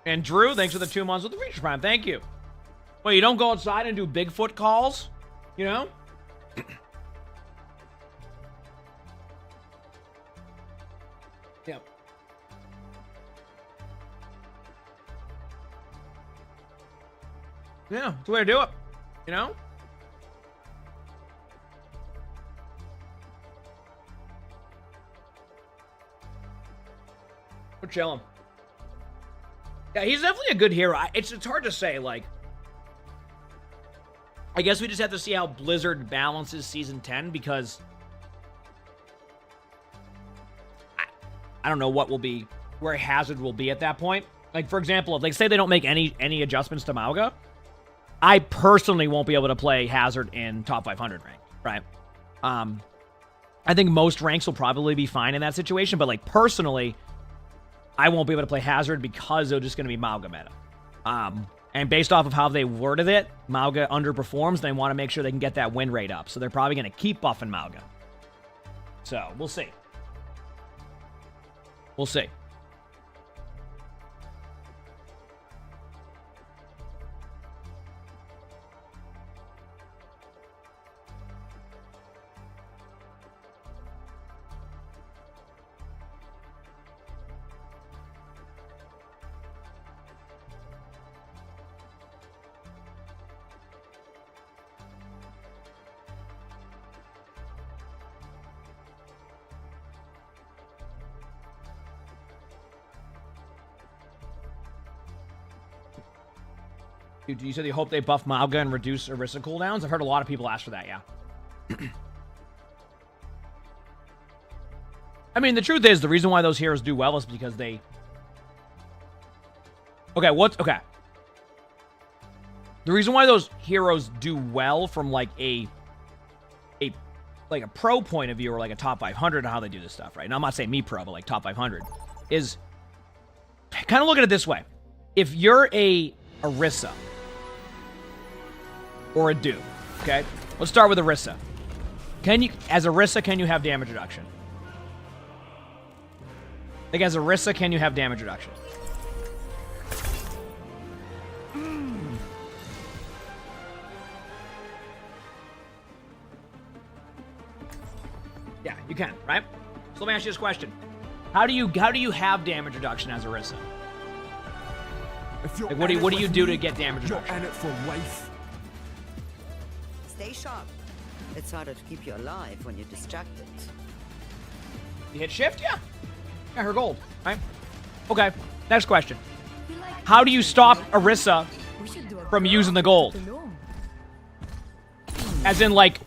And Drew, thanks for the 2 months with the feature prime. Thank you. Well, you don't go outside and do Bigfoot calls, you know? Yep. Yeah, it's the way to do it, you know? We're chilling. Yeah, he's definitely a good hero. It's hard to say, like... I guess we just have to see how Blizzard balances Season 10, because... I don't know what will be... where Hazard will be at that point. Like, for example, if, like, say they don't make any adjustments to Mauga, I personally won't be able to play Hazard in top 500 rank, right? I think most ranks will probably be fine in that situation, but, like, personally... I won't be able to play Hazard because they're just going to be Mauga meta. And based off of how they worded it, Mauga underperforms. They want to make sure they can get that win rate up. So they're probably going to keep buffing Mauga. So, we'll see. We'll see. Dude, you said you hope they buff Mauga and reduce Orisa cooldowns? I've heard a lot of people ask for that, yeah. I mean, the truth is, the reason why those heroes do well is because they... Okay, okay. The reason why those heroes do well from, like, a pro point of view, or, like, a top 500 and how they do this stuff, right? Now, I'm not saying me pro, but, like, top 500, is... Kind of look at it this way. If you're a Orisa or a Doom. Okay, let's start with Orisa. As Orisa, can you have damage reduction? Like, as Orisa, can you have damage reduction? Yeah, you can, right? So let me ask you this question: How do you have damage reduction as Orisa? Like, what do you do to get damage reduction? You're in it for life. Stay sharp. It's harder to keep you alive when you're distracted. You hit shift? Yeah. Yeah, her gold, right? Okay, next question. How do you stop Orisa from using the gold? As in, like...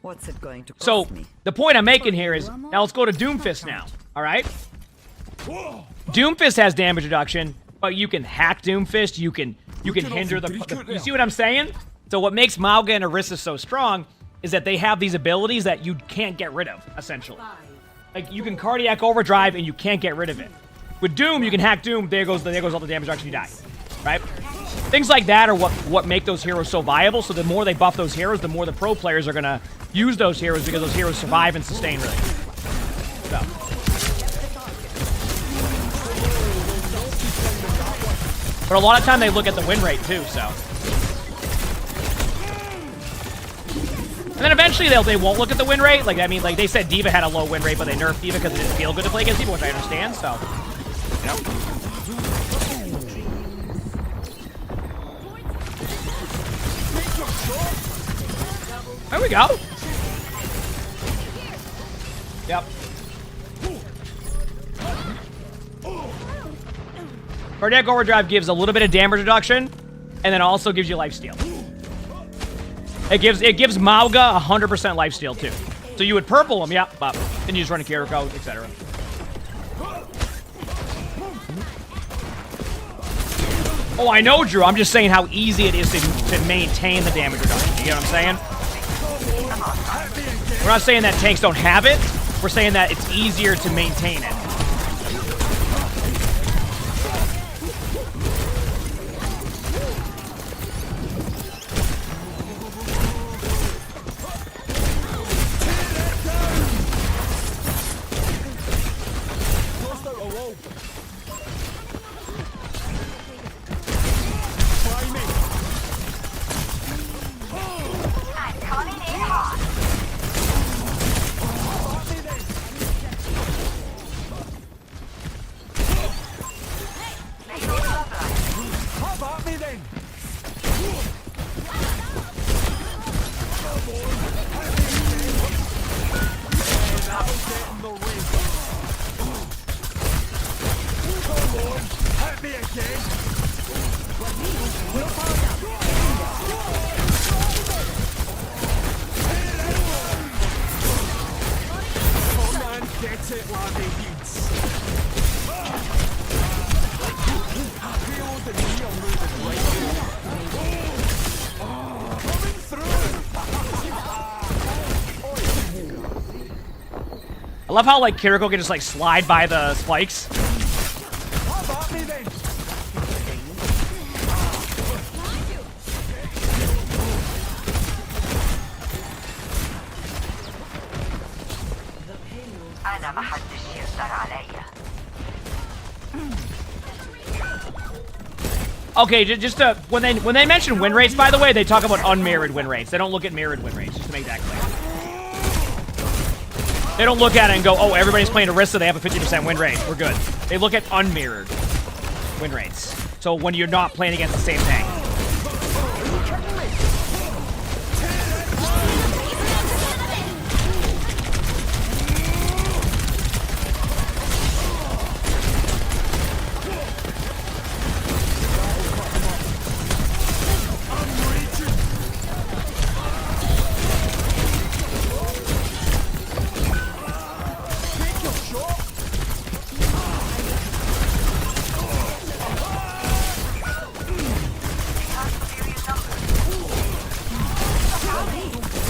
What's it going to cost so, me? the point I'm making here is, now let's go to Doomfist now, alright? Doomfist has damage reduction, but you can hack Doomfist, you can hinder the... You see what I'm saying? So what makes Mauga and Orisa so strong is that they have these abilities that you can't get rid of, essentially. Like, you can cardiac overdrive and you can't get rid of it. With Doom, you can hack Doom, there goes all the damage reduction, you die. Right? Things like that are what make those heroes so viable, so the more they buff those heroes, the more the pro players are gonna use those heroes because those heroes survive and sustain really. So. But a lot of time they look at the win rate too, so. And then eventually they won't look at the win rate. Like, I mean, like they said D.Va had a low win rate, but they nerfed D.Va because it didn't feel good to play against D.Va, which I understand, so. There we go. Yep. Cardiac Overdrive gives a little bit of damage reduction, and then also gives you lifesteal. It gives Mauga 100% lifesteal too. So you would purple him, yeah, but then you just run a Kiriko, etc. Oh, I know, Drew. I'm just saying how easy it is to maintain the damage reduction. You get what I'm saying? We're not saying that tanks don't have it. We're saying that it's easier to maintain it. I love how, like, Kiriko can just, like, slide by the spikes. Okay, just when they mention win rates, by the way, they talk about unmirrored win rates. They don't look at mirrored win rates, just to make that clear. They don't look at it and go, oh, everybody's playing Orisa, they have a 50% win rate. We're good. They look at unmirrored win rates. So when you're not playing against the same tank.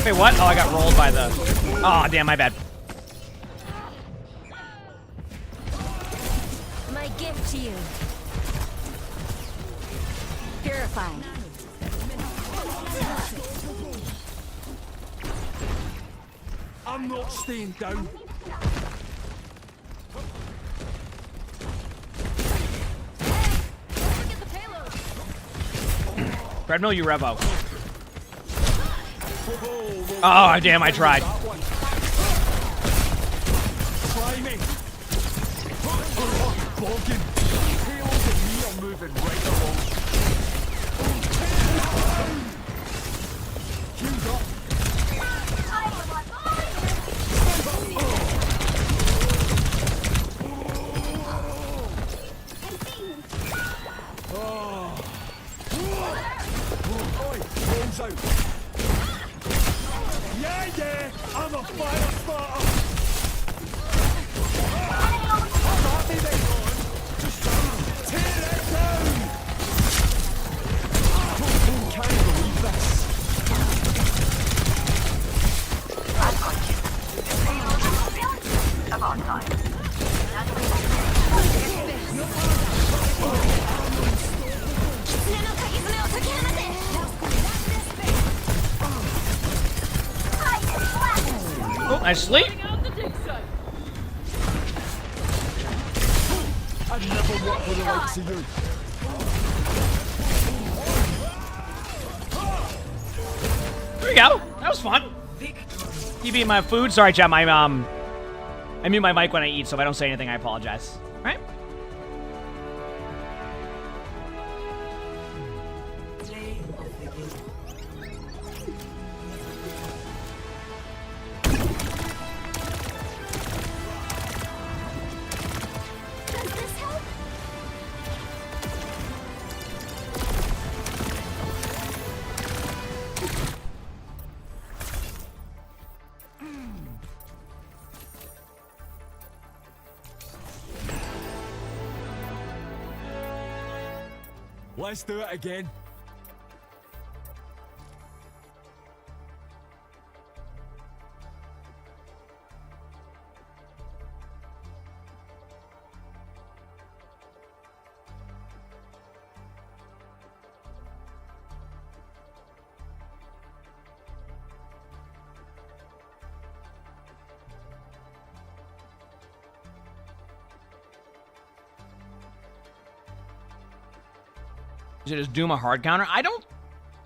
Wait, what? Oh, I got rolled by the... Oh, damn, my bad. My gift to you. Purifying. I'm not staying down. Treadmill, you revo. Oh, damn, I tried. Try me. Boggin. Tails and me are moving right along. Queued up. Out. Yeah, I'm a fire starter. Start me then, just tear it down. Can't believe this. About time. Oh, I sleep. I'd never work with the likes of you. There we go. That was fun. Keep eating my food. Sorry, chat. I mute my mic when I eat, so if I don't say anything, I apologize. All right. Let's do it again. Is it just Doom a hard counter? I don't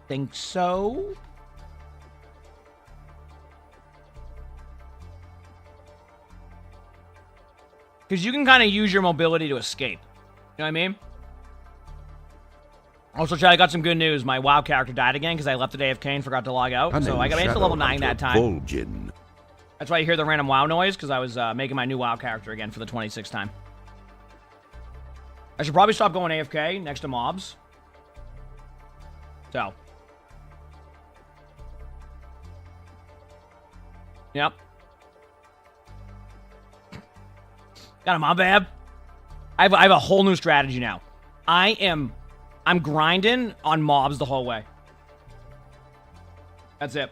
think so. Because you can kind of use your mobility to escape. You know what I mean? Also, chat, I got some good news. My WoW character died again because I left it AFK and forgot to log out. So I got to level 9 that time. Vol'jin. That's why you hear the random WoW noise, because I was making my new WoW character again for the 26th time. I should probably stop going AFK next to mobs. So. Yep. Got him, my bad. I have a whole new strategy now. I'm grinding on mobs the whole way. That's it.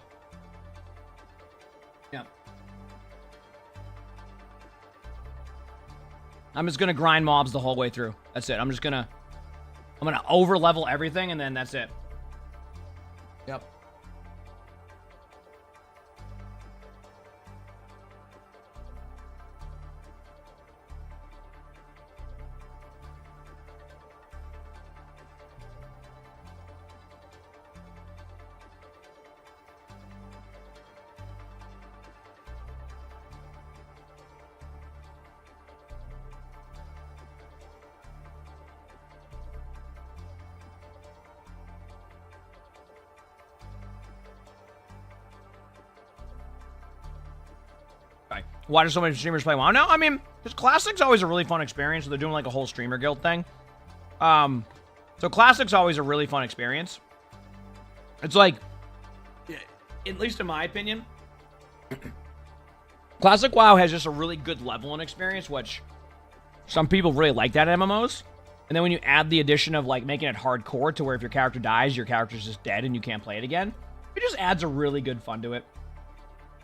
Yeah. I'm just gonna grind mobs the whole way through. That's it. I'm gonna over level everything and then that's it. Yep. Why do so many streamers play WoW now? I mean, because Classic's always a really fun experience. So they're doing like a whole streamer guild thing. So Classic's always a really fun experience. It's like, at least in my opinion, Classic WoW has just a really good level and experience, which some people really like that in MMOs. And then when you add the addition of like making it hardcore to where if your character dies, your character's just dead and you can't play it again, it just adds a really good fun to it.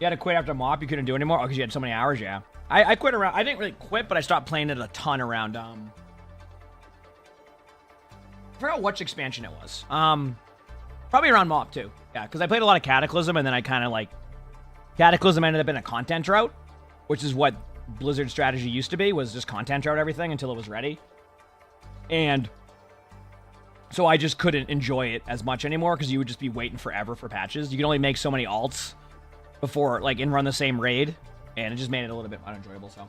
You had to quit after MOP, you couldn't do it anymore? Oh, because you had so many hours, yeah. I quit around, I didn't really quit, but I stopped playing it a ton around, I forgot which expansion it was. Probably around Mob too. Yeah, because I played a lot of Cataclysm, and then I kind of like Cataclysm ended up in a content drought, which is what Blizzard's strategy used to be, was just content drought everything until it was ready. And so I just couldn't enjoy it as much anymore because you would just be waiting forever for patches. You could only make so many alts before, like, and run the same raid, and it just made it a little bit unenjoyable, so.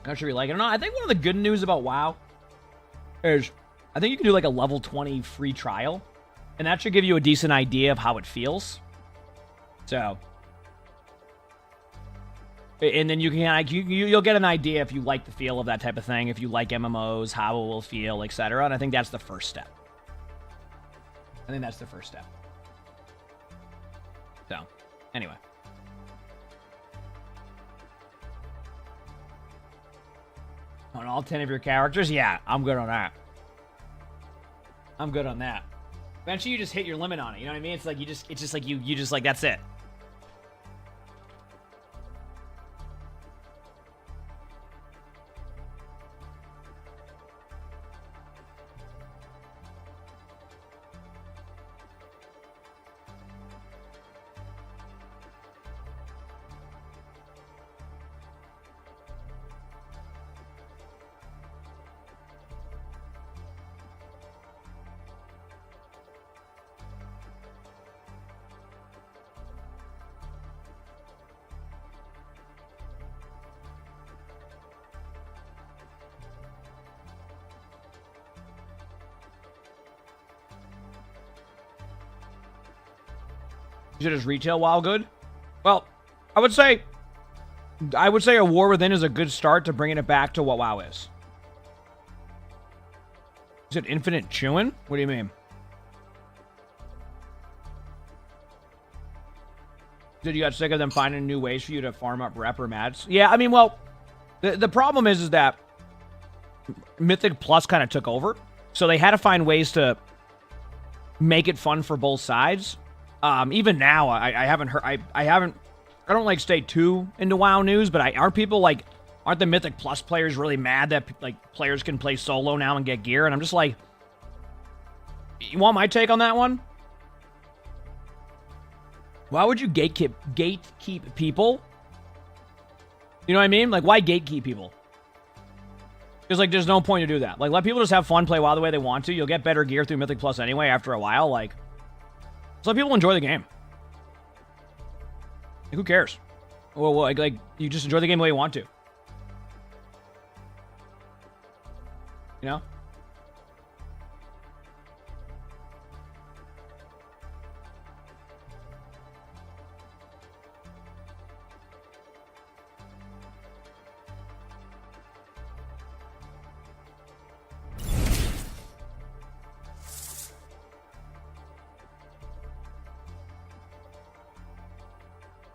Not sure if you like it or not. I think one of the good news about WoW is I think you can do like a level 20 free trial, and that should give you a decent idea of how it feels. So, and then you can like you'll get an idea if you like the feel of that type of thing, if you like MMOs, how it will feel, etc. And I think that's the first step. So, anyway. On all 10 of your characters? Yeah, I'm good on that. Eventually you just hit your limit on it, you know what I mean? It's like you just like that's it. Is it as retail WoW good? Well, I would say a War Within is a good start to bringing it back to what WoW is. Is it infinite chewing? What do you mean? Did you got sick of them finding new ways for you to farm up rep or mats? Yeah, I mean, well, the problem is that Mythic Plus kind of took over, so they had to find ways to make it fun for both sides. Even now, I haven't heard. I don't like stay too into WoW news, but aren't the Mythic Plus players really mad that like players can play solo now and get gear? And I'm just like, you want my take on that one? Why would you gatekeep people? You know what I mean? Like, why gatekeep people? Because like, there's no point to do that. Like, let people just have fun, play WoW the way they want to. You'll get better gear through Mythic Plus anyway after a while. Like. So let people enjoy the game. Like, who cares? Well, like you just enjoy the game the way you want to. You know?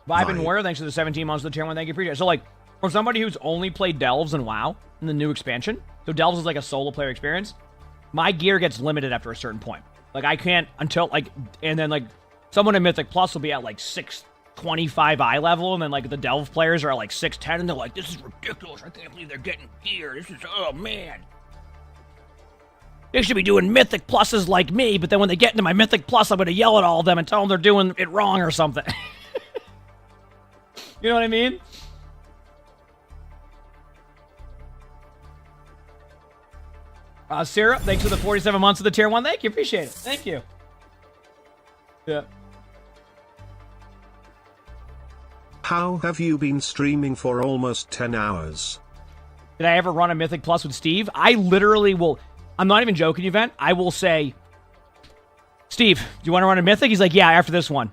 Vibe and Warrior, thanks for the 17 months of the tier 1. Thank you, appreciate it. So, like, from somebody who's only played Delves and WoW in the new expansion, so Delves is like a solo player experience, my gear gets limited after a certain point. Like, I can't until, like, and then, like, someone in Mythic Plus will be at, like, 625 eye level, and then, like, the Delve players are at, like, 610, and they're like, this is ridiculous. I can't believe they're getting gear. This is, oh, man. They should be doing Mythic Pluses like me, but then when they get into my Mythic Plus, I'm going to yell at all of them and tell them they're doing it wrong or something. You know what I mean? Sarah, thanks for the 47 months of the tier 1. Thank you. Appreciate it. Thank you. Yeah. How have you been streaming for almost 10 hours? Did I ever run a Mythic Plus with Steve? I literally will. I'm not even joking, Event. I will say, Steve, do you want to run a Mythic? He's like, yeah, after this one.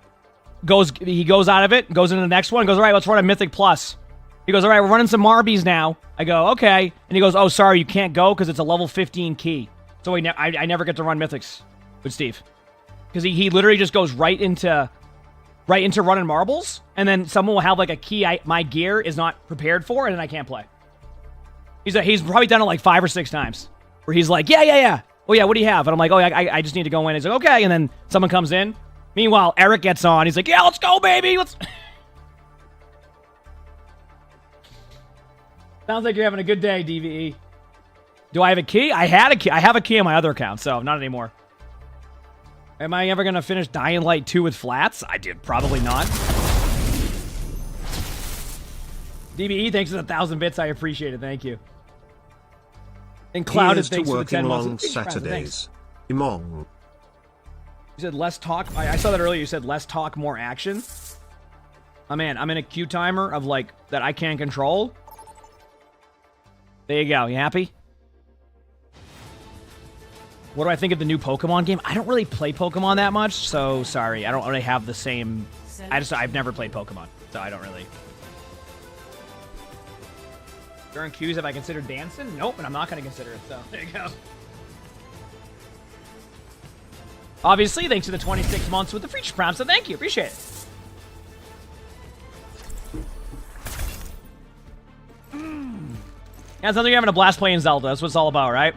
He goes out of it, goes into the next one, goes, all right, let's run a Mythic Plus. He goes, all right, we're running some Marbies now. I go, okay. And he goes, oh, sorry, you can't go because it's a level 15 key. So I never get to run Mythics with Steve. Because he literally just goes right into running marbles, and then someone will have like a key my gear is not prepared for, and then I can't play. He's probably done it like 5 or 6 times. Where he's like, yeah. Oh, yeah, what do you have? And I'm like, oh, yeah, I just need to go in. He's like, okay. And then someone comes in. Meanwhile, Eric gets on. He's like, yeah, let's go, baby. Let's. Sounds like you're having a good day, DVE. Do I have a key? I had a key. I have a key on my other account, so not anymore. Am I ever going to finish Dying Light 2 with flats? I did. Probably not. DBE, thanks for the 1,000 bits. I appreciate it. Thank you. And Clouded, thanks for the 10 months. Saturdays. Emongg. You said less talk. I saw that earlier. You said less talk, more action. Oh, man, I'm in a queue timer of, like, that I can't control. There you go. You happy? What do I think of the new Pokemon game? I don't really play Pokemon that much, so sorry. I don't really have the same... I've never played Pokemon, so I don't really... During queues, have I considered dancing? Nope, and I'm not going to consider it, so there you go. Obviously, thanks to the 26 months with the feature prompt, so thank you. Appreciate it. Yeah, it sounds like you're having a blast playing Zelda. That's what it's all about, right?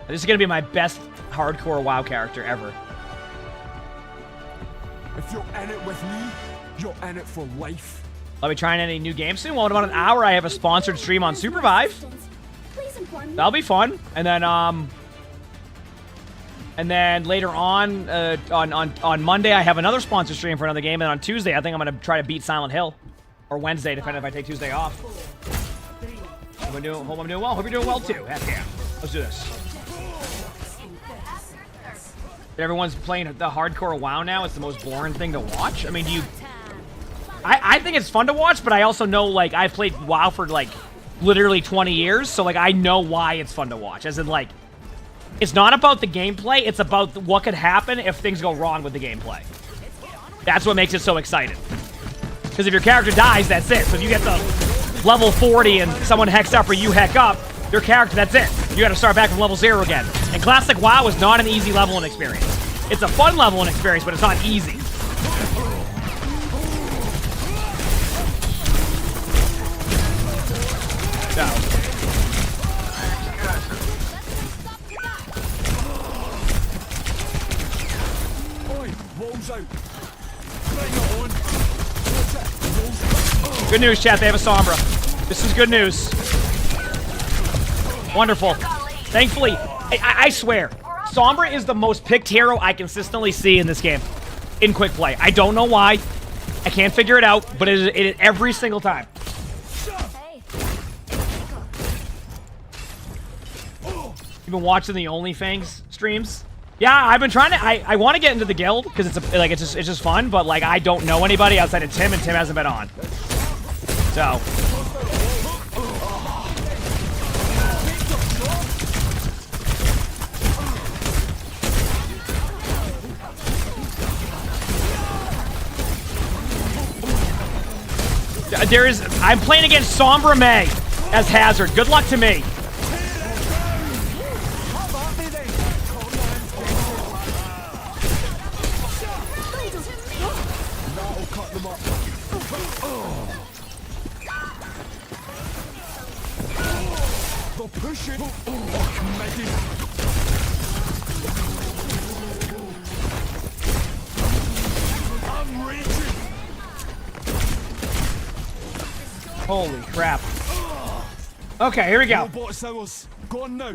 This is going to be my best hardcore WoW character ever. If you're in it with me, you're in it for life. I'll be trying any new games soon. Well, in about an hour, I have a sponsored stream on Supervive. That'll be fun. And then later on Monday, I have another sponsored stream for another game. And on Tuesday, I think I'm going to try to beat Silent Hill. Or Wednesday, depending if I take Tuesday off. Hope I'm doing well. Hope you're doing well, too. Heck yeah. Let's do this. Everyone's playing the hardcore WoW now. It's the most boring thing to watch. I mean, I think it's fun to watch, but I also know, like, I've played WoW for, like, literally 20 years, so, like, I know why it's fun to watch. As in, like, it's not about the gameplay, it's about what could happen if things go wrong with the gameplay. That's what makes it so exciting. Because if your character dies, that's it. So if you get the level 40 and someone hecks up or you heck up, your character, that's it. You gotta start back from level 0 again. And Classic WoW is not an easy leveling experience. It's a fun leveling experience, but it's not easy. So. Good news, chat. They have a Sombra. This is good news. Wonderful. Thankfully, I swear, Sombra is the most picked hero I consistently see in this game. In quick play. I don't know why. I can't figure it out, but it is every single time. You've been watching the OnlyFans streams? Yeah, I've been trying to. I want to get into the guild because it's just fun, but like I don't know anybody outside of Tim, and Tim hasn't been on. So. I'm playing against Sombra May as Hazard. Good luck to me. Holy crap. Okay, here we go. Go on now.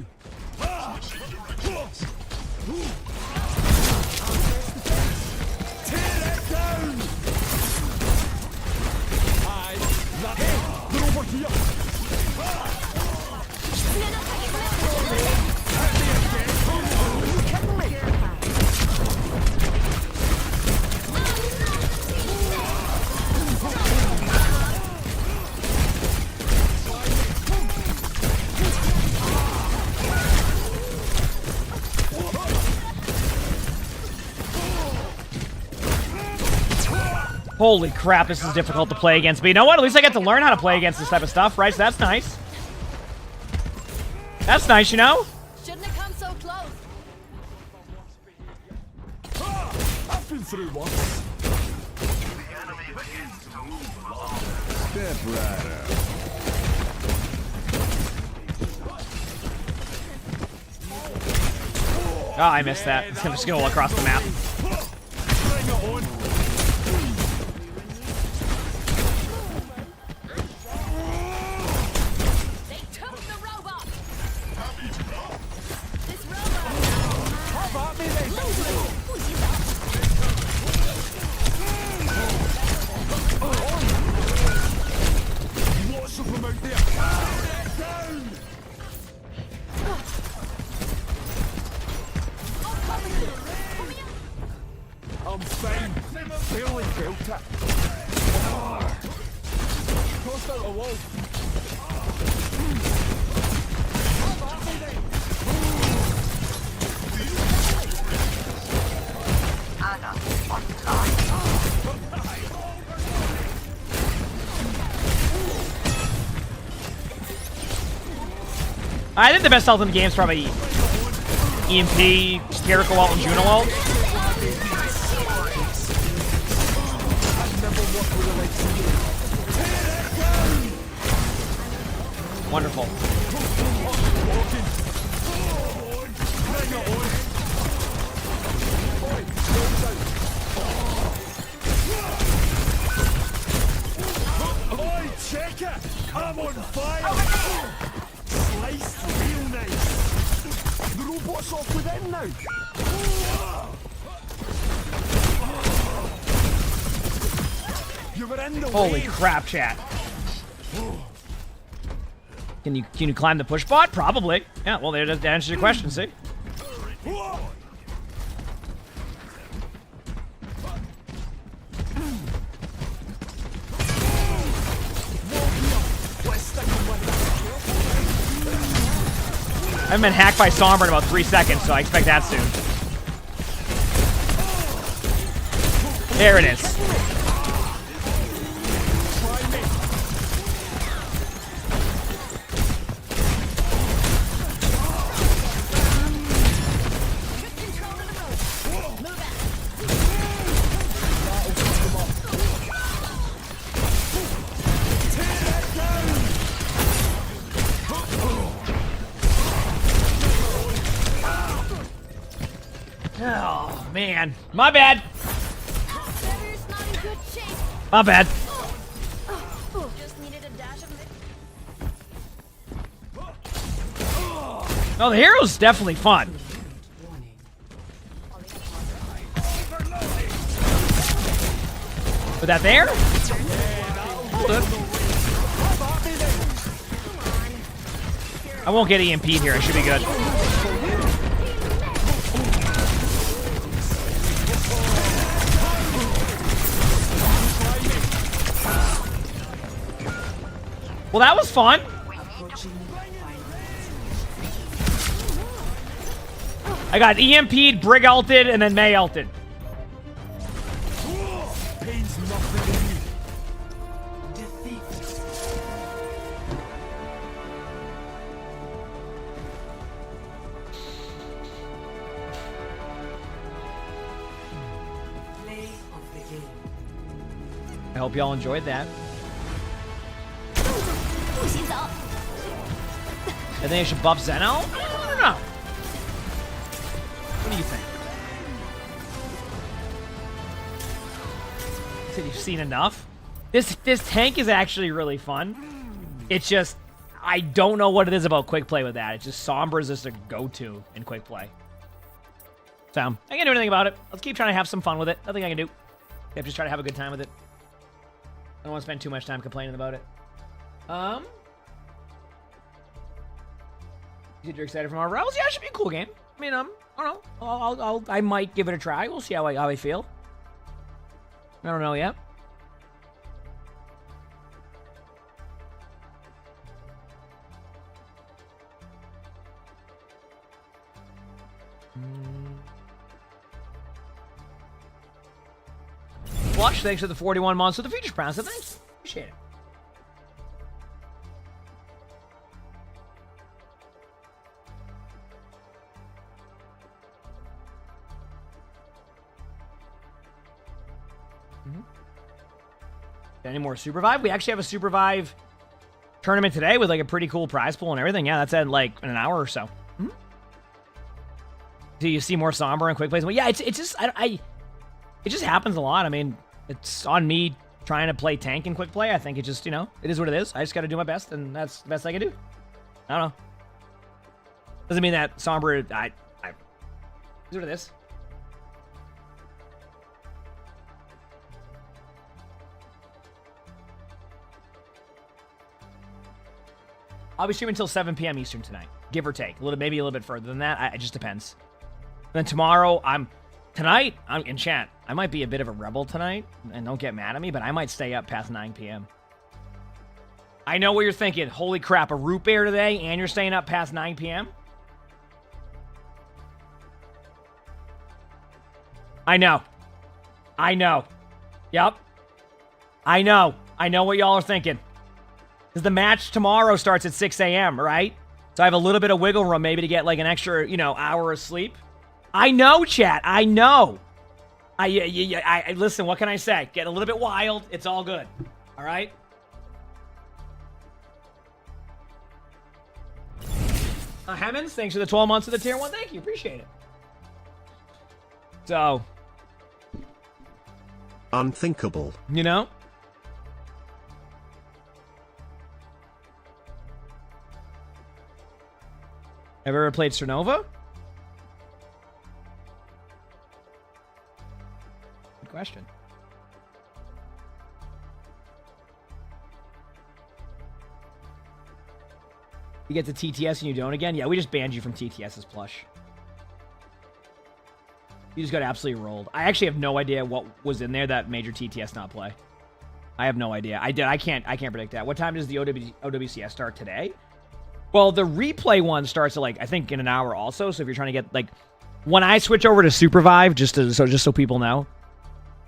Holy crap, this is difficult to play against. But you know what? At least I get to learn how to play against this type of stuff, right? So that's nice. That's nice, you know? Shouldn't have come so close. I've been through once. Step right up. Oh, I missed that. It's gonna just go across the map. I think the best health in the game is probably EMP, Spherical Ult, and Juno Ult. Wonderful. Oi, check it! I'm on fire! Sliced real nice. The robot's off within now. You were in the Holy way. crap, chat. Can you climb the push bot? Probably. Yeah, well, that answers your question, see? I've been hacked by Sombra in about 3 seconds, so I expect that soon. There it is. Oh, man. My bad. My bad. Oh, the hero's definitely fun. Put that there? Hold it. I won't get EMP'd here. I should be good. Well, that was fun. I got EMP'd, Brig ulted, and then Mei ulted. I hope y'all enjoyed that. I think I should buff Zeno? I don't know. What do you think? You said you've seen enough? This tank is actually really fun. It's just, I don't know what it is about quick play with that. It's just Sombra is just a go-to in quick play. So, I can't do anything about it. Let's keep trying to have some fun with it. Nothing I can do. I'm just trying to have a good time with it. I don't want to spend too much time complaining about it. You said you're excited for more Rebels? Yeah, it should be a cool game. I mean, I don't know. I might give it a try. We'll see how I feel. I don't know yet. Flush, thanks for the 41 months of the feature promise. Thanks. Appreciate it. Any more Supervive? We actually have a Supervive tournament today with like a pretty cool prize pool and everything. Yeah, that's at like in an hour or so. Do you see more Sombra and quick plays? Well, yeah, it's just it just happens a lot. I mean, it's on me trying to play tank and quick play. I think it just, you know, it is what it is. I just got to do my best, and that's the best I can do. I don't know. Doesn't mean that Sombra, it is what it is. I'll be streaming until 7 p.m. Eastern tonight, give or take. Maybe a little bit further than that. It just depends. Then tomorrow, tonight, I'm in chat. I might be a bit of a rebel tonight, and don't get mad at me, but I might stay up past 9 p.m. I know what you're thinking. Holy crap, a root beer today and you're staying up past 9 p.m.? I know. I know. Yep. I know. I know what y'all are thinking. Because the match tomorrow starts at 6 a.m., right? So I have a little bit of wiggle room maybe to get like an extra, hour of sleep. I know, chat. I know. I listen, what can I say? Get a little bit wild. It's all good. All right? Hemmons, thanks for the 12 months of the tier 1. Thank you. Appreciate it. So. Unthinkable. You know? Have you ever played Cernova? Good question. You get to TTS and you don't again? Yeah, we just banned you from TTS's plush. You just got absolutely rolled. I actually have no idea what was in there that made your TTS not play. I have no idea. I can't predict that. What time does the OWCS start today? Well, the replay one starts at like, I think in an hour also. So if you're trying to get like, when I switch over to Supervive, just so people know,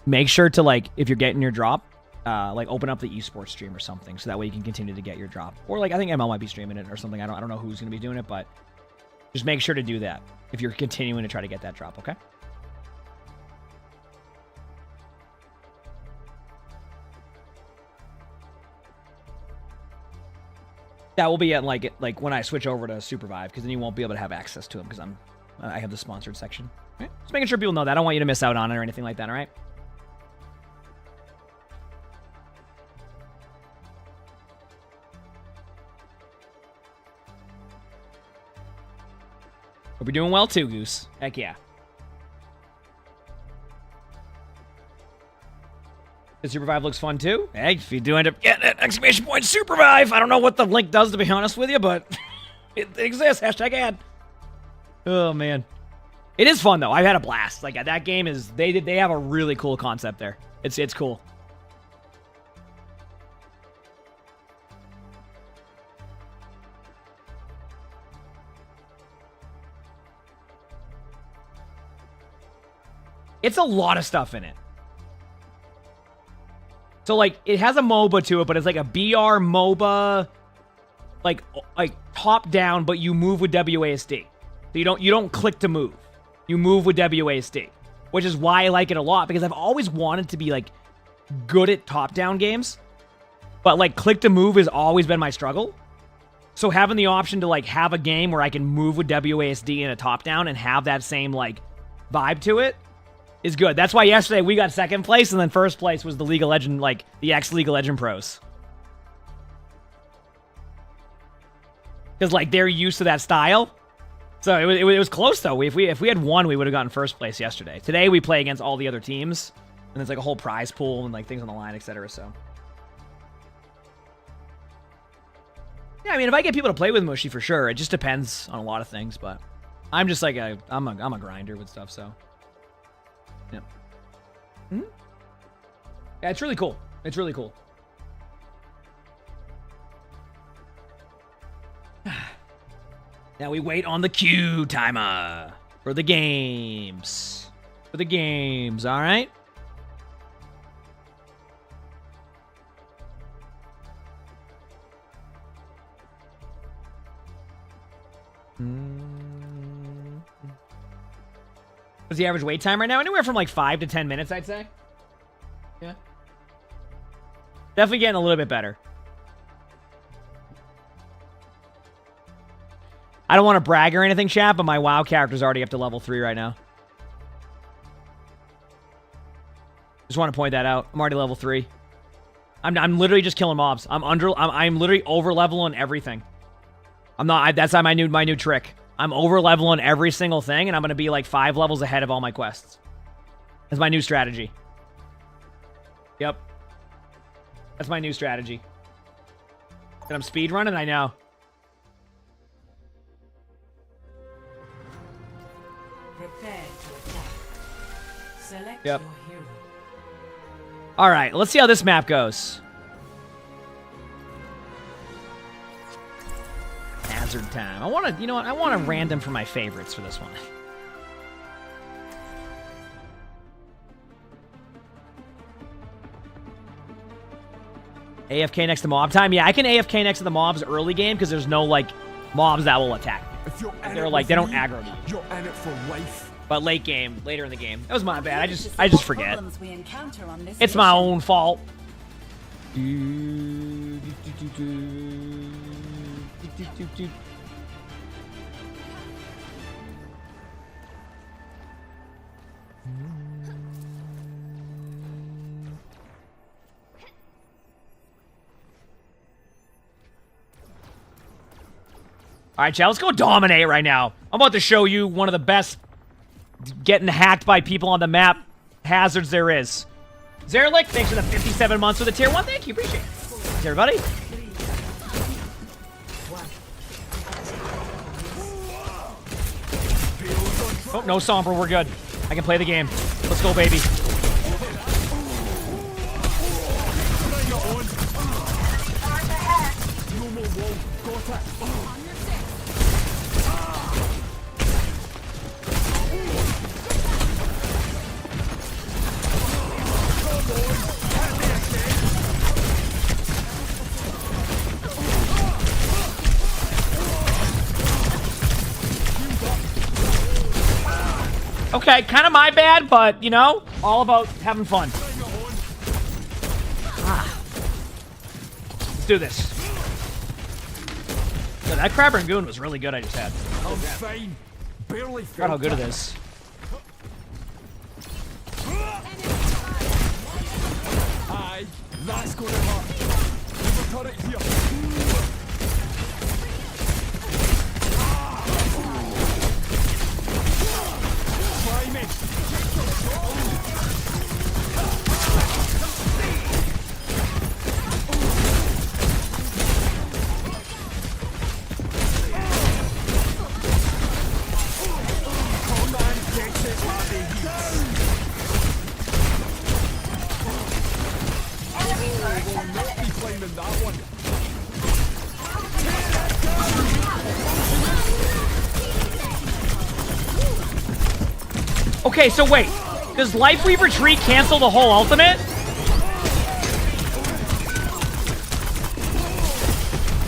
make sure to like, if you're getting your drop, like open up the esports stream or something. So that way you can continue to get your drop. Or like, I think ML might be streaming it or something. I don't know who's going to be doing it, but just make sure to do that if you're continuing to try to get that drop. Okay. That will be at like when I switch over to Supervive, because then you won't be able to have access to them because I have the sponsored section. Right? Just making sure people know that. I don't want you to miss out on it or anything like that. All right. Hope you're doing well too, Goose. Heck yeah. The Supervive looks fun too. Hey, if you do end up getting an exclamation point Supervive, I don't know what the link does, to be honest with you, but it exists. Hashtag ad. Oh man, it is fun though. I've had a blast. Like that game is they have a really cool concept there. It's cool. It's a lot of stuff in it. So, like, it has a MOBA to it, but it's like a BR MOBA, like top down, but you move with WASD. So you don't click to move. You move with WASD, which is why I like it a lot, because I've always wanted to be, like, good at top-down games, but, like, click to move has always been my struggle. So having the option to, like, have a game where I can move with WASD in a top-down and have that same, like, vibe to it is good. That's why yesterday we got second place, and then first place was the League of Legends, like the ex-League of Legends pros. Because like they're used to that style. So it was close though. If we had won, we would have gotten first place yesterday. Today we play against all the other teams, and there's like a whole prize pool and like things on the line, etc. So yeah, I mean, if I get people to play with Mushy, for sure. It just depends on a lot of things, but I'm just like I'm a grinder with stuff, so. Yeah. Mm-hmm. Yeah, it's really cool. It's really cool. Now we wait on the queue timer for the games. All right? What's the average wait time right now? Anywhere from like 5 to 10 minutes, I'd say. Yeah. Definitely getting a little bit better. I don't want to brag or anything, chat, but my WoW character's already up to level 3 right now. Just want to point that out. I'm already level 3. I'm literally just killing mobs. I'm literally over leveling everything. That's my new trick. I'm over leveling every single thing, and I'm going to be like 5 levels ahead of all my quests. That's my new strategy. Yep. That's my new strategy. And I'm speedrunning, I know. Prepare to attack. Select Yep. your hero. All right, let's see how this map goes. hazard time. I want to, you know what? I want a random for my favorites for this one. AFK next to mob time? Yeah, I can AFK next to the mobs early game because there's no, like, mobs that will attack. They're like, they don't aggro me. You're in it for life. But late game, later in the game. That was my bad. I just forget. It's my own fault. All right, chat, let's go dominate right now. I'm about to show you one of the best getting hacked by people on the map hazards there is. Zerlik, thanks for the 57 months with a tier 1. Thank you, appreciate it. Thanks, everybody. Oh, no Sombra, we're good. I can play the game. Let's go, baby. Okay, kind of my bad, but, you know, all about having fun. Let's do this. Yeah, that Crab Rangoon was really good I just had. I'm fine. Barely Forgot how good it is. Aye, that's gonna hurt. There's a turret here. Try me. Okay, so wait. Does Life Weave Retreat cancel the whole ultimate?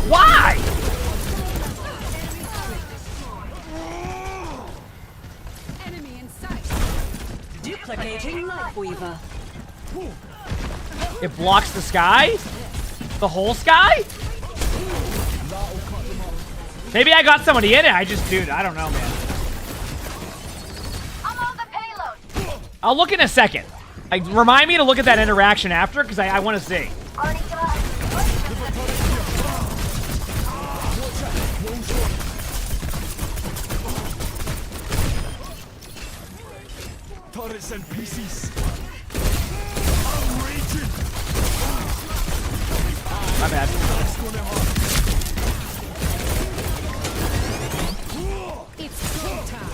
Why? Enemy in sight. Duplicating Life Weaver. It blocks the sky? The whole sky? Maybe I got somebody in it. Dude, I don't know, man. I'll look in a second. Remind me to look at that interaction after, because I want to see. Turrets and pieces. I'm raging. My bad. It's showtime.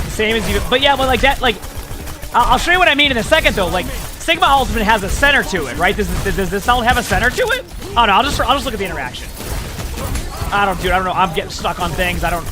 Same as you, but yeah, but like that, like, I'll show you what I mean in a second though. Like, Sigma Ultimate has a center to it, right? Does this all have a center to it? Oh no, I'll just look at the interaction. I don't know. I'm getting stuck on things. I don't.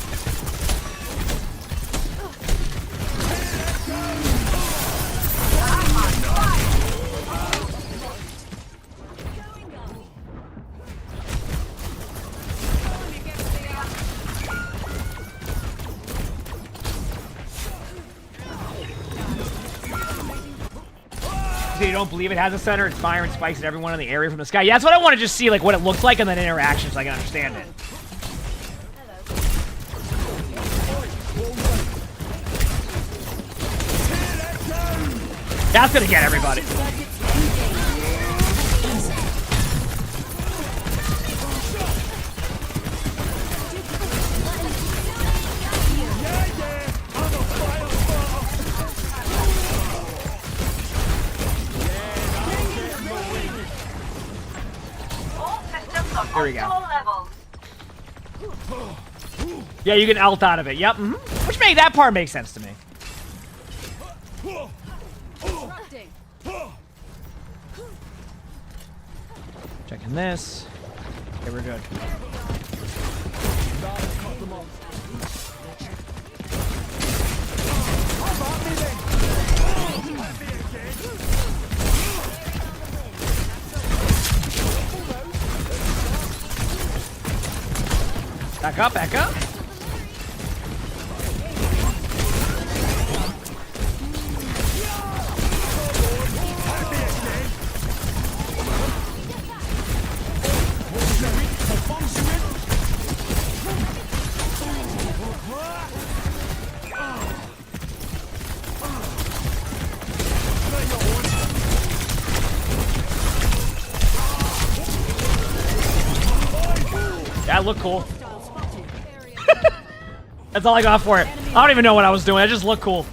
So you don't believe it has a center? It's firing spikes at everyone in the area from the sky. Yeah, that's what I want to just see, like what it looks like in that interaction, so I can understand it. That's gonna get everybody. we go. Yeah, you can ult out of it. Yep. Which that part makes sense to me. Checking this. Okay, we're good. Back up, back up. That looked cool. That's all I got for it. I don't even know what I was doing. I just looked cool.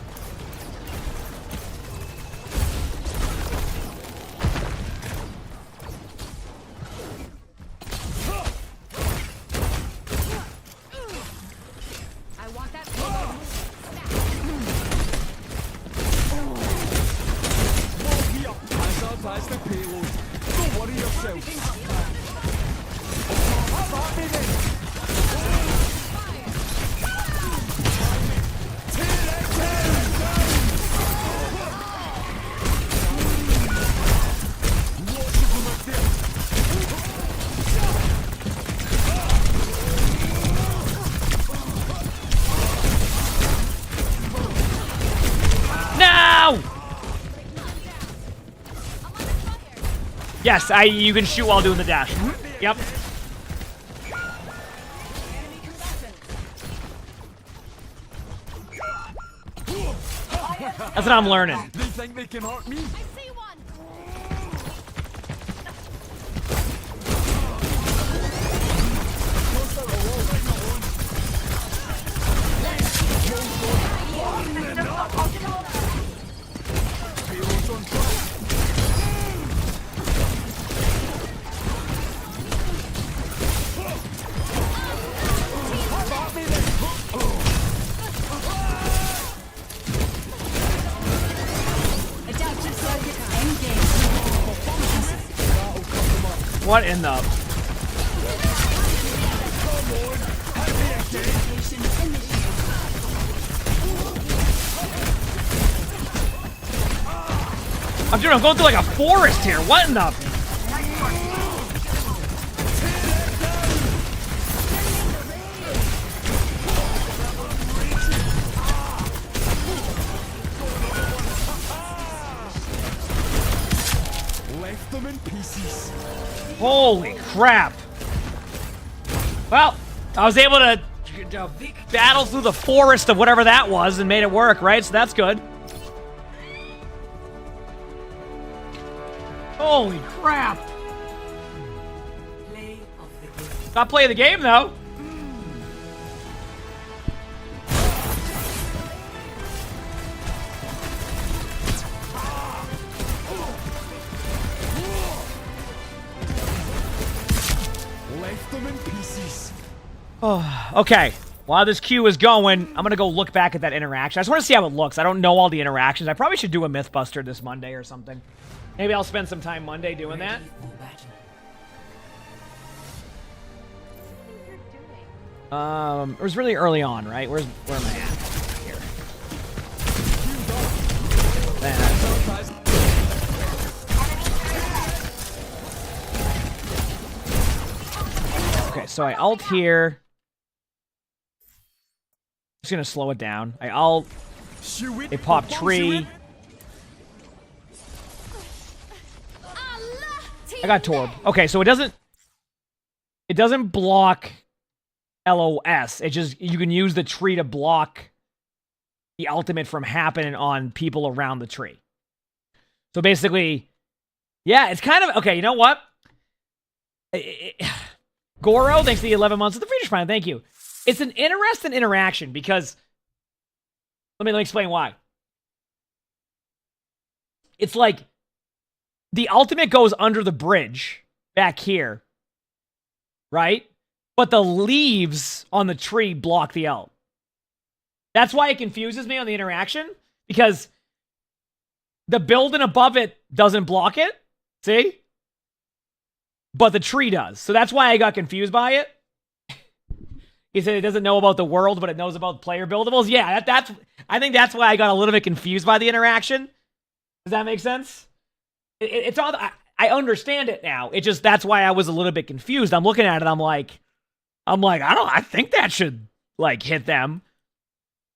Yes, you can shoot while doing the dash. Yep. That's what I'm learning. They think they can hurt me? What in the... I'm going through like a forest here. What in the... Left them in pieces. Holy crap. Well, I was able to battle through the forest of whatever that was and made it work, right? So that's good. Holy crap. Not playing the game, though. Left them in pieces. Oh, okay. While this queue is going, I'm going to go look back at that interaction. I just want to see how it looks. I don't know all the interactions. I probably should do a Mythbuster this Monday or something. Maybe I'll spend some time Monday doing that. It was really early on, right? Where am I at? Here. Okay, so I ult here. Just gonna slow it down. I ult. They pop tree. I got Torb. Okay, so it doesn't block LOS. It just, you can use the tree to block the ultimate from happening on people around the tree. So basically, yeah, it's kind of, okay, you know what? Goro, thanks for the 11 months of the Free Prime. Thank you. It's an interesting interaction because, let me explain why. It's like, the ultimate goes under the bridge back here, right? But the leaves on the tree block the ult. That's why it confuses me on the interaction, because the building above it doesn't block it, see? But the tree does. So that's why I got confused by it. He said it doesn't know about the world, but it knows about player buildables. Yeah, I think that's why I got a little bit confused by the interaction. Does that make sense? It's all... I understand it now. It just, that's why I was a little bit confused. I'm looking at it, I'm like, I think that should, like, hit them.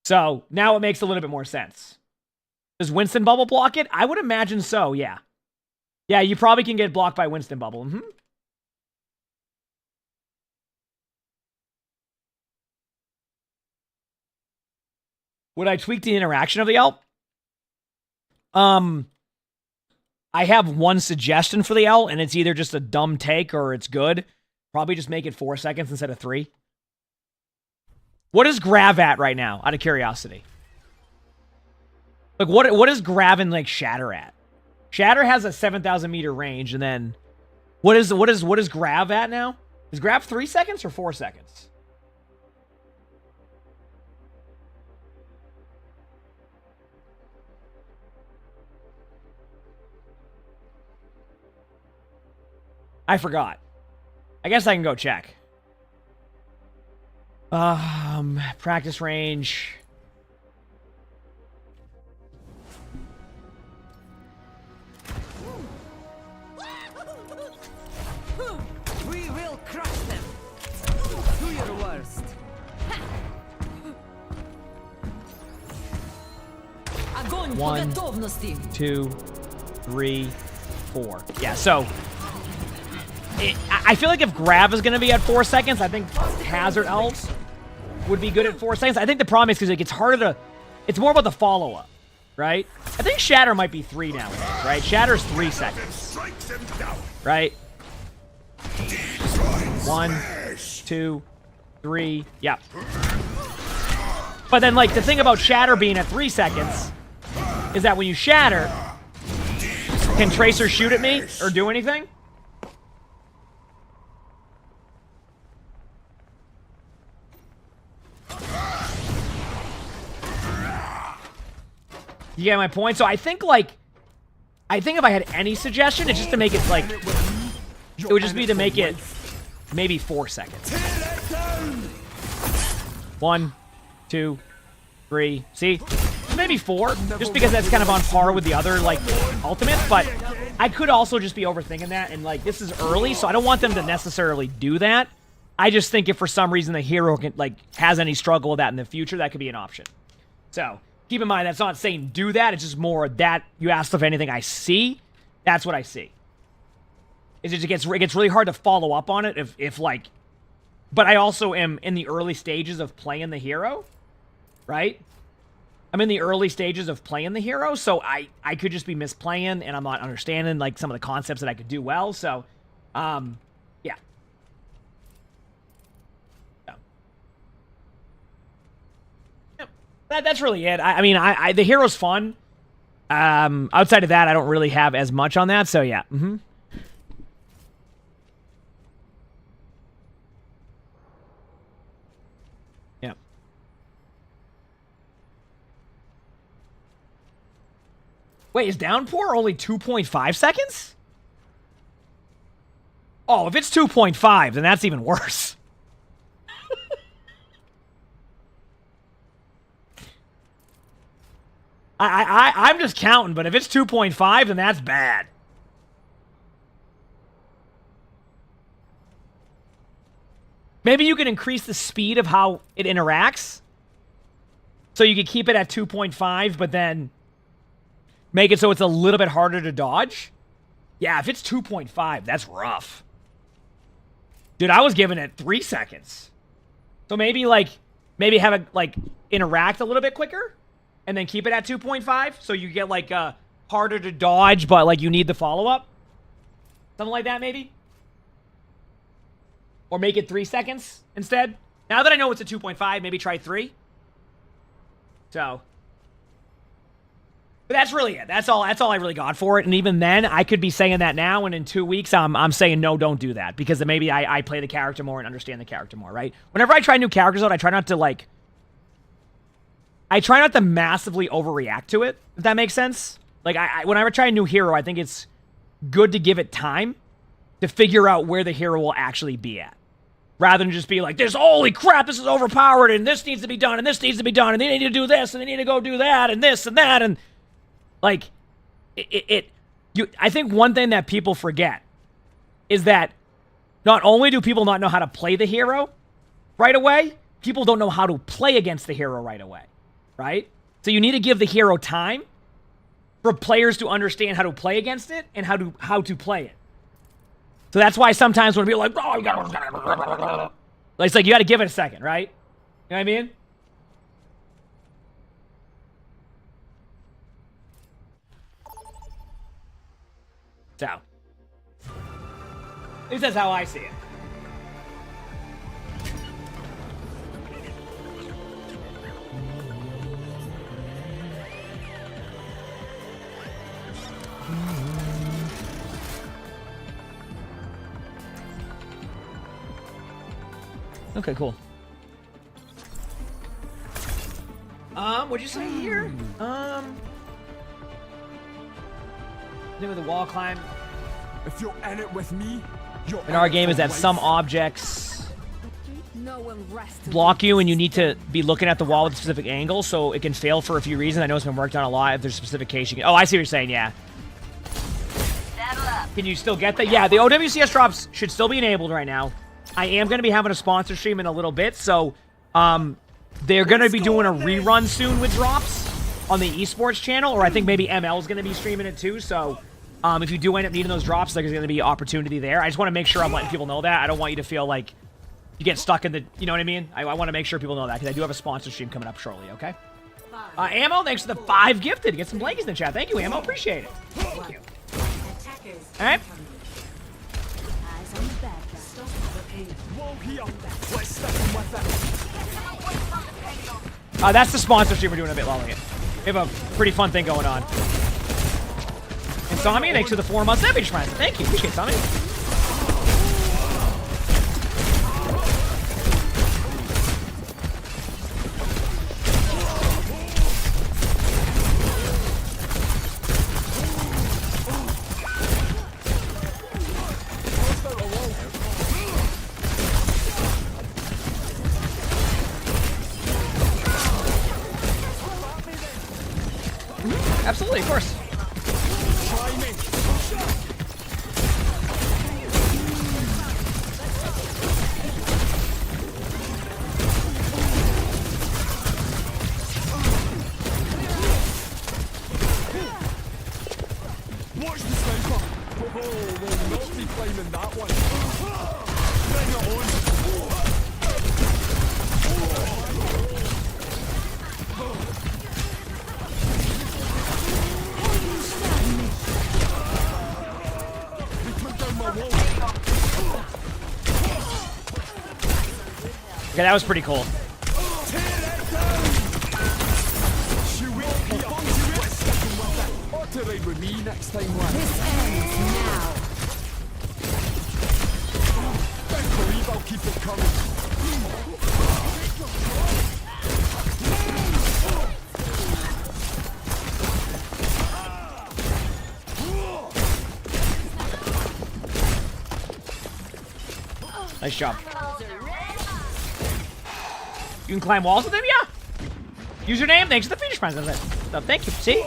So, now it makes a little bit more sense. Does Winston Bubble block it? I would imagine so, yeah. Yeah, you probably can get blocked by Winston Bubble. Mm-hmm. Would I tweak the interaction of the ult? I have one suggestion for the ult, and it's either just a dumb take or it's good. Probably just make it 4 seconds instead of 3. What is Grav at right now, out of curiosity? Like, what is Grav and, like, Shatter at? Shatter has a 7,000 meter range, and then... What is Grav at now? Is Grav 3 seconds or 4 seconds? I forgot. I guess I can go check. Practice range. We will crush them. Do your worst. Огонь по 1, готовности. 2, 3, 4. Yeah, so... I feel like if Grav is going to be at 4 seconds, I think Hazard ult would be good at 4 seconds. I think the problem is because it gets harder to... It's more about the follow-up, right? I think Shatter might be 3 now, right? Shatter's 3 seconds, right? 1, 2, 3, yeah. But then, like, the thing about Shatter being at 3 seconds is that when you Shatter, can Tracer shoot at me or do anything? You get my point? So I think, like, if I had any suggestion, it's just to make it, like, it would just be to make it maybe 4 seconds. 1, 2, 3. See? Maybe 4, just because that's kind of on par with the other, like, ultimates, but I could also just be overthinking that, and, like, this is early, so I don't want them to necessarily do that. I just think if for some reason the hero can, like, has any struggle with that in the future, that could be an option. So... Keep in mind, that's not saying do that. It's just more that you asked if anything I see. That's what I see. It gets really hard to follow up on it if like... But I also am in the early stages of playing the hero, right? I'm in the early stages of playing the hero, so I could just be misplaying, and I'm not understanding, like, some of the concepts that I could do well, so... yeah. That's really it. I mean, the hero's fun. Outside of that, I don't really have as much on that, so yeah. Mm-hmm. Yeah. Wait, is Downpour only 2.5 seconds? Oh, if it's 2.5, then that's even worse. I'm just counting, but if it's 2.5, then that's bad. Maybe you can increase the speed of how it interacts. So you could keep it at 2.5, but then make it so it's a little bit harder to dodge. Yeah, if it's 2.5, that's rough. Dude, I was giving it 3 seconds. So maybe have it, like, interact a little bit quicker? And then keep it at 2.5, so you get, like, harder to dodge, but, like, you need the follow-up? Something like that, maybe? Or make it 3 seconds instead? Now that I know it's a 2.5, maybe try 3. So. But that's really it. That's all I really got for it. And even then, I could be saying that now, and in 2 weeks, I'm saying no, don't do that, because then maybe I play the character more and understand the character more, right? Whenever I try new characters out, I try not to massively overreact to it, if that makes sense. Like, whenever I try a new hero, I think it's good to give it time to figure out where the hero will actually be at. Rather than just be like, this, holy crap, this is overpowered, and this needs to be done, and this needs to be done, and they need to do this, and they need to go do that, and this and that, and like, I think one thing that people forget is that not only do people not know how to play the hero right away, people don't know how to play against the hero right away, right? So you need to give the hero time for players to understand how to play against it and how to play it. So that's why sometimes when people are like, oh, you gotta... It's like, you gotta give it a second, right? You know what I mean? So, at least that's how I see it. Okay, cool. What'd you say here? With the wall climb. If you're in it with me, you're in our game is that some objects block you and you need to be looking at the wall with a specific angle, so it can fail for a few reasons. I know it's been worked on a lot. If there's specification. Oh, I see what you're saying, yeah. Can you still get that? Yeah, the OWCS drops should still be enabled right now. I am going to be having a sponsor stream in a little bit, so they're going to be doing a rerun soon with drops on the esports channel, or I think maybe ML is going to be streaming it too, so if you do end up needing those drops, there's going to be opportunity there. I just want to make sure I'm letting people know that. I don't want you to feel like you get stuck in the, you know what I mean? I want to make sure people know that, because I do have a sponsor stream coming up shortly, okay? Ammo, thanks for the 5 gifted. Get some blankies in the chat. Thank you, Ammo. Appreciate it. Thank you. All right. That's the sponsor stream we're doing a bit longer. We have a pretty fun thing going on. And Sami, thanks for the 4 months. Thank you. Appreciate it, Sami. Absolutely, of course. Watch the sniper. Oh, will not be climbing that one. Bring it on. Okay, that was pretty cool. With me next time, This ends now. Don't believe I'll keep it coming. Nice job. You can climb walls with him, yeah. Username, thanks for the Phoenix Prize. Thank you. See.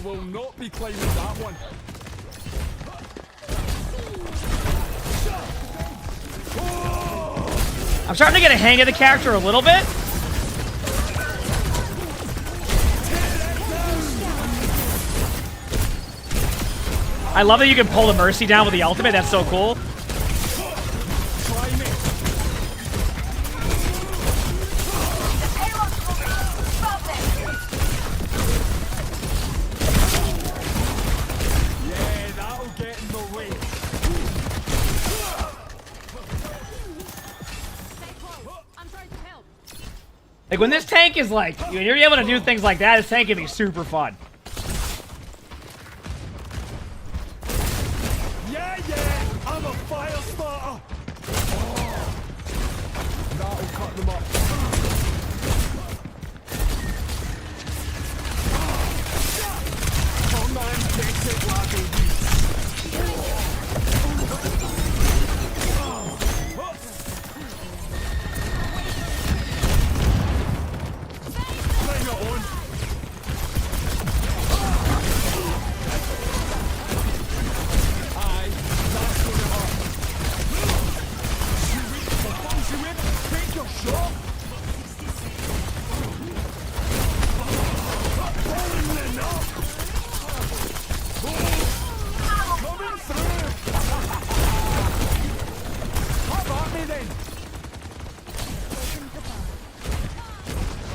Will not be climbing that one. I'm starting to get a hang of the character a little bit. I love that you can pull the Mercy down with the ultimate. That's so cool. Like, when this tank is like, when you're able to do things like that, this tank can be super fun. Yeah, I'm a fire starter. That'll cut them up. Come on, get it, baby.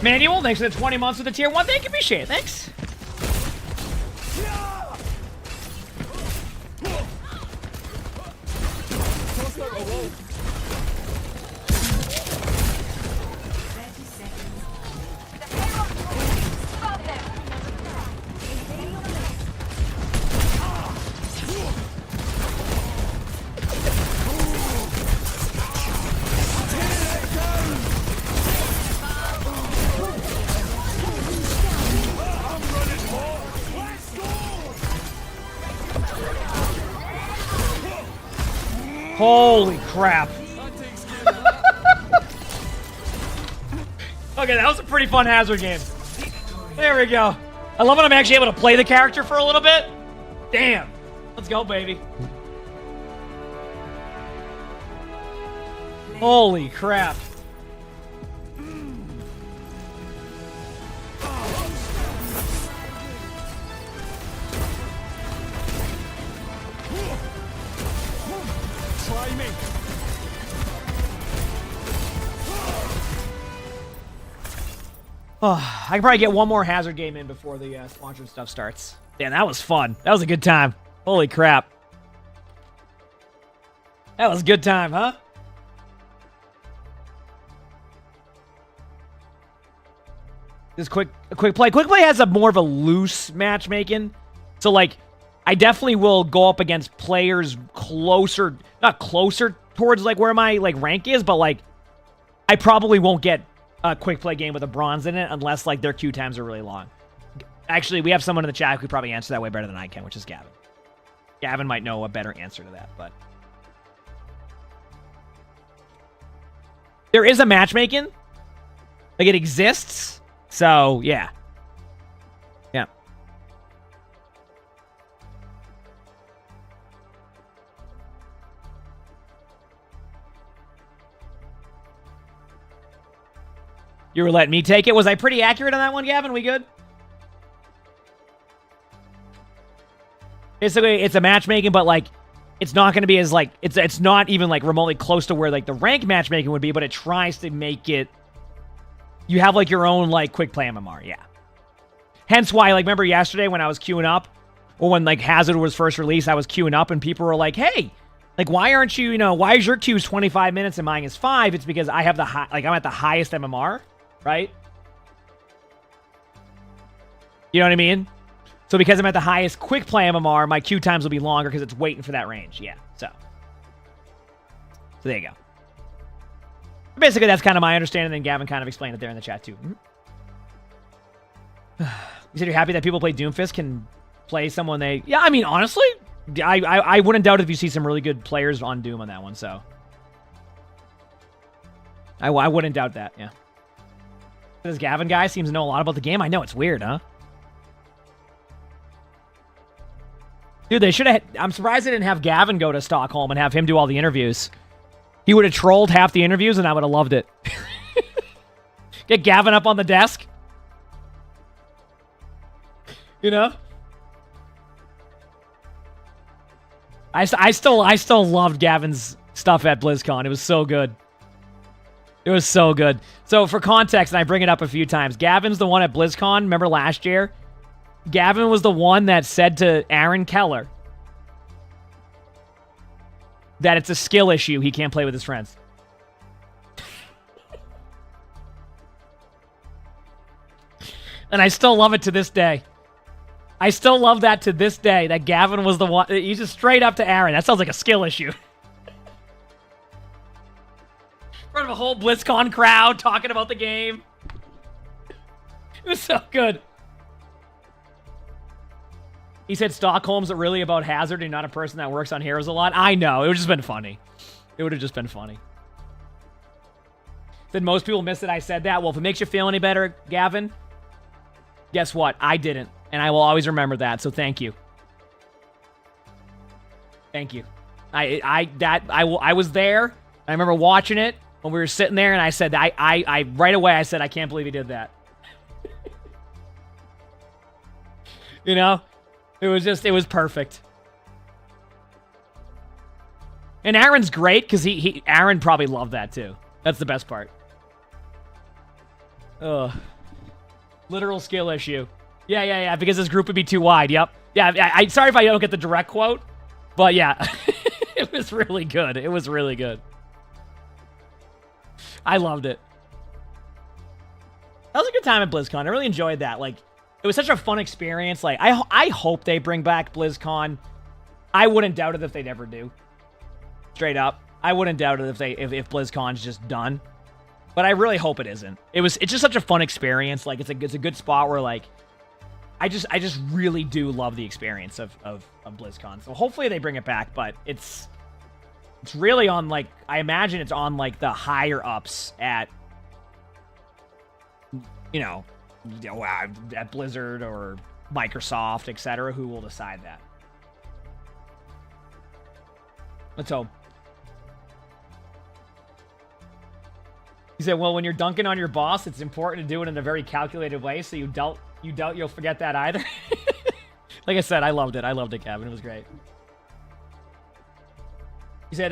Manual, thanks for the 20 months with the tier 1. Thank you, appreciate it. Thanks. Holy crap. Okay, that was a pretty fun Hazard game. There we go. I love when I'm actually able to play the character for a little bit. Damn. Let's go, baby. Holy crap. Try me. Oh, I can probably get one more Hazard game in before the sponsored stuff starts. Damn, that was fun. That was a good time. Holy crap. That was a good time, huh? This quick play. Quick play has a more of a loose matchmaking. So, like, I definitely will go up against players closer, not closer towards, like, where my, like, rank is, but, like, I probably won't get a quick play game with a bronze in it unless, like, their queue times are really long. Actually, we have someone in the chat who could probably answer that way better than I can, which is Gavin. Gavin might know a better answer to that, but... There is a matchmaking. Like, it exists. So, yeah. Yeah. You were letting me take it. Was I pretty accurate on that one, Gavin? We good? Basically, it's a matchmaking, but, like, it's not going to be as, like, it's not even, like, remotely close to where, like, the rank matchmaking would be, but it tries to make it, you have, like, your own, like, quick play MMR, yeah. Hence why, like, remember yesterday when I was queuing up, or when, like, Hazard was first released, I was queuing up, and people were like, hey, like, why aren't you, you know, why is your queues 25 minutes and mine is 5? It's because I have the high, like, I'm at the highest MMR, right? You know what I mean? So because I'm at the highest quick play MMR, my queue times will be longer because it's waiting for that range. Yeah, so there you go. Basically, that's kind of my understanding, and Gavin kind of explained it there in the chat, too. You said you're happy that people play Doomfist can play someone they... Yeah, I mean, honestly, I wouldn't doubt it if you see some really good players on Doom on that one, so... I wouldn't doubt that, yeah. This Gavin guy seems to know a lot about the game. I know, it's weird, huh? Dude, they should have... I'm surprised they didn't have Gavin go to Stockholm and have him do all the interviews. He would have trolled half the interviews, and I would have loved it. Get Gavin up on the desk. You know? I still loved Gavin's stuff at BlizzCon. It was so good. It was so good. So for context, and I bring it up a few times, Gavin's the one at BlizzCon. Remember last year? Gavin was the one that said to Aaron Keller that it's a skill issue. He can't play with his friends. And I still love it to this day. I still love that to this day, that Gavin was the one. He's just straight up to Aaron. That sounds like a skill issue. In front of a whole BlizzCon crowd talking about the game. It was so good. He said Stockholm's really about Hazard and not a person that works on heroes a lot. I know. It would have just been funny. It would have just been funny. Said most people miss that I said that. Well, if it makes you feel any better, Gavin, guess what? I didn't. And I will always remember that. So thank you. Thank you. I was there. I remember watching it when we were sitting there, and I said, I right away, I said, I can't believe he did that. You know? It was perfect. And Aaron's great, because Aaron probably loved that, too. That's the best part. Ugh. Literal skill issue. Yeah, because this group would be too wide. Yep. Yeah, I sorry if I don't get the direct quote, but yeah. It was really good. It was really good. I loved it. That was a good time at BlizzCon. I really enjoyed that. Like, it was such a fun experience. Like, I hope they bring back BlizzCon. I wouldn't doubt it if they'd ever do. Straight up. I wouldn't doubt it if BlizzCon's just done. But I really hope it isn't. It's just such a fun experience. Like, it's a good spot where, like, I just really do love the experience of BlizzCon. So hopefully they bring it back, but it's really on, like, I imagine it's on, like, the higher ups at, you know, at Blizzard or Microsoft, etc., who will decide that. Let's hope. He said, well, when you're dunking on your boss, it's important to do it in a very calculated way, so you doubt you'll forget that either. Like I said, I loved it. I loved it, Kevin. It was great. He said,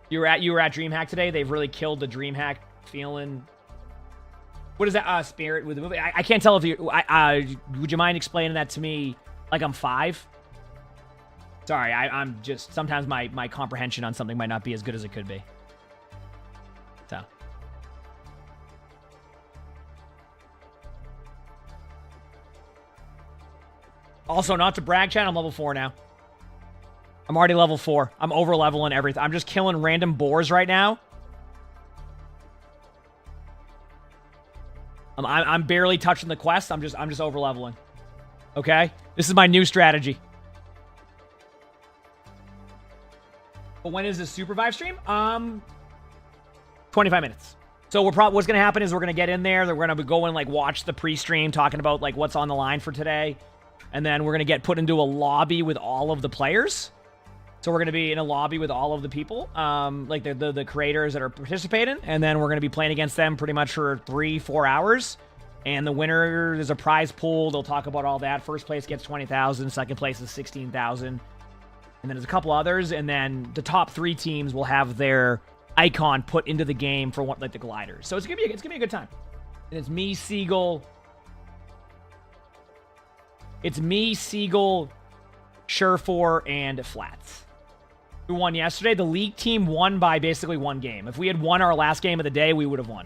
you were at DreamHack today. They've really killed the DreamHack feeling. What is that spirit with the movie? I can't tell if you... would you mind explaining that to me like I'm 5? Sorry, I'm just... Sometimes my comprehension on something might not be as good as it could be. So... Also, not to brag, chat, I'm level 4 now. I'm already level 4. I'm over-leveling everything. I'm just killing random boars right now. I'm barely touching the quest. I'm just over-leveling. Okay? This is my new strategy. But when is this Supervive stream? 25 minutes. So what's going to happen is we're going to get in there. We're going to go and, like, watch the pre-stream talking about, like, what's on the line for today. And then we're going to get put into a lobby with all of the players. So we're going to be in a lobby with all of the people, like the creators that are participating. And then we're going to be playing against them pretty much for 3-4 hours. And the winner, there's a prize pool. They'll talk about all that. First place gets 20,000. Second place is 16,000. And then there's a couple others. And then the top 3 teams will have their icon put into the game for like the gliders. So it's gonna be a good time. And it's me, Siegel. It's me, Siegel, Surefour, and Flats. Who won yesterday? The league team won by basically 1 game. If we had won our last game of the day, we would have won.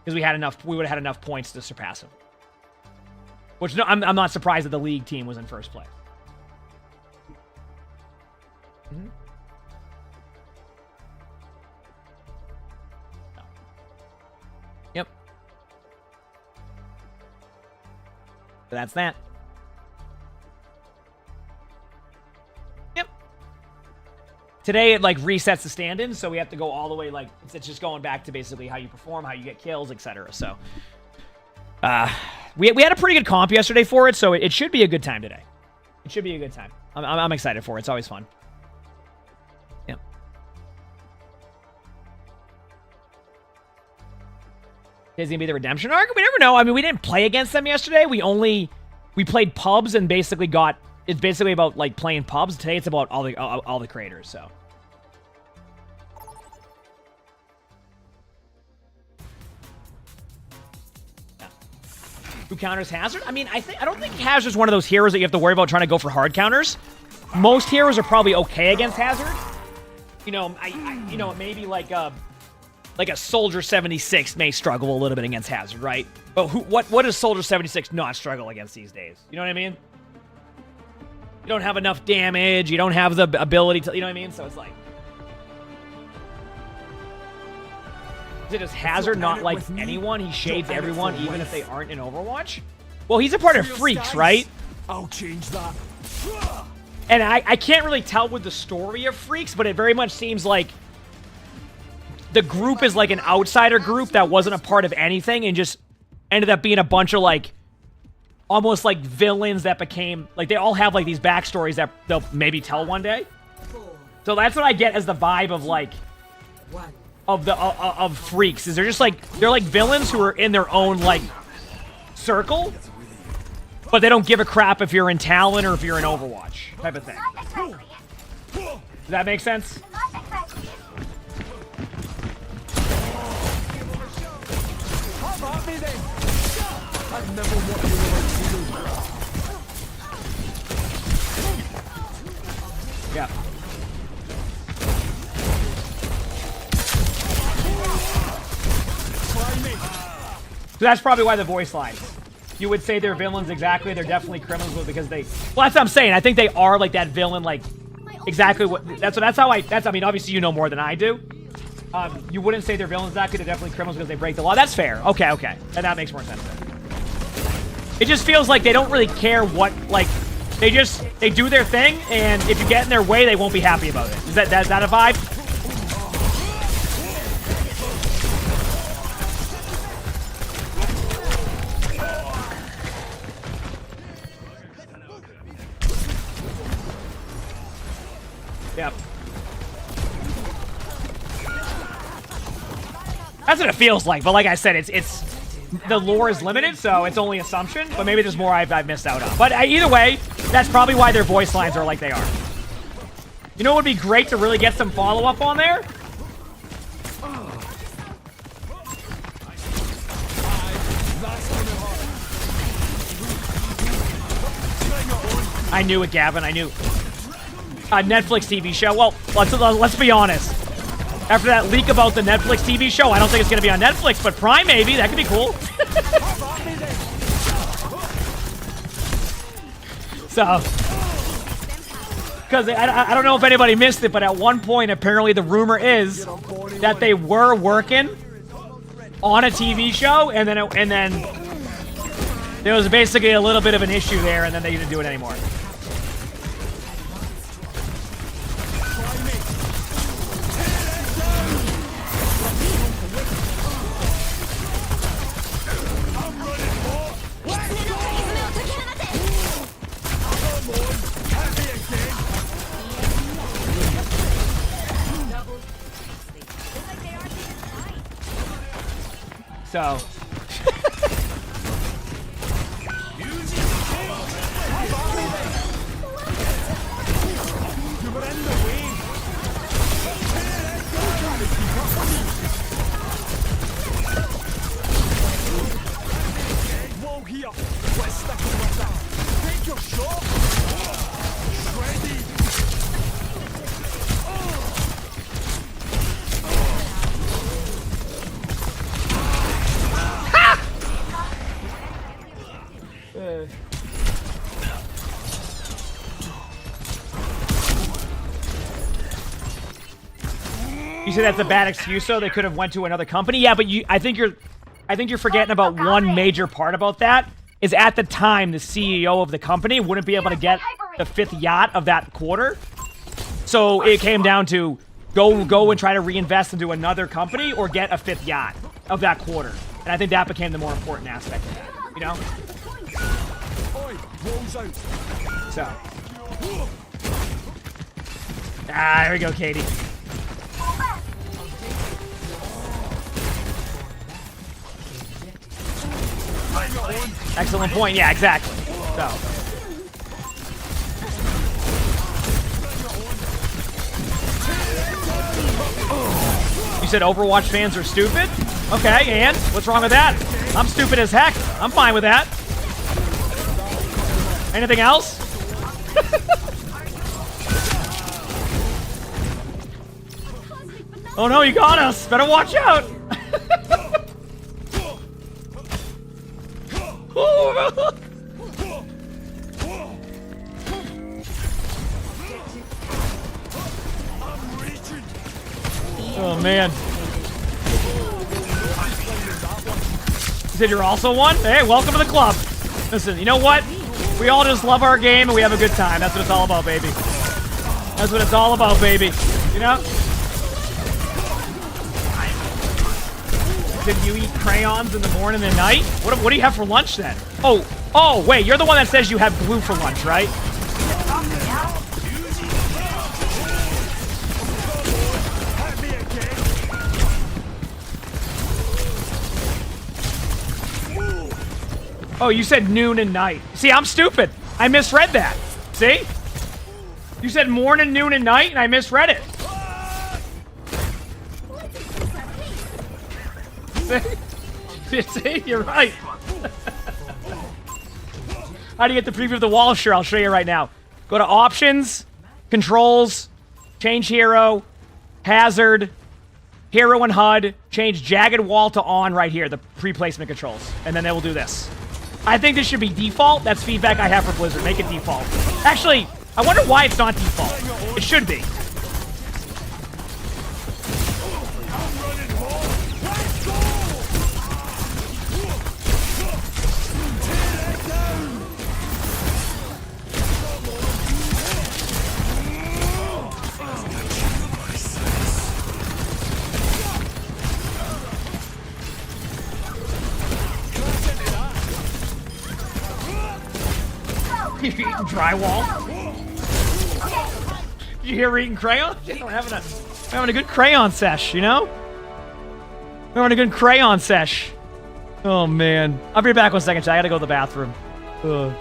Because we would have had enough points to surpass them. Which, no, I'm not surprised that the league team was in first place. Mm-hmm. No. Yep. So that's that. Yep. Today it like resets the stand-ins, so we have to go all the way, like it's just going back to basically how you perform, how you get kills, etc. So we had a pretty good comp yesterday for it, so it should be a good time today. It should be a good time. I'm excited for it. It's always fun. Yep. Is he gonna be the redemption arc? We never know. I mean, we didn't play against them yesterday. We played pubs and basically it's basically about like playing pubs. Today it's about all the creators. So. Yeah. Who counters Hazard? I mean, I don't think Hazard's one of those heroes that you have to worry about trying to go for hard counters. Most heroes are probably okay against Hazard. You know, maybe like a Soldier 76 may struggle a little bit against Hazard, right? But what does Soldier 76 not struggle against these days? You know what I mean? You don't have enough damage. You don't have the ability to, you know what I mean? So it's like, does Hazard not like anyone? He shades everyone, even if they aren't in Overwatch? Well, he's a part of Freaks, right? I'll change that. And I can't really tell with the story of Freaks, but it very much seems like the group is like an outsider group that wasn't a part of anything and just ended up being a bunch of like almost like villains that became like they all have like these backstories that they'll maybe tell one day. So that's what I get as the vibe of like of Freaks is they're just like they're like villains who are in their own like circle, but they don't give a crap if you're in Talon or if you're in Overwatch type of thing. Does that make sense? Yeah. So that's probably why the voice lines. You would say they're villains exactly. They're definitely criminals because they. Well, that's what I'm saying. I think they are like that villain, like exactly what. That's how I. I mean, obviously you know more than I do. You wouldn't say they're villains exactly. They're definitely criminals because they break the law. That's fair. Okay, okay, and that makes more sense. It just feels like they don't really care what like. They do their thing, and if you get in their way, they won't be happy about it. Is that a vibe? Yep. That's what it feels like, but like I said, it's the lore is limited, so it's only assumption, but maybe there's more I've missed out on. But either way, that's probably why their voice lines are like they are. You know what would be great to really get some follow-up on there? I knew it, Gavin, I knew. A Netflix TV show. Well, let's be honest. After that leak about the Netflix TV show, I don't think it's going to be on Netflix, but Prime maybe. That could be cool. So, because I don't know if anybody missed it, but at one point, apparently the rumor is that they were working on a TV show, and then there was basically a little bit of an issue there, and then they didn't do it anymore. So. Take your shot. Ready. You say that's a bad excuse, though? They could have went to another company? Yeah, but I think you're forgetting about one major part about that, is at the time, the CEO of the company wouldn't be able to get the 5th yacht of that quarter. So it came down to go and try to reinvest into another company or get a 5th yacht of that quarter. And I think that became the more important aspect of that, you know? So. Here we go, Katie. Excellent point. Yeah, exactly. So. You said Overwatch fans are stupid? Okay, and what's wrong with that? I'm stupid as heck. I'm fine with that. Anything else? Oh no, you got us! Better watch out! Oh man. You said you're also one? Hey, welcome to the club. Listen, you know what? We all just love our game and we have a good time. That's what it's all about, baby. That's what it's all about, baby. You know? Did you eat crayons in the morning and night? What do you have for lunch then? Oh, wait, you're the one that says you have glue for lunch, right? Oh, you said noon and night. See, I'm stupid. I misread that. See? You said morning, noon, and night, and I misread it. See? You're right. How do you get the preview of the wall? Sure, I'll show you right now. Go to Options, Controls, change Hero, Hazard, Hero and HUD, change Jagged Wall to On right here, the pre-placement controls. And then they will do this. I think this should be default. That's feedback I have for Blizzard. Make it default. Actually, I wonder why it's not default. It should be. You're eating drywall. You hear eating crayons? We're having a good crayon sesh, you know? We're having a good crayon sesh. Oh man. I'll be back 1 second, chat. I gotta go to the bathroom. Ugh.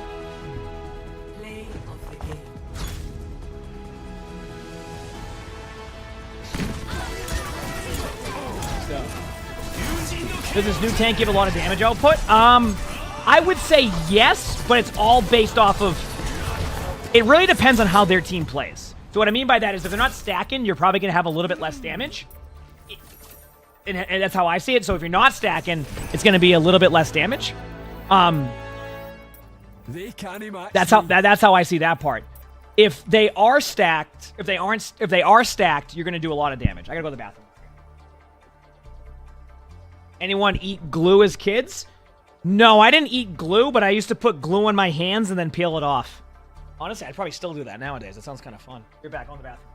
Does this new tank give a lot of damage output? I would say yes, but it's all based off of... It really depends on how their team plays. So what I mean by that is if they're not stacking, you're probably going to have a little bit less damage. And that's how I see it. So if you're not stacking, it's going to be a little bit less damage. That's how I see that part. If they are stacked, if they are stacked, you're going to do a lot of damage. I got to go to the bathroom. Anyone eat glue as kids? No, I didn't eat glue, but I used to put glue on my hands and then peel it off. Honestly, I'd probably still do that nowadays. It sounds kind of fun. You're back on the bathroom.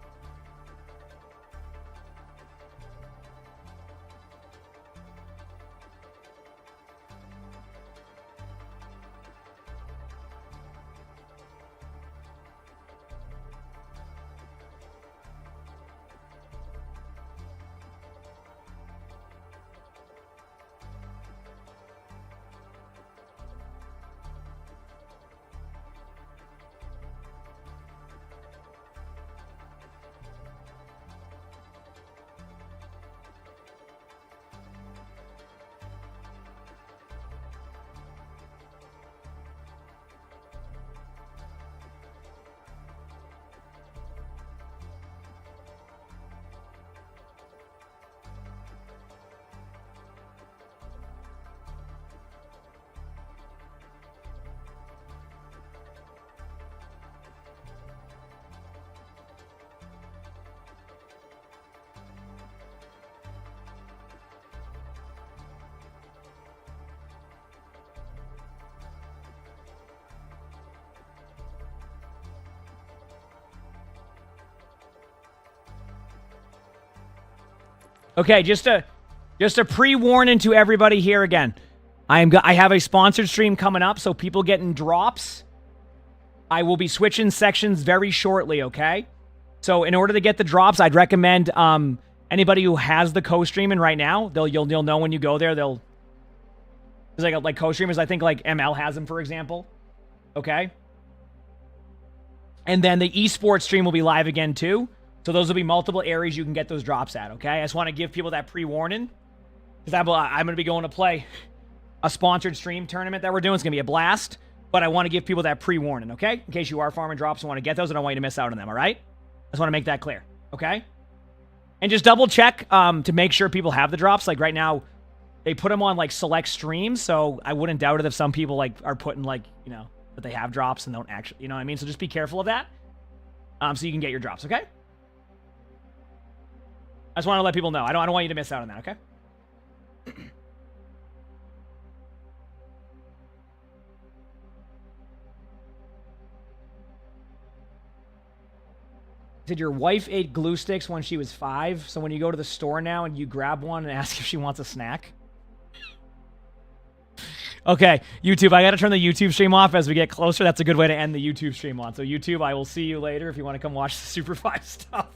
Okay, just a pre-warning to everybody here again. I have a sponsored stream coming up, so people getting drops. I will be switching sections very shortly, okay? So in order to get the drops, I'd recommend anybody who has the co-streaming right now, you'll know when you go there, There's like co-streamers. I think like ML has them, for example. Okay. And then the esports stream will be live again too. So those will be multiple areas you can get those drops at. Okay. I just want to give people that pre-warning because I'm going to be going to play a sponsored stream tournament that we're doing. It's going to be a blast. But I want to give people that pre-warning, okay? In case you are farming drops and want to get those, I don't want you to miss out on them, all right? I just want to make that clear, okay? And just double check to make sure people have the drops. Like right now, they put them on like select streams, so I wouldn't doubt it if some people like are putting like, you know, that they have drops and don't actually, you know what I mean? So just be careful of that so you can get your drops, okay? I just want to let people know. I don't want you to miss out on that, okay? Said your wife ate glue sticks when she was 5, so when you go to the store now and you grab one and ask if she wants a snack. Okay, YouTube, I gotta turn the YouTube stream off as we get closer. That's a good way to end the YouTube stream on. So YouTube, I will see you later if you want to come watch the Super 5 stuff.